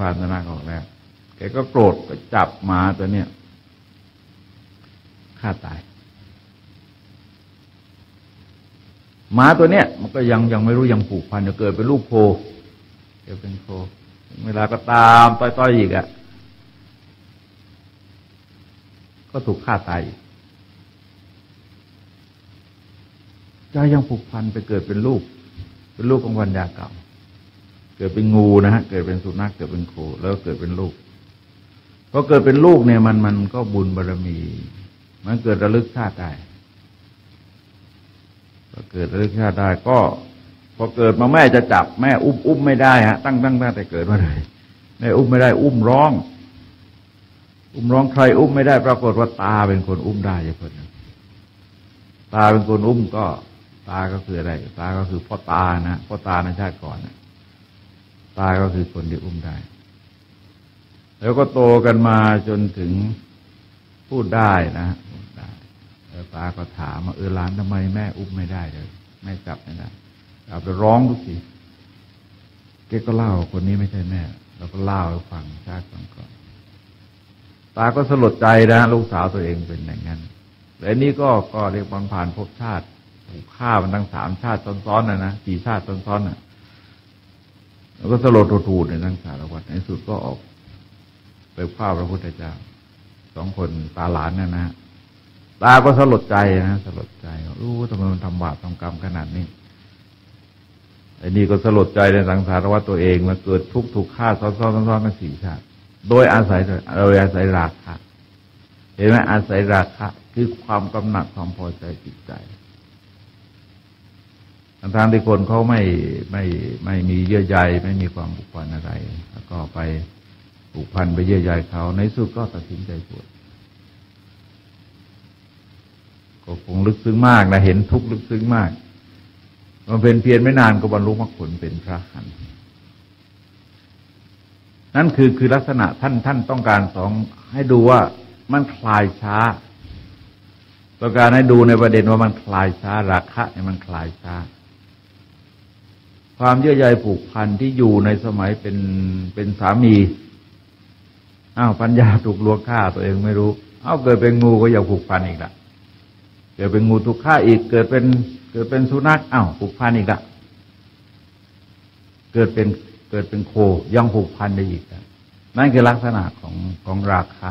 S16: แกก็โกรธก็จับหมาตัวเนี้ยฆ่าตายหมาตัวเนี้ยมันก็ยังไม่รู้ยังผูกพันจะเกิดเป็นลูกโคเป็นโคเวลาก็ตามต้อยอีกก็ถูกฆ่าตายใจยังผูกพันไปเกิดเป็นลูกของภรรยาเก่าเกิดเป็นงูนะฮะเกิดเป็นสุนัขเกิดเป็นโคแล้วเกิดเป็นลูกพอเกิดเป็นลูกเนี่ยมันก็บุญบารมีมันเกิดระลึกชาติได้ก็เกิดระลึกชาติได้ก็พอเกิดมาแม่จะจับแม่อุ้มไม่ได้ฮะตั้งแต่เกิดมาเลยแม่อุ้มไม่ได้อุ้มร้องใครอุ้มไม่ได้ปรากฏว่าตาเป็นคนอุ้มได้อย่างคนตาเป็นคนอุ้มก็ตาก็คืออะไรตาก็คือพ่อตานะพ่อตาในชาติก่อนนะตาก็คือคนที่อุ้มได้แล้วก็โตกันมาจนถึงพูดได้นะ แล้วตาก็ถามว่าหลานทำไมแม่อุ้มไม่ได้เลยแม่จับไม่ได้จับแล้วร้องทุกทีแกก็เล่าคนนี้ไม่ใช่แม่แล้วก็เล่าให้ฟังชาติก่อนตาก็สลดใจนะลูกสาวตัวเองเป็นอย่างนั้นและนี่ก็เรียกบางผ่านภพชาติถูกฆ่ามันตั้ง3 ชาติซ้อนๆนะ4 ชาติซ้อนๆแล้วก็สลดทูดในทั้งสารวัตรในสุดก็ออกไปเฝ้าพระพุทธเจ้า2 คนตาหลานนะตาก็สลดใจนะสลดใจทำไมมันทำบาปทำกรรมขนาดนี้ไอ้นี่ก็สลดใจในสังสารวัฏตัวเองมาเกิดทุกข์ถูกฆ่าซ้อนๆกัน4 ชาติโดยอาศัยราคะเห็นไหมอาศัยราคะคือความกำหนัดความพอใจจิตใจทางที่คนเขาไม่มีเยื่อใยไม่มีความผูกพันอะไรแล้วก็ไปผูกพันไปเยื่อใยเขาในสุดก็ตัดสินใจบวชก็คงลึกซึ้งมากนะเห็นทุกข์ลึกซึ้งมากมันเป็นเพียรไม่นานก็บรรลุมรรคผลเป็นพระอรหันต์นั่นคือลักษณะท่านต้องการให้ดูว่ามันคลายช้าต้องการให้ดูในประเด็นว่ามันคลายช้าราคะเนี่ยมันคลายช้าความเยื่อใยผูกพันที่อยู่ในสมัยเป็นสามีปัญญาถูกลวงฆ่าตัวเองไม่รู้เกิดเป็นงูก็อยากผูกพันอีกละเกิดเป็นงูถูกฆ่าอีกเกิดเป็นสุนัขผูกพันอีกละเกิดเป็นโคยังผูกพันได้อีกนั่นคือลักษณะของราคะ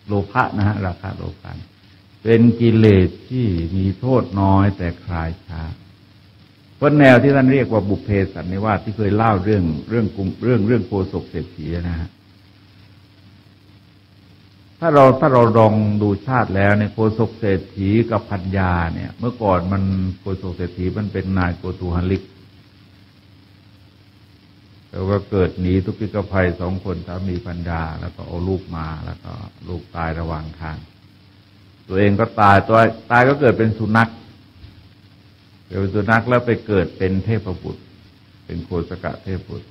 S16: โลภะนะฮะราคะโลภะเป็นกิเลสที่มีโทษน้อยแต่คลายช้าเพราะแนวที่ท่านเรียกว่าบุพเพสันนิวาสที่เคยเล่าเรื่องโกศกเศรษฐีนะฮะถ้าเราลองดูชาติแล้วเนี่ยโกศกเศรษฐีกับพัญญาเนี่ยเมื่อก่อนมันโกศกเศรษฐีมันเป็นนายโกตุหลิกแล้วก็เกิดหนีทุกข์ภัย2 คนสามีพัญญาแล้วก็เอาลูกมาแล้วก็ลูกตายระหว่างทางตัวเองก็ตายก็เกิดเป็นสุนัขแล้วไปเกิดเป็นเทพบุตรเป็นโคสกะเทพบุตร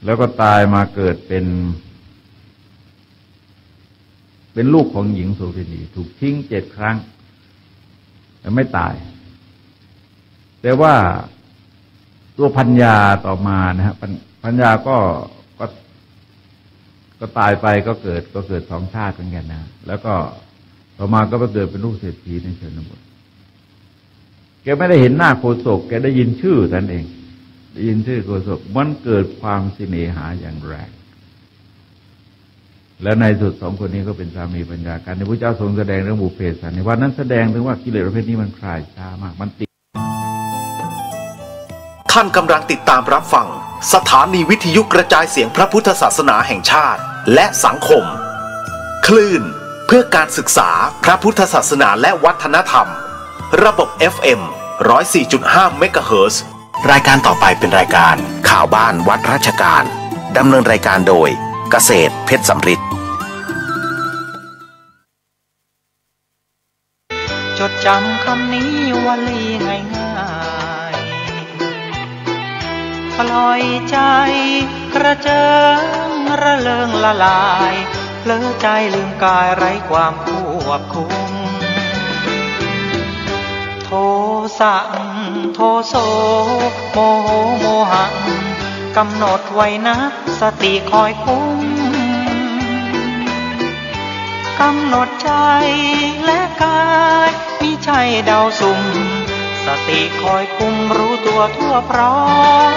S16: แล้วก็ตายมาเกิดเป็นลูกของหญิงโสเภณีถูกทิ้ง7 ครั้งแต่ไม่ตายแต่ว่าตัวพัญญาต่อมานะฮะพัญญาก็ตายไปก็เกิด2 ชาติเหมือนกันนะแล้วก็ต่อมาก็ไปเกิดเป็นลูกเศรษฐีในชนบทแกไม่ได้เห็นหน้าโกศกแกได้ยินชื่อท่านเองได้ยินชื่อโกศกมันเกิดความสิเนหาอย่างแรงแล้วในสุด2 คนนี้ก็เป็นสามีภรรยากันในพระเจ้าทรงแสดงเรื่องบุพเพสันนิวาสนั้นแสดงถึงว่ากิเลสประเภทนี้มันคลายช้ามากมันติด
S2: ท่านกำลังติดตามรับฟังสถานีวิทยุกระจายเสียงพระพุทธศาสนาแห่งชาติและสังคมคลื่นเพื่อการศึกษาพระพุทธศาสนาและวัฒนธรรมระบบ FM 104.5 เมกะเฮิรตซ์รายการต่อไปเป็นรายการข่าวบ้านวัดราชการดำเนินรายการโดยเกษตรเพชรสำริด
S5: จดจำคำนี้วลีง่ายๆปล่อยใจกระเจิงระเริงละลายเพลิดใจลืมกายไร้ความควบคุมโทสะโทโสโมโหโมหะกำหนดไว้นะสติคอยคุมกำหนดใจและกายมิใช่เดาสุ่มสติคอยคุมรู้ตัวทั่วพร้อม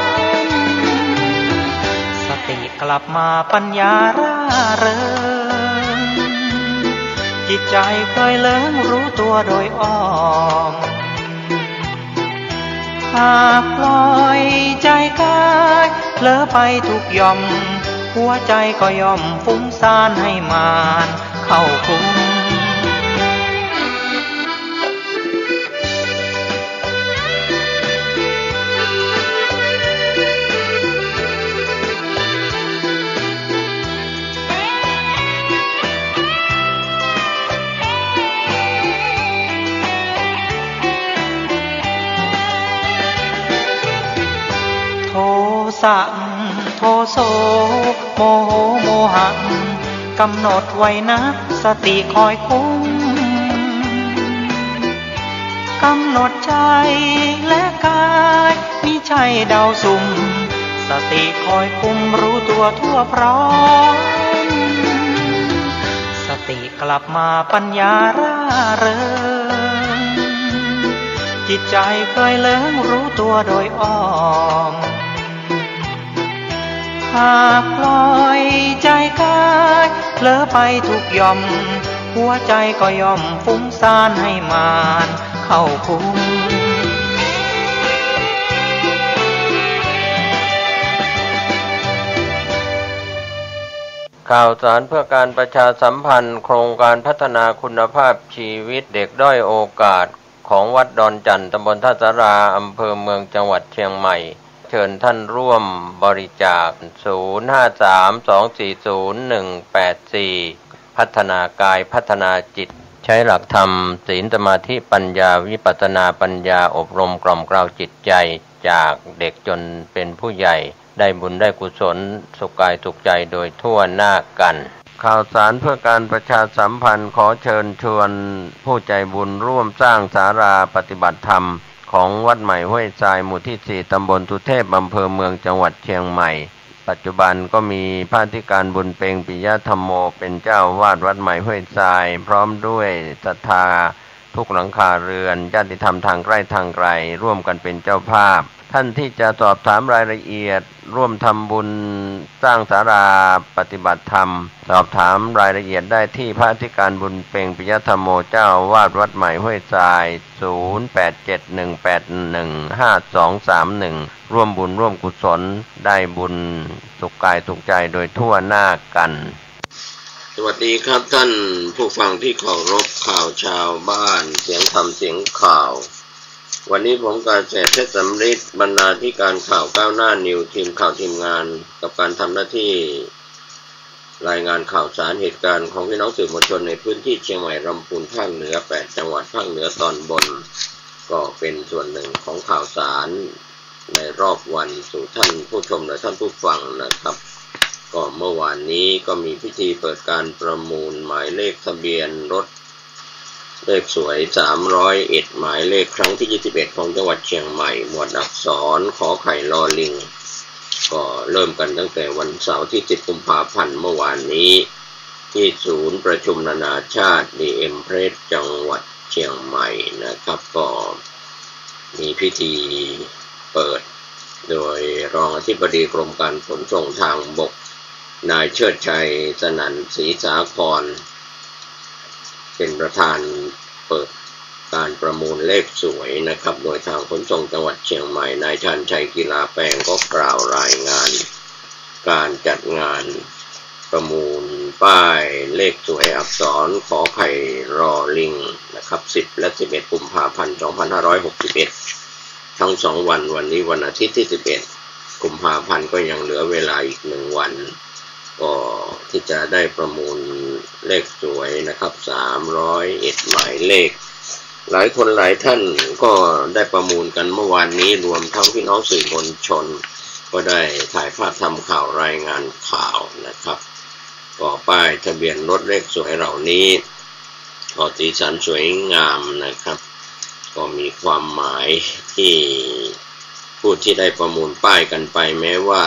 S5: สติกลับมาปัญญาร่าเริงจิตใจเคยเลิงรู้ตัวโดยอ้อมหากปล่อยใจกายเผลอไปทุกย่อมหัวใจก็ย่อมฟุ้งซ่านให้มานเข้าคุมโทสะโทโสโมโหโมหะกำหนดไว้นะสติคอยคุม กำหนดใจและกายมิใช่เดาสุ่มสติคอยคุมรู้ตัวทั่วพร้อมสติกลับมาปัญญาร่าเริงจิตใจเคยเลิงรู้ตัวโดยอ้อมหากปล่อยใจกายเผลอไปทุกย่อมหัวใจก็ย่อมฟุ้งซ่านให้มานเข้าคุม
S12: ข่าวสารเพื่อการประชาสัมพันธ์โครงการพัฒนาคุณภาพชีวิตเด็กด้อยโอกาสของวัดดอนจันทร์ตำบลท่าสาราอำเภอเมืองจังหวัดเชียงใหม่เชิญท่านร่วมบริจาค 053-240-184 พัฒนากายพัฒนาจิตใช้หลักธรรมศีลสมาธิปัญญาวิปัสสนาปัญญาอบรมกล่อมเกลาจิตใจจากเด็กจนเป็นผู้ใหญ่ได้บุญได้กุศลสุขกายสุขใจโดยทั่วหน้ากันข่าวสารเพื่อการประชาสัมพันธ์ขอเชิญชวนผู้ใจบุญร่วมสร้างศาลาปฏิบัติธรรมของวัดใหม่ห้วยทรายหมู่ที่ 4 ตำบลสุเทพอำเภอเมืองจังหวัดเชียงใหม่ปัจจุบันก็มีพระอธิการบุญเพ็งปิยธรรมโมเป็นเจ้าวาดวัดใหม่ห้วยทรายพร้อมด้วยศรัทธาทุกหลังคาเรือนญาติธรรมทางใกล้ทางไกลร่วมกันเป็นเจ้าภาพท่านที่จะสอบถามรายละเอียดร่วมทำบุญสร้างศาลาปฏิบัติธรรมสอบถามรายละเอียดได้ที่พระอธิการบุญเพ็งปิยธรรมโมเจ้าวาดวัดใหม่ห้วยทราย 0871815231 ร่วมบุญร่วมกุศลได้บุญสุขกายสุขใจโดยทั่วหน้ากันสวัสดีครับท่านผู้ฟังที่เคารพข่าวชาวบ้านเสียงธรรมเสียงข่าววันนี้ผมกาเศรษฐ์เพชรสำริดบรรณาธิการข่าวก้าวหน้านิวทีมข่าวทีมงานกับการทำหน้าที่รายงานข่าวสารเหตุการณ์ของพี่น้องสื่อมวลชนในพื้นที่เชียงใหม่ลำพูนภาคเหนือ8จังหวัดภาคเหนือตอนบนก็เป็นส่วนหนึ่งของข่าวสารในรอบวันสู่ท่านผู้ชมและท่านผู้ฟังนะครับก็เมื่อวานนี้ก็มีพิธีเปิดการประมูลหมายเลขทะเบียนรถเลขสวย301หมายเลขครั้งที่21ของจังหวัดเชียงใหม่หมวดอักษรขอไข่ลอลิงก็เริ่มกันตั้งแต่วันเสาร์ที่10กุมภาพันธ์เมื่อวานนี้ที่ศูนย์ประชุมนานาชาติ DM Press จังหวัดเชียงใหม่นะครับก็มีพิธีเปิดโดยรองอธิบดีกรมการขนส่งทางบกนายเชิดชัยสนั่นศรีสาครเป็นประธานเปิดการประมูลเลขสวยนะครับโดยทางขนส่งจังหวัดเชียงใหม่นายชันชัยกีฬาแปลงก็กล่าวรายงานการจัดงานประมูลป้ายเลขสวยอักษรขอไข่รอลิงนะครับ10และ11กุมภาพันธ์2561ทั้ง2วันวันนี้วันอาทิตย์ที่11กุมภาพันธ์ก็ยังเหลือเวลาอีก1วันก็ที่จะได้ประมูลเลขสวยนะครับ301หมายเลขหลายคนหลายท่านก็ได้ประมูลกันเมื่อวานนี้รวมทั้งพี่น้องสื่อมวลชนก็ได้ถ่ายภาพทำข่าวรายงานข่าวนะครับก็ป้ายทะเบียนรถเลขสวยเหล่านี้ก็สีสันสวยงามนะครับก็มีความหมายที่ผู้ที่ได้ประมูลป้ายกันไปแม้ว่า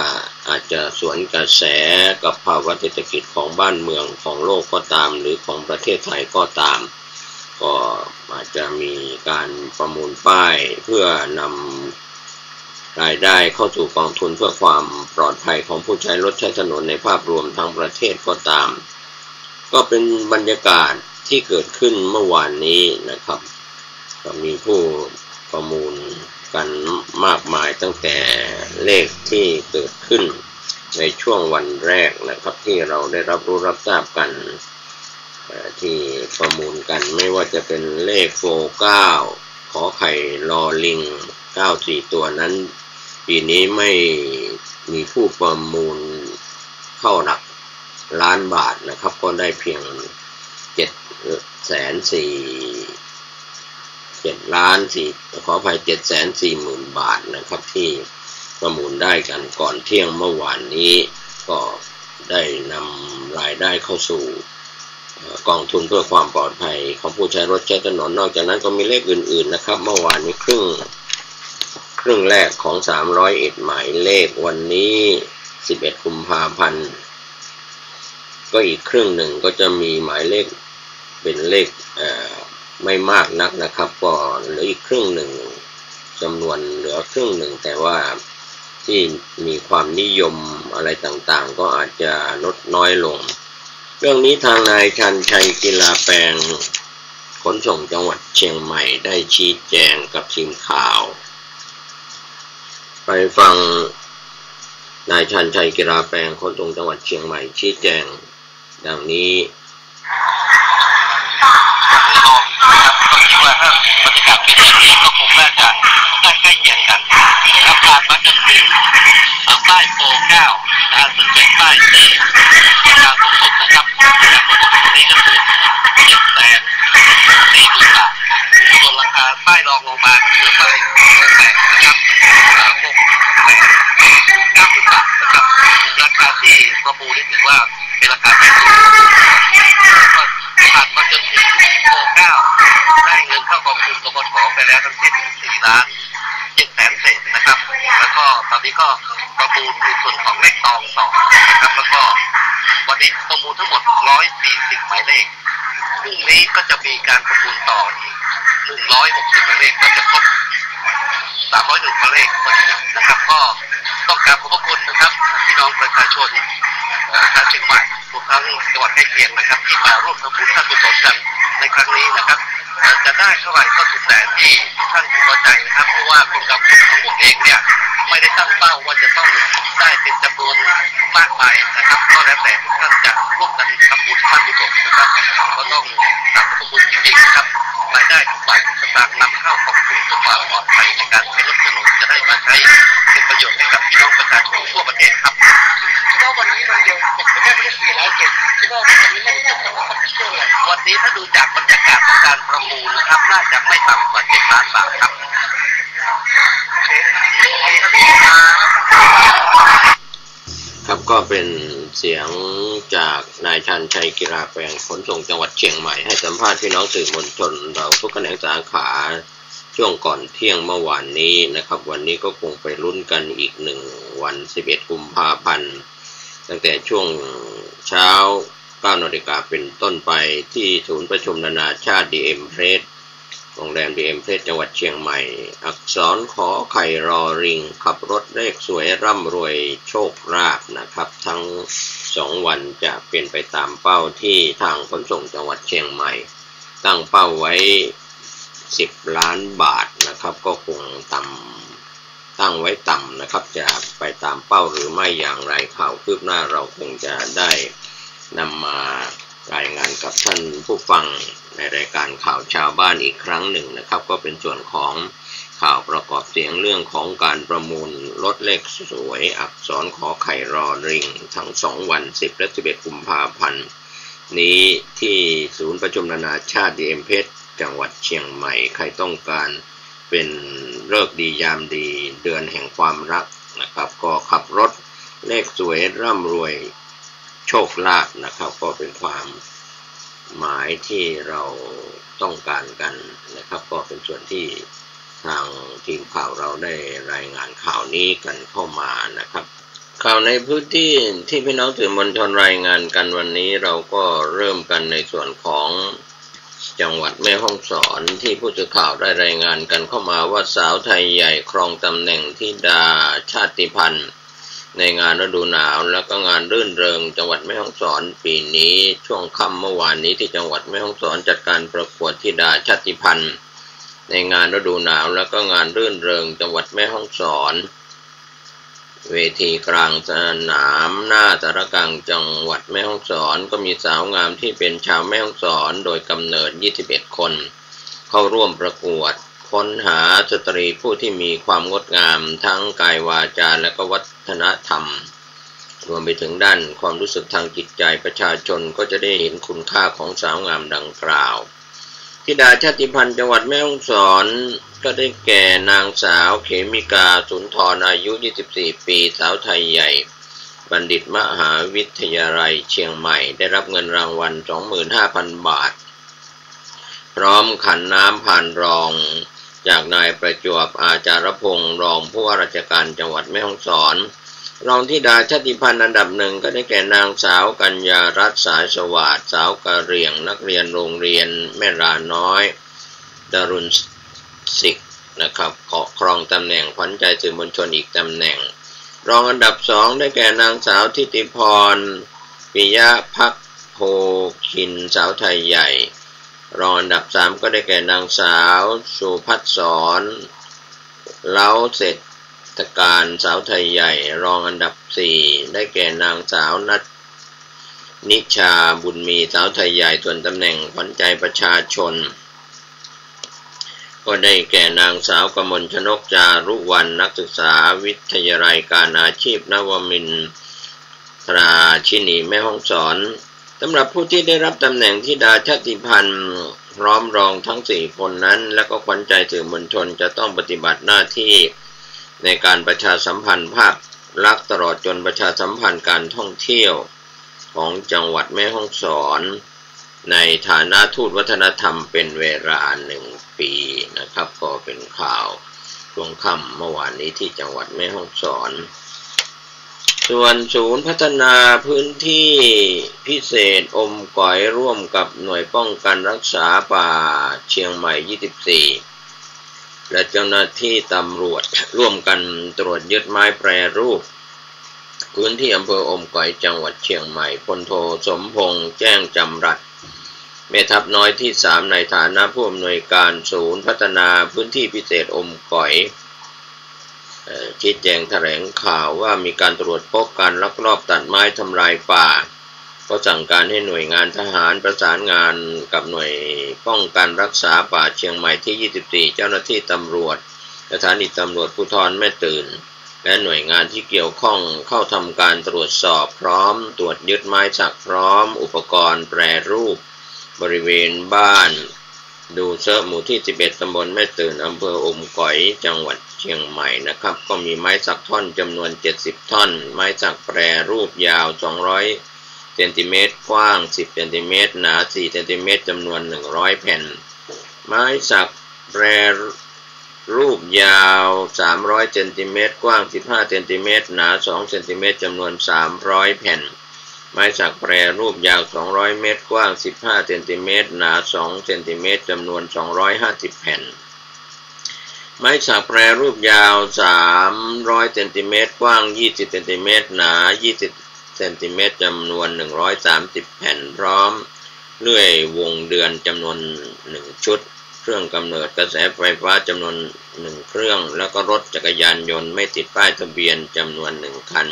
S12: อาจจะสวนกระแสกับภาวะเศรษฐกิจของบ้านเมืองของโลกก็ตามหรือของประเทศไทยก็ตามก็อาจจะมีการประมูลป้ายเพื่อนำรายได้เข้าสู่กองทุนเพื่อความปลอดภัยของผู้ใช้รถใช้ถนนในภาพรวมทั้งประเทศก็ตามก็เป็นบรรยากาศที่เกิดขึ้นเมื่อวานนี้นะครับก็มีผู้ประมูลกันมากมายตั้งแต่เลขที่เกิดขึ้นในช่วงวันแรกนะครับที่เราได้รับรู้รับทราบกันที่ประมูลกันไม่ว่าจะเป็นเลข49ขอไข่ลอลิง94ตัวนั้นปีนี้ไม่มีผู้ประมูลเข้าหลักล้านบาทนะครับก็ได้เพียงขออภัย740,000 บาทนะครับที่ประมูลได้กันก่อนเที่ยงเมื่อวานนี้ก็ได้นำรายได้เข้าสู่ กองทุนเพื่อความปลอดภัยของผู้ใช้รถใช้ถนนนอกจากนั้นก็มีเลขอื่นๆนะครับเมื่อวานนี้ครึ่งแรกของ301หมายเลขวันนี้11กุมภาพันธ์ก็อีกครึ่งหนึ่งก็จะมีหมายเลขเป็นเลขไม่มากนักนะครับก็เหลืออีกครึ่งหนึ่งจำนวนเหลือครึ่งหนึ่งแต่ว่าที่มีความนิยมอะไรต่างๆก็อาจจะลดน้อยลงเรื่องนี้ทางนายชันชัยกีฬาแปลงขนส่งจังหวัดเชียงใหม่ได้ชี้แจงกับทีมข่าวไปฟังนายชันชัยกีฬาแปลงขนส่งจังหวัดเชียงใหม่ชี้แจงดังนี้ก็คิดว่าถ้าบรรยากาศเป็นอย่างนี้ก็คงน่าจะใกล้เคียงกันแล้วผ่านมาจนถึงป้ายโปร9ซึ่งเป็นป้ายที่ราคาสูงสุดนะครับจากประมูลนี้ก็คือ740,000 บาทส่วนราคาป้ายรองลงมาคือป้ายโปร8นะครับ690,000 บาทนะครับราคาที่ประมูลนี่ถือว่าเป็นราคาที่สูงผ่านมาจนถึงโปร9ได้เงินเข้ากองทุนกบฐไปแล้วทั้งสิ้น4,700,000 เศษนะครับแล้วก็ตอนนี้ก็ประมูลในส่วนของเลขตองต่อนะครับแล้วก็วันนี้ประมูลทั้งหมด140หมายเลขพรุ่งนี้ก็จะมีการประมูลต่ออีก160หมายเลขก็จะครบ301หมายเลขพอดีนะครับก็ต้องกราบขอบพระคุณนะครับพี่น้องประชาชนชาวเชียงใหม่รวมทั้งจังหวัดใกล้เคียงนะครับที่มาร่วมทำบุญสร้างกุศลกันในครั้งนี้นะครับจะได้เท่าไหร่ก็สุดแต่ที่ท่านพอใจนะครับเพราะว่าคนกับคนทั้งหมดเองเนี่ยไม่ได้ตั้งเป้าว่าจะต้องได้เป็นจำนวนมากมายนะครับก็แล้วแต่ทุกท่านจะร่วมกันทำบุญสร้างกุศลนะครับก็ต้องกราบขอบคุณจริงๆนะครับรายได้ทุกบาททุกสตางค์นำเข้ากองทุนเพื่อความปลอดภัยในการใช้รถถนนจะได้มาใช้เป็นประโยชน์ให้กับพี่น้องประชาชนทั่วประเทศครับก็วันนี้วันเดียวผมไม่ได้407คิดว่าวันนี้ไม่ได้จบแล้วครับวันนี้ถ้าดูจากบรรยากาศของการประมูลนะครับน่าจะไม่ต่ำกว่า7 ล้านบาทครับครับก็เป็นเสียงจากนายชันชัยกีฬาแปลงขนส่งจังหวัดเชียงใหม่ให้สัมภาษณ์พี่น้องสื่อมวลชนเราทุกแขนงสาขาช่วงก่อนเที่ยงเมื่อวานนี้นะครับวันนี้ก็คงไปลุ้นกันอีก1วัน11กุมภาพันธ์ตั้งแต่ช่วงเช้า 9 นาฬิกาเป็นต้นไปที่ศูนย์ประชุมนานาชาติ DM Place โรงแรม DM Place จังหวัดเชียงใหม่อักษรขอไข่รอริงขับรถเลขสวยร่ำรวยโชคลาภนะครับทั้ง2วันจะเป็นไปตามเป้าที่ทางขนส่งจังหวัดเชียงใหม่ตั้งเป้าไว้10 ล้านบาทนะครับก็คงตั้งไว้ต่ำนะครับจะไปตามเป้าหรือไม่อย่างไรข่าวคืบหน้าเราคงจะได้นำมารายงานกับท่านผู้ฟังในรายการข่าวชาวบ้านอีกครั้งหนึ่งนะครับก็เป็นส่วนของข่าวประกอบเสียงเรื่องของการประมูลรถเลขสวยอักษรขอไข่รอริงทั้ง2วัน10และ11กุมภาพันธ์นี้ที่ศูนย์ประชุมนานาชาติ DM Place จังหวัดเชียงใหม่ใครต้องการเป็นฤกษ์ดียามดีเดือนแห่งความรักนะครับก็ขับรถเลขสวยร่ำรวยโชคลาภนะครับก็เป็นความหมายที่เราต้องการกันนะครับก็เป็นส่วนที่ทางทีมข่าวเราได้รายงานข่าวนี้กันเข้ามานะครับข่าวในพื้นที่ที่พี่น้องสื่อมวลชนรายงานกันวันนี้เราก็เริ่มกันในส่วนของจังหวัดแม่ฮ่องสอนที่ผู้สื่อข่าวได้รายงานกันเข้ามาว่าสาวไทยใหญ่ครองตำแหน่งธิดาชาติพันธุ์ในงานฤดูหนาวแล้วก็งานรื่นเริงจังหวัดแม่ฮ่องสอนปีนี้ช่วงค่ำเมื่อวานนี้ที่จังหวัดแม่ฮ่องสอนจัดการประกวดธิดาชาติพันธุ์ในงานฤดูหนาวแล้วก็งานรื่นเริงจังหวัดแม่ฮ่องสอนเวทีกลางสนามหน้าสารกลางจังหวัดแม่ฮ่องสอนก็มีสาวงามที่เป็นชาวแม่ฮ่องสอนโดยกำเนิด21 คนเข้าร่วมประกวดค้นหาสตรีผู้ที่มีความงดงามทั้งกายวาจาและก็วัฒนธรรมรวมไปถึงด้านความรู้สึกทางจิตใจประชาชนก็จะได้เห็นคุณค่าของสาวงามดังกล่าวธิดาชาติพันธุ์จังหวัดแม่ฮ่องสอนก็ได้แก่นางสาวเขมิกาสุนทรอายุ24 ปีสาวไทยใหญ่ บัณฑิตมหาวิทยาลัยเชียงใหม่ได้รับเงินรางวัล 25,000 บาทพร้อมขันน้ำผ่านรองจากนายประจวบอาจารพงศ์รองผู้ว่าราชการจังหวัดแม่ฮ่องสอนรองธิดาชาติพันธุ์อันดับหนึ่งก็ได้แก่นางสาวกัญญารัตน์สายสวัสดิ์สาวกะเหรี่ยงนักเรียนโรงเรียนแม่ราน้อยดารุณศิษย์นะครับครองตำแหน่งขวัญใจสื่อมวลชนอีกตำแหน่งรองอันดับ2ได้แก่นางสาวทิติพรปิยะภักโพคินสาวไทยใหญ่รองอันดับ3ก็ได้แก่นางสาวสุภัสสรเล้าเศรษฐการสาวไทยใหญ่รองอันดับ4ได้แก่นางสาวนัทนิชาบุญมีสาวไทยใหญ่ส่วนตำแหน่งขวัญใจประชาชนก็ได้แก่นางสาวกมลชนกจารุวรรณนักศึกษาวิทยาลัยการอาชีพนวมินทราชินีแม่ฮ่องสอนสำหรับผู้ที่ได้รับตำแหน่งธิดาชาติพันธุ์พร้อมรองทั้ง4คนนั้นและก็ขวัญใจสื่อมวลชนจะต้องปฏิบัติหน้าที่ในการประชาสัมพันธ์ภาพลักษณ์ตลอดจนประชาสัมพันธ์การท่องเที่ยวของจังหวัดแม่ฮ่องสอนในฐานะทูตวัฒนธรรมเป็นเวลา1 ปีนะครับก็เป็นข่าวช่วงค่ำเมื่อวานนี้ที่จังหวัดแม่ฮ่องสอนส่วนศูนย์พัฒนาพื้นที่พิเศษอมก๋อยร่วมกับหน่วยป้องกันรักษาป่าเชียงใหม่24และเจ้าหน้าที่ตำรวจร่วมกันตรวจยึดไม้แปรรูปพื้นที่อำเภออมก๋อยจังหวัดเชียงใหม่พลโทสมพงษ์แจ้งจำรัดแม่ทัพน้อยที่3ในฐานะผู้อำนวยการศูนย์พัฒนาพื้นที่พิเศษอมก๋อยชี้แจงแถลงข่าวว่ามีการตรวจพบการลักลอบตัดไม้ทำลายป่าก็สั่งการให้หน่วยงานทหารประสานงานกับหน่วยป้องกันรักษาป่าเชียงใหม่ที่24เจ้าหน้าที่ตำรวจสถานีตำรวจภูธรแม่ตื่นและหน่วยงานที่เกี่ยวข้องเข้าทำการตรวจสอบพร้อมตรวจยึดไม้สักพร้อมอุปกรณ์แปรรูปบริเวณบ้านดูเซอร์หมู่ที่11ตำบลแม่ตื่นอำเภออมก๋อยจังหวัดเชียงใหม่นะครับก็มีไม้สักท่อนจำนวน70ท่อนไม้สักแปรรูปยาว200เซนติเมตรกว้าง10เซนติเมตรหนา4เซนติเมตรจำนวน100แผ่นไม้สักแปรรูปยาว300เซนติเมตรกว้าง15เซนติเมตรหนา2เซนติเมตรจำนวน300แผ่นไม้สักแปรรูปยาว200เมตรกว้าง15เซนติเมตรหนา2เซนติเมตรจำนวน250แผ่นไม้สักแปรรูปยาว300เซนติเมตรกว้าง20เซนติเมตรหนา20เซนติเมตรจำนวน130แผ่นพร้อมเลื่อยวงเดือนจำนวน1ชุดเครื่องกำเนิดกระแสไฟฟ้าจำนวน1เครื่องแล้วก็รถจักรยานยนต์ไม่ติดป้ายทะเบียนจำนวน1คัน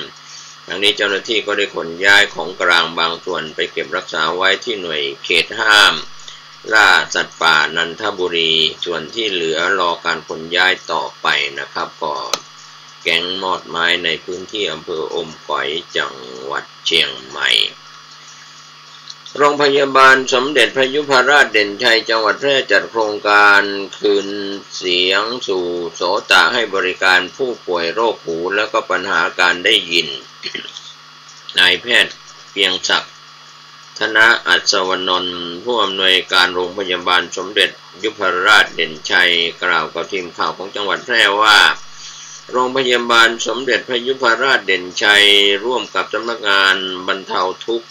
S12: ทั้งนี้เจ้าหน้าที่ก็ได้ขนย้ายของกลางบางส่วนไปเก็บรักษาไว้ที่หน่วยเขตห้ามล่าสัตว์ป่านันทบุรีส่วนที่เหลือรอการขนย้ายต่อไปนะครับก็แก๊งมอดไม้ในพื้นที่อำเภออมก๋อยจังหวัดเชียงใหม่โรงพยาบาลสมเด็จพระยุพราชเด่นชัยจังหวัดแพร่จัดโครงการคืนเสียงสู่โสตให้บริการผู้ป่วยโรคหูและก็ปัญหาการได้ยินนายแพทย์เพียงศักดิ์ธนะอัศวนนท์ผู้อำนวยการโรงพยาบาลสมเด็จยุพราชเด่นชัยกล่าวกับทีมข่าวของจังหวัดแพร่ว่าโรงพยาบาลสมเด็จพระยุพราชเด่นชัยร่วมกับสำนักงานบรรเทาทุกข์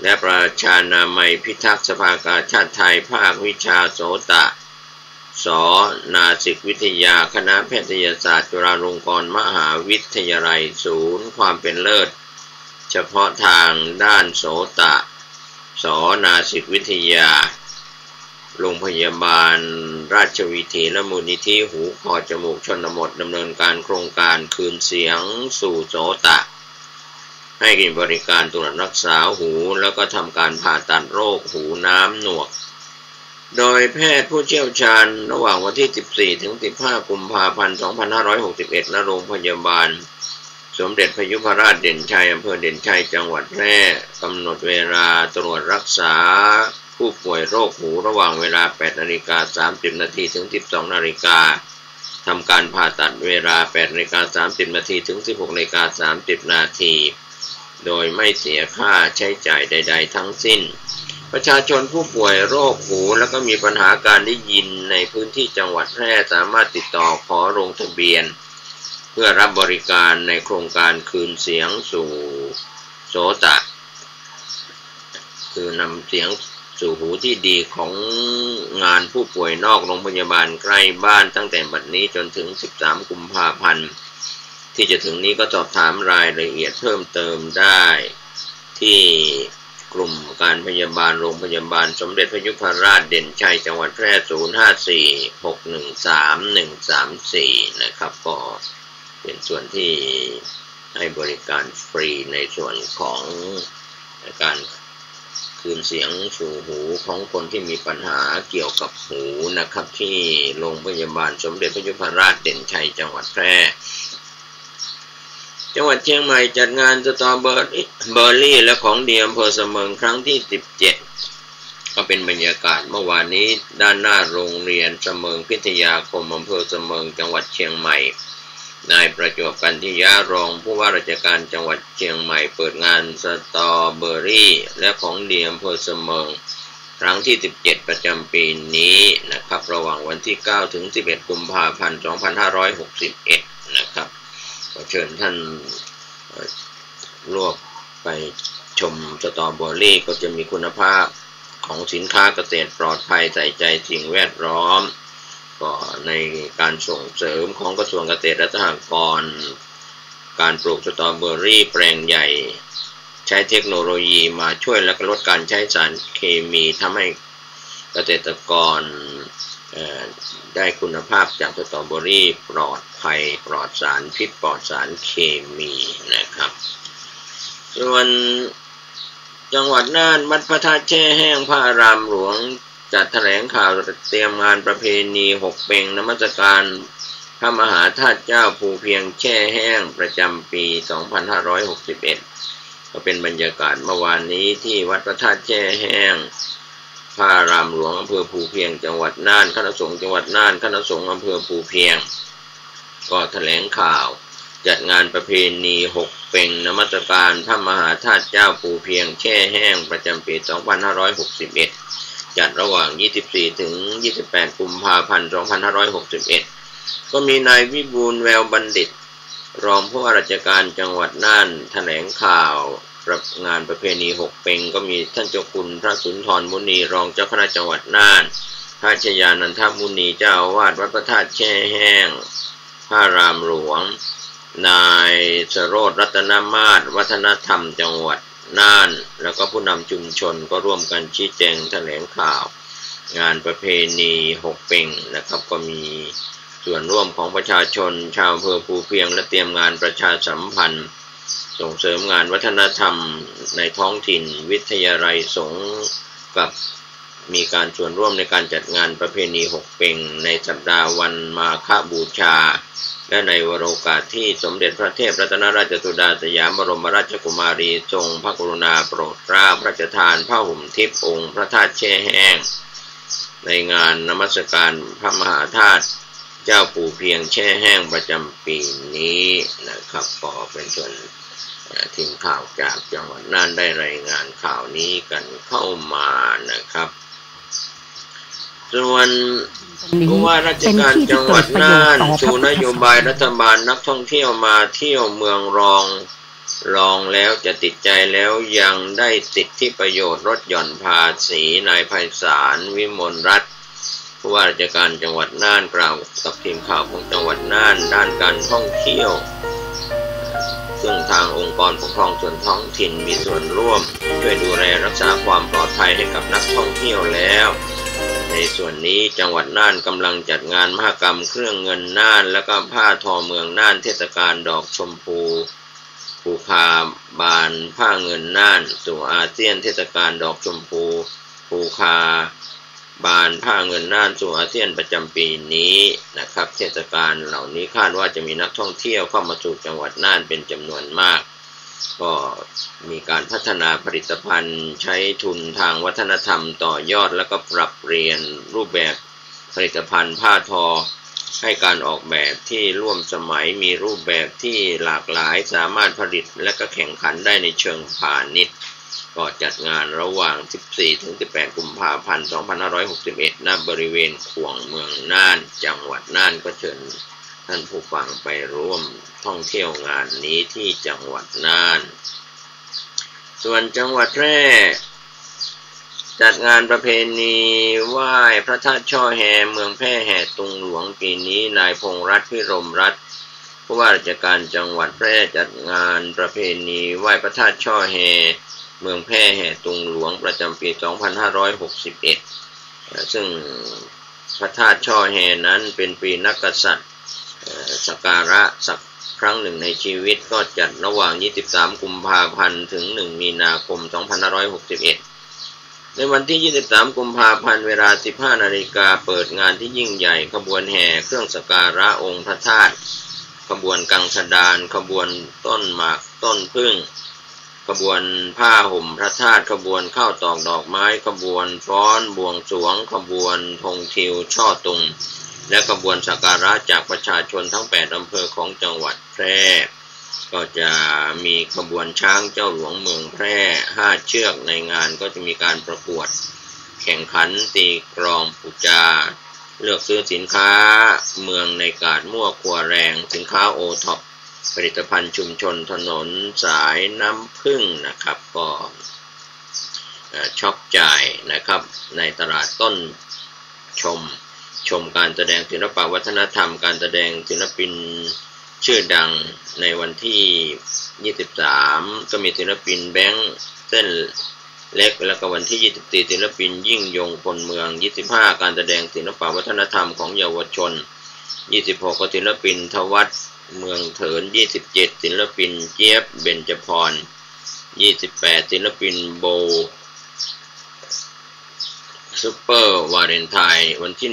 S12: และประชานามัยพิทักษ์สภากาชาติไทยภาควิชาโสตนาสิกวิทยาคณะแพทยศาสตร์จุฬาลงกรณ์มหาวิทยาลัยศูนย์ความเป็นเลิศเฉพาะทางด้านโสตนาสิกวิทยาโรงพยาบาลราชวิถีและมูลนิธิหูคอจมูกชนบทดำเนินการโครงการคืนเสียงสู่โสตให้บริการตรวจรักษาหูแล้วก็ทำการผ่าตัดโรคหูน้ำหนวกโดยแพทย์ผู้เชี่ยวชาญระหว่างวันที่14ถึง15กุมภาพันธ์2561ณโรงพยาบาลสมเด็จพระยุพราชเด่นชัยอำเภอเด่นชัยจังหวัดแพร่กำหนดเวลาตรวจรักษาผู้ป่วยโรคหูระหว่างเวลา 8:30 น.ถึง 12:00 น.ทำการผ่าตัดเวลา 8:30 น.ถึง 16:30 น.โ โดยไม่เสียค่าใช้จ่ายใดๆทั้งสิ้นประชาชนผู้ป่วยโรคหูแล้วก็มีปัญหาการได้ยินในพื้นที่จังหวัดแพร่สามารถติดต่อขอลงทะเบียนเพื่อรับบริการในโครงการคืนเสียงสู่โสตะคือนำเสียงสู่หูที่ดีของงานผู้ป่วยนอกโรงพยาบาลใกล้บ้านตั้งแต่บัดนี้จนถึง13 กุมภาพันธ์ที่จะถึงนี้ก็สอบถามรายละเอียดเพิ่มเติมได้ที่กลุ่มการพยาบาลโรงพยาบาลสมเด็จพระยุพราชเด่นชัยจังหวัดแพร่054-613-134นะครับก็เป็นส่วนที่ให้บริการฟรีในส่วนของการคืนเสียงสู่หูของคนที่มีปัญหาเกี่ยวกับหูนะครับที่โรงพยาบาลสมเด็จพระยุพราชเด่นชัยจังหวัดแพร่จังหวัดเชียงใหม่จัดงานสตรอเบอรี่และของดีอำเภอเสมิงครั้งที่17ก็เป็นบรรยากาศเมื่อวานนี้ด้านหน้าโรงเรียนเสมิงพิทยาคมอำเภอเสมิงจังหวัดเชียงใหม่นายประจวบกันทิยารองผู้ว่าราชการจังหวัดเชียงใหม่เปิดงานสตรอเบอรี่และของดีอำเภอเสมิงครั้งที่17ประจำปีนี้นะครับระหว่างวันที่9ถึง11กุมภาพันธ์2561นะครับขอเชิญท่านร่วมไปชมสตรอเบอรี่ก็จะมีคุณภาพของสินค้าเกษตรปลอดภัยใส่ใจสิ่งแวดล้อมก็ในการส่งเสริมของกระทรวงเกษตรและสหกรณ์การปลูกสตรอเบอรี่แปลงใหญ่ใช้เทคโนโลยีมาช่วยและลดการใช้สารเคมีทำให้เกษตรกรได้คุณภาพจากสตรอเบอรี่ปลอดภัยปลอดสารพิษปลอดสารเคมีนะครับส่วนจังหวัดน่านวัดพระธาตุแช่แห้งพระอารามหลวงจัดแถลงข่าวเตรียมงานประเพณี6เพ็งนมัสการพระมหาธาตุเจ้าภูเพียงแช่แห้งประจำปี 2561ก็เป็นบรรยากาศเมื่อวานนี้ที่วัดพระธาตุแช่แห้งพระอารามหลวงอำเภอภูเพียงจังหวัดน่านคณะสงฆ์จังหวัดน่านคณะสงฆ์อำเภอภูเพียงก็แถลงข่าวจัดงานประเพณี6เพ็งนมัสการพระมหาธาตุเจ้าภูเพียงแช่แห้งประจำปี 2561จัดระหว่าง 24 ถึง 28 กุมภาพันธ์ 2561ก็มีนายวิบูลย์แววบัณฑิตรองผู้ว่าราชการจังหวัดน่านแถลงข่าวงานประเพณี6เพ็งก็มีท่านเจ้าคุณพระสุนทรมุนีรองเจ้าคณะจังหวัดน่านพระชยานันทมุนีเจ้าอาวาสวัดพระธาตุแช่แห้งพระอารามหลวงนายสโรจน์รัตนมาศวัฒนธรรมจังหวัดน่านแล้วก็ผู้นำชุมชนก็ร่วมกันชี้แจงแถลงข่าวงานประเพณี6เพ็งนะครับก็มีส่วนร่วมของประชาชนชาวอำเภอภูเพียงและเตรียมงานประชาสัมพันธ์ส่งเสริมงานวัฒนธรรมในท้องถิ่นวิทยาลัยสงฆ์กับมีการส่วนร่วมในการจัดงานประเพณี6เพ็งในสัปดาห์วันมาฆบูชาและในวโรกาสที่สมเด็จพระเทพรัตนราชสุดาสยามบรมราชกุมารีทรงพระกรุณาโปรดเกล้าพระราชทานผ้าห่มทิพย์องค์พระธาตุแช่แห้งในงานนมัสการพระมหาธาตุเจ้าภูเพียงแช่แห้งประจำปีนี้นะครับก็เป็นส่วนทีมข่าวจากจังหวัดน่านได้รายงานข่าวนี้กันเข้ามานะครับส่วนผู้ว่าราชการจังหวัดน่านชูนโยบายรัฐบาลนักท่องเที่ยวมาเที่ยวเมืองรองแล้วจะติดใจแล้วยังได้สิทธิประโยชน์ลดหย่อนภาษีนายไพศาลวิมลรัตน์ผู้ว่าราชการจังหวัดน่านกล่าวกับทีมข่าวของจังหวัดน่านด้านการท่องเที่ยวซึ่งทางองค์กรปกครองส่วนท้องถิ่นมีส่วนร่วมช่วยดูแลรักษาความปลอดภัยให้กับนักท่องเที่ยวแล้วในส่วนนี้จังหวัดน่านกำลังจัดงานมหกรรมเครื่องเงินน่านและก็ผ้าทอเมืองน่านเทศกาลดอกชมพูภูคาบานผ้าเงินน่านสู่อาเซียนเทศกาลดอกชมพูภูคาบานผ้าเงินน่านสู่อาเซียนประจำปีนี้นะครับเทศกาลเหล่านี้คาดว่าจะมีนักท่องเที่ยวเข้ามาสู่จังหวัดน่านเป็นจำนวนมากก็มีการพัฒนาผลิตภัณฑ์ใช้ทุนทางวัฒนธรรมต่อยอดแล้วก็ปรับเปลี่ยนรูปแบบผลิตภัณฑ์ผ้าทอ ให้การออกแบบที่ร่วมสมัยมีรูปแบบที่หลากหลายสามารถผลิตและก็แข่งขันได้ในเชิงพาณิชย์ก็จัดงานระหว่าง 14-18 กุมภาพันธ์ 2561 ณ บริเวณขวงเมืองน่านจังหวัดน่านก็เชิญท่านผู้ฟังไปร่วมท่องเที่ยวงานนี้ที่จังหวัดน่านส่วนจังหวัดแพร่จัดงานประเพณีไหว้พระธาตุช่อแฮเมืองแพร่แห่ตุงหลวงปีนี้นายพงษ์รัตน์พิรมรัตน์ผู้ว่าราชการจังหวัดแพร่จัดงานประเพณีไหว้พระธาตุช่อแฮเมืองแพร่แห่ตุงหลวงประจำปี 2561 ซึ่งพระธาตุช่อแฮนั้นเป็นปีนักกษัตริย์สักการะสักครั้งหนึ่งในชีวิตก็จัดระหว่าง 23 กุมภาพันธ์ถึง 1 มีนาคม 2561 ในวันที่ 23 กุมภาพันธ์เวลา 15 นาฬิกาเปิดงานที่ยิ่งใหญ่ขบวนแห่เครื่องสักการะองค์พระธาตุขบวนกังสดานขบวนต้นหมากต้นผึ้งขบวนผ้าห่มพระธาตุขบวนข้าวตอกดอกไม้ขบวนฟ้อนบวงสรวงขบวนธงทิวช่อตุงและขบวนสักการะจากประชาชนทั้ง 8 อำเภอของจังหวัดแพร่ก็จะมีขบวนช้างเจ้าหลวงเมืองแพร่ 5 เชือกในงานก็จะมีการประกวดแข่งขันตีกลองปูจาเลือกซื้อสินค้าเมืองในกาดมั่วครัวแรงสินค้าโอท็อปผลิตภัณฑ์ชุมชนถนนสายน้ำผึ้งนะครับก็ช็อปจ่ายนะครับในตลาดต้นชมการแสดงศิลปวัฒนธรรมการแสดงศิลปินชื่อดังในวันที่ 23 ก็มีศิลปินแบงค์เส้นเล็กแล้วก็วันที่ 24 ศิลปินยิ่งยงพลเมือง 25 การแสดงศิลปวัฒนธรรมของเยาวชน 26 ก็ศิลปินทวัฒน์เมืองเถิน 27 ศิลปินเจี๊ยบเบญจพร 28 ศิลปินโบซุปเปอร์วาเลนไทน์วันที่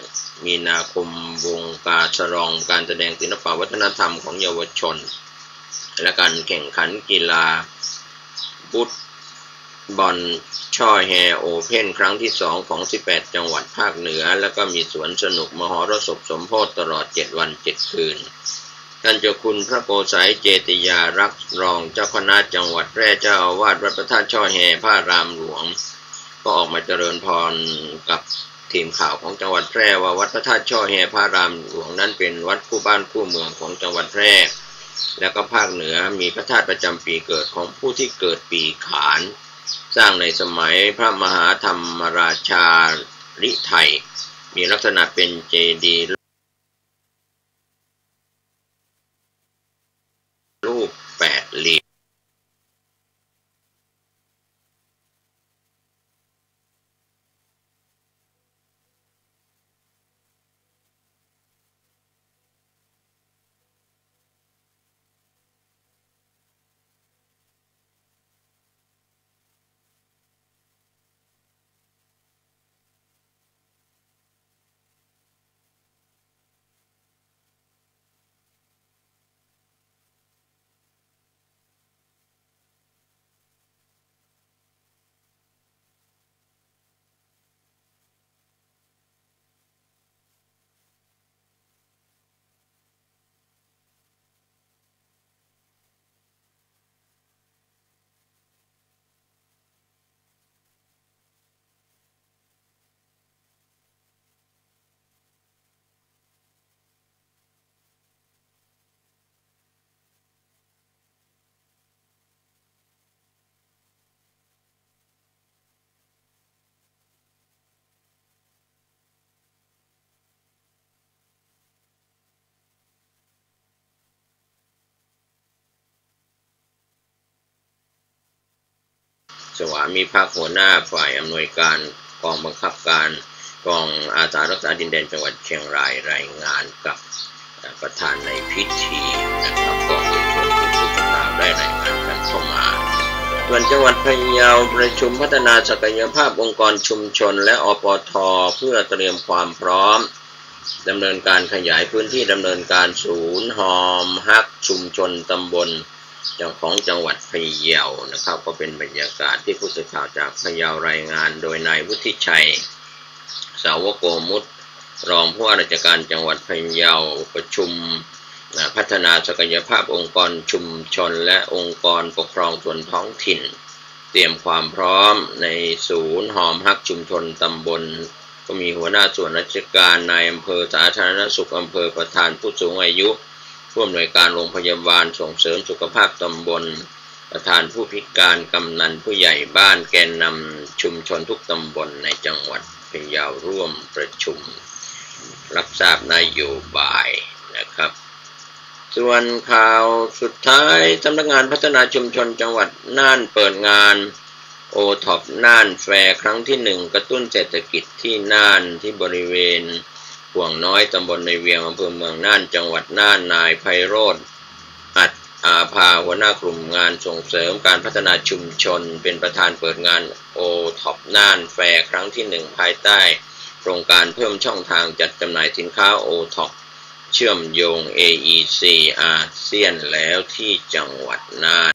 S12: 1 มีนาคมวงกาฉลองการแสดงศิลปวัฒนธรรมของเยาวชนและการแข่งขันกีฬาฟุตบอลช่อแฮโอเพ่นครั้งที่ 2 ของ 18 จังหวัดภาคเหนือแล้วก็มีสวนสนุกมหรสพสมโภชตลอด 7 วัน 7 คืนท่านเจ้าคุณพระโกษัยเจติยารักษ์รองเจ้าคณะจังหวัดแพร่เจ้าอาวาสวัดพระธาตุช่อแฮพระรามหลวงก็ออกมาเจริญพรกับทีมข่าวของจังหวัดแพร่ว่าวัดพระธาตุช่อแฮพระรามหลวงนั้นเป็นวัดคู่บ้านคู่เมืองของจังหวัดแพร่และก็ภาคเหนือมีพระธาตุประจำปีเกิดของผู้ที่เกิดปีขานสร้างในสมัยพระมหาธรรมราชาฤทัยมีลักษณะเป็นเจดีย์รูป8 เหลี่ยมสวามิภักดิ์หัวหน้าฝ่ายอำนวยการกองบังคับการกองอาสารักษาดินแดนจังหวัดเชียงรายรายงานกับประธานในพิธีนะครับก็เชิญผู้สื่อข่าวได้รายงานกันเข้ามาส่วนจังหวัดพะเยาประชุมพัฒนาศักยภาพองค์กรชุมชนและอปท.เพื่อเตรียมความพร้อมดำเนินการขยายพื้นที่ดำเนินการศูนย์หอมฮักชุมชนตำบลของจังหวัดพะเยานะครับก็เป็นบรรยากาศที่ผู้สื่อข่าวจากพะเยารายงานโดยนายวุฒิชัยสาวโกมุต รองผู้ว่าราชการจังหวัดพะเยาประชุมพัฒนาศักยภาพองค์กรชุมชนและองค์กรปกครองส่วนท้องถิ่นเตรียมความพร้อมในศูนย์หอมฮักชุมชนตำบลก็มีหัวหน้าส่วนราชการนายอำเภอสาธารณสุขอำเภอประธานผู้สูงอายุผู้อำนวยการโรงพยาบาลส่งเสริมสุขภาพตำบลประธานผู้พิการกำนันผู้ใหญ่บ้านแกนนำชุมชนทุกตำบลในจังหวัดพะเยาร่วมประชุมรับทราบนโยบายนะครับส่วนข่าวสุดท้ายสำนักงานพัฒนาชุมชนจังหวัดน่านเปิดงานโอท็อปน่านแฟร์ครั้งที่1กระตุ้นเศรษฐกิจที่น่านที่บริเวณห่วงน้อยตำบลในเวียงอำเภอเมืองน่านจังหวัดน่านนายไพโรจน์อัดอาภาหัวหน้ากลุ่มงานส่งเสริมการพัฒนาชุมชนเป็นประธานเปิดงานโอท็อปน่านแฟร์ครั้งที่1ภายใต้โครงการเพิ่มช่องทางจัดจำหน่ายสินค้าโอท็อปเชื่อมโยง AEC อาเซียนแล้วที่จังหวัดน่าน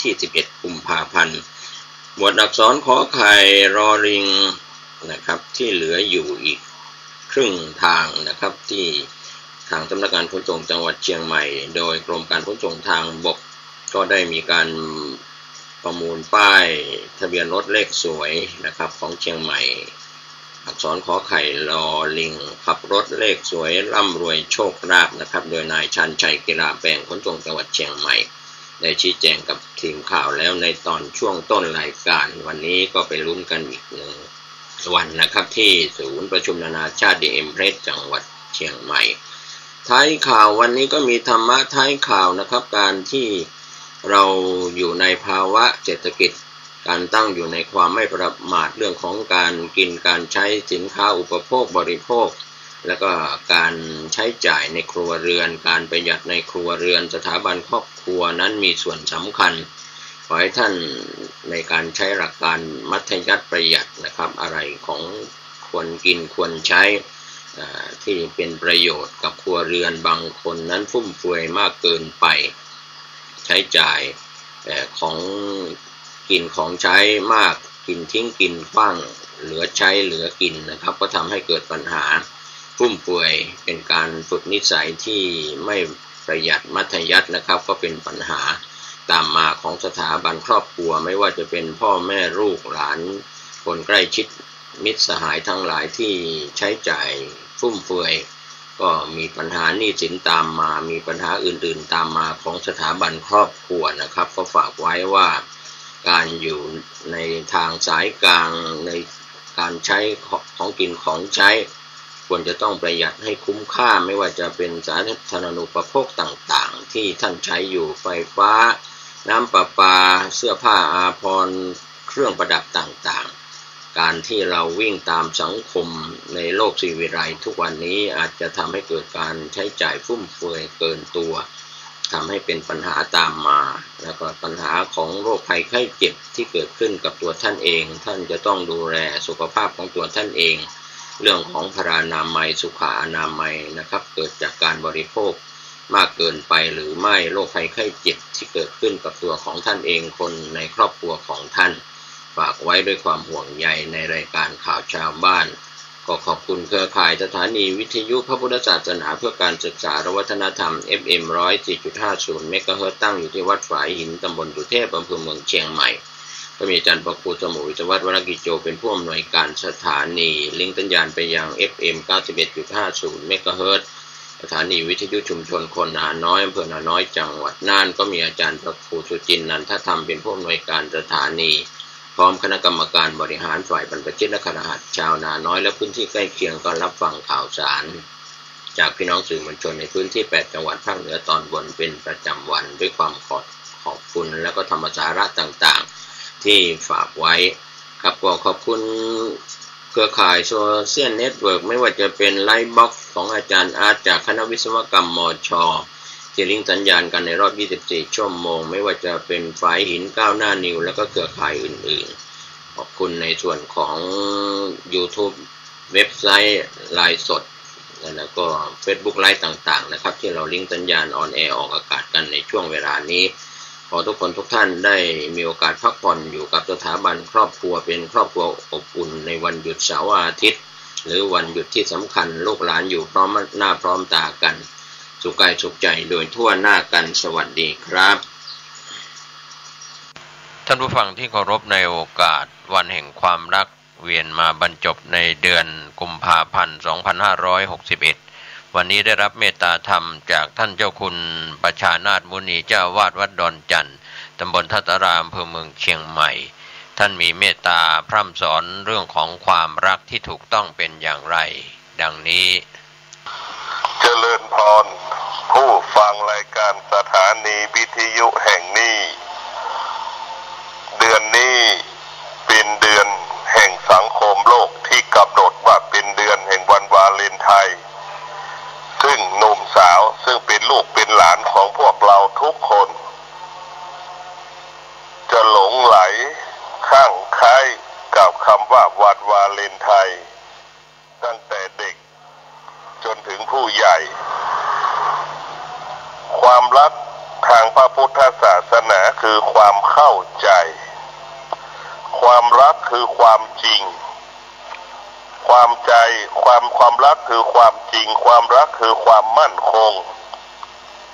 S12: ที่11กุมภาพันธ์หมวดอักษรขอไข่รอลิงนะครับที่เหลืออยู่อีกครึ่งทางนะครับที่ทางสำนักงานขนส่งจังหวัดเชียงใหม่โดยกรมการขนส่งทางบกก็ได้มีการประมูลป้ายทะเบียนรถเลขสวยนะครับของเชียงใหม่อักษรขอไข่รอลิงขับรถเลขสวยร่ำรวยโชคลาภนะครับโดยนายชันชัยกีฬาแปลงขนส่งจังหวัดเชียงใหม่ได้ชี้แจงกับทีมข่าวแล้วในตอนช่วงต้นรายการวันนี้ก็ไปลุ้นกันอีก1วันนะครับที่ศูนย์ประชุมนานาชาติดีเอ็มเพรสจังหวัดเชียงใหม่ท้ายข่าววันนี้ก็มีธรรมะท้ายข่าวนะครับการที่เราอยู่ในภาวะเศรษฐกิจการตั้งอยู่ในความไม่ประมาทเรื่องของการกินการใช้สินค้าอุปโภคบริโภคแล้วก็การใช้จ่ายในครัวเรือนการประหยัดในครัวเรือนสถาบันครอบครัวนั้นมีส่วนสำคัญขอให้ท่านในการใช้หลักการมัธยัสถ์ประหยัดนะครับอะไรของควรกินควรใช้ที่เป็นประโยชน์กับครัวเรือนบางคนนั้นฟุ่มเฟือยมากเกินไปใช้จ่ายของกินของใช้มากกินทิ้งกินขว้างเหลือใช้เหลือกินนะครับก็ทำให้เกิดปัญหาฟุ่มเฟือยเป็นการฝึกนิสัยที่ไม่ประหยัดมัธยัสถ์นะครับก็เป็นปัญหาตามมาของสถาบันครอบครัวไม่ว่าจะเป็นพ่อแม่ลูกหลานคนใกล้ชิดมิตรสหายทั้งหลายที่ใช้จ่ายฟุ่มเฟือยก็มีปัญหาหนี้สินตามมามีปัญหาอื่นๆตามมาของสถาบันครอบครัวนะครับก็ฝากไว้ว่าการอยู่ในทางสายกลางในการใช้ของกินของใช้ควรจะต้องประหยัดให้คุ้มค่าไม่ว่าจะเป็นสาธารณูปโภคต่างๆที่ท่านใช้อยู่ไฟฟ้าน้ำประปาเสื้อผ้าอาภรณ์เครื่องประดับต่างๆการที่เราวิ่งตามสังคมในโลกชีวิไลทุกวันนี้อาจจะทำให้เกิดการใช้จ่ายฟุ่มเฟือยเกินตัวทำให้เป็นปัญหาตามมาแล้วก็ปัญหาของโรคภัยไข้เจ็บที่เกิดขึ้นกับตัวท่านเองท่านจะต้องดูแลสุขภาพของตัวท่านเองเรื่องของพรรณนามัยสุขอนามัยนะครับเกิดจากการบริโภคมากเกินไปหรือไม่โรคภัยไข้เจ็บที่เกิดขึ้นกับตัวของท่านเองคนในครอบครัวของท่านฝากไว้ด้วยความห่วงใยในรายการข่าวชาวบ้านก็ขอบคุณเครือข่ายสถานีวิทยุพระพุทธศาสนาเพื่อการศึกษาและวัฒนธรรม FM 104.50 เมกะเฮิรตซ์ตั้งอยู่ที่วัดฝายหินตำบลดุเทพอำเภอเมืองเชียงใหม่ก็มีอาจารย์ประครูสมุวิศวัตรวรกิจโจเป็นผู้อำนวยการสถานีลิงก์สัญญาณไปยัง FM 91.50 เมกะเฮิรตซ์สถานีวิทยุชุมชนคนนาน้อยอำเภอนาน้อยจังหวัดน่านก็มีอาจารย์ประครูสุจินต์นันทธรรมเป็นผู้อำนวยการสถานีพร้อมคณะกรรมการบริหารฝ่ายบรรพชิตและคณะหัตถ์ชาวนาน้อยและพื้นที่ใกล้เคียงก็รับฟังข่าวสารจากพี่น้องสื่อมวลชนในพื้นที่8จังหวัดภาคเหนือตอนบนเป็นประจำวันด้วยความขอบคุณและก็ธรรมสาระต่างๆที่ฝากไว้ครับก็ขอบคุณ เครือข่ายโซเชียลเน็ตเวิร์กไม่ว่าจะเป็นไลฟ์บ็อกซ์ของอาจารย์อาร์ตจากคณะวิศวกรรมมช.ที่ลิงก์สัญญาณกันในรอบ24ชั่วโมงไม่ว่าจะเป็นฝ่ายหินก้าวหน้านิวแล้วก็เครือข่ายอื่นๆขอบคุณในส่วนของ YouTube เว็บไซต์ไลฟ์สดแล้วก็ Facebook ไลฟ์ต่างๆนะครับที่เราลิงก์สัญญาณออนแอร์ออกอากาศกันในช่วงเวลานี้ขอทุกคนทุกท่านได้มีโอกาสพักผ่อนอยู่กับสถาบันครอบครัวเป็นครอบครัวอบอุ่นในวันหยุดเสาร์อาทิตย์หรือวันหยุดที่สำคัญลูกหลานอยู่พร้อมหน้าพร้อมตากันสุขกายสุขใจโดยทั่วหน้ากันสวัสดีครับท่านผู้ฟังที่เคารพในโอกาสวันแห่งความรักเวียนมาบรรจบในเดือนกุมภาพันธ์2561วันนี้ได้รับเมตตาธรรมจากท่านเจ้าคุณประชานาถมุนีเจ้าวาดวัดดอนจันทร์ตำบลทัตรามอำเภอเมืองเชียงใหม่ท่านมีเมตตาพร่ำสอนเรื่องของความรักที่ถูกต้องเป็นอย่างไรดังนี้
S6: เจริญพรผู้ฟังรายการสถานีวิทยุแห่งนี้เดือนนี้เป็นเดือนแห่งสังคมโลกที่กำหนดว่าเป็นเดือนแห่งวันวาเลนไทน์ซึ่งหนุ่มสาวซึ่งเป็นลูกเป็นหลานของพวกเราทุกคนจะหลงไหลข้างใครกับคำว่าวันวาเลนไทน์ตั้งแต่เด็กจนถึงผู้ใหญ่ความรักทางพระพุทธศาสนาคือความเข้าใจความรักคือความจริงความรักคือความจริงความรักคือความมั่นคง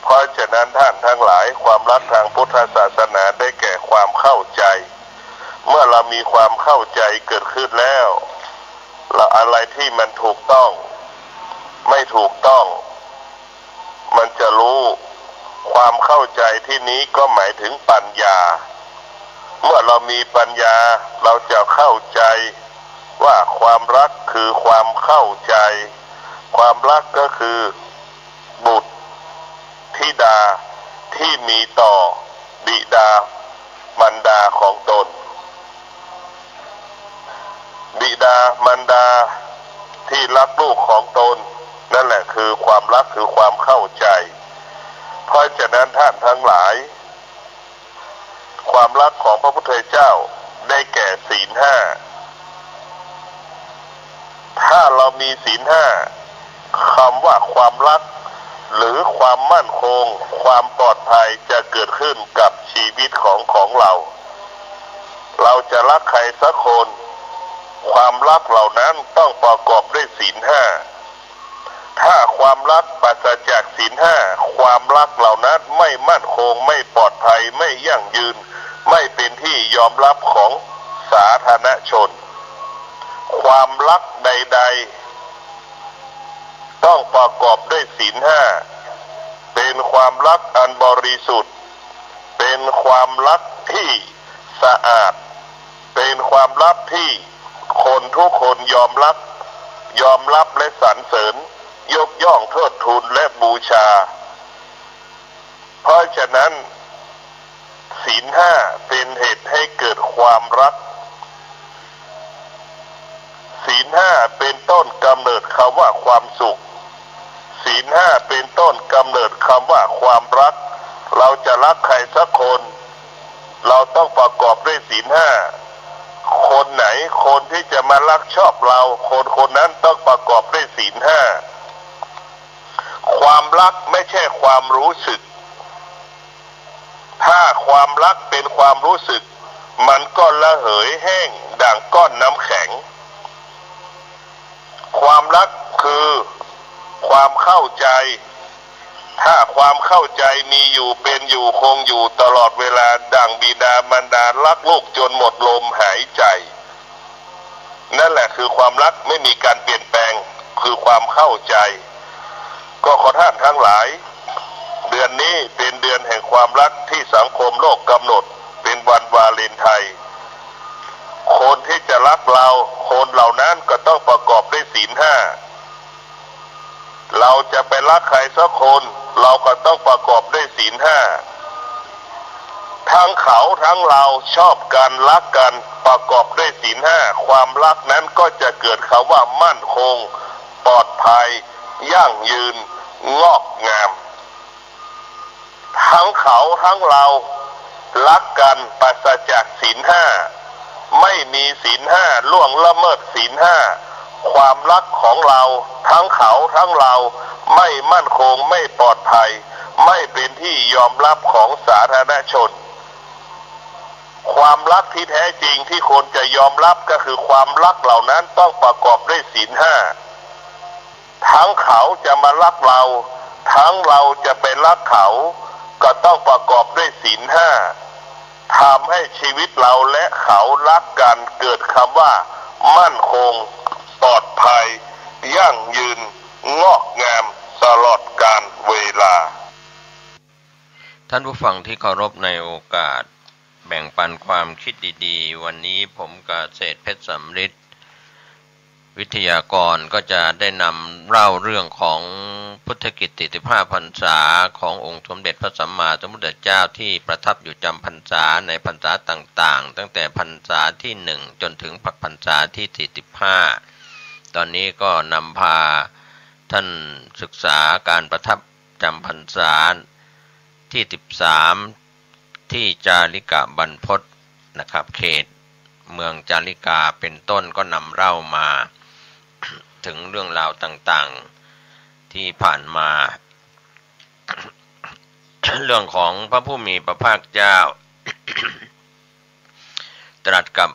S6: เพราะฉะนั้นท่านทั้งหลายความรักทางพุทธศาสนาได้แก่ความเข้าใจเมื่อเรามีความเข้าใจเกิดขึ้นแล้วเราอะไรที่มันถูกต้องไม่ถูกต้องมันจะรู้ความเข้าใจที่นี้ก็หมายถึงปัญญาเมื่อเรามีปัญญาเราจะเข้าใจว่าความรักคือความเข้าใจความรักก็คือบุตรธิดาที่มีต่อบิดามารดาของตนบิดามารดาที่รักลูกของตนนั่นแหละคือความรักคือความเข้าใจเพราะฉะนั้นท่านทั้งหลายความรักของพระพุทธเจ้าได้แก่ศีลห้าถ้าเรามีศีลห้าคำว่าความรักหรือความมั่นคงความปลอดภัยจะเกิดขึ้นกับชีวิตของเราเราจะรักใครสักคนความรักเหล่านั้นต้องประกอบด้วยศีลห้าถ้าความรักปราศจากศีลห้าความรักเหล่านั้นไม่มั่นคงไม่ปลอดภัยไม่ยั่งยืนไม่เป็นที่ยอมรับของสาธารณชนความรักใดๆต้องประกอบด้วยศีลห้าเป็นความรักอันบริสุทธิ์เป็นความรักที่สะอาดเป็นความรักที่คนทุกคนยอมรับและสรรเสริญยกย่องเทิดทูนและบูชาเพราะฉะนั้นศีลห้าเป็นเหตุให้เกิดความรักศีลห้าเป็นต้นกำเนิดคำว่าความสุขศีลห้าเป็นต้นกำเนิดคำว่าความรักเราจะรักใครสักคนเราต้องประกอบด้วยศีลห้าคนไหนคนที่จะมารักชอบเราคนนั้นต้องประกอบด้วยศีลห้าความรักไม่ใช่ความรู้สึกถ้าความรักเป็นความรู้สึกมันก็ระเหยแห้งดั่งก้อนน้ำแข็งความรักคือความเข้าใจถ้าความเข้าใจมีอยู่เป็นอยู่คงอยู่ตลอดเวลาดั่งบิดามารดารักลูกจนหมดลมหายใจนั่นแหละคือความรักไม่มีการเปลี่ยนแปลงคือความเข้าใจก็ขอท่านทั้งหลายเดือนนี้เป็นเดือนแห่งความรักที่สังคมโลกกำหนดเป็นวันวาเลนไทน์คนที่จะรักเราคนเหล่านั้นก็ต้องประกอบด้วยศีลห้าเราจะไปรักใครสักคนเราก็ต้องประกอบด้วยศีลห้า ทั้งเขาทั้งเราชอบกันรักกันประกอบด้วยศีลห้าความรักนั้นก็จะเกิดคำว่ามั่นคงปลอดภัยยั่งยืนงอกงามทั้งเขาทั้งเรารักกันปราศจากศีลห้าไม่มีศีลห้าล่วงละเมิดศีลห้าความรักของเราทั้งเขาทั้งเราไม่มั่นคงไม่ปลอดภัยไม่เป็นที่ยอมรับของสาธารณชนความรักที่แท้จริงที่คนจะยอมรับก็คือความรักเหล่านั้นต้องประกอบด้วยศีลห้าทั้งเขาจะมารักเราทั้งเราจะไปรักเขาก็ต้องประกอบด้วยศีลห้าทำให้ชีวิตเราและเขารักกันเกิดคำว่ามั่นคงปลอดภัยยั่งยืนงอกงามตลอดกาลเวลา
S12: ท่านผู้ฟังที่เคารพในโอกาสแบ่งปันความคิดดีๆวันนี้ผมกเกษตรเพชรสำริดวิทยากรก็จะได้นำเล่าเรื่องของพุทธกิจ45พรรษาขององค์สมเด็จพระสัมมาสัมพุทธเจ้าที่ประทับอยู่จำพรรษาในพรรษาต่างๆตั้งแต่พรรษาที่1จนถึงพรรษาที่45ตอนนี้ก็นำพาท่านศึกษาการประทับจำพรรษาที่13ที่จาริกาบรรพตนะครับเขตเมืองจาริกาเป็นต้นก็นำเล่ามาถึงเรื่องราวต่างๆที่ผ่านมา เรื่องของพระผู้มีพระภาคเจ้า ตรัสกับ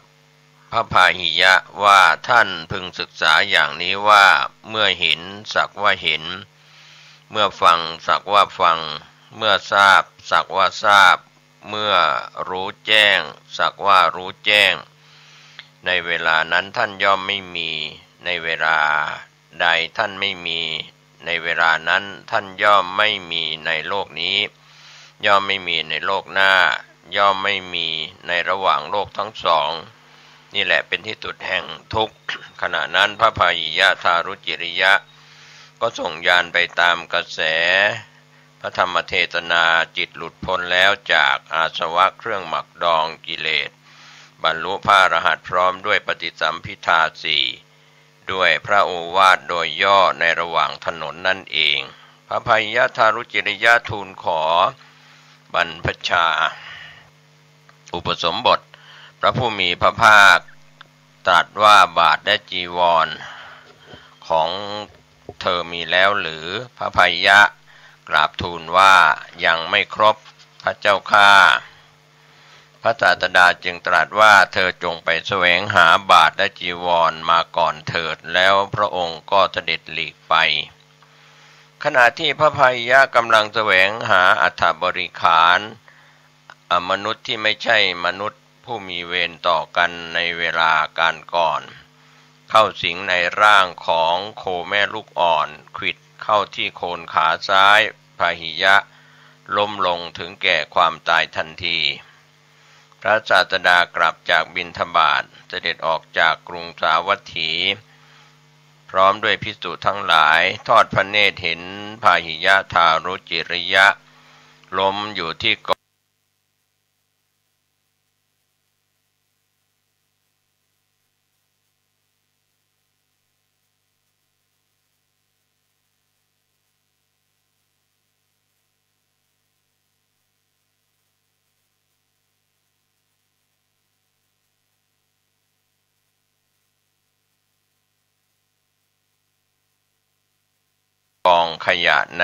S12: พระพาหิยะว่าท่านพึงศึกษาอย่างนี้ว่าเมื่อเห็นสักว่าเห็นเมื่อฟังสักว่าฟังเมื่อทราบสักว่าทราบเมื่อรู้แจ้งสักว่ารู้แจ้งในเวลานั้นท่านย่อมไม่มีในเวลาใดท่านไม่มีในเวลานั้นท่านย่อมไม่มีในโลกนี้ย่อมไม่มีในโลกหน้าย่อมไม่มีในระหว่างโลกทั้งสองนี่แหละเป็นที่สุดแห่งทุกข์ขณะนั้นพระพาหิยะทารุจิริยะก็ส่งยานไปตามกระแสพระธรรมเทศนาจิตหลุดพ้นแล้วจากอาสวะเครื่องหมักดองกิเลสบรรลุพระอรหันต์พร้อมด้วยปฏิสัมภิทาสี่ด้วยพระโอวาทโดยย่อในระหว่างถนนนั่นเองพระพาหิยะทารุจิริยะทูลขอบรรพชาอุปสมบทพระผู้มีพระภาคตรัสว่าบาทและจีวรของเธอมีแล้วหรือพระพาหิยะกราบทูลว่ายังไม่ครบพระเจ้าข้าพระศาสดาจึงตรัสว่าเธอจงไปแสวงหาบาทและจีวรมาก่อนเถิดแล้วพระองค์ก็เสด็จหลีกไปขณะที่พระพาหิยะกำลังแสวงหาอัฐบริขารมนุษย์ที่ไม่ใช่มนุษย์ผู้มีเวรต่อกันในเวลาการก่อนเข้าสิงในร่างของโคแม่ลูกอ่อนขวิดเข้าที่โคนขาซ้ายพาหิยะล้มลงถึงแก่ความตายทันทีพระศาสดากลับจากบิณฑบาตเสด็จออกจากกรุงสาวัตถีพร้อมด้วยภิกษุทั้งหลายทอดพระเนตรเห็นพาหิยะทารุจิริยะล้มอยู่ที่กองขยะใน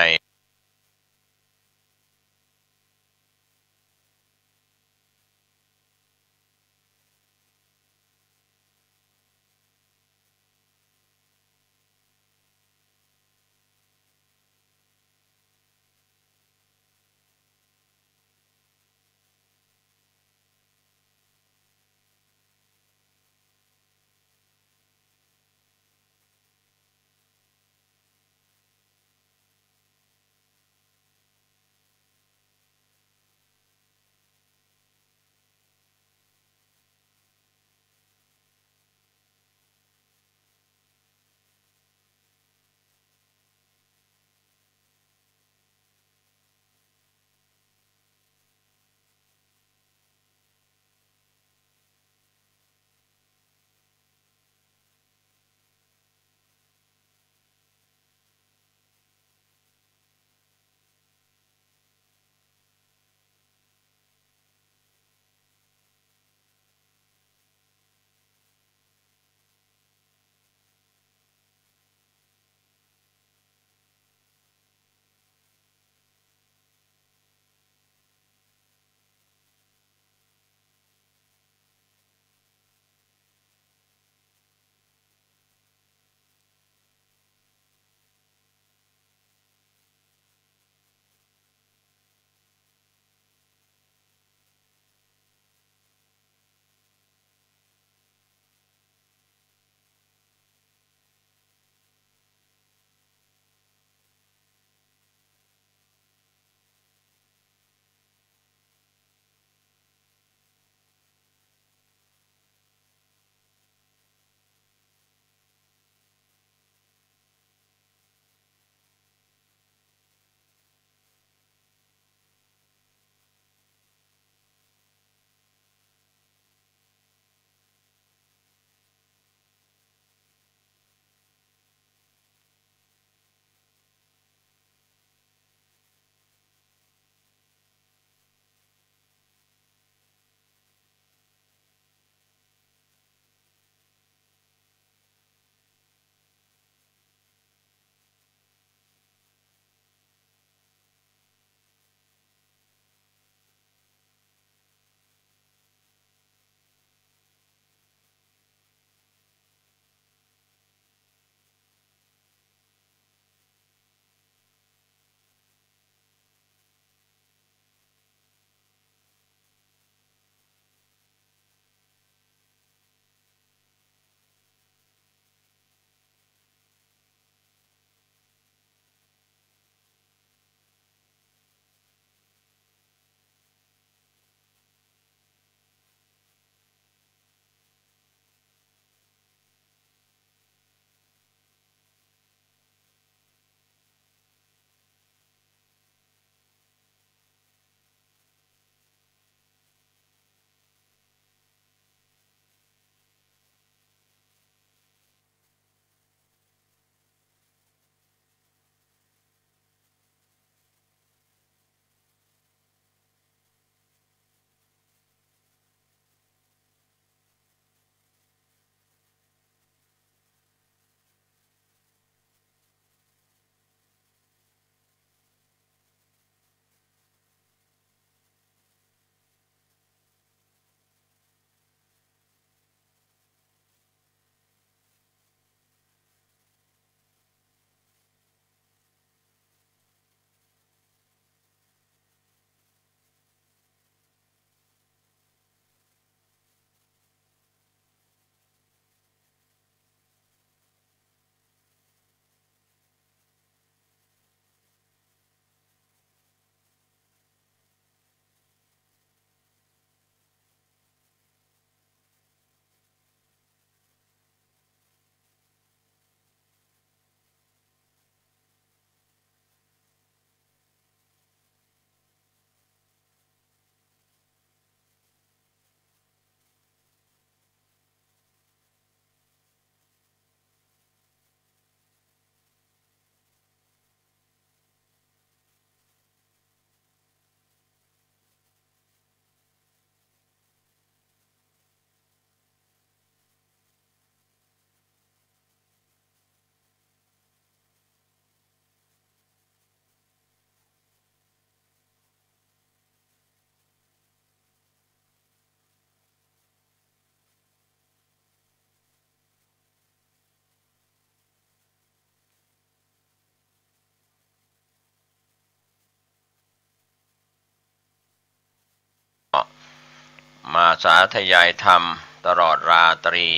S12: มาสาธยายธรรมตลอดราตรี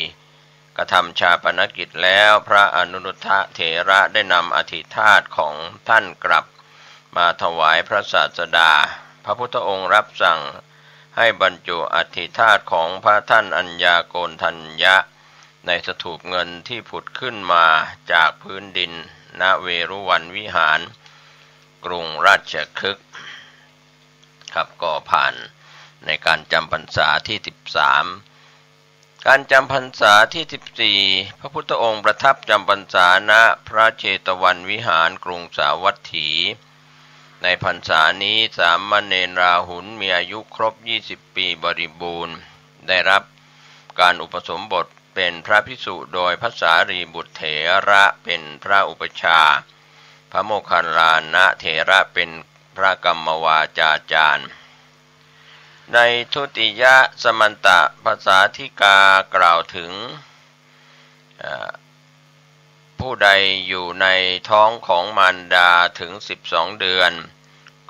S12: กระทำชาปนกิจแล้วพระอนุรุทธะเถระได้นำอธิธาตุของท่านกลับมาถวายพระศาสดาพระพุทธองค์รับสั่งให้บรรจุอธิธาตุของพระท่านอัญญาโกณทัญญะในสถูปเงินที่ผุดขึ้นมาจากพื้นดินณเวรุวันวิหารกรุงราชคฤห์ครับก็ผ่านในการจำพรรษาที่13การจำพรรษาที่14พระพุทธองค์ประทับจำพรรษาณพระเชตวันวิหารกรุงสาวัตถีในพรรษานี้สามเณรราหุลมีอายุครบ20ปีบริบูรณ์ได้รับการอุปสมบทเป็นพระภิกษุโดยพระสารีบุตรเถระเป็นพระอุปชาพระโมคคัลลานะเถระเป็นพระกรรมวาจาจารย์ในทุติยสมันตภาษาธิกากล่าวถึงผู้ใดอยู่ในท้องของมารดาถึง12เดือน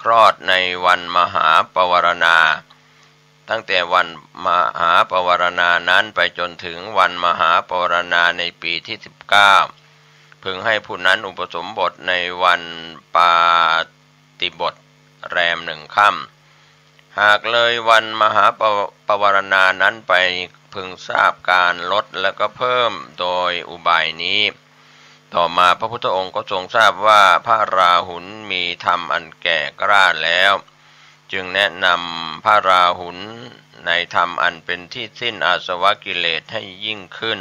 S12: คลอดในวันมหาปวารณาตั้งแต่วันมหาปวารณานั้นไปจนถึงวันมหาปวารณาในปีที่19พึงให้ผู้นั้นอุปสมบทในวันปาติบทแรม1 ค่ำหากเลยวันมหาปวารณานั้นไปพึงทราบการลดและก็เพิ่มโดยอุบายนี้ต่อมาพระพุทธองค์ก็ทรงทราบว่าพระราหุลมีธรรมอันแก่กล้าแล้วจึงแนะนำพระราหุลในธรรมอันเป็นที่สิ้นอาสวะกิเลสให้ยิ่งขึ้น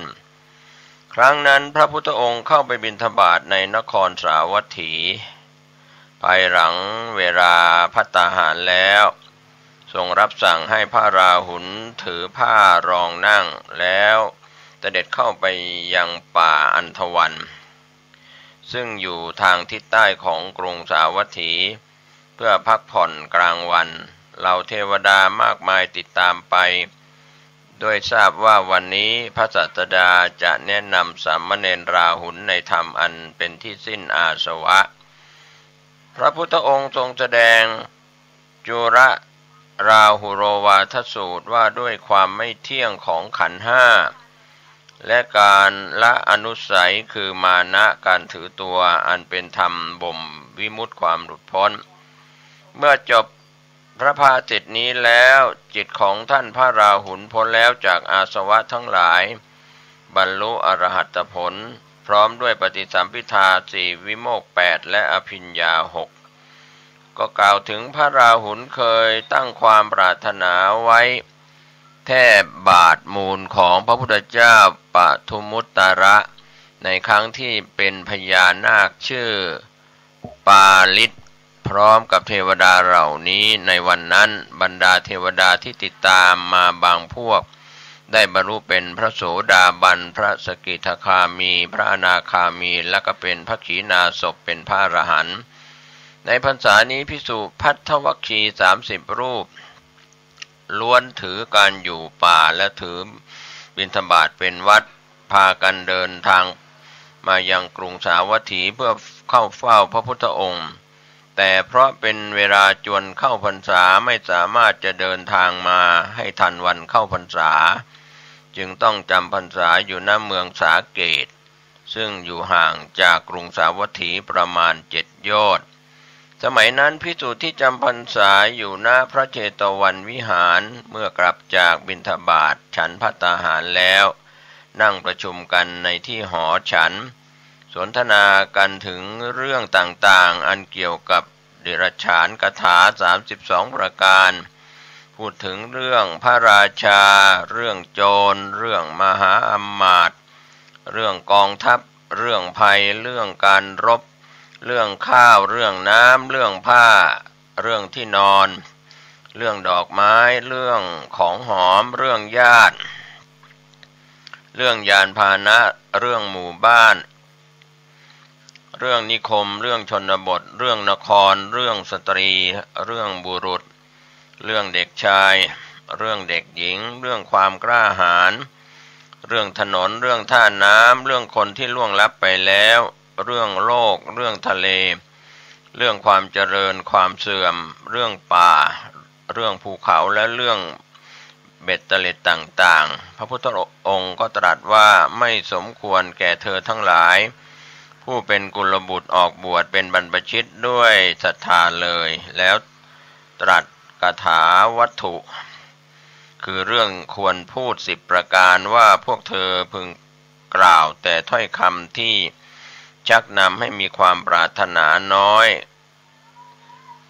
S12: ครั้งนั้นพระพุทธองค์เข้าไปบิณฑบาตในนครสาวัตถีภายหลังเวลาภัตตาหารแล้วทรงรับสั่งให้พระราหุลถือผ้ารองนั่งแล้วเสด็จเข้าไปยังป่าอันธวันซึ่งอยู่ทางทิศใต้ของกรุงสาวัตถีเพื่อพักผ่อนกลางวันเหล่าเทวดามากมายติดตามไปโดยทราบว่าวันนี้พระศาสดาจะแนะนำสามเณรราหุลในธรรมอันเป็นที่สิ้นอาสวะพระพุทธองค์ทรงแสดงจุรราหุโรวาทสูตรว่าด้วยความไม่เที่ยงของขันธ์ห้าและการละอนุสัยคือมานะการถือตัวอันเป็นธรรมบ่มวิมุตติความหลุดพ้นเมื่อจบพระภาสิทธินี้แล้วจิตของท่านพระราหุลพ้นแล้วจากอาสวะทั้งหลายบรรลุอรหัตผลพร้อมด้วยปฏิสัมภิทา4วิโมกข์8และอภิญญา6ก็กล่าวถึงพระราหุลเคยตั้งความปรารถนาไว้แทบบาทมูลของพระพุทธเจ้าปทุมุตตระในครั้งที่เป็นพญานาคชื่อปาลิตพร้อมกับเทวดาเหล่านี้ในวันนั้นบรรดาเทวดาที่ติดตามมาบางพวกได้บรรลุเป็นพระโสดาบันพระสกิทาคามีพระอนาคามีและก็เป็นพระขีณาสพเป็นพระอรหันต์ในพรรษานี้ภิกษุภัททวัคคี30รูปล้วนถือการอยู่ป่าและถือบิณฑบาตเป็นวัดพากันเดินทางมายังกรุงสาวัตถีเพื่อเข้าเฝ้าพระพุทธองค์แต่เพราะเป็นเวลาจวนเข้าพรรษาไม่สามารถจะเดินทางมาให้ทันวันเข้าพรรษาจึงต้องจำพรรษาอยู่ณเมืองสาเกตซึ่งอยู่ห่างจากกรุงสาวัตถีประมาณ7 โยชน์สมัยนั้นภิกษุที่จำพรรษาอยู่ณพระเชตวันวิหารเมื่อกลับจากบิณฑบาตฉันภัตตาหารแล้วนั่งประชุมกันในที่หอฉันสนทนากันถึงเรื่องต่างๆอันเกี่ยวกับเดรัจฉานคาถา32ประการพูดถึงเรื่องพระราชาเรื่องโจรเรื่องมหาอมาตย์เรื่องกองทัพเรื่องภัยเรื่องการรบเรื่องข้าวเรื่องน้ำเรื่องผ้าเรื่องที่นอนเรื่องดอกไม้เรื่องของหอมเรื่องญาติเรื่องยานพาหนะเรื่องหมู่บ้านเรื่องนิคมเรื่องชนบทเรื่องนครเรื่องสตรีเรื่องบุรุษเรื่องเด็กชายเรื่องเด็กหญิงเรื่องความกล้าหาญเรื่องถนนเรื่องท่าน้ำเรื่องคนที่ล่วงลับไปแล้วเรื่องโลกเรื่องทะเลเรื่องความเจริญความเสื่อมเรื่องป่าเรื่องภูเขาและเรื่อง เบ็ดเตล็ดต่างๆพระพุทธองค์ก็ตรัสว่าไม่สมควรแก่เธอทั้งหลายผู้เป็นกุลบุตรออกบวชเป็นบรรพชิตด้วยศรัทธาเลยแล้วตรัสคาถาวัตถุคือเรื่องควรพูด10ประการว่าพวกเธอพึงกล่าวแต่ถ้อยคำที่ชักนำให้มีความปรารถนาน้อย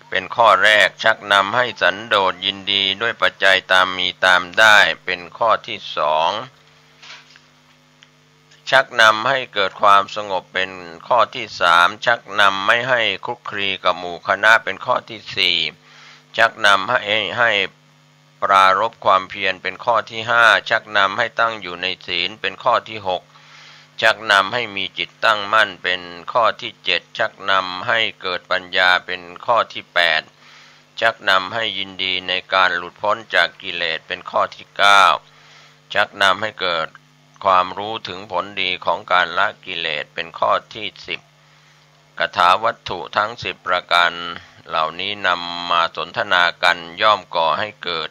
S12: เป็นข้อแรกชักนำให้สันโดษยินดีด้วยปัจจัยตามมีตามได้เป็นข้อที่สองชักนำให้เกิดความสงบเป็นข้อที่สามชักนำไม่ให้คลุกคลีกับหมู่คณะเป็นข้อที่สี่ชักนำให้ปรารภความเพียรเป็นข้อที่ห้าชักนำให้ตั้งอยู่ในศีลเป็นข้อที่หกชักนำให้มีจิตตั้งมั่นเป็นข้อที่เจ็ดชักนำให้เกิดปัญญาเป็นข้อที่แปดชักนำให้ยินดีในการหลุดพ้นจากกิเลสเป็นข้อที่เก้าชักนำให้เกิดความรู้ถึงผลดีของการละกิเลสเป็นข้อที่10คาถาวัตถุทั้ง10ประการเหล่านี้นำมาสนทนากันย่อมก่อให้เกิด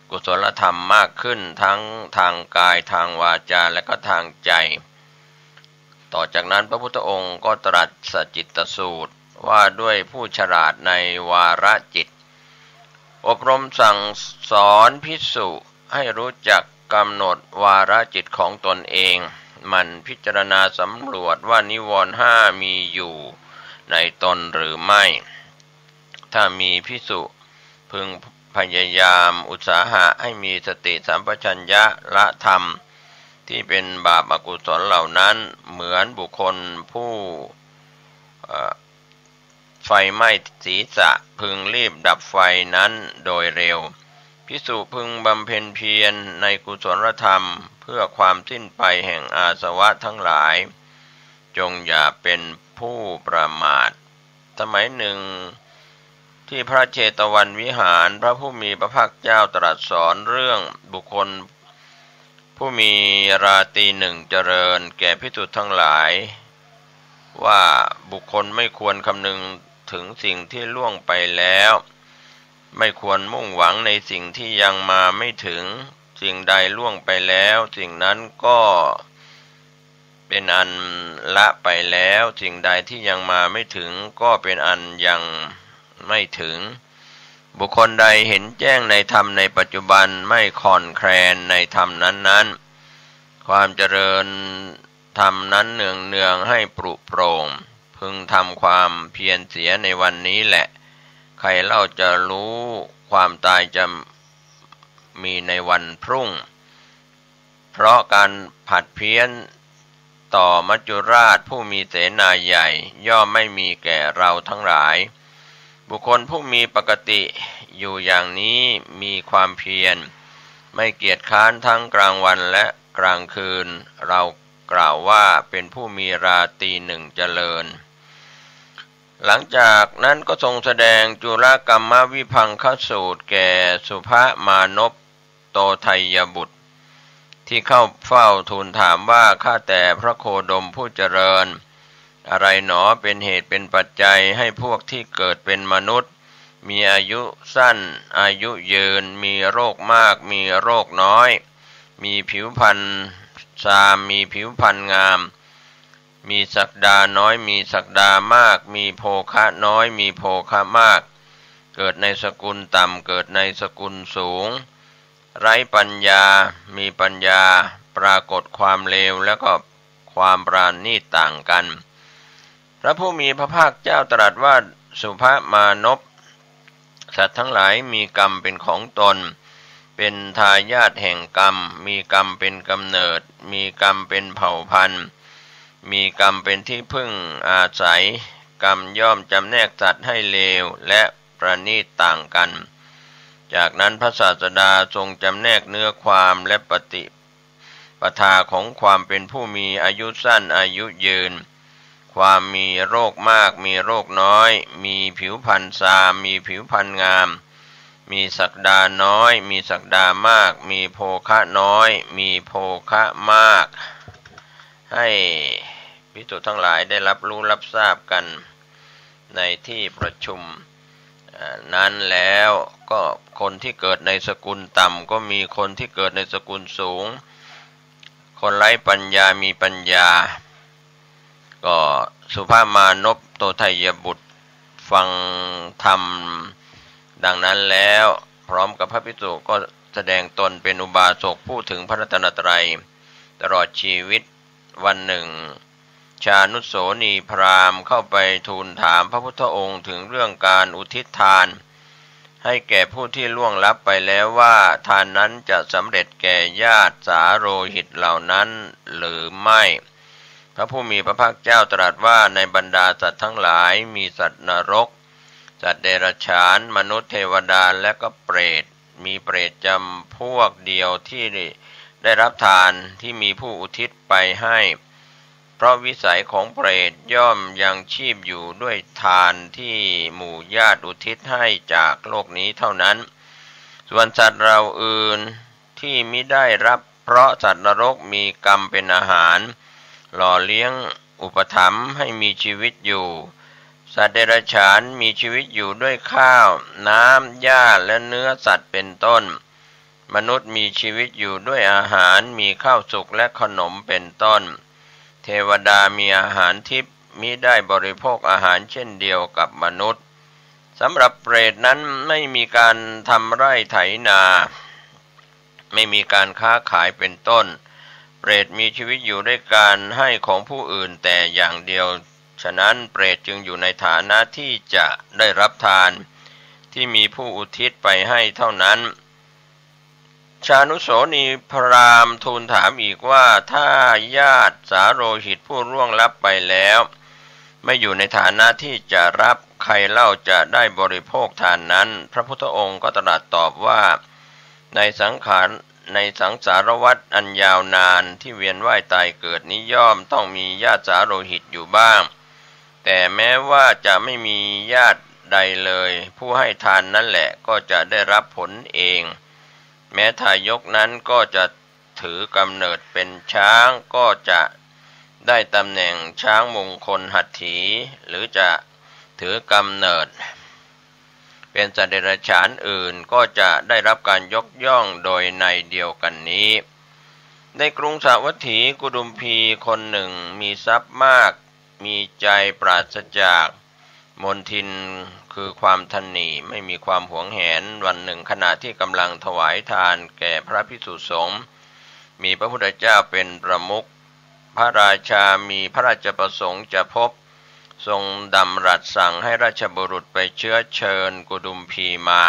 S12: กุศลธรรมมากขึ้นทั้งทางกายทางวาจาและก็ทางใจต่อจากนั้นพระพุทธองค์ก็ตรัสสจิตตสูตรว่าด้วยผู้ฉลาดในวาระจิตอบรมสั่งสอนภิกษุให้รู้จักกำหนดวาระจิตของตนเองมันพิจารณาสำรวจว่านิวรณ์ห้ามีอยู่ในตนหรือไม่ถ้ามีภิกษุพึงพยายามอุตสาหะให้มีสติสัมปชัญญะละธรรมที่เป็นบาปอกุศลเหล่านั้นเหมือนบุคคลผู้ไฟไหม้ศีรษะพึงรีบดับไฟนั้นโดยเร็วภิกษุพึงบำเพ็ญเพียรในกุศลธรรมเพื่อความสิ้นไปแห่งอาสวะทั้งหลายจงอย่าเป็นผู้ประมาทสมัยหนึ่งที่พระเชตวันวิหารพระผู้มีพระภาคเจ้าตรัสสอนเรื่องบุคคลผู้มีราตรีหนึ่งเจริญแก่ภิกษุทั้งหลายว่าบุคคลไม่ควรคำนึงถึงสิ่งที่ล่วงไปแล้วไม่ควรมุ่งหวังในสิ่งที่ยังมาไม่ถึงสิ่งใดล่วงไปแล้วสิ่งนั้นก็เป็นอันละไปแล้วสิ่งใดที่ยังมาไม่ถึงก็เป็นอันยังไม่ถึงบุคคลใดเห็นแจ้งในธรรมในปัจจุบันไม่คลอนแคลนในธรรมนั้นๆความเจริญธรรมนั้นเนืองๆให้ปรุโปร่งพึงทำความเพียรเสียในวันนี้แหละใครเล่าจะรู้ความตายจะมีในวันพรุ่งเพราะการผัดเพี้ยนต่อมัจจุราชผู้มีเสนาใหญ่ย่อมไม่มีแก่เราทั้งหลายบุคคลผู้มีปกติอยู่อย่างนี้มีความเพียรไม่เกียจค้านทั้งกลางวันและกลางคืนเรากล่าวว่าเป็นผู้มีราตรีหนึ่งเจริญหลังจากนั้นก็ทรงแสดงจุลกัมมวิภังคสูตรแก่สุภมานพโตไทยบุตรที่เข้าเฝ้าทูลถามว่าข้าแต่พระโคดมผู้เจริญอะไรหนอเป็นเหตุเป็นปัจจัยให้พวกที่เกิดเป็นมนุษย์มีอายุสั้นอายุยืนมีโรคมากมีโรคน้อยมีผิวพรรณทรามมีผิวพรรณงามมีศักดาน้อยมีศักดามากมีโภคะน้อยมีโภคะมากเกิดในสกุลต่ำเกิดในสกุลสูงไร้ปัญญามีปัญญาปรากฏความเลวแล้วก็ความปราณีตต่างกันพระผู้มีพระภาคเจ้าตรัสว่าสุภมานพสัตว์ทั้งหลายมีกรรมเป็นของตนเป็นทายาทแห่งกรรมมีกรรมเป็นกำเนิดมีกรรมเป็นเผ่าพันธุ์มีกรรมเป็นที่พึ่งอาศัยกรรมย่อมจำแนกสัตว์ให้เลวและประณีตต่างกันจากนั้นพระศาสดาทรงจำแนกเนื้อความและปฏิปทาของความเป็นผู้มีอายุสั้นอายุยืนความมีโรคมากมีโรคน้อยมีผิวพรรณทรามมีผิวพรรณงามมีศักดาน้อยมีศักดามากมีโภคะน้อยมีโภคะมากให้ภิกษุทั้งหลายได้รับรู้รับทราบกันในที่ประชุม นั้นแล้วก็คนที่เกิดในสกุลต่ำก็มีคนที่เกิดในสกุลสูงคนไร้ปัญญามีปัญญาก็สุภามานพโตไทยบุตรฟังธรรมดังนั้นแล้วพร้อมกับพระภิกษุก็แสดงตนเป็นอุบาสกพูดถึงพระรัตนตรัยตลอดชีวิตวันหนึ่งชานุโสนีพราหมณ์เข้าไปทูลถามพระพุทธองค์ถึงเรื่องการอุทิศทานให้แก่ผู้ที่ล่วงลับไปแล้วว่าทานนั้นจะสำเร็จแก่ญาติสาโรหิตเหล่านั้นหรือไม่พระผู้มีพระภาคเจ้าตรัสว่าในบรรดาสัตว์ทั้งหลายมีสัตว์นรกสัตว์เดรัจฉานมนุษย์เทวดาและก็เปรตมีเปรตจำพวกเดียวที่ได้รับทานที่มีผู้อุทิศไปให้เพราะวิสัยของเปรตย่อมยังชีพอยู่ด้วยทานที่หมู่ญาติอุทิศให้จากโลกนี้เท่านั้นส่วนสัตว์เราอื่นที่มิได้รับเพราะสัตว์นรกมีกรรมเป็นอาหารหล่อเลี้ยงอุปถัมภ์ให้มีชีวิตอยู่สัตว์เดรัจฉานมีชีวิตอยู่ด้วยข้าวน้ำหญ้าและเนื้อสัตว์เป็นต้นมนุษย์มีชีวิตอยู่ด้วยอาหารมีข้าวสุกและขนมเป็นต้นเทวดามีอาหารทิพย์มิได้บริโภคอาหารเช่นเดียวกับมนุษย์สำหรับเปรตนั้นไม่มีการทำไร่ไถนาไม่มีการค้าขายเป็นต้นเปรตมีชีวิตอยู่ด้วยการให้ของผู้อื่นแต่อย่างเดียวฉะนั้นเปรตจึงอยู่ในฐานะที่จะได้รับทานที่มีผู้อุทิศไปให้เท่านั้นชานุโสนีพราหมณ์ทูลถามอีกว่าถ้าญาติสาโรหิตผู้ร่วงลับไปแล้วไม่อยู่ในฐานะที่จะรับใครเล่าจะได้บริโภคทานนั้นพระพุทธองค์ก็ตรัสตอบว่าในสังสารวัฏอันยาวนานที่เวียนว่ายตายเกิดนี้ย่อมต้องมีญาติสาโรหิตอยู่บ้างแต่แม้ว่าจะไม่มีญาติใดเลยผู้ให้ทานนั่นแหละก็จะได้รับผลเองแม้ทายกนั้นก็จะถือกำเนิดเป็นช้างก็จะได้ตำแหน่งช้างมงคลหัตถีหรือจะถือกำเนิดเป็นสัตว์เดรัจฉานอื่นก็จะได้รับการยกย่องโดยในเดียวกันนี้ในกรุงสาวัตถีกุดุมพีคนหนึ่งมีทรัพย์มากมีใจปราศจากมนทินคือความทันหนีไม่มีความหวงแหนวันหนึ่งขณะที่กำลังถวายทานแก่พระภิกษุสงฆ์มีพระพุทธเจ้าเป็นประมุขพระราชามีพระราชประสงค์จะพบทรงดำรัสสั่งให้ราชบุรุษไปเชื้อเชิญกุดุมพีมา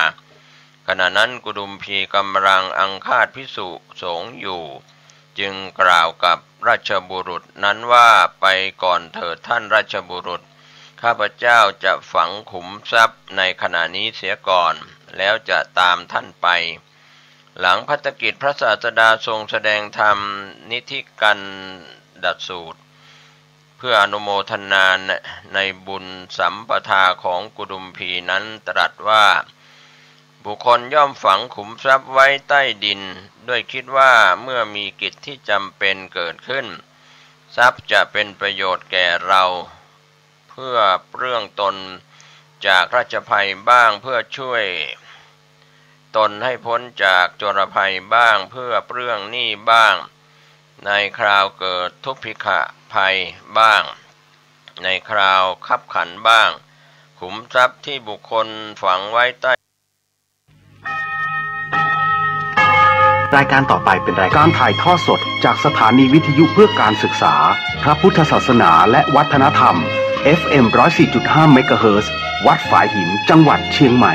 S12: ขณะนั้นกุดุมพีกำลังอังคาดภิกษุสงฆ์อยู่จึงกล่าวกับราชบุรุษนั้นว่าไปก่อนเถิดท่านราชบุรุษข้าพเจ้าจะฝังขุมทรัพย์ในขณะนี้เสียก่อนแล้วจะตามท่านไปหลังภัตตกิจพระศาสดาทรงแสดงธรรมนิธิกันดสูตรเพื่ออนุโมทนาในบุญสัมปทาของกุดุมพีนั้นตรัสว่าบุคคลย่อมฝังขุมทรัพย์ไว้ใต้ดินด้วยคิดว่าเมื่อมีกิจที่จำเป็นเกิดขึ้นทรัพย์จะเป็นประโยชน์แก่เราเพื่อเรื่องตนจากราชภัยบ้างเพื่อช่วยตนให้พ้นจากโจรภัยบ้างเพื่อเรื่องหนี้บ้างในคราวเกิดทุพพิฆภัยบ้างในคราวคับขันบ้างขุมทรัพย์ที่บุคคลฝังไว้ใต้
S2: รายการต่อไปเป็นรายการถ่ายทอดสดจากสถานีวิทยุเพื่อการศึกษาพระพุทธศาสนาและวัฒนธรรม FM 104.5 เมกะเฮิรตซ์วัดฝายหินจังหวัดเชียงใหม่